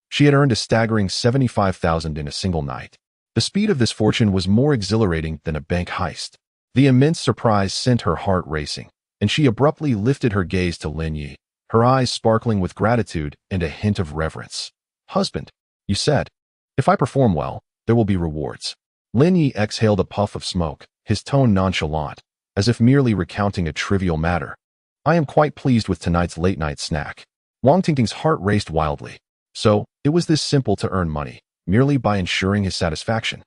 she had earned a staggering 75,000 in a single night. The speed of this fortune was more exhilarating than a bank heist. The immense surprise sent her heart racing, and she abruptly lifted her gaze to Lin Yi, her eyes sparkling with gratitude and a hint of reverence. "Husband, you said, if I perform well, there will be rewards." Lin Yi exhaled a puff of smoke, his tone nonchalant, as if merely recounting a trivial matter. "I am quite pleased with tonight's late-night snack." Wang Tingting's heart raced wildly. So, it was this simple to earn money, merely by ensuring his satisfaction.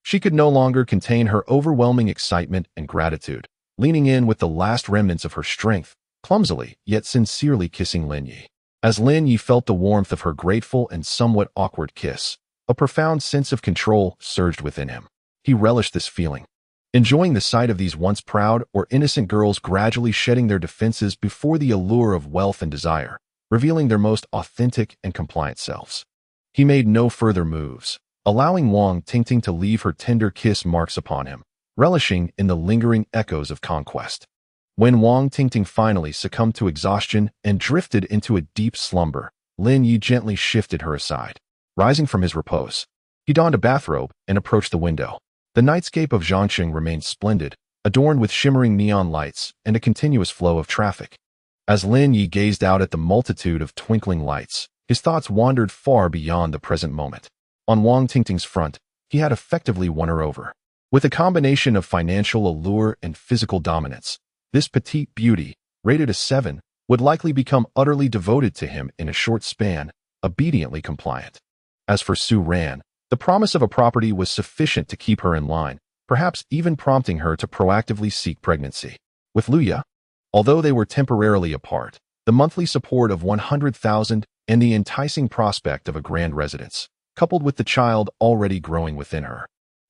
She could no longer contain her overwhelming excitement and gratitude, leaning in with the last remnants of her strength, clumsily yet sincerely kissing Lin Yi. As Lin Yi felt the warmth of her grateful and somewhat awkward kiss, a profound sense of control surged within him. He relished this feeling, enjoying the sight of these once proud or innocent girls gradually shedding their defenses before the allure of wealth and desire, revealing their most authentic and compliant selves. He made no further moves, allowing Wang Tingting to leave her tender kiss marks upon him, relishing in the lingering echoes of conquest. When Wang Tingting finally succumbed to exhaustion and drifted into a deep slumber, Lin Yi gently shifted her aside. Rising from his repose, he donned a bathrobe and approached the window. The nightscape of Zhangqing remained splendid, adorned with shimmering neon lights and a continuous flow of traffic. As Lin Yi gazed out at the multitude of twinkling lights, his thoughts wandered far beyond the present moment. On Wang Tingting's front, he had effectively won her over. With a combination of financial allure and physical dominance, this petite beauty, rated a 7, would likely become utterly devoted to him in a short span, obediently compliant. As for Su Ran, the promise of a property was sufficient to keep her in line, perhaps even prompting her to proactively seek pregnancy. With Luya, although they were temporarily apart, the monthly support of 100,000 and the enticing prospect of a grand residence, coupled with the child already growing within her,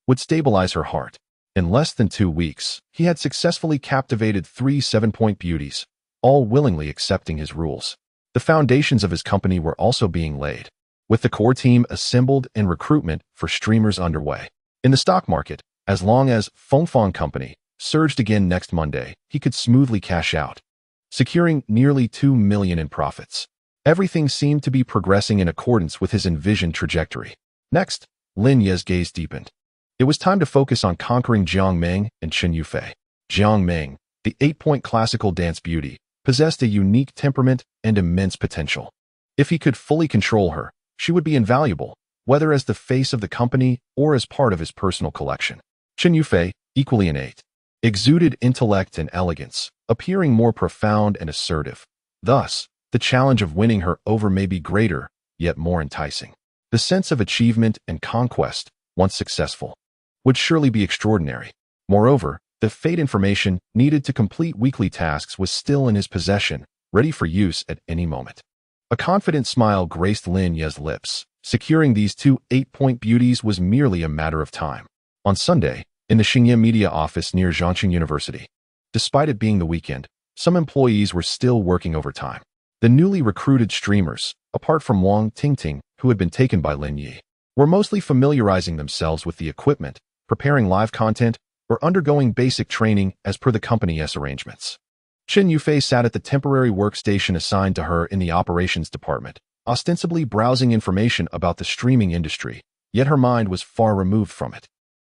would stabilize her heart. In less than 2 weeks, he had successfully captivated 3 7-point beauties, all willingly accepting his rules. The foundations of his company were also being laid, with the core team assembled and recruitment for streamers underway. In the stock market, as long as Fengfang Company surged again next Monday, he could smoothly cash out, securing nearly 2 million in profits. Everything seemed to be progressing in accordance with his envisioned trajectory. Next, Lin Ye's gaze deepened. It was time to focus on conquering Jiang Meng and Chen Yufei. Jiang Meng, the 8-point classical dance beauty, possessed a unique temperament and immense potential. If he could fully control her, she would be invaluable, whether as the face of the company or as part of his personal collection. Chen Yufei, equally innate, exuded intellect and elegance, appearing more profound and assertive. Thus, the challenge of winning her over may be greater, yet more enticing. The sense of achievement and conquest, once successful, would surely be extraordinary. Moreover, the fate information needed to complete weekly tasks was still in his possession, ready for use at any moment. A confident smile graced Lin Ye's lips. Securing these 2 8-point beauties was merely a matter of time. On Sunday, in the Xingye Media office near Zhangqing University, despite it being the weekend, some employees were still working overtime. The newly recruited streamers, apart from Wang Tingting, who had been taken by Lin Yi, were mostly familiarizing themselves with the equipment, preparing live content, or undergoing basic training as per the company's arrangements. Chen Yufei sat at the temporary workstation assigned to her in the operations department, ostensibly browsing information about the streaming industry, yet her mind was far removed from it.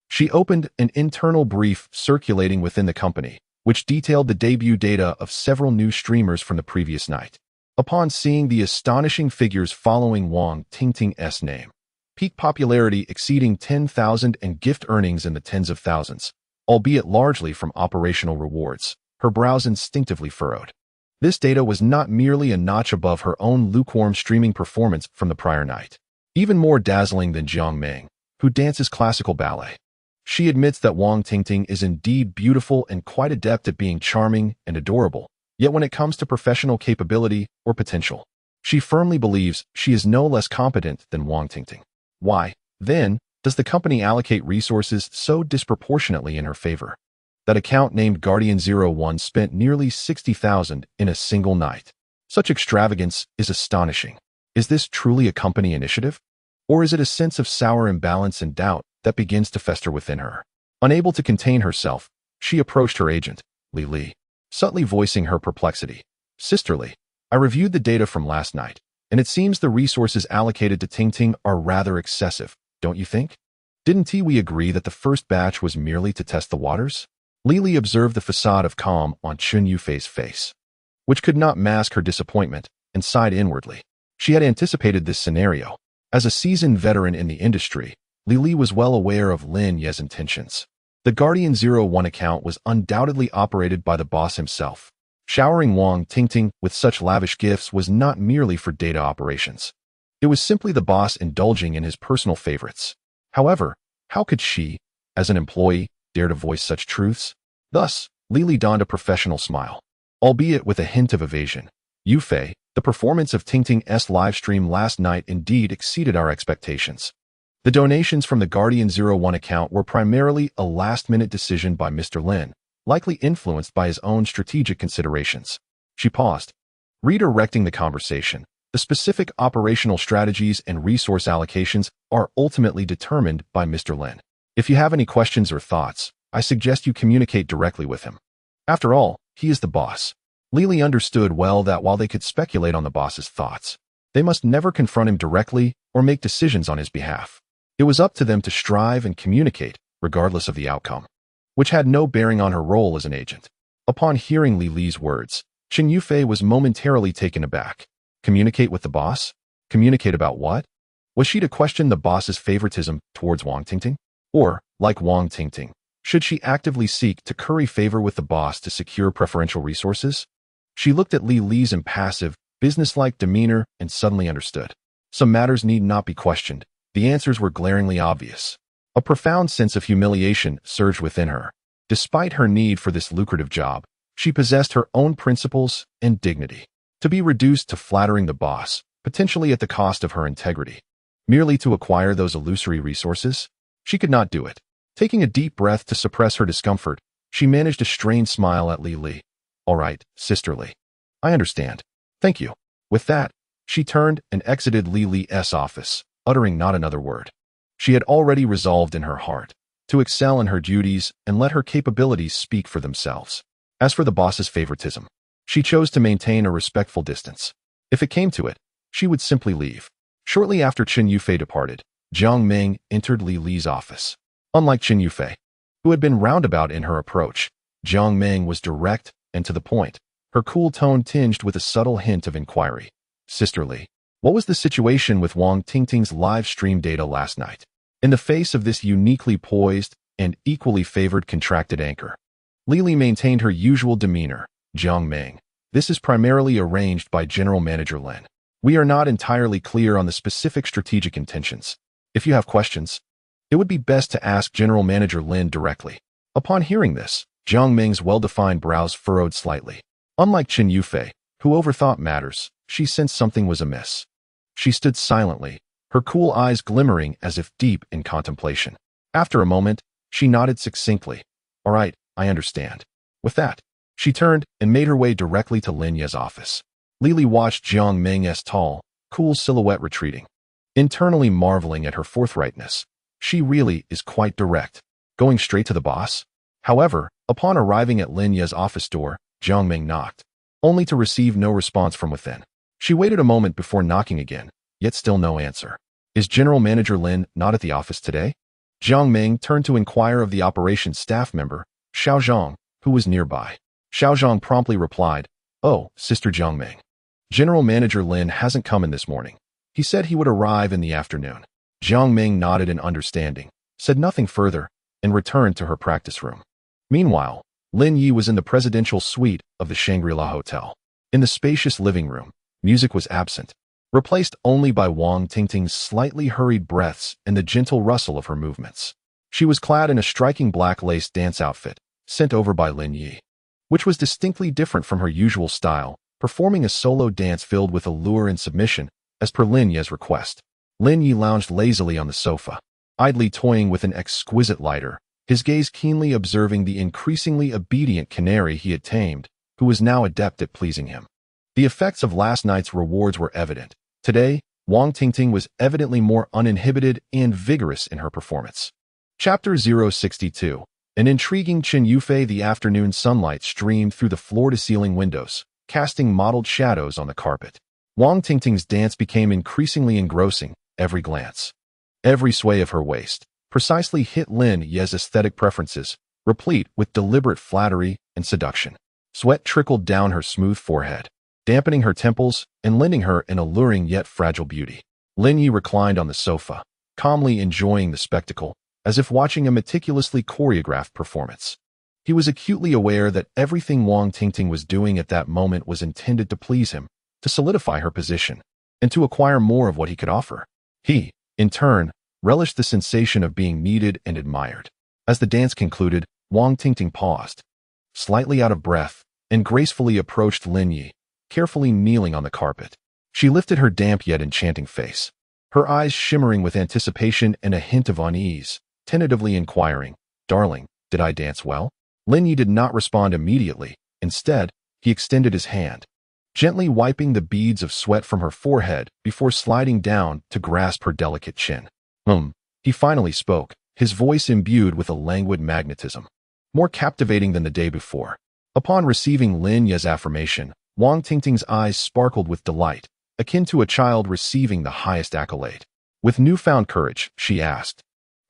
She opened an internal brief circulating within the company, which detailed the debut data of several new streamers from the previous night. Upon seeing the astonishing figures following Wang Tingting's name, peak popularity exceeding 10,000 and gift earnings in the tens of thousands, albeit largely from operational rewards, her brows instinctively furrowed. This data was not merely a notch above her own lukewarm streaming performance from the prior night. Even more dazzling than Jiang Meng, who dances classical ballet. She admits that Wang Tingting is indeed beautiful and quite adept at being charming and adorable, yet when it comes to professional capability or potential, she firmly believes she is no less competent than Wang Tingting. Why, then, does the company allocate resources so disproportionately in her favor? That account named Guardian01 spent nearly 60,000 in a single night. Such extravagance is astonishing. Is this truly a company initiative? Or is it a sense of sour imbalance and doubt that begins to fester within her? Unable to contain herself, she approached her agent, Li, subtly voicing her perplexity. Sisterly, I reviewed the data from last night, and it seems the resources allocated to Tingting are rather excessive, don't you think? Didn't we agree that the first batch was merely to test the waters? Li observed the facade of calm on Chen Yufei's face, which could not mask her disappointment, and sighed inwardly. She had anticipated this scenario. As a seasoned veteran in the industry, Li was well aware of Lin Ye's intentions. The Guardian01 account was undoubtedly operated by the boss himself. Showering Wang Tingting with such lavish gifts was not merely for data operations. It was simply the boss indulging in his personal favorites. However, how could she, as an employee, dare to voice such truths? Thus, Li donned a professional smile, albeit with a hint of evasion. Yufei, the performance of Tingting's livestream last night indeed exceeded our expectations. The donations from the Guardian01 account were primarily a last-minute decision by Mr. Lin, likely influenced by his own strategic considerations. She paused, redirecting the conversation. The specific operational strategies and resource allocations are ultimately determined by Mr. Lin. If you have any questions or thoughts, I suggest you communicate directly with him. After all, he is the boss. Li understood well that while they could speculate on the boss's thoughts, They must never confront him directly or make decisions on his behalf. It was up to them to strive and communicate, regardless of the outcome, which had no bearing on her role as an agent. Upon hearing Li Li's words, Chen Yufei was momentarily taken aback. Communicate with the boss? Communicate about what? Was she to question the boss's favoritism towards Wang Tingting? Or, like Wang Tingting, should she actively seek to curry favor with the boss to secure preferential resources? She looked at Li Li's impassive, businesslike demeanor and suddenly understood. Some matters need not be questioned. The answers were glaringly obvious. A profound sense of humiliation surged within her. Despite her need for this lucrative job, she possessed her own principles and dignity. To be reduced to flattering the boss, potentially at the cost of her integrity, merely to acquire those illusory resources, she could not do it. Taking a deep breath to suppress her discomfort, she managed a strained smile at Li Li. All right, Sister Li. I understand. Thank you. With that, she turned and exited Li Li's office, uttering not another word. She had already resolved in her heart to excel in her duties and let her capabilities speak for themselves. As for the boss's favoritism, she chose to maintain a respectful distance. If it came to it, she would simply leave. Shortly after Chen Yufei departed, Jiang Ming entered Li Li's office. Unlike Chen Yufei, who had been roundabout in her approach, Jiang Ming was direct and to the point, her cool tone tinged with a subtle hint of inquiry. Sister Li, what was the situation with Wang Tingting's live stream data last night? In the face of this uniquely poised and equally favored contracted anchor, Li Li maintained her usual demeanor. Jiang Ming, this is primarily arranged by General Manager Lin. We are not entirely clear on the specific strategic intentions. If you have questions, it would be best to ask General Manager Lin directly. Upon hearing this, Jiang Ming's well-defined brows furrowed slightly. Unlike Chen Yufei, who overthought matters, she sensed something was amiss. She stood silently, her cool eyes glimmering as if deep in contemplation. After a moment, she nodded succinctly. All right, I understand. With that, she turned and made her way directly to Lin Ye's office. Li Li watched Jiang Ming's tall, cool silhouette retreating, internally marveling at her forthrightness. She really is quite direct, going straight to the boss. However, upon arriving at Lin Ye's office door, Jiang Ming knocked, only to receive no response from within. She waited a moment before knocking again, yet still no answer. Is General Manager Lin not at the office today? Jiang Ming turned to inquire of the operations staff member, Xiao Zhang, who was nearby. Xiao Zhang promptly replied, Oh, Sister Jiang Ming. General Manager Lin hasn't come in this morning. He said he would arrive in the afternoon. Jiang Ming nodded in understanding, said nothing further, and returned to her practice room. Meanwhile, Lin Yi was in the presidential suite of the Shangri-La Hotel. In the spacious living room, music was absent, replaced only by Wang Tingting's slightly hurried breaths and the gentle rustle of her movements. She was clad in a striking black lace dance outfit, sent over by Lin Yi, which was distinctly different from her usual style, performing a solo dance filled with allure and submission, as per Lin Yi's request. Lin Yi lounged lazily on the sofa, idly toying with an exquisite lighter, his gaze keenly observing the increasingly obedient canary he had tamed, who was now adept at pleasing him. The effects of last night's rewards were evident. Today, Wang Tingting was evidently more uninhibited and vigorous in her performance. Chapter 062. An intriguing Chen Yufei. The afternoon sunlight streamed through the floor-to-ceiling windows, casting mottled shadows on the carpet. Wang Tingting's dance became increasingly engrossing. Every glance, every sway of her waist, precisely hit Lin Ye's aesthetic preferences, replete with deliberate flattery and seduction. Sweat trickled down her smooth forehead, dampening her temples and lending her an alluring yet fragile beauty. Lin Yi reclined on the sofa, calmly enjoying the spectacle, as if watching a meticulously choreographed performance. He was acutely aware that everything Wang Tingting was doing at that moment was intended to please him, to solidify her position, and to acquire more of what he could offer. He, in turn, relished the sensation of being needed and admired. As the dance concluded, Wang Tingting paused, slightly out of breath, and gracefully approached Lin Yi, carefully kneeling on the carpet. She lifted her damp yet enchanting face, her eyes shimmering with anticipation and a hint of unease, tentatively inquiring, Darling, did I dance well? Lin Yi did not respond immediately. Instead, he extended his hand, gently wiping the beads of sweat from her forehead before sliding down to grasp her delicate chin. He finally spoke, his voice imbued with a languid magnetism, more captivating than the day before. Upon receiving Lin Ye's affirmation, Wang Tingting's eyes sparkled with delight, akin to a child receiving the highest accolade. With newfound courage, she asked,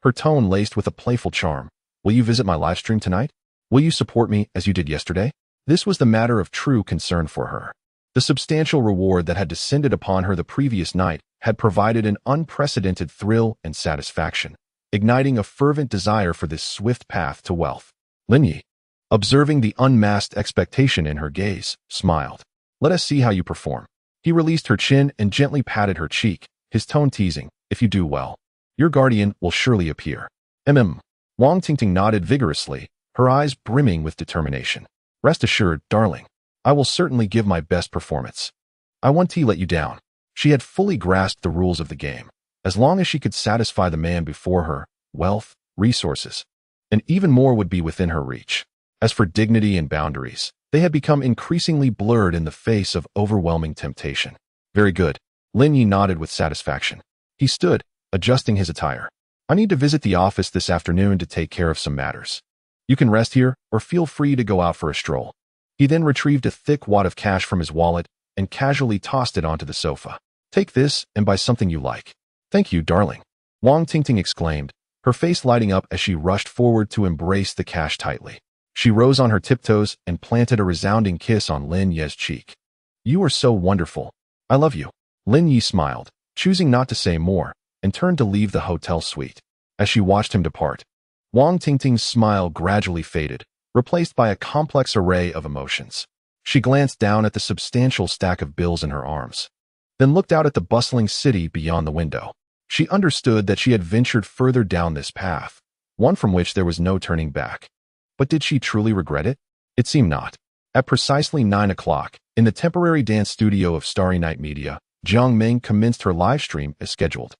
her tone laced with a playful charm, "Will you visit my livestream tonight? Will you support me as you did yesterday?" This was the matter of true concern for her. The substantial reward that had descended upon her the previous night had provided an unprecedented thrill and satisfaction, igniting a fervent desire for this swift path to wealth. Lin Yi, observing the unmasked expectation in her gaze, smiled. "Let us see how you perform." He released her chin and gently patted her cheek, his tone teasing, "If you do well, your guardian will surely appear." Wang Tingting nodded vigorously, her eyes brimming with determination. "Rest assured, darling, I will certainly give my best performance. I won't let you down." She had fully grasped the rules of the game. As long as she could satisfy the man before her, wealth, resources, and even more would be within her reach. As for dignity and boundaries, they had become increasingly blurred in the face of overwhelming temptation. "Very good." Lin Yi nodded with satisfaction. He stood, adjusting his attire. "I need to visit the office this afternoon to take care of some matters. You can rest here, or feel free to go out for a stroll." He then retrieved a thick wad of cash from his wallet and casually tossed it onto the sofa. "Take this and buy something you like." "Thank you, darling," Wang Tingting exclaimed, her face lighting up as she rushed forward to embrace the cash tightly. She rose on her tiptoes and planted a resounding kiss on Lin Yi's cheek. "You are so wonderful. I love you." Lin Yi smiled, choosing not to say more, and turned to leave the hotel suite. As she watched him depart, Wang Tingting's smile gradually faded, replaced by a complex array of emotions. She glanced down at the substantial stack of bills in her arms, then looked out at the bustling city beyond the window. She understood that she had ventured further down this path, one from which there was no turning back. But did she truly regret it? It seemed not. At precisely 9 o'clock, in the temporary dance studio of Starry Night Media, Jiang Ming commenced her livestream as scheduled.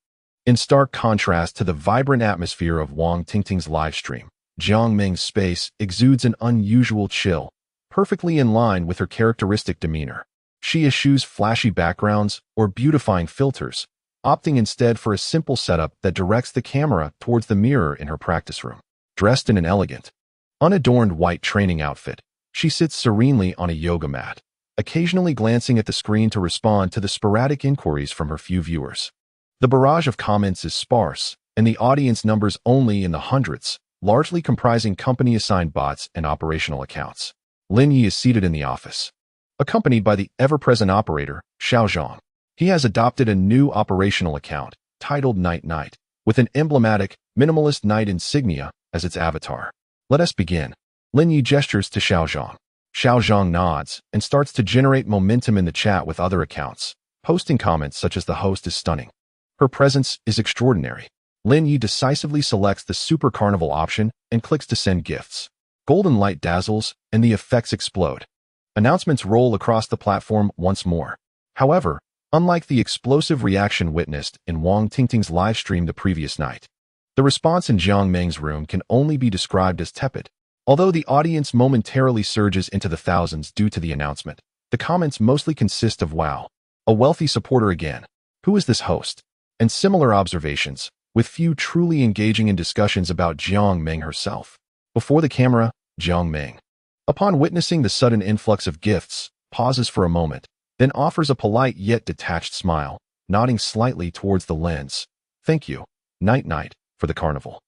In stark contrast to the vibrant atmosphere of Wang Tingting's livestream, Jiang Ming's space exudes an unusual chill, perfectly in line with her characteristic demeanor. She eschews flashy backgrounds or beautifying filters, opting instead for a simple setup that directs the camera towards the mirror in her practice room. Dressed in an elegant, unadorned white training outfit, she sits serenely on a yoga mat, occasionally glancing at the screen to respond to the sporadic inquiries from her few viewers. The barrage of comments is sparse, and the audience numbers only in the hundreds, largely comprising company-assigned bots and operational accounts. Lin Yi is seated in the office, accompanied by the ever-present operator, Xiao Zhang. He has adopted a new operational account, titled Night Night, with an emblematic, minimalist knight insignia as its avatar. "Let us begin." Lin Yi gestures to Xiao Zhang. Xiao Zhang nods and starts to generate momentum in the chat with other accounts, posting comments such as "The host is stunning. Her presence is extraordinary." Lin Yi decisively selects the Super Carnival option and clicks to send gifts. Golden light dazzles, and the effects explode. Announcements roll across the platform once more. However, unlike the explosive reaction witnessed in Wang Tingting's livestream the previous night, the response in Jiang Ming's room can only be described as tepid. Although the audience momentarily surges into the thousands due to the announcement, the comments mostly consist of "Wow, a wealthy supporter again. Who is this host?" and similar observations, with few truly engaging in discussions about Jiang Ming herself. Before the camera, Jiang Ming, upon witnessing the sudden influx of gifts, pauses for a moment, then offers a polite yet detached smile, nodding slightly towards the lens. "Thank you, Night Night, for the carnival."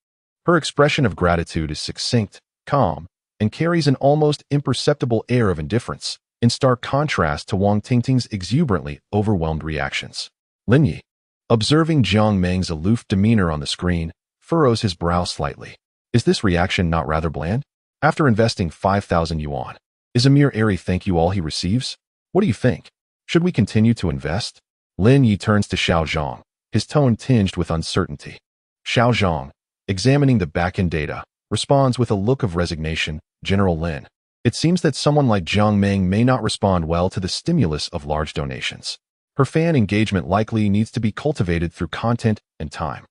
Her expression of gratitude is succinct, calm, and carries an almost imperceptible air of indifference, in stark contrast to Wang Tingting's exuberantly overwhelmed reactions. Lin Yi, observing Jiang Ming's aloof demeanor on the screen, furrows his brow slightly. Is this reaction not rather bland? After investing 5,000 yuan, is a mere airy thank you all he receives? What do you think? Should we continue to invest? Lin Yi turns to Xiao Zhang, his tone tinged with uncertainty. Xiao Zhang, examining the back-end data, responds with a look of resignation. "General Lin, it seems that someone like Jiang Ming may not respond well to the stimulus of large donations. Her fan engagement likely needs to be cultivated through content and time.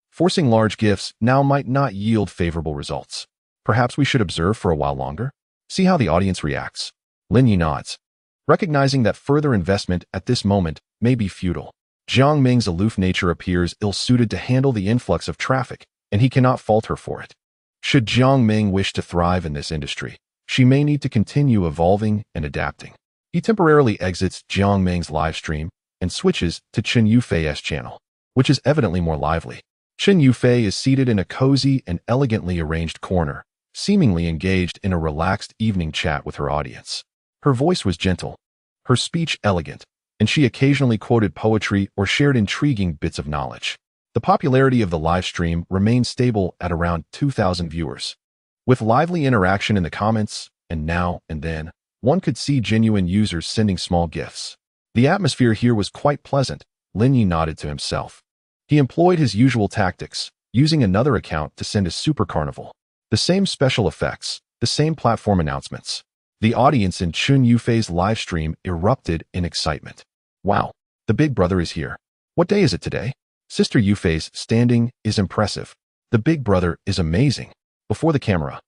Forcing large gifts now might not yield favorable results. Perhaps we should observe for a while longer? See how the audience reacts." Lin Yi nods, recognizing that further investment at this moment may be futile. Jiang Ming's aloof nature appears ill-suited to handle the influx of traffic, and he cannot fault her for it. Should Jiang Ming wish to thrive in this industry, she may need to continue evolving and adapting. He temporarily exits Jiang Ming's livestream and switches to Chen Yufei's channel, which is evidently more lively. Chen Yufei is seated in a cozy and elegantly arranged corner, seemingly engaged in a relaxed evening chat with her audience. Her voice was gentle, her speech elegant, and she occasionally quoted poetry or shared intriguing bits of knowledge. The popularity of the live stream remained stable at around 2,000 viewers. With lively interaction in the comments, and now and then, one could see genuine users sending small gifts. The atmosphere here was quite pleasant. Lin Yi nodded to himself. He employed his usual tactics, using another account to send a super carnival. The same special effects, the same platform announcements. The audience in Chen Yufei's live stream erupted in excitement. Wow, the big brother is here. What day is it today? Sister Yufei's standing is impressive. The big brother is amazing. Before the camera,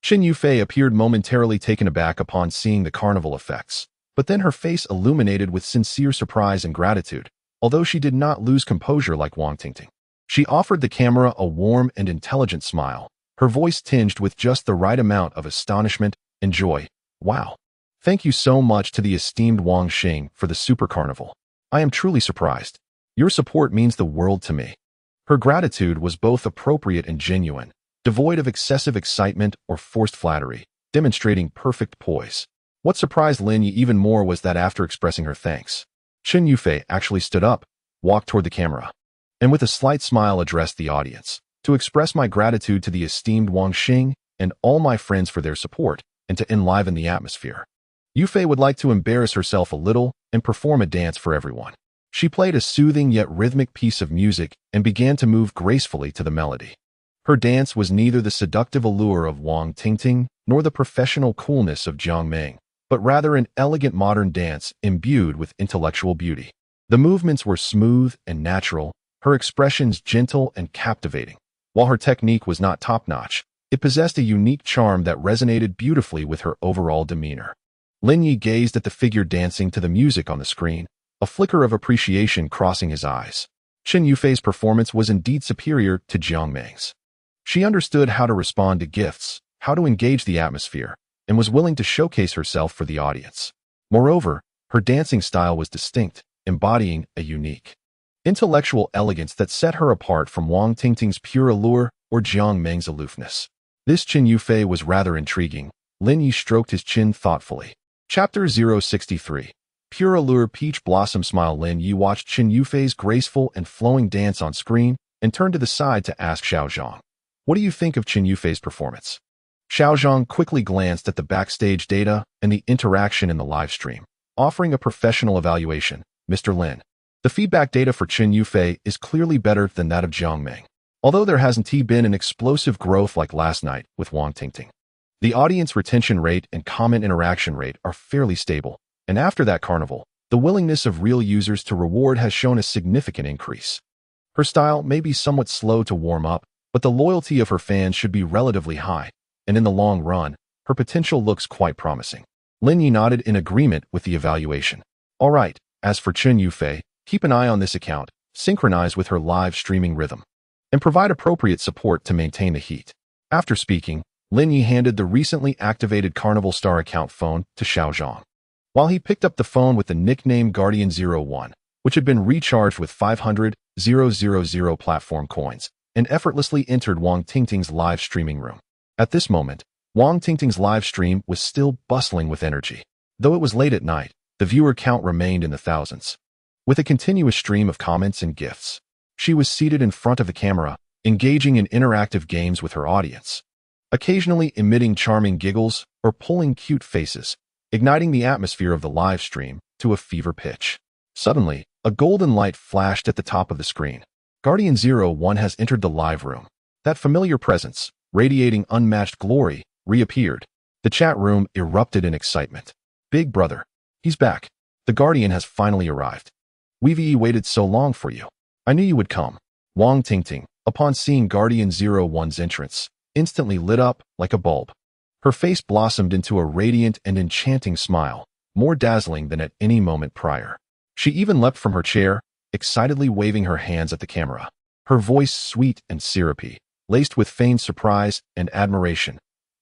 Chen Yufei appeared momentarily taken aback upon seeing the carnival effects, but then her face illuminated with sincere surprise and gratitude, although she did not lose composure like Wang Tingting. She offered the camera a warm and intelligent smile, her voice tinged with just the right amount of astonishment and joy. Wow. Thank you so much to the esteemed Wang Xing for the super carnival. I am truly surprised. Your support means the world to me. Her gratitude was both appropriate and genuine, devoid of excessive excitement or forced flattery, demonstrating perfect poise. What surprised Lin Yi even more was that after expressing her thanks, Chen Yufei actually stood up, walked toward the camera, and with a slight smile addressed the audience, to express my gratitude to the esteemed Wang Xing and all my friends for their support, and to enliven the atmosphere. Yufei would like to embarrass herself a little and perform a dance for everyone. She played a soothing yet rhythmic piece of music and began to move gracefully to the melody. Her dance was neither the seductive allure of Wang Tingting nor the professional coolness of Jiang Meng, but rather an elegant modern dance imbued with intellectual beauty. The movements were smooth and natural, her expressions gentle and captivating. While her technique was not top-notch, it possessed a unique charm that resonated beautifully with her overall demeanor. Lin Yi gazed at the figure dancing to the music on the screen, a flicker of appreciation crossing his eyes. Chen Yufei's performance was indeed superior to Jiang Meng's. She understood how to respond to gifts, how to engage the atmosphere, and was willing to showcase herself for the audience. Moreover, her dancing style was distinct, embodying a unique intellectual elegance that set her apart from Wang Tingting's pure allure or Jiang Meng's aloofness. This Chen Yufei was rather intriguing. Lin Yi stroked his chin thoughtfully. Chapter 063. Pure Allure Peach Blossom Smile. Lin Yi watched Chen Yufei's graceful and flowing dance on screen and turned to the side to ask Xiao Zhang, "What do you think of Chen Yufei's performance?" Xiao Zhang quickly glanced at the backstage data and the interaction in the live stream, offering a professional evaluation. "Mr. Lin, the feedback data for Chen Yufei is clearly better than that of Jiang Meng, although there hasn't been an explosive growth like last night with Wang Tingting. The audience retention rate and comment interaction rate are fairly stable, and after that carnival, the willingness of real users to reward has shown a significant increase. Her style may be somewhat slow to warm up, but the loyalty of her fans should be relatively high, and in the long run, her potential looks quite promising." Lin Yi nodded in agreement with the evaluation. "All right, as for Chen Yufei, keep an eye on this account, synchronize with her live streaming rhythm, and provide appropriate support to maintain the heat." After speaking, Lin Yi handed the recently activated Carnival Star account phone to Xiao Zhang. While he picked up the phone with the nickname Guardian01, which had been recharged with 500,000 platform coins, and effortlessly entered Wang Tingting's live streaming room. At this moment, Wang Tingting's live stream was still bustling with energy. Though it was late at night, the viewer count remained in the thousands. With a continuous stream of comments and gifts, she was seated in front of the camera, engaging in interactive games with her audience, occasionally emitting charming giggles or pulling cute faces, igniting the atmosphere of the live stream to a fever pitch. Suddenly, a golden light flashed at the top of the screen. Guardian01 has entered the live room. That familiar presence, radiating unmatched glory, reappeared. The chat room erupted in excitement. "Big brother, he's back. The Guardian has finally arrived. We've waited so long for you. I knew you would come." Wang Tingting, upon seeing Guardian01's entrance, instantly lit up like a bulb. Her face blossomed into a radiant and enchanting smile, more dazzling than at any moment prior. She even leapt from her chair, excitedly waving her hands at the camera. Her voice sweet and syrupy, laced with feigned surprise and admiration.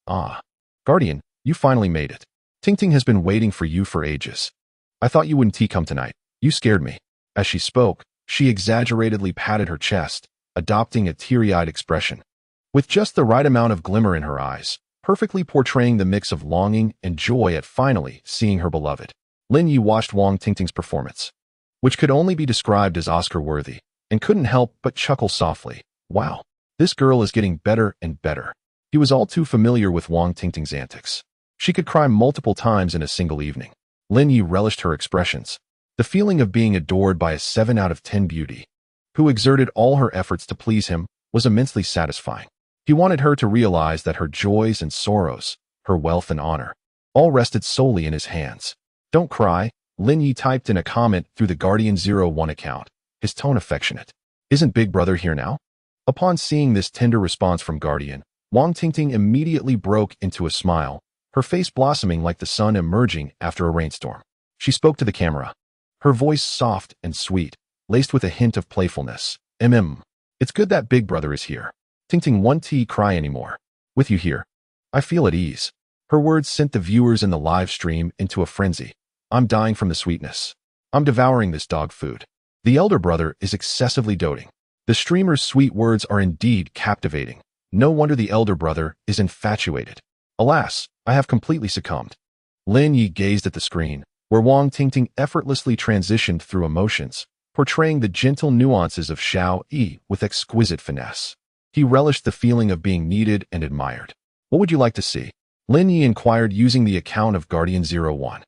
"Ah, Guardian, you finally made it. Tingting has been waiting for you for ages. I thought you wouldn't come tonight. You scared me." As she spoke, she exaggeratedly patted her chest, adopting a teary-eyed expression. With just the right amount of glimmer in her eyes, perfectly portraying the mix of longing and joy at finally seeing her beloved. Lin Yi watched Wang Tingting's performance, which could only be described as Oscar-worthy, and couldn't help but chuckle softly. Wow, this girl is getting better and better. He was all too familiar with Wang Tingting's antics. She could cry multiple times in a single evening. Lin Yi relished her expressions. The feeling of being adored by a 7 out of 10 beauty, who exerted all her efforts to please him, was immensely satisfying. He wanted her to realize that her joys and sorrows, her wealth and honor, all rested solely in his hands. Don't cry, Lin Yi typed in a comment through the Guardian01 account, his tone affectionate. Isn't Big Brother here now? Upon seeing this tender response from Guardian, Wang Tingting immediately broke into a smile, her face blossoming like the sun emerging after a rainstorm. She spoke to the camera, her voice soft and sweet, laced with a hint of playfulness. It's good that Big Brother is here. Tingting won't cry anymore. With you here, I feel at ease. Her words sent the viewers in the live stream into a frenzy. I'm dying from the sweetness. I'm devouring this dog food. The elder brother is excessively doting. The streamer's sweet words are indeed captivating. No wonder the elder brother is infatuated. Alas, I have completely succumbed. Lin Yi gazed at the screen, where Wang Tingting effortlessly transitioned through emotions, portraying the gentle nuances of Xiao Yi with exquisite finesse. He relished the feeling of being needed and admired. What would you like to see? Lin Yi inquired using the account of Guardian01,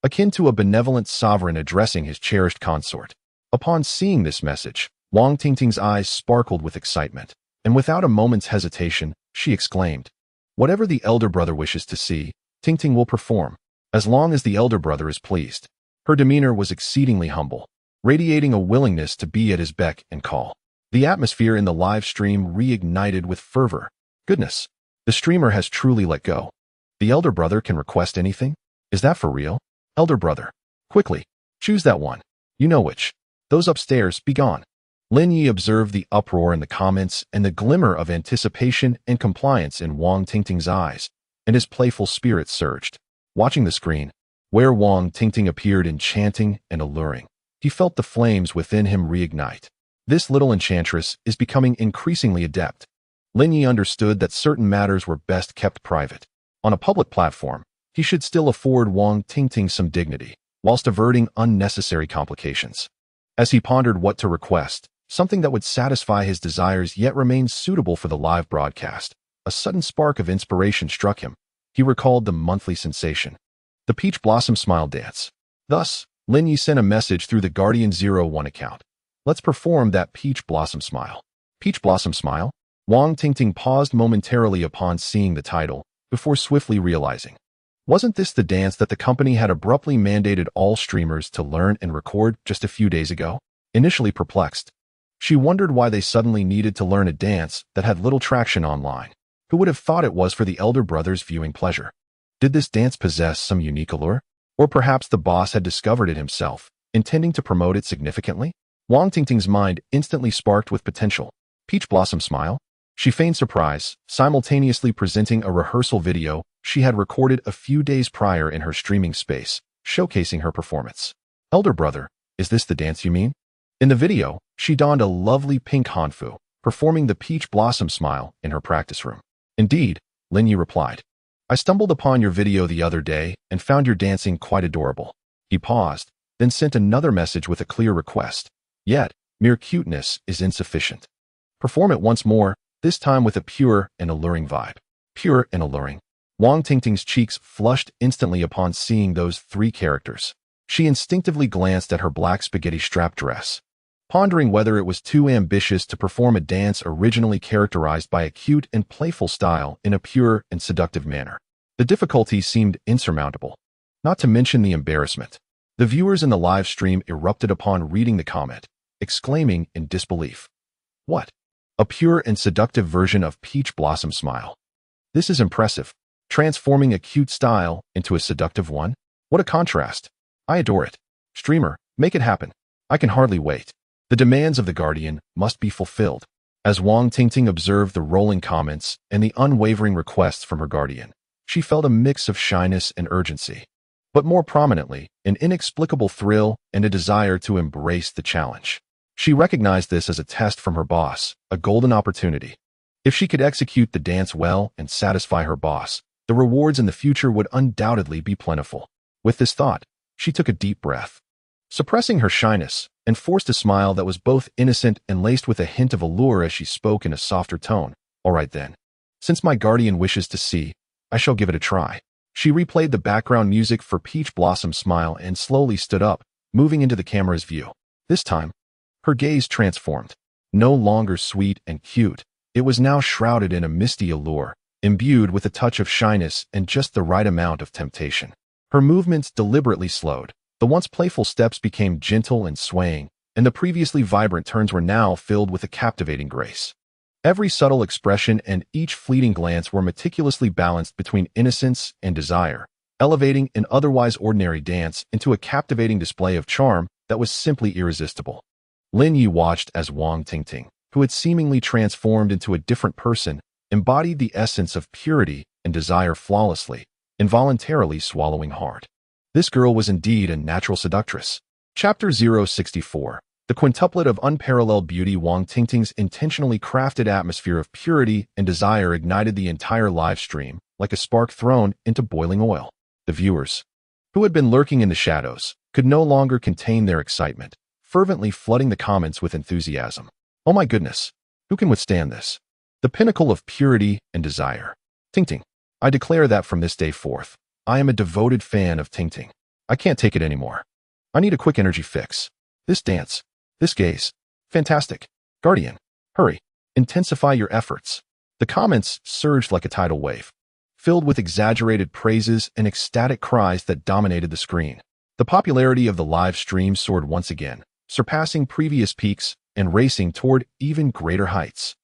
akin to a benevolent sovereign addressing his cherished consort. Upon seeing this message, Wang Tingting's eyes sparkled with excitement, and without a moment's hesitation, she exclaimed, "Whatever the elder brother wishes to see, Tingting will perform, as long as the elder brother is pleased." Her demeanor was exceedingly humble, radiating a willingness to be at his beck and call. The atmosphere in the live stream reignited with fervor. Goodness, the streamer has truly let go. The elder brother can request anything? Is that for real? Elder brother, quickly, choose that one. You know which. Those upstairs, be gone. Lin Yi observed the uproar in the comments and the glimmer of anticipation and compliance in Wang Tingting's eyes, and his playful spirit surged. Watching the screen, where Wang Tingting appeared enchanting and alluring, he felt the flames within him reignite. This little enchantress is becoming increasingly adept. Lin Yi understood that certain matters were best kept private. On a public platform, he should still afford Wang Tingting some dignity, whilst averting unnecessary complications. As he pondered what to request, something that would satisfy his desires yet remain suitable for the live broadcast, a sudden spark of inspiration struck him. He recalled the monthly sensation, the Peach Blossom Smile dance. Thus, Lin Yi sent a message through the Guardian01 account. Let's perform that Peach Blossom Smile. Peach Blossom Smile? Wang Tingting paused momentarily upon seeing the title, before swiftly realizing. Wasn't this the dance that the company had abruptly mandated all streamers to learn and record just a few days ago? Initially perplexed, she wondered why they suddenly needed to learn a dance that had little traction online. Who would have thought it was for the elder brother's viewing pleasure? Did this dance possess some unique allure? Or perhaps the boss had discovered it himself, intending to promote it significantly? Wang Tingting's mind instantly sparked with potential. Peach Blossom Smile? She feigned surprise, simultaneously presenting a rehearsal video she had recorded a few days prior in her streaming space, showcasing her performance. Elder brother, is this the dance you mean? In the video, she donned a lovely pink hanfu, performing the Peach Blossom Smile in her practice room. Indeed, Lin Yi replied. I stumbled upon your video the other day and found your dancing quite adorable. He paused, then sent another message with a clear request. Yet, mere cuteness is insufficient. Perform it once more, this time with a pure and alluring vibe. Pure and alluring. Wang Tingting's cheeks flushed instantly upon seeing those three characters. She instinctively glanced at her black spaghetti strap dress, pondering whether it was too ambitious to perform a dance originally characterized by a cute and playful style in a pure and seductive manner. The difficulty seemed insurmountable, not to mention the embarrassment. The viewers in the live stream erupted upon reading the comment, exclaiming in disbelief. What? A pure and seductive version of Peach Blossom Smile. This is impressive, transforming a cute style into a seductive one. What a contrast. I adore it. Streamer, make it happen. I can hardly wait. The demands of the Guardian must be fulfilled. As Wang Tingting observed the rolling comments and the unwavering requests from her Guardian, she felt a mix of shyness and urgency. but more prominently, an inexplicable thrill and a desire to embrace the challenge. She recognized this as a test from her boss, a golden opportunity. If she could execute the dance well and satisfy her boss, the rewards in the future would undoubtedly be plentiful. With this thought, she took a deep breath, suppressing her shyness, and forced a smile that was both innocent and laced with a hint of allure as she spoke in a softer tone. All right then. Since my guardian wishes to see, I shall give it a try. She replayed the background music for Peach Blossom's smile and slowly stood up, moving into the camera's view. This time, her gaze transformed. No longer sweet and cute, it was now shrouded in a misty allure, imbued with a touch of shyness and just the right amount of temptation. Her movements deliberately slowed. The once playful steps became gentle and swaying, and the previously vibrant turns were now filled with a captivating grace. Every subtle expression and each fleeting glance were meticulously balanced between innocence and desire, elevating an otherwise ordinary dance into a captivating display of charm that was simply irresistible. Lin Yi watched as Wang Tingting, who had seemingly transformed into a different person, embodied the essence of purity and desire flawlessly, involuntarily swallowing hard. This girl was indeed a natural seductress. Chapter 064. The quintuplet of unparalleled beauty. Wang Tingting's intentionally crafted atmosphere of purity and desire ignited the entire live stream, like a spark thrown into boiling oil. The viewers, who had been lurking in the shadows, could no longer contain their excitement, fervently flooding the comments with enthusiasm. Oh my goodness, who can withstand this? The pinnacle of purity and desire. Tingting. I declare that from this day forth, I am a devoted fan of Tingting. I can't take it anymore. I need a quick energy fix. This dance, this gaze, fantastic. Guardian, hurry, intensify your efforts. The comments surged like a tidal wave, filled with exaggerated praises and ecstatic cries that dominated the screen. The popularity of the live stream soared once again, surpassing previous peaks and racing toward even greater heights.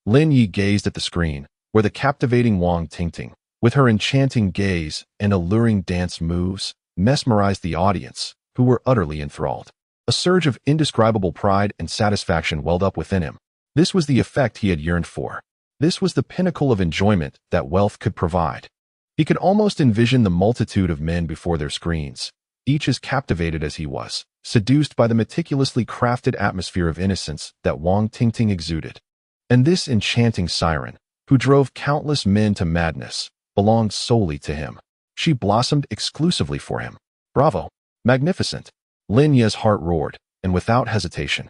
Lin Yi gazed at the screen, where the captivating Wang Tingting, with her enchanting gaze and alluring dance moves, mesmerized the audience, who were utterly enthralled. A surge of indescribable pride and satisfaction welled up within him. This was the effect he had yearned for. This was the pinnacle of enjoyment that wealth could provide. He could almost envision the multitude of men before their screens, each as captivated as he was, seduced by the meticulously crafted atmosphere of innocence that Wang Tingting exuded. And this enchanting siren, who drove countless men to madness, belonged solely to him. She blossomed exclusively for him. Bravo! Magnificent! Lin Yi's heart roared, and without hesitation,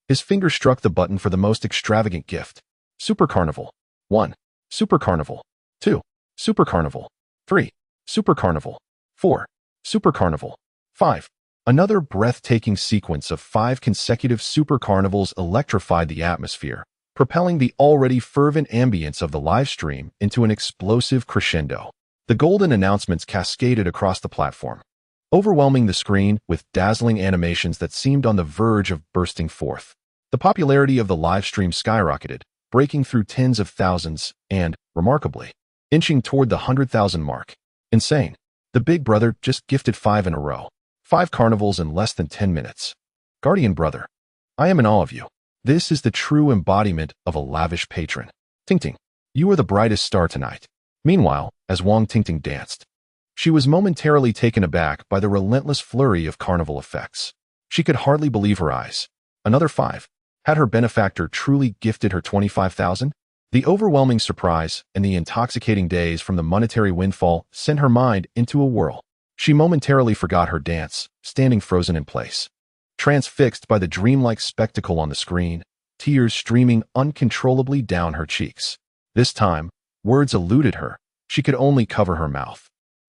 his finger struck the button for the most extravagant gift. Super Carnival. 1. Super Carnival. 2. Super Carnival. 3. Super Carnival. 4. Super Carnival. 5. Another breathtaking sequence of 5 consecutive Super Carnivals electrified the atmosphere, propelling the already fervent ambience of the live stream into an explosive crescendo. The golden announcements cascaded across the platform, overwhelming the screen with dazzling animations that seemed on the verge of bursting forth. The popularity of the live stream skyrocketed, breaking through tens of thousands and, remarkably, inching toward the 100,000 mark. Insane. The Big Brother just gifted 5 in a row. 5 carnivals in less than 10 minutes. Guardian Brother, I am in awe of you. This is the true embodiment of a lavish patron. Tingting, you are the brightest star tonight. Meanwhile, as Wang Tingting danced, she was momentarily taken aback by the relentless flurry of carnival effects. She could hardly believe her eyes. Another 5. Had her benefactor truly gifted her 25,000? The overwhelming surprise and the intoxicating daze from the monetary windfall sent her mind into a whirl. She momentarily forgot her dance, standing frozen in place, transfixed by the dreamlike spectacle on the screen, tears streaming uncontrollably down her cheeks. This time, words eluded her. She could only cover her mouth,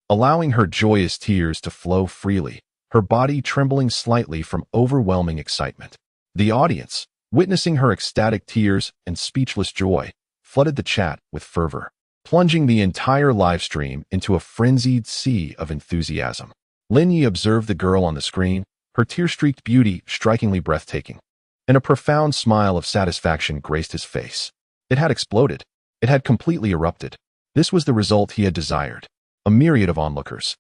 allowing her joyous tears to flow freely, her body trembling slightly from overwhelming excitement. The audience, witnessing her ecstatic tears and speechless joy, flooded the chat with fervor, plunging the entire live stream into a frenzied sea of enthusiasm. Lin Yi observed the girl on the screen, her tear-streaked beauty strikingly breathtaking, and a profound smile of satisfaction graced his face. It had exploded. It had completely erupted. This was the result he had desired. A myriad of onlookers,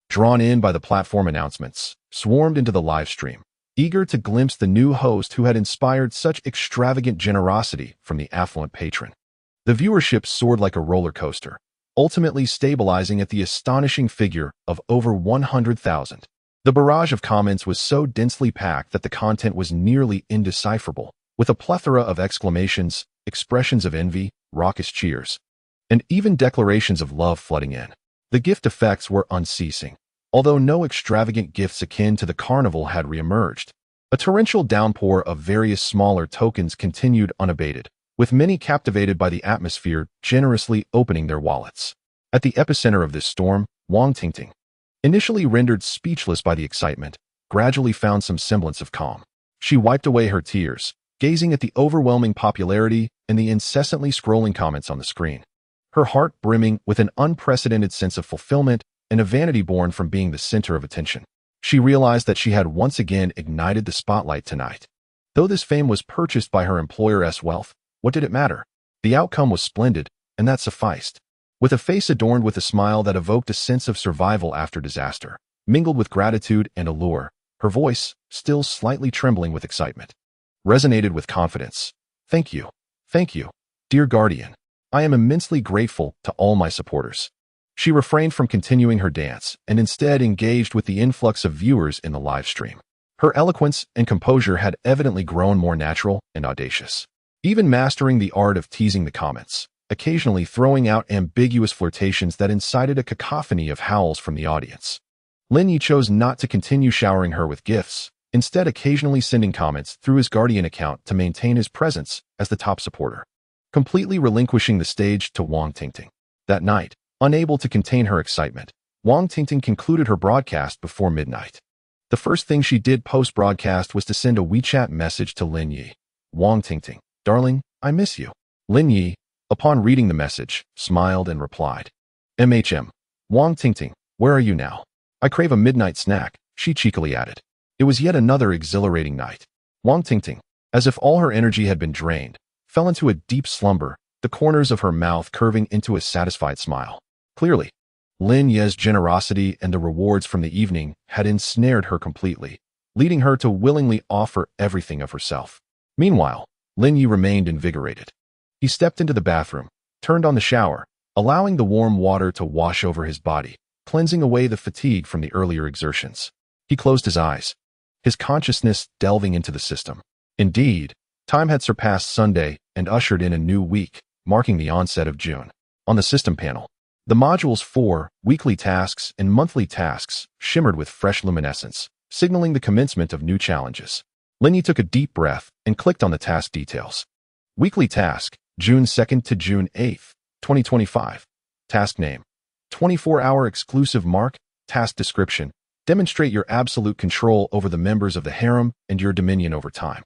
drawn in by the platform announcements, swarmed into the live stream, eager to glimpse the new host who had inspired such extravagant generosity from the affluent patron. The viewership soared like a roller coaster, ultimately stabilizing at the astonishing figure of over 100,000. The barrage of comments was so densely packed that the content was nearly indecipherable, with a plethora of exclamations, expressions of envy, raucous cheers, and even declarations of love flooding in. The gift effects were unceasing, although no extravagant gifts akin to the carnival had reemerged. A torrential downpour of various smaller tokens continued unabated, with many captivated by the atmosphere generously opening their wallets. At the epicenter of this storm, Wang Tingting, initially rendered speechless by the excitement, gradually found some semblance of calm. She wiped away her tears, gazing at the overwhelming popularity and the incessantly scrolling comments on the screen, her heart brimming with an unprecedented sense of fulfillment and a vanity born from being the center of attention. She realized that she had once again ignited the spotlight tonight. Though this fame was purchased by her employer's wealth, what did it matter? The outcome was splendid, and that sufficed. With a face adorned with a smile that evoked a sense of survival after disaster, mingled with gratitude and allure, her voice, still slightly trembling with excitement, resonated with confidence. Thank you, dear guardian. I am immensely grateful to all my supporters. She refrained from continuing her dance and instead engaged with the influx of viewers in the live stream. Her eloquence and composure had evidently grown more natural and audacious, even mastering the art of teasing the comments, occasionally throwing out ambiguous flirtations that incited a cacophony of howls from the audience. Lin Yi chose not to continue showering her with gifts, instead occasionally sending comments through his guardian account to maintain his presence as the top supporter, completely relinquishing the stage to Wang Tingting. That night, unable to contain her excitement, Wang Tingting concluded her broadcast before midnight. The first thing she did post-broadcast was to send a WeChat message to Lin Yi. Wang Tingting, darling, I miss you. Lin Yi, upon reading the message, smiled and replied, MHM. Wang Tingting, where are you now? I crave a midnight snack, she cheekily added. It was yet another exhilarating night. Wang Tingting, as if all her energy had been drained, fell into a deep slumber, the corners of her mouth curving into a satisfied smile. Clearly, Lin Yi's generosity and the rewards from the evening had ensnared her completely, leading her to willingly offer everything of herself. Meanwhile, Lin Yi remained invigorated. He stepped into the bathroom, turned on the shower, allowing the warm water to wash over his body, cleansing away the fatigue from the earlier exertions. He closed his eyes, his consciousness delving into the system. Indeed, time had surpassed Sunday and ushered in a new week, marking the onset of June. On the system panel, the modules for weekly tasks and monthly tasks shimmered with fresh luminescence, signaling the commencement of new challenges. Lin Yi took a deep breath and clicked on the task details. Weekly task, June 2nd to June 8th, 2025. Task name, 24-hour exclusive mark. Task description, demonstrate your absolute control over the members of the harem and your dominion over time.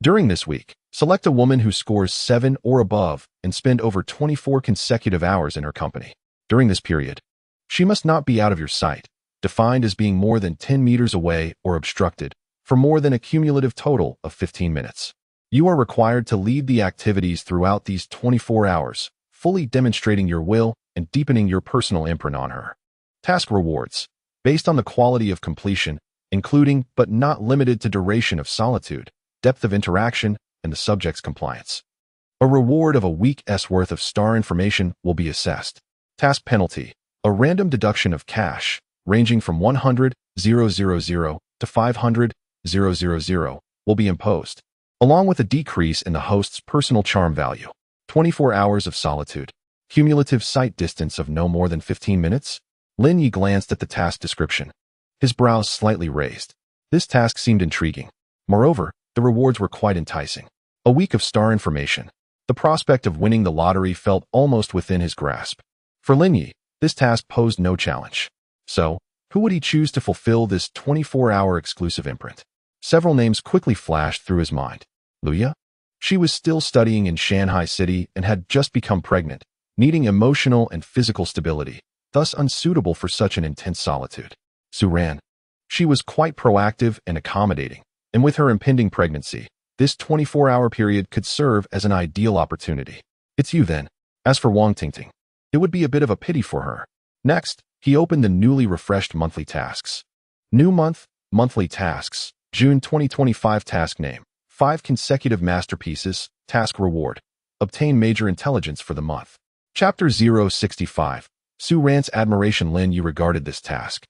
During this week, select a woman who scores 7 or above and spend over 24 consecutive hours in her company. During this period, she must not be out of your sight, defined as being more than 10 meters away or obstructed, for more than a cumulative total of 15 minutes. You are required to lead the activities throughout these 24 hours, fully demonstrating your will and deepening your personal imprint on her. Task rewards, based on the quality of completion, including but not limited to duration of solitude, depth of interaction, and the subject's compliance. A reward of a week's worth of star information will be assessed. Task penalty, a random deduction of cash, ranging from 100,000 to 500,000, will be imposed, along with a decrease in the host's personal charm value. 24 hours of solitude, cumulative sight distance of no more than 15 minutes. Lin Yi glanced at the task description, his brows slightly raised. This task seemed intriguing. Moreover, the rewards were quite enticing. A week of star information. The prospect of winning the lottery felt almost within his grasp. For Lin Yi, this task posed no challenge. So, who would he choose to fulfill this 24-hour exclusive imprint? Several names quickly flashed through his mind. Luya? She was still studying in Shanghai City and had just become pregnant, needing emotional and physical stability, thus unsuitable for such an intense solitude. Su Ran. She was quite proactive and accommodating, and with her impending pregnancy, this 24-hour period could serve as an ideal opportunity. It's you then. As for Wang Tingting, it would be a bit of a pity for her. Next, he opened the newly refreshed monthly tasks. New month, monthly tasks, June 2025. Task name, 5 consecutive masterpieces. Task reward, obtain major intelligence for the month. Chapter 065, Su Ran's admiration. Lin Yi regarded this task.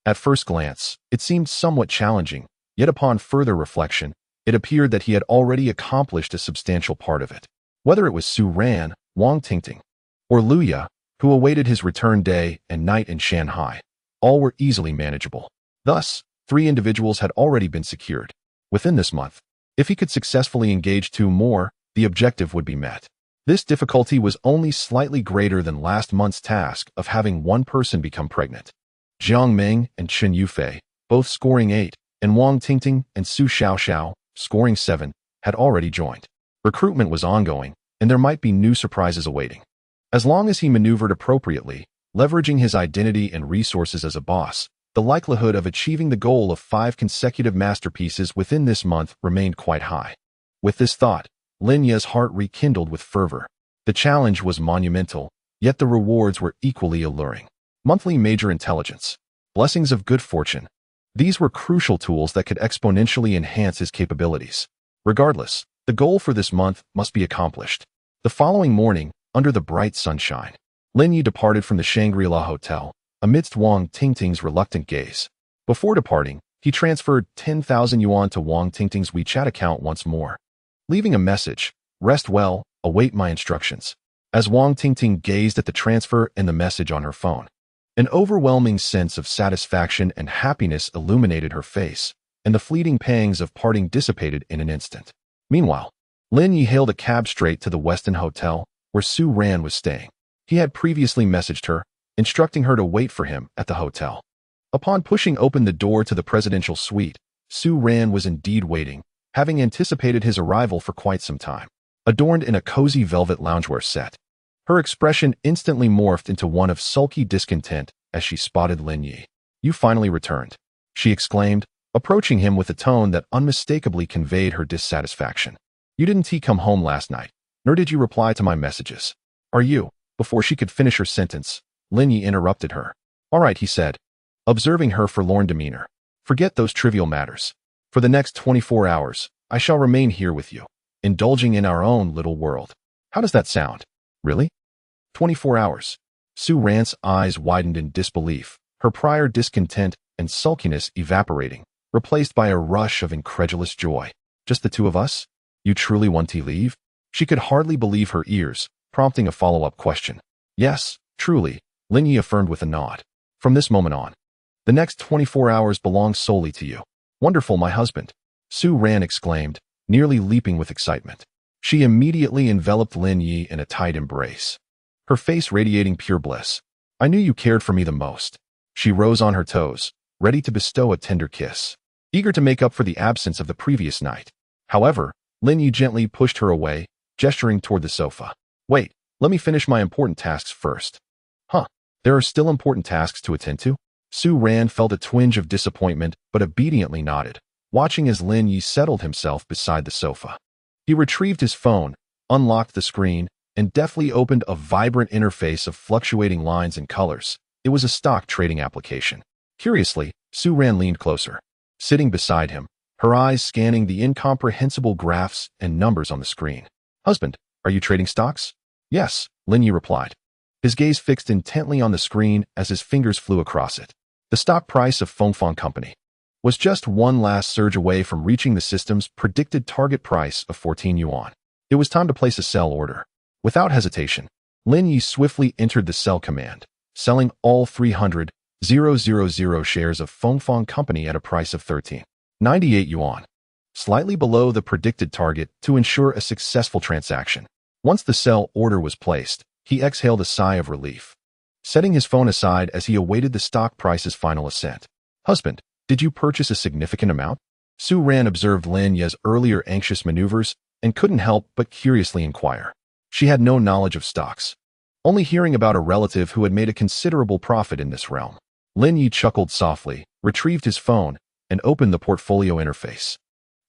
At first glance, it seemed somewhat challenging, yet upon further reflection, it appeared that he had already accomplished a substantial part of it. Whether it was Su Ran, Wang Tingting, or Lu Ye, who awaited his return day and night in Shanghai, all were easily manageable. Thus, 3 individuals had already been secured. Within this month, if he could successfully engage 2 more, the objective would be met. This difficulty was only slightly greater than last month's task of having 1 person become pregnant. Jiang Ming and Chen Yufei, both scoring 8, and Wang Tingting and Su Xiaoxiao, scoring 7, had already joined. Recruitment was ongoing, and there might be new surprises awaiting. As long as he maneuvered appropriately, leveraging his identity and resources as a boss, the likelihood of achieving the goal of 5 consecutive masterpieces within this month remained quite high. With this thought, Lin Ye's heart rekindled with fervor. The challenge was monumental, yet the rewards were equally alluring. Monthly major intelligence. Blessings of good fortune. These were crucial tools that could exponentially enhance his capabilities. Regardless, the goal for this month must be accomplished. The following morning, under the bright sunshine, Lin Yi departed from the Shangri-La Hotel, amidst Wang Tingting's reluctant gaze. Before departing, he transferred 10,000 yuan to Wang Tingting's WeChat account once more, leaving a message, "Rest well, await my instructions." As Wang Tingting gazed at the transfer and the message on her phone, an overwhelming sense of satisfaction and happiness illuminated her face, and the fleeting pangs of parting dissipated in an instant. Meanwhile, Lin Yi hailed a cab straight to the Westin Hotel, where Su Ran was staying. He had previously messaged her, instructing her to wait for him at the hotel. Upon pushing open the door to the presidential suite, Su Ran was indeed waiting, having anticipated his arrival for quite some time. Adorned in a cozy velvet loungewear set, her expression instantly morphed into one of sulky discontent as she spotted Lin Yi. "You finally returned," she exclaimed, approaching him with a tone that unmistakably conveyed her dissatisfaction. "You didn't come home last night, nor did you reply to my messages. Are you?" Before she could finish her sentence, Lin Yi interrupted her. "All right," he said, observing her forlorn demeanor. "Forget those trivial matters. For the next 24 hours, I shall remain here with you, indulging in our own little world. How does that sound?" "Really? 24 hours?" Su Ran's eyes widened in disbelief, her prior discontent and sulkiness evaporating, replaced by a rush of incredulous joy. "Just the 2 of us? You truly want to leave?" She could hardly believe her ears, prompting a follow-up question. "Yes, truly," Lin Yi affirmed with a nod. "From this moment on, the next 24 hours belong solely to you." "Wonderful, my husband," Su Ran exclaimed, nearly leaping with excitement. She immediately enveloped Lin Yi in a tight embrace, her face radiating pure bliss. "I knew you cared for me the most." She rose on her toes, ready to bestow a tender kiss, eager to make up for the absence of the previous night. However, Lin Yi gently pushed her away, gesturing toward the sofa. "Wait, let me finish my important tasks first." "Huh, there are still important tasks to attend to?" Su Ran felt a twinge of disappointment but obediently nodded, watching as Lin Yi settled himself beside the sofa. He retrieved his phone, unlocked the screen, and deftly opened a vibrant interface of fluctuating lines and colors. It was a stock trading application. Curiously, Su Ran leaned closer, sitting beside him, her eyes scanning the incomprehensible graphs and numbers on the screen. "Husband, are you trading stocks?" "Yes," Lin Yi replied, his gaze fixed intently on the screen as his fingers flew across it. The stock price of Fengfang Company was just one last surge away from reaching the system's predicted target price of 14 yuan. It was time to place a sell order. Without hesitation, Lin Yi swiftly entered the sell command, selling all 300,000 shares of Fengfang Company at a price of 13.98 yuan, slightly below the predicted target, to ensure a successful transaction. Once the sell order was placed, he exhaled a sigh of relief, setting his phone aside as he awaited the stock price's final ascent. "Husband, did you purchase a significant amount?" Su Ran observed Lin Ye's earlier anxious maneuvers and couldn't help but curiously inquire. She had no knowledge of stocks, only hearing about a relative who had made a considerable profit in this realm. Lin Yi chuckled softly, retrieved his phone, and opened the portfolio interface,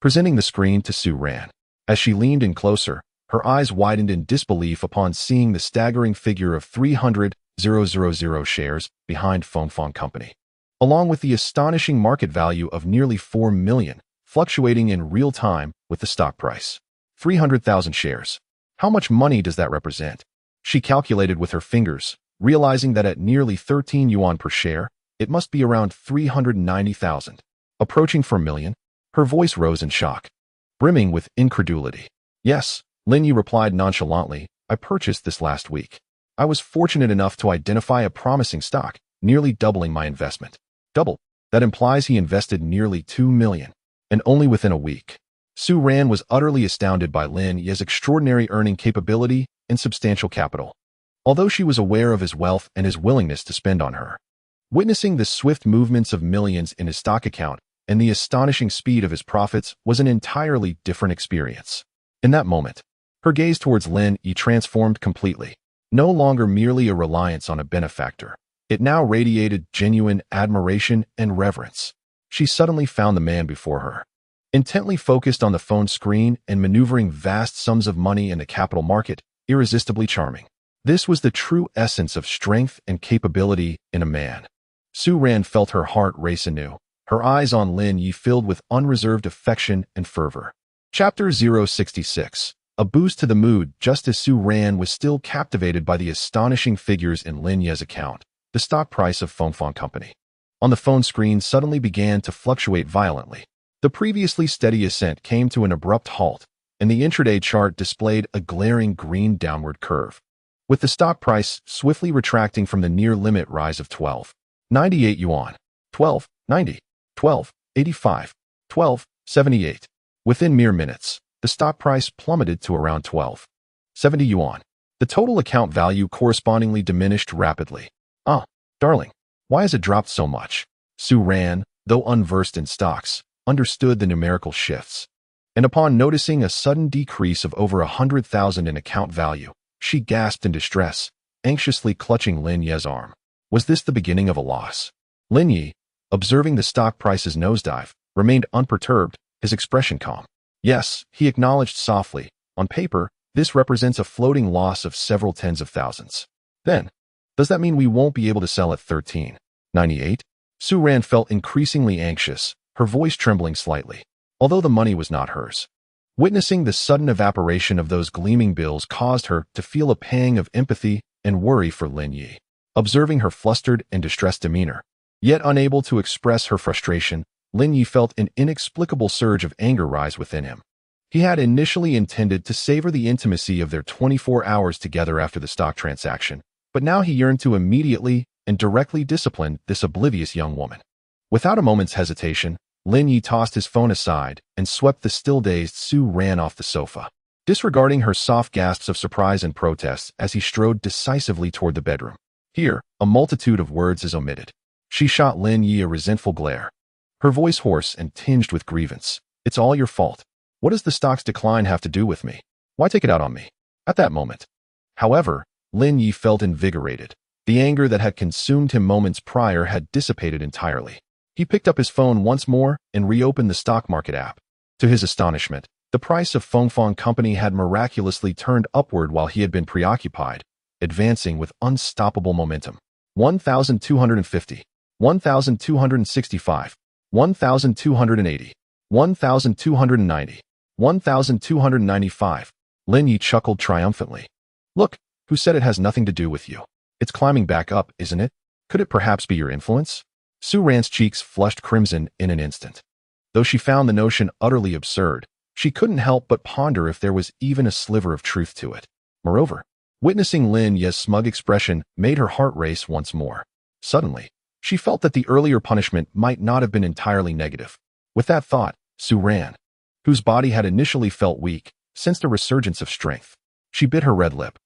presenting the screen to Su Ran. As she leaned in closer, her eyes widened in disbelief upon seeing the staggering figure of 300,000 shares behind Fengfang Company, along with the astonishing market value of nearly 4 million, fluctuating in real time with the stock price. 300,000 shares. How much money does that represent? She calculated with her fingers, realizing that at nearly 13 yuan per share, it must be around 390,000. Approaching 4 million, her voice rose in shock, brimming with incredulity. Yes, Lin Yi replied nonchalantly, I purchased this last week. I was fortunate enough to identify a promising stock, nearly doubling my investment. Double. That implies he invested nearly 2 million. And only within a week. Su Ran was utterly astounded by Lin Yi's extraordinary earning capability and substantial capital, although she was aware of his wealth and his willingness to spend on her. Witnessing the swift movements of millions in his stock account and the astonishing speed of his profits was an entirely different experience. In that moment, her gaze towards Lin Yi transformed completely. No longer merely a reliance on a benefactor, it now radiated genuine admiration and reverence. She suddenly found the man before her, intently focused on the phone screen and maneuvering vast sums of money in the capital market, irresistibly charming. This was the true essence of strength and capability in a man. Su Ran felt her heart race anew, her eyes on Lin Yi filled with unreserved affection and fervor. Chapter 066. A boost to the mood. Just as Su Ran was still captivated by the astonishing figures in Lin Yi's account, the stock price of Fengfang Company on the phone screen suddenly began to fluctuate violently. The previously steady ascent came to an abrupt halt, and the intraday chart displayed a glaring green downward curve, with the stock price swiftly retracting from the near-limit rise of 12.98 yuan, 12.90, 12.85, 12.78. Within mere minutes, the stock price plummeted to around 12.70 yuan. The total account value correspondingly diminished rapidly. Ah, darling, why has it dropped so much? Su Ran, though unversed in stocks, understood the numerical shifts, and upon noticing a sudden decrease of over 100,000 in account value, she gasped in distress, anxiously clutching Lin Yi's arm. Was this the beginning of a loss? Lin Yi, observing the stock price's nosedive, remained unperturbed, his expression calm. Yes, he acknowledged softly, on paper, this represents a floating loss of several tens of thousands. Then, does that mean we won't be able to sell at 13.98? Su Ran felt increasingly anxious, her voice trembling slightly, although the money was not hers. Witnessing the sudden evaporation of those gleaming bills caused her to feel a pang of empathy and worry for Lin Yi. Observing her flustered and distressed demeanor, yet unable to express her frustration, Lin Yi felt an inexplicable surge of anger rise within him. He had initially intended to savor the intimacy of their 24 hours together after the stock transaction, but now he yearned to immediately and directly discipline this oblivious young woman. Without a moment's hesitation, Lin Yi tossed his phone aside and swept the still-dazed Su Ran off the sofa, disregarding her soft gasps of surprise and protest as he strode decisively toward the bedroom. Here, a multitude of words is omitted. She shot Lin Yi a resentful glare, her voice hoarse and tinged with grievance. It's all your fault. What does the stock's decline have to do with me? Why take it out on me? At that moment, however, Lin Yi felt invigorated. The anger that had consumed him moments prior had dissipated entirely. He picked up his phone once more and reopened the stock market app. To his astonishment, the price of Fengfang Company had miraculously turned upward while he had been preoccupied, advancing with unstoppable momentum. 1,250, 1,265, 1,280, 1,290, 1,295. Lin Yi chuckled triumphantly. Look, who said it has nothing to do with you? It's climbing back up, isn't it? Could it perhaps be your influence? Su Ran's cheeks flushed crimson in an instant. Though she found the notion utterly absurd, she couldn't help but ponder if there was even a sliver of truth to it. Moreover, witnessing Lin Yi's smug expression made her heart race once more. Suddenly, she felt that the earlier punishment might not have been entirely negative. With that thought, Su Ran, whose body had initially felt weak, sensed a resurgence of strength. She bit her red lip,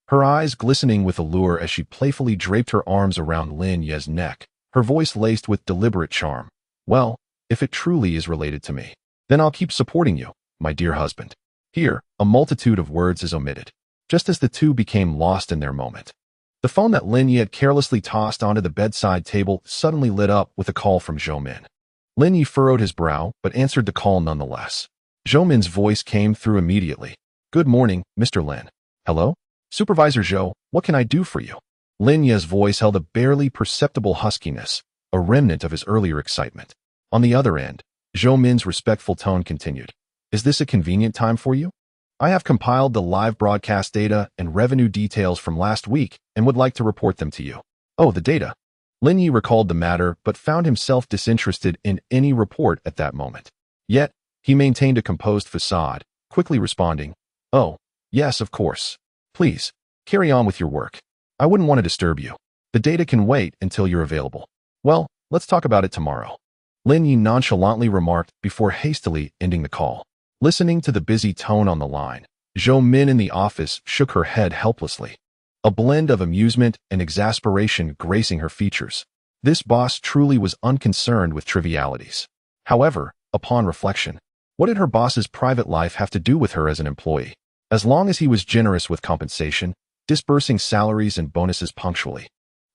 her eyes glistening with allure as she playfully draped her arms around Lin Yi's neck, her voice laced with deliberate charm. Well, if it truly is related to me, then I'll keep supporting you, my dear husband. Here, a multitude of words is omitted, just as the two became lost in their moment. The phone that Lin Yi had carelessly tossed onto the bedside table suddenly lit up with a call from Zhou Min. Lin Yi furrowed his brow, but answered the call nonetheless. Zhou Min's voice came through immediately. Good morning, Mr. Lin. Hello? Supervisor Zhou, what can I do for you? Lin Yi's voice held a barely perceptible huskiness, a remnant of his earlier excitement. On the other end, Zhou Min's respectful tone continued. Is this a convenient time for you? I have compiled the live broadcast data and revenue details from last week and would like to report them to you. Oh, the data. Lin Yi recalled the matter but found himself disinterested in any report at that moment. Yet, he maintained a composed facade, quickly responding, "Oh, yes, of course. Please, carry on with your work. I wouldn't want to disturb you. The data can wait until you're available. Well, let's talk about it tomorrow." Lin Yi nonchalantly remarked before hastily ending the call. Listening to the busy tone on the line, Zhou Min in the office shook her head helplessly, a blend of amusement and exasperation gracing her features. This boss truly was unconcerned with trivialities. However, upon reflection, what did her boss's private life have to do with her as an employee? As long as he was generous with compensation, disbursing salaries and bonuses punctually,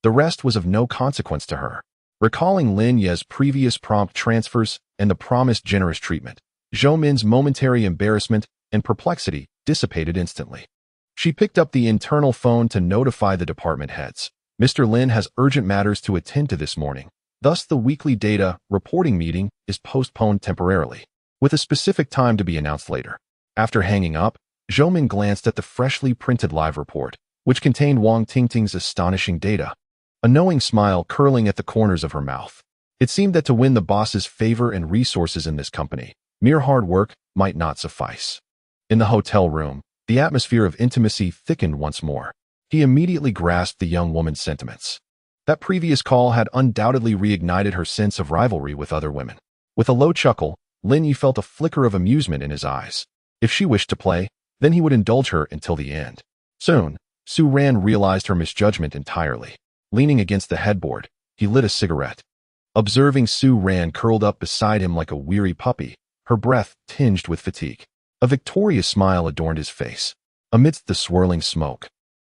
the rest was of no consequence to her. Recalling Lin Ye's previous prompt transfers and the promised generous treatment, Zhou Min's momentary embarrassment and perplexity dissipated instantly. She picked up the internal phone to notify the department heads. Mr. Lin has urgent matters to attend to this morning. Thus, the weekly data reporting meeting is postponed temporarily, with a specific time to be announced later. After hanging up, Zhou Min glanced at the freshly printed live report, which contained Wang Tingting's astonishing data, a knowing smile curling at the corners of her mouth. It seemed that to win the boss's favor and resources in this company, mere hard work might not suffice. In the hotel room, the atmosphere of intimacy thickened once more. He immediately grasped the young woman's sentiments. That previous call had undoubtedly reignited her sense of rivalry with other women. With a low chuckle, Lin Yi felt a flicker of amusement in his eyes. If she wished to play, then he would indulge her until the end. Soon, Su Ran realized her misjudgment entirely. Leaning against the headboard, he lit a cigarette. Observing Su Ran curled up beside him like a weary puppy, her breath tinged with fatigue. A victorious smile adorned his face. Amidst the swirling smoke,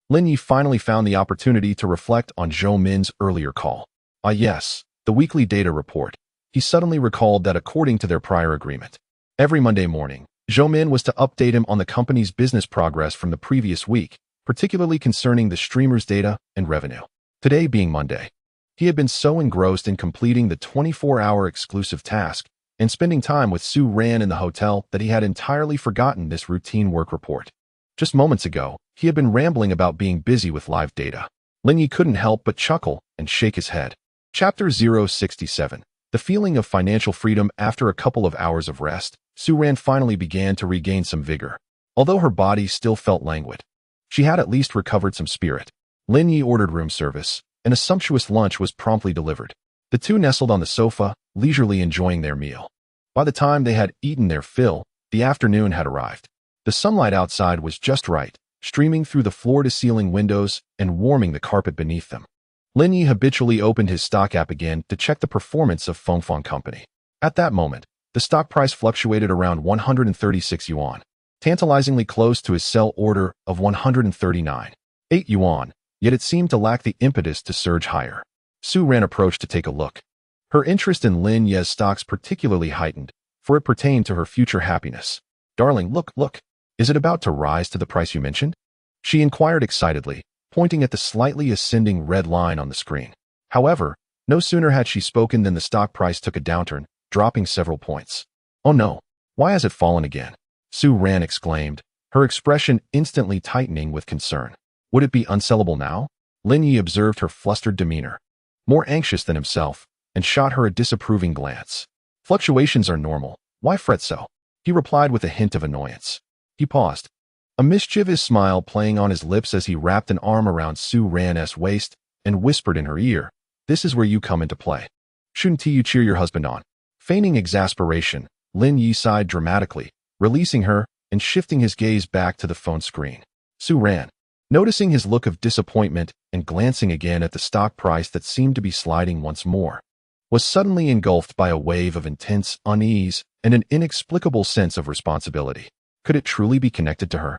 Lin Yi finally found the opportunity to reflect on Zhou Min's earlier call. Ah yes, the weekly data report. He suddenly recalled that according to their prior agreement, every Monday morning, Zhou Min was to update him on the company's business progress from the previous week, particularly concerning the streamer's data and revenue. Today being Monday, he had been so engrossed in completing the 24-hour exclusive task and spending time with Su Ran in the hotel that he had entirely forgotten this routine work report. Just moments ago, he had been rambling about being busy with live data. Lin Yi couldn't help but chuckle and shake his head. Chapter 067. The feeling of financial freedom. After a couple of hours of rest, Su Ran finally began to regain some vigor. Although her body still felt languid, she had at least recovered some spirit. Lin Yi ordered room service, and a sumptuous lunch was promptly delivered. The two nestled on the sofa, leisurely enjoying their meal. By the time they had eaten their fill, the afternoon had arrived. The sunlight outside was just right, streaming through the floor-to-ceiling windows and warming the carpet beneath them. Lin Yi habitually opened his stock app again to check the performance of Fengfeng Company. At that moment, the stock price fluctuated around 136 yuan, tantalizingly close to his sell order of 139.8 yuan, yet it seemed to lack the impetus to surge higher. Su Ran approached to take a look. Her interest in Lin Ye's stocks particularly heightened, for it pertained to her future happiness. "Darling, look. Is it about to rise to the price you mentioned?" she inquired excitedly, pointing at the slightly ascending red line on the screen. However, no sooner had she spoken than the stock price took a downturn, dropping several points. "Oh no, why has it fallen again?" Su Ran exclaimed, her expression instantly tightening with concern. Would it be unsellable now? Lin Yi observed her flustered demeanor, more anxious than himself, and shot her a disapproving glance. "Fluctuations are normal. Why fret so?" he replied with a hint of annoyance. He paused, a mischievous smile playing on his lips as he wrapped an arm around Su Ran's waist and whispered in her ear, "This is where you come into play. Shouldn't you cheer your husband on?" Feigning exasperation, Lin Yi sighed dramatically, releasing her and shifting his gaze back to the phone screen. Su Ran, noticing his look of disappointment and glancing again at the stock price that seemed to be sliding once more, was suddenly engulfed by a wave of intense unease and an inexplicable sense of responsibility. Could it truly be connected to her?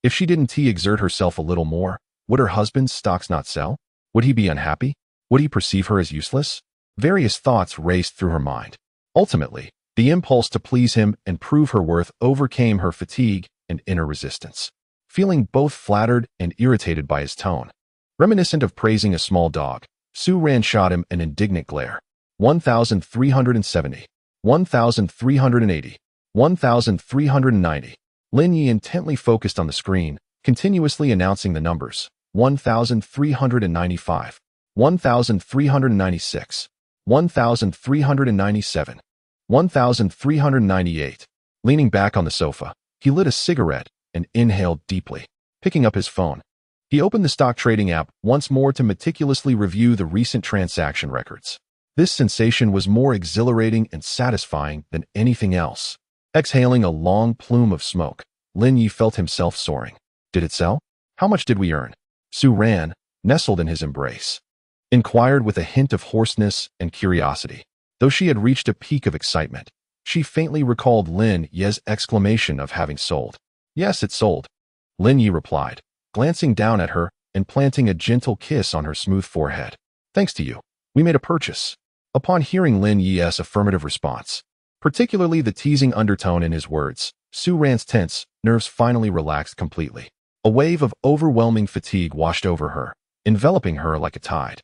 If she didn't exert herself a little more, would her husband's stocks not sell? Would he be unhappy? Would he perceive her as useless? Various thoughts raced through her mind. Ultimately, the impulse to please him and prove her worth overcame her fatigue and inner resistance. Feeling both flattered and irritated by his tone, reminiscent of praising a small dog, Su Ran shot him an indignant glare. 1,370, 1,380, 1,390. Lin Yi intently focused on the screen, continuously announcing the numbers: 1,395, 1,396, 1,397, 1,398. Leaning back on the sofa, he lit a cigarette and inhaled deeply. Picking up his phone, he opened the stock trading app once more to meticulously review the recent transaction records. This sensation was more exhilarating and satisfying than anything else. Exhaling a long plume of smoke, Lin Yi felt himself soaring. Did it sell? How much did we earn? Su Ran, nestled in his embrace, inquired with a hint of hoarseness and curiosity. Though she had reached a peak of excitement, she faintly recalled Lin Ye's exclamation of having sold. Yes, it sold, Lin Yi replied, glancing down at her and planting a gentle kiss on her smooth forehead. Thanks to you, we made a purchase. Upon hearing Lin Yi's affirmative response, particularly the teasing undertone in his words, Su Ran's tense nerves finally relaxed completely. A wave of overwhelming fatigue washed over her, enveloping her like a tide.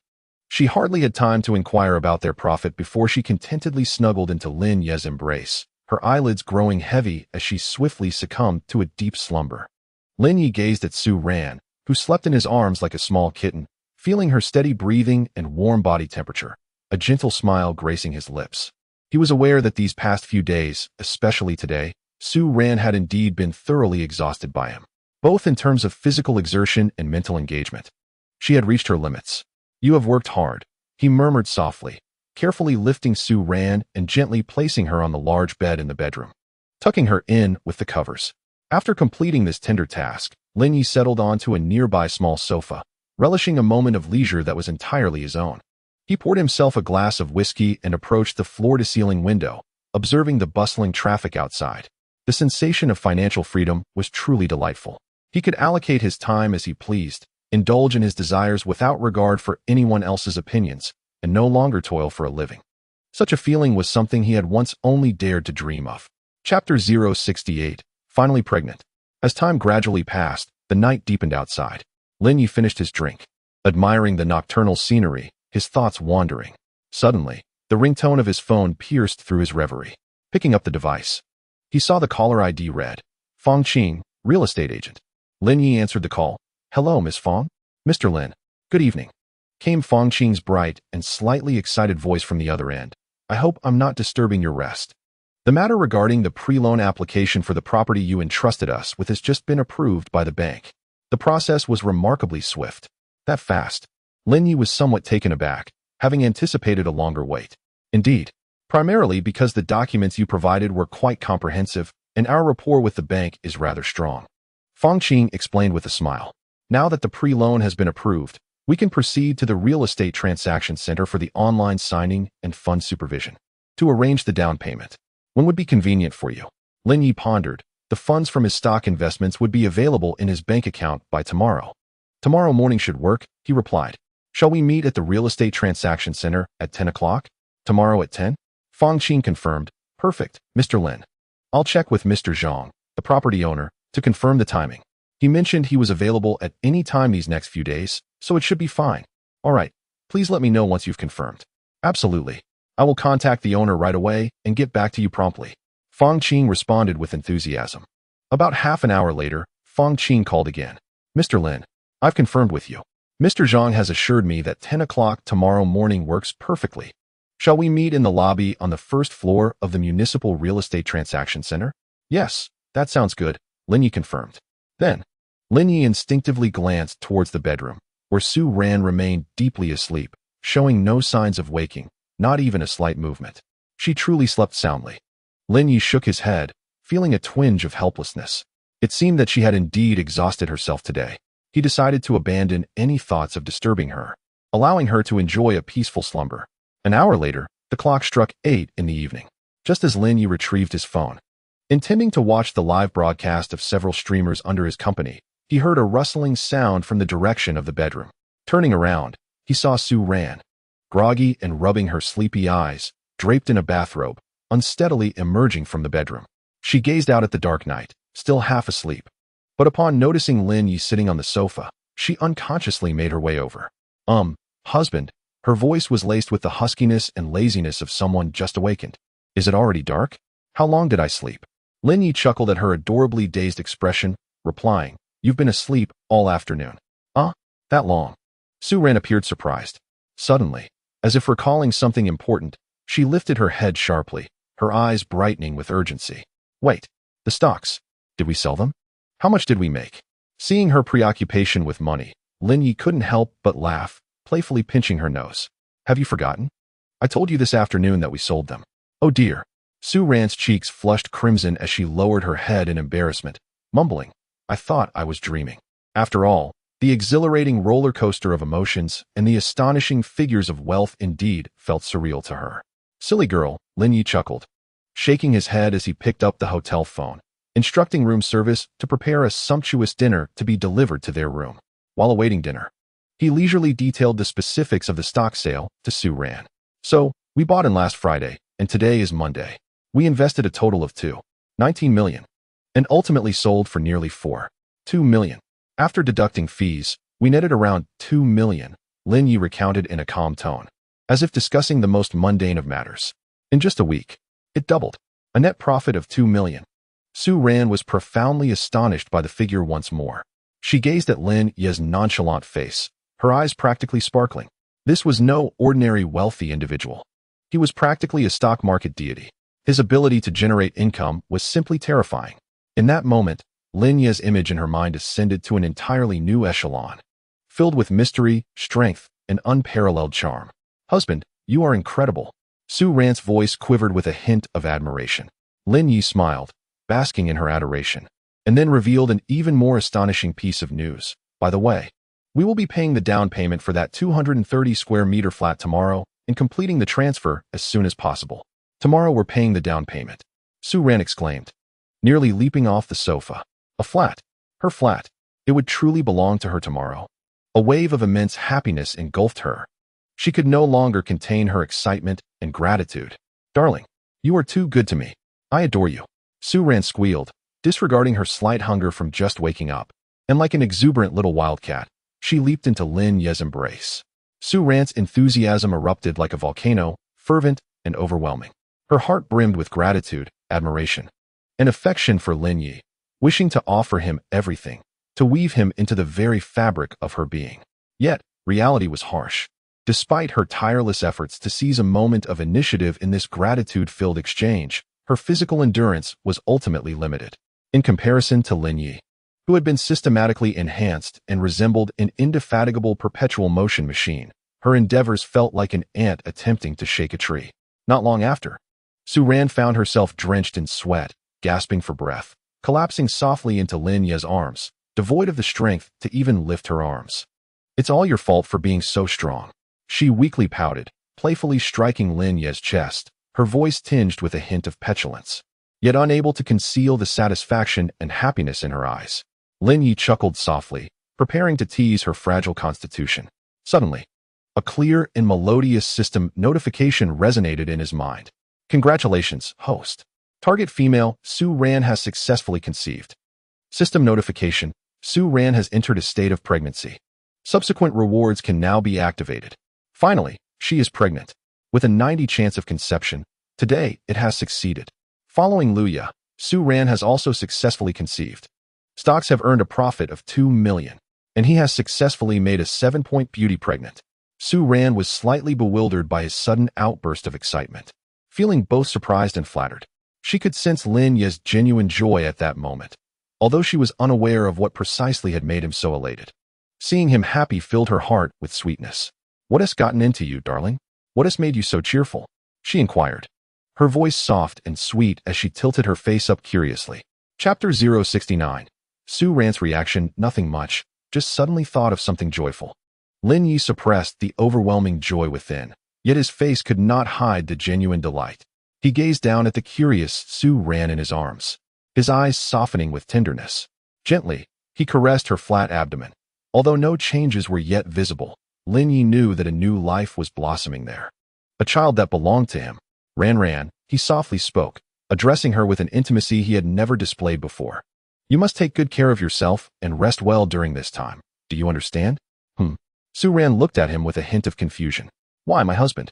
She hardly had time to inquire about their profit before she contentedly snuggled into Lin Ye's embrace, her eyelids growing heavy as she swiftly succumbed to a deep slumber. Lin Yi gazed at Su Ran, who slept in his arms like a small kitten, feeling her steady breathing and warm body temperature, a gentle smile gracing his lips. He was aware that these past few days, especially today, Su Ran had indeed been thoroughly exhausted by him, both in terms of physical exertion and mental engagement. She had reached her limits. You have worked hard, he murmured softly, carefully lifting Su Ran and gently placing her on the large bed in the bedroom, tucking her in with the covers. After completing this tender task, Lin Yi settled onto a nearby small sofa, relishing a moment of leisure that was entirely his own. He poured himself a glass of whiskey and approached the floor-to-ceiling window, observing the bustling traffic outside. The sensation of financial freedom was truly delightful. He could allocate his time as he pleased, indulge in his desires without regard for anyone else's opinions, and no longer toil for a living. Such a feeling was something he had once only dared to dream of. Chapter 068, Finally Pregnant. As time gradually passed, the night deepened outside. Lin Yi finished his drink, admiring the nocturnal scenery, his thoughts wandering. Suddenly, the ringtone of his phone pierced through his reverie. Picking up the device, he saw the caller ID read, Fong Qing, real estate agent. Lin Yi answered the call. Hello, Miss Fong? Mr. Lin. Good evening, came Fong Qing's bright and slightly excited voice from the other end. I hope I'm not disturbing your rest. The matter regarding the pre-loan application for the property you entrusted us with has just been approved by the bank. The process was remarkably swift. That fast. Lin Yi was somewhat taken aback, having anticipated a longer wait. Indeed, primarily because the documents you provided were quite comprehensive, and our rapport with the bank is rather strong. Fong Qing explained with a smile. Now that the pre-loan has been approved, we can proceed to the Real Estate Transaction Center for the online signing and fund supervision to arrange the down payment. When would be convenient for you? Lin Yi pondered. The funds from his stock investments would be available in his bank account by tomorrow. Tomorrow morning should work, he replied. Shall we meet at the Real Estate Transaction Center at 10 o'clock? Tomorrow at 10? Fong Qing confirmed. Perfect, Mr. Lin. I'll check with Mr. Zhang, the property owner, to confirm the timing. He mentioned he was available at any time these next few days, so it should be fine. All right, please let me know once you've confirmed. Absolutely. I will contact the owner right away and get back to you promptly. Fong Qing responded with enthusiasm. About half an hour later, Fong Qing called again. Mr. Lin, I've confirmed with you. Mr. Zhang has assured me that 10 o'clock tomorrow morning works perfectly. Shall we meet in the lobby on the first floor of the Municipal Real Estate Transaction Center? Yes, that sounds good, Lin Yi confirmed. Then, Lin Yi instinctively glanced towards the bedroom, where Su Ran remained deeply asleep, showing no signs of waking, not even a slight movement. She truly slept soundly. Lin Yi shook his head, feeling a twinge of helplessness. It seemed that she had indeed exhausted herself today. He decided to abandon any thoughts of disturbing her, allowing her to enjoy a peaceful slumber. An hour later, the clock struck 8 in the evening, just as Lin Yi retrieved his phone. Intending to watch the live broadcast of several streamers under his company, he heard a rustling sound from the direction of the bedroom. Turning around, he saw Su Ran, groggy and rubbing her sleepy eyes, draped in a bathrobe, unsteadily emerging from the bedroom. She gazed out at the dark night, still half asleep. But upon noticing Lin Yi sitting on the sofa, she unconsciously made her way over. Husband, her voice was laced with the huskiness and laziness of someone just awakened. Is it already dark? How long did I sleep? Lin Yi chuckled at her adorably dazed expression, replying, "You've been asleep all afternoon." "Huh? That long?" Su Ran appeared surprised. Suddenly, as if recalling something important, she lifted her head sharply, her eyes brightening with urgency. "Wait, the stocks. Did we sell them? How much did we make?" Seeing her preoccupation with money, Lin Yi couldn't help but laugh, playfully pinching her nose. "Have you forgotten? I told you this afternoon that we sold them." "Oh dear." Su Ran's cheeks flushed crimson as she lowered her head in embarrassment, mumbling, "I thought I was dreaming." After all, the exhilarating roller coaster of emotions and the astonishing figures of wealth indeed felt surreal to her. "Silly girl," Lin Yi chuckled, shaking his head as he picked up the hotel phone, instructing room service to prepare a sumptuous dinner to be delivered to their room. While awaiting dinner, he leisurely detailed the specifics of the stock sale to Su Ran. "So, we bought in last Friday, and today is Monday. We invested a total of $2.19 million, and ultimately sold for nearly $4.2 million. After deducting fees, we netted around $2 million, Lin Yi recounted in a calm tone, as if discussing the most mundane of matters. In just a week, it doubled, a net profit of $2 million. Su Ran was profoundly astonished by the figure once more. She gazed at Lin Yi's nonchalant face, her eyes practically sparkling. This was no ordinary wealthy individual. He was practically a stock market deity. His ability to generate income was simply terrifying. In that moment, Lin Yi's image in her mind ascended to an entirely new echelon, filled with mystery, strength, and unparalleled charm. "Husband, you are incredible." Su Ran's voice quivered with a hint of admiration. Lin Yi smiled, basking in her adoration, and then revealed an even more astonishing piece of news. "By the way, we will be paying the down payment for that 230 square meter flat tomorrow and completing the transfer as soon as possible." "Tomorrow we're paying the down payment," Su Ran exclaimed, nearly leaping off the sofa. A flat. Her flat. It would truly belong to her tomorrow. A wave of immense happiness engulfed her. She could no longer contain her excitement and gratitude. "Darling, you are too good to me. I adore you." Su Ran squealed, disregarding her slight hunger from just waking up, and like an exuberant little wildcat, she leaped into Lin Yi's embrace. Su Ran's enthusiasm erupted like a volcano, fervent and overwhelming. Her heart brimmed with gratitude, admiration, and affection for Lin Yi, wishing to offer him everything, to weave him into the very fabric of her being. Yet, reality was harsh. Despite her tireless efforts to seize a moment of initiative in this gratitude-filled exchange, her physical endurance was ultimately limited. In comparison to Lin Yi, who had been systematically enhanced and resembled an indefatigable perpetual motion machine, her endeavors felt like an ant attempting to shake a tree. Not long after, Su Ran found herself drenched in sweat, gasping for breath, collapsing softly into Lin Yi's arms, devoid of the strength to even lift her arms. "It's all your fault for being so strong," she weakly pouted, playfully striking Lin Yi's chest, her voice tinged with a hint of petulance, yet unable to conceal the satisfaction and happiness in her eyes. Lin Yi chuckled softly, preparing to tease her fragile constitution. Suddenly, a clear and melodious system notification resonated in his mind. "Congratulations, host. Target female, Su Ran has successfully conceived. System notification, Su Ran has entered a state of pregnancy. Subsequent rewards can now be activated. Finally, she is pregnant. With a 90% chance of conception, today it has succeeded. Following Luya, Su Ran has also successfully conceived. Stocks have earned a profit of $2 million, and he has successfully made a 7-point beauty pregnant." Su Ran was slightly bewildered by his sudden outburst of excitement, feeling both surprised and flattered. She could sense Lin Yi's genuine joy at that moment, although she was unaware of what precisely had made him so elated. Seeing him happy filled her heart with sweetness. "What has gotten into you, darling? What has made you so cheerful?" she inquired, her voice soft and sweet as she tilted her face up curiously. Chapter 069. Su Ran's reaction, nothing much, just suddenly thought of something joyful. Lin Yi suppressed the overwhelming joy within, yet his face could not hide the genuine delight. He gazed down at the curious Su Ran in his arms, his eyes softening with tenderness. Gently, he caressed her flat abdomen. Although no changes were yet visible, Lin Yi knew that a new life was blossoming there. A child that belonged to him. Ran, he softly spoke, addressing her with an intimacy he had never displayed before. "You must take good care of yourself and rest well during this time. Do you understand?" Su Ran looked at him with a hint of confusion. "Why, my husband?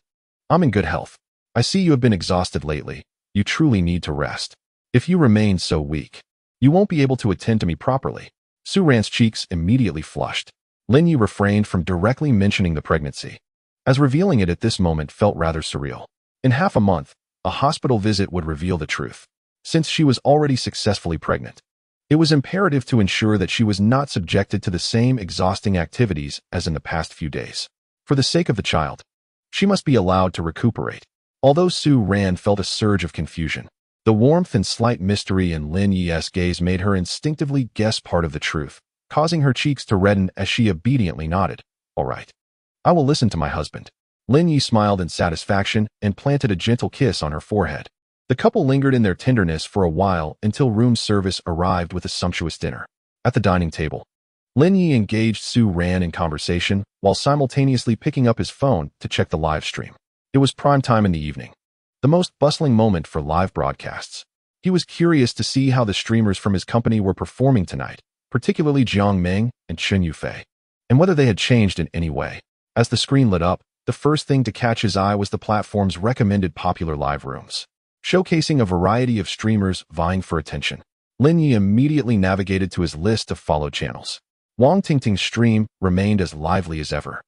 I'm in good health. I see you have been exhausted lately. You truly need to rest." If you remain so weak, you won't be able to attend to me properly. Su Ran's cheeks immediately flushed. Lin Yi refrained from directly mentioning the pregnancy, as revealing it at this moment felt rather surreal. In half a month, a hospital visit would reveal the truth. Since she was already successfully pregnant, it was imperative to ensure that she was not subjected to the same exhausting activities as in the past few days. For the sake of the child, she must be allowed to recuperate. Although Su Ran felt a surge of confusion, the warmth and slight mystery in Lin Yi's gaze made her instinctively guess part of the truth, causing her cheeks to redden as she obediently nodded. All right. I will listen to my husband. Lin Yi smiled in satisfaction and planted a gentle kiss on her forehead. The couple lingered in their tenderness for a while until room service arrived with a sumptuous dinner. At the dining table, Lin Yi engaged Su Ran in conversation while simultaneously picking up his phone to check the live stream. It was prime time in the evening, the most bustling moment for live broadcasts. He was curious to see how the streamers from his company were performing tonight, particularly Jiang Meng and Chen Yufei, and whether they had changed in any way. As the screen lit up, the first thing to catch his eye was the platform's recommended popular live rooms, showcasing a variety of streamers vying for attention. Lin Yi immediately navigated to his list of followed channels. Wang Tingting's stream remained as lively as ever.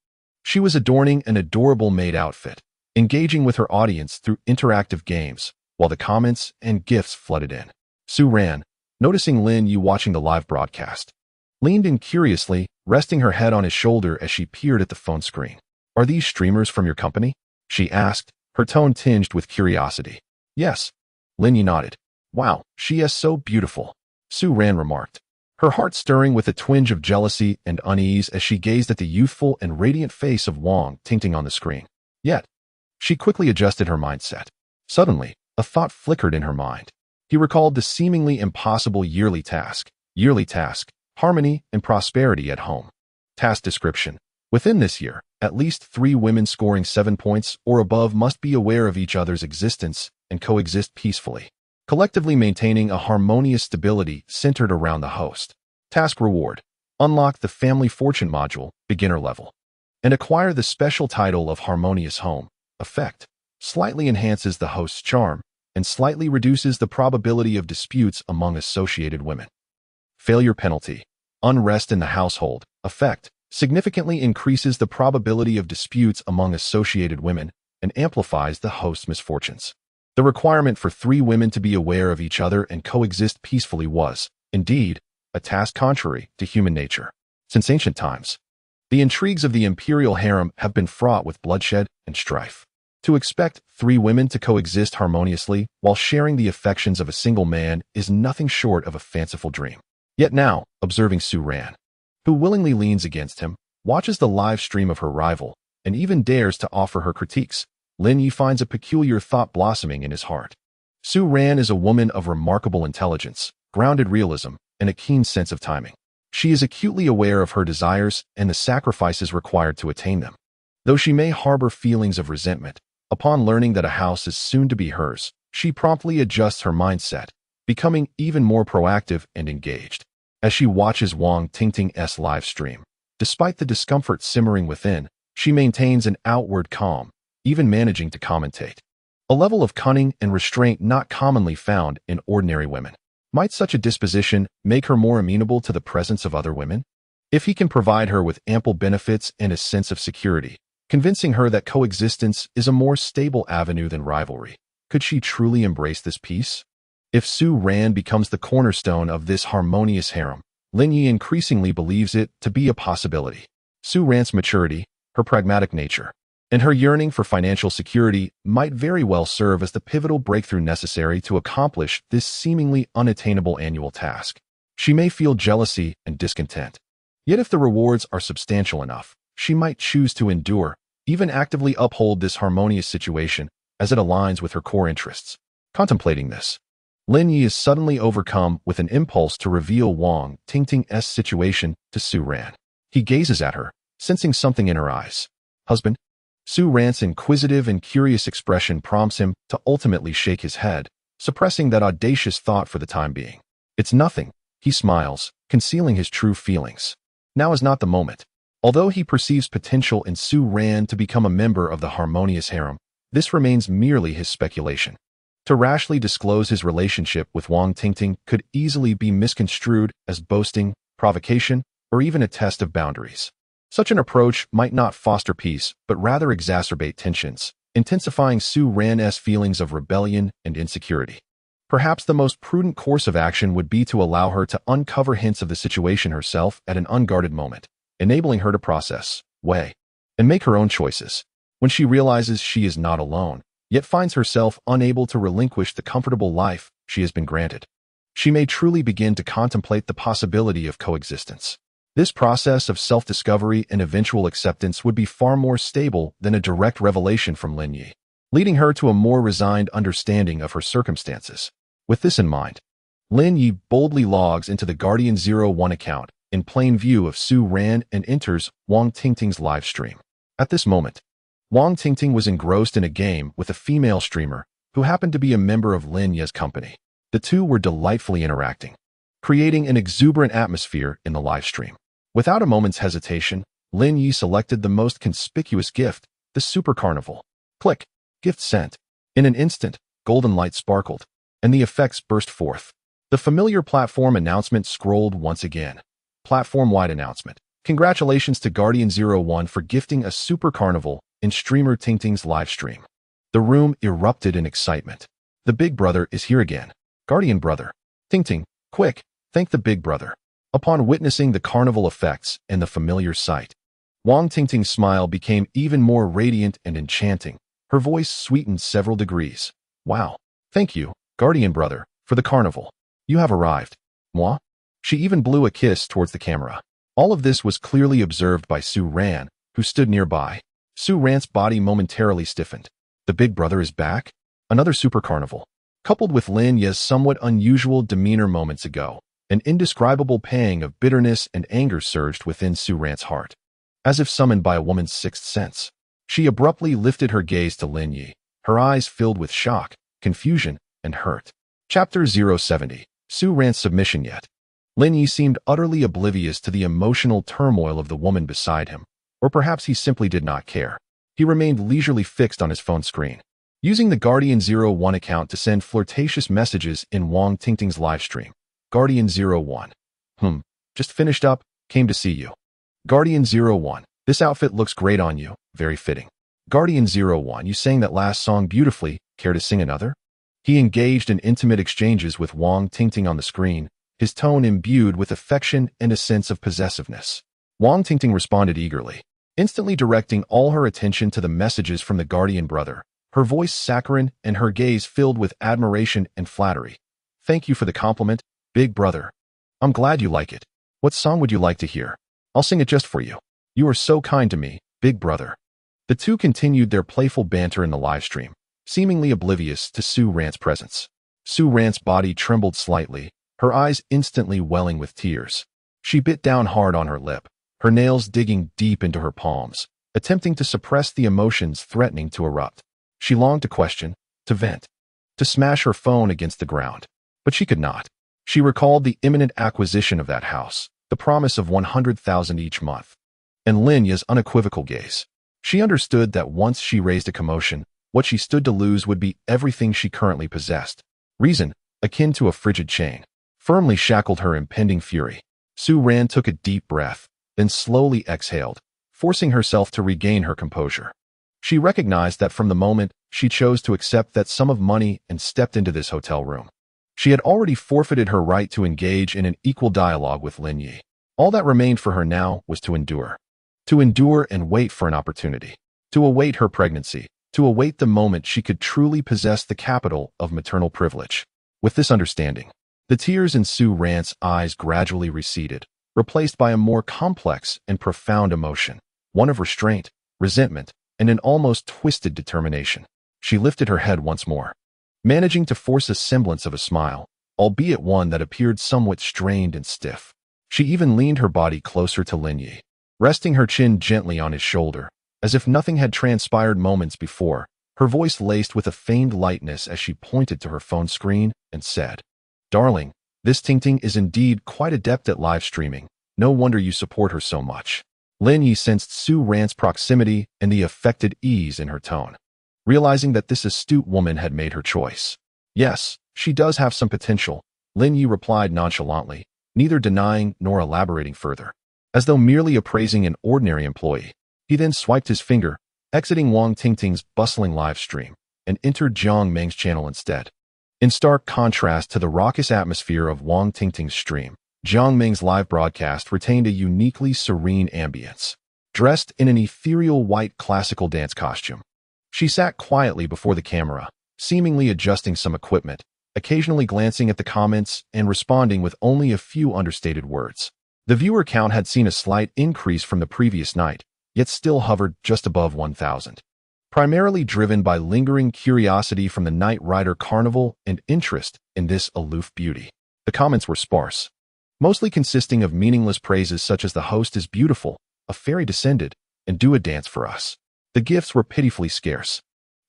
She was adorning an adorable maid outfit, engaging with her audience through interactive games, while the comments and gifts flooded in. Su Ran, noticing Lin Yi watching the live broadcast, leaned in curiously, resting her head on his shoulder as she peered at the phone screen. Are these streamers from your company? She asked, her tone tinged with curiosity. Yes. Lin Yi nodded. Wow, she is so beautiful, Su Ran remarked, her heart stirring with a twinge of jealousy and unease as she gazed at the youthful and radiant face of Wang Tingting on the screen. Yet, she quickly adjusted her mindset. Suddenly, a thought flickered in her mind. He recalled the seemingly impossible yearly task, harmony and prosperity at home. Task description. Within this year, at least 3 women scoring 7 points or above must be aware of each other's existence and coexist peacefully, collectively maintaining a harmonious stability centered around the host. Task reward. Unlock the Family Fortune module, beginner level, and acquire the special title of Harmonious Home. Effect. Slightly enhances the host's charm and slightly reduces the probability of disputes among associated women. Failure penalty. Unrest in the household. Effect. Significantly increases the probability of disputes among associated women and amplifies the host's misfortunes. The requirement for 3 women to be aware of each other and coexist peacefully was, indeed, a task contrary to human nature. Since ancient times, the intrigues of the imperial harem have been fraught with bloodshed and strife. To expect 3 women to coexist harmoniously while sharing the affections of a single man is nothing short of a fanciful dream. Yet now, observing Su Ran, who willingly leans against him, watches the live stream of her rival, and even dares to offer her critiques, Lin Yi finds a peculiar thought blossoming in his heart. Su Ran is a woman of remarkable intelligence, grounded realism, and a keen sense of timing. She is acutely aware of her desires and the sacrifices required to attain them. Though she may harbor feelings of resentment, upon learning that a house is soon to be hers, she promptly adjusts her mindset, becoming even more proactive and engaged. As she watches Wang Tingting's live stream, despite the discomfort simmering within, she maintains an outward calm, even managing to commentate. A level of cunning and restraint not commonly found in ordinary women. Might such a disposition make her more amenable to the presence of other women? If he can provide her with ample benefits and a sense of security, convincing her that coexistence is a more stable avenue than rivalry, could she truly embrace this peace? If Su Ran becomes the cornerstone of this harmonious harem, Lin Yi increasingly believes it to be a possibility. Su Ran's maturity, her pragmatic nature, and her yearning for financial security might very well serve as the pivotal breakthrough necessary to accomplish this seemingly unattainable annual task. She may feel jealousy and discontent. Yet if the rewards are substantial enough, she might choose to endure, even actively uphold this harmonious situation as it aligns with her core interests. Contemplating this, Lin Yi is suddenly overcome with an impulse to reveal Wang Tingting's situation to Su Ran. He gazes at her, sensing something in her eyes. Husband? Su Ran's inquisitive and curious expression prompts him to ultimately shake his head, suppressing that audacious thought for the time being. It's nothing, he smiles, concealing his true feelings. Now is not the moment. Although he perceives potential in Su Ran to become a member of the harmonious harem, this remains merely his speculation. To rashly disclose his relationship with Wang Tingting could easily be misconstrued as boasting, provocation, or even a test of boundaries. Such an approach might not foster peace, but rather exacerbate tensions, intensifying Su Ran's feelings of rebellion and insecurity. Perhaps the most prudent course of action would be to allow her to uncover hints of the situation herself at an unguarded moment, enabling her to process, weigh, and make her own choices. When she realizes she is not alone, yet finds herself unable to relinquish the comfortable life she has been granted, she may truly begin to contemplate the possibility of coexistence. This process of self-discovery and eventual acceptance would be far more stable than a direct revelation from Lin Yi, leading her to a more resigned understanding of her circumstances. With this in mind, Lin Yi boldly logs into the Guardian 01 account in plain view of Su Ran and enters Wang Tingting's live stream. At this moment, Wang Tingting was engrossed in a game with a female streamer who happened to be a member of Lin Yi's company. The two were delightfully interacting, creating an exuberant atmosphere in the live stream. Without a moment's hesitation, Lin Yi selected the most conspicuous gift, the Super Carnival. Click. Gift sent. In an instant, golden light sparkled, and the effects burst forth. The familiar platform announcement scrolled once again. Platform-wide announcement. Congratulations to Guardian 01 for gifting a Super Carnival in streamer Tingting's live stream. The room erupted in excitement. The Big Brother is here again. Guardian Brother. Tingting, quick, thank the Big Brother. Upon witnessing the carnival effects and the familiar sight, Wang Tingting's smile became even more radiant and enchanting. Her voice sweetened several degrees. Wow. Thank you, Guardian Brother, for the carnival. You have arrived. Moi? She even blew a kiss towards the camera. All of this was clearly observed by Su Ran, who stood nearby. Su Ran's body momentarily stiffened. The Big Brother is back? Another Super Carnival. Coupled with Lin Yi's somewhat unusual demeanor moments ago, an indescribable pang of bitterness and anger surged within Su Ran's heart. As if summoned by a woman's sixth sense, she abruptly lifted her gaze to Lin Yi, her eyes filled with shock, confusion, and hurt. Chapter 070. Su Ran's submission yet. Lin Yi seemed utterly oblivious to the emotional turmoil of the woman beside him, or perhaps he simply did not care. He remained leisurely fixed on his phone screen, using the Guardian 01 account to send flirtatious messages in Wang Tingting's live stream. Guardian 01. Just finished up, came to see you. Guardian 01. This outfit looks great on you, very fitting. Guardian 01. You sang that last song beautifully, care to sing another? He engaged in intimate exchanges with Wang Tingting on the screen, his tone imbued with affection and a sense of possessiveness. Wang Tingting responded eagerly, instantly directing all her attention to the messages from the Guardian Brother, her voice saccharine and her gaze filled with admiration and flattery. Thank you for the compliment, Big Brother. I'm glad you like it. What song would you like to hear? I'll sing it just for you. You are so kind to me, Big Brother. The two continued their playful banter in the live stream, seemingly oblivious to Su Ran's presence. Su Ran's body trembled slightly, her eyes instantly welling with tears. She bit down hard on her lip, her nails digging deep into her palms, attempting to suppress the emotions threatening to erupt. She longed to question, to vent, to smash her phone against the ground. But she could not. She recalled the imminent acquisition of that house, the promise of 100,000 each month, and Lin Yi's unequivocal gaze. She understood that once she raised a commotion, what she stood to lose would be everything she currently possessed. Reason, akin to a frigid chain, firmly shackled her impending fury. Su Ran took a deep breath, then slowly exhaled, forcing herself to regain her composure. She recognized that from the moment she chose to accept that sum of money and stepped into this hotel room, she had already forfeited her right to engage in an equal dialogue with Lin Yi. All that remained for her now was to endure. To endure and wait for an opportunity. To await her pregnancy. To await the moment she could truly possess the capital of maternal privilege. With this understanding, the tears in Su Ran's eyes gradually receded, replaced by a more complex and profound emotion, one of restraint, resentment, and an almost twisted determination. She lifted her head once more, managing to force a semblance of a smile, albeit one that appeared somewhat strained and stiff. She even leaned her body closer to Lin Yi, resting her chin gently on his shoulder, as if nothing had transpired moments before, her voice laced with a feigned lightness as she pointed to her phone screen and said, Darling, this Tingting is indeed quite adept at live streaming. No wonder you support her so much. Lin Yi sensed Su Ran's proximity and the affected ease in her tone, realizing that this astute woman had made her choice. Yes, she does have some potential, Lin Yi replied nonchalantly, neither denying nor elaborating further. As though merely appraising an ordinary employee, he then swiped his finger, exiting Wang Tingting's bustling live stream, and entered Jiang Meng's channel instead. In stark contrast to the raucous atmosphere of Wang Tingting's stream, Jiang Meng's live broadcast retained a uniquely serene ambience. Dressed in an ethereal white classical dance costume, she sat quietly before the camera, seemingly adjusting some equipment, occasionally glancing at the comments and responding with only a few understated words. The viewer count had seen a slight increase from the previous night, yet still hovered just above 1,000. Primarily driven by lingering curiosity from the Knight Rider Carnival and interest in this aloof beauty. The comments were sparse, mostly consisting of meaningless praises such as "the host is beautiful, a fairy descended, and do a dance for us." The gifts were pitifully scarce.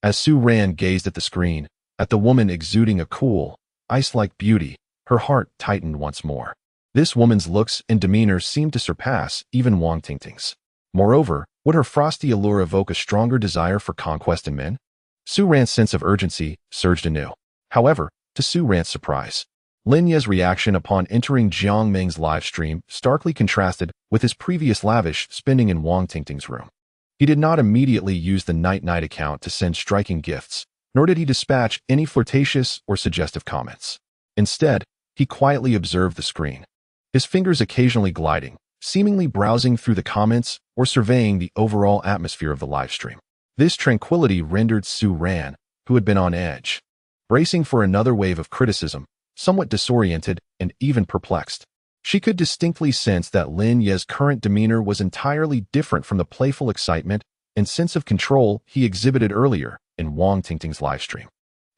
As Su Ran gazed at the screen, at the woman exuding a cool, ice-like beauty, her heart tightened once more. This woman's looks and demeanor seemed to surpass even Wang Tingting's. Moreover, would her frosty allure evoke a stronger desire for conquest in men? Su Ran's sense of urgency surged anew. However, to Su Ran's surprise, Lin Ye's reaction upon entering Jiang Meng's live stream starkly contrasted with his previous lavish spending in Wang Tingting's room. He did not immediately use the Night account to send striking gifts, nor did he dispatch any flirtatious or suggestive comments. Instead, he quietly observed the screen, his fingers occasionally gliding, seemingly browsing through the comments or surveying the overall atmosphere of the livestream. This tranquility rendered Su Ran, who had been on edge, bracing for another wave of criticism, somewhat disoriented and even perplexed. She could distinctly sense that Lin Ye's current demeanor was entirely different from the playful excitement and sense of control he exhibited earlier in Wang Tingting's livestream.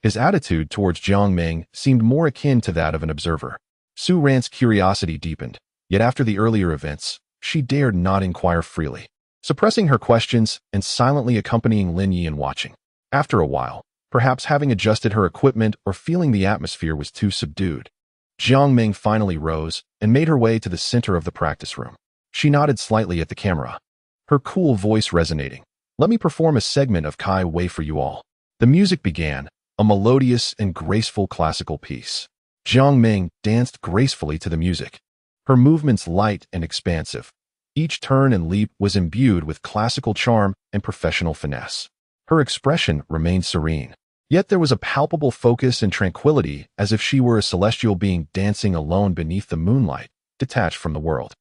His attitude towards Jiang Meng seemed more akin to that of an observer. Su Ran's curiosity deepened, yet after the earlier events, she dared not inquire freely, suppressing her questions and silently accompanying Lin Yi in watching. After a while, perhaps having adjusted her equipment or feeling the atmosphere was too subdued, Jiang Meng finally rose and made her way to the center of the practice room. She nodded slightly at the camera, her cool voice resonating. "Let me perform a segment of Kai Wei for you all." The music began, a melodious and graceful classical piece. Jiang Meng danced gracefully to the music, her movements light and expansive. Each turn and leap was imbued with classical charm and professional finesse. Her expression remained serene, yet there was a palpable focus and tranquility as if she were a celestial being dancing alone beneath the moonlight, detached from the world.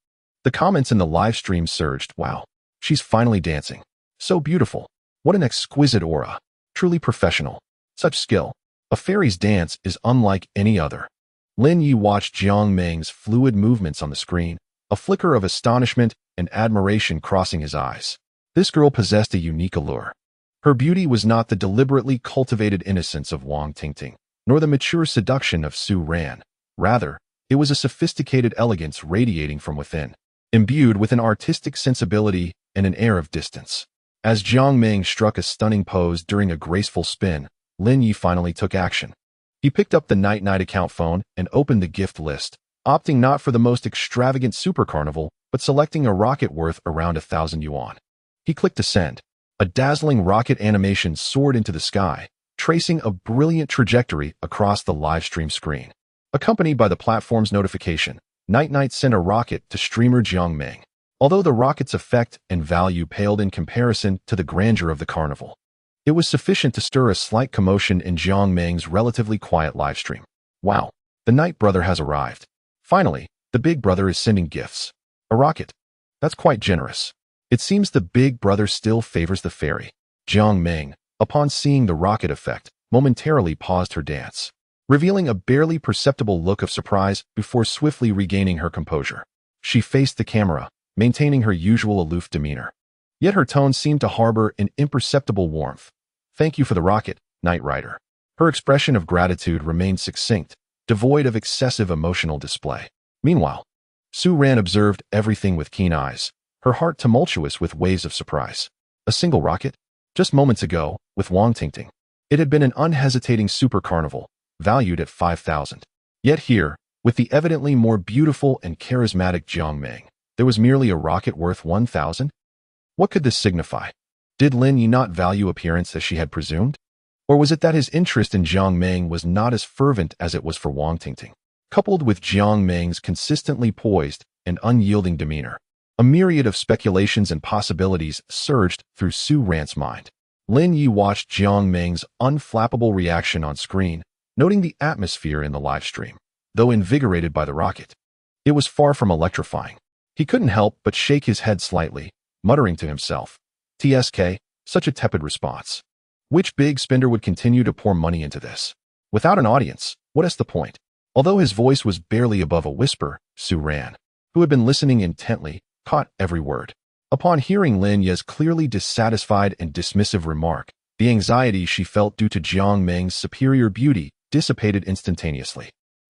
The comments in the live stream surged. "Wow, she's finally dancing. So beautiful. What an exquisite aura. Truly professional. Such skill. A fairy's dance is unlike any other." Lin Yi watched Jiang Meng's fluid movements on the screen, a flicker of astonishment and admiration crossing his eyes. This girl possessed a unique allure. Her beauty was not the deliberately cultivated innocence of Wang Tingting, nor the mature seduction of Su Ran. Rather, it was a sophisticated elegance radiating from within, imbued with an artistic sensibility and an air of distance. As Jiang Meng struck a stunning pose during a graceful spin, Lin Yi finally took action. He picked up the Night account phone and opened the gift list, opting not for the most extravagant super carnival, but selecting a rocket worth around 1,000 yuan. He clicked to send. A dazzling rocket animation soared into the sky, tracing a brilliant trajectory across the live stream screen. Accompanied by the platform's notification, Night sent a rocket to streamer Jiang Meng. Although the rocket's effect and value paled in comparison to the grandeur of the carnival, it was sufficient to stir a slight commotion in Jiang Meng's relatively quiet livestream. "Wow, the Night brother has arrived. Finally, the big brother is sending gifts. A rocket. That's quite generous. It seems the big brother still favors the fairy." Jiang Meng, upon seeing the rocket effect, momentarily paused her dance, revealing a barely perceptible look of surprise before swiftly regaining her composure. She faced the camera, maintaining her usual aloof demeanor. Yet her tone seemed to harbor an imperceptible warmth. "Thank you for the rocket, Knight Rider." Her expression of gratitude remained succinct, devoid of excessive emotional display. Meanwhile, Su Ran observed everything with keen eyes, her heart tumultuous with waves of surprise. A single rocket? Just moments ago, with Wang Tingting, it had been an unhesitating super carnival, valued at 5,000. Yet here, with the evidently more beautiful and charismatic Jiang Meng, there was merely a rocket worth 1,000? What could this signify? Did Lin Yi not value appearance as she had presumed? Or was it that his interest in Jiang Meng was not as fervent as it was for Wang Tingting? Coupled with Jiang Meng's consistently poised and unyielding demeanor, a myriad of speculations and possibilities surged through Su Ran's mind. Lin Yi watched Jiang Meng's unflappable reaction on screen, noting the atmosphere in the live stream. Though invigorated by the rocket, it was far from electrifying. He couldn't help but shake his head slightly, muttering to himself, "TSK, such a tepid response. Which big spender would continue to pour money into this? Without an audience, what is the point?" Although his voice was barely above a whisper, Su Ran, who had been listening intently, caught every word. Upon hearing Lin Ye's clearly dissatisfied and dismissive remark, the anxiety she felt due to Jiang Meng's superior beauty dissipated instantaneously,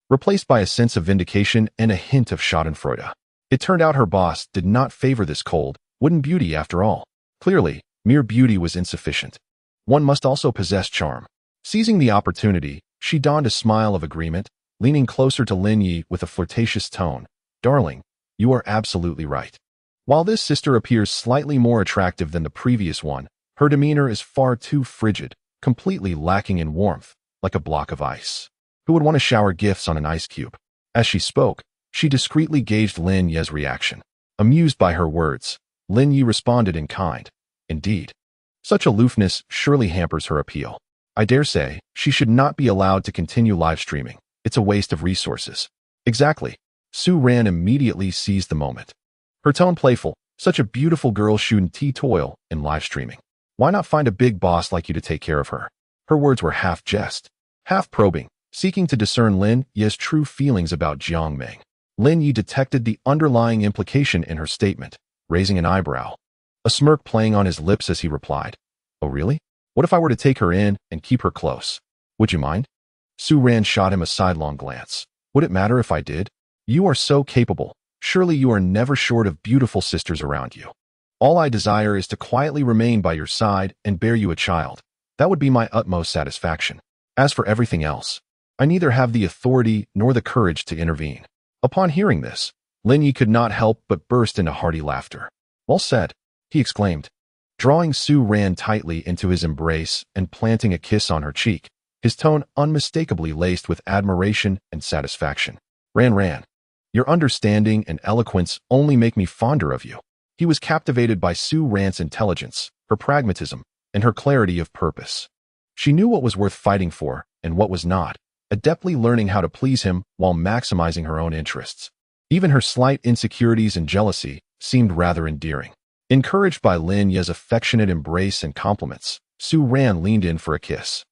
replaced by a sense of vindication and a hint of schadenfreude. It turned out her boss did not favor this cold, wooden beauty after all. Clearly, mere beauty was insufficient. One must also possess charm. Seizing the opportunity, she donned a smile of agreement, leaning closer to Lin Yi with a flirtatious tone. "Darling, you are absolutely right. While this sister appears slightly more attractive than the previous one, her demeanor is far too frigid, completely lacking in warmth, like a block of ice. Who would want to shower gifts on an ice cube?" As she spoke, she discreetly gauged Lin Ye's reaction. Amused by her words, Lin Yi responded in kind. "Indeed. Such aloofness surely hampers her appeal. I dare say she should not be allowed to continue live streaming. It's a waste of resources." "Exactly." Su Ran immediately seized the moment. Her tone playful. "Such a beautiful girl shouldn't toil in live streaming. Why not find a big boss like you to take care of her?" Her words were half jest, half probing, seeking to discern Lin Ye's true feelings about Jiang Meng. Lin Yi detected the underlying implication in her statement, raising an eyebrow, a smirk playing on his lips as he replied, "Oh really? What if I were to take her in and keep her close? Would you mind?" Su Ran shot him a sidelong glance. "Would it matter if I did? You are so capable. Surely you are never short of beautiful sisters around you. All I desire is to quietly remain by your side and bear you a child. That would be my utmost satisfaction. As for everything else, I neither have the authority nor the courage to intervene." Upon hearing this, Lin Yi could not help but burst into hearty laughter. "Well said," he exclaimed, drawing Su Ran tightly into his embrace and planting a kiss on her cheek, his tone unmistakably laced with admiration and satisfaction. Ran, your understanding and eloquence only make me fonder of you." He was captivated by Su Ran's intelligence, her pragmatism, and her clarity of purpose. She knew what was worth fighting for and what was not, adeptly learning how to please him while maximizing her own interests. Even her slight insecurities and jealousy seemed rather endearing. Encouraged by Lin Ye's affectionate embrace and compliments, Su Ran leaned in for a kiss.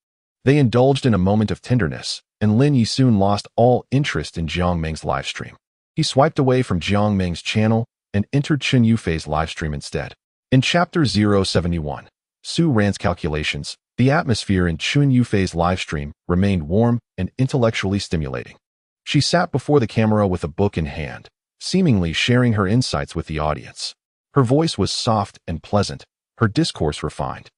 They indulged in a moment of tenderness, and Lin Yi soon lost all interest in Jiang Meng's livestream. He swiped away from Jiang Meng's channel and entered Chen Yufei's livestream instead. In Chapter 071, Su Ran's calculations, the atmosphere in Chen Yufei's livestream remained warm and intellectually stimulating. She sat before the camera with a book in hand, seemingly sharing her insights with the audience. Her voice was soft and pleasant, her discourse refined.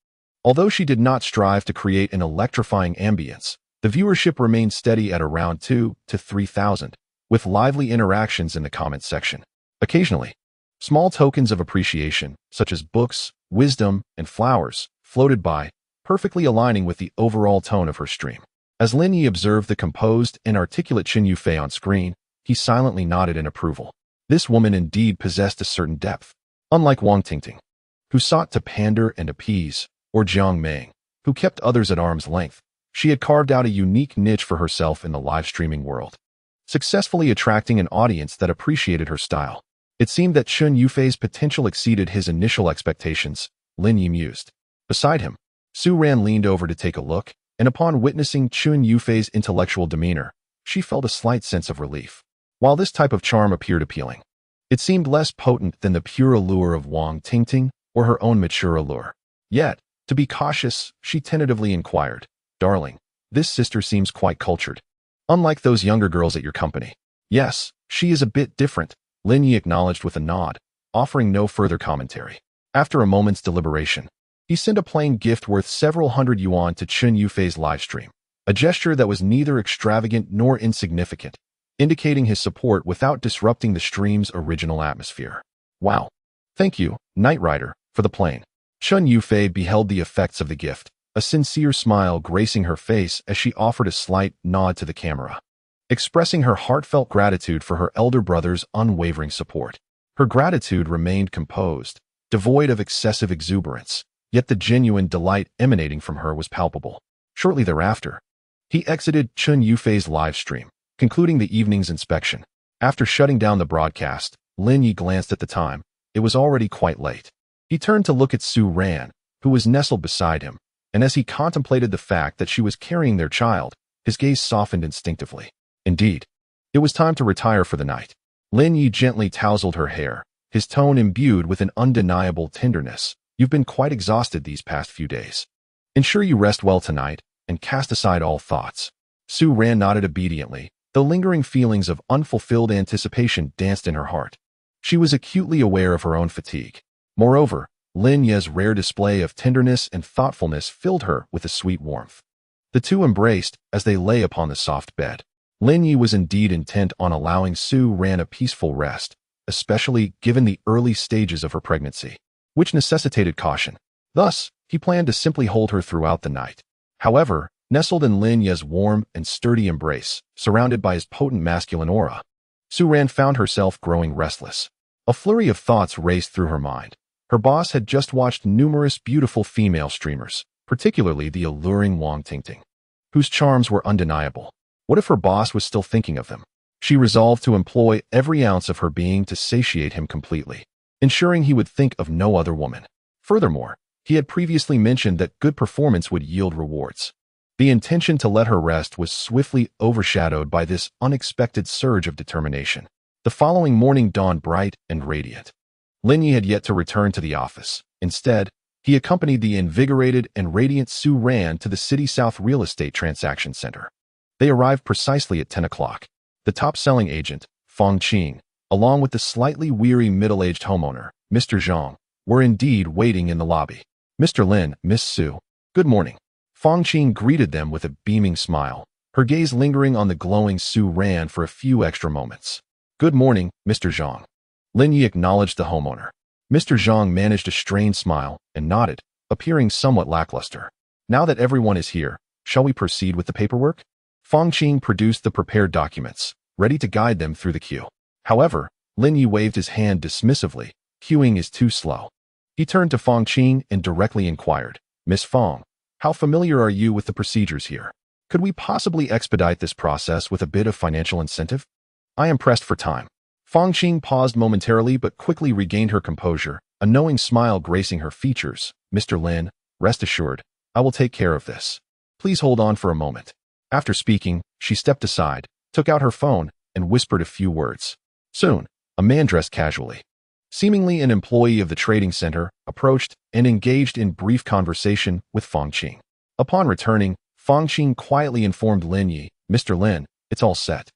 Although she did not strive to create an electrifying ambience, the viewership remained steady at around 2,000 to 3,000, with lively interactions in the comments section. Occasionally, small tokens of appreciation, such as books, wisdom, and flowers, floated by, perfectly aligning with the overall tone of her stream. As Lin Yi observed the composed and articulate Chen Yufei on screen, he silently nodded in approval. This woman indeed possessed a certain depth. Unlike Wang Tingting, who sought to pander and appease, or Jiang Meng, who kept others at arm's length, she had carved out a unique niche for herself in the live streaming world, successfully attracting an audience that appreciated her style. It seemed that Chen Yufei's potential exceeded his initial expectations, Lin Yi mused. Beside him, Su Ran leaned over to take a look, and upon witnessing Chen Yufei's intellectual demeanor, she felt a slight sense of relief. While this type of charm appeared appealing, it seemed less potent than the pure allure of Wang Tingting or her own mature allure. Yet, to be cautious, she tentatively inquired, "Darling, this sister seems quite cultured. Unlike those younger girls at your company." "Yes, she is a bit different," Lin Yi acknowledged with a nod, offering no further commentary. After a moment's deliberation, he sent a plain gift worth several hundred yuan to Chen Yufei's livestream, a gesture that was neither extravagant nor insignificant, indicating his support without disrupting the stream's original atmosphere. "Wow. Thank you, Knight Rider, for the plane." Chen Yufei beheld the effects of the gift, a sincere smile gracing her face as she offered a slight nod to the camera, expressing her heartfelt gratitude for her elder brother's unwavering support. Her gratitude remained composed, devoid of excessive exuberance, yet the genuine delight emanating from her was palpable. Shortly thereafter, he exited Chun Yufei's live stream, concluding the evening's inspection. After shutting down the broadcast, Lin Yi glanced at the time. It was already quite late. He turned to look at Su Ran, who was nestled beside him, and as he contemplated the fact that she was carrying their child, his gaze softened instinctively. Indeed, it was time to retire for the night. Lin Yi gently tousled her hair, his tone imbued with an undeniable tenderness. You've been quite exhausted these past few days. Ensure you rest well tonight, and cast aside all thoughts. Su Ran nodded obediently, though lingering feelings of unfulfilled anticipation danced in her heart. She was acutely aware of her own fatigue. Moreover, Lin Ye's rare display of tenderness and thoughtfulness filled her with a sweet warmth. The two embraced as they lay upon the soft bed. Lin Yi was indeed intent on allowing Su Ran a peaceful rest, especially given the early stages of her pregnancy, which necessitated caution. Thus, he planned to simply hold her throughout the night. However, nestled in Lin Ye's warm and sturdy embrace, surrounded by his potent masculine aura, Su Ran found herself growing restless. A flurry of thoughts raced through her mind. Her boss had just watched numerous beautiful female streamers, particularly the alluring Wang Tingting, whose charms were undeniable. What if her boss was still thinking of them? She resolved to employ every ounce of her being to satiate him completely, ensuring he would think of no other woman. Furthermore, he had previously mentioned that good performance would yield rewards. The intention to let her rest was swiftly overshadowed by this unexpected surge of determination. The following morning dawned bright and radiant. Lin Yi had yet to return to the office. Instead, he accompanied the invigorated and radiant Su Ran to the City South Real Estate Transaction Center. They arrived precisely at 10 o'clock. The top-selling agent, Fong Qing, along with the slightly weary middle-aged homeowner, Mr. Zhang, were indeed waiting in the lobby. Mr. Lin, Miss Su, good morning. Fong Qing greeted them with a beaming smile, her gaze lingering on the glowing Su Ran for a few extra moments. Good morning, Mr. Zhang. Lin Yi acknowledged the homeowner. Mr. Zhang managed a strained smile and nodded, appearing somewhat lackluster. Now that everyone is here, shall we proceed with the paperwork? Fong Qing produced the prepared documents, ready to guide them through the queue. However, Lin Yi waved his hand dismissively. Queuing is too slow. He turned to Fong Qing and directly inquired, Miss Fong, how familiar are you with the procedures here? Could we possibly expedite this process with a bit of financial incentive? I am pressed for time. Fong Qing paused momentarily but quickly regained her composure, a knowing smile gracing her features. Mr. Lin, rest assured, I will take care of this. Please hold on for a moment. After speaking, she stepped aside, took out her phone, and whispered a few words. Soon, a man dressed casually, seemingly an employee of the trading center, approached and engaged in brief conversation with Fong Qing. Upon returning, Fong Qing quietly informed Lin Yi, Mr. Lin, it's all set.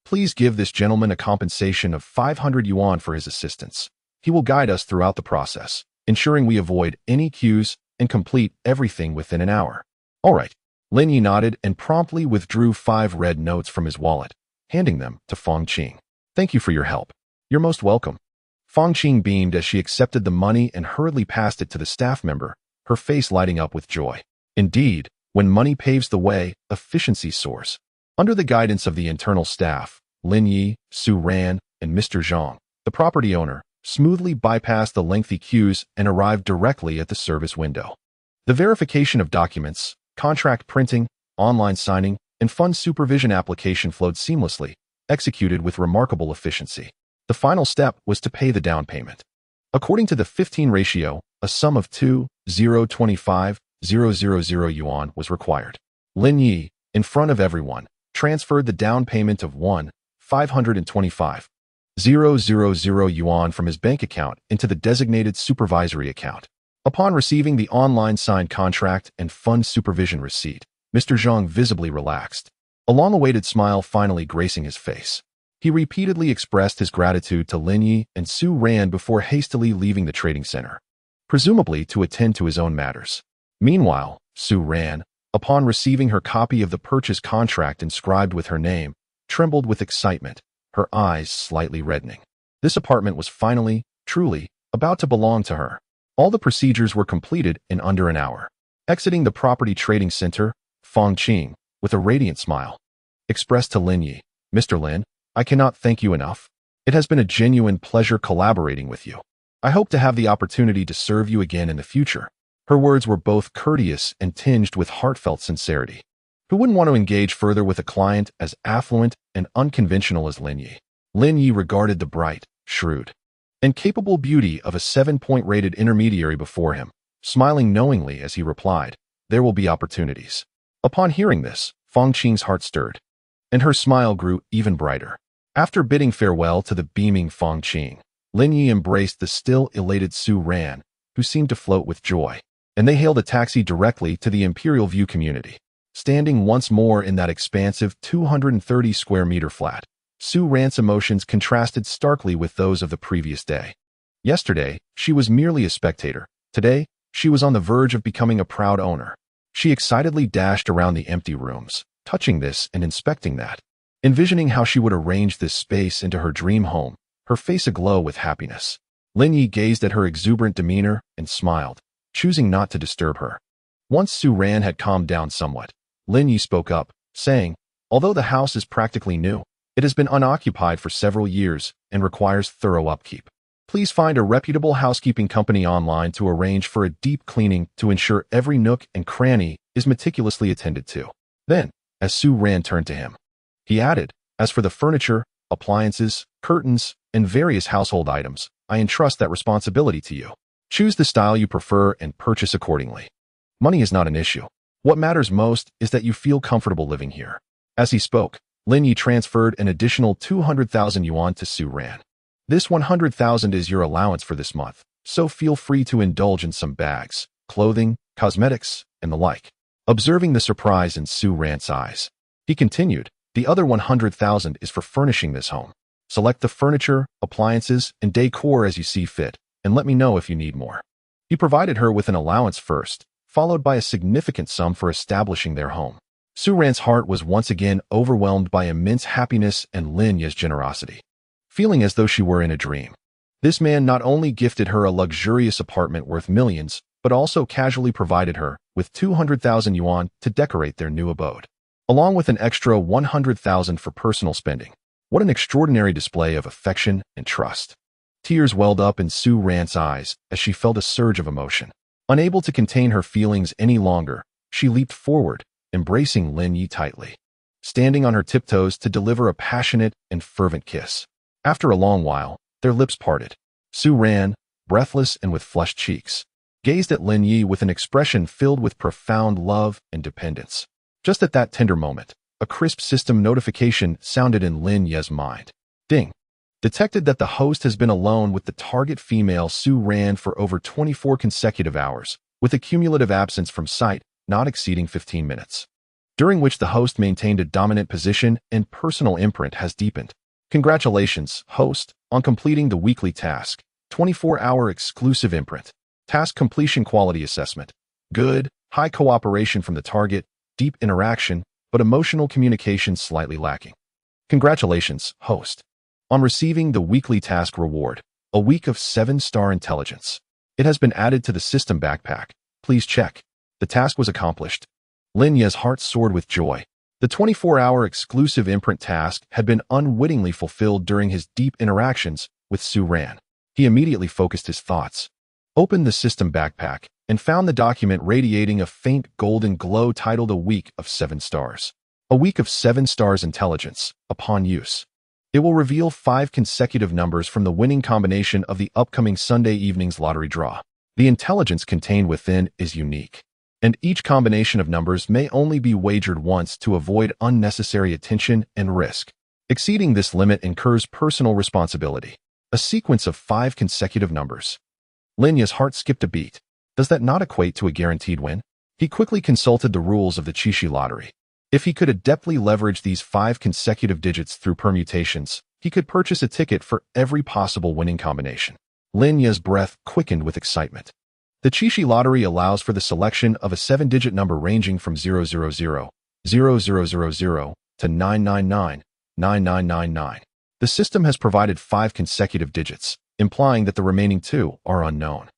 Please give this gentleman a compensation of 500 yuan for his assistance. He will guide us throughout the process, ensuring we avoid any queues and complete everything within an hour. All right. Lin Yi nodded and promptly withdrew 5 red notes from his wallet, handing them to Fong Qing. Thank you for your help. You're most welcome. Fong Qing beamed as she accepted the money and hurriedly passed it to the staff member, her face lighting up with joy. Indeed, when money paves the way, efficiency soars. Under the guidance of the internal staff, Lin Yi, Su Ran, and Mr. Zhang, the property owner, smoothly bypassed the lengthy queues and arrived directly at the service window. The verification of documents, contract printing, online signing, and fund supervision application flowed seamlessly, executed with remarkable efficiency. The final step was to pay the down payment. According to the 15 ratio, a sum of 2,025,000 yuan was required. Lin Yi, in front of everyone, transferred the down payment of 1,525,000 yuan from his bank account into the designated supervisory account. Upon receiving the online signed contract and fund supervision receipt, Mr. Zhang visibly relaxed, a long-awaited smile finally gracing his face. He repeatedly expressed his gratitude to Lin Yi and Su Ran before hastily leaving the trading center, presumably to attend to his own matters. Meanwhile, Su Ran, upon receiving her copy of the purchase contract inscribed with her name, trembled with excitement, her eyes slightly reddening. This apartment was finally, truly, about to belong to her. All the procedures were completed in under an hour. Exiting the property trading center, Fong Qing, with a radiant smile, expressed to Lin Yi, "Mr. Lin, I cannot thank you enough. It has been a genuine pleasure collaborating with you. I hope to have the opportunity to serve you again in the future." Her words were both courteous and tinged with heartfelt sincerity. Who wouldn't want to engage further with a client as affluent and unconventional as Lin Yi? Lin Yi regarded the bright, shrewd, and capable beauty of a 7-point rated intermediary before him, smiling knowingly as he replied, "There will be opportunities." Upon hearing this, Fong Qing's heart stirred, and her smile grew even brighter. After bidding farewell to the beaming Fong Qing, Lin Yi embraced the still elated Su Ran, who seemed to float with joy, and they hailed a taxi directly to the Imperial View community. Standing once more in that expansive 230 square meter flat, Su Ran's emotions contrasted starkly with those of the previous day. Yesterday, she was merely a spectator. Today, she was on the verge of becoming a proud owner. She excitedly dashed around the empty rooms, touching this and inspecting that, envisioning how she would arrange this space into her dream home, her face aglow with happiness. Lin Yi gazed at her exuberant demeanor and smiled, choosing not to disturb her. Once Su Ran had calmed down somewhat, Lin Yi spoke up, saying, "Although the house is practically new, it has been unoccupied for several years and requires thorough upkeep. Please find a reputable housekeeping company online to arrange for a deep cleaning to ensure every nook and cranny is meticulously attended to." Then, as Su Ran turned to him, he added, "As for the furniture, appliances, curtains, and various household items, I entrust that responsibility to you. Choose the style you prefer and purchase accordingly. Money is not an issue. What matters most is that you feel comfortable living here." As he spoke, Lin Yi transferred an additional 200,000 yuan to Su Ran. "This 100,000 is your allowance for this month, so feel free to indulge in some bags, clothing, cosmetics, and the like." Observing the surprise in Su Ran's eyes, he continued, "The other 100,000 is for furnishing this home. Select the furniture, appliances, and decor as you see fit, and let me know if you need more." He provided her with an allowance first, followed by a significant sum for establishing their home. Su Ran's heart was once again overwhelmed by immense happiness and Lin Yi's generosity. Feeling as though she were in a dream, this man not only gifted her a luxurious apartment worth millions, but also casually provided her with 200,000 yuan to decorate their new abode, along with an extra 100,000 for personal spending. What an extraordinary display of affection and trust. Tears welled up in Su Ran's eyes as she felt a surge of emotion. Unable to contain her feelings any longer, she leaped forward, embracing Lin Yi tightly, standing on her tiptoes to deliver a passionate and fervent kiss. After a long while, their lips parted. Su Ran, breathless and with flushed cheeks, gazed at Lin Yi with an expression filled with profound love and dependence. Just at that tender moment, a crisp system notification sounded in Lin Yi's mind. Ding! Detected that the host has been alone with the target female Su Ran for over 24 consecutive hours, with a cumulative absence from sight not exceeding 15 minutes, during which the host maintained a dominant position and personal imprint has deepened. Congratulations, host, on completing the weekly task. 24-hour exclusive imprint. Task completion quality assessment. Good, high cooperation from the target, deep interaction, but emotional communication slightly lacking. Congratulations, host, on receiving the weekly task reward, a week of 7-star intelligence. It has been added to the system backpack. Please check. The task was accomplished. Lin Yi's heart soared with joy. The 24-hour exclusive imprint task had been unwittingly fulfilled during his deep interactions with Su Ran. He immediately focused his thoughts, opened the system backpack, and found the document radiating a faint golden glow titled "A Week of 7 Stars." A week of 7 stars intelligence, upon use. It will reveal 5 consecutive numbers from the winning combination of the upcoming Sunday evening's lottery draw. The intelligence contained within is unique, and each combination of numbers may only be wagered once to avoid unnecessary attention and risk. Exceeding this limit incurs personal responsibility. A sequence of 5 consecutive numbers. Lin Yi's heart skipped a beat. Does that not equate to a guaranteed win? He quickly consulted the rules of the Qixi lottery. If he could adeptly leverage these 5 consecutive digits through permutations, he could purchase a ticket for every possible winning combination. Lin Yi's breath quickened with excitement. The Qixi lottery allows for the selection of a 7-digit number ranging from 000, 0000 to 999, 9999. The system has provided 5 consecutive digits, implying that the remaining 2 are unknown.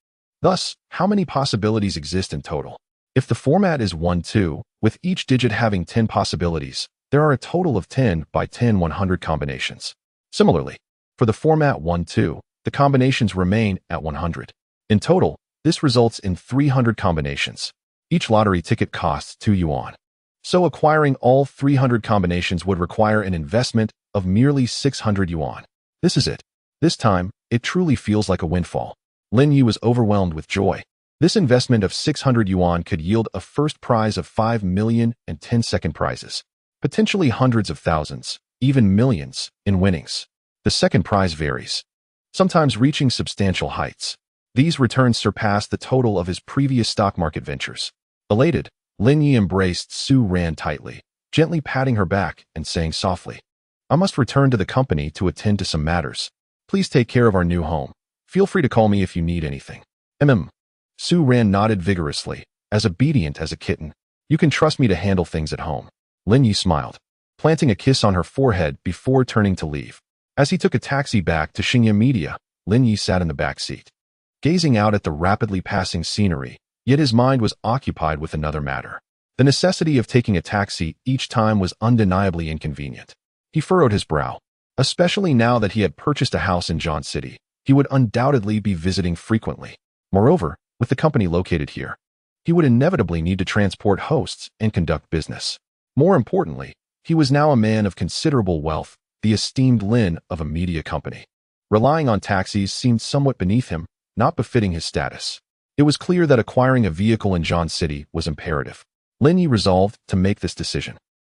Thus, how many possibilities exist in total? If the format is 1-2, with each digit having 10 possibilities, there are a total of 10 by 10 100 combinations. Similarly, for the format 1-2, the combinations remain at 100. In total, this results in 300 combinations. Each lottery ticket costs 2 yuan. So acquiring all 300 combinations would require an investment of merely 600 yuan. This is it. This time, it truly feels like a windfall. Lin Yi was overwhelmed with joy. This investment of 600 yuan could yield a first prize of 5 million and 10 second prizes, potentially hundreds of thousands, even millions, in winnings. The second prize varies, sometimes reaching substantial heights. These returns surpass the total of his previous stock market ventures. Elated, Lin Yi embraced Su Ran tightly, gently patting her back and saying softly, "I must return to the company to attend to some matters. Please take care of our new home. Feel free to call me if you need anything." Su Ran nodded vigorously, as obedient as a kitten. "You can trust me to handle things at home." Lin Yi smiled, planting a kiss on her forehead before turning to leave. As he took a taxi back to Xingye Media, Lin Yi sat in the back seat, gazing out at the rapidly passing scenery, yet his mind was occupied with another matter. The necessity of taking a taxi each time was undeniably inconvenient. He furrowed his brow, especially now that he had purchased a house in John City. He would undoubtedly be visiting frequently. Moreover, with the company located here, he would inevitably need to transport hosts and conduct business. More importantly, he was now a man of considerable wealth, the esteemed Lin of a media company. Relying on taxis seemed somewhat beneath him, not befitting his status. It was clear that acquiring a vehicle in John City was imperative. Lin Yi resolved to make this decision.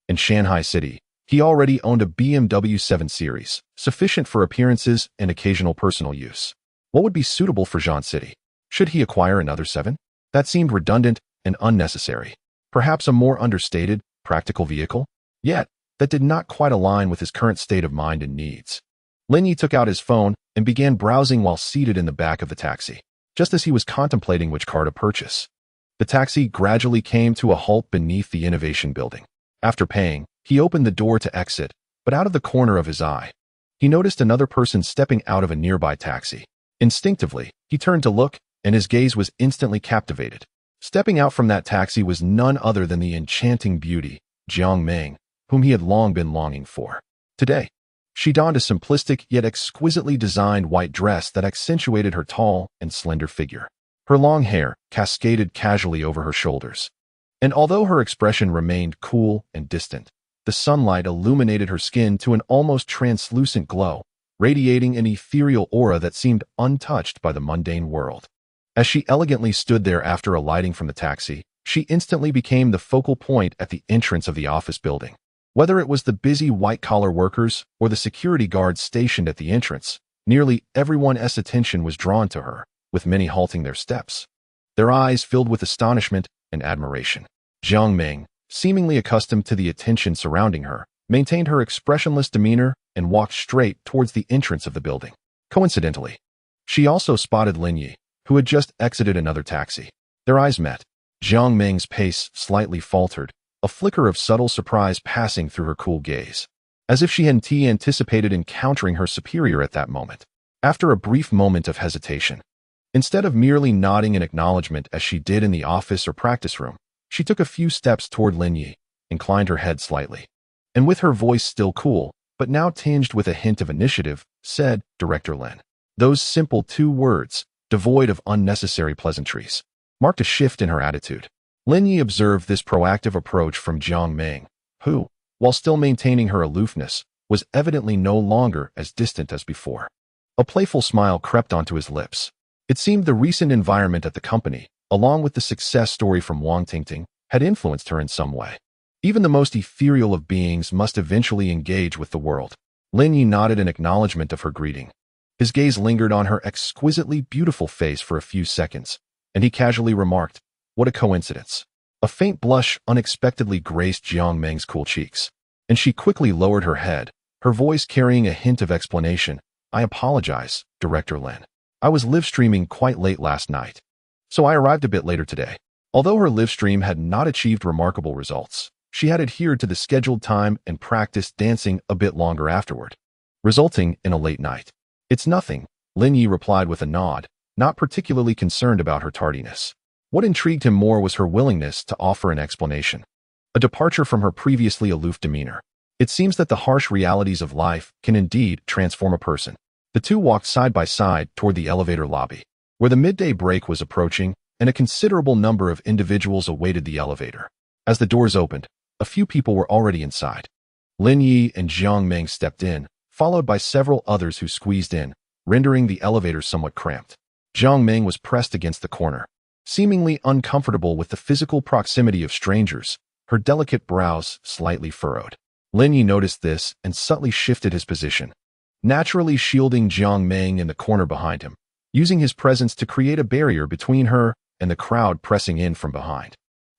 In Shanghai City, he already owned a BMW 7 Series, sufficient for appearances and occasional personal use. What would be suitable for John City? Should he acquire another 7? That seemed redundant and unnecessary. Perhaps a more understated, practical vehicle? Yet, that did not quite align with his current state of mind and needs. Lin Yi took out his phone and began browsing while seated in the back of the taxi, just as he was contemplating which car to purchase. The taxi gradually came to a halt beneath the Innovation Building. After paying, he opened the door to exit, but out of the corner of his eye, he noticed another person stepping out of a nearby taxi. Instinctively, he turned to look, and his gaze was instantly captivated. Stepping out from that taxi was none other than the enchanting beauty, Jiang Meng, whom he had long been longing for. Today, she donned a simplistic yet exquisitely designed white dress that accentuated her tall and slender figure. Her long hair cascaded casually over her shoulders, and although her expression remained cool and distant, the sunlight illuminated her skin to an almost translucent glow, radiating an ethereal aura that seemed untouched by the mundane world. As she elegantly stood there after alighting from the taxi, she instantly became the focal point at the entrance of the office building. Whether it was the busy white-collar workers or the security guards stationed at the entrance, nearly everyone's attention was drawn to her, with many halting their steps, their eyes filled with astonishment and admiration. Jiang Meng, seemingly accustomed to the attention surrounding her, maintained her expressionless demeanor and walked straight towards the entrance of the building. Coincidentally, she also spotted Lin Yi, who had just exited another taxi. Their eyes met. Jiang Meng's pace slightly faltered, a flicker of subtle surprise passing through her cool gaze, as if she hadn't anticipated encountering her superior at that moment. After a brief moment of hesitation, instead of merely nodding in acknowledgement as she did in the office or practice room, she took a few steps toward Lin Yi, inclined her head slightly, and with her voice still cool, but now tinged with a hint of initiative, said, "Director Lin." Those simple 2 words, devoid of unnecessary pleasantries, marked a shift in her attitude. Lin Yi observed this proactive approach from Jiang Meng, who, while still maintaining her aloofness, was evidently no longer as distant as before. A playful smile crept onto his lips. It seemed the recent environment at the company, along with the success story from Wang Tingting, had influenced her in some way. Even the most ethereal of beings must eventually engage with the world. Lin Yi nodded in acknowledgement of her greeting. His gaze lingered on her exquisitely beautiful face for a few seconds, and he casually remarked, "What a coincidence." A faint blush unexpectedly graced Jiang Meng's cool cheeks, and she quickly lowered her head, her voice carrying a hint of explanation. "I apologize, Director Lin. I was live streaming quite late last night, so I arrived a bit later today." Although her live stream had not achieved remarkable results, she had adhered to the scheduled time and practiced dancing a bit longer afterward, resulting in a late night. "It's nothing," Lin Yi replied with a nod, not particularly concerned about her tardiness. What intrigued him more was her willingness to offer an explanation, a departure from her previously aloof demeanor. It seems that the harsh realities of life can indeed transform a person. The two walked side by side toward the elevator lobby, where the midday break was approaching and a considerable number of individuals awaited the elevator. As the doors opened, a few people were already inside. Lin Yi and Jiang Meng stepped in, followed by several others who squeezed in, rendering the elevator somewhat cramped. Jiang Meng was pressed against the corner, seemingly uncomfortable with the physical proximity of strangers, her delicate brows slightly furrowed. Lin Yi noticed this and subtly shifted his position, naturally shielding Jiang Meng in the corner behind him, using his presence to create a barrier between her and the crowd pressing in from behind.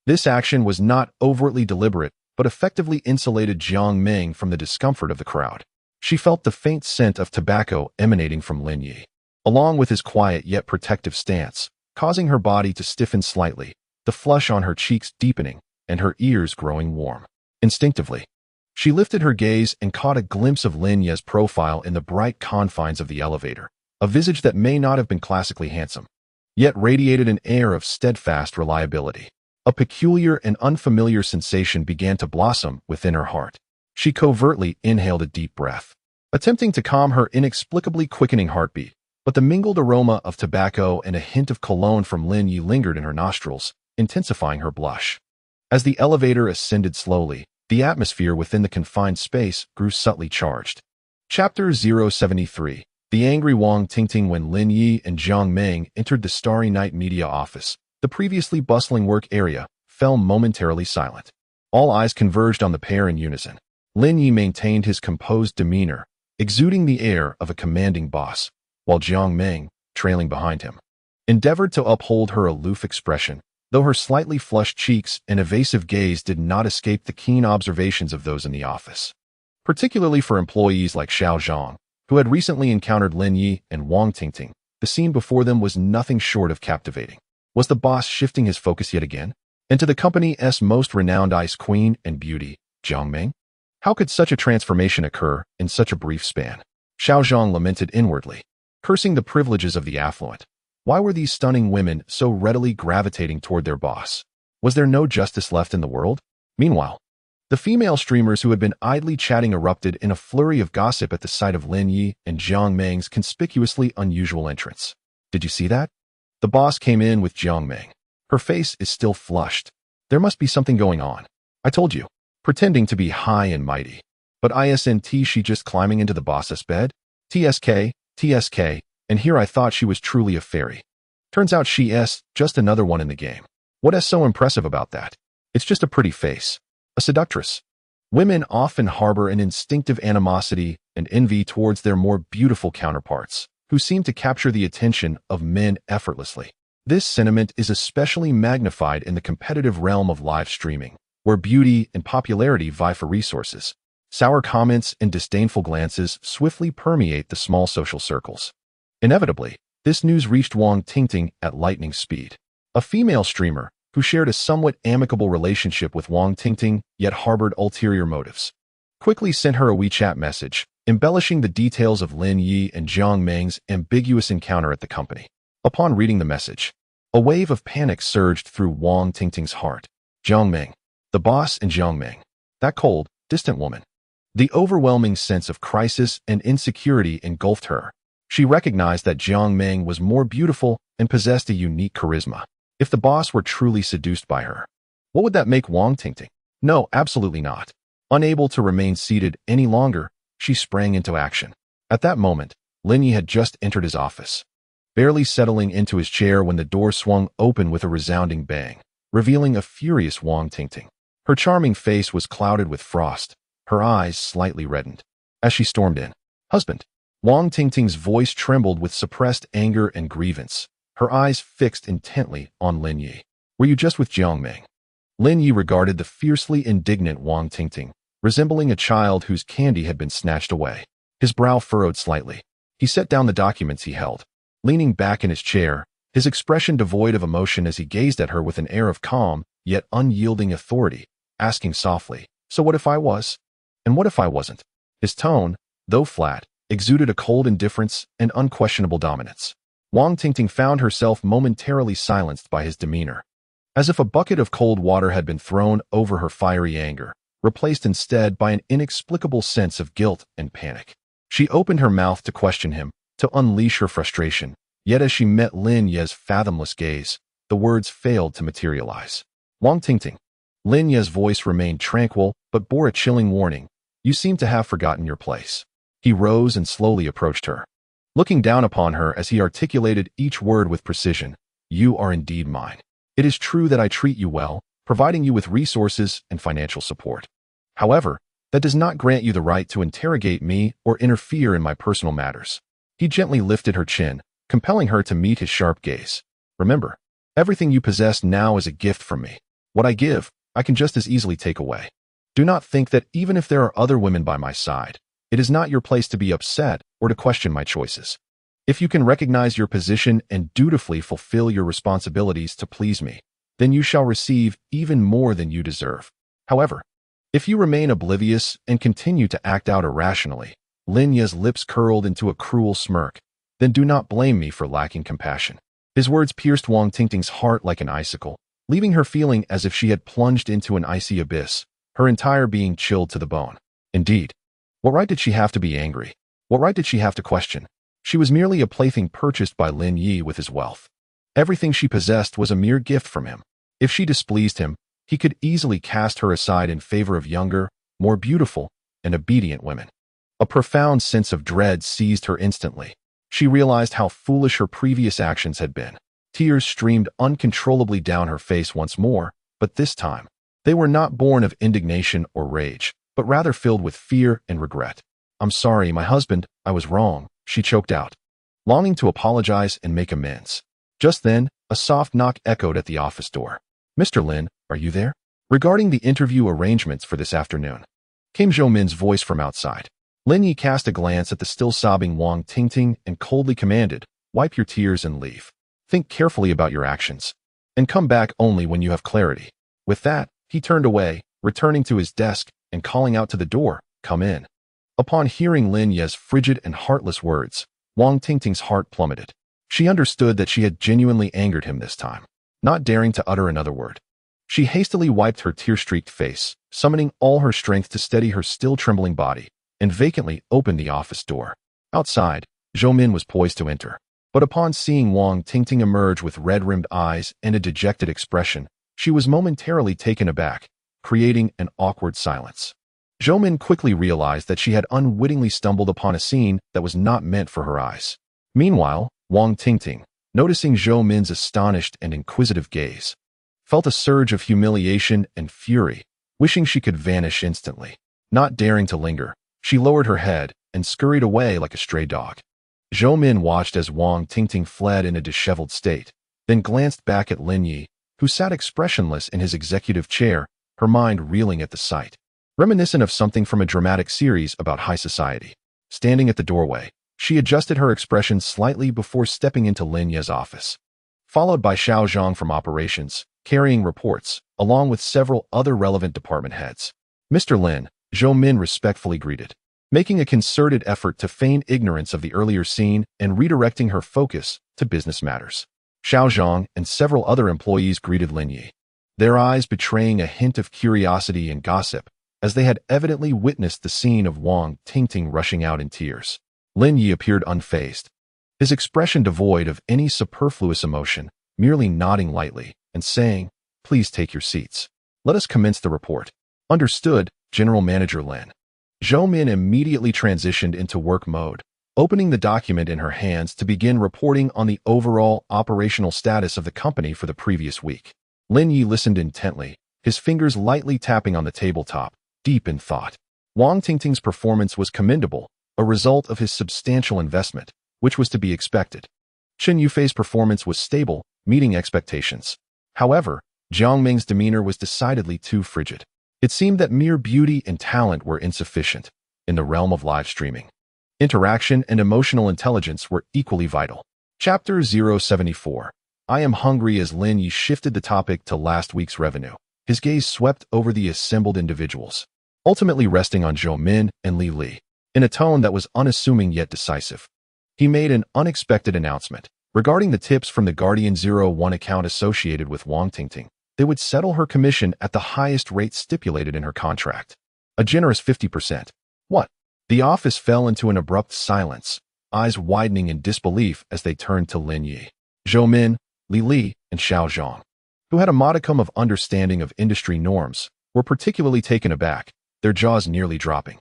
This action was not overtly deliberate, but effectively insulated Jiang Meng from the discomfort of the crowd. She felt the faint scent of tobacco emanating from Lin Yi, along with his quiet yet protective stance, causing her body to stiffen slightly, the flush on her cheeks deepening, and her ears growing warm. Instinctively, she lifted her gaze and caught a glimpse of Lin Yi's profile in the bright confines of the elevator, a visage that may not have been classically handsome, yet radiated an air of steadfast reliability. A peculiar and unfamiliar sensation began to blossom within her heart. She covertly inhaled a deep breath, attempting to calm her inexplicably quickening heartbeat, but the mingled aroma of tobacco and a hint of cologne from Lin Yi lingered in her nostrils, intensifying her blush. As the elevator ascended slowly, the atmosphere within the confined space grew subtly charged. Chapter 073. The Angry Wang Tingting. When Lin Yi and Jiang Meng entered the Starry Night media office, the previously bustling work area fell momentarily silent. All eyes converged on the pair in unison. Lin Yi maintained his composed demeanor, exuding the air of a commanding boss, while Jiang Meng, trailing behind him, endeavored to uphold her aloof expression, though her slightly flushed cheeks and evasive gaze did not escape the keen observations of those in the office. Particularly for employees like Xiao Zhang, who had recently encountered Lin Yi and Wang Tingting, the scene before them was nothing short of captivating. Was the boss shifting his focus yet again? And to the company's most renowned ice queen and beauty, Jiang Meng? How could such a transformation occur in such a brief span? Xiao Zhang lamented inwardly, cursing the privileges of the affluent. Why were these stunning women so readily gravitating toward their boss? Was there no justice left in the world? Meanwhile, the female streamers who had been idly chatting erupted in a flurry of gossip at the sight of Lin Yi and Jiang Meng's conspicuously unusual entrance. Did you see that? The boss came in with Jiang Meng. Her face is still flushed. There must be something going on. I told you. Pretending to be high and mighty. But isn't she just climbing into the boss's bed? TSK, and here I thought she was truly a fairy. Turns out she's just another one in the game. What is so impressive about that? It's just a pretty face. A seductress. Women often harbor an instinctive animosity and envy towards their more beautiful counterparts, who seem to capture the attention of men effortlessly. This sentiment is especially magnified in the competitive realm of live streaming, where beauty and popularity vie for resources. Sour comments and disdainful glances swiftly permeate the small social circles. Inevitably, this news reached Wang Tingting at lightning speed. A female streamer, who shared a somewhat amicable relationship with Wang Tingting yet harbored ulterior motives, quickly sent her a WeChat message, embellishing the details of Lin Yi and Jiang Meng's ambiguous encounter at the company. Upon reading the message, a wave of panic surged through Wang Tingting's heart. Jiang Meng, the boss, and Jiang Meng, that cold, distant woman. The overwhelming sense of crisis and insecurity engulfed her. She recognized that Jiang Meng was more beautiful and possessed a unique charisma. If the boss were truly seduced by her, what would that make Wang Tingting? No, absolutely not. Unable to remain seated any longer, she sprang into action. At that moment, Lin Yi had just entered his office, barely settling into his chair when the door swung open with a resounding bang, revealing a furious Wang Tingting. Her charming face was clouded with frost, her eyes slightly reddened. As she stormed in, "Husband." Wang Tingting's voice trembled with suppressed anger and grievance, her eyes fixed intently on Lin Yi. "Were you just with Jiang Meng?" Lin Yi regarded the fiercely indignant Wang Tingting, resembling a child whose candy had been snatched away. His brow furrowed slightly. He set down the documents he held, leaning back in his chair, his expression devoid of emotion as he gazed at her with an air of calm, yet unyielding authority, asking softly, "So what if I was? And what if I wasn't?" His tone, though flat, exuded a cold indifference and unquestionable dominance. Wang Tingting found herself momentarily silenced by his demeanor, as if a bucket of cold water had been thrown over her fiery anger, replaced instead by an inexplicable sense of guilt and panic. She opened her mouth to question him, to unleash her frustration, yet as she met Lin Ye's fathomless gaze, the words failed to materialize. Wang Tingting. Lin Ye's voice remained tranquil, but bore a chilling warning. You seem to have forgotten your place. He rose and slowly approached her, looking down upon her as he articulated each word with precision. You are indeed mine. It is true that I treat you well, providing you with resources and financial support. However, that does not grant you the right to interrogate me or interfere in my personal matters. He gently lifted her chin, compelling her to meet his sharp gaze. Remember, everything you possess now is a gift from me. What I give, I can just as easily take away. Do not think that even if there are other women by my side, it is not your place to be upset or to question my choices. If you can recognize your position and dutifully fulfill your responsibilities to please me, then you shall receive even more than you deserve. However, if you remain oblivious and continue to act out irrationally, Lin Ye's lips curled into a cruel smirk, then do not blame me for lacking compassion. His words pierced Wang Tingting's heart like an icicle, leaving her feeling as if she had plunged into an icy abyss, her entire being chilled to the bone. Indeed, what right did she have to be angry? What right did she have to question? She was merely a plaything purchased by Lin Yi with his wealth. Everything she possessed was a mere gift from him. If she displeased him, he could easily cast her aside in favor of younger, more beautiful, and obedient women. A profound sense of dread seized her instantly. She realized how foolish her previous actions had been. Tears streamed uncontrollably down her face once more, but this time, they were not born of indignation or rage, but rather filled with fear and regret. I'm sorry, my husband, I was wrong, she choked out, longing to apologize and make amends. Just then, a soft knock echoed at the office door. Mr. Lin, are you there? Regarding the interview arrangements for this afternoon, came Zhou Min's voice from outside. Lin Yi cast a glance at the still sobbing Wang Tingting and coldly commanded, wipe your tears and leave. Think carefully about your actions, and come back only when you have clarity. With that, he turned away, returning to his desk and calling out to the door, come in. Upon hearing Lin Ye's frigid and heartless words, Wang Tingting's heart plummeted. She understood that she had genuinely angered him this time, not daring to utter another word. She hastily wiped her tear-streaked face, summoning all her strength to steady her still trembling body, and vacantly opened the office door. Outside, Zhou Min was poised to enter, but upon seeing Wang Tingting emerge with red-rimmed eyes and a dejected expression, she was momentarily taken aback, creating an awkward silence. Zhou Min quickly realized that she had unwittingly stumbled upon a scene that was not meant for her eyes. Meanwhile, Wang Tingting, noticing Zhou Min's astonished and inquisitive gaze, felt a surge of humiliation and fury, wishing she could vanish instantly. Not daring to linger, she lowered her head and scurried away like a stray dog. Zhou Min watched as Wang Tingting fled in a disheveled state, then glanced back at Lin Yi, who sat expressionless in his executive chair, her mind reeling at the sight. Reminiscent of something from a dramatic series about high society. Standing at the doorway, she adjusted her expression slightly before stepping into Lin Ye's office, followed by Xiao Zhang from operations, carrying reports, along with several other relevant department heads. Mr. Lin, Zhou Min respectfully greeted, making a concerted effort to feign ignorance of the earlier scene and redirecting her focus to business matters. Xiao Zhang and several other employees greeted Lin Yi, their eyes betraying a hint of curiosity and gossip, as they had evidently witnessed the scene of Wang Tingting rushing out in tears. Lin Yi appeared unfazed, his expression devoid of any superfluous emotion, merely nodding lightly and saying, please take your seats. Let us commence the report. Understood, General Manager Lin. Zhou Min immediately transitioned into work mode, opening the document in her hands to begin reporting on the overall operational status of the company for the previous week. Lin Yi listened intently, his fingers lightly tapping on the tabletop, deep in thought. Wang Tingting's performance was commendable, a result of his substantial investment, which was to be expected. Chen Yufei's performance was stable, meeting expectations. However, Jiang Ming's demeanor was decidedly too frigid. It seemed that mere beauty and talent were insufficient. In the realm of live streaming, interaction and emotional intelligence were equally vital. Chapter 074. I am hungry. As Lin Yi shifted the topic to last week's revenue, his gaze swept over the assembled individuals, ultimately resting on Zhou Min and Li Li. In a tone that was unassuming yet decisive, he made an unexpected announcement. Regarding the tips from the Guardian01 account associated with Wang Tingting, they would settle her commission at the highest rate stipulated in her contract. A generous 50%. What? The office fell into an abrupt silence, eyes widening in disbelief as they turned to Lin Yi, Zhou Min, Li Li, and Xiao Zhang, who had a modicum of understanding of industry norms, were particularly taken aback, their jaws nearly dropping.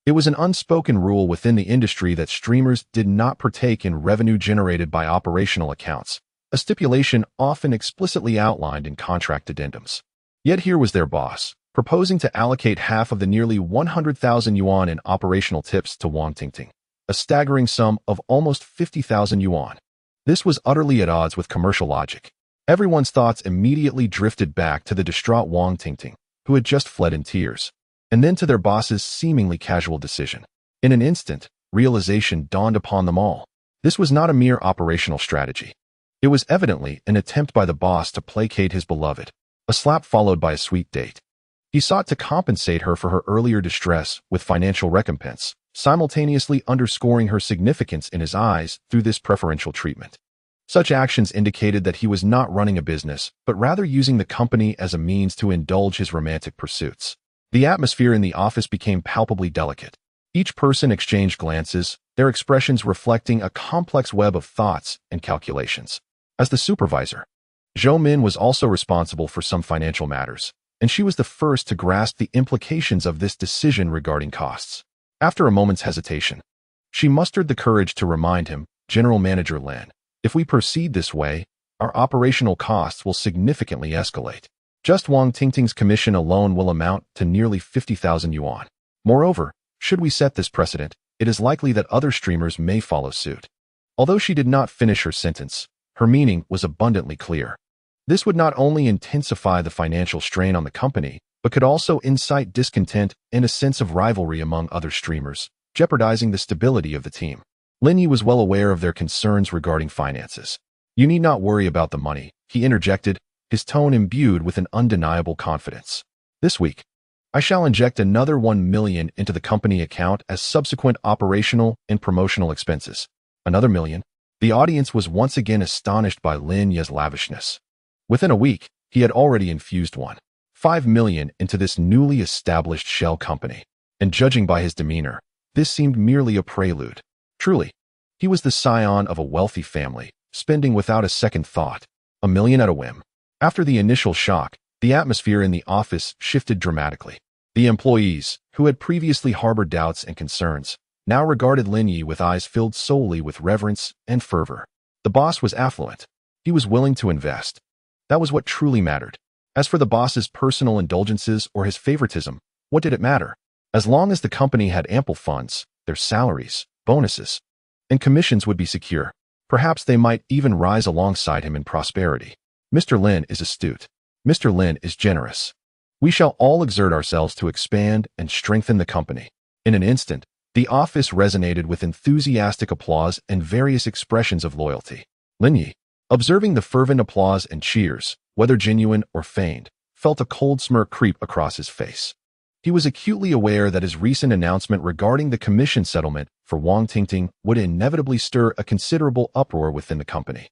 It was an unspoken rule within the industry that streamers did not partake in revenue generated by operational accounts, a stipulation often explicitly outlined in contract addendums. Yet here was their boss, proposing to allocate half of the nearly 100,000 yuan in operational tips to Wang Tingting, a staggering sum of almost 50,000 yuan. This was utterly at odds with commercial logic. Everyone's thoughts immediately drifted back to the distraught Wang Tingting, who had just fled in tears, and then to their boss's seemingly casual decision. In an instant, realization dawned upon them all. This was not a mere operational strategy. It was evidently an attempt by the boss to placate his beloved, a slap followed by a sweet date. He sought to compensate her for her earlier distress with financial recompense, simultaneously underscoring her significance in his eyes through this preferential treatment. Such actions indicated that he was not running a business, but rather using the company as a means to indulge his romantic pursuits. The atmosphere in the office became palpably delicate. Each person exchanged glances, their expressions reflecting a complex web of thoughts and calculations. As the supervisor, Zhou Min was also responsible for some financial matters, and she was the first to grasp the implications of this decision regarding costs. After a moment's hesitation, she mustered the courage to remind him, General Manager Lin, if we proceed this way, our operational costs will significantly escalate. Just Wang Tingting's commission alone will amount to nearly 50,000 yuan. Moreover, should we set this precedent, it is likely that other streamers may follow suit. Although she did not finish her sentence, her meaning was abundantly clear. This would not only intensify the financial strain on the company, but could also incite discontent and a sense of rivalry among other streamers, jeopardizing the stability of the team. Lin Yi was well aware of their concerns regarding finances. You need not worry about the money, he interjected, his tone imbued with an undeniable confidence. This week, I shall inject another 1 million into the company account as subsequent operational and promotional expenses. Another million? The audience was once again astonished by Lin Yi's lavishness. Within a week, he had already infused 1.5 million into this newly established shell company, and judging by his demeanor, this seemed merely a prelude. Truly, he was the scion of a wealthy family, spending without a second thought, 1 million at a whim. After the initial shock, the atmosphere in the office shifted dramatically. The employees, who had previously harbored doubts and concerns, now regarded Lin Yi with eyes filled solely with reverence and fervor. The boss was affluent. He was willing to invest. That was what truly mattered. As for the boss's personal indulgences or his favoritism, what did it matter? As long as the company had ample funds, their salaries, bonuses, and commissions would be secure. Perhaps they might even rise alongside him in prosperity. Mr. Lin is astute. Mr. Lin is generous. We shall all exert ourselves to expand and strengthen the company. In an instant, the office resonated with enthusiastic applause and various expressions of loyalty. Lin Yi, observing the fervent applause and cheers, whether genuine or feigned, felt a cold smirk creep across his face. He was acutely aware that his recent announcement regarding the commission settlement for Wang Tingting would inevitably stir a considerable uproar within the company,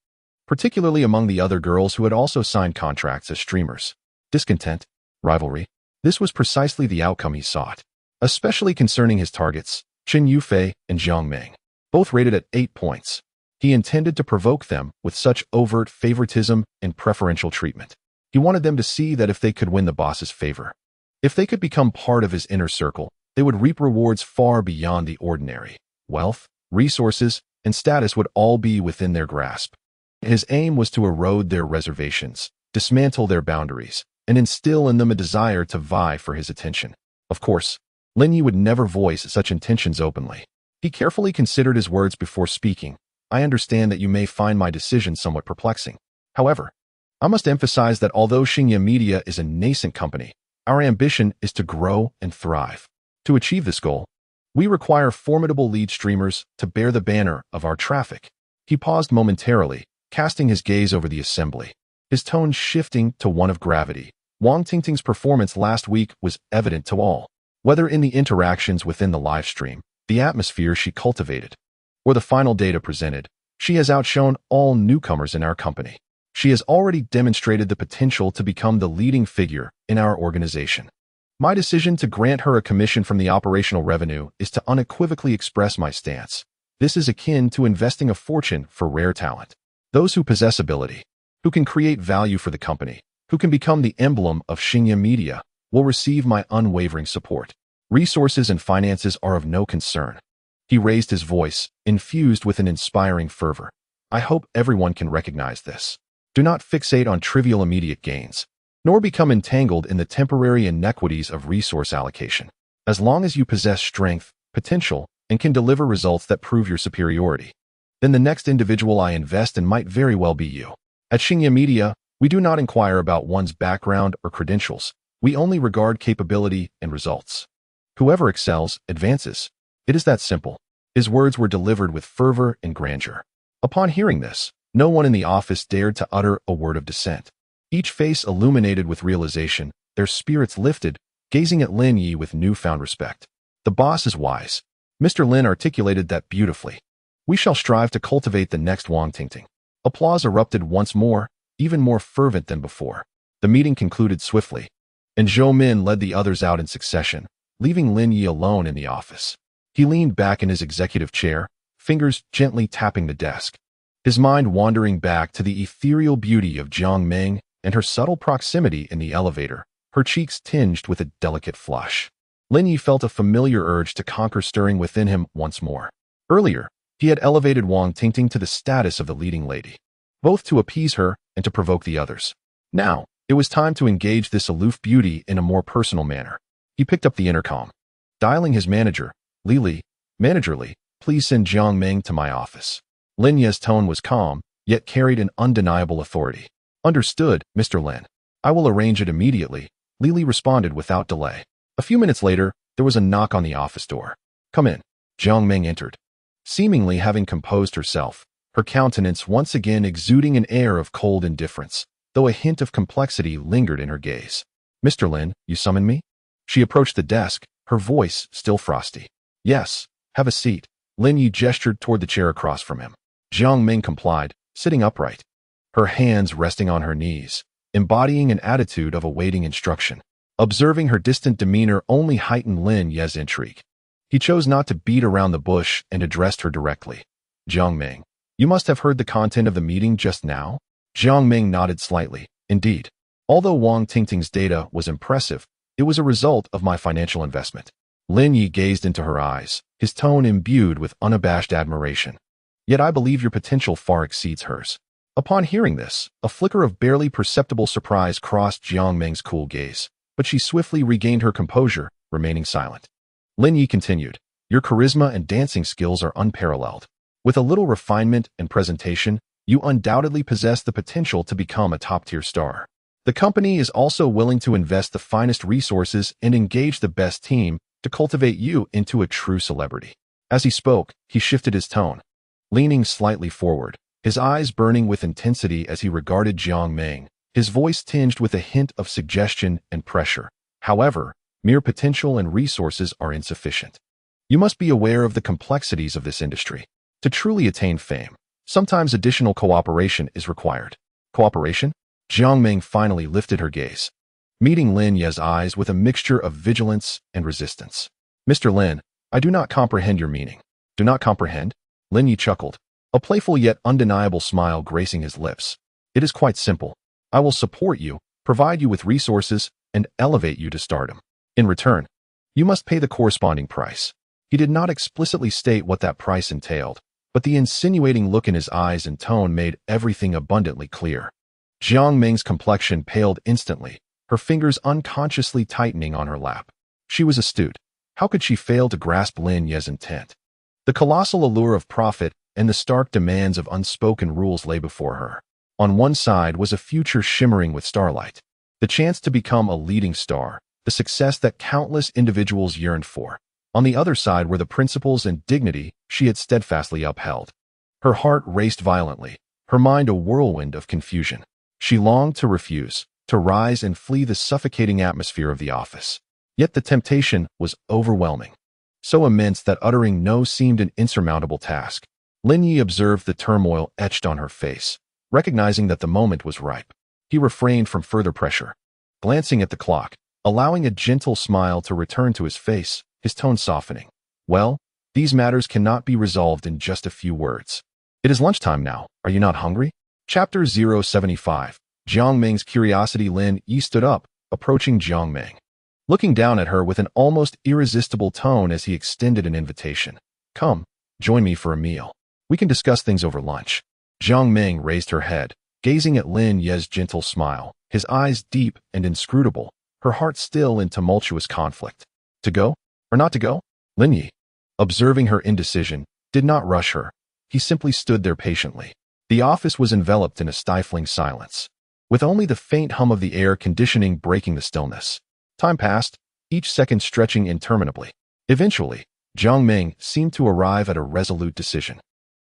particularly among the other girls who had also signed contracts as streamers. Discontent, rivalry, this was precisely the outcome he sought, especially concerning his targets, Chen Yufei and Jiang Ming, both rated at 8 points. He intended to provoke them with such overt favoritism and preferential treatment. He wanted them to see that if they could win the boss's favor, if they could become part of his inner circle, they would reap rewards far beyond the ordinary. Wealth, resources, and status would all be within their grasp. His aim was to erode their reservations, dismantle their boundaries, and instill in them a desire to vie for his attention. Of course, Lin Yi would never voice such intentions openly. He carefully considered his words before speaking. I understand that you may find my decision somewhat perplexing. However, I must emphasize that although Xingye Media is a nascent company, our ambition is to grow and thrive. To achieve this goal, we require formidable lead streamers to bear the banner of our traffic. He paused momentarily, casting his gaze over the assembly, his tone shifting to one of gravity. Wang Tingting's performance last week was evident to all, whether in the interactions within the live stream, the atmosphere she cultivated, or the final data presented. She has outshone all newcomers in our company. She has already demonstrated the potential to become the leading figure in our organization. My decision to grant her a commission from the operational revenue is to unequivocally express my stance. This is akin to investing a fortune for rare talent. Those who possess ability, who can create value for the company, who can become the emblem of Xingye Media, will receive my unwavering support. Resources and finances are of no concern. He raised his voice, infused with an inspiring fervor. I hope everyone can recognize this. Do not fixate on trivial immediate gains, nor become entangled in the temporary inequities of resource allocation. As long as you possess strength, potential, and can deliver results that prove your superiority, then the next individual I invest in might very well be you. At Xingye Media, we do not inquire about one's background or credentials. We only regard capability and results. Whoever excels, advances. It is that simple. His words were delivered with fervor and grandeur. Upon hearing this, no one in the office dared to utter a word of dissent. Each face illuminated with realization, their spirits lifted, gazing at Lin Yi with newfound respect. The boss is wise. Mr. Lin articulated that beautifully. We shall strive to cultivate the next Wang Tingting. Applause erupted once more, even more fervent than before. The meeting concluded swiftly, and Zhou Min led the others out in succession, leaving Lin Yi alone in the office. He leaned back in his executive chair, fingers gently tapping the desk, his mind wandering back to the ethereal beauty of Jiang Meng and her subtle proximity in the elevator, her cheeks tinged with a delicate flush. Lin Yi felt a familiar urge to conquer stirring within him once more. Earlier, he had elevated Wang Tingting to the status of the leading lady, both to appease her and to provoke the others. Now, it was time to engage this aloof beauty in a more personal manner. He picked up the intercom. Dialing his manager, Li, "Manager Li, please send Jiang Meng to my office." Lin Ye's tone was calm, yet carried an undeniable authority. "Understood, Mr. Lin. I will arrange it immediately," Li responded without delay. A few minutes later, there was a knock on the office door. "Come in." Jiang Meng entered. Seemingly having composed herself, her countenance once again exuding an air of cold indifference, though a hint of complexity lingered in her gaze. "Mr. Lin, you summoned me?" She approached the desk, her voice still frosty. "Yes, have a seat." Lin Yi gestured toward the chair across from him. Jiang Meng complied, sitting upright, her hands resting on her knees, embodying an attitude of awaiting instruction. Observing her distant demeanor only heightened Lin Ye's intrigue. He chose not to beat around the bush and addressed her directly. "Jiang Meng, you must have heard the content of the meeting just now?" Jiang Meng nodded slightly. "Indeed. Although Wang Tingting's data was impressive, it was a result of my financial investment." Lin Yi gazed into her eyes, his tone imbued with unabashed admiration. "Yet I believe your potential far exceeds hers." Upon hearing this, a flicker of barely perceptible surprise crossed Jiang Meng's cool gaze, but she swiftly regained her composure, remaining silent. Lin Yi continued, "Your charisma and dancing skills are unparalleled. With a little refinement and presentation, you undoubtedly possess the potential to become a top-tier star. The company is also willing to invest the finest resources and engage the best team to cultivate you into a true celebrity." As he spoke, he shifted his tone, leaning slightly forward, his eyes burning with intensity as he regarded Jiang Meng, his voice tinged with a hint of suggestion and pressure. "However, mere potential and resources are insufficient. You must be aware of the complexities of this industry. To truly attain fame, sometimes additional cooperation is required." "Cooperation?" Jiang Meng finally lifted her gaze, meeting Lin Ye's eyes with a mixture of vigilance and resistance. "Mr. Lin, I do not comprehend your meaning." "Do not comprehend?" Lin Yi chuckled, a playful yet undeniable smile gracing his lips. "It is quite simple. I will support you, provide you with resources, and elevate you to stardom. In return, you must pay the corresponding price." He did not explicitly state what that price entailed, but the insinuating look in his eyes and tone made everything abundantly clear. Jiang Meng's complexion paled instantly, her fingers unconsciously tightening on her lap. She was astute. How could she fail to grasp Lin Ye's intent? The colossal allure of profit and the stark demands of unspoken rules lay before her. On one side was a future shimmering with starlight, the chance to become a leading star, the success that countless individuals yearned for. On the other side were the principles and dignity she had steadfastly upheld. Her heart raced violently, her mind a whirlwind of confusion. She longed to refuse, to rise and flee the suffocating atmosphere of the office. Yet the temptation was overwhelming, so immense that uttering no seemed an insurmountable task. Lin Yi observed the turmoil etched on her face, recognizing that the moment was ripe. He refrained from further pressure. Glancing at the clock, allowing a gentle smile to return to his face, his tone softening. Well, these matters cannot be resolved in just a few words. It is lunchtime now. Are you not hungry? Chapter 075. Jiang Ming's curiosity. Lin Yi stood up, approaching Jiang Ming, looking down at her with an almost irresistible tone as he extended an invitation. Come, join me for a meal. We can discuss things over lunch. Jiang Ming raised her head, gazing at Lin Yi's gentle smile, his eyes deep and inscrutable, her heart still in tumultuous conflict. To go or not to go? Lin Yi, observing her indecision, did not rush her. He simply stood there patiently. The office was enveloped in a stifling silence, with only the faint hum of the air conditioning breaking the stillness. Time passed, each second stretching interminably. Eventually, Jiang Ming seemed to arrive at a resolute decision.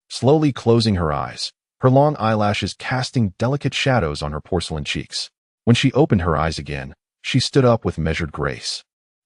Slowly closing her eyes, her long eyelashes casting delicate shadows on her porcelain cheeks. When she opened her eyes again, she stood up with measured grace.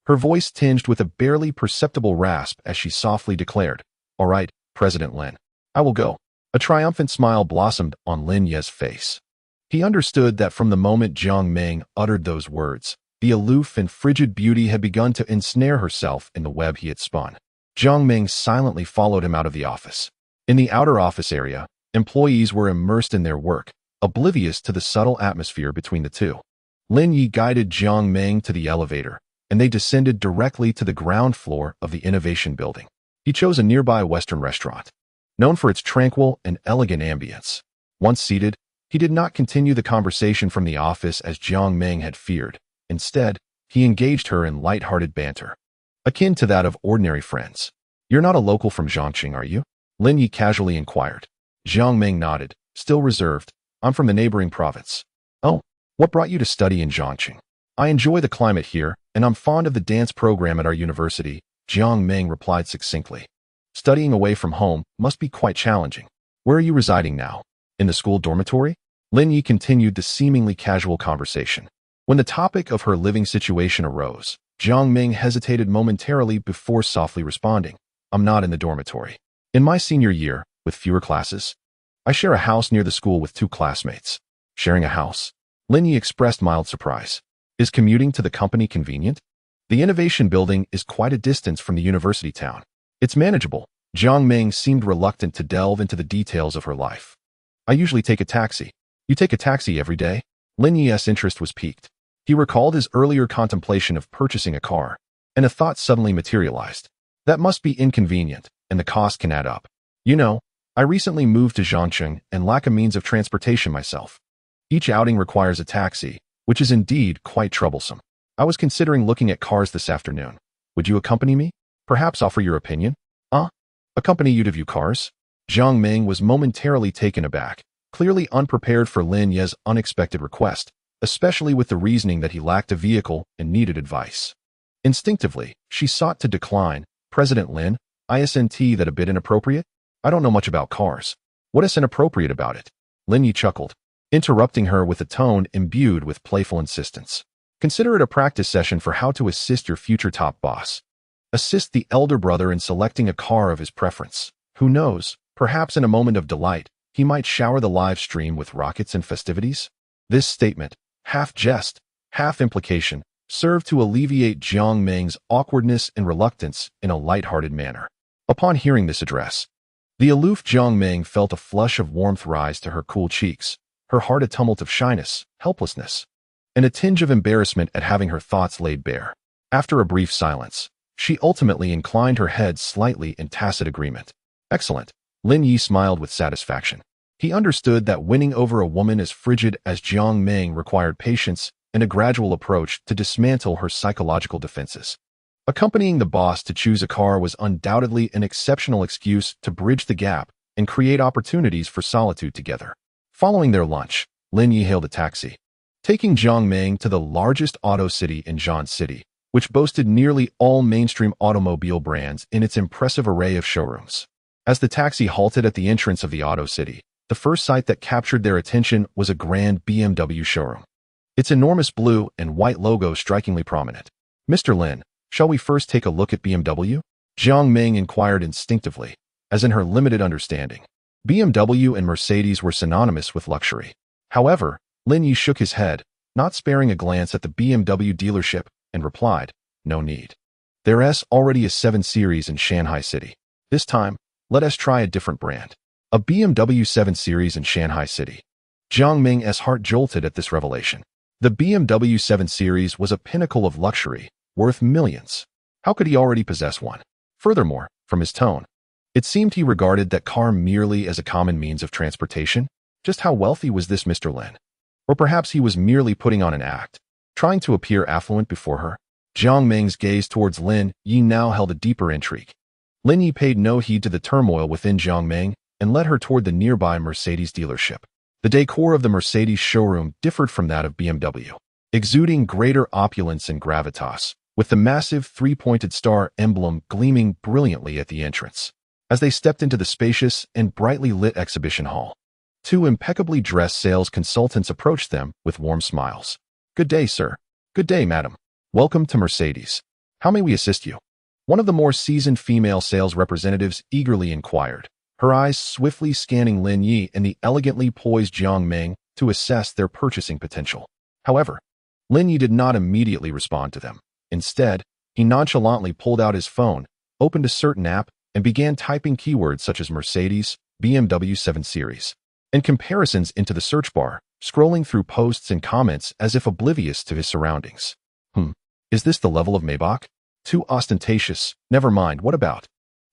Her voice tinged with a barely perceptible rasp as she softly declared, "All right, President Lin, I will go." A triumphant smile blossomed on Lin Yi's face. He understood that from the moment Jiang Ming uttered those words, the aloof and frigid beauty had begun to ensnare herself in the web he had spun. Jiang Ming silently followed him out of the office. In the outer office area, employees were immersed in their work, oblivious to the subtle atmosphere between the two. Lin Yi guided Jiang Ming to the elevator, and they descended directly to the ground floor of the Innovation Building. He chose a nearby Western restaurant, known for its tranquil and elegant ambience. Once seated, he did not continue the conversation from the office as Jiang Ming had feared. Instead, he engaged her in light-hearted banter, akin to that of ordinary friends. "You're not a local from Zhongqing, are you?" Lin Yi casually inquired. Jiang Ming nodded, still reserved. "I'm from the neighboring province." "Oh, what brought you to study in Zhongqing?" "I enjoy the climate here, and I'm fond of the dance program at our university," Jiang Ming replied succinctly. "Studying away from home must be quite challenging. Where are you residing now? In the school dormitory?" Lin Yi continued the seemingly casual conversation. When the topic of her living situation arose, Jiang Ming hesitated momentarily before softly responding, "I'm not in the dormitory. In my senior year, with fewer classes, I share a house near the school with 2 classmates." "Sharing a house?" Lin Yi expressed mild surprise. "Is commuting to the company convenient?" "The Innovation Building is quite a distance from the university town. It's manageable." Jiang Ming seemed reluctant to delve into the details of her life. "I usually take a taxi." "You take a taxi every day?" Lin Yi's interest was piqued. He recalled his earlier contemplation of purchasing a car, and a thought suddenly materialized. "That must be inconvenient, and the cost can add up. You know, I recently moved to Zhongqing and lack a means of transportation myself. Each outing requires a taxi, which is indeed quite troublesome. I was considering looking at cars this afternoon. Would you accompany me? Perhaps offer your opinion?" Accompany you to view cars?" Jiang Ming was momentarily taken aback, clearly unprepared for Lin Yi's unexpected request, especially with the reasoning that he lacked a vehicle and needed advice. Instinctively, she sought to decline. "President Lin, isn't that a bit inappropriate? I don't know much about cars." "What is inappropriate about it?" Lin Yi chuckled, interrupting her with a tone imbued with playful insistence. "Consider it a practice session for how to assist your future top boss. Assist the elder brother in selecting a car of his preference. Who knows, perhaps in a moment of delight, he might shower the live stream with rockets and festivities." This statement, half jest, half implication, served to alleviate Jiang Ming's awkwardness and reluctance in a light-hearted manner. Upon hearing this address, the aloof Jiang Ming felt a flush of warmth rise to her cool cheeks, her heart a tumult of shyness, helplessness, and a tinge of embarrassment at having her thoughts laid bare. After a brief silence, she ultimately inclined her head slightly in tacit agreement. "Excellent." Lin Yi smiled with satisfaction. He understood that winning over a woman as frigid as Jiang Ming required patience and a gradual approach to dismantle her psychological defenses. Accompanying the boss to choose a car was undoubtedly an exceptional excuse to bridge the gap and create opportunities for solitude together. Following their lunch, Lin Yi hailed a taxi, taking Jiang Ming to the largest auto city in Zhan City, which boasted nearly all mainstream automobile brands in its impressive array of showrooms. As the taxi halted at the entrance of the auto city, the first sight that captured their attention was a grand BMW showroom, its enormous blue and white logo strikingly prominent. "Mr. Lin, shall we first take a look at BMW?" Jiang Ming inquired instinctively, as in her limited understanding. BMW and Mercedes were synonymous with luxury. However, Lin Yi shook his head, not sparing a glance at the BMW dealership, and replied, "No need. There's already a 7 Series in Shanghai City. This time, let us try a different brand." A BMW 7 Series in Shanghai City. Jiang Ming's heart jolted at this revelation. The BMW 7 Series was a pinnacle of luxury, worth millions. How could he already possess one? Furthermore, from his tone, it seemed he regarded that car merely as a common means of transportation. Just how wealthy was this Mr. Lin? Or perhaps he was merely putting on an act, trying to appear affluent before her? Jiang Ming's gaze towards Lin Yi now held a deeper intrigue. Lin Yi paid no heed to the turmoil within Jiang Ming and led her toward the nearby Mercedes dealership. The decor of the Mercedes showroom differed from that of BMW, exuding greater opulence and gravitas, with the massive 3-pointed star emblem gleaming brilliantly at the entrance. As they stepped into the spacious and brightly lit exhibition hall, 2 impeccably dressed sales consultants approached them with warm smiles. "Good day, sir." "Good day, madam. Welcome to Mercedes. How may we assist you?" One of the more seasoned female sales representatives eagerly inquired, her eyes swiftly scanning Lin Yi and the elegantly poised Jiang Ming to assess their purchasing potential. However, Lin Yi did not immediately respond to them. Instead, he nonchalantly pulled out his phone, opened a certain app, and began typing keywords such as Mercedes, BMW 7 Series, and comparisons into the search bar, scrolling through posts and comments as if oblivious to his surroundings. Is this the level of Maybach? Too ostentatious. Never mind, what about?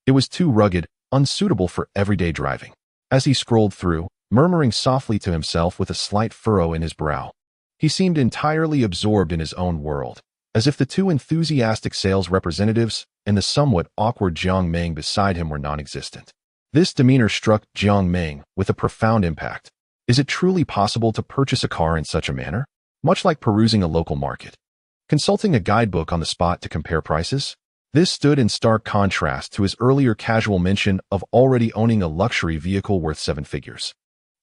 It was too rugged, unsuitable for everyday driving. As he scrolled through, murmuring softly to himself with a slight furrow in his brow, he seemed entirely absorbed in his own world, as if the 2 enthusiastic sales representatives and the somewhat awkward Jiang Ming beside him were non-existent. This demeanor struck Jiang Ming with a profound impact. Is it truly possible to purchase a car in such a manner? Much like perusing a local market, consulting a guidebook on the spot to compare prices? This stood in stark contrast to his earlier casual mention of already owning a luxury vehicle worth 7 figures,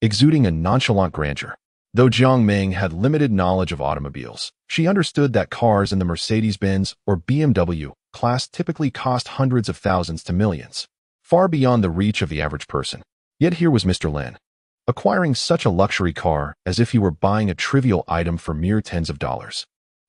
exuding a nonchalant grandeur. Though Jiang Ming had limited knowledge of automobiles, she understood that cars in the Mercedes-Benz or BMW class typically cost hundreds of thousands to millions, far beyond the reach of the average person. Yet here was Mr. Lin, acquiring such a luxury car as if he were buying a trivial item for mere tens of dollars,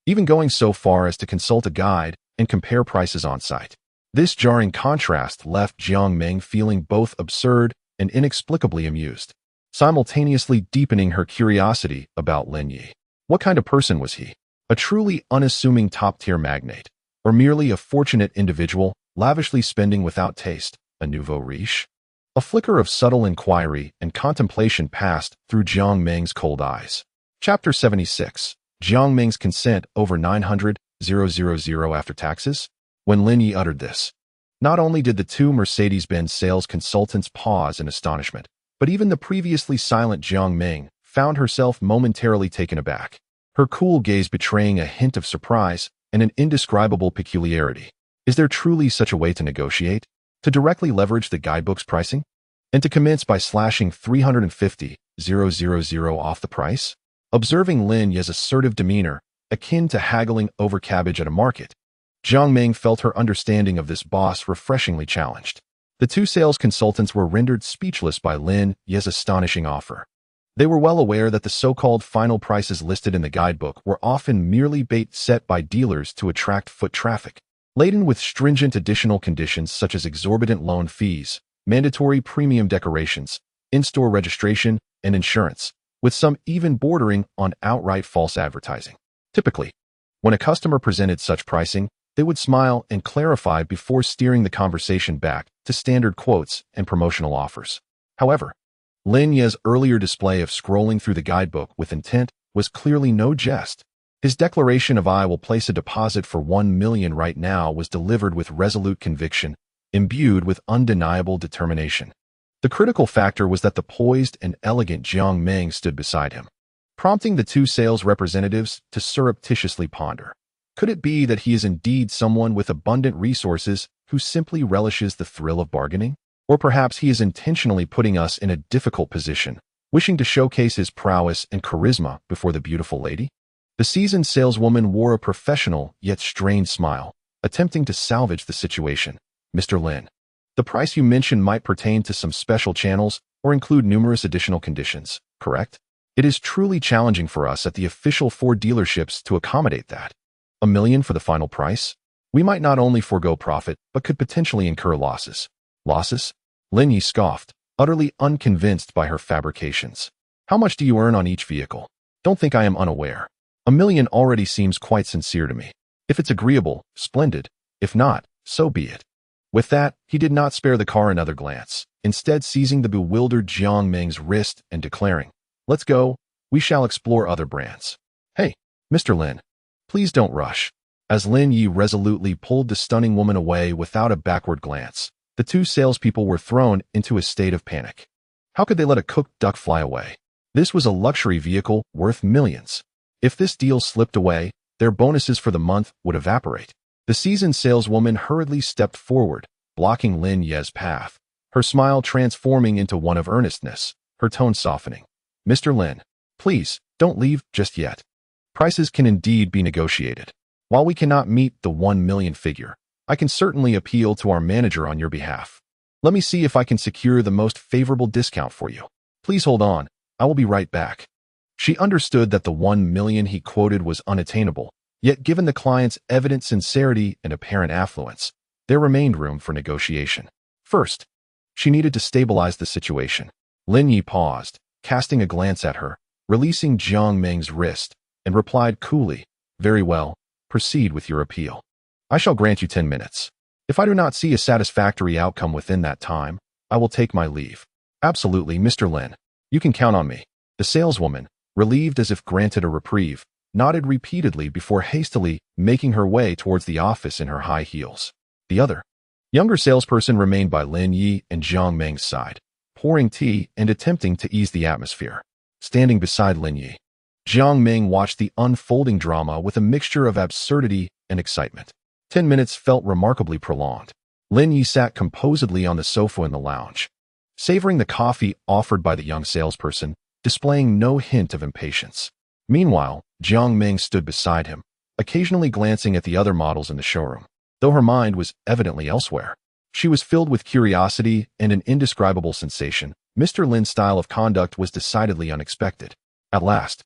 even going so far as to consult a guide and compare prices on site. This jarring contrast left Jiang Ming feeling both absurd and inexplicably amused, simultaneously deepening her curiosity about Lin Yi. What kind of person was he? A truly unassuming top-tier magnate, or merely a fortunate individual lavishly spending without taste, a nouveau riche? A flicker of subtle inquiry and contemplation passed through Jiang Ming's cold eyes. Chapter 76. Jiang Ming's consent over 900,000 after taxes? When Lin Yi uttered this, not only did the 2 Mercedes-Benz sales consultants pause in astonishment, but even the previously silent Jiang Ming found herself momentarily taken aback, her cool gaze betraying a hint of surprise and an indescribable peculiarity. Is there truly such a way to negotiate? To directly leverage the guidebook's pricing? And to commence by slashing 350,000 off the price? Observing Lin Yi's assertive demeanor, akin to haggling over cabbage at a market, Jiang Ming felt her understanding of this boss refreshingly challenged. The 2 sales consultants were rendered speechless by Lin Yi's astonishing offer. They were well aware that the so-called final prices listed in the guidebook were often merely bait set by dealers to attract foot traffic, laden with stringent additional conditions such as exorbitant loan fees, mandatory premium decorations, in-store registration, and insurance, with some even bordering on outright false advertising. Typically, when a customer presented such pricing, they would smile and clarify before steering the conversation back to standard quotes and promotional offers. However, Lin Yi's earlier display of scrolling through the guidebook with intent was clearly no jest. His declaration of "I will place a deposit for 1 million right now" was delivered with resolute conviction, imbued with undeniable determination. The critical factor was that the poised and elegant Jiang Ming stood beside him, prompting the 2 sales representatives to surreptitiously ponder. Could it be that he is indeed someone with abundant resources who simply relishes the thrill of bargaining? Or perhaps he is intentionally putting us in a difficult position, wishing to showcase his prowess and charisma before the beautiful lady? The seasoned saleswoman wore a professional yet strained smile, attempting to salvage the situation. "Mr. Lin, The price you mentioned might pertain to some special channels or include numerous additional conditions, correct? It is truly challenging for us at the official Ford dealerships to accommodate that. $1 million for the final price? We might not only forego profit, but could potentially incur losses. Losses? Lin Yi scoffed, utterly unconvinced by her fabrications. How much do you earn on each vehicle? Don't think I am unaware. $1 million already seems quite sincere to me. If it's agreeable, splendid. If not, so be it. With that, he did not spare the car another glance, instead seizing the bewildered Jiang Meng's wrist and declaring, "Let's go, we shall explore other brands." "Hey, Mr. Lin, please don't rush." As Lin Yi resolutely pulled the stunning woman away without a backward glance, the two salespeople were thrown into a state of panic. How could they let a cooked duck fly away? This was a luxury vehicle worth millions. If this deal slipped away, their bonuses for the month would evaporate. The seasoned saleswoman hurriedly stepped forward, blocking Lin Ye's path, her smile transforming into one of earnestness, her tone softening. "Mr. Lin, please, don't leave just yet. Prices can indeed be negotiated. While we cannot meet the 1 million figure, I can certainly appeal to our manager on your behalf. Let me see if I can secure the most favorable discount for you. Please hold on, I will be right back." She understood that the 1 million he quoted was unattainable, yet given the client's evident sincerity and apparent affluence, there remained room for negotiation. First, she needed to stabilize the situation. Lin Yi paused, casting a glance at her, releasing Jiang Meng's wrist, and replied coolly, "Very well, proceed with your appeal. I shall grant you 10 minutes. If I do not see a satisfactory outcome within that time, I will take my leave." "Absolutely, Mr. Lin. You can count on me." The saleswoman, relieved as if granted a reprieve, nodded repeatedly before hastily making her way towards the office in her high heels. The other, younger salesperson remained by Lin Yi and Jiang Meng's side, pouring tea and attempting to ease the atmosphere. Standing beside Lin Yi, Jiang Meng watched the unfolding drama with a mixture of absurdity and excitement. 10 minutes felt remarkably prolonged. Lin Yi sat composedly on the sofa in the lounge, savoring the coffee offered by the young salesperson, displaying no hint of impatience. Meanwhile, Jiang Meng stood beside him, occasionally glancing at the other models in the showroom. Though her mind was evidently elsewhere, she was filled with curiosity and an indescribable sensation. Mr. Lin's style of conduct was decidedly unexpected. At last,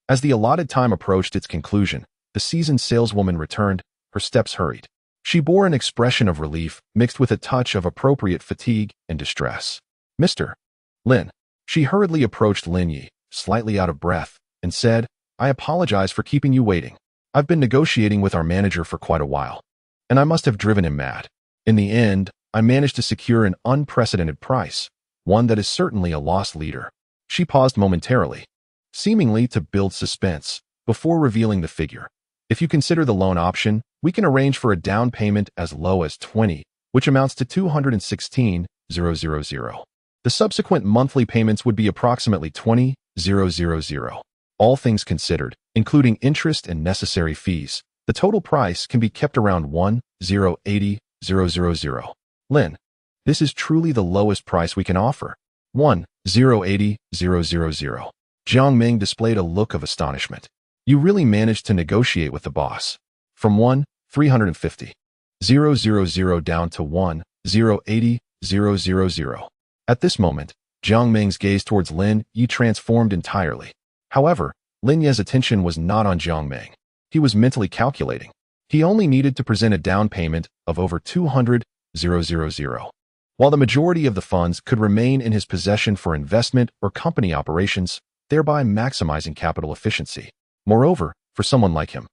as the allotted time approached its conclusion, the seasoned saleswoman returned, her steps hurried. She bore an expression of relief mixed with a touch of appropriate fatigue and distress. "Mr. Lin." She hurriedly approached Lin Yi, slightly out of breath, and said, "I apologize for keeping you waiting. I've been negotiating with our manager for quite a while, and I must have driven him mad. In the end, I managed to secure an unprecedented price, one that is certainly a loss leader." She paused momentarily, seemingly to build suspense, before revealing the figure. "If you consider the loan option, we can arrange for a down payment as low as 20, which amounts to 216,000. The subsequent monthly payments would be approximately 20,000. All things considered, including interest and necessary fees, the total price can be kept around 1,080,000. Lin, this is truly the lowest price we can offer. 1,080,000. Jiang Meng displayed a look of astonishment. "You really managed to negotiate with the boss. From 1,350,000 down to 1,080,000. At this moment, Jiang Meng's gaze towards Lin Yi transformed entirely. However, Lin Yi's attention was not on Jiang Meng. He was mentally calculating. He only needed to present a down payment of over 200,000, while the majority of the funds could remain in his possession for investment or company operations, thereby maximizing capital efficiency. Moreover, for someone like him,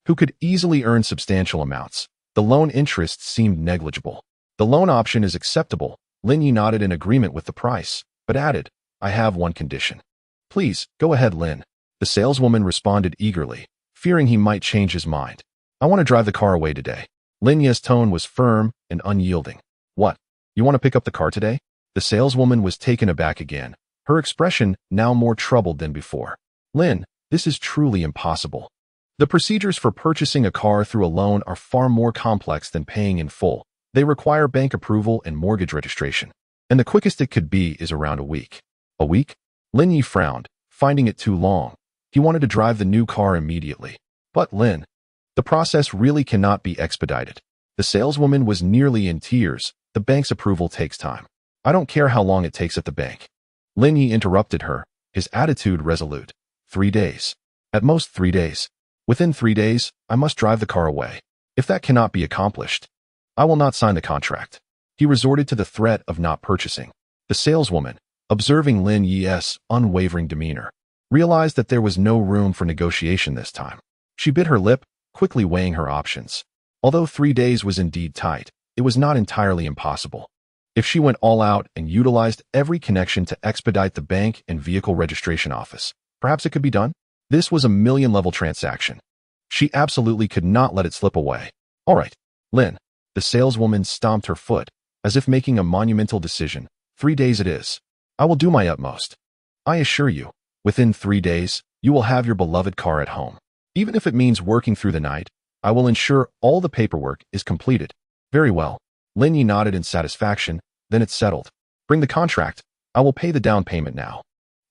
who could easily earn substantial amounts, the loan interest seemed negligible. "The loan option is acceptable." Lin Yi nodded in agreement with the price, but added, "I have one condition." "Please, go ahead, Lin." The saleswoman responded eagerly, fearing he might change his mind. "I want to drive the car away today." Lin Yi's tone was firm and unyielding. "What? You want to pick up the car today?" The saleswoman was taken aback again, her expression now more troubled than before. "Lin, this is truly impossible. The procedures for purchasing a car through a loan are far more complex than paying in full. They require bank approval and mortgage registration, and the quickest it could be is around a week." "A week?" Lin Yi frowned, finding it too long. He wanted to drive the new car immediately. "But Lin, the process really cannot be expedited." The saleswoman was nearly in tears, The bank's approval takes time. I don't care how long it takes at the bank. Lin Yi interrupted her, his attitude resolute. 3 days. At most 3 days. Within 3 days, I must drive the car away. If that cannot be accomplished, I will not sign the contract. He resorted to the threat of not purchasing. The saleswoman, observing Lin Yi's unwavering demeanor, realized that there was no room for negotiation this time. She bit her lip, quickly weighing her options. Although 3 days was indeed tight, it was not entirely impossible. If she went all out and utilized every connection to expedite the bank and vehicle registration office, perhaps it could be done. This was a million-level transaction. She absolutely could not let it slip away. All right, Lin. The saleswoman stomped her foot, as if making a monumental decision. 3 days it is. I will do my utmost. I assure you, within 3 days, you will have your beloved car at home. Even if it means working through the night, I will ensure all the paperwork is completed. Very well. Lin Yi nodded in satisfaction. Then it's settled. Bring the contract. I will pay the down payment now.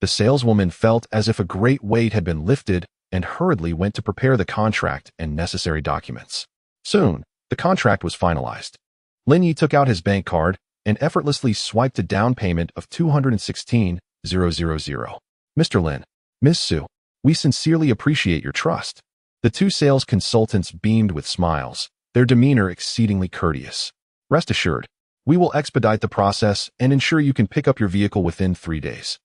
The saleswoman felt as if a great weight had been lifted and hurriedly went to prepare the contract and necessary documents. Soon, the contract was finalized. Lin Yi took out his bank card and effortlessly swiped a down payment of 216,000. Mr. Lin, Ms. Su, we sincerely appreciate your trust. The two sales consultants beamed with smiles, their demeanor exceedingly courteous. Rest assured, we will expedite the process and ensure you can pick up your vehicle within 3 days.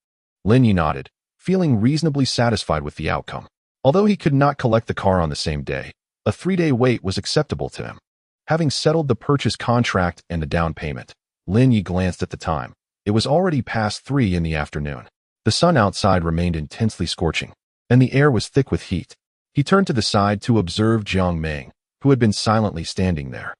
Lin Yi nodded, feeling reasonably satisfied with the outcome. Although he could not collect the car on the same day, a 3-day wait was acceptable to him. Having settled the purchase contract and the down payment, Lin Yi glanced at the time. It was already past 3 in the afternoon. The sun outside remained intensely scorching, and the air was thick with heat. He turned to the side to observe Jiang Meng, who had been silently standing there,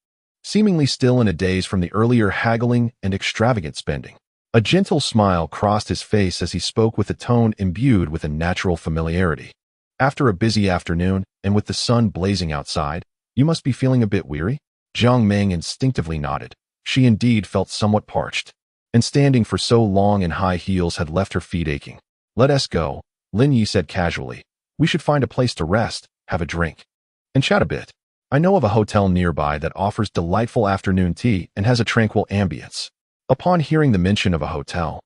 seemingly still in a daze from the earlier haggling and extravagant spending. A gentle smile crossed his face as he spoke with a tone imbued with a natural familiarity. After a busy afternoon, and with the sun blazing outside, you must be feeling a bit weary? Jiang Meng instinctively nodded. She indeed felt somewhat parched, and standing for so long in high heels had left her feet aching. Let us go, Lin Yi said casually. We should find a place to rest, have a drink, and chat a bit. I know of a hotel nearby that offers delightful afternoon tea and has a tranquil ambience. Upon hearing the mention of a hotel,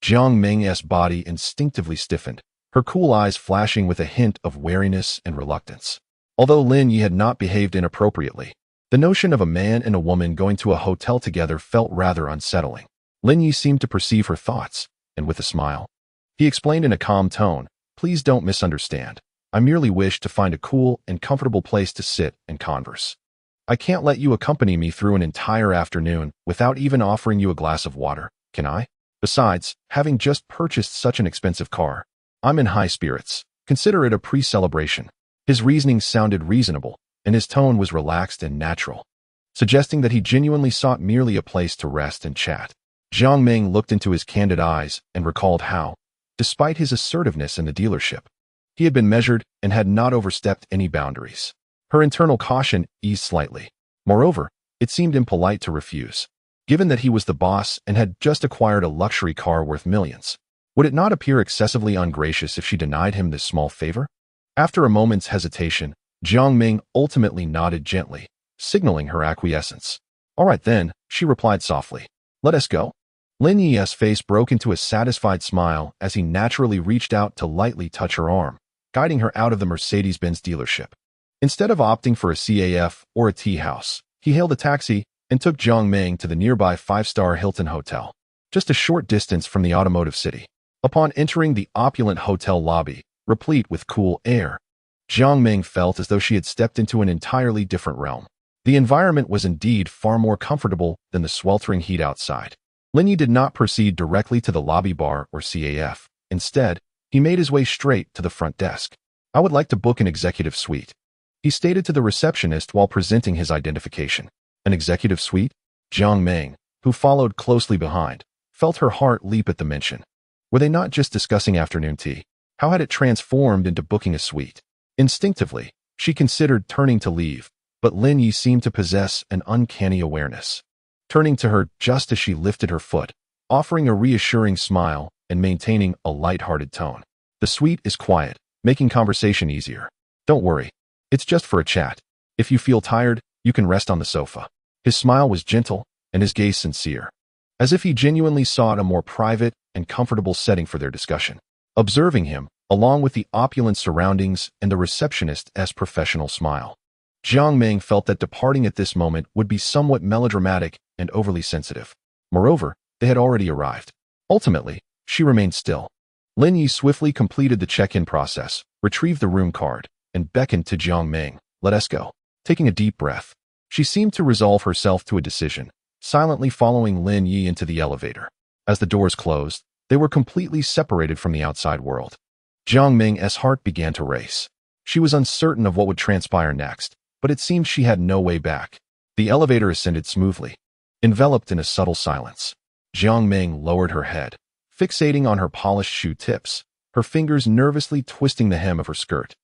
Jiang Meng's body instinctively stiffened, her cool eyes flashing with a hint of wariness and reluctance. Although Lin Yi had not behaved inappropriately, the notion of a man and a woman going to a hotel together felt rather unsettling. Lin Yi seemed to perceive her thoughts, and with a smile, he explained in a calm tone, "Please don't misunderstand. I merely wish to find a cool and comfortable place to sit and converse. I can't let you accompany me through an entire afternoon without even offering you a glass of water, can I? Besides, having just purchased such an expensive car, I'm in high spirits. Consider it a pre-celebration." His reasoning sounded reasonable, and his tone was relaxed and natural, suggesting that he genuinely sought merely a place to rest and chat. Jiang Meng looked into his candid eyes and recalled how, despite his assertiveness in the dealership, he had been measured and had not overstepped any boundaries. Her internal caution eased slightly. Moreover, it seemed impolite to refuse. Given that he was the boss and had just acquired a luxury car worth millions, would it not appear excessively ungracious if she denied him this small favor? After a moment's hesitation, Jiang Meng ultimately nodded gently, signaling her acquiescence. All right then, she replied softly. Let us go. Lin Yi's face broke into a satisfied smile as he naturally reached out to lightly touch her arm, guiding her out of the Mercedes-Benz dealership. Instead of opting for a CAF or a tea house, he hailed a taxi and took Jiang Meng to the nearby 5-star Hilton Hotel, just a short distance from the automotive city. Upon entering the opulent hotel lobby, replete with cool air, Jiang Meng felt as though she had stepped into an entirely different realm. The environment was indeed far more comfortable than the sweltering heat outside. Lin Yi did not proceed directly to the lobby bar or CAF. Instead, he made his way straight to the front desk. I would like to book an executive suite, he stated to the receptionist while presenting his identification. An executive suite? Jiang Meng, who followed closely behind, felt her heart leap at the mention. Were they not just discussing afternoon tea? How had it transformed into booking a suite? Instinctively, she considered turning to leave, but Lin Yi seemed to possess an uncanny awareness, turning to her just as she lifted her foot, offering a reassuring smile and maintaining a light-hearted tone. The suite is quiet, making conversation easier. Don't worry, it's just for a chat. If you feel tired, you can rest on the sofa. His smile was gentle, and his gaze sincere, as if he genuinely sought a more private and comfortable setting for their discussion. Observing him, along with the opulent surroundings and the receptionist's professional smile, Jiang Ming felt that departing at this moment would be somewhat melodramatic and overly sensitive. Moreover, they had already arrived. Ultimately, she remained still. Lin Yi swiftly completed the check-in process, retrieved the room card, and beckoned to Jiang Ming. "Let us go." Taking a deep breath, she seemed to resolve herself to a decision, silently following Lin Yi into the elevator. As the doors closed, they were completely separated from the outside world. Jiang Ming's heart began to race. She was uncertain of what would transpire next, but it seemed she had no way back. The elevator ascended smoothly, enveloped in a subtle silence. Jiang Ming lowered her head, fixating on her polished shoe tips, her fingers nervously twisting the hem of her skirt.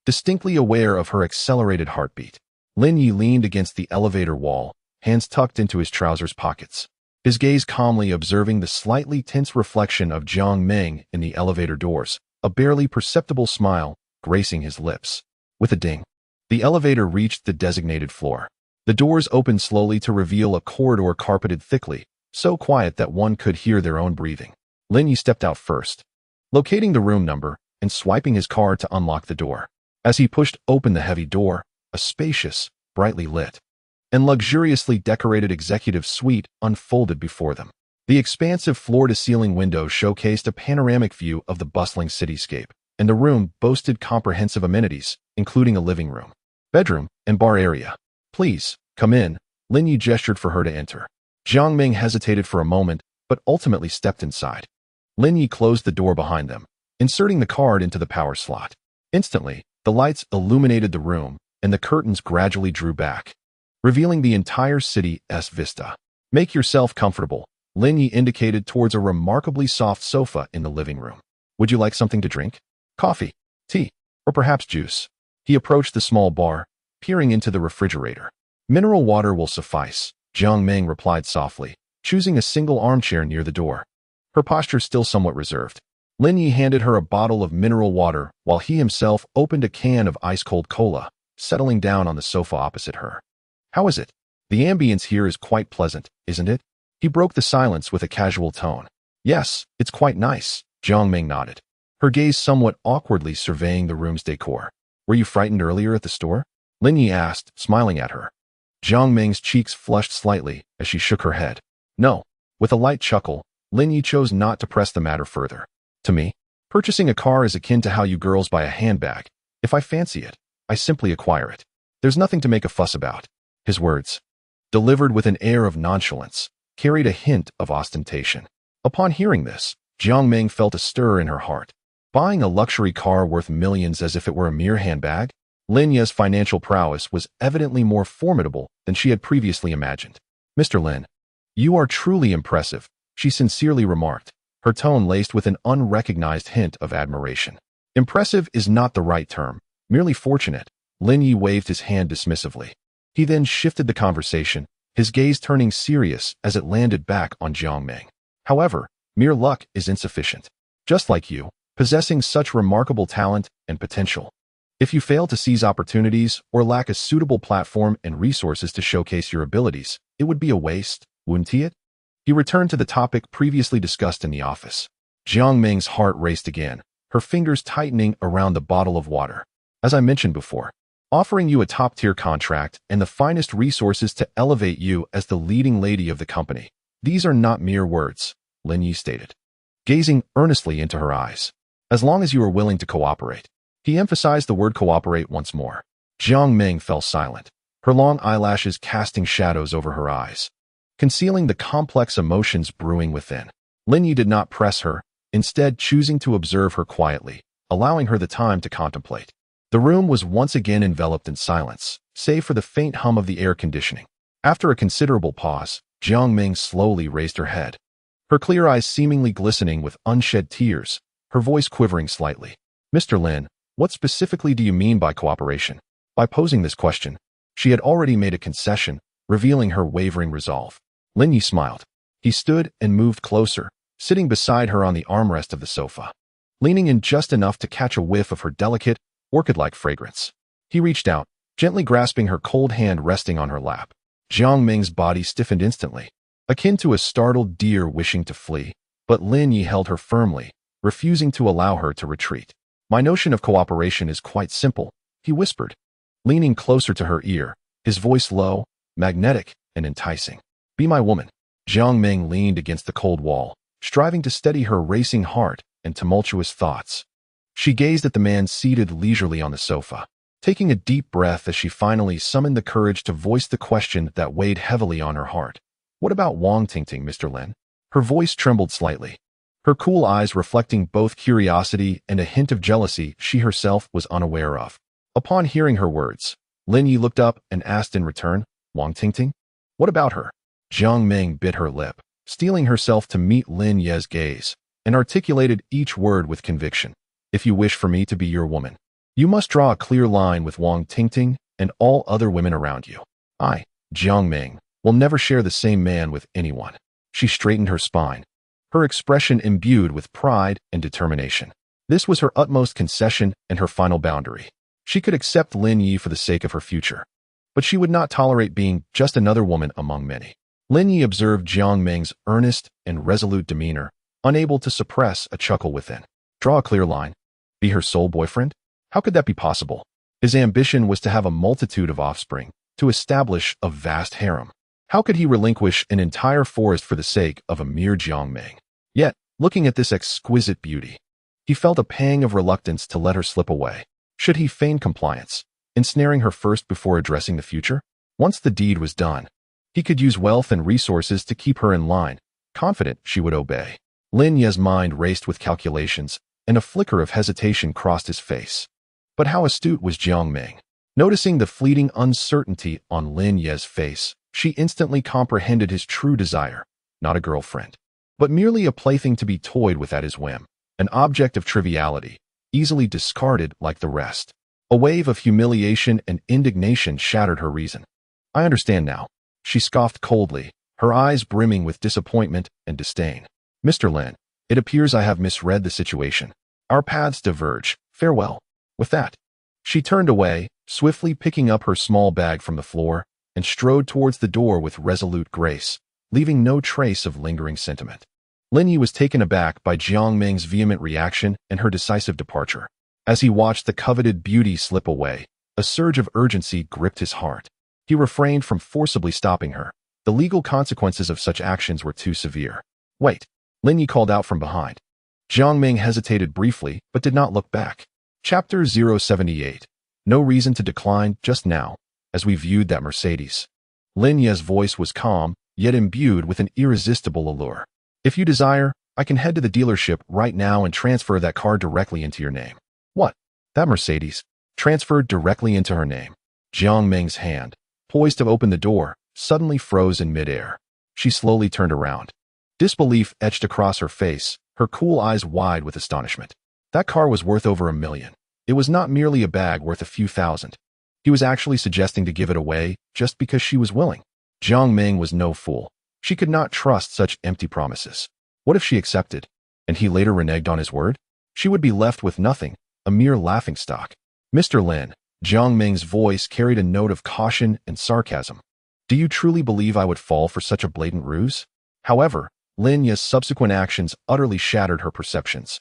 Distinctly aware of her accelerated heartbeat, Lin Yi leaned against the elevator wall, hands tucked into his trousers pockets, his gaze calmly observing the slightly tense reflection of Jiang Ming in the elevator doors, a barely perceptible smile gracing his lips. With a ding, the elevator reached the designated floor. The doors opened slowly to reveal a corridor carpeted thickly, so quiet that one could hear their own breathing. Lin Yi stepped out first, locating the room number and swiping his card to unlock the door. As he pushed open the heavy door, a spacious, brightly lit, and luxuriously decorated executive suite unfolded before them. The expansive floor-to-ceiling windows showcased a panoramic view of the bustling cityscape, and the room boasted comprehensive amenities, including a living room, bedroom, and bar area. "Please, come in," Lin Yi gestured for her to enter. Jiang Ming hesitated for a moment, but ultimately stepped inside. Lin Yi closed the door behind them, inserting the card into the power slot. Instantly, the lights illuminated the room, and the curtains gradually drew back, revealing the entire city's vista. "Make yourself comfortable," Lin Yi indicated towards a remarkably soft sofa in the living room. "Would you like something to drink? Coffee, tea, or perhaps juice?" He approached the small bar, peering into the refrigerator. "Mineral water will suffice," Jiang Ming replied softly, choosing a single armchair near the door, her posture still somewhat reserved. Lin Yi handed her a bottle of mineral water while he himself opened a can of ice-cold cola, settling down on the sofa opposite her. "How is it? The ambience here is quite pleasant, isn't it?" He broke the silence with a casual tone. "Yes, it's quite nice," Jiang Ming nodded, her gaze somewhat awkwardly surveying the room's decor. "Were you frightened earlier at the store?" Lin Yi asked, smiling at her. Jiang Ming's cheeks flushed slightly as she shook her head. "No." With a light chuckle, Lin Yi chose not to press the matter further. "To me, purchasing a car is akin to how you girls buy a handbag. If I fancy it, I simply acquire it. There's nothing to make a fuss about." His words, delivered with an air of nonchalance, carried a hint of ostentation. Upon hearing this, Jiang Ming felt a stir in her heart. Buying a luxury car worth millions as if it were a mere handbag? Lin Yi's financial prowess was evidently more formidable than she had previously imagined. "Mr. Lin, you are truly impressive," she sincerely remarked, her tone laced with an unrecognized hint of admiration. "Impressive is not the right term, merely fortunate." Lin Yi waved his hand dismissively. He then shifted the conversation, his gaze turning serious as it landed back on Jiang Ming. "However, mere luck is insufficient. Just like you, possessing such remarkable talent and potential. If you fail to seize opportunities or lack a suitable platform and resources to showcase your abilities, it would be a waste, wouldn't it?" He returned to the topic previously discussed in the office. Jiang Ming's heart raced again, her fingers tightening around the bottle of water. "As I mentioned before, offering you a top-tier contract and the finest resources to elevate you as the leading lady of the company. These are not mere words," Lin Yi stated, gazing earnestly into her eyes. "As long as you are willing to cooperate." He emphasized the word cooperate once more. Jiang Ming fell silent, her long eyelashes casting shadows over her eyes, concealing the complex emotions brewing within. Lin Yi did not press her, instead choosing to observe her quietly, allowing her the time to contemplate. The room was once again enveloped in silence, save for the faint hum of the air conditioning. After a considerable pause, Jiang Ming slowly raised her head, her clear eyes seemingly glistening with unshed tears, her voice quivering slightly. "Mr. Lin, what specifically do you mean by cooperation?" By posing this question, she had already made a concession, revealing her wavering resolve. Lin Yi smiled. He stood and moved closer, sitting beside her on the armrest of the sofa, leaning in just enough to catch a whiff of her delicate, orchid-like fragrance. He reached out, gently grasping her cold hand resting on her lap. Jiang Ming's body stiffened instantly, akin to a startled deer wishing to flee. But Lin Yi held her firmly, refusing to allow her to retreat. My notion of cooperation is quite simple, he whispered, leaning closer to her ear, his voice low, magnetic, and enticing. Be my woman. Jiang Ming leaned against the cold wall, striving to steady her racing heart and tumultuous thoughts. She gazed at the man seated leisurely on the sofa, taking a deep breath as she finally summoned the courage to voice the question that weighed heavily on her heart. What about Wang Tingting, Mr. Lin? Her voice trembled slightly, her cool eyes reflecting both curiosity and a hint of jealousy she herself was unaware of. Upon hearing her words, Lin Yi looked up and asked in return, Wang Tingting? What about her? Jiang Ming bit her lip, steeling herself to meet Lin Ye's gaze, and articulated each word with conviction. If you wish for me to be your woman, you must draw a clear line with Wang Tingting and all other women around you. I, Jiang Ming, will never share the same man with anyone. She straightened her spine, her expression imbued with pride and determination. This was her utmost concession and her final boundary. She could accept Lin Yi for the sake of her future, but she would not tolerate being just another woman among many. Lin Yi observed Jiang Ming's earnest and resolute demeanor, unable to suppress a chuckle within. Draw a clear line. Be her sole boyfriend? How could that be possible? His ambition was to have a multitude of offspring, to establish a vast harem. How could he relinquish an entire forest for the sake of a mere Jiang Ming? Yet, looking at this exquisite beauty, he felt a pang of reluctance to let her slip away. Should he feign compliance, ensnaring her first before addressing the future? Once the deed was done, he could use wealth and resources to keep her in line, confident she would obey. Lin Ye's mind raced with calculations, and a flicker of hesitation crossed his face. But how astute was Jiang Ming? Noticing the fleeting uncertainty on Lin Ye's face, she instantly comprehended his true desire, not a girlfriend, but merely a plaything to be toyed with at his whim, an object of triviality, easily discarded like the rest. A wave of humiliation and indignation shattered her reason. I understand now, she scoffed coldly, her eyes brimming with disappointment and disdain. Mr. Lin, it appears I have misread the situation. Our paths diverge. Farewell. With that, she turned away, swiftly picking up her small bag from the floor, and strode towards the door with resolute grace, leaving no trace of lingering sentiment. Lin Yi was taken aback by Jiang Ming's vehement reaction and her decisive departure. As he watched the coveted beauty slip away, a surge of urgency gripped his heart. He refrained from forcibly stopping her. The legal consequences of such actions were too severe. Wait, Lin Yi called out from behind. Jiang Ming hesitated briefly, but did not look back. Chapter 078. No reason to decline just now, as we viewed that Mercedes. Lin Ye's voice was calm, yet imbued with an irresistible allure. If you desire, I can head to the dealership right now and transfer that car directly into your name. What? That Mercedes? Transferred directly into her name. Jiang Ming's hand, poised to open the door, suddenly froze in midair. She slowly turned around. Disbelief etched across her face, her cool eyes wide with astonishment. That car was worth over $1 million. It was not merely a bag worth a few thousand. He was actually suggesting to give it away just because she was willing. Jiang Ming was no fool. She could not trust such empty promises. What if she accepted, and he later reneged on his word? She would be left with nothing, a mere laughingstock. Mr. Lin, Jiang Ming's voice carried a note of caution and sarcasm. Do you truly believe I would fall for such a blatant ruse? However, Lin Ye's subsequent actions utterly shattered her perceptions.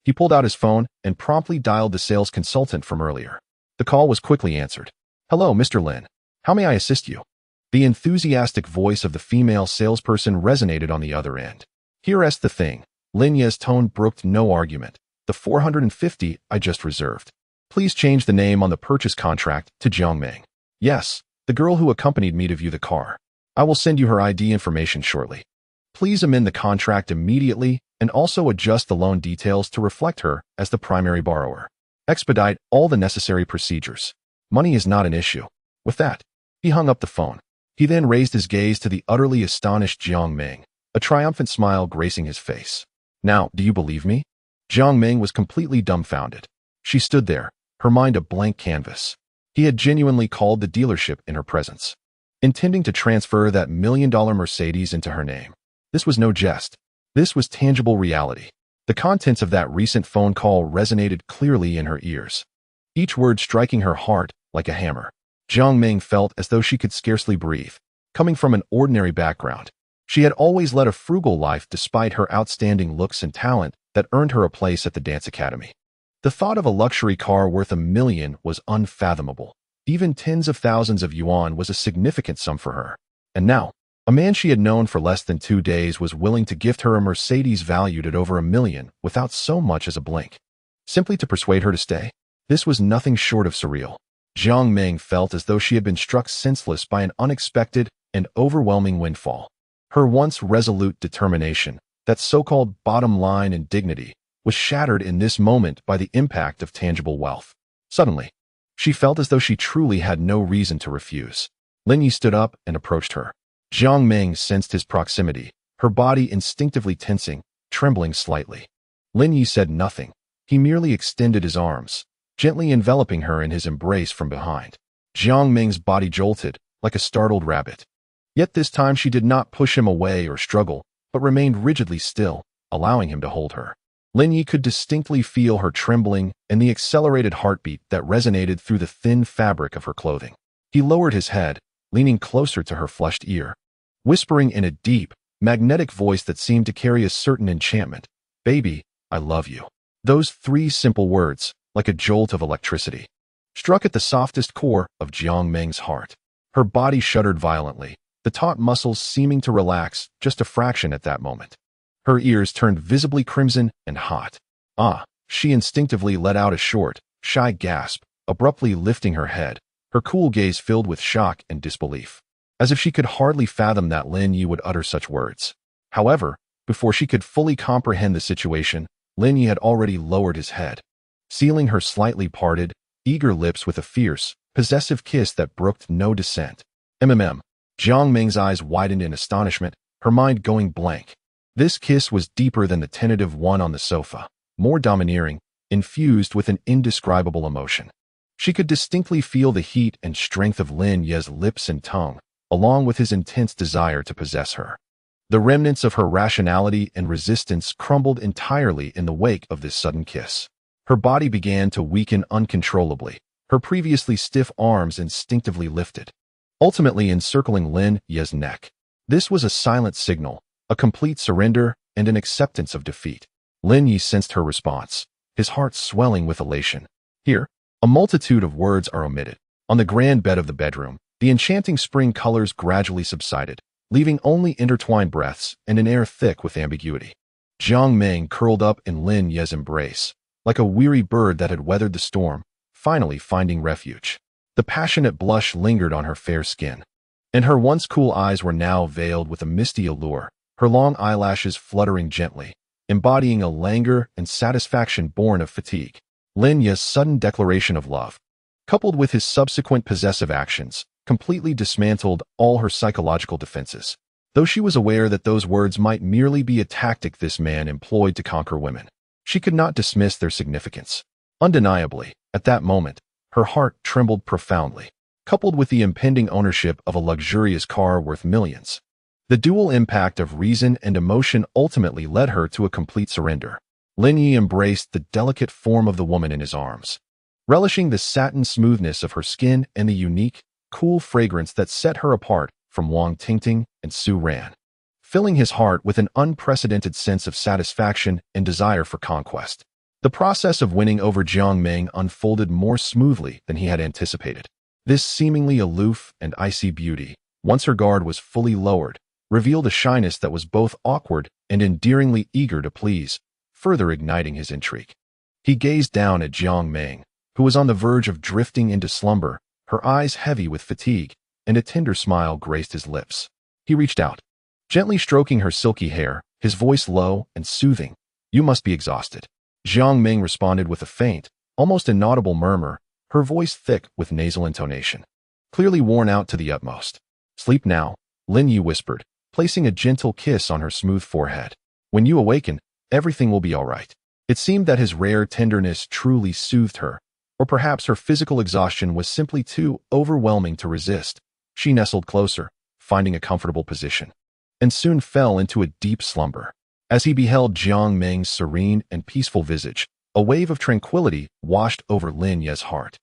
He pulled out his phone and promptly dialed the sales consultant from earlier. The call was quickly answered. Hello, Mr. Lin. How may I assist you? The enthusiastic voice of the female salesperson resonated on the other end. Here's the thing. Lin Ye's tone brooked no argument. The 450 I just reserved. Please change the name on the purchase contract to Jiang Ming. Yes, the girl who accompanied me to view the car. I will send you her ID information shortly. Please amend the contract immediately and also adjust the loan details to reflect her as the primary borrower. Expedite all the necessary procedures. Money is not an issue. With that, he hung up the phone. He then raised his gaze to the utterly astonished Jiang Ming, a triumphant smile gracing his face. Now, do you believe me? Jiang Ming was completely dumbfounded. She stood there, her mind a blank canvas. He had genuinely called the dealership in her presence, intending to transfer that $1 million Mercedes into her name. This was no jest. This was tangible reality. The contents of that recent phone call resonated clearly in her ears, each word striking her heart like a hammer. Jiang Ming felt as though she could scarcely breathe. Coming from an ordinary background, She had always led a frugal life despite her outstanding looks and talent that earned her a place at the dance academy. The thought of a luxury car worth $1 million was unfathomable. Even tens of thousands of yuan was a significant sum for her. And now, a man she had known for less than 2 days was willing to gift her a Mercedes valued at over $1 million without so much as a blink. Simply to persuade her to stay. This was nothing short of surreal. Jiang Ming felt as though she had been struck senseless by an unexpected and overwhelming windfall. Her once resolute determination, that so-called bottom line and dignity, was shattered in this moment by the impact of tangible wealth. Suddenly, she felt as though she truly had no reason to refuse. Lin Yi stood up and approached her. Jiang Ming sensed his proximity, her body instinctively tensing, trembling slightly. Lin Yi said nothing. He merely extended his arms, gently enveloping her in his embrace from behind. Jiang Ming's body jolted, like a startled rabbit. Yet this time she did not push him away or struggle, but remained rigidly still, allowing him to hold her. Lin Yi could distinctly feel her trembling and the accelerated heartbeat that resonated through the thin fabric of her clothing. He lowered his head, leaning closer to her flushed ear, whispering in a deep, magnetic voice that seemed to carry a certain enchantment. "Baby, I love you." Those 3 simple words, like a jolt of electricity, struck at the softest core of Jiang Ming's heart. Her body shuddered violently, the taut muscles seeming to relax just a fraction at that moment. Her ears turned visibly crimson and hot. "Ah!" She instinctively let out a short, shy gasp, abruptly lifting her head, her cool gaze filled with shock and disbelief, as if she could hardly fathom that Lin Yi would utter such words. However, before she could fully comprehend the situation, Lin Yi had already lowered his head, sealing her slightly parted, eager lips with a fierce, possessive kiss that brooked no dissent. Jiang Ming's eyes widened in astonishment, her mind going blank. This kiss was deeper than the tentative one on the sofa, more domineering, infused with an indescribable emotion. She could distinctly feel the heat and strength of Lin Yi's lips and tongue, along with his intense desire to possess her. The remnants of her rationality and resistance crumbled entirely in the wake of this sudden kiss. Her body began to weaken uncontrollably, her previously stiff arms instinctively lifted, ultimately encircling Lin Yi's neck. This was a silent signal, a complete surrender and an acceptance of defeat. Lin Yi sensed her response, his heart swelling with elation. Here, a multitude of words are omitted. On the grand bed of the bedroom, the enchanting spring colors gradually subsided, leaving only intertwined breaths and an air thick with ambiguity. Jiang Ming curled up in Lin Yi's embrace, like a weary bird that had weathered the storm, finally finding refuge. The passionate blush lingered on her fair skin, and her once cool eyes were now veiled with a misty allure, her long eyelashes fluttering gently, embodying a languor and satisfaction born of fatigue. Lin Yi's sudden declaration of love, coupled with his subsequent possessive actions, completely dismantled all her psychological defenses. Though she was aware that those words might merely be a tactic this man employed to conquer women, she could not dismiss their significance. Undeniably, at that moment, her heart trembled profoundly, coupled with the impending ownership of a luxurious car worth millions. The dual impact of reason and emotion ultimately led her to a complete surrender. Lin Yi embraced the delicate form of the woman in his arms, relishing the satin smoothness of her skin and the unique, cool fragrance that set her apart from Wang Tingting and Su Ran, filling his heart with an unprecedented sense of satisfaction and desire for conquest. The process of winning over Jiang Ming unfolded more smoothly than he had anticipated. This seemingly aloof and icy beauty, once her guard was fully lowered, revealed a shyness that was both awkward and endearingly eager to please, further igniting his intrigue. He gazed down at Jiang Ming, who was on the verge of drifting into slumber, her eyes heavy with fatigue, and a tender smile graced his lips. He reached out, gently stroking her silky hair, his voice low and soothing. "You must be exhausted." Jiang Ming responded with a faint, almost inaudible murmur, her voice thick with nasal intonation, clearly worn out to the utmost. "Sleep now," Lin Yi whispered, placing a gentle kiss on her smooth forehead. "When you awaken, everything will be all right." It seemed that his rare tenderness truly soothed her, or perhaps her physical exhaustion was simply too overwhelming to resist. She nestled closer, finding a comfortable position, and soon fell into a deep slumber. As he beheld Jiang Ming's serene and peaceful visage, a wave of tranquility washed over Lin Ye's heart.